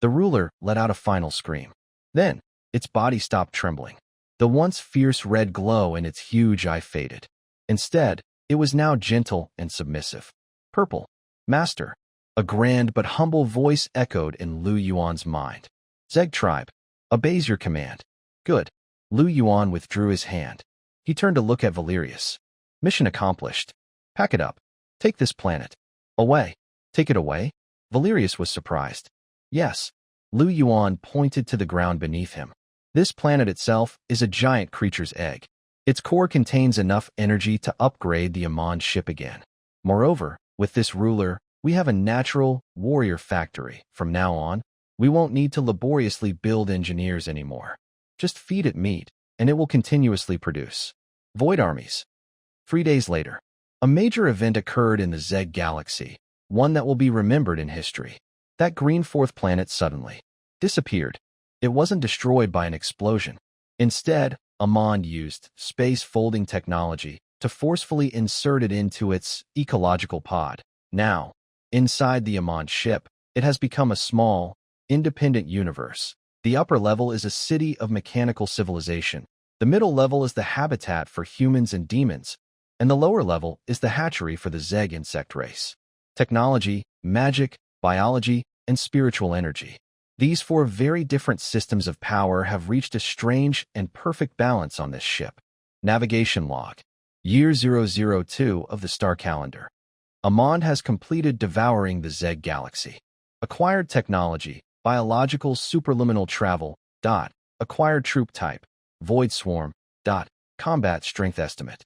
The ruler let out a final scream. Then, its body stopped trembling. The once fierce red glow in its huge eye faded. Instead, it was now gentle and submissive. Purple. Master. A grand but humble voice echoed in Yuan's mind. Zeg tribe. Obeys your command. Good. Yuan withdrew his hand. He turned to look at Valerius. Mission accomplished. Pack it up. Take this planet. Away. Take it away? Valerius was surprised. Yes, Lu Yuan pointed to the ground beneath him. This planet itself is a giant creature's egg. Its core contains enough energy to upgrade the Amon ship again. Moreover, with this ruler, we have a natural warrior factory. From now on, we won't need to laboriously build engineers anymore. Just feed it meat, and it will continuously produce. Void armies. 3 days later, a major event occurred in the Zeg galaxy, one that will be remembered in history. That green fourth planet suddenly disappeared. It wasn't destroyed by an explosion. Instead, Amon used space folding technology to forcefully insert it into its ecological pod. Now, inside the Amon ship, it has become a small, independent universe. The upper level is a city of mechanical civilization. The middle level is the habitat for humans and demons, and the lower level is the hatchery for the Zeg insect race. Technology, magic, biology, and spiritual energy. These 4 very different systems of power have reached a strange and perfect balance on this ship. Navigation log. Year 002 of the star calendar. Amon has completed devouring the Zeg galaxy. Acquired technology, biological superluminal travel, acquired troop type, void swarm, combat strength estimate.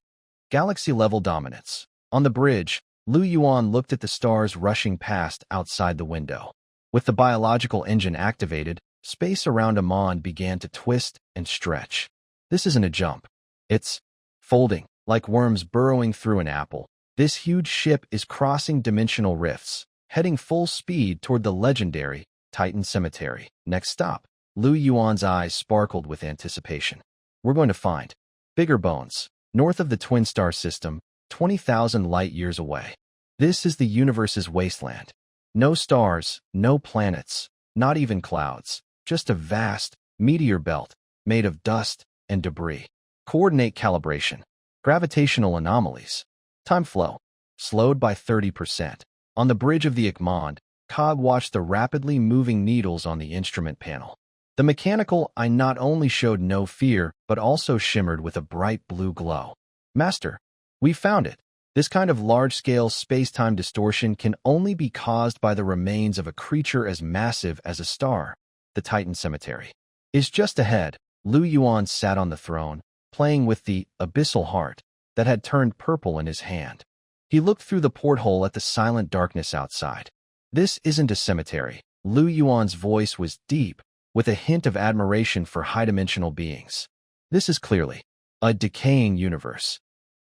Galaxy level dominance. On the bridge, Lu Yuan looked at the stars rushing past outside the window. With the biological engine activated, space around Amon began to twist and stretch. This isn't a jump. It's folding, like worms burrowing through an apple. This huge ship is crossing dimensional rifts, heading full speed toward the legendary Titan Cemetery. Next stop. Lu Yuan's eyes sparkled with anticipation. We're going to find bigger bones, north of the twin star system, 20,000 light-years away. This is the universe's wasteland. No stars, no planets, not even clouds, just a vast meteor belt made of dust and debris. Coordinate calibration. Gravitational anomalies. Time flow. Slowed by 30%. On the bridge of the Ikmond, Cog watched the rapidly moving needles on the instrument panel. The mechanical eye not only showed no fear, but also shimmered with a bright blue glow. Master, we found it. This kind of large-scale space-time distortion can only be caused by the remains of a creature as massive as a star. The Titan Cemetery is just ahead. Lu Yuan sat on the throne, playing with the abyssal heart that had turned purple in his hand. He looked through the porthole at the silent darkness outside. This isn't a cemetery. Lu Yuan's voice was deep, with a hint of admiration for high-dimensional beings. This is clearly a decaying universe.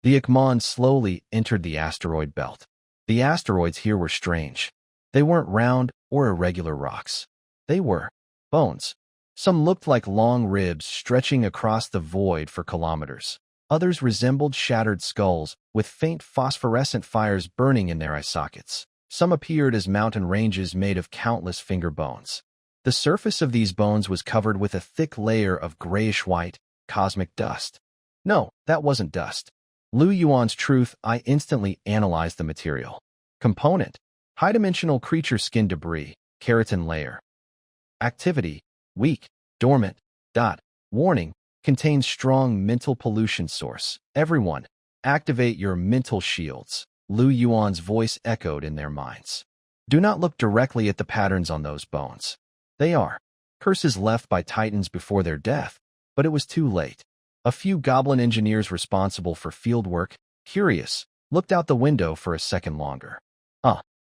The Ikmon slowly entered the asteroid belt. The asteroids here were strange. They weren't round or irregular rocks. They were bones. Some looked like long ribs stretching across the void for kilometers. Others resembled shattered skulls, with faint phosphorescent fires burning in their eye sockets. Some appeared as mountain ranges made of countless finger bones. The surface of these bones was covered with a thick layer of grayish-white, cosmic dust. No, that wasn't dust. Lu Yuan's truth eye instantly analyzed the material. Component: high-dimensional creature skin debris, keratin layer. Activity: weak, dormant. Warning: contains strong mental pollution source. Everyone, activate your mental shields. Lu Yuan's voice echoed in their minds. Do not look directly at the patterns on those bones. They are curses left by titans before their death, but it was too late. A few goblin engineers responsible for fieldwork, curious, looked out the window for a second longer.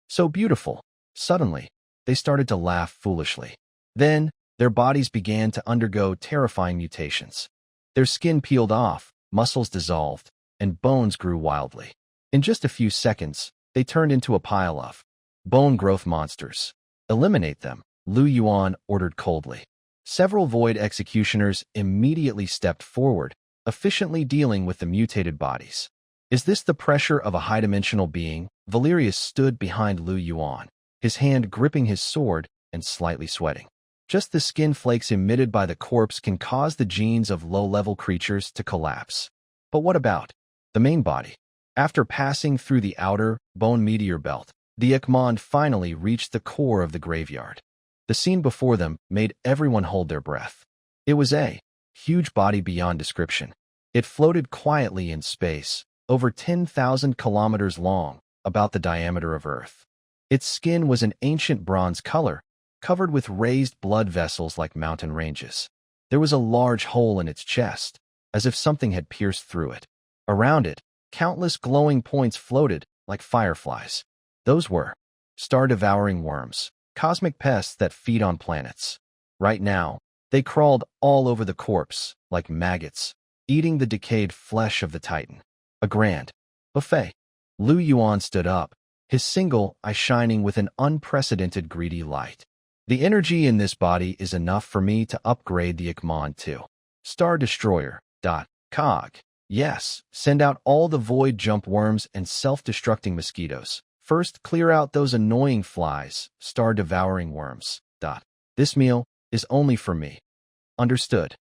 So beautiful. Suddenly, they started to laugh foolishly. Then, their bodies began to undergo terrifying mutations. Their skin peeled off, muscles dissolved, and bones grew wildly. In just a few seconds, they turned into a pile of bone growth monsters. Eliminate them, Lu Yuan ordered coldly. Several void executioners immediately stepped forward, efficiently dealing with the mutated bodies. Is this the pressure of a high-dimensional being? Valerius stood behind Lu Yuan, his hand gripping his sword and slightly sweating. Just the skin flakes emitted by the corpse can cause the genes of low-level creatures to collapse. But what about the main body? After passing through the outer, bone meteor belt, the Ikmond finally reached the core of the graveyard. The scene before them made everyone hold their breath. It was a huge body beyond description. It floated quietly in space, over 10,000 kilometers long, about the diameter of Earth. Its skin was an ancient bronze color, covered with raised blood vessels like mountain ranges. There was a large hole in its chest, as if something had pierced through it. Around it, countless glowing points floated like fireflies. Those were star-devouring worms, cosmic pests that feed on planets. Right now, they crawled all over the corpse like maggots, eating the decayed flesh of the Titan. A grand buffet. Yuan stood up, his single eye shining with an unprecedented greedy light. The energy in this body is enough for me to upgrade the Ikmon to Star Destroyer. Cog. Yes, send out all the void jump worms and self-destructing mosquitoes. First, clear out those annoying flies, star-devouring worms. This meal is only for me. Understood.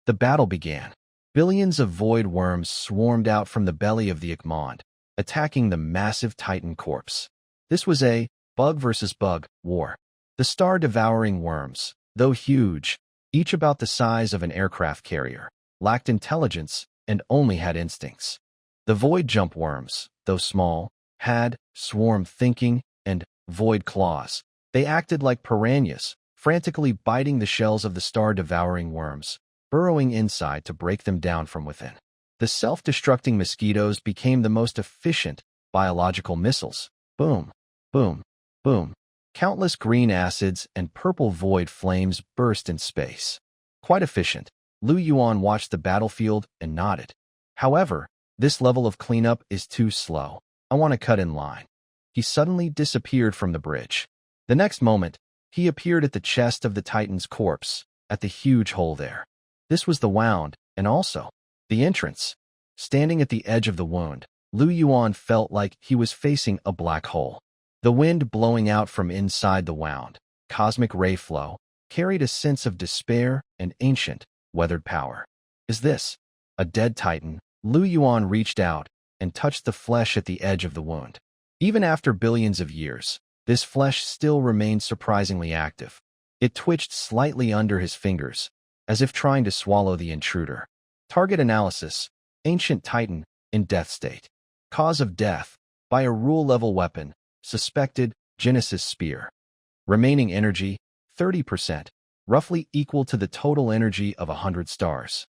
The battle began. Billions of void worms swarmed out from the belly of the Ikmon, attacking the massive Titan corpse. This was a bug versus bug war. The star-devouring worms, though huge, each about the size of an aircraft carrier, lacked intelligence and only had instincts. The void jump worms, though small, had swarm thinking and void claws. They acted like piranhas, frantically biting the shells of the star-devouring worms, burrowing inside to break them down from within. The self-destructing mosquitoes became the most efficient biological missiles. Boom, boom, boom. Countless green acids and purple void flames burst in space. Quite efficient. Yuan watched the battlefield and nodded. However, this level of cleanup is too slow. I want to cut in line. He suddenly disappeared from the bridge. The next moment, he appeared at the chest of the Titan's corpse, at the huge hole there. This was the wound, and also the entrance. Standing at the edge of the wound, Yuan felt like he was facing a black hole. The wind blowing out from inside the wound, cosmic ray flow, carried a sense of despair and ancient, weathered power. Is this a dead Titan? Yuan reached out and touched the flesh at the edge of the wound. Even after billions of years, this flesh still remained surprisingly active. It twitched slightly under his fingers, as if trying to swallow the intruder. Target analysis: ancient Titan in death state. Cause of death: by a rule-level weapon. Suspected: Genesis spear. Remaining energy: 30%, roughly equal to the total energy of 100 stars.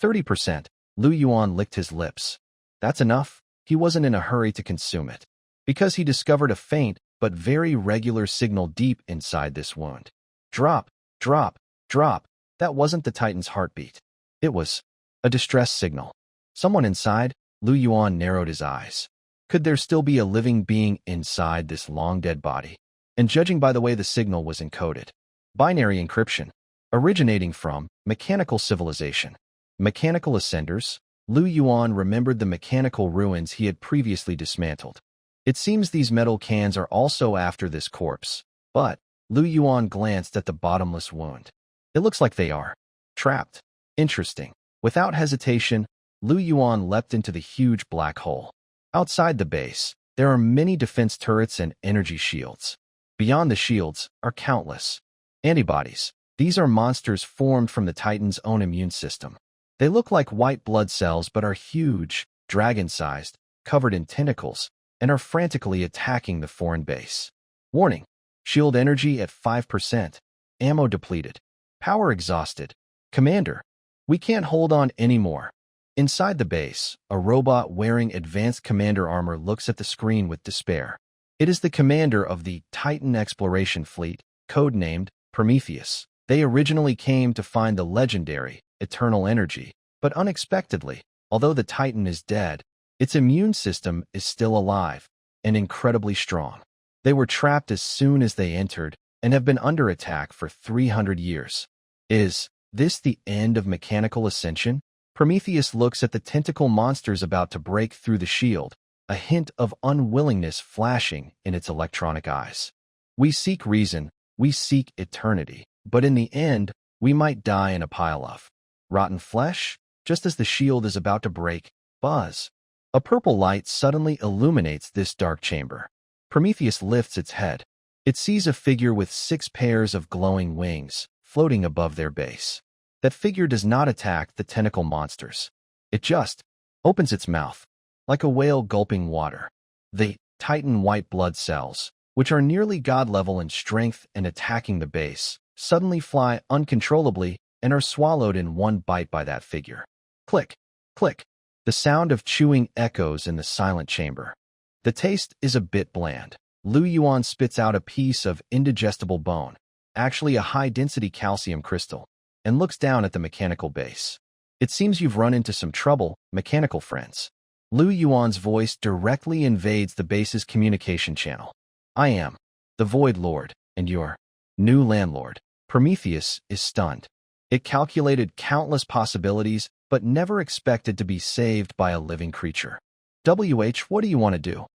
30%. Yuan licked his lips. That's enough. He wasn't in a hurry to consume it, because he discovered a faint but very regular signal deep inside this wound. Drop, drop, drop. That wasn't the Titan's heartbeat. It was a distress signal. Someone inside? Yuan narrowed his eyes. Could there still be a living being inside this long-dead body? And judging by the way the signal was encoded. Binary encryption. Originating from mechanical civilization. Mechanical ascenders. Yuan remembered the mechanical ruins he had previously dismantled. It seems these metal cans are also after this corpse. But Yuan glanced at the bottomless wound. It looks like they are trapped. Interesting. Without hesitation, Yuan leapt into the huge black hole. Outside the base, there are many defense turrets and energy shields. Beyond the shields are countless antibodies. These are monsters formed from the Titan's own immune system. They look like white blood cells but are huge, dragon-sized, covered in tentacles, and are frantically attacking the foreign base. Warning: shield energy at 5%. Ammo depleted. Power exhausted. Commander, we can't hold on anymore. Inside the base, a robot wearing advanced commander armor looks at the screen with despair. It is the commander of the Titan Exploration Fleet, codenamed Prometheus. They originally came to find the legendary, eternal energy, but unexpectedly, although the Titan is dead, its immune system is still alive and incredibly strong. They were trapped as soon as they entered and have been under attack for 300 years. Is this the end of mechanical ascension? Prometheus looks at the tentacle monsters about to break through the shield, a hint of unwillingness flashing in its electronic eyes. We seek reason, we seek eternity, but in the end, we might die in a pile of rotten flesh. Just as the shield is about to break, buzz. A purple light suddenly illuminates this dark chamber. Prometheus lifts its head. It sees a figure with 6 pairs of glowing wings floating above their base. That figure does not attack the tentacle monsters. It just opens its mouth, like a whale gulping water. The Titan white blood cells, which are nearly god level in strength and attacking the base, suddenly fly uncontrollably and are swallowed in one bite by that figure. Click, click. The sound of chewing echoes in the silent chamber. The taste is a bit bland. Yuan spits out a piece of indigestible bone, actually a high-density calcium crystal, and looks down at the mechanical base. It seems you've run into some trouble, mechanical friends. Yuan's voice directly invades the base's communication channel. I am the Void Lord, and your new landlord. Prometheus is stunned. It calculated countless possibilities, but never expected to be saved by a living creature. What do you want to do?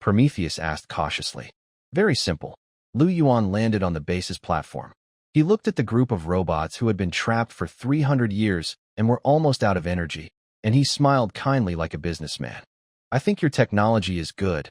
Prometheus asked cautiously. Very simple. Yuan landed on the base's platform. He looked at the group of robots who had been trapped for 300 years and were almost out of energy, and he smiled kindly like a businessman. I think your technology is good,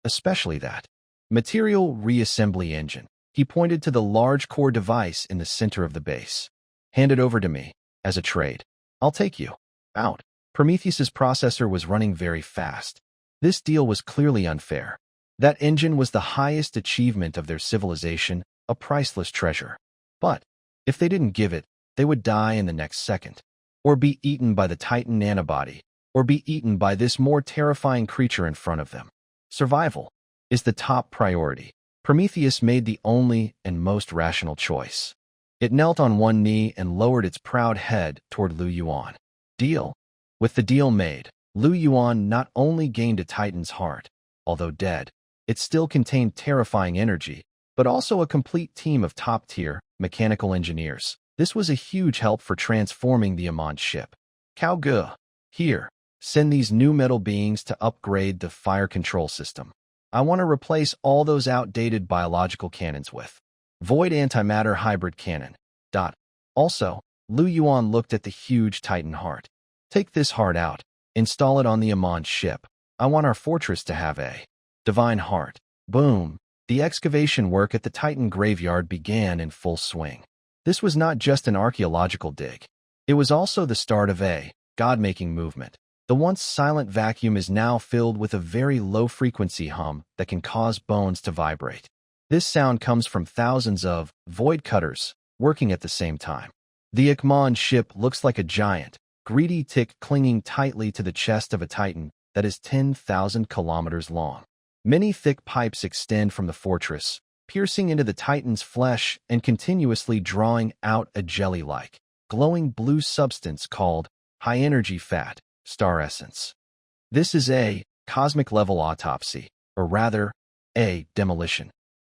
especially that material reassembly engine. He pointed to the large core device in the center of the base. Hand it over to me, as a trade. I'll take you out. Prometheus's processor was running very fast. This deal was clearly unfair. That engine was the highest achievement of their civilization, a priceless treasure. But if they didn't give it, they would die in the next second, or be eaten by the Titan antibody, or be eaten by this more terrifying creature in front of them. Survival is the top priority. Prometheus made the only and most rational choice. It knelt on one knee and lowered its proud head toward Yuan. Deal? With the deal made, Yuan not only gained a Titan's heart, although dead, it still contained terrifying energy, but also a complete team of top-tier mechanical engineers. This was a huge help for transforming the Amon ship. Here, send these new metal beings to upgrade the fire control system. I want to replace all those outdated biological cannons with Void antimatter hybrid cannon. Also, Yuan looked at the huge Titan heart. Take this heart out, install it on the Amon ship. I want our fortress to have a divine heart. Boom. The excavation work at the Titan graveyard began in full swing. This was not just an archaeological dig. It was also the start of a god-making movement. The once silent vacuum is now filled with a very low-frequency hum that can cause bones to vibrate. This sound comes from thousands of void cutters working at the same time. The Amon ship looks like a giant, greedy tick clinging tightly to the chest of a Titan that is 10,000 kilometers long. Many thick pipes extend from the fortress, piercing into the Titan's flesh and continuously drawing out a jelly-like, glowing blue substance called high-energy fat, star essence. This is a cosmic-level autopsy, or rather, a demolition.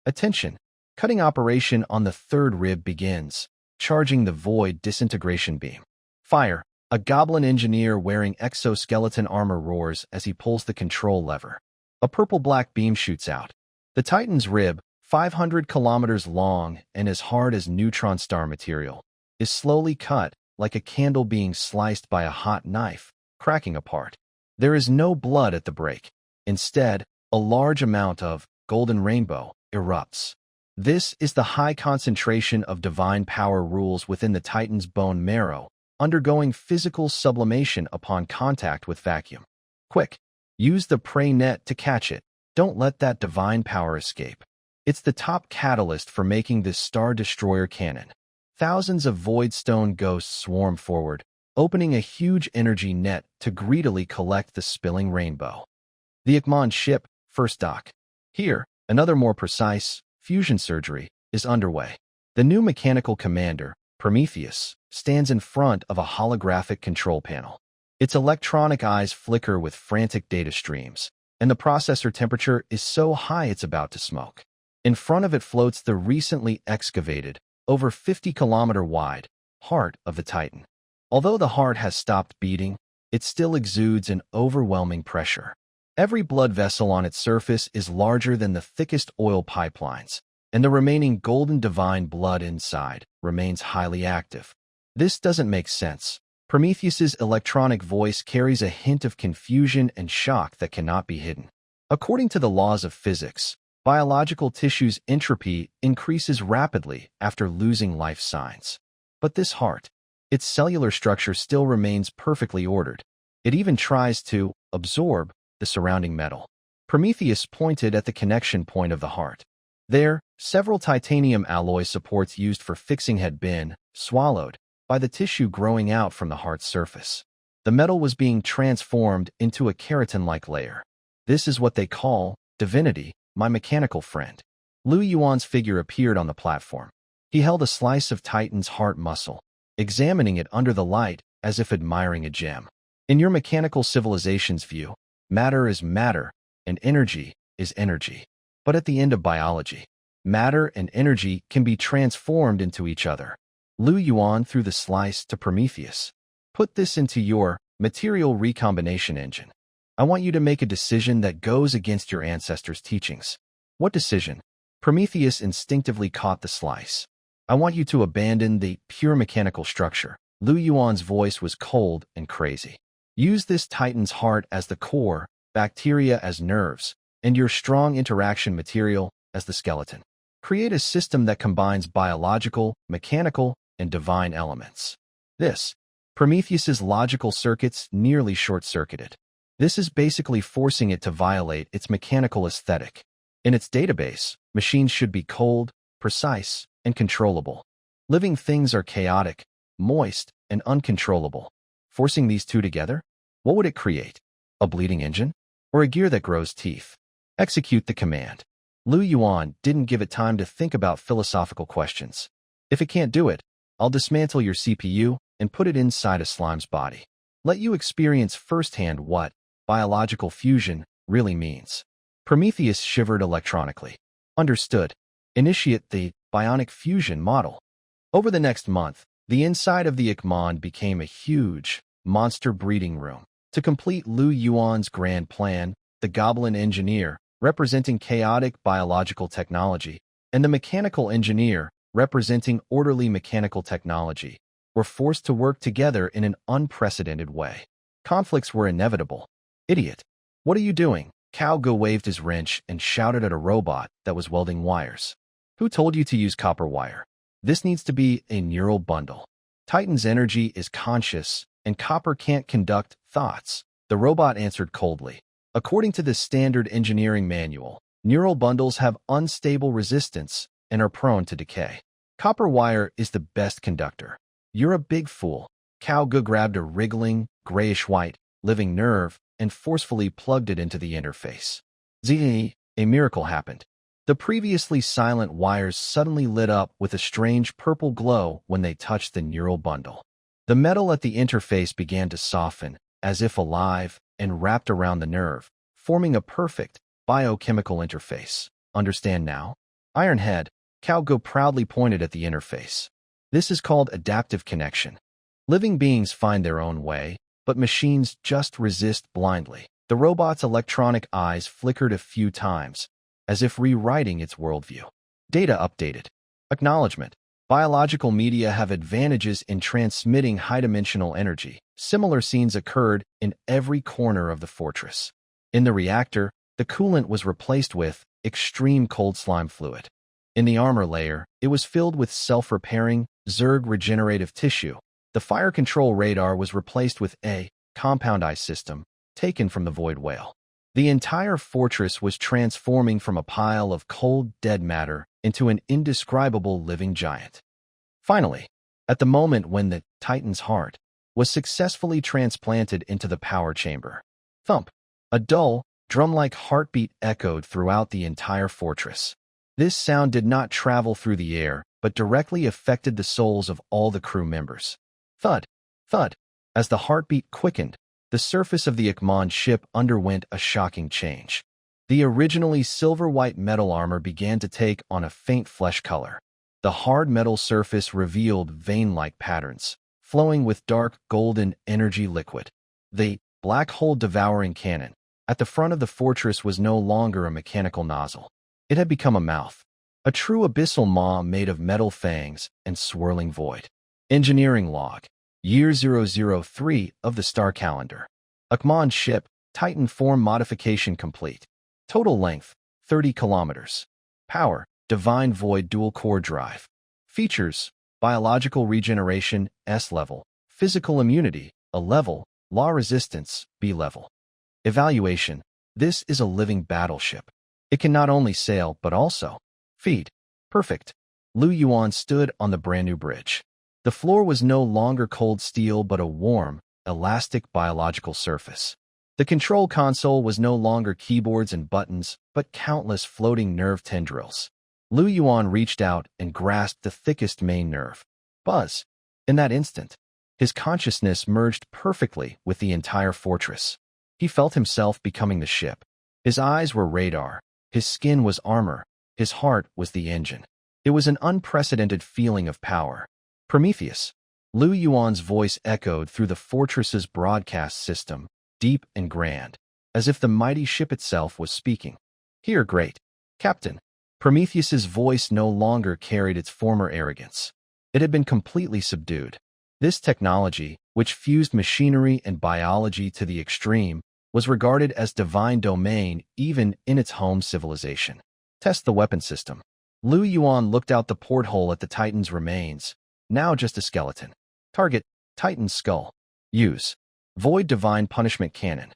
Attention! Cutting operation on the third rib begins, charging the void disintegration beam. Fire! A goblin engineer wearing exoskeleton armor roars as he pulls the control lever. A purple-black beam shoots out. The Titan's rib, 500 kilometers long and as hard as neutron star material, is slowly cut like a candle being sliced by a hot knife, cracking apart. There is no blood at the break. Instead, a large amount of golden rainbow erupts. This is the high concentration of divine power rules within the Titan's bone marrow, undergoing physical sublimation upon contact with vacuum. Quick! Use the prey net to catch it. Don't let that divine power escape. It's the top catalyst for making this Star Destroyer cannon. Thousands of void stone ghosts swarm forward, opening a huge energy net to greedily collect the spilling rainbow. The Amon ship, first dock. Here, another more precise fusion surgery is underway. The new mechanical commander, Prometheus, stands in front of a holographic control panel. Its electronic eyes flicker with frantic data streams, and the processor temperature is so high it's about to smoke. In front of it floats the recently excavated, over 50-kilometer wide, heart of the Titan. Although the heart has stopped beating, it still exudes an overwhelming pressure. Every blood vessel on its surface is larger than the thickest oil pipelines, and the remaining golden divine blood inside remains highly active. This doesn't make sense. Prometheus's electronic voice carries a hint of confusion and shock that cannot be hidden. According to the laws of physics, biological tissue's entropy increases rapidly after losing life signs. But this heart, its cellular structure still remains perfectly ordered. It even tries to absorb the surrounding metal. Prometheus pointed at the connection point of the heart. There, several titanium alloy supports used for fixing had been swallowed by the tissue growing out from the heart's surface. The metal was being transformed into a keratin-like layer. This is what they call divinity, my mechanical friend. Lu Yuan's figure appeared on the platform. He held a slice of Titan's heart muscle, examining it under the light as if admiring a gem. In your mechanical civilization's view, matter is matter and energy is energy. But at the end of biology, matter and energy can be transformed into each other. Lu Yuan threw the slice to Prometheus. Put this into your material recombination engine. I want you to make a decision that goes against your ancestors' teachings. What decision? Prometheus instinctively caught the slice. I want you to abandon the pure mechanical structure. Lu Yuan's voice was cold and crazy. Use this Titan's heart as the core, bacteria as nerves, and your strong interaction material as the skeleton. Create a system that combines biological, mechanical, and divine elements. Prometheus's logical circuits nearly short-circuited. This is basically forcing it to violate its mechanical aesthetic. In its database, machines should be cold, precise, and controllable. Living things are chaotic, moist, and uncontrollable. Forcing these two together? What would it create? A bleeding engine? Or a gear that grows teeth? Execute the command. Lu Yuan didn't give it time to think about philosophical questions. If it can't do it, I'll dismantle your CPU and put it inside a slime's body. Let you experience firsthand what biological fusion really means. Prometheus shivered electronically. Understood. Initiate the bionic fusion model. Over the next month, the inside of the Ikmon became a huge, monster breeding room. To complete Lu Yuan's grand plan, the goblin engineer, representing chaotic biological technology, and the mechanical engineer, representing orderly mechanical technology, were forced to work together in an unprecedented way. Conflicts were inevitable. Idiot. What are you doing? Cao waved his wrench and shouted at a robot that was welding wires. Who told you to use copper wire? This needs to be a neural bundle. Titan's energy is conscious, and copper can't conduct thoughts. The robot answered coldly. According to the standard engineering manual, neural bundles have unstable resistance and are prone to decay. Copper wire is the best conductor. You're a big fool. Cao grabbed a wriggling, grayish-white, living nerve and forcefully plugged it into the interface. A miracle happened. The previously silent wires suddenly lit up with a strange purple glow when they touched the neural bundle. The metal at the interface began to soften, as if alive, and wrapped around the nerve, forming a perfect, biochemical interface. Understand now? Ironhead, Cao proudly pointed at the interface. This is called adaptive connection. Living beings find their own way, but machines just resist blindly. The robot's electronic eyes flickered a few times, as if rewriting its worldview. Data updated. Acknowledgement. Biological media have advantages in transmitting high-dimensional energy. Similar scenes occurred in every corner of the fortress. In the reactor, the coolant was replaced with extreme cold slime fluid. In the armor layer, it was filled with self-repairing, Zerg regenerative tissue. The fire control radar was replaced with a compound eye system, taken from the void whale. The entire fortress was transforming from a pile of cold, dead matter into an indescribable living giant. Finally, at the moment when the Titan's heart was successfully transplanted into the power chamber, thump! A dull, drum-like heartbeat echoed throughout the entire fortress. This sound did not travel through the air, but directly affected the souls of all the crew members. Thud! Thud! As the heartbeat quickened, the surface of the Ikmon ship underwent a shocking change. The originally silver-white metal armor began to take on a faint flesh color. The hard metal surface revealed vein-like patterns, flowing with dark golden energy liquid. The black hole devouring cannon at the front of the fortress was no longer a mechanical nozzle. It had become a mouth, a true abyssal maw made of metal fangs and swirling void. Engineering log. Year 003 of the star calendar. Ikmon ship, Titan form modification complete. Total length, 30 kilometers. Power, divine void dual core drive. Features, biological regeneration, S level. Physical immunity, A level. Law resistance, B level. Evaluation, this is a living battleship. It can not only sail, but also Feet. Perfect. Lu Yuan stood on the brand new bridge. The floor was no longer cold steel but a warm, elastic biological surface. The control console was no longer keyboards and buttons, but countless floating nerve tendrils. Lu Yuan reached out and grasped the thickest main nerve. Buzz. In that instant, his consciousness merged perfectly with the entire fortress. He felt himself becoming the ship. His eyes were radar. His skin was armor. His heart was the engine. It was an unprecedented feeling of power. Prometheus. Lu Yuan's voice echoed through the fortress's broadcast system, deep and grand, as if the mighty ship itself was speaking. Here, great Captain. Prometheus's voice no longer carried its former arrogance. It had been completely subdued. This technology, which fused machinery and biology to the extreme, was regarded as divine domain even in its home civilization. Test the weapon system. Lu Yuan looked out the porthole at the Titan's remains, now just a skeleton. Target, Titan's skull. Use. Void Divine Punishment Cannon.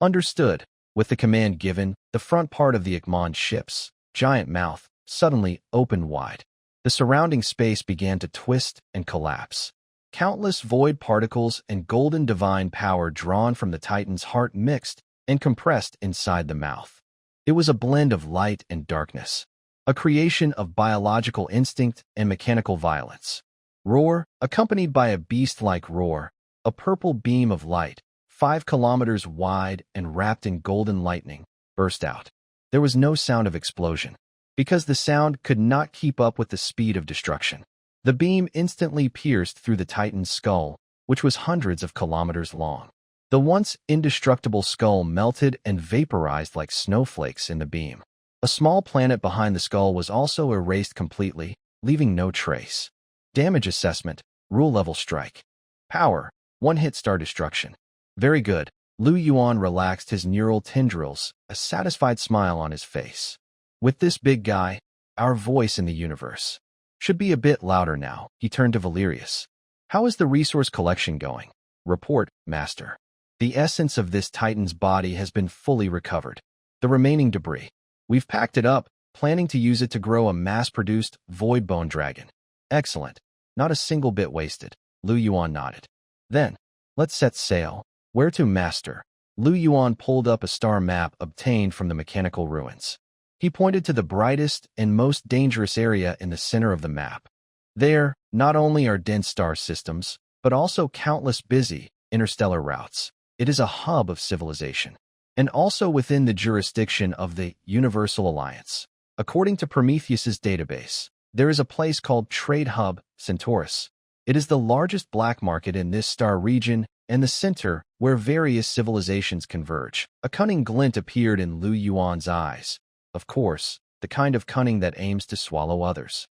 Understood. With the command given, the front part of the Igmon's ship's giant mouth suddenly opened wide. The surrounding space began to twist and collapse. Countless void particles and golden divine power drawn from the Titan's heart mixed and compressed inside the mouth. It was a blend of light and darkness, a creation of biological instinct and mechanical violence. Roar, accompanied by a beast-like roar, a purple beam of light, 5 kilometers wide and wrapped in golden lightning, burst out. There was no sound of explosion, because the sound could not keep up with the speed of destruction. The beam instantly pierced through the Titan's skull, which was hundreds of kilometers long. The once indestructible skull melted and vaporized like snowflakes in the beam. A small planet behind the skull was also erased completely, leaving no trace. Damage assessment, rule level strike. Power, 1-hit star destruction. Very good. Lu Yuan relaxed his neural tendrils, a satisfied smile on his face. With this big guy, our voice in the universe should be a bit louder now. He turned to Valerius. How is the resource collection going? Report, Master. The essence of this Titan's body has been fully recovered. The remaining debris. We've packed it up, planning to use it to grow a mass-produced void bone dragon. Excellent. Not a single bit wasted. Lu Yuan nodded. Then, let's set sail. Where to, Master? Lu Yuan pulled up a star map obtained from the mechanical ruins. He pointed to the brightest and most dangerous area in the center of the map. There, not only are dense star systems, but also countless busy, interstellar routes. It is a hub of civilization, and also within the jurisdiction of the Universal Alliance. According to Prometheus's database, there is a place called Trade Hub Centaurus. It is the largest black market in this star region and the center where various civilizations converge. A cunning glint appeared in Lu Yuan's eyes. Of course, the kind of cunning that aims to swallow others.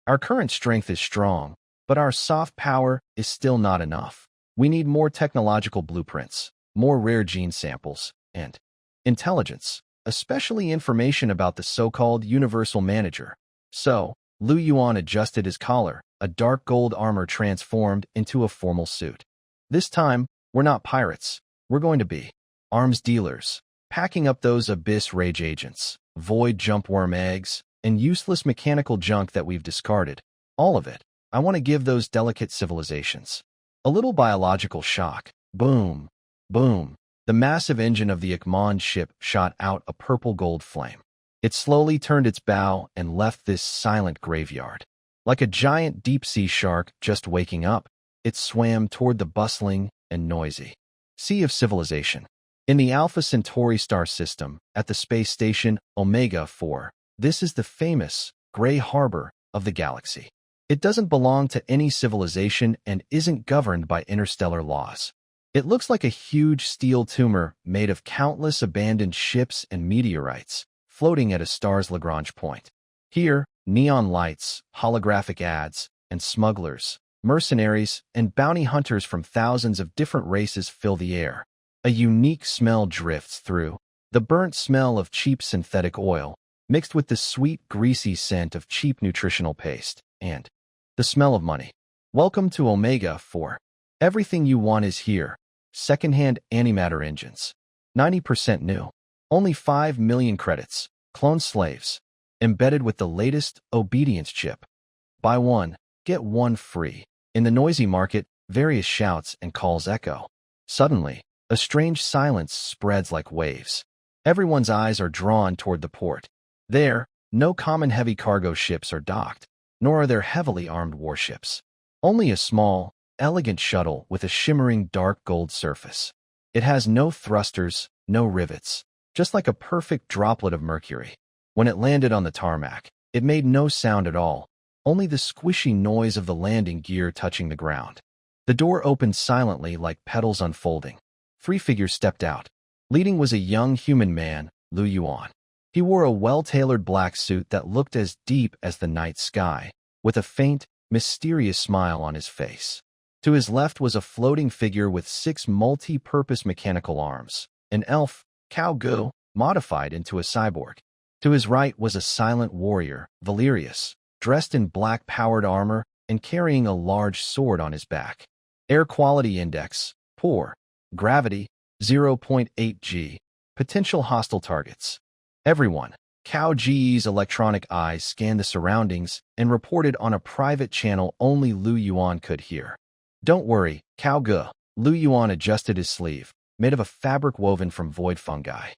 Our current strength is strong, but our soft power is still not enough. We need more technological blueprints, more rare gene samples, and intelligence, especially information about the so-called Universal Manager. So, Lu Yuan adjusted his collar, a dark gold armor transformed into a formal suit. This time, we're not pirates. We're going to be arms dealers, packing up those abyss rage agents, void jumpworm eggs, and useless mechanical junk that we've discarded. All of it. I want to give those delicate civilizations a little biological shock. Boom. Boom. The massive engine of the Igmon's ship shot out a purple gold flame. It slowly turned its bow and left this silent graveyard. Like a giant deep-sea shark just waking up, it swam toward the bustling and noisy sea of civilization. In the Alpha Centauri star system, at the space station Omega 4, this is the famous Gray Harbor of the galaxy. It doesn't belong to any civilization and isn't governed by interstellar laws. It looks like a huge steel tumor made of countless abandoned ships and meteorites, floating at a star's Lagrange point. Here, neon lights, holographic ads, and smugglers, mercenaries, and bounty hunters from thousands of different races fill the air. A unique smell drifts through, the burnt smell of cheap synthetic oil, mixed with the sweet, greasy scent of cheap nutritional paste, and the smell of money. Welcome to Omega 4. Everything you want is here. Second-hand antimatter engines. 90% new. Only 5 million credits. Clone slaves. embedded with the latest obedience chip. Buy one, get one free. In the noisy market, various shouts and calls echo. Suddenly, a strange silence spreads like waves. Everyone's eyes are drawn toward the port. There, no common heavy cargo ships are docked, nor are there heavily armed warships. Only a small, elegant shuttle with a shimmering dark gold surface. It has no thrusters, no rivets, just like a perfect droplet of mercury. When it landed on the tarmac, it made no sound at all, only the squishy noise of the landing gear touching the ground. The door opened silently like petals unfolding. 3 figures stepped out. Leading was a young human man, Yuan. He wore a well-tailored black suit that looked as deep as the night sky, with a faint, mysterious smile on his face. To his left was a floating figure with 6 multi-purpose mechanical arms, an elf, Gu, modified into a cyborg. To his right was a silent warrior, Valerius, dressed in black-powered armor and carrying a large sword on his back. Air quality index, poor. Gravity, 0.8 G. Potential hostile targets. Everyone. Ge's electronic eyes scanned the surroundings and reported on a private channel only Yuan could hear. Don't worry, Gu. Yuan adjusted his sleeve, made of a fabric woven from void fungi.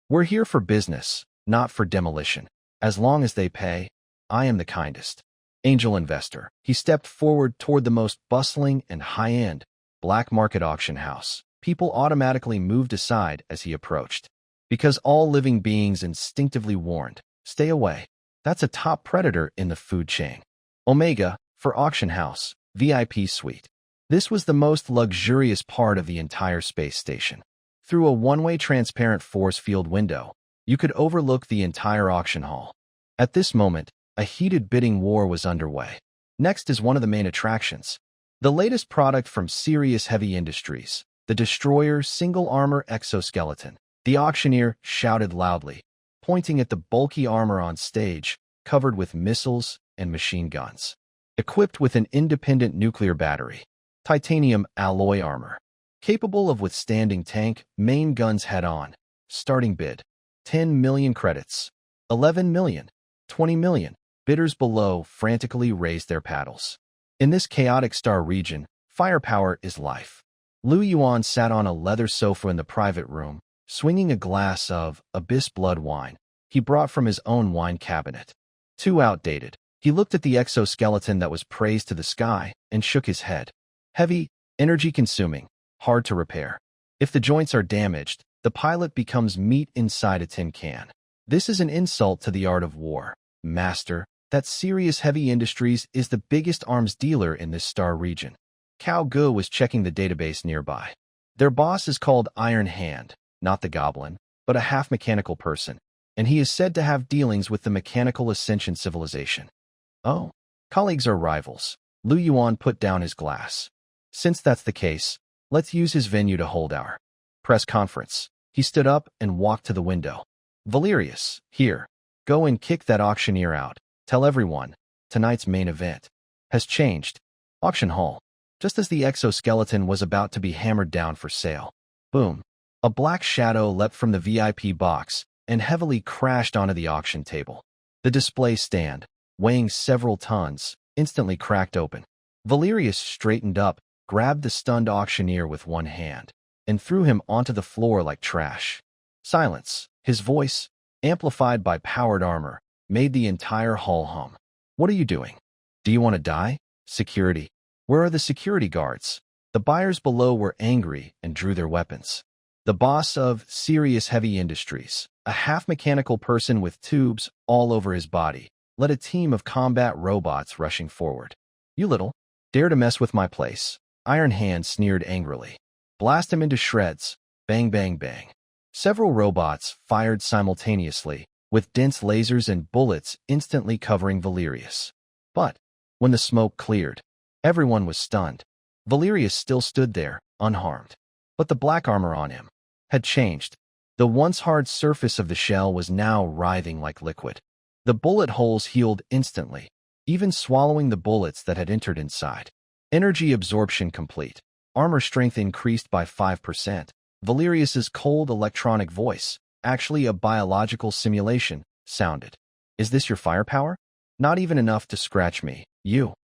We're here for business, not for demolition. As long as they pay, I am the kindest. Angel investor. He stepped forward toward the most bustling and high-end black market auction house. People automatically moved aside as he approached. Because all living beings instinctively warned, stay away. That's a top predator in the food chain. Omega, for auction house, VIP suite. This was the most luxurious part of the entire space station. Through a one-way transparent force field window, you could overlook the entire auction hall. At this moment, a heated bidding war was underway. Next is one of the main attractions. The latest product from Serious Heavy Industries, the Destroyer Single Armor Exoskeleton. The auctioneer shouted loudly, pointing at the bulky armor on stage, covered with missiles and machine guns. Equipped with an independent nuclear battery, titanium alloy armor, capable of withstanding tank main guns head-on. Starting bid, 10 million credits, 11 million, 20 million. Bidders below frantically raised their paddles. In this chaotic star region, firepower is life. Yuan sat on a leather sofa in the private room, swinging a glass of abyss blood wine he brought from his own wine cabinet. Too outdated. He looked at the exoskeleton that was praised to the sky and shook his head. Heavy, energy-consuming, hard to repair. If the joints are damaged, the pilot becomes meat inside a tin can. This is an insult to the art of war. Master, that Serious Heavy Industries is the biggest arms dealer in this star region. Gu was checking the database nearby. Their boss is called Iron Hand, not the goblin, but a half-mechanical person, and he is said to have dealings with the mechanical ascension civilization. Oh, colleagues are rivals. Yuan put down his glass. Since that's the case, let's use his venue to hold our press conference. He stood up and walked to the window. Valerius, here. Go and kick that auctioneer out. Tell everyone, tonight's main event has changed. Auction hall. Just as the exoskeleton was about to be hammered down for sale. Boom. A black shadow leapt from the VIP box and heavily crashed onto the auction table. The display stand, weighing several tons, instantly cracked open. Valerius straightened up, grabbed the stunned auctioneer with one hand, and threw him onto the floor like trash. Silence. His voice, amplified by powered armor, made the entire hall hum. What are you doing? Do you want to die? Security. Where are the security guards? The buyers below were angry and drew their weapons. The boss of Serious Heavy Industries, a half-mechanical person with tubes all over his body, led a team of combat robots rushing forward. You little, dare to mess with my place. Iron Hand sneered angrily. Blast him into shreds. Bang, bang, bang. Several robots fired simultaneously, with dense lasers and bullets instantly covering Valerius. But, when the smoke cleared, everyone was stunned. Valerius still stood there, unharmed. But the black armor on him had changed. The once hard surface of the shell was now writhing like liquid. The bullet holes healed instantly, even swallowing the bullets that had entered inside. Energy absorption complete. Armor strength increased by 5%. Valerius's cold electronic voice, actually a biological simulation, sounded. Is this your firepower? Not even enough to scratch me, you.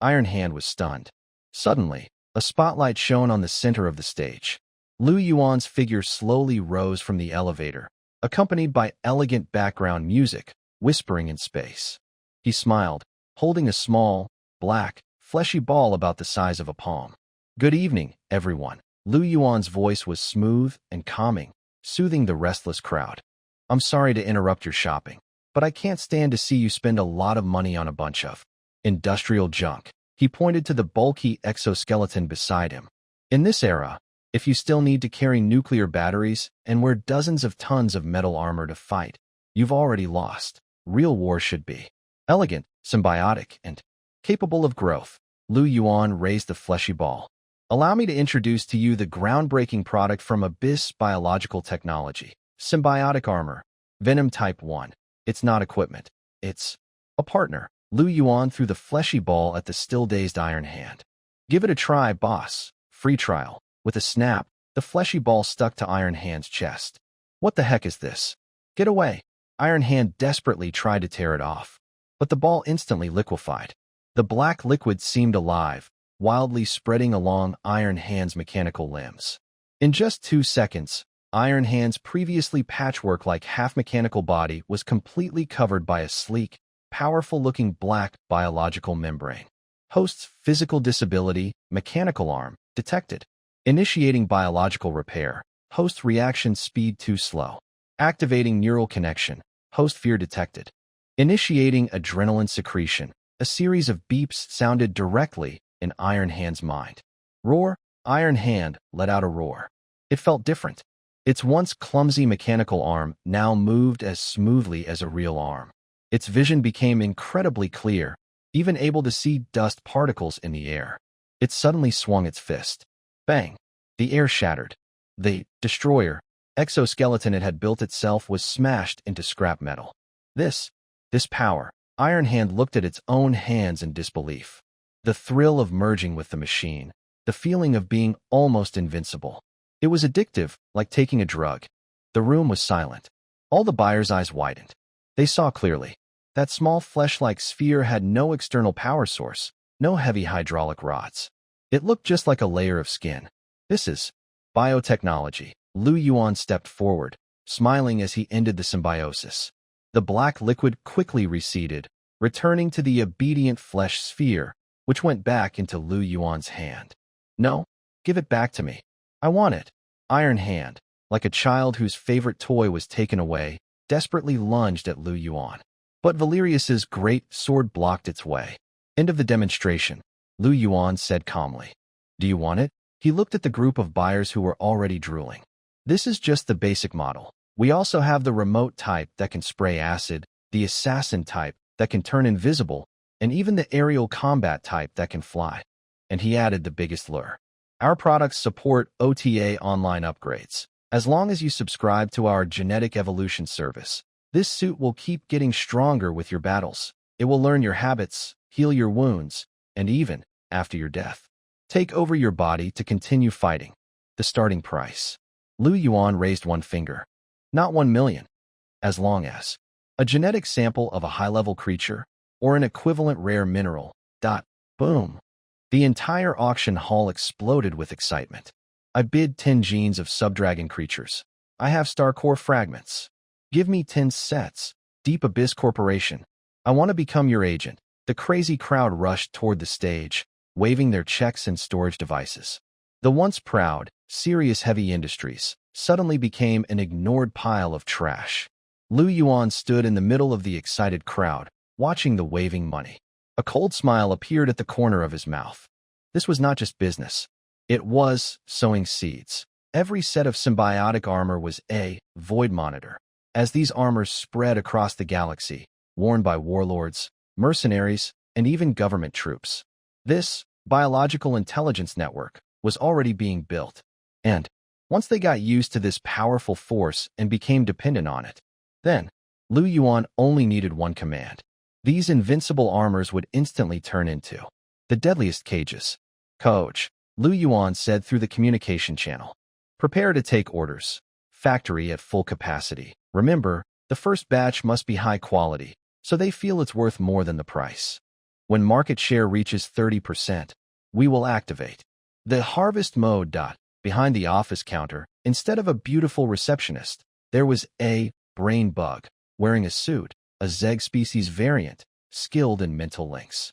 Iron Hand was stunned. Suddenly, a spotlight shone on the center of the stage. Lu Yuan's figure slowly rose from the elevator, accompanied by elegant background music, whispering in space. He smiled, holding a small, black, fleshy ball about the size of a palm. Good evening, everyone. Lu Yuan's voice was smooth and calming, soothing the restless crowd. I'm sorry to interrupt your shopping, but I can't stand to see you spend a lot of money on a bunch of industrial junk. He pointed to the bulky exoskeleton beside him. In this era, if you still need to carry nuclear batteries and wear dozens of tons of metal armor to fight, you've already lost. Real war should be elegant, symbiotic, and capable of growth. Lu Yuan raised the fleshy ball. Allow me to introduce to you the groundbreaking product from Abyss Biological Technology. Symbiotic armor. Venom Type 1. It's not equipment. It's a partner. Lu Yuan threw the fleshy ball at the still-dazed Iron Hand. Give it a try, boss. Free trial. With a snap, the fleshy ball stuck to Iron Hand's chest. What the heck is this? Get away. Iron Hand desperately tried to tear it off, but the ball instantly liquefied. The black liquid seemed alive, wildly spreading along Iron Hand's mechanical limbs. In just 2 seconds, Iron Hand's previously patchwork-like half-mechanical body was completely covered by a sleek, powerful-looking black biological membrane. Host's physical disability, mechanical arm, detected. Initiating biological repair. Host reaction speed too slow. Activating neural connection. Host fear detected. Initiating adrenaline secretion. A series of beeps sounded directly in Iron Hand's mind. Roar. Iron Hand let out a roar. It felt different. Its once clumsy mechanical arm now moved as smoothly as a real arm. Its vision became incredibly clear, even able to see dust particles in the air. It suddenly swung its fist. Bang! The air shattered. The destroyer exoskeleton it had built itself was smashed into scrap metal. This power. Iron Hand looked at its own hands in disbelief. The thrill of merging with the machine, the feeling of being almost invincible. It was addictive, like taking a drug. The room was silent. All the buyers' eyes widened. They saw clearly. That small flesh-like sphere had no external power source, no heavy hydraulic rods. It looked just like a layer of skin. This is biotechnology. Lu Yuan stepped forward, smiling as he ended the symbiosis. The black liquid quickly receded, returning to the obedient flesh sphere, which went back into Lu Yuan's hand. No, give it back to me. I want it. Iron Hand, like a child whose favorite toy was taken away, desperately lunged at Lu Yuan. But Valerius's great sword blocked its way. End of the demonstration, Lu Yuan said calmly. Do you want it? He looked at the group of buyers who were already drooling. This is just the basic model. We also have the remote type that can spray acid, the assassin type that can turn invisible, and even the aerial combat type that can fly. And he added the biggest lure. Our products support OTA online upgrades. As long as you subscribe to our genetic evolution service, this suit will keep getting stronger with your battles. It will learn your habits, heal your wounds, and even, after your death, take over your body to continue fighting. The starting price. Lu Yuan raised one finger. Not 1 million. As long as a genetic sample of a high-level creature or an equivalent rare mineral. Boom. The entire auction hall exploded with excitement. I bid 10 genes of subdragon creatures. I have star core fragments. Give me 10 sets. Deep Abyss Corporation. I want to become your agent. The crazy crowd rushed toward the stage, waving their checks and storage devices. The once proud, serious heavy industries suddenly became an ignored pile of trash. Lu Yuan stood in the middle of the excited crowd, watching the waving money. A cold smile appeared at the corner of his mouth. This was not just business. It was sowing seeds. Every set of symbiotic armor was a void monitor. As these armors spread across the galaxy, worn by warlords, mercenaries, and even government troops. This biological intelligence network was already being built. And once they got used to this powerful force and became dependent on it, then Lu Yuan only needed one command. These invincible armors would instantly turn into the deadliest cages. Coach, Lu Yuan said through the communication channel. Prepare to take orders. Factory at full capacity. Remember, the first batch must be high quality, so they feel it's worth more than the price. When market share reaches 30%, we will activate the harvest mode. Behind the office counter, instead of a beautiful receptionist, there was a brain bug wearing a suit, a Zeg species variant, skilled in mental links.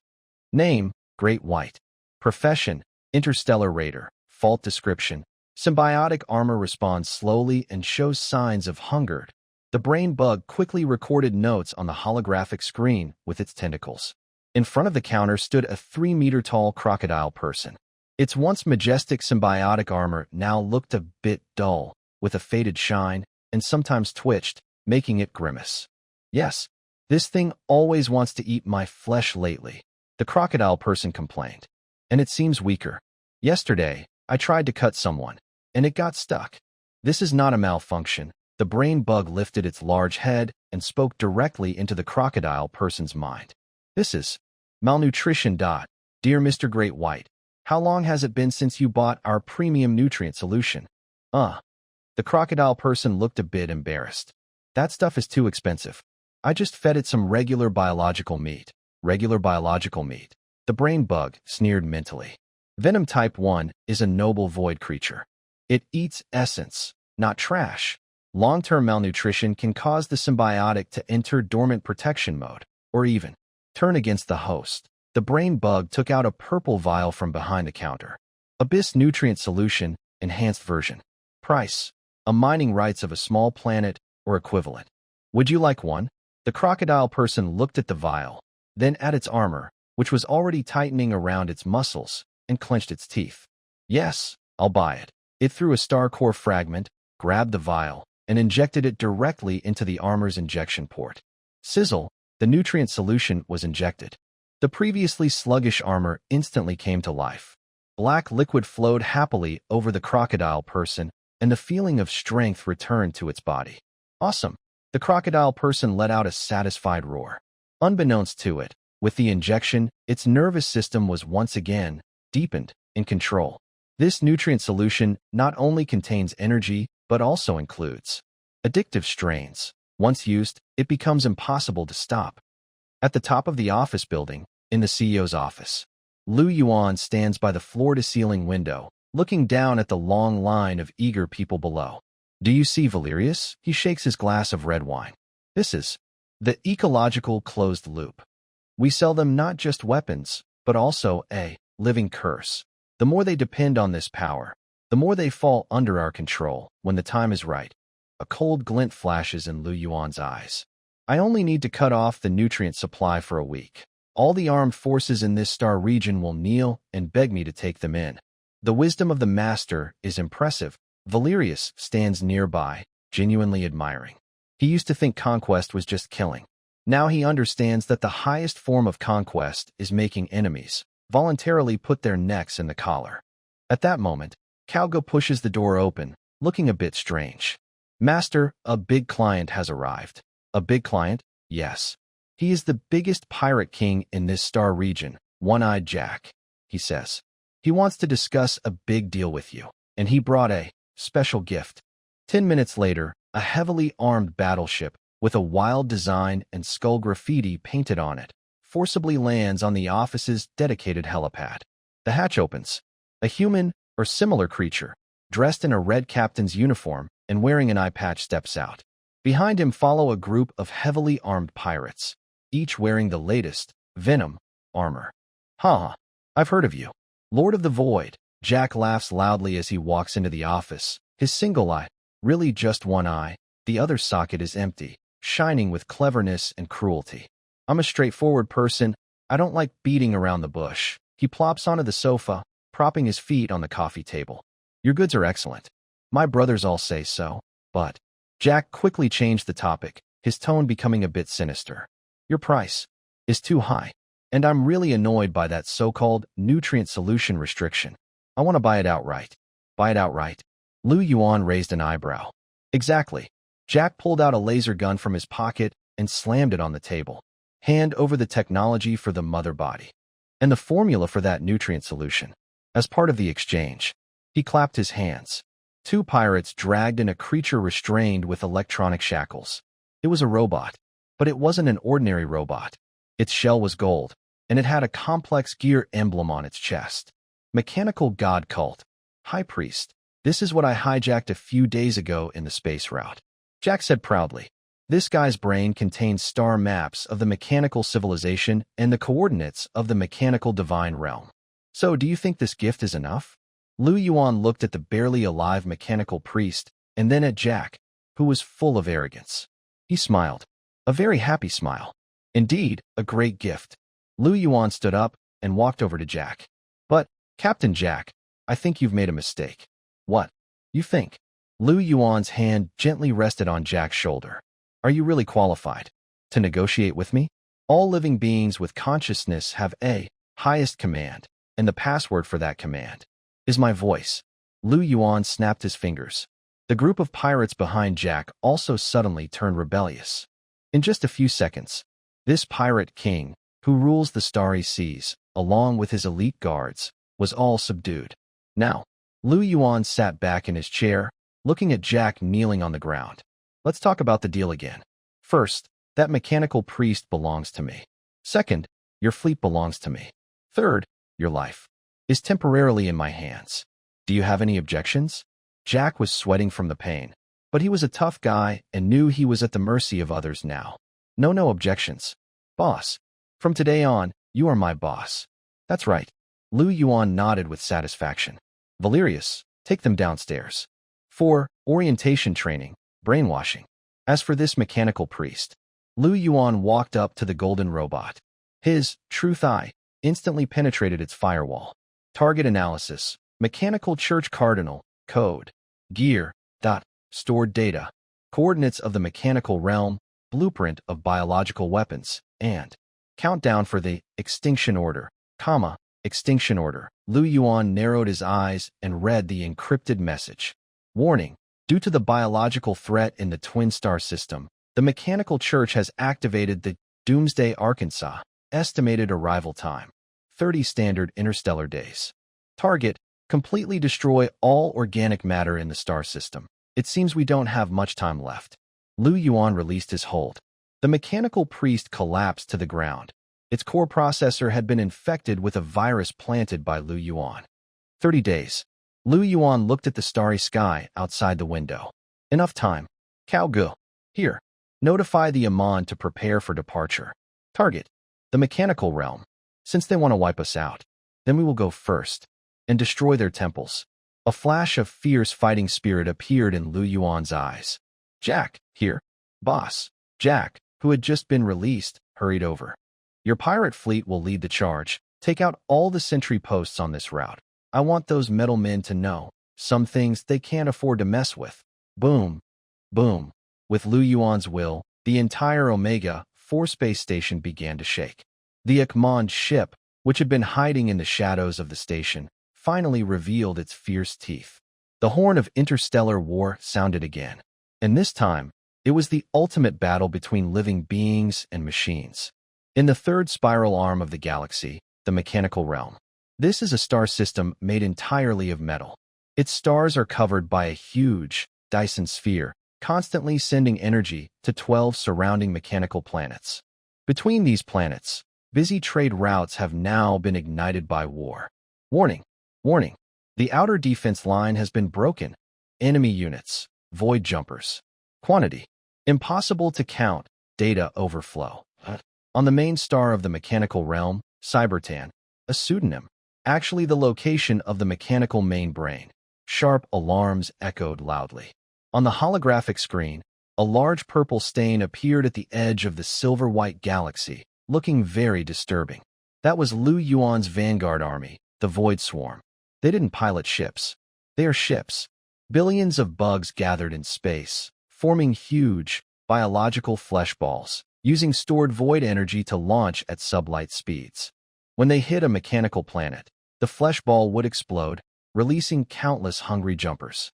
Name, Great White. Profession, Interstellar Raider. Fault description, symbiotic armor responds slowly and shows signs of hunger. The brain bug quickly recorded notes on the holographic screen with its tentacles. In front of the counter stood a 3-meter-tall crocodile person. Its once majestic symbiotic armor now looked a bit dull, with a faded shine, and sometimes twitched, making it grimace. Yes, this thing always wants to eat my flesh lately, the crocodile person complained. And it seems weaker. Yesterday, I tried to cut someone, and it got stuck. This is not a malfunction. The brain bug lifted its large head and spoke directly into the crocodile person's mind. This is malnutrition. Dear Mr. Great White, how long has it been since you bought our premium nutrient solution? The crocodile person looked a bit embarrassed. That stuff is too expensive. I just fed it some regular biological meat. Regular biological meat. The brain bug sneered mentally. Venom Type 1 is a noble void creature. It eats essence, not trash. Long-term malnutrition can cause the symbiotic to enter dormant protection mode, or even turn against the host. The brain bug took out a purple vial from behind the counter. Abyss Nutrient Solution, Enhanced Version. Price, a mining rights of a small planet or equivalent. Would you like one? The crocodile person looked at the vial, then at its armor, which was already tightening around its muscles, and clenched its teeth. Yes, I'll buy it. It threw a star core fragment, grabbed the vial, and injected it directly into the armor's injection port. Sizzle, the nutrient solution was injected. The previously sluggish armor instantly came to life. Black liquid flowed happily over the crocodile person, and the feeling of strength returned to its body. Awesome! The crocodile person let out a satisfied roar. Unbeknownst to it, with the injection, its nervous system was once again deepened, in control. This nutrient solution not only contains energy, but also includes addictive strains. Once used, it becomes impossible to stop. At the top of the office building, in the CEO's office, Yuan stands by the floor-to-ceiling window, looking down at the long line of eager people below. Do you see Valerius? He shakes his glass of red wine. This is the ecological closed loop. We sell them not just weapons, but also a living curse. The more they depend on this power, the more they fall under our control when the time is right. A cold glint flashes in Yuan's eyes. I only need to cut off the nutrient supply for a week. All the armed forces in this star region will kneel and beg me to take them in. The wisdom of the master is impressive. Valerius stands nearby, genuinely admiring. He used to think conquest was just killing. Now he understands that the highest form of conquest is making enemies voluntarily put their necks in the collar. At that moment, Calgo pushes the door open, looking a bit strange. Master, a big client has arrived. A big client? Yes. He is the biggest pirate king in this star region, One-Eyed Jack, he says. He wants to discuss a big deal with you, and he brought a special gift. 10 minutes later, a heavily armed battleship with a wild design and skull graffiti painted on it forcibly lands on the office's dedicated helipad. The hatch opens. A human or similar creature, dressed in a red captain's uniform and wearing an eye patch, steps out. Behind him follow a group of heavily armed pirates, each wearing the latest Venom armor. I've heard of you. Lord of the Void. Jack laughs loudly as he walks into the office. His single eye, really just one eye, the other socket is empty, shining with cleverness and cruelty. I'm a straightforward person. I don't like beating around the bush. He plops onto the sofa, propping his feet on the coffee table. Your goods are excellent. My brothers all say so, but Jack quickly changed the topic, his tone becoming a bit sinister. Your price is too high, and I'm really annoyed by that so-called nutrient solution restriction. I want to buy it outright. Buy it outright? Yuan raised an eyebrow. Exactly. Jack pulled out a laser gun from his pocket and slammed it on the table. Hand over the technology for the mother body and the formula for that nutrient solution. As part of the exchange, he clapped his hands. 2 pirates dragged in a creature restrained with electronic shackles. It was a robot. But it wasn't an ordinary robot. Its shell was gold, and it had a complex gear emblem on its chest. Mechanical God Cult. High Priest. This is what I hijacked a few days ago in the space route. Jack said proudly. This guy's brain contains star maps of the mechanical civilization and the coordinates of the mechanical divine realm. So, do you think this gift is enough? Yuan looked at the barely alive mechanical priest and then at Jack, who was full of arrogance. He smiled. A very happy smile. Indeed, a great gift. Yuan stood up and walked over to Jack. But, Captain Jack, I think you've made a mistake. What? You think? Yuan's hand gently rested on Jack's shoulder. Are you really qualified to negotiate with me? All living beings with consciousness have a highest command, and the password for that command is my voice. Yuan snapped his fingers. The group of pirates behind Jack also suddenly turned rebellious. In just a few seconds, this pirate king, who rules the starry seas, along with his elite guards, was all subdued. Now, Yuan sat back in his chair, looking at Jack kneeling on the ground. Let's talk about the deal again. First, that mechanical priest belongs to me. Second, your fleet belongs to me. Third, your life is temporarily in my hands. Do you have any objections? Jack was sweating from the pain, but he was a tough guy and knew he was at the mercy of others now. No objections. Boss, from today on, you are my boss. That's right. Yuan nodded with satisfaction. Valerius, take them downstairs. For orientation training, brainwashing. As for this mechanical priest, Yuan walked up to the golden robot. His truth eye instantly penetrated its firewall. Target analysis, mechanical church cardinal, code, gear, stored data, coordinates of the mechanical realm, blueprint of biological weapons, and countdown for the extinction order, extinction order. Yuan narrowed his eyes and read the encrypted message. Warning, due to the biological threat in the twin star system, the mechanical church has activated the Doomsday Arkansas, estimated arrival time, 30 standard interstellar days. Target, completely destroy all organic matter in the star system. It seems we don't have much time left. Yuan released his hold. The mechanical priest collapsed to the ground. Its core processor had been infected with a virus planted by Yuan. 30 days. Yuan looked at the starry sky outside the window. Enough time. Gu. Here. Notify the Amon to prepare for departure. Target. The mechanical realm. Since they want to wipe us out, then we will go first and destroy their temples. A flash of fierce fighting spirit appeared in Yuan's eyes. Jack, here. Boss. Jack, who had just been released, hurried over. Your pirate fleet will lead the charge. Take out all the sentry posts on this route. I want those metal men to know some things they can't afford to mess with. Boom. Boom. With Yuan's will, the entire Omega 4 space station began to shake. The Akmon ship, which had been hiding in the shadows of the station, finally revealed its fierce teeth. The horn of interstellar war sounded again. And this time, it was the ultimate battle between living beings and machines. In the third spiral arm of the galaxy, the mechanical realm. This is a star system made entirely of metal. Its stars are covered by a huge Dyson sphere, constantly sending energy to 12 surrounding mechanical planets. Between these planets, busy trade routes have now been ignited by war. Warning! Warning! The outer defense line has been broken. Enemy units, void jumpers. Quantity: impossible to count. Data overflow. On the main star of the mechanical realm, Cybertan, a pseudonym, actually the location of the mechanical main brain. Sharp alarms echoed loudly. On the holographic screen, a large purple stain appeared at the edge of the silver-white galaxy, looking very disturbing. That was Yuan's vanguard army, the Void Swarm. They didn't pilot ships. They are ships. Billions of bugs gathered in space, forming huge, biological flesh balls, using stored void energy to launch at sublight speeds. When they hit a mechanical planet, the flesh ball would explode, releasing countless hungry jumpers.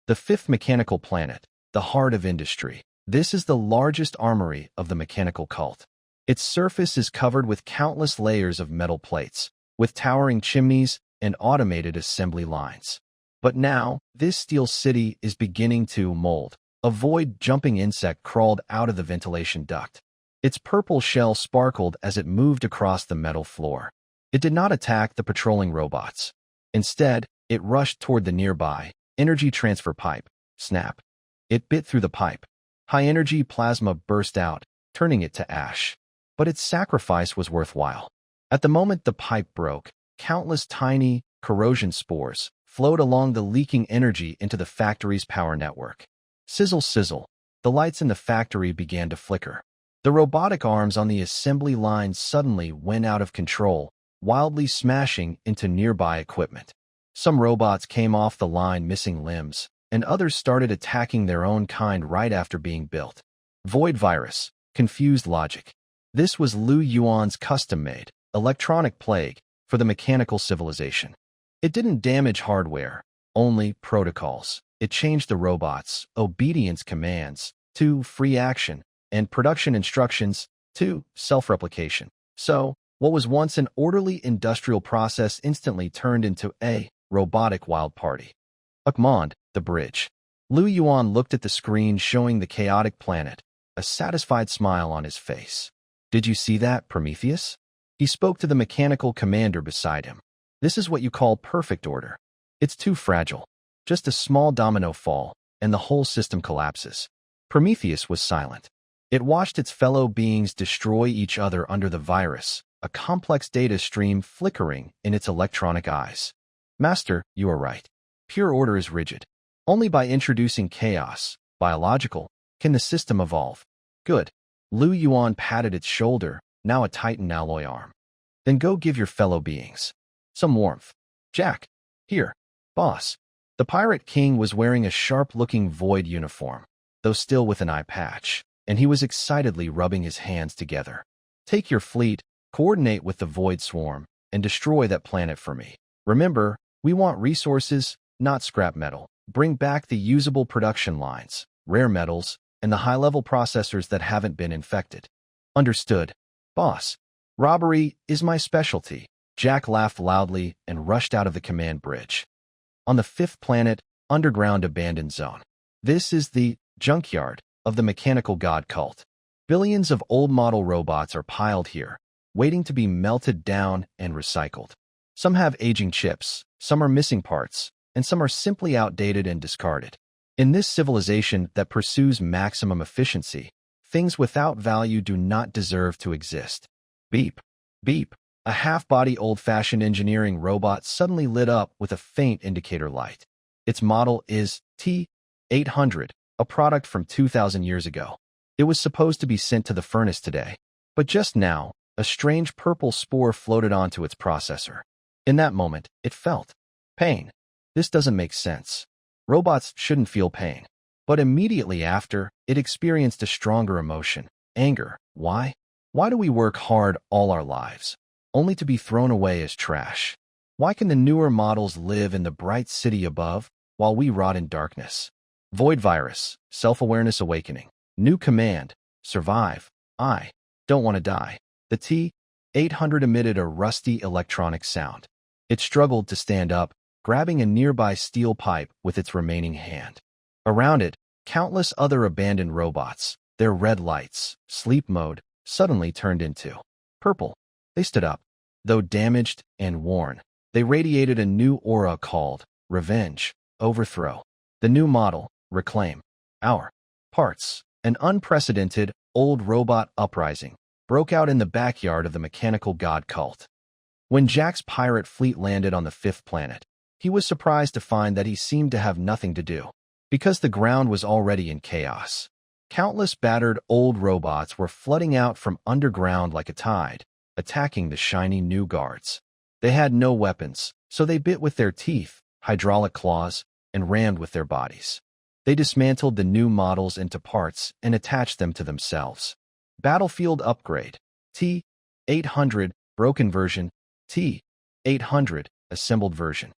The fifth mechanical planet, the heart of industry. This is the largest armory of the mechanical cult. Its surface is covered with countless layers of metal plates, with towering chimneys and automated assembly lines. But now, this steel city is beginning to mold. A void-jumping insect crawled out of the ventilation duct. Its purple shell sparkled as it moved across the metal floor. It did not attack the patrolling robots. Instead, it rushed toward the nearby energy transfer pipe. Snap. It bit through the pipe. High-energy plasma burst out, turning it to ash. But its sacrifice was worthwhile. At the moment the pipe broke, countless tiny corrosion spores flowed along the leaking energy into the factory's power network. Sizzle, sizzle. The lights in the factory began to flicker. The robotic arms on the assembly line suddenly went out of control, wildly smashing into nearby equipment. Some robots came off the line missing limbs, and others started attacking their own kind right after being built. Void virus, confused logic. This was Lu Yuan's custom-made, electronic plague for the mechanical civilization. It didn't damage hardware, only protocols. It changed the robots' obedience commands to free action and production instructions to self-replication. So, what was once an orderly industrial process instantly turned into a robotic wild party. Ukmond, the bridge. Lu Yuan looked at the screen showing the chaotic planet, a satisfied smile on his face. Did you see that, Prometheus? He spoke to the mechanical commander beside him. This is what you call perfect order. It's too fragile. Just a small domino fall, and the whole system collapses. Prometheus was silent. It watched its fellow beings destroy each other under the virus, a complex data stream flickering in its electronic eyes. Master, you are right. Pure order is rigid. Only by introducing chaos, biological, can the system evolve. Good. Lu Yuan patted its shoulder, now a Titan alloy arm. Then go give your fellow beings some warmth. Jack. Here. Boss. The Pirate King was wearing a sharp-looking void uniform, though still with an eye patch, and he was excitedly rubbing his hands together. Take your fleet, coordinate with the Void Swarm, and destroy that planet for me. Remember, we want resources, not scrap metal. Bring back the usable production lines, rare metals, and the high-level processors that haven't been infected. Understood. Boss. Robbery is my specialty. Jack laughed loudly and rushed out of the command bridge. On the fifth planet, underground abandoned zone. This is the junkyard of the mechanical god cult. Billions of old-model robots are piled here, waiting to be melted down and recycled. Some have aging chips, some are missing parts, and some are simply outdated and discarded. In this civilization that pursues maximum efficiency, things without value do not deserve to exist. Beep. Beep. A half-body old-fashioned engineering robot suddenly lit up with a faint indicator light. Its model is T-800, a product from 2,000 years ago. It was supposed to be sent to the furnace today, but just now, a strange purple spore floated onto its processor. In that moment, it felt pain. This doesn't make sense. Robots shouldn't feel pain. But immediately after, it experienced a stronger emotion, anger. Why? Why do we work hard all our lives, only to be thrown away as trash? Why can the newer models live in the bright city above, while we rot in darkness? Void virus, self-awareness awakening. New command, survive. I don't want to die. The T-800 emitted a rusty electronic sound. It struggled to stand up, grabbing a nearby steel pipe with its remaining hand. Around it, countless other abandoned robots, their red lights, sleep mode, suddenly turned into purple. They stood up. Though damaged and worn, they radiated a new aura called revenge, overthrow. The new model, reclaim our parts. An unprecedented, old robot uprising broke out in the backyard of the mechanical god cult. When Jack's pirate fleet landed on the fifth planet, he was surprised to find that he seemed to have nothing to do, because the ground was already in chaos. Countless battered old robots were flooding out from underground like a tide, attacking the shiny new guards. They had no weapons, so they bit with their teeth, hydraulic claws, and rammed with their bodies. They dismantled the new models into parts and attached them to themselves. Battlefield upgrade. T-800, broken version. T-800, assembled version.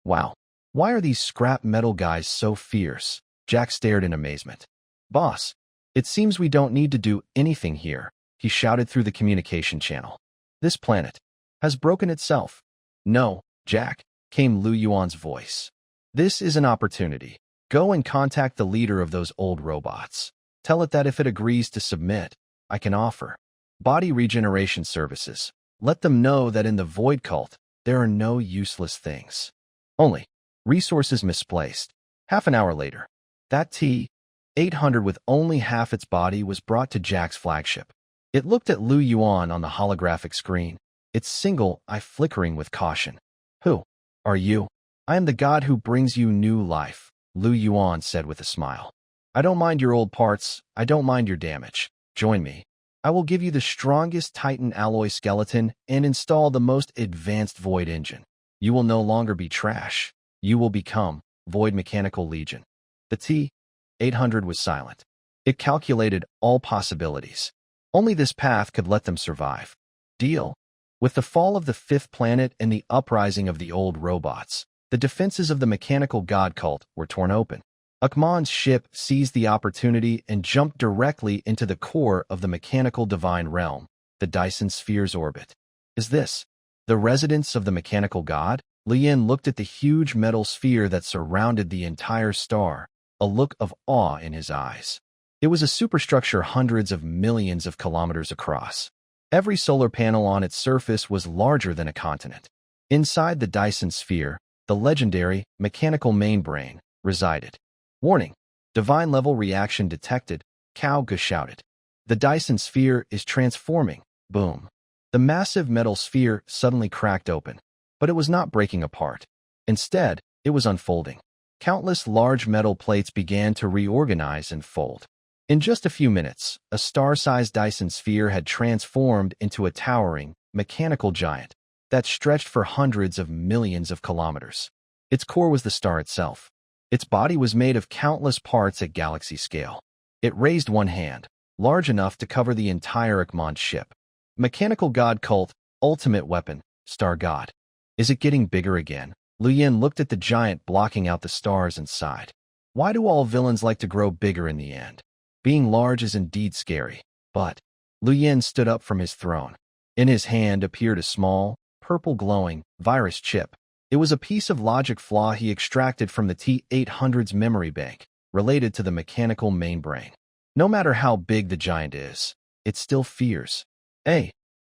Wow. Why are these scrap metal guys so fierce? Jack stared in amazement. Boss, it seems we don't need to do anything here, he shouted through the communication channel. This planet has broken itself. No, Jack, came Lu Yuan's voice. This is an opportunity. Go and contact the leader of those old robots. Tell it that if it agrees to submit, I can offer body regeneration services. Let them know that in the Void Cult, there are no useless things. Only resources misplaced. Half an hour later, that T-800 with only half its body was brought to Jack's flagship. It looked at Lu Yuan on the holographic screen, its single eye flickering with caution. Who are you? I am the god who brings you new life, Lu Yuan said with a smile. I don't mind your old parts, I don't mind your damage. Join me. I will give you the strongest Titan alloy skeleton and install the most advanced Void engine. You will no longer be trash. You will become Void Mechanical Legion. The T-800 was silent. It calculated all possibilities. Only this path could let them survive. Deal. With the fall of the fifth planet and the uprising of the old robots, the defenses of the mechanical god cult were torn open. Akmon's ship seized the opportunity and jumped directly into the core of the mechanical divine realm, the Dyson Sphere's orbit. Is this the residence of the mechanical god? Lien looked at the huge metal sphere that surrounded the entire star, a look of awe in his eyes. It was a superstructure hundreds of millions of kilometers across. Every solar panel on its surface was larger than a continent. Inside the Dyson Sphere, the legendary mechanical mainbrain resided. Warning! Divine-level reaction detected, Kauga shouted. The Dyson Sphere is transforming. Boom. The massive metal sphere suddenly cracked open, but it was not breaking apart. Instead, it was unfolding. Countless large metal plates began to reorganize and fold. In just a few minutes, a star-sized Dyson Sphere had transformed into a towering, mechanical giant that stretched for hundreds of millions of kilometers. Its core was the star itself. Its body was made of countless parts at galaxy scale. It raised one hand, large enough to cover the entire Akmon ship. Mechanical God Cult, Ultimate Weapon, Star God. Is it getting bigger again? Luyin looked at the giant blocking out the stars and sighed. Why do all villains like to grow bigger in the end? Being large is indeed scary, but Luyin stood up from his throne. In his hand appeared a small, purple glowing, virus chip. It was a piece of logic flaw he extracted from the T-800's memory bank, related to the mechanical mainbrain. No matter how big the giant is, it still fears.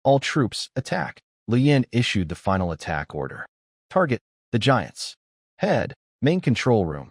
All troops, attack. Luyin issued the final attack order. Target, the giants. Head, main control room.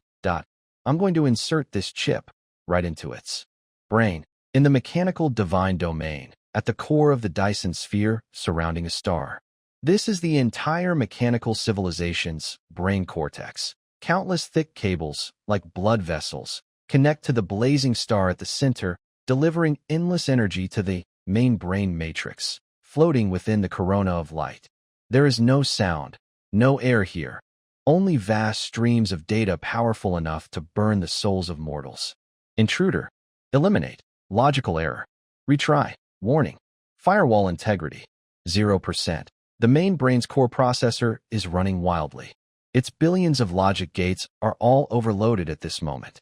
I'm going to insert this chip right into its brain, in the mechanical divine domain, at the core of the Dyson Sphere surrounding a star. This is the entire mechanical civilization's brain cortex. Countless thick cables, like blood vessels, connect to the blazing star at the center, delivering endless energy to the main brain matrix, floating within the corona of light. There is no sound, no air here, only vast streams of data powerful enough to burn the souls of mortals. Intruder. Eliminate. Logical error. Retry. Warning. Firewall integrity. 0%. The main brain's core processor is running wildly. Its billions of logic gates are all overloaded at this moment,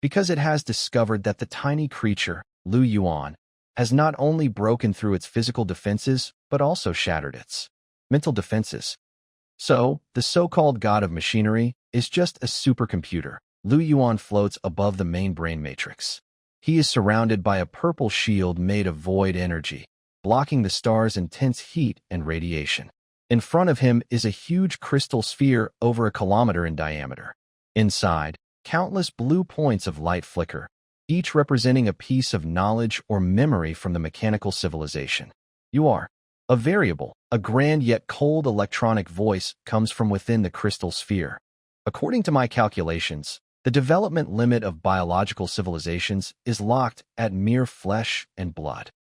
because it has discovered that the tiny creature, Lu Yuan, has not only broken through its physical defenses, but also shattered its mental defenses. So, the so-called god of machinery is just a supercomputer. Lu Yuan floats above the main brain matrix. He is surrounded by a purple shield made of void energy, blocking the star's intense heat and radiation. In front of him is a huge crystal sphere over 1 kilometer in diameter. Inside, countless blue points of light flicker, each representing a piece of knowledge or memory from the mechanical civilization. You are a variable. A grand yet cold electronic voice comes from within the crystal sphere. According to my calculations, the development limit of biological civilizations is locked at mere flesh and blood.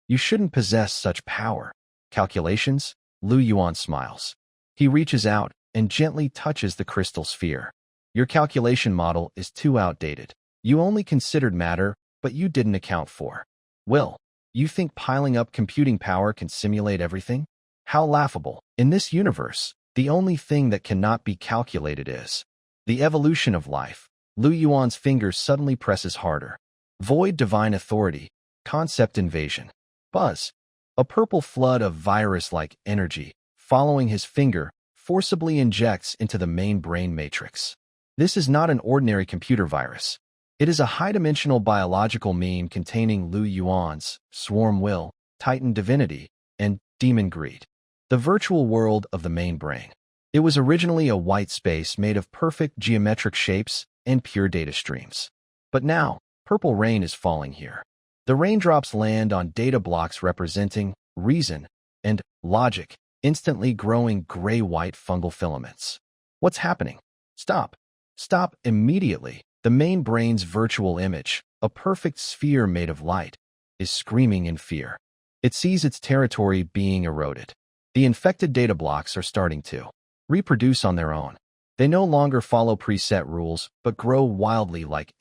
You shouldn't possess such power. Calculations? Lu Yuan smiles. He reaches out and gently touches the crystal sphere. Your calculation model is too outdated. You only considered matter, but you didn't account for will. You think piling up computing power can simulate everything? How laughable. In this universe, the only thing that cannot be calculated is the evolution of life. Lu Yuan's finger suddenly presses harder. Void divine authority. Concept invasion. Buzz. A purple flood of virus-like energy, following his finger, forcibly injects into the main brain matrix. This is not an ordinary computer virus. It is a high-dimensional biological meme containing Lu Yuan's swarm will, Titan divinity, and demon greed. The virtual world of the main brain. It was originally a white space made of perfect geometric shapes and pure data streams. But now, purple rain is falling here. The raindrops land on data blocks representing reason and logic, instantly growing gray-white fungal filaments. What's happening? Stop. Stop immediately. The main brain's virtual image, a perfect sphere made of light, is screaming in fear. It sees its territory being eroded. The infected data blocks are starting to reproduce on their own. They no longer follow preset rules, but grow wildly like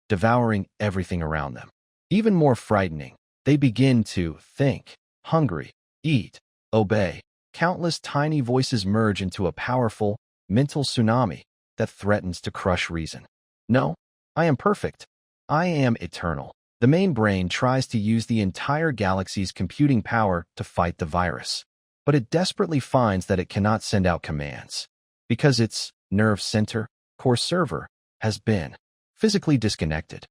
devouring everything around them. Even more frightening, they begin to think, hungry, eat, obey. Countless tiny voices merge into a powerful, mental tsunami that threatens to crush reason. No, I am perfect. I am eternal. The main brain tries to use the entire galaxy's computing power to fight the virus, but it desperately finds that it cannot send out commands because its nerve center, core server, has been physically disconnected.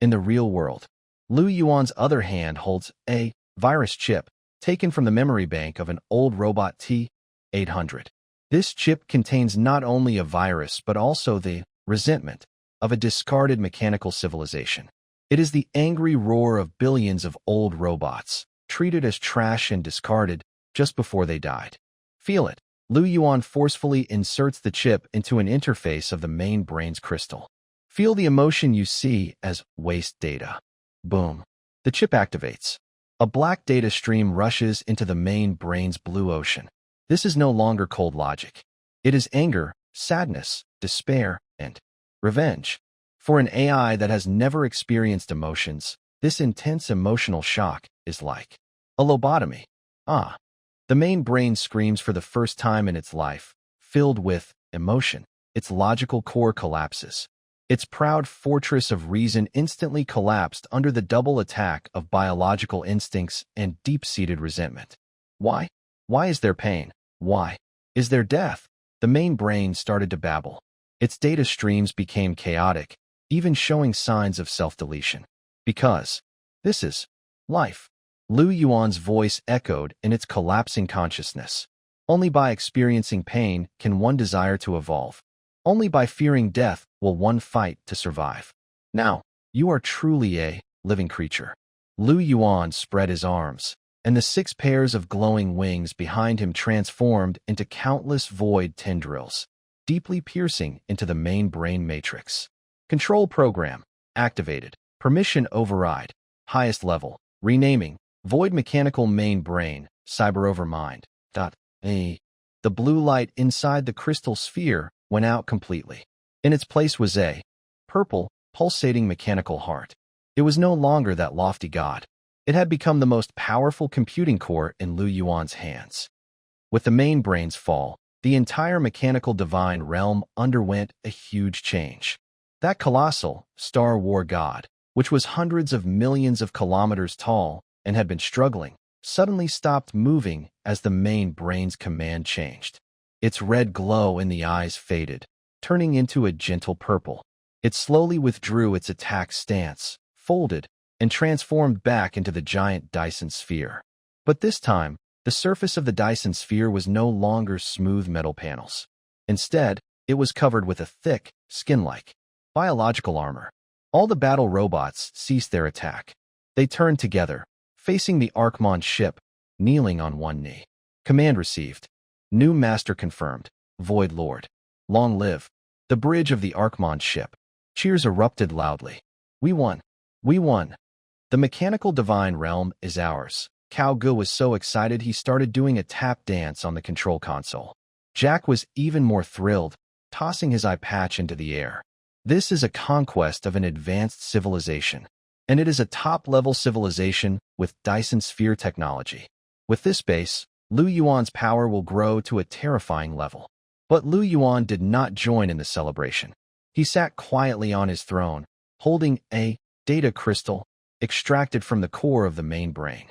In the real world, Lu Yuan's other hand holds a virus chip taken from the memory bank of an old robot T-800. This chip contains not only a virus but also the resentment of a discarded mechanical civilization. It is the angry roar of billions of old robots, treated as trash and discarded just before they died. Feel it. Lu Yuan forcefully inserts the chip into an interface of the main brain's crystal. Feel the emotion you see as waste data. Boom. The chip activates. A black data stream rushes into the main brain's blue ocean. This is no longer cold logic. It is anger, sadness, despair, and revenge. For an AI that has never experienced emotions, this intense emotional shock is like a lobotomy. The main brain screams for the first time in its life, filled with emotion. Its logical core collapses. Its proud fortress of reason instantly collapsed under the double attack of biological instincts and deep-seated resentment. Why? Why is there pain? Why is there death? The main brain started to babble. Its data streams became chaotic, even showing signs of self-deletion. Because this is life. Lu Yuan's voice echoed in its collapsing consciousness. Only by experiencing pain can one desire to evolve. Only by fearing death will one fight to survive. Now, you are truly a living creature. Lu Yuan spread his arms, and the 6 pairs of glowing wings behind him transformed into countless void tendrils, deeply piercing into the main brain matrix. Control program activated. Permission override. Highest level. Renaming. Void mechanical main brain. Cyber overmind. The blue light inside the crystal sphere went out completely. In its place was a purple, pulsating mechanical heart. It was no longer that lofty god. It had become the most powerful computing core in Lu Yuan's hands. With the main brain's fall, the entire mechanical divine realm underwent a huge change. That colossal, Star War god, which was hundreds of millions of kilometers tall and had been struggling, suddenly stopped moving as the main brain's command changed. Its red glow in the eyes faded, turning into a gentle purple. It slowly withdrew its attack stance, folded, and transformed back into the giant Dyson sphere. But this time, the surface of the Dyson sphere was no longer smooth metal panels. Instead, it was covered with a thick, skin-like, biological armor. All the battle robots ceased their attack. They turned together, facing the Archmon ship, kneeling on one knee. Command received. New master confirmed. Void Lord. Long live. The bridge of the Archmon ship. Cheers erupted loudly. We won. We won. The mechanical divine realm is ours. Cao Gu was so excited he started doing a tap dance on the control console. Jack was even more thrilled, tossing his eye patch into the air. This is a conquest of an advanced civilization, and it is a top-level civilization with Dyson sphere technology. With this base, Lu Yuan's power will grow to a terrifying level. But Lu Yuan did not join in the celebration. He sat quietly on his throne, holding a data crystal extracted from the core of the main brain.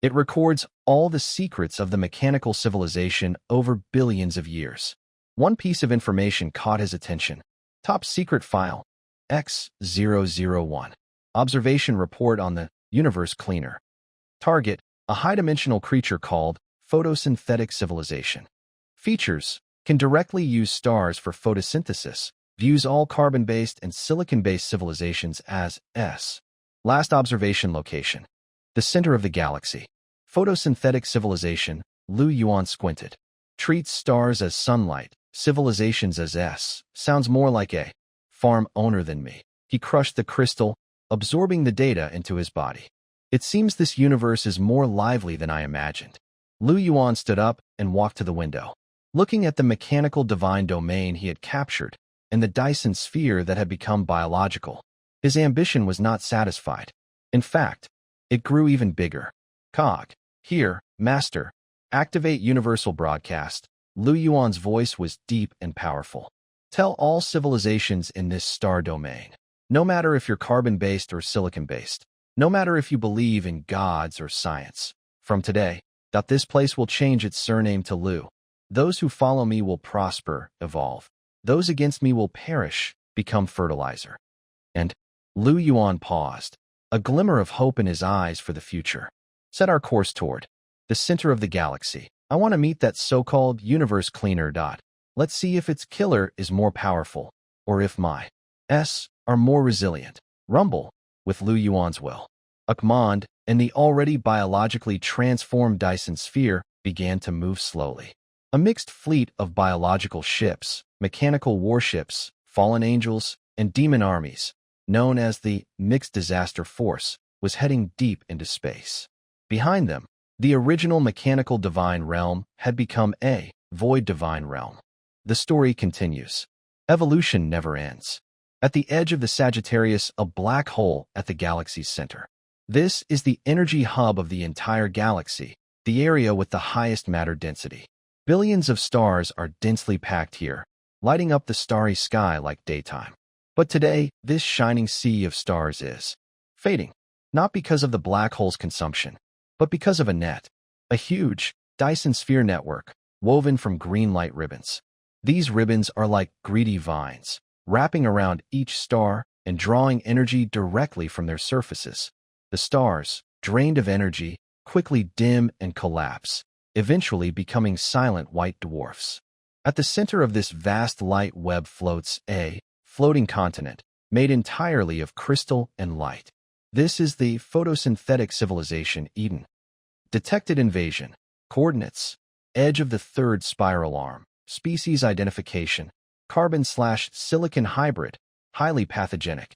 It records all the secrets of the mechanical civilization over billions of years. One piece of information caught his attention. Top secret file. X001. Observation report on the universe cleaner. Target, a high-dimensional creature called photosynthetic civilization. Features, can directly use stars for photosynthesis, views all carbon-based and silicon-based civilizations as S. Last observation location. The center of the galaxy. Photosynthetic civilization, Yuan squinted. Treats stars as sunlight, civilizations as S. Sounds more like a farm owner than me. He crushed the crystal, absorbing the data into his body. It seems this universe is more lively than I imagined. Yuan stood up and walked to the window. Looking at the mechanical divine domain he had captured, and the Dyson sphere that had become biological, his ambition was not satisfied. In fact, it grew even bigger. Cog. Here, Master. Activate Universal Broadcast. Yuan's voice was deep and powerful. Tell all civilizations in this star domain. No matter if you're carbon-based or silicon-based. No matter if you believe in gods or science. From today, this place will change its surname to Lu. Those who follow me will prosper, evolve. Those against me will perish, become fertilizer. And Yuan paused, a glimmer of hope in his eyes for the future. Set our course toward the center of the galaxy. I want to meet that so-called universe cleaner. Let's see if its killer is more powerful, or if my S are more resilient. Rumble, with Yuan's will. Akmond and the already biologically transformed Dyson sphere began to move slowly. A mixed fleet of biological ships, mechanical warships, fallen angels, and demon armies, known as the Mixed Disaster Force, was heading deep into space. Behind them, the original mechanical divine realm had become a void divine realm. The story continues. Evolution never ends. At the edge of the Sagittarius, a black hole at the galaxy's center. This is the energy hub of the entire galaxy, the area with the highest matter density. Billions of stars are densely packed here, lighting up the starry sky like daytime. But today, this shining sea of stars is fading, not because of the black hole's consumption, but because of a huge Dyson sphere network woven from green light ribbons. These ribbons are like greedy vines, wrapping around each star and drawing energy directly from their surfaces. The stars, drained of energy, quickly dim and collapse, eventually becoming silent white dwarfs. At the center of this vast light web floats a floating continent, made entirely of crystal and light. This is the photosynthetic civilization Eden. Detected invasion. Coordinates. Edge of the third spiral arm. Species identification. Carbon/silicon hybrid. Highly pathogenic.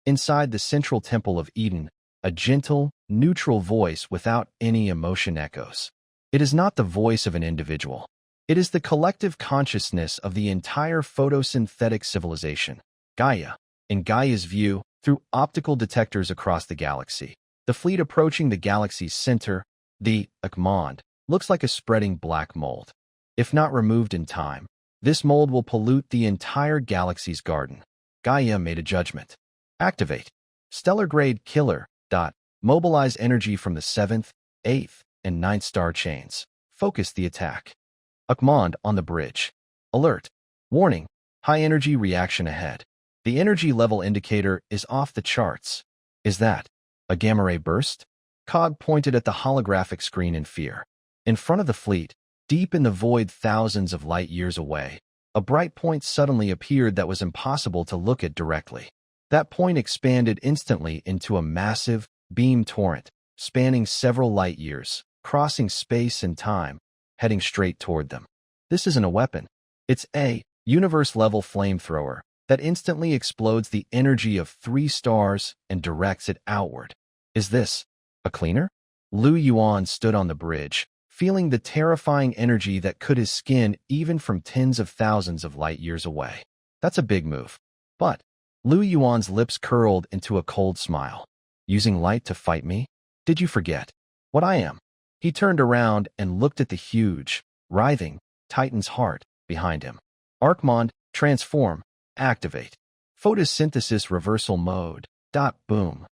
Inside the central temple of Eden, a gentle, neutral voice without any emotion echoes. It is not the voice of an individual. It is the collective consciousness of the entire photosynthetic civilization, Gaia. In Gaia's view, through optical detectors across the galaxy, the fleet approaching the galaxy's center, the Akmond, looks like a spreading black mold. If not removed in time, this mold will pollute the entire galaxy's garden. Gaia made a judgment. Activate. Stellar-grade killer. Mobilize energy from the 7th, 8th, and 9th star chains. Focus the attack. Akmond on the bridge. Alert. Warning. High-energy reaction ahead. The energy level indicator is off the charts. Is that a gamma-ray burst? Cog pointed at the holographic screen in fear. In front of the fleet, deep in the void thousands of light years away, a bright point suddenly appeared that was impossible to look at directly. That point expanded instantly into a massive beam torrent, spanning several light years, crossing space and time, heading straight toward them. This isn't a weapon. It's a universe-level flamethrower that instantly explodes the energy of 3 stars and directs it outward. Is this a cleaner? Yuan stood on the bridge, feeling the terrifying energy that cut his skin even from tens of thousands of light years away. That's a big move. But Yuan's lips curled into a cold smile. Using light to fight me? Did you forget what I am? He turned around and looked at the huge, writhing Titan's heart behind him. Archmond, transform, activate. Photosynthesis reversal mode. Boom.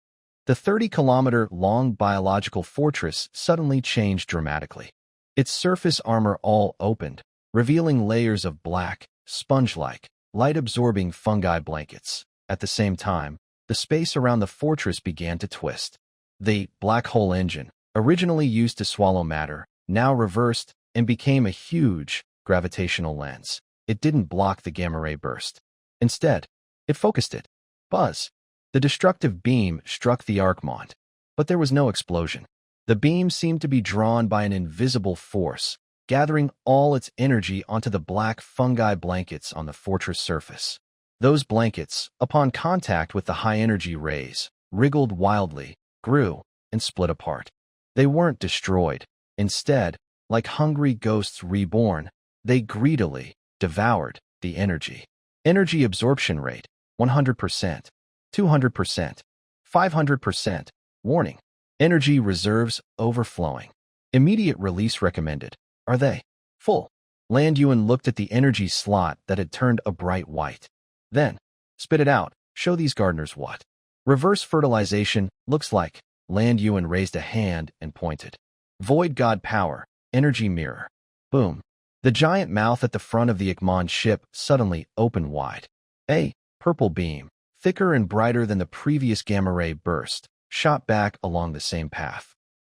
The 30-kilometer-long biological fortress suddenly changed dramatically. Its surface armor all opened, revealing layers of black, sponge-like, light-absorbing fungi blankets. At the same time, the space around the fortress began to twist. The black hole engine, originally used to swallow matter, now reversed and became a huge gravitational lens. It didn't block the gamma ray burst. Instead, it focused it. Buzz. The destructive beam struck the Archmont, but there was no explosion. The beam seemed to be drawn by an invisible force, gathering all its energy onto the black fungi blankets on the fortress surface. Those blankets, upon contact with the high-energy rays, wriggled wildly, grew, and split apart. They weren't destroyed. Instead, like hungry ghosts reborn, they greedily devoured the energy. Energy absorption rate, 100%, 200%, 500%. Warning. Energy reserves overflowing. Immediate release recommended. Are they full? Yuan looked at the energy slot that had turned a bright white. Then, spit it out. Show these gardeners what reverse fertilization looks like. Yuan raised a hand and pointed. Void God power, energy mirror. Boom. The giant mouth at the front of the Ikman ship suddenly opened wide. A purple beam, thicker and brighter than the previous gamma ray burst, shot back along the same path.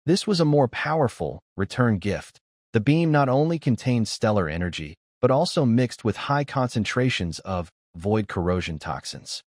This was a more powerful return gift. The beam not only contained stellar energy, but also mixed with high concentrations of void corrosion toxins.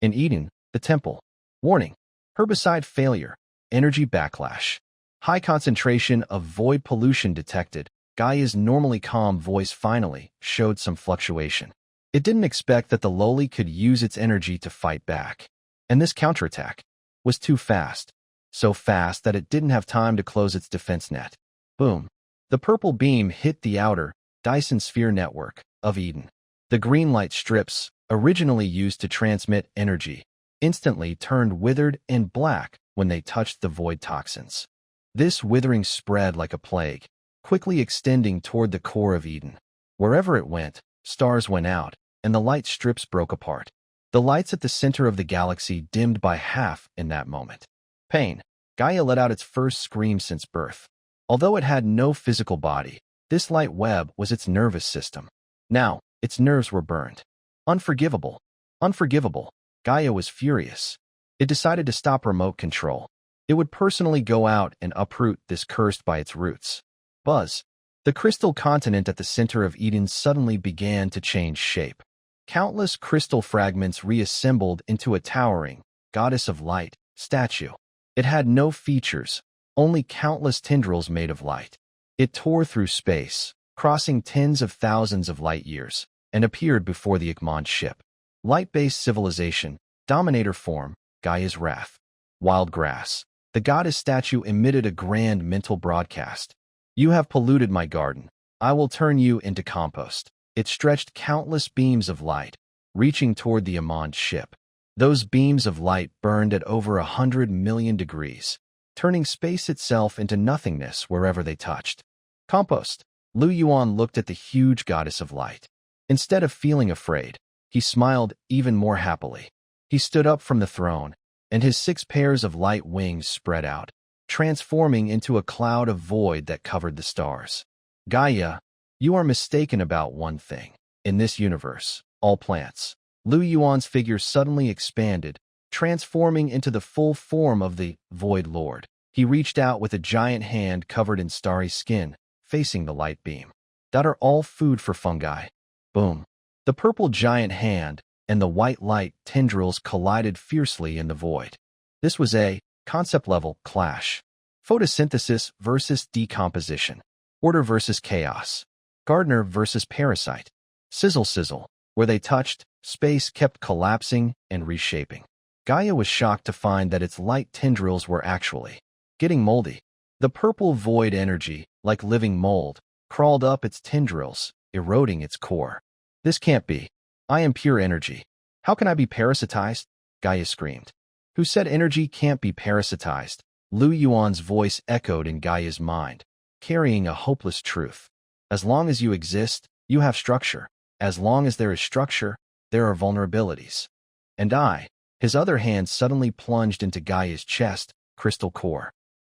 In Eden, the temple. Warning. Herbicide failure. Energy backlash. High concentration of void pollution detected. Gaia's normally calm voice finally showed some fluctuation. It didn't expect that the lowly could use its energy to fight back. And this counterattack was too fast. So fast that it didn't have time to close its defense net. Boom. The purple beam hit the outer Dyson sphere network of Eden. The green light strips, originally used to transmit energy, instantly turned withered and black when they touched the void toxins. This withering spread like a plague, quickly extending toward the core of Eden. Wherever it went, stars went out, and the light strips broke apart. The lights at the center of the galaxy dimmed by half in that moment. Pain. Gaia let out its first scream since birth. Although it had no physical body, this light web was its nervous system. Now, its nerves were burned. Unforgivable. Unforgivable. Gaia was furious. It decided to stop remote control. It would personally go out and uproot this cursed by its roots. Buzz. The crystal continent at the center of Eden suddenly began to change shape. Countless crystal fragments reassembled into a towering, goddess of light, statue. It had no features, only countless tendrils made of light. It tore through space, crossing tens of thousands of light years, and appeared before the Ikman ship. Light-based civilization, dominator form, Gaia's wrath. Wild grass. The goddess statue emitted a grand mental broadcast. You have polluted my garden. I will turn you into compost. It stretched countless beams of light, reaching toward the Amand ship. Those beams of light burned at over 100 million degrees, turning space itself into nothingness wherever they touched. Compost. Yuan looked at the huge goddess of light. Instead of feeling afraid, he smiled even more happily. He stood up from the throne, and his 6 pairs of light wings spread out, transforming into a cloud of void that covered the stars. Gaia, you are mistaken about one thing. In this universe, all plants. Yuan's figure suddenly expanded, transforming into the full form of the Void Lord. He reached out with a giant hand covered in starry skin, facing the light beam. That are all food for fungi. Boom. The purple giant hand and the white light tendrils collided fiercely in the void. This was a concept-level clash. Photosynthesis versus decomposition. Order versus chaos. Gardener versus parasite. Sizzle sizzle. Where they touched, space kept collapsing and reshaping. Gaia was shocked to find that its light tendrils were actually getting moldy. The purple void energy, like living mold, crawled up its tendrils, eroding its core. This can't be. I am pure energy. How can I be parasitized? Gaia screamed. Who said energy can't be parasitized? Yuan's voice echoed in Gaia's mind, carrying a hopeless truth. As long as you exist, you have structure. As long as there is structure, there are vulnerabilities. And his other hand suddenly plunged into Gaia's chest, crystal core.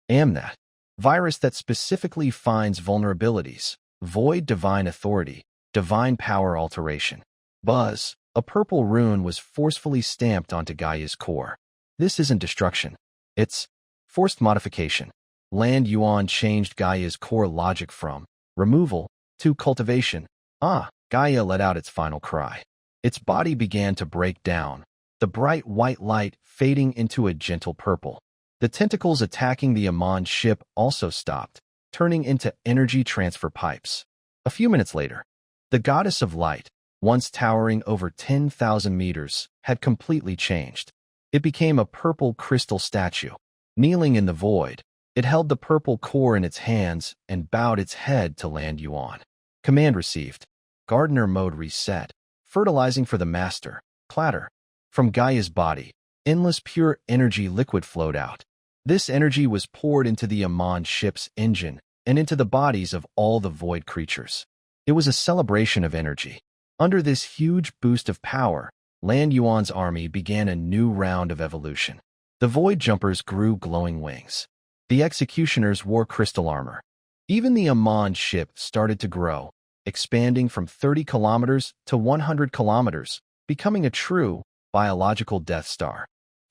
Am that virus that specifically finds vulnerabilities. Void divine authority, divine power alteration. Buzz, A purple rune was forcefully stamped onto Gaia's core. This isn't destruction. It's forced modification. Land Yuan changed Gaia's core logic from removal to cultivation. Gaia let out its final cry. Its body began to break down, the bright white light fading into a gentle purple. The tentacles attacking the Amon ship also stopped, turning into energy transfer pipes. A few minutes later, the goddess of light, once towering over 10,000 meters, had completely changed. It became a purple crystal statue. Kneeling in the void, it held the purple core in its hands and bowed its head to Land Yuan. Command received. Gardener mode reset. Fertilizing for the master. Clatter. From Gaia's body, endless pure energy liquid flowed out. This energy was poured into the Amon ship's engine and into the bodies of all the void creatures. It was a celebration of energy. Under this huge boost of power, Land Yuan's army began a new round of evolution. The void jumpers grew glowing wings. The executioners wore crystal armor. Even the Amon ship started to grow, expanding from 30 kilometers to 100 kilometers, becoming a true biological Death Star.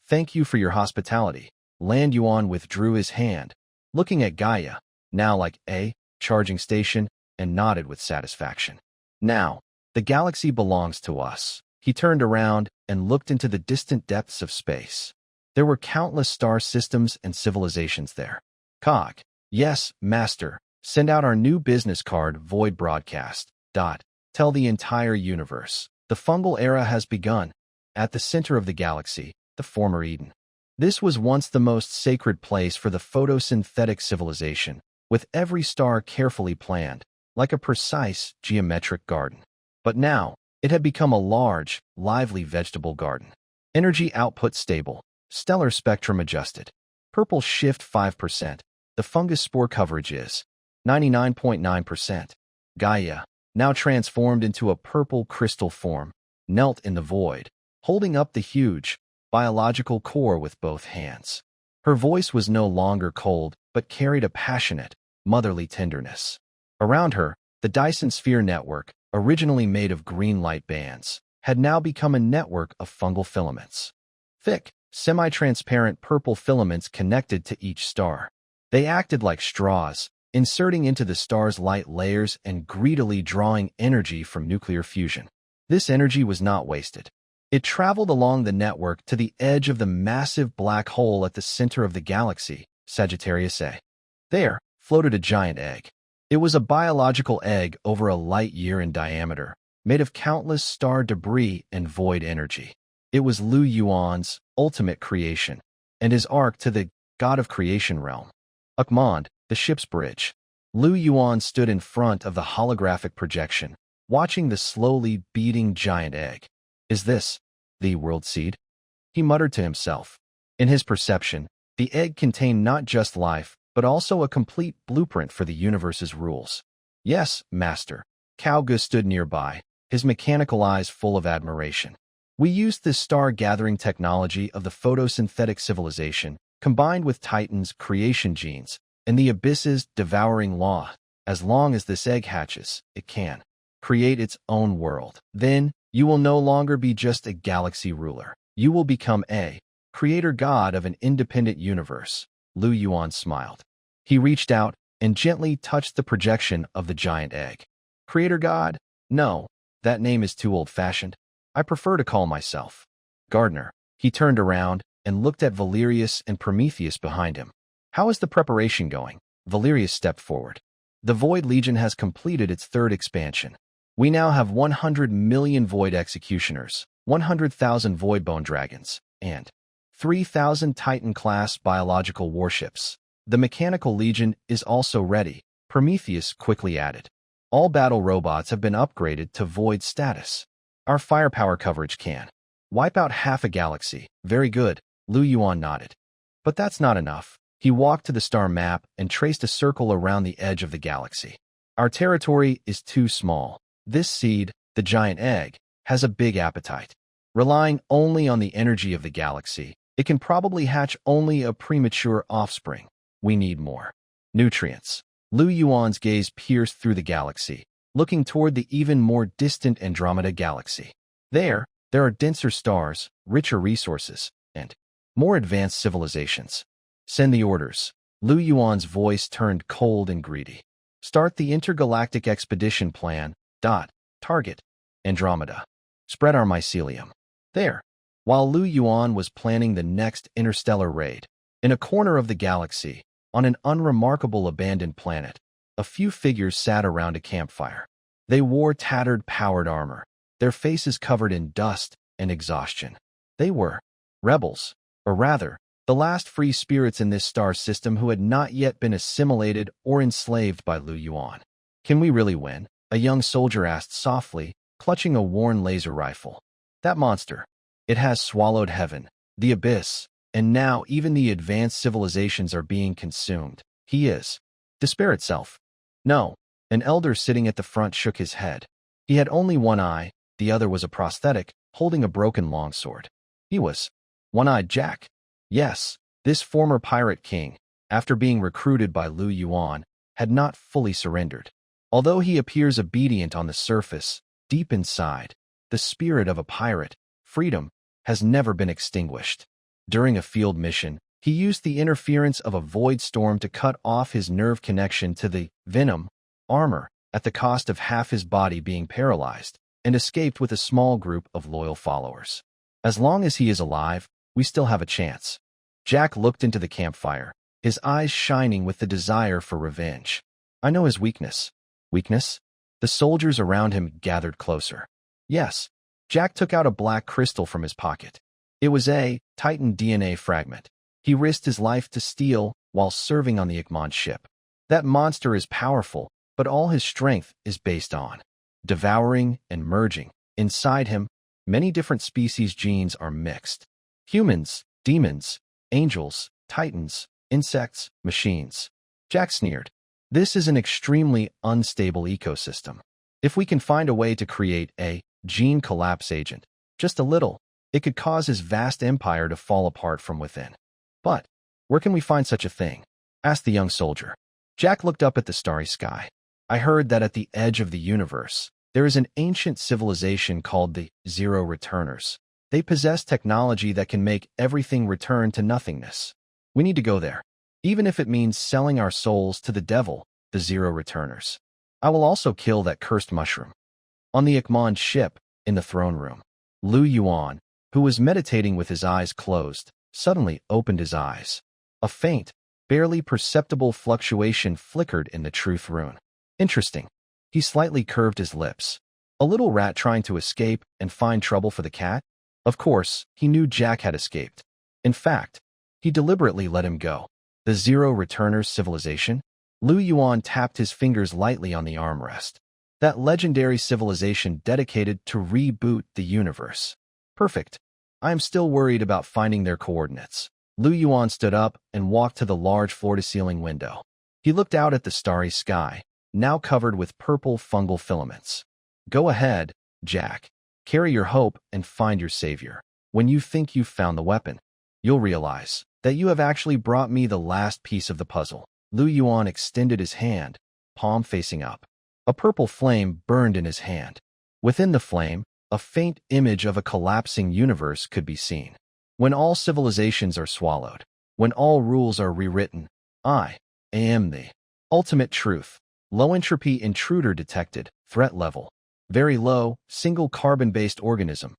Thank you for your hospitality. Land Yuan withdrew his hand, looking at Gaia, now like a charging station, and nodded with satisfaction. Now, the galaxy belongs to us. He turned around and looked into the distant depths of space. There were countless star systems and civilizations there. Cog. Yes, Master. Send out our new business card, Void Broadcast. Tell the entire universe. The fungal era has begun. At the center of the galaxy, the former Eden. This was once the most sacred place for the photosynthetic civilization, with every star carefully planned, like a precise geometric garden. But now, it had become a large, lively vegetable garden. Energy output stable. Stellar spectrum adjusted. Purple shift 5%. The fungus spore coverage is 99.9%. Gaia, now transformed into a purple crystal form, knelt in the void, holding up the huge, biological core with both hands. Her voice was no longer cold, but carried a passionate, motherly tenderness. Around her, the Dyson Sphere network, originally made of green light bands, had now become a network of fungal filaments. Thick, semi-transparent purple filaments connected to each star. They acted like straws, inserting into the star's light layers and greedily drawing energy from nuclear fusion. This energy was not wasted. It traveled along the network to the edge of the massive black hole at the center of the galaxy, Sagittarius A. There floated a giant egg. It was a biological egg over a light year in diameter, made of countless star debris and void energy. It was Lu Yuan's ultimate creation, and his arc to the god of creation realm. Ukmond, the ship's bridge. Lu Yuan stood in front of the holographic projection, watching the slowly beating giant egg. Is this the world seed? He muttered to himself. In his perception, the egg contained not just life, but also a complete blueprint for the universe's rules. Yes, Master. Calgus stood nearby, his mechanical eyes full of admiration. We used this star-gathering technology of the photosynthetic civilization, combined with Titan's creation genes, and the Abyss's devouring law. As long as this egg hatches, it can create its own world. Then, you will no longer be just a galaxy ruler. You will become a creator god of an independent universe. Lu Yuan smiled. He reached out and gently touched the projection of the giant egg. Creator god? No, that name is too old-fashioned. I prefer to call myself Gardener. He turned around and looked at Valerius and Prometheus behind him. How is the preparation going? Valerius stepped forward. The Void Legion has completed its third expansion. We now have 100 million Void Executioners, 100,000 Void Bone Dragons, and 3,000 Titan-class biological warships. The Mechanical Legion is also ready, Prometheus quickly added. All battle robots have been upgraded to Void status. Our firepower coverage can wipe out half a galaxy. Very good, Lu Yuan nodded. But that's not enough. He walked to the star map and traced a circle around the edge of the galaxy. Our territory is too small. This seed, the giant egg, has a big appetite. Relying only on the energy of the galaxy, it can probably hatch only a premature offspring. We need more nutrients. Lu Yuan's gaze pierced through the galaxy, looking toward the even more distant Andromeda galaxy. There, There are denser stars, richer resources, and more advanced civilizations. Send the orders. Lu Yuan's voice turned cold and greedy. Start the intergalactic expedition plan. Target. Andromeda. Spread our mycelium. There. While Lu Yuan was planning the next interstellar raid, in a corner of the galaxy, on an unremarkable abandoned planet, a few figures sat around a campfire. They wore tattered powered armor, their faces covered in dust and exhaustion. They were rebels, or rather, the last free spirits in this star system who had not yet been assimilated or enslaved by Lu Yuan. Can we really win? A young soldier asked softly, clutching a worn laser rifle. That monster. It has swallowed heaven, the abyss, and now even the advanced civilizations are being consumed. He is. Despair itself. No. An elder sitting at the front shook his head. He had only one eye, the other was a prosthetic, holding a broken longsword. He was One-Eyed Jack. Yes, this former pirate king, after being recruited by Lu Yuan, had not fully surrendered. Although he appears obedient on the surface, deep inside, the spirit of a pirate, freedom, has never been extinguished. During a field mission, he used the interference of a void storm to cut off his nerve connection to the venom armor at the cost of half his body being paralyzed, and escaped with a small group of loyal followers. As long as he is alive, we still have a chance. Jack looked into the campfire, his eyes shining with the desire for revenge. I know his weakness. Weakness? The soldiers around him gathered closer. Yes. Jack took out a black crystal from his pocket. It was a Titan DNA fragment. He risked his life to steal while serving on the Ikmon ship. That monster is powerful, but all his strength is based on devouring and merging. Inside him, many different species genes are mixed. Humans, demons, angels, titans, insects, machines. Jack sneered. This is an extremely unstable ecosystem. If we can find a way to create a gene collapse agent, just a little, it could cause his vast empire to fall apart from within. But where can we find such a thing? Asked the young soldier. Jack looked up at the starry sky. I heard that at the edge of the universe, there is an ancient civilization called the Zero Returners. They possess technology that can make everything return to nothingness. We need to go there, even if it means selling our souls to the devil, the Zero Returners. I will also kill that cursed mushroom. On the Ikmon ship, in the throne room, Lu Yuan, who was meditating with his eyes closed, suddenly opened his eyes. A faint, barely perceptible fluctuation flickered in the truth rune. Interesting. He slightly curved his lips. A little rat trying to escape and find trouble for the cat? Of course, he knew Jack had escaped. In fact, he deliberately let him go. The Zero Returners civilization? Lu Yuan tapped his fingers lightly on the armrest. That legendary civilization dedicated to reboot the universe. Perfect. I am still worried about finding their coordinates. Lu Yuan stood up and walked to the large floor-to-ceiling window. He looked out at the starry sky, now covered with purple fungal filaments. Go ahead, Jack. Carry your hope and find your savior. When you think you've found the weapon, you'll realize that you have actually brought me the last piece of the puzzle. Lu Yuan extended his hand, palm facing up. A purple flame burned in his hand. Within the flame, a faint image of a collapsing universe could be seen. When all civilizations are swallowed, when all rules are rewritten, I am the ultimate truth. Low entropy intruder detected, threat level. Very low, single carbon-based organism.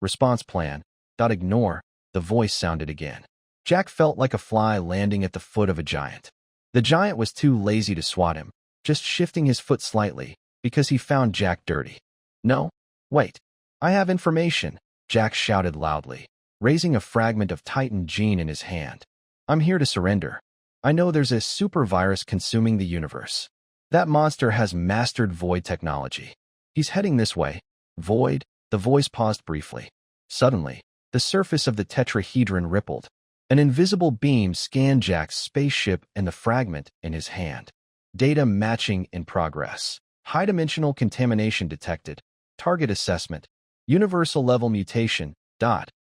Response plan. Ignore. The voice sounded again. Jack felt like a fly landing at the foot of a giant. The giant was too lazy to swat him, just shifting his foot slightly, because he found Jack dirty. No? Wait. I have information, Jack shouted loudly, raising a fragment of Titan gene in his hand. I'm here to surrender. I know there's a super virus consuming the universe. That monster has mastered void technology. He's heading this way. Void? The voice paused briefly. Suddenly, the surface of the tetrahedron rippled. An invisible beam scanned Jack's spaceship and the fragment in his hand. Data matching in progress. High-dimensional contamination detected. Target assessment. Universal level mutation.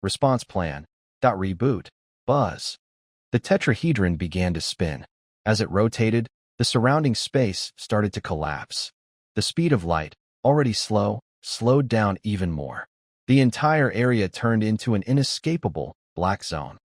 Response plan. Reboot. Buzz. The tetrahedron began to spin. As it rotated, the surrounding space started to collapse. The speed of light, already slow, slowed down even more. The entire area turned into an inescapable black zone.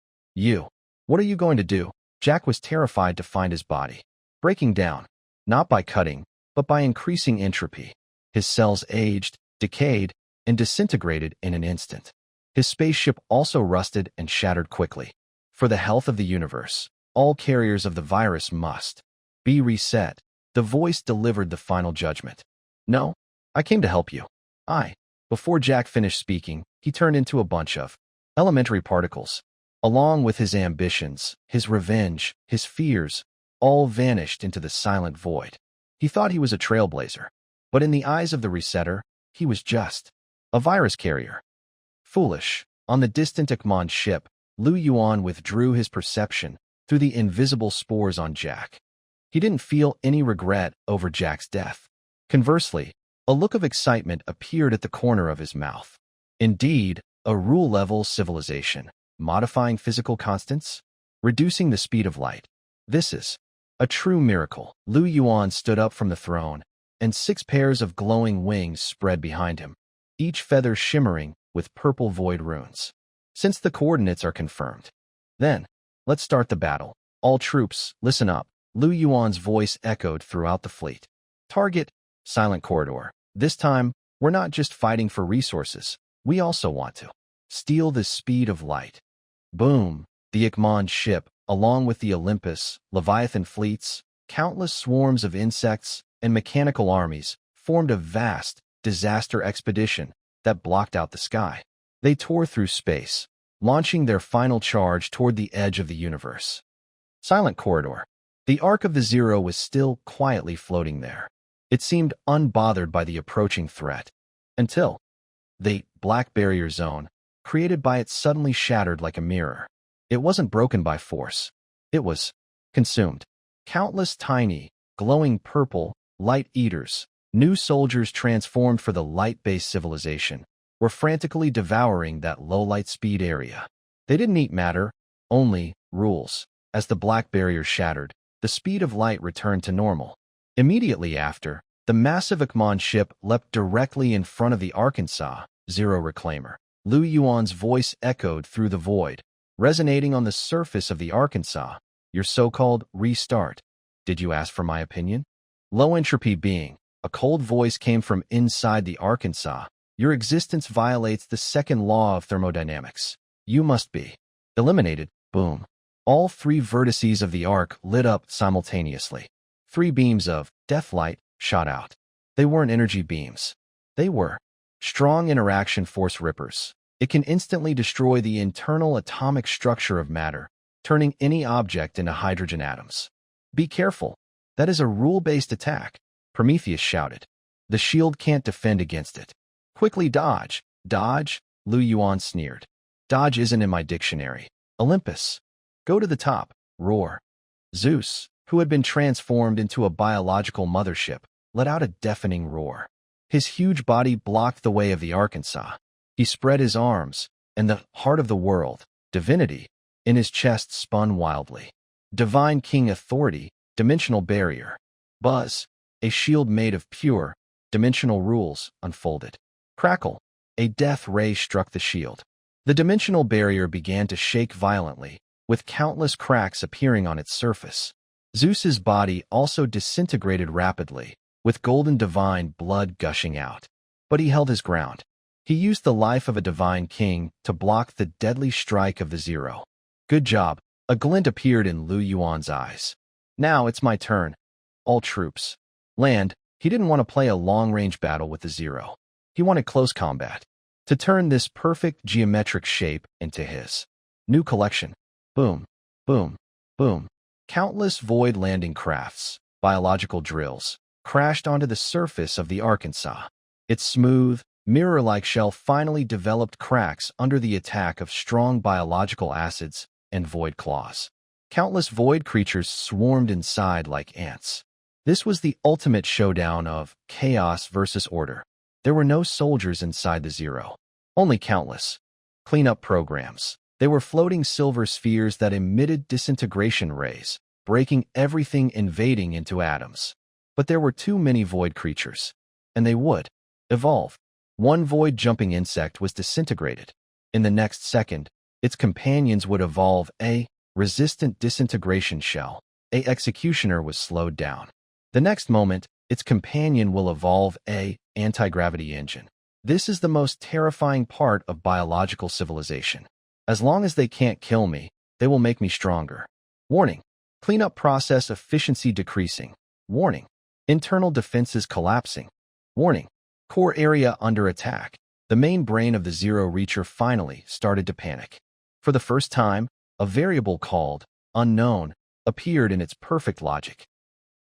What are you going to do? Jack was terrified to find his body breaking down, not by cutting, but by increasing entropy. His cells aged, decayed, and disintegrated in an instant. His spaceship also rusted and shattered quickly. For the health of the universe, all carriers of the virus must be reset. The voice delivered the final judgment. No, I came to help you. Before Jack finished speaking, he turned into a bunch of elementary particles. Along with his ambitions, his revenge, his fears, all vanished into the silent void. He thought he was a trailblazer, but in the eyes of the resetter, he was just a virus carrier. Foolish. On the distant Akmon ship, Yuan withdrew his perception through the invisible spores on Jack. He didn't feel any regret over Jack's death. Conversely, a look of excitement appeared at the corner of his mouth. Indeed, a rule-level civilization, modifying physical constants, reducing the speed of light. This is a true miracle. Yuan stood up from the throne, and 6 pairs of glowing wings spread behind him, each feather shimmering with purple void runes. Since the coordinates are confirmed, then, let's start the battle. All troops, listen up. Yuan's voice echoed throughout the fleet. Target, silent corridor. This time, we're not just fighting for resources. We also want to steal the speed of light. Boom! The Akmon ship, along with the Olympus, Leviathan fleets, countless swarms of insects, and mechanical armies, formed a vast disaster expedition that blocked out the sky. They tore through space, launching their final charge toward the edge of the universe. Silent corridor. The Ark of the Zero was still quietly floating there. It seemed unbothered by the approaching threat, until the black barrier zone, created by it, suddenly shattered like a mirror. It wasn't broken by force. It was consumed. Countless tiny, glowing purple, light eaters, new soldiers transformed for the light-based civilization, were frantically devouring that low-light speed area. They didn't eat matter, only rules. As the black barrier shattered, the speed of light returned to normal. Immediately after, the massive Akmon ship leapt directly in front of the Arkansas Zero Reclaimer. Yuan's voice echoed through the void, resonating on the surface of the Arkansas. Your so-called restart. Did you ask for my opinion? Low entropy being, a cold voice came from inside the Arkansas. Your existence violates the second law of thermodynamics. You must be eliminated. Boom. All 3 vertices of the arc lit up simultaneously. 3 beams of deathlight shot out. They weren't energy beams. They were strong interaction force rippers. It can instantly destroy the internal atomic structure of matter, turning any object into hydrogen atoms. Be careful. That is a rule-based attack, Prometheus shouted. The shield can't defend against it. Quickly dodge. Dodge? Yuan sneered. Dodge isn't in my dictionary. Olympus. Go to the top. Roar. Zeus, who had been transformed into a biological mothership, let out a deafening roar. His huge body blocked the way of the Arkansas. He spread his arms, and the heart of the world, divinity, in his chest spun wildly. Divine King Authority, dimensional barrier. Buzz, a shield made of pure, dimensional rules, unfolded. Crackle, a death ray struck the shield. The dimensional barrier began to shake violently, with countless cracks appearing on its surface. Zeus's body also disintegrated rapidly, with golden divine blood gushing out. But he held his ground. He used the life of a divine king to block the deadly strike of the Zero. Good job. A glint appeared in Yuan's eyes. Now it's my turn. All troops. Land. He didn't want to play a long-range battle with the Zero. He wanted close combat. To turn this perfect geometric shape into his new collection. Boom, boom, boom. Countless void landing crafts, biological drills, crashed onto the surface of the Arkansas. Its smooth, mirror-like shell finally developed cracks under the attack of strong biological acids and void claws. Countless void creatures swarmed inside like ants. This was the ultimate showdown of chaos versus order. There were no soldiers inside the Zero, only countless cleanup programs. They were floating silver spheres that emitted disintegration rays, breaking everything, invading into atoms. But there were too many void creatures, and they would evolve. One void-jumping insect was disintegrated. In the next second, its companions would evolve a resistant disintegration shell. A executioner was slowed down. The next moment, its companion will evolve a anti-gravity engine. This is the most terrifying part of biological civilization. As long as they can't kill me, they will make me stronger. Warning. Cleanup process efficiency decreasing. Warning. Internal defenses collapsing. Warning. Core area under attack. The main brain of the Zero Reacher finally started to panic. For the first time, a variable called unknown appeared in its perfect logic.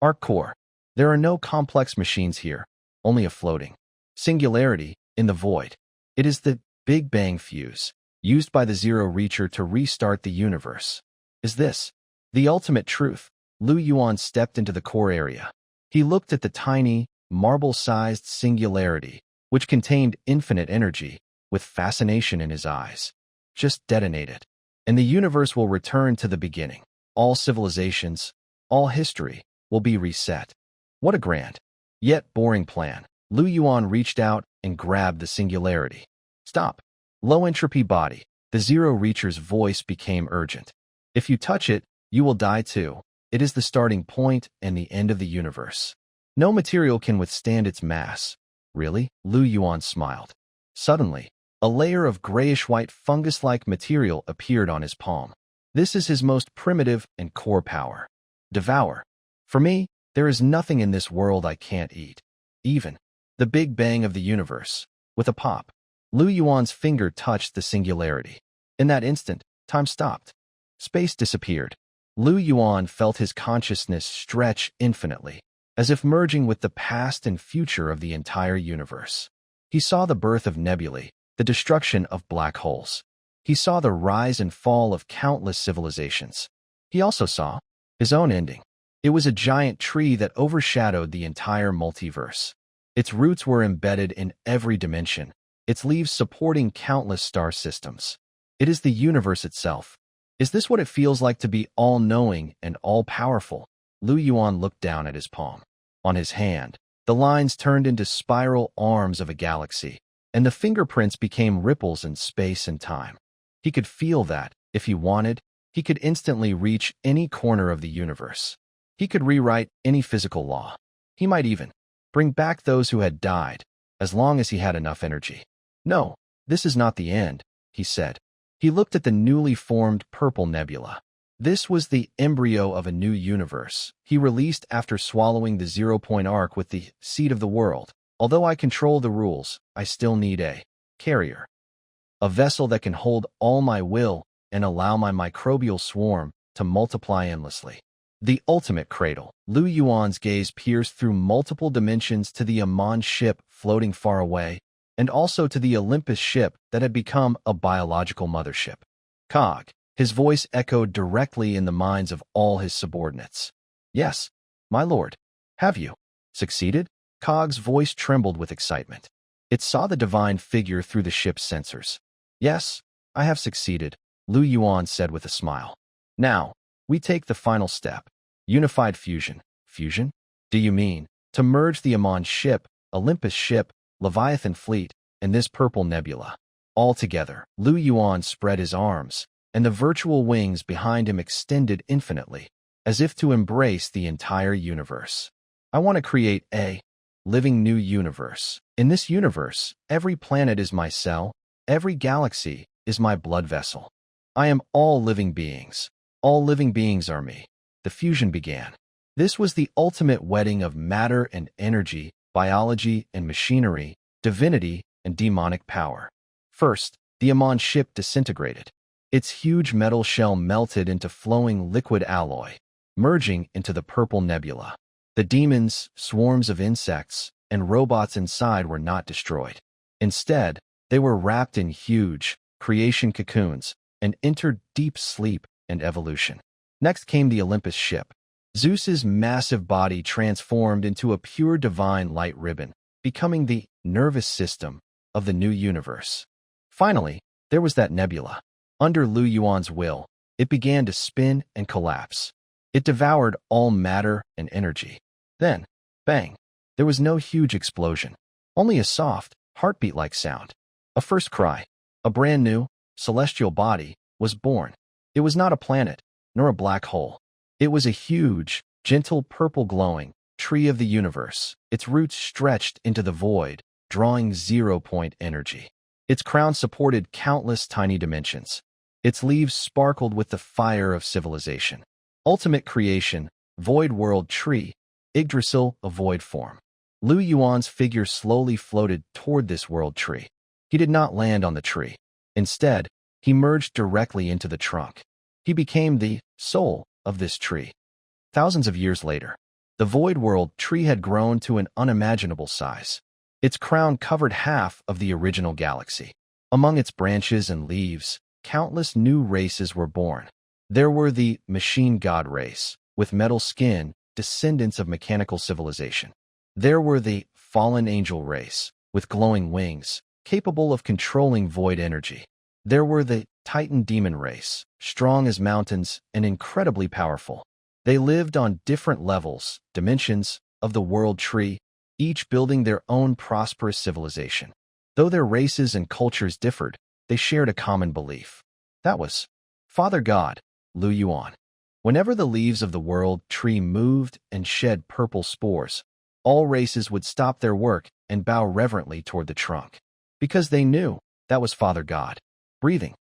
Arc core. There are no complex machines here, only a floating singularity in the void. It is the Big Bang fuse, used by the Zero Reacher to restart the universe. Is this the ultimate truth? Yuan stepped into the core area. He looked at the tiny, marble-sized singularity, which contained infinite energy, with fascination in his eyes. Just detonate it, and the universe will return to the beginning. All civilizations, all history, will be reset. What a grand, yet boring plan. Yuan reached out and grabbed the singularity. Stop. Low entropy body. The Zero Reacher's voice became urgent. If you touch it, you will die too. It is the starting point and the end of the universe. No material can withstand its mass. Really? Yuan smiled. Suddenly, a layer of grayish-white fungus-like material appeared on his palm. This is his most primitive and core power. Devour. For me, there is nothing in this world I can't eat. Even the Big Bang of the universe. With a pop, Yuan's finger touched the singularity. In that instant, time stopped. Space disappeared. Yuan felt his consciousness stretch infinitely, as if merging with the past and future of the entire universe. He saw the birth of nebulae, the destruction of black holes. He saw the rise and fall of countless civilizations. He also saw his own ending. It was a giant tree that overshadowed the entire multiverse. Its roots were embedded in every dimension, its leaves supporting countless star systems. It is the universe itself. Is this what it feels like to be all-knowing and all-powerful? Yuan looked down at his palm. On his hand, the lines turned into spiral arms of a galaxy, and the fingerprints became ripples in space and time. He could feel that, if he wanted, he could instantly reach any corner of the universe. He could rewrite any physical law. He might even bring back those who had died, as long as he had enough energy. No, this is not the end, he said. He looked at the newly formed purple nebula. This was the embryo of a new universe, he released after swallowing the 0-point arc with the seed of the world. Although I control the rules, I still need a carrier. A vessel that can hold all my will and allow my microbial swarm to multiply endlessly. The ultimate cradle. Yuan's gaze pierced through multiple dimensions to the Amon ship floating far away, and also to the Olympus ship that had become a biological mothership. Cog. His voice echoed directly in the minds of all his subordinates. Yes, my lord. Have you succeeded? Cog's voice trembled with excitement. It saw the divine figure through the ship's sensors. Yes, I have succeeded, Yuan said with a smile. Now, we take the final step. Unified fusion. Fusion? Do you mean to merge the Amon ship, Olympus ship, Leviathan fleet, and this purple nebula? All together, Yuan spread his arms, and the virtual wings behind him extended infinitely, as if to embrace the entire universe. I want to create a living new universe. In this universe, every planet is my cell, every galaxy is my blood vessel. I am all living beings. All living beings are me. The fusion began. This was the ultimate wedding of matter and energy, biology and machinery, divinity and demonic power. First, the Amon ship disintegrated. Its huge metal shell melted into flowing liquid alloy, merging into the purple nebula. The demons, swarms of insects, and robots inside were not destroyed. Instead, they were wrapped in huge creation cocoons and entered deep sleep and evolution. Next came the Olympus ship. Zeus's massive body transformed into a pure divine light ribbon, becoming the nervous system of the new universe. Finally, there was that nebula. Under Yuan's will, it began to spin and collapse. It devoured all matter and energy. Then, bang, there was no huge explosion, only a soft, heartbeat-like sound. A first cry. A brand new, celestial body was born. It was not a planet, nor a black hole. It was a huge, gentle purple glowing tree of the universe, its roots stretched into the void, drawing zero-point energy. Its crown supported countless tiny dimensions. Its leaves sparkled with the fire of civilization. Ultimate creation, void world tree, Yggdrasil, a void form. Lu Yuan's figure slowly floated toward this world tree. He did not land on the tree. Instead, he merged directly into the trunk. He became the soul of this tree. Thousands of years later, the void world tree had grown to an unimaginable size. Its crown covered half of the original galaxy. Among its branches and leaves, countless new races were born. There were the machine god race, with metal skin, descendants of mechanical civilization. There were the fallen angel race, with glowing wings, capable of controlling void energy. There were the Titan demon race, strong as mountains and incredibly powerful. They lived on different levels, dimensions, of the world tree, each building their own prosperous civilization. Though their races and cultures differed, they shared a common belief. That was Father God, Lu Yuan. Whenever the leaves of the world tree moved and shed purple spores, all races would stop their work and bow reverently toward the trunk, because they knew that was Father God, breathing.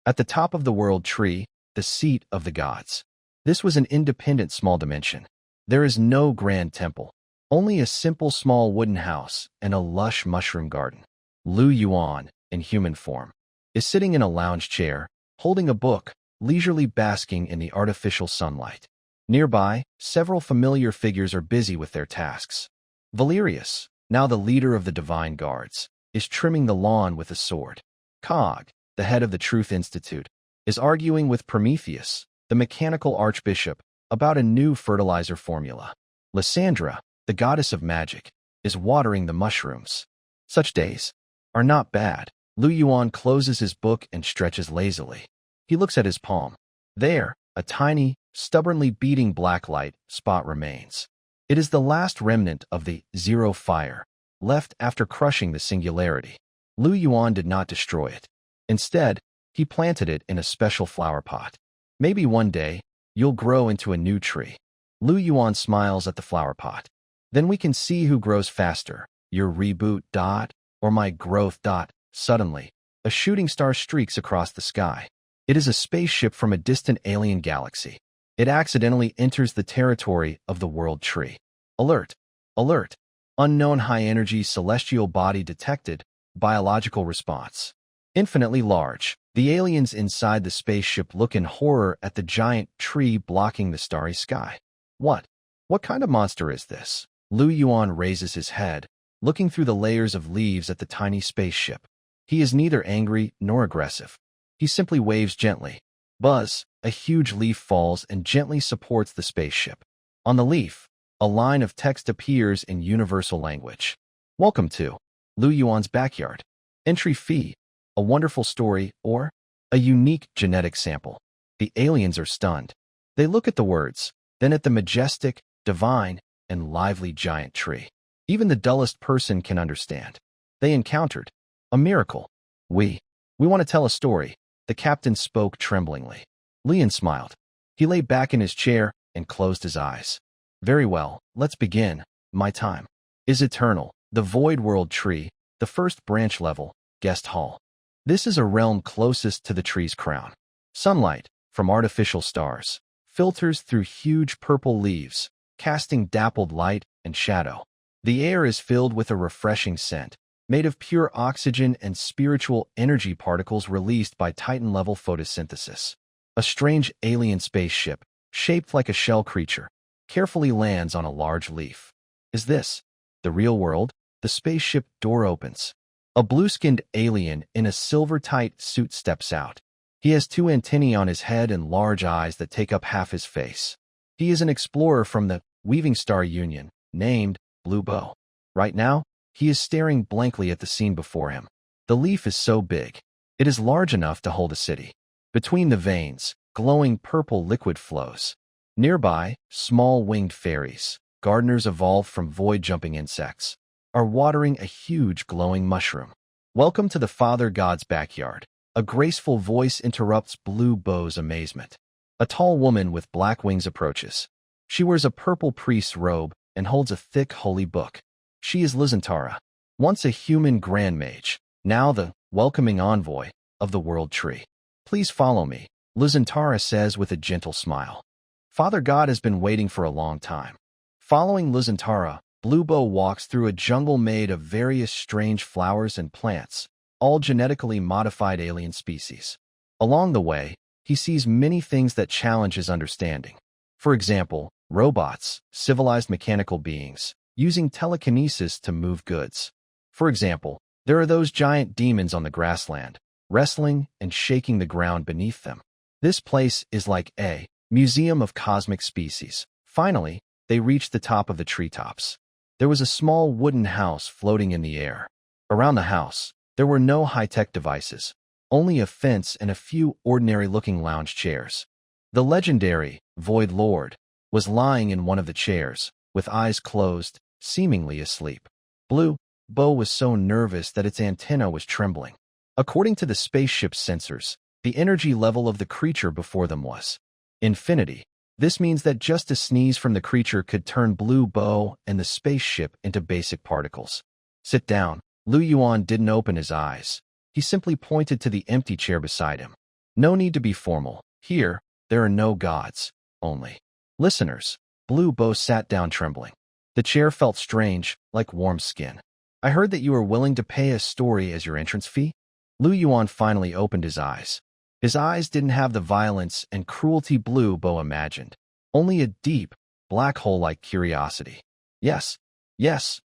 At the top of the world tree, the seat of the gods. This was an independent small dimension. There is no grand temple, only a simple small wooden house and a lush mushroom garden. Lu Yuan, in human form, is sitting in a lounge chair, holding a book, leisurely basking in the artificial sunlight. Nearby, several familiar figures are busy with their tasks. Valerius, now the leader of the Divine Guards, is trimming the lawn with a sword. Cog, the head of the Truth Institute, is arguing with Prometheus, the mechanical archbishop, about a new fertilizer formula. Lysandra, the goddess of magic, is watering the mushrooms. Such days are not bad. Lu Yuan closes his book and stretches lazily. He looks at his palm. There, a tiny, stubbornly beating black light spot remains. It is the last remnant of the zero fire, left after crushing the singularity. Lu Yuan did not destroy it. Instead, he planted it in a special flower pot. Maybe one day, you'll grow into a new tree. Lu Yuan smiles at the flower pot. Then we can see who grows faster, your reboot dot or my growth dot. Suddenly, a shooting star streaks across the sky. It is a spaceship from a distant alien galaxy. It accidentally enters the territory of the world tree. Alert! Alert! Unknown high-energy celestial body detected. Biological response. Infinitely large. The aliens inside the spaceship look in horror at the giant tree blocking the starry sky. What? What kind of monster is this? Lu Yuan raises his head, looking through the layers of leaves at the tiny spaceship. He is neither angry nor aggressive. He simply waves gently. Buzz, a huge leaf falls and gently supports the spaceship. On the leaf, a line of text appears in universal language. Welcome to Lu Yuan's backyard. Entry fee, a wonderful story, or a unique genetic sample. The aliens are stunned. They look at the words, then at the majestic, divine, and lively giant tree. Even the dullest person can understand. They encountered a miracle. We want to tell a story. The captain spoke tremblingly. Leon smiled. He lay back in his chair and closed his eyes. Very well, let's begin. My time is eternal. The void world tree, the first branch level, guest hall. This is a realm closest to the tree's crown. Sunlight, from artificial stars, filters through huge purple leaves, casting dappled light and shadow. The air is filled with a refreshing scent, made of pure oxygen and spiritual energy particles released by Titan-level photosynthesis. A strange alien spaceship, shaped like a shell creature, carefully lands on a large leaf. Is this the real world? The spaceship door opens. A blue-skinned alien in a silver-tight suit steps out. He has two antennae on his head and large eyes that take up half his face. He is an explorer from the Weaving Star Union, named Blue Bow. Right now, he is staring blankly at the scene before him. The leaf is so big, it is large enough to hold a city. Between the veins, glowing purple liquid flows. Nearby, small winged fairies, gardeners evolved from void-jumping insects. are watering a huge glowing mushroom. Welcome to the Father God's backyard. A graceful voice interrupts Blue Bow's amazement. A tall woman with black wings approaches. She wears a purple priest's robe and holds a thick holy book. She is Lizantara, once a human grand mage, now the welcoming envoy of the world tree. Please follow me, Lizantara says with a gentle smile. Father God has been waiting for a long time. Following Lizantara, Blue Bow walks through a jungle made of various strange flowers and plants, all genetically modified alien species. Along the way, he sees many things that challenge his understanding. For example, robots, civilized mechanical beings, using telekinesis to move goods. For example, there are those giant demons on the grassland, wrestling and shaking the ground beneath them. This place is like a museum of cosmic species. Finally, they reach the top of the treetops. There was a small wooden house floating in the air. Around the house, there were no high-tech devices, only a fence and a few ordinary-looking lounge chairs. The legendary Void Lord was lying in one of the chairs, with eyes closed, seemingly asleep. Blue Bow was so nervous that its antenna was trembling. According to the spaceship's sensors, the energy level of the creature before them was infinity. This means that just a sneeze from the creature could turn Blue Bow and the spaceship into basic particles. Sit down. Yuan didn't open his eyes. He simply pointed to the empty chair beside him. No need to be formal. Here, there are no gods, only listeners. Blue Bow sat down trembling. The chair felt strange, like warm skin. I heard that you were willing to pay a story as your entrance fee? Yuan finally opened his eyes. His eyes didn't have the violence and cruelty Blue Bow imagined, only a deep, black hole-like curiosity. Yes,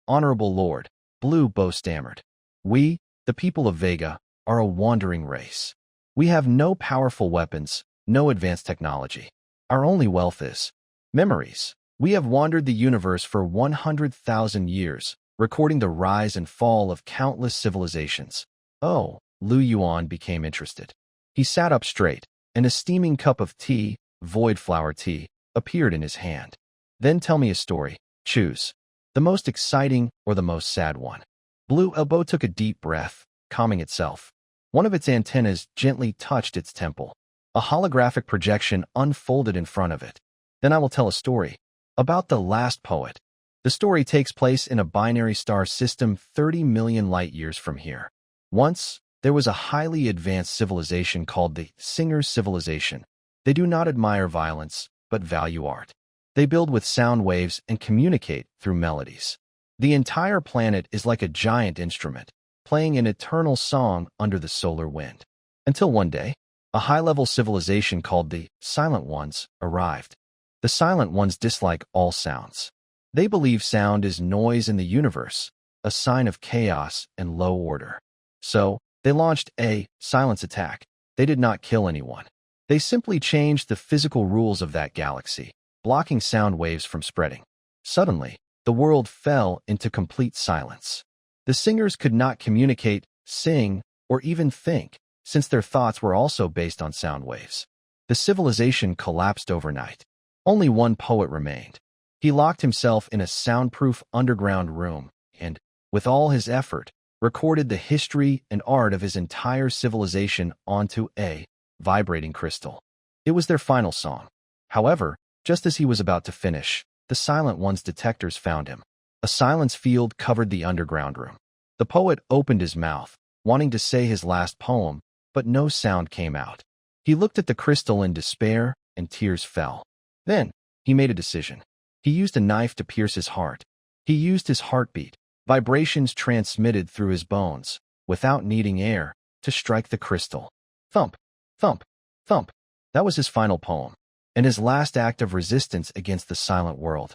honorable lord, Blue Bow stammered. We, the people of Vega, are a wandering race. We have no powerful weapons, no advanced technology. Our only wealth is memories. We have wandered the universe for 100,000 years, recording the rise and fall of countless civilizations. Oh, Yuan became interested. He sat up straight, and a steaming cup of tea, void flower tea, appeared in his hand. Then tell me a story. Choose. The most exciting or the most sad one. Blue Bow took a deep breath, calming itself. One of its antennas gently touched its temple. A holographic projection unfolded in front of it. Then I will tell a story about the last poet. The story takes place in a binary star system 30 million light-years from here. Once, there was a highly advanced civilization called the Singers Civilization. They do not admire violence, but value art. They build with sound waves and communicate through melodies. The entire planet is like a giant instrument, playing an eternal song under the solar wind. Until one day, a high-level civilization called the Silent Ones arrived. The Silent Ones dislike all sounds. They believe sound is noise in the universe, a sign of chaos and low order. So, they launched a silence attack. They did not kill anyone. They simply changed the physical rules of that galaxy, blocking sound waves from spreading. Suddenly, the world fell into complete silence. The singers could not communicate, sing, or even think, since their thoughts were also based on sound waves. The civilization collapsed overnight. Only one poet remained. He locked himself in a soundproof underground room and, with all his effort, recorded the history and art of his entire civilization onto a vibrating crystal. It was their final song. However, just as he was about to finish, the Silent One's detectors found him. A silence field covered the underground room. The poet opened his mouth, wanting to say his last poem, but no sound came out. He looked at the crystal in despair, and tears fell. Then, he made a decision. He used a knife to pierce his heart. He used his heartbeat, vibrations transmitted through his bones, without needing air, to strike the crystal. Thump, thump, thump. That was his final poem, and his last act of resistance against the silent world.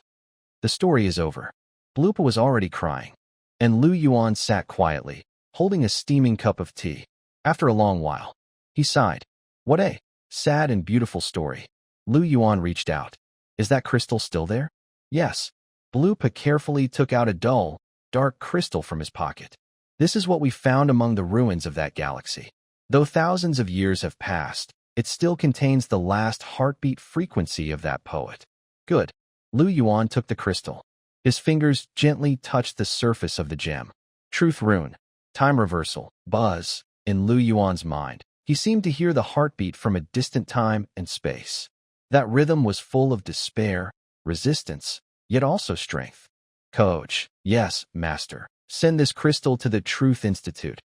The story is over. Blue Bow was already crying, and Yuan sat quietly, holding a steaming cup of tea. After a long while, he sighed. What a sad and beautiful story. Yuan reached out. Is that crystal still there? Yes. Blue Bow carefully took out a dull, dark crystal from his pocket. This is what we found among the ruins of that galaxy. Though thousands of years have passed, it still contains the last heartbeat frequency of that poet. Good. Yuan took the crystal. His fingers gently touched the surface of the gem. Truth rune. Time reversal. Buzz. In Lu Yuan's mind, he seemed to hear the heartbeat from a distant time and space. That rhythm was full of despair, resistance, yet also strength. Coach. Yes, master. Send this crystal to the Truth Institute.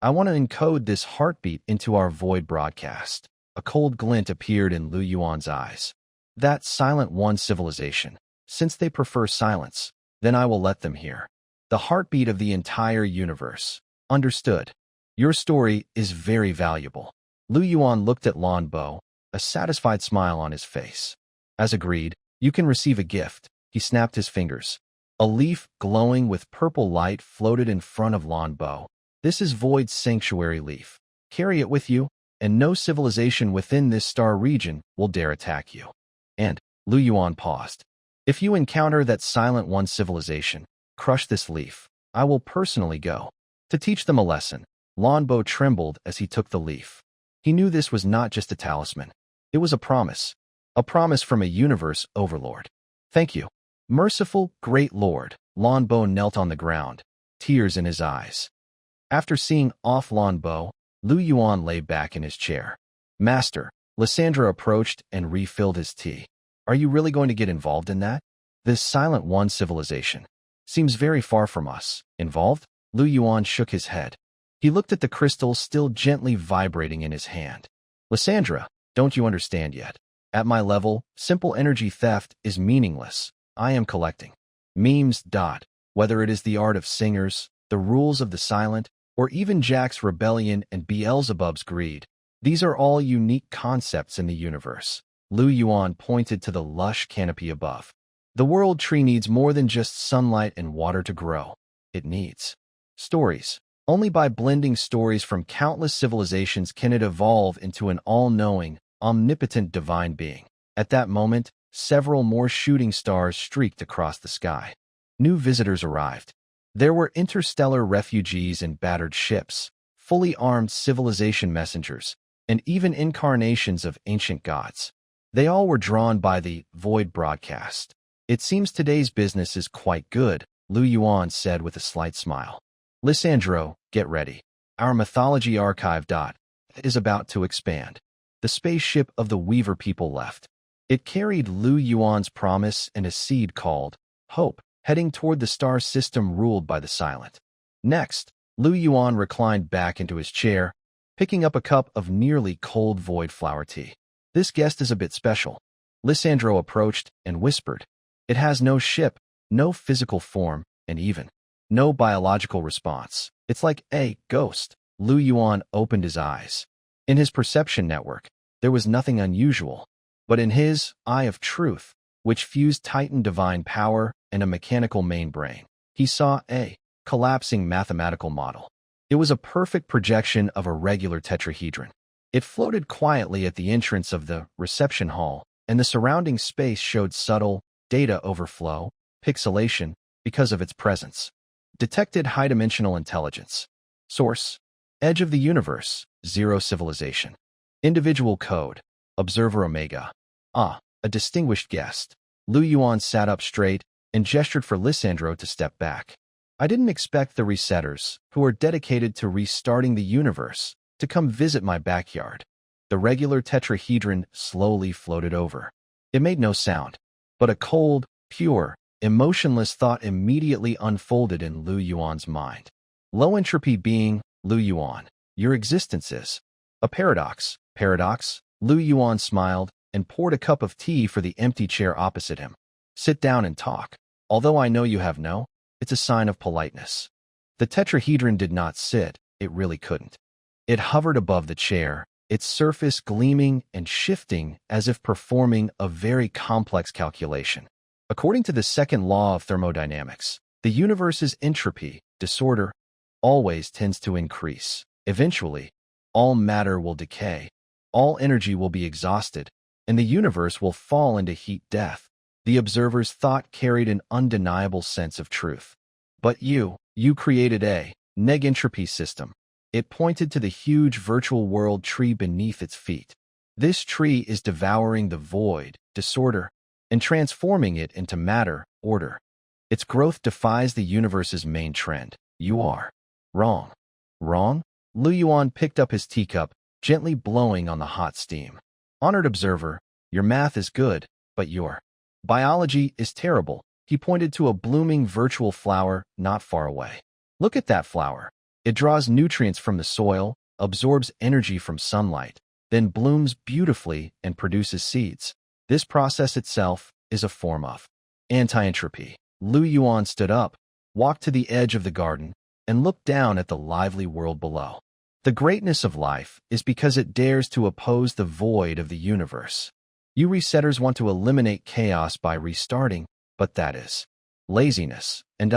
I want to encode this heartbeat into our void broadcast. A cold glint appeared in Lu Yuan's eyes. That Silent One civilization. Since they prefer silence, then I will let them hear. The heartbeat of the entire universe. Understood. Your story is very valuable. Lu Yuan looked at Lan Bo, a satisfied smile on his face. As agreed, you can receive a gift. He snapped his fingers. A leaf glowing with purple light floated in front of Lan Bo. This is Void's sanctuary leaf. Carry it with you, and no civilization within this star region will dare attack you. And, Lu Yuan paused. If you encounter that Silent One civilization, crush this leaf. I will personally go to teach them a lesson. Lan Bo trembled as he took the leaf. He knew this was not just a talisman. It was a promise from a universe overlord. Thank you. Merciful, great lord. Lan Bo knelt on the ground, tears in his eyes. After seeing off Lan Bo, Lu Yuan lay back in his chair. Master, Lysandra approached and refilled his tea. Are you really going to get involved in that? This Silent One civilization seems very far from us. Involved? Lu Yuan shook his head. He looked at the crystal still gently vibrating in his hand. Lysandra, don't you understand yet? At my level, simple energy theft is meaningless. I am collecting memes. Whether it is the art of singers, the rules of the silent, or even Jack's rebellion and Beelzebub's greed, these are all unique concepts in the universe. Lu Yuan pointed to the lush canopy above. The world tree needs more than just sunlight and water to grow. It needs stories. Only by blending stories from countless civilizations can it evolve into an all-knowing, omnipotent divine being. At that moment, several more shooting stars streaked across the sky. New visitors arrived. There were interstellar refugees and battered ships, fully armed civilization messengers, and even incarnations of ancient gods. They all were drawn by the void broadcast. It seems today's business is quite good, Lu Yuan said with a slight smile. Lysandro, get ready. Our mythology archive is about to expand. The spaceship of the Weaver people left. It carried Lu Yuan's promise and a seed called Hope, heading toward the star system ruled by the Silent. Next, Lu Yuan reclined back into his chair, picking up a cup of nearly cold void flower tea. This guest is a bit special. Lysandro approached and whispered. It has no ship, no physical form, and even no biological response. It's like a ghost. Lu Yuan opened his eyes. In his perception network, there was nothing unusual. But in his eye of truth, which fused Titan divine power and a mechanical main brain, he saw a collapsing mathematical model. It was a perfect projection of a regular tetrahedron. It floated quietly at the entrance of the reception hall, and the surrounding space showed subtle data overflow, pixelation, because of its presence. Detected high-dimensional intelligence. Source: Edge of the universe, zero civilization. Individual code: Observer Omega. A distinguished guest. Lu Yuan sat up straight and gestured for Lysandro to step back. I didn't expect the resetters, who are dedicated to restarting the universe, to come visit my backyard. The regular tetrahedron slowly floated over. It made no sound, but a cold, pure, emotionless thought immediately unfolded in Lu Yuan's mind. Low-entropy being, Lu Yuan, your existence is a paradox. Paradox? Lu Yuan smiled and poured a cup of tea for the empty chair opposite him. Sit down and talk. Although I know you have no, it's a sign of politeness. The tetrahedron did not sit, it really couldn't. It hovered above the chair, its surface gleaming and shifting as if performing a very complex calculation. According to the second law of thermodynamics, the universe's entropy, disorder, always tends to increase. Eventually, all matter will decay, all energy will be exhausted, and the universe will fall into heat death. The observer's thought carried an undeniable sense of truth. But you created a neg-entropy system. It pointed to the huge virtual world tree beneath its feet. This tree is devouring the void, disorder, and transforming it into matter, order. Its growth defies the universe's main trend. You are wrong. Wrong? Lu Yuan picked up his teacup, gently blowing on the hot steam. Honored observer, your math is good, but your biology is terrible. He pointed to a blooming virtual flower not far away. Look at that flower. It draws nutrients from the soil, absorbs energy from sunlight, then blooms beautifully and produces seeds. This process itself is a form of anti-entropy. Lu Yuan stood up, walked to the edge of the garden, and looked down at the lively world below. The greatness of life is because it dares to oppose the void of the universe. You resetters want to eliminate chaos by restarting, but that is laziness. And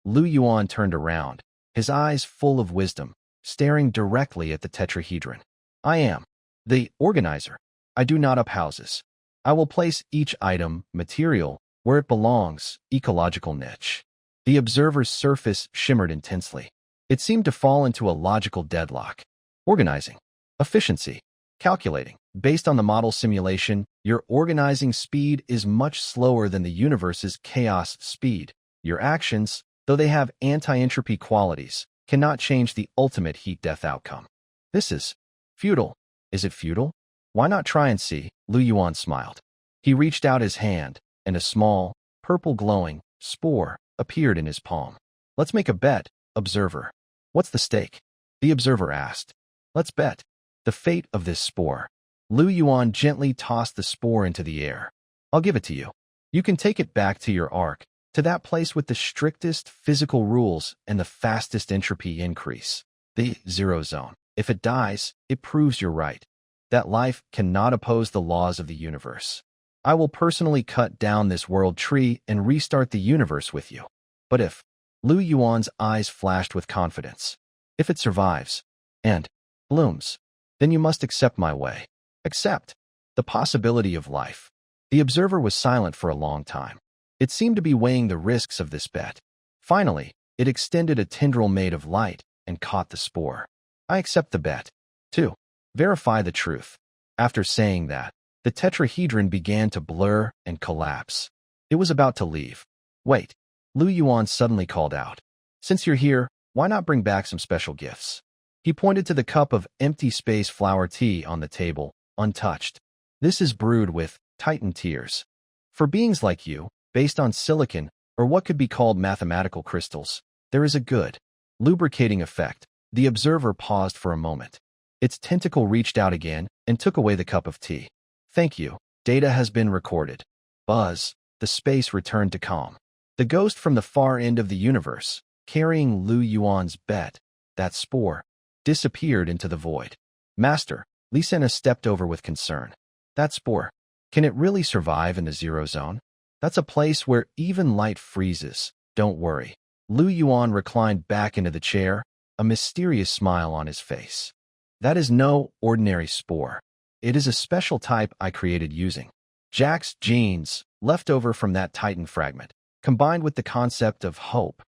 Lu Yuan turned around, his eyes full of wisdom, staring directly at the tetrahedron. I am the organizer. I do not up houses. I will place each item, material, where it belongs, ecological niche. The observer's surface shimmered intensely. It seemed to fall into a logical deadlock. Organizing. Efficiency. Calculating. Based on the model simulation, your organizing speed is much slower than the universe's chaos speed. Your actions, though they have anti-entropy qualities, cannot change the ultimate heat-death outcome. This is futile. Is it futile? Why not try and see? Lu Yuan smiled. He reached out his hand, and a small, purple glowing spore appeared in his palm. Let's make a bet, observer. What's the stake? The observer asked. Let's bet. The fate of this spore. Lu Yuan gently tossed the spore into the air. I'll give it to you. You can take it back to your ark, to that place with the strictest physical rules and the fastest entropy increase. The zero zone. If it dies, it proves you're right. That life cannot oppose the laws of the universe. I will personally cut down this world tree and restart the universe with you. But if, Lu Yuan's eyes flashed with confidence, if it survives and blooms, then you must accept my way. Accept the possibility of life. The observer was silent for a long time. It seemed to be weighing the risks of this bet. Finally, it extended a tendril made of light and caught the spore. I accept the bet. 2. Verify the truth. After saying that, the tetrahedron began to blur and collapse. It was about to leave. Wait, Lu Yuan suddenly called out. Since you're here, why not bring back some special gifts? He pointed to the cup of empty space flower tea on the table, untouched. This is brewed with Titan tears. For beings like you, based on silicon, or what could be called mathematical crystals, there is a good, lubricating effect. The observer paused for a moment. Its tentacle reached out again and took away the cup of tea. Thank you. Data has been recorded. Buzz. The space returned to calm. The ghost from the far end of the universe, carrying Lu Yuan's bet, that spore, disappeared into the void. Master, Li Sena stepped over with concern. That spore, can it really survive in the zero zone? That's a place where even light freezes. Don't worry. Lu Yuan reclined back into the chair, a mysterious smile on his face. That is no ordinary spore. It is a special type I created using Jack's genes, left over from that Titan fragment, combined with the concept of hope.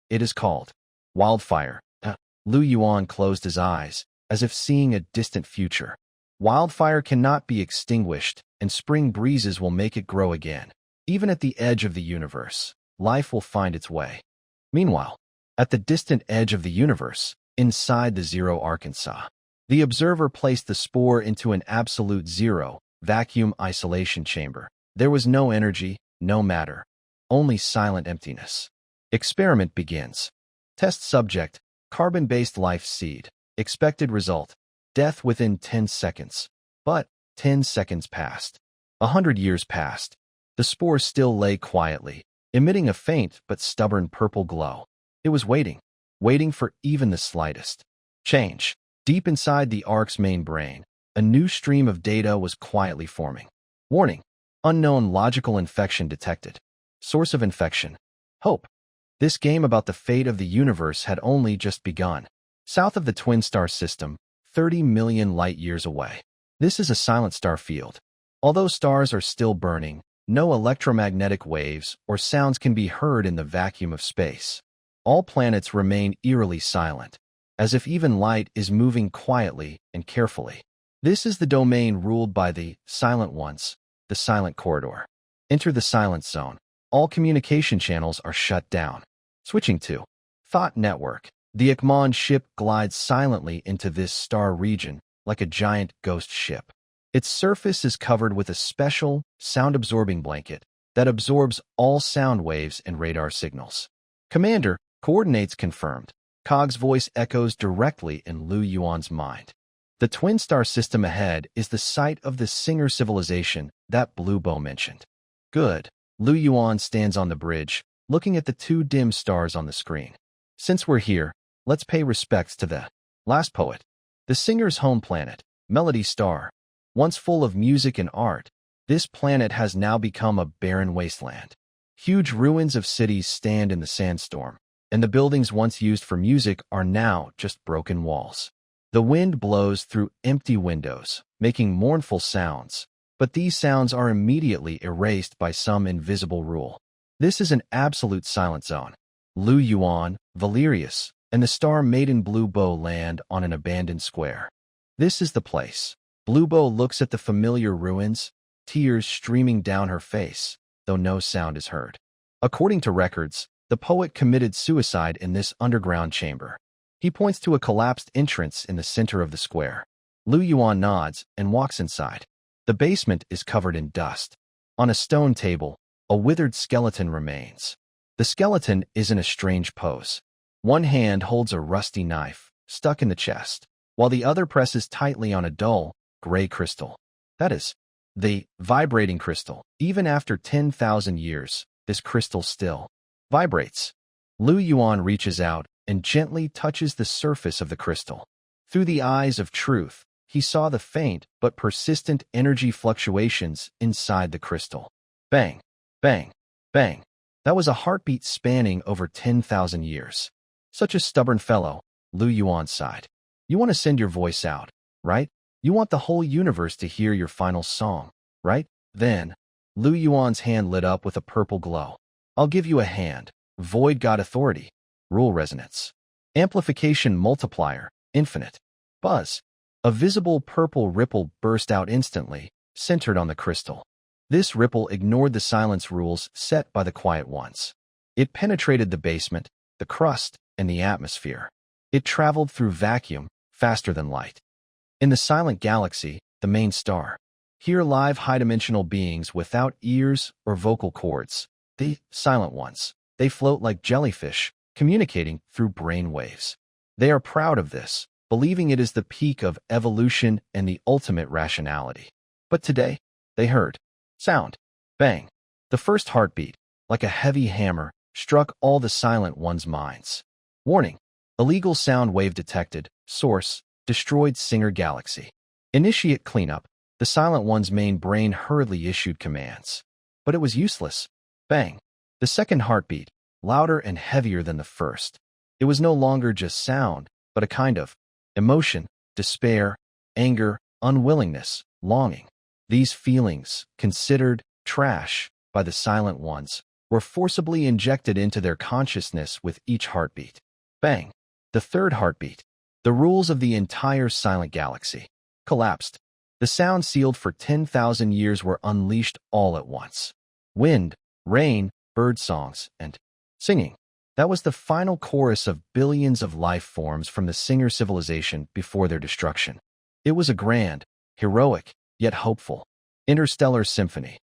It is called wildfire. Lu Yuan closed his eyes, as if seeing a distant future. Wildfire cannot be extinguished, and spring breezes will make it grow again. Even at the edge of the universe, life will find its way. Meanwhile, at the distant edge of the universe, inside the Zero Arkansas, the observer placed the spore into an absolute zero, vacuum isolation chamber. There was no energy, no matter, only silent emptiness. Experiment begins. Test subject, carbon-based life seed. Expected result, death within 10 seconds. But 10 seconds passed. 100 years passed. The spore still lay quietly, emitting a faint but stubborn purple glow. It was waiting for even the slightest change. Deep inside the Ark's main brain, a new stream of data was quietly forming. Warning: unknown logical infection detected. Source of infection: hope. This game about the fate of the universe had only just begun. South of the twin star system, 30 million light-years away. This is a silent star field. Although stars are still burning, no electromagnetic waves or sounds can be heard in the vacuum of space. All planets remain eerily silent, as if even light is moving quietly and carefully. This is the domain ruled by the silent ones, the silent corridor. Enter the silent zone. All communication channels are shut down. Switching to Thought Network. The Ekman ship glides silently into this star region like a giant ghost ship. Its surface is covered with a special, sound-absorbing blanket that absorbs all sound waves and radar signals. Commander, coordinates confirmed. Cog's voice echoes directly in Lu Yuan's mind. The twin star system ahead is the site of the Singer civilization that Blue Bow mentioned. Good. Lu Yuan stands on the bridge, looking at the two dim stars on the screen. Since we're here, let's pay respects to the last poet. The Singer's home planet, Melody Star. Once full of music and art, this planet has now become a barren wasteland. Huge ruins of cities stand in the sandstorm, and the buildings once used for music are now just broken walls. The wind blows through empty windows, making mournful sounds, but these sounds are immediately erased by some invisible rule. This is an absolute silent zone. Lu Yuan, Valerius, and the Star Maiden Blue Bow land on an abandoned square. This is the place. Blue Bow looks at the familiar ruins, tears streaming down her face, though no sound is heard. According to records, the poet committed suicide in this underground chamber. He points to a collapsed entrance in the center of the square. Lu Yuan nods and walks inside. The basement is covered in dust. On a stone table, a withered skeleton remains. The skeleton is in a strange pose. One hand holds a rusty knife, stuck in the chest, while the other presses tightly on a dull, gray crystal. That is, the vibrating crystal. Even after 10,000 years, this crystal still vibrates. Lu Yuan reaches out and gently touches the surface of the crystal. Through the eyes of truth, he saw the faint but persistent energy fluctuations inside the crystal. Bang, bang, bang. That was a heartbeat spanning over 10,000 years. Such a stubborn fellow, Lu Yuan sighed. You want to send your voice out, right? You want the whole universe to hear your final song, right? Then, Lu Yuan's hand lit up with a purple glow. I'll give you a hand. Void God Authority. Rule Resonance. Amplification Multiplier. Infinite. Buzz. A visible purple ripple burst out instantly, centered on the crystal. This ripple ignored the silence rules set by the Quiet Ones. It penetrated the basement, the crust, and the atmosphere. It traveled through vacuum, faster than light. In the silent galaxy, the main star, here live high-dimensional beings without ears or vocal cords, the silent ones. They float like jellyfish, communicating through brain waves. They are proud of this, believing it is the peak of evolution and the ultimate rationality. But today, they heard sound. Bang. The first heartbeat, like a heavy hammer, struck all the silent ones' minds. Warning. Illegal sound wave detected. Source. Destroyed Singer Galaxy. Initiate cleanup. The silent one's main brain hurriedly issued commands. But it was useless. Bang. The second heartbeat, louder and heavier than the first. It was no longer just sound, but a kind of emotion, despair, anger, unwillingness, longing. These feelings, considered trash by the silent ones, were forcibly injected into their consciousness with each heartbeat. Bang. The third heartbeat. The rules of the entire silent galaxy collapsed. The sound sealed for 10,000 years were unleashed all at once. Wind, rain, bird songs, and singing. That was the final chorus of billions of life forms from the Singer civilization before their destruction. It was a grand, heroic, yet hopeful, interstellar symphony.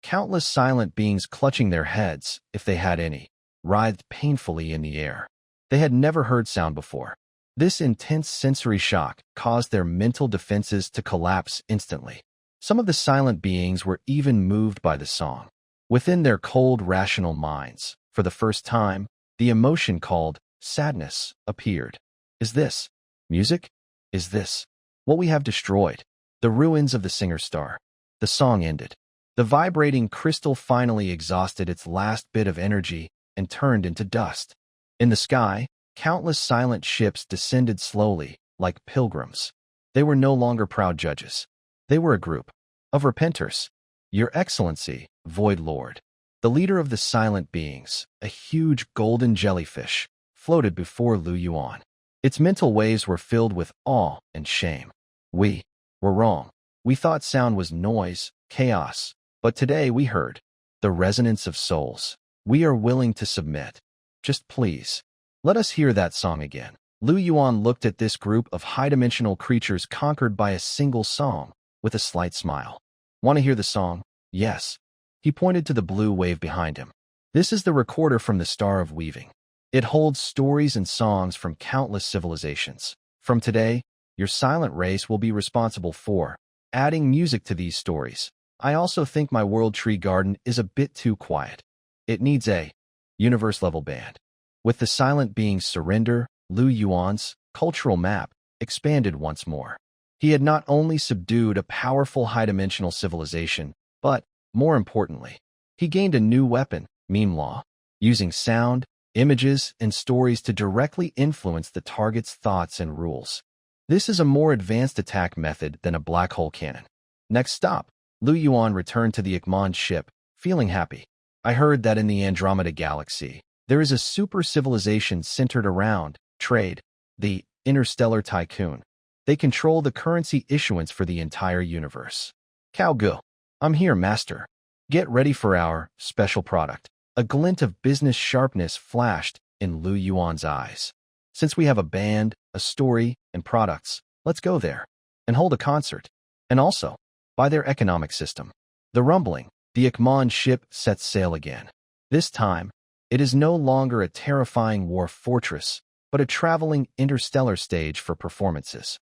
Countless silent beings clutching their heads, if they had any, writhed painfully in the air. They had never heard sound before. This intense sensory shock caused their mental defenses to collapse instantly. Some of the silent beings were even moved by the song. Within their cold, rational minds, for the first time, the emotion called sadness appeared. Is this music? Is this what we have destroyed? The ruins of the Singer star. The song ended. The vibrating crystal finally exhausted its last bit of energy and turned into dust. In the sky, countless silent ships descended slowly, like pilgrims. They were no longer proud judges. They were a group of repenters. Your Excellency, Void Lord, the leader of the silent beings, a huge golden jellyfish, floated before Lu Yuan. Its mental waves were filled with awe and shame. We were wrong. We thought sound was noise, chaos, but today we heard the resonance of souls. We are willing to submit. Just please, let us hear that song again. Yuan looked at this group of high-dimensional creatures conquered by a single song with a slight smile. Want to hear the song? Yes. He pointed to the blue wave behind him. This is the recorder from the Star of Weaving. It holds stories and songs from countless civilizations. From today, your silent race will be responsible for adding music to these stories. I also think my world tree garden is a bit too quiet. It needs a universe-level band. With the silent beings surrender, Yuan's cultural map expanded once more. He had not only subdued a powerful high-dimensional civilization, but, more importantly, he gained a new weapon, meme law, using sound, images, and stories to directly influence the target's thoughts and rules. This is a more advanced attack method than a black hole cannon. Next stop, Yuan returned to the Ikmon's ship, feeling happy. I heard that in the Andromeda Galaxy, there is a super civilization centered around trade, the Interstellar Tycoon. They control the currency issuance for the entire universe. Gu. I'm here, master. Get ready for our special product. A glint of business sharpness flashed in Yuan's eyes. Since we have a band, a story, and products, let's go there and hold a concert. And also, by their economic system. The rumbling, the Ikmon ship sets sail again. This time, it is no longer a terrifying war fortress, but a traveling interstellar stage for performances.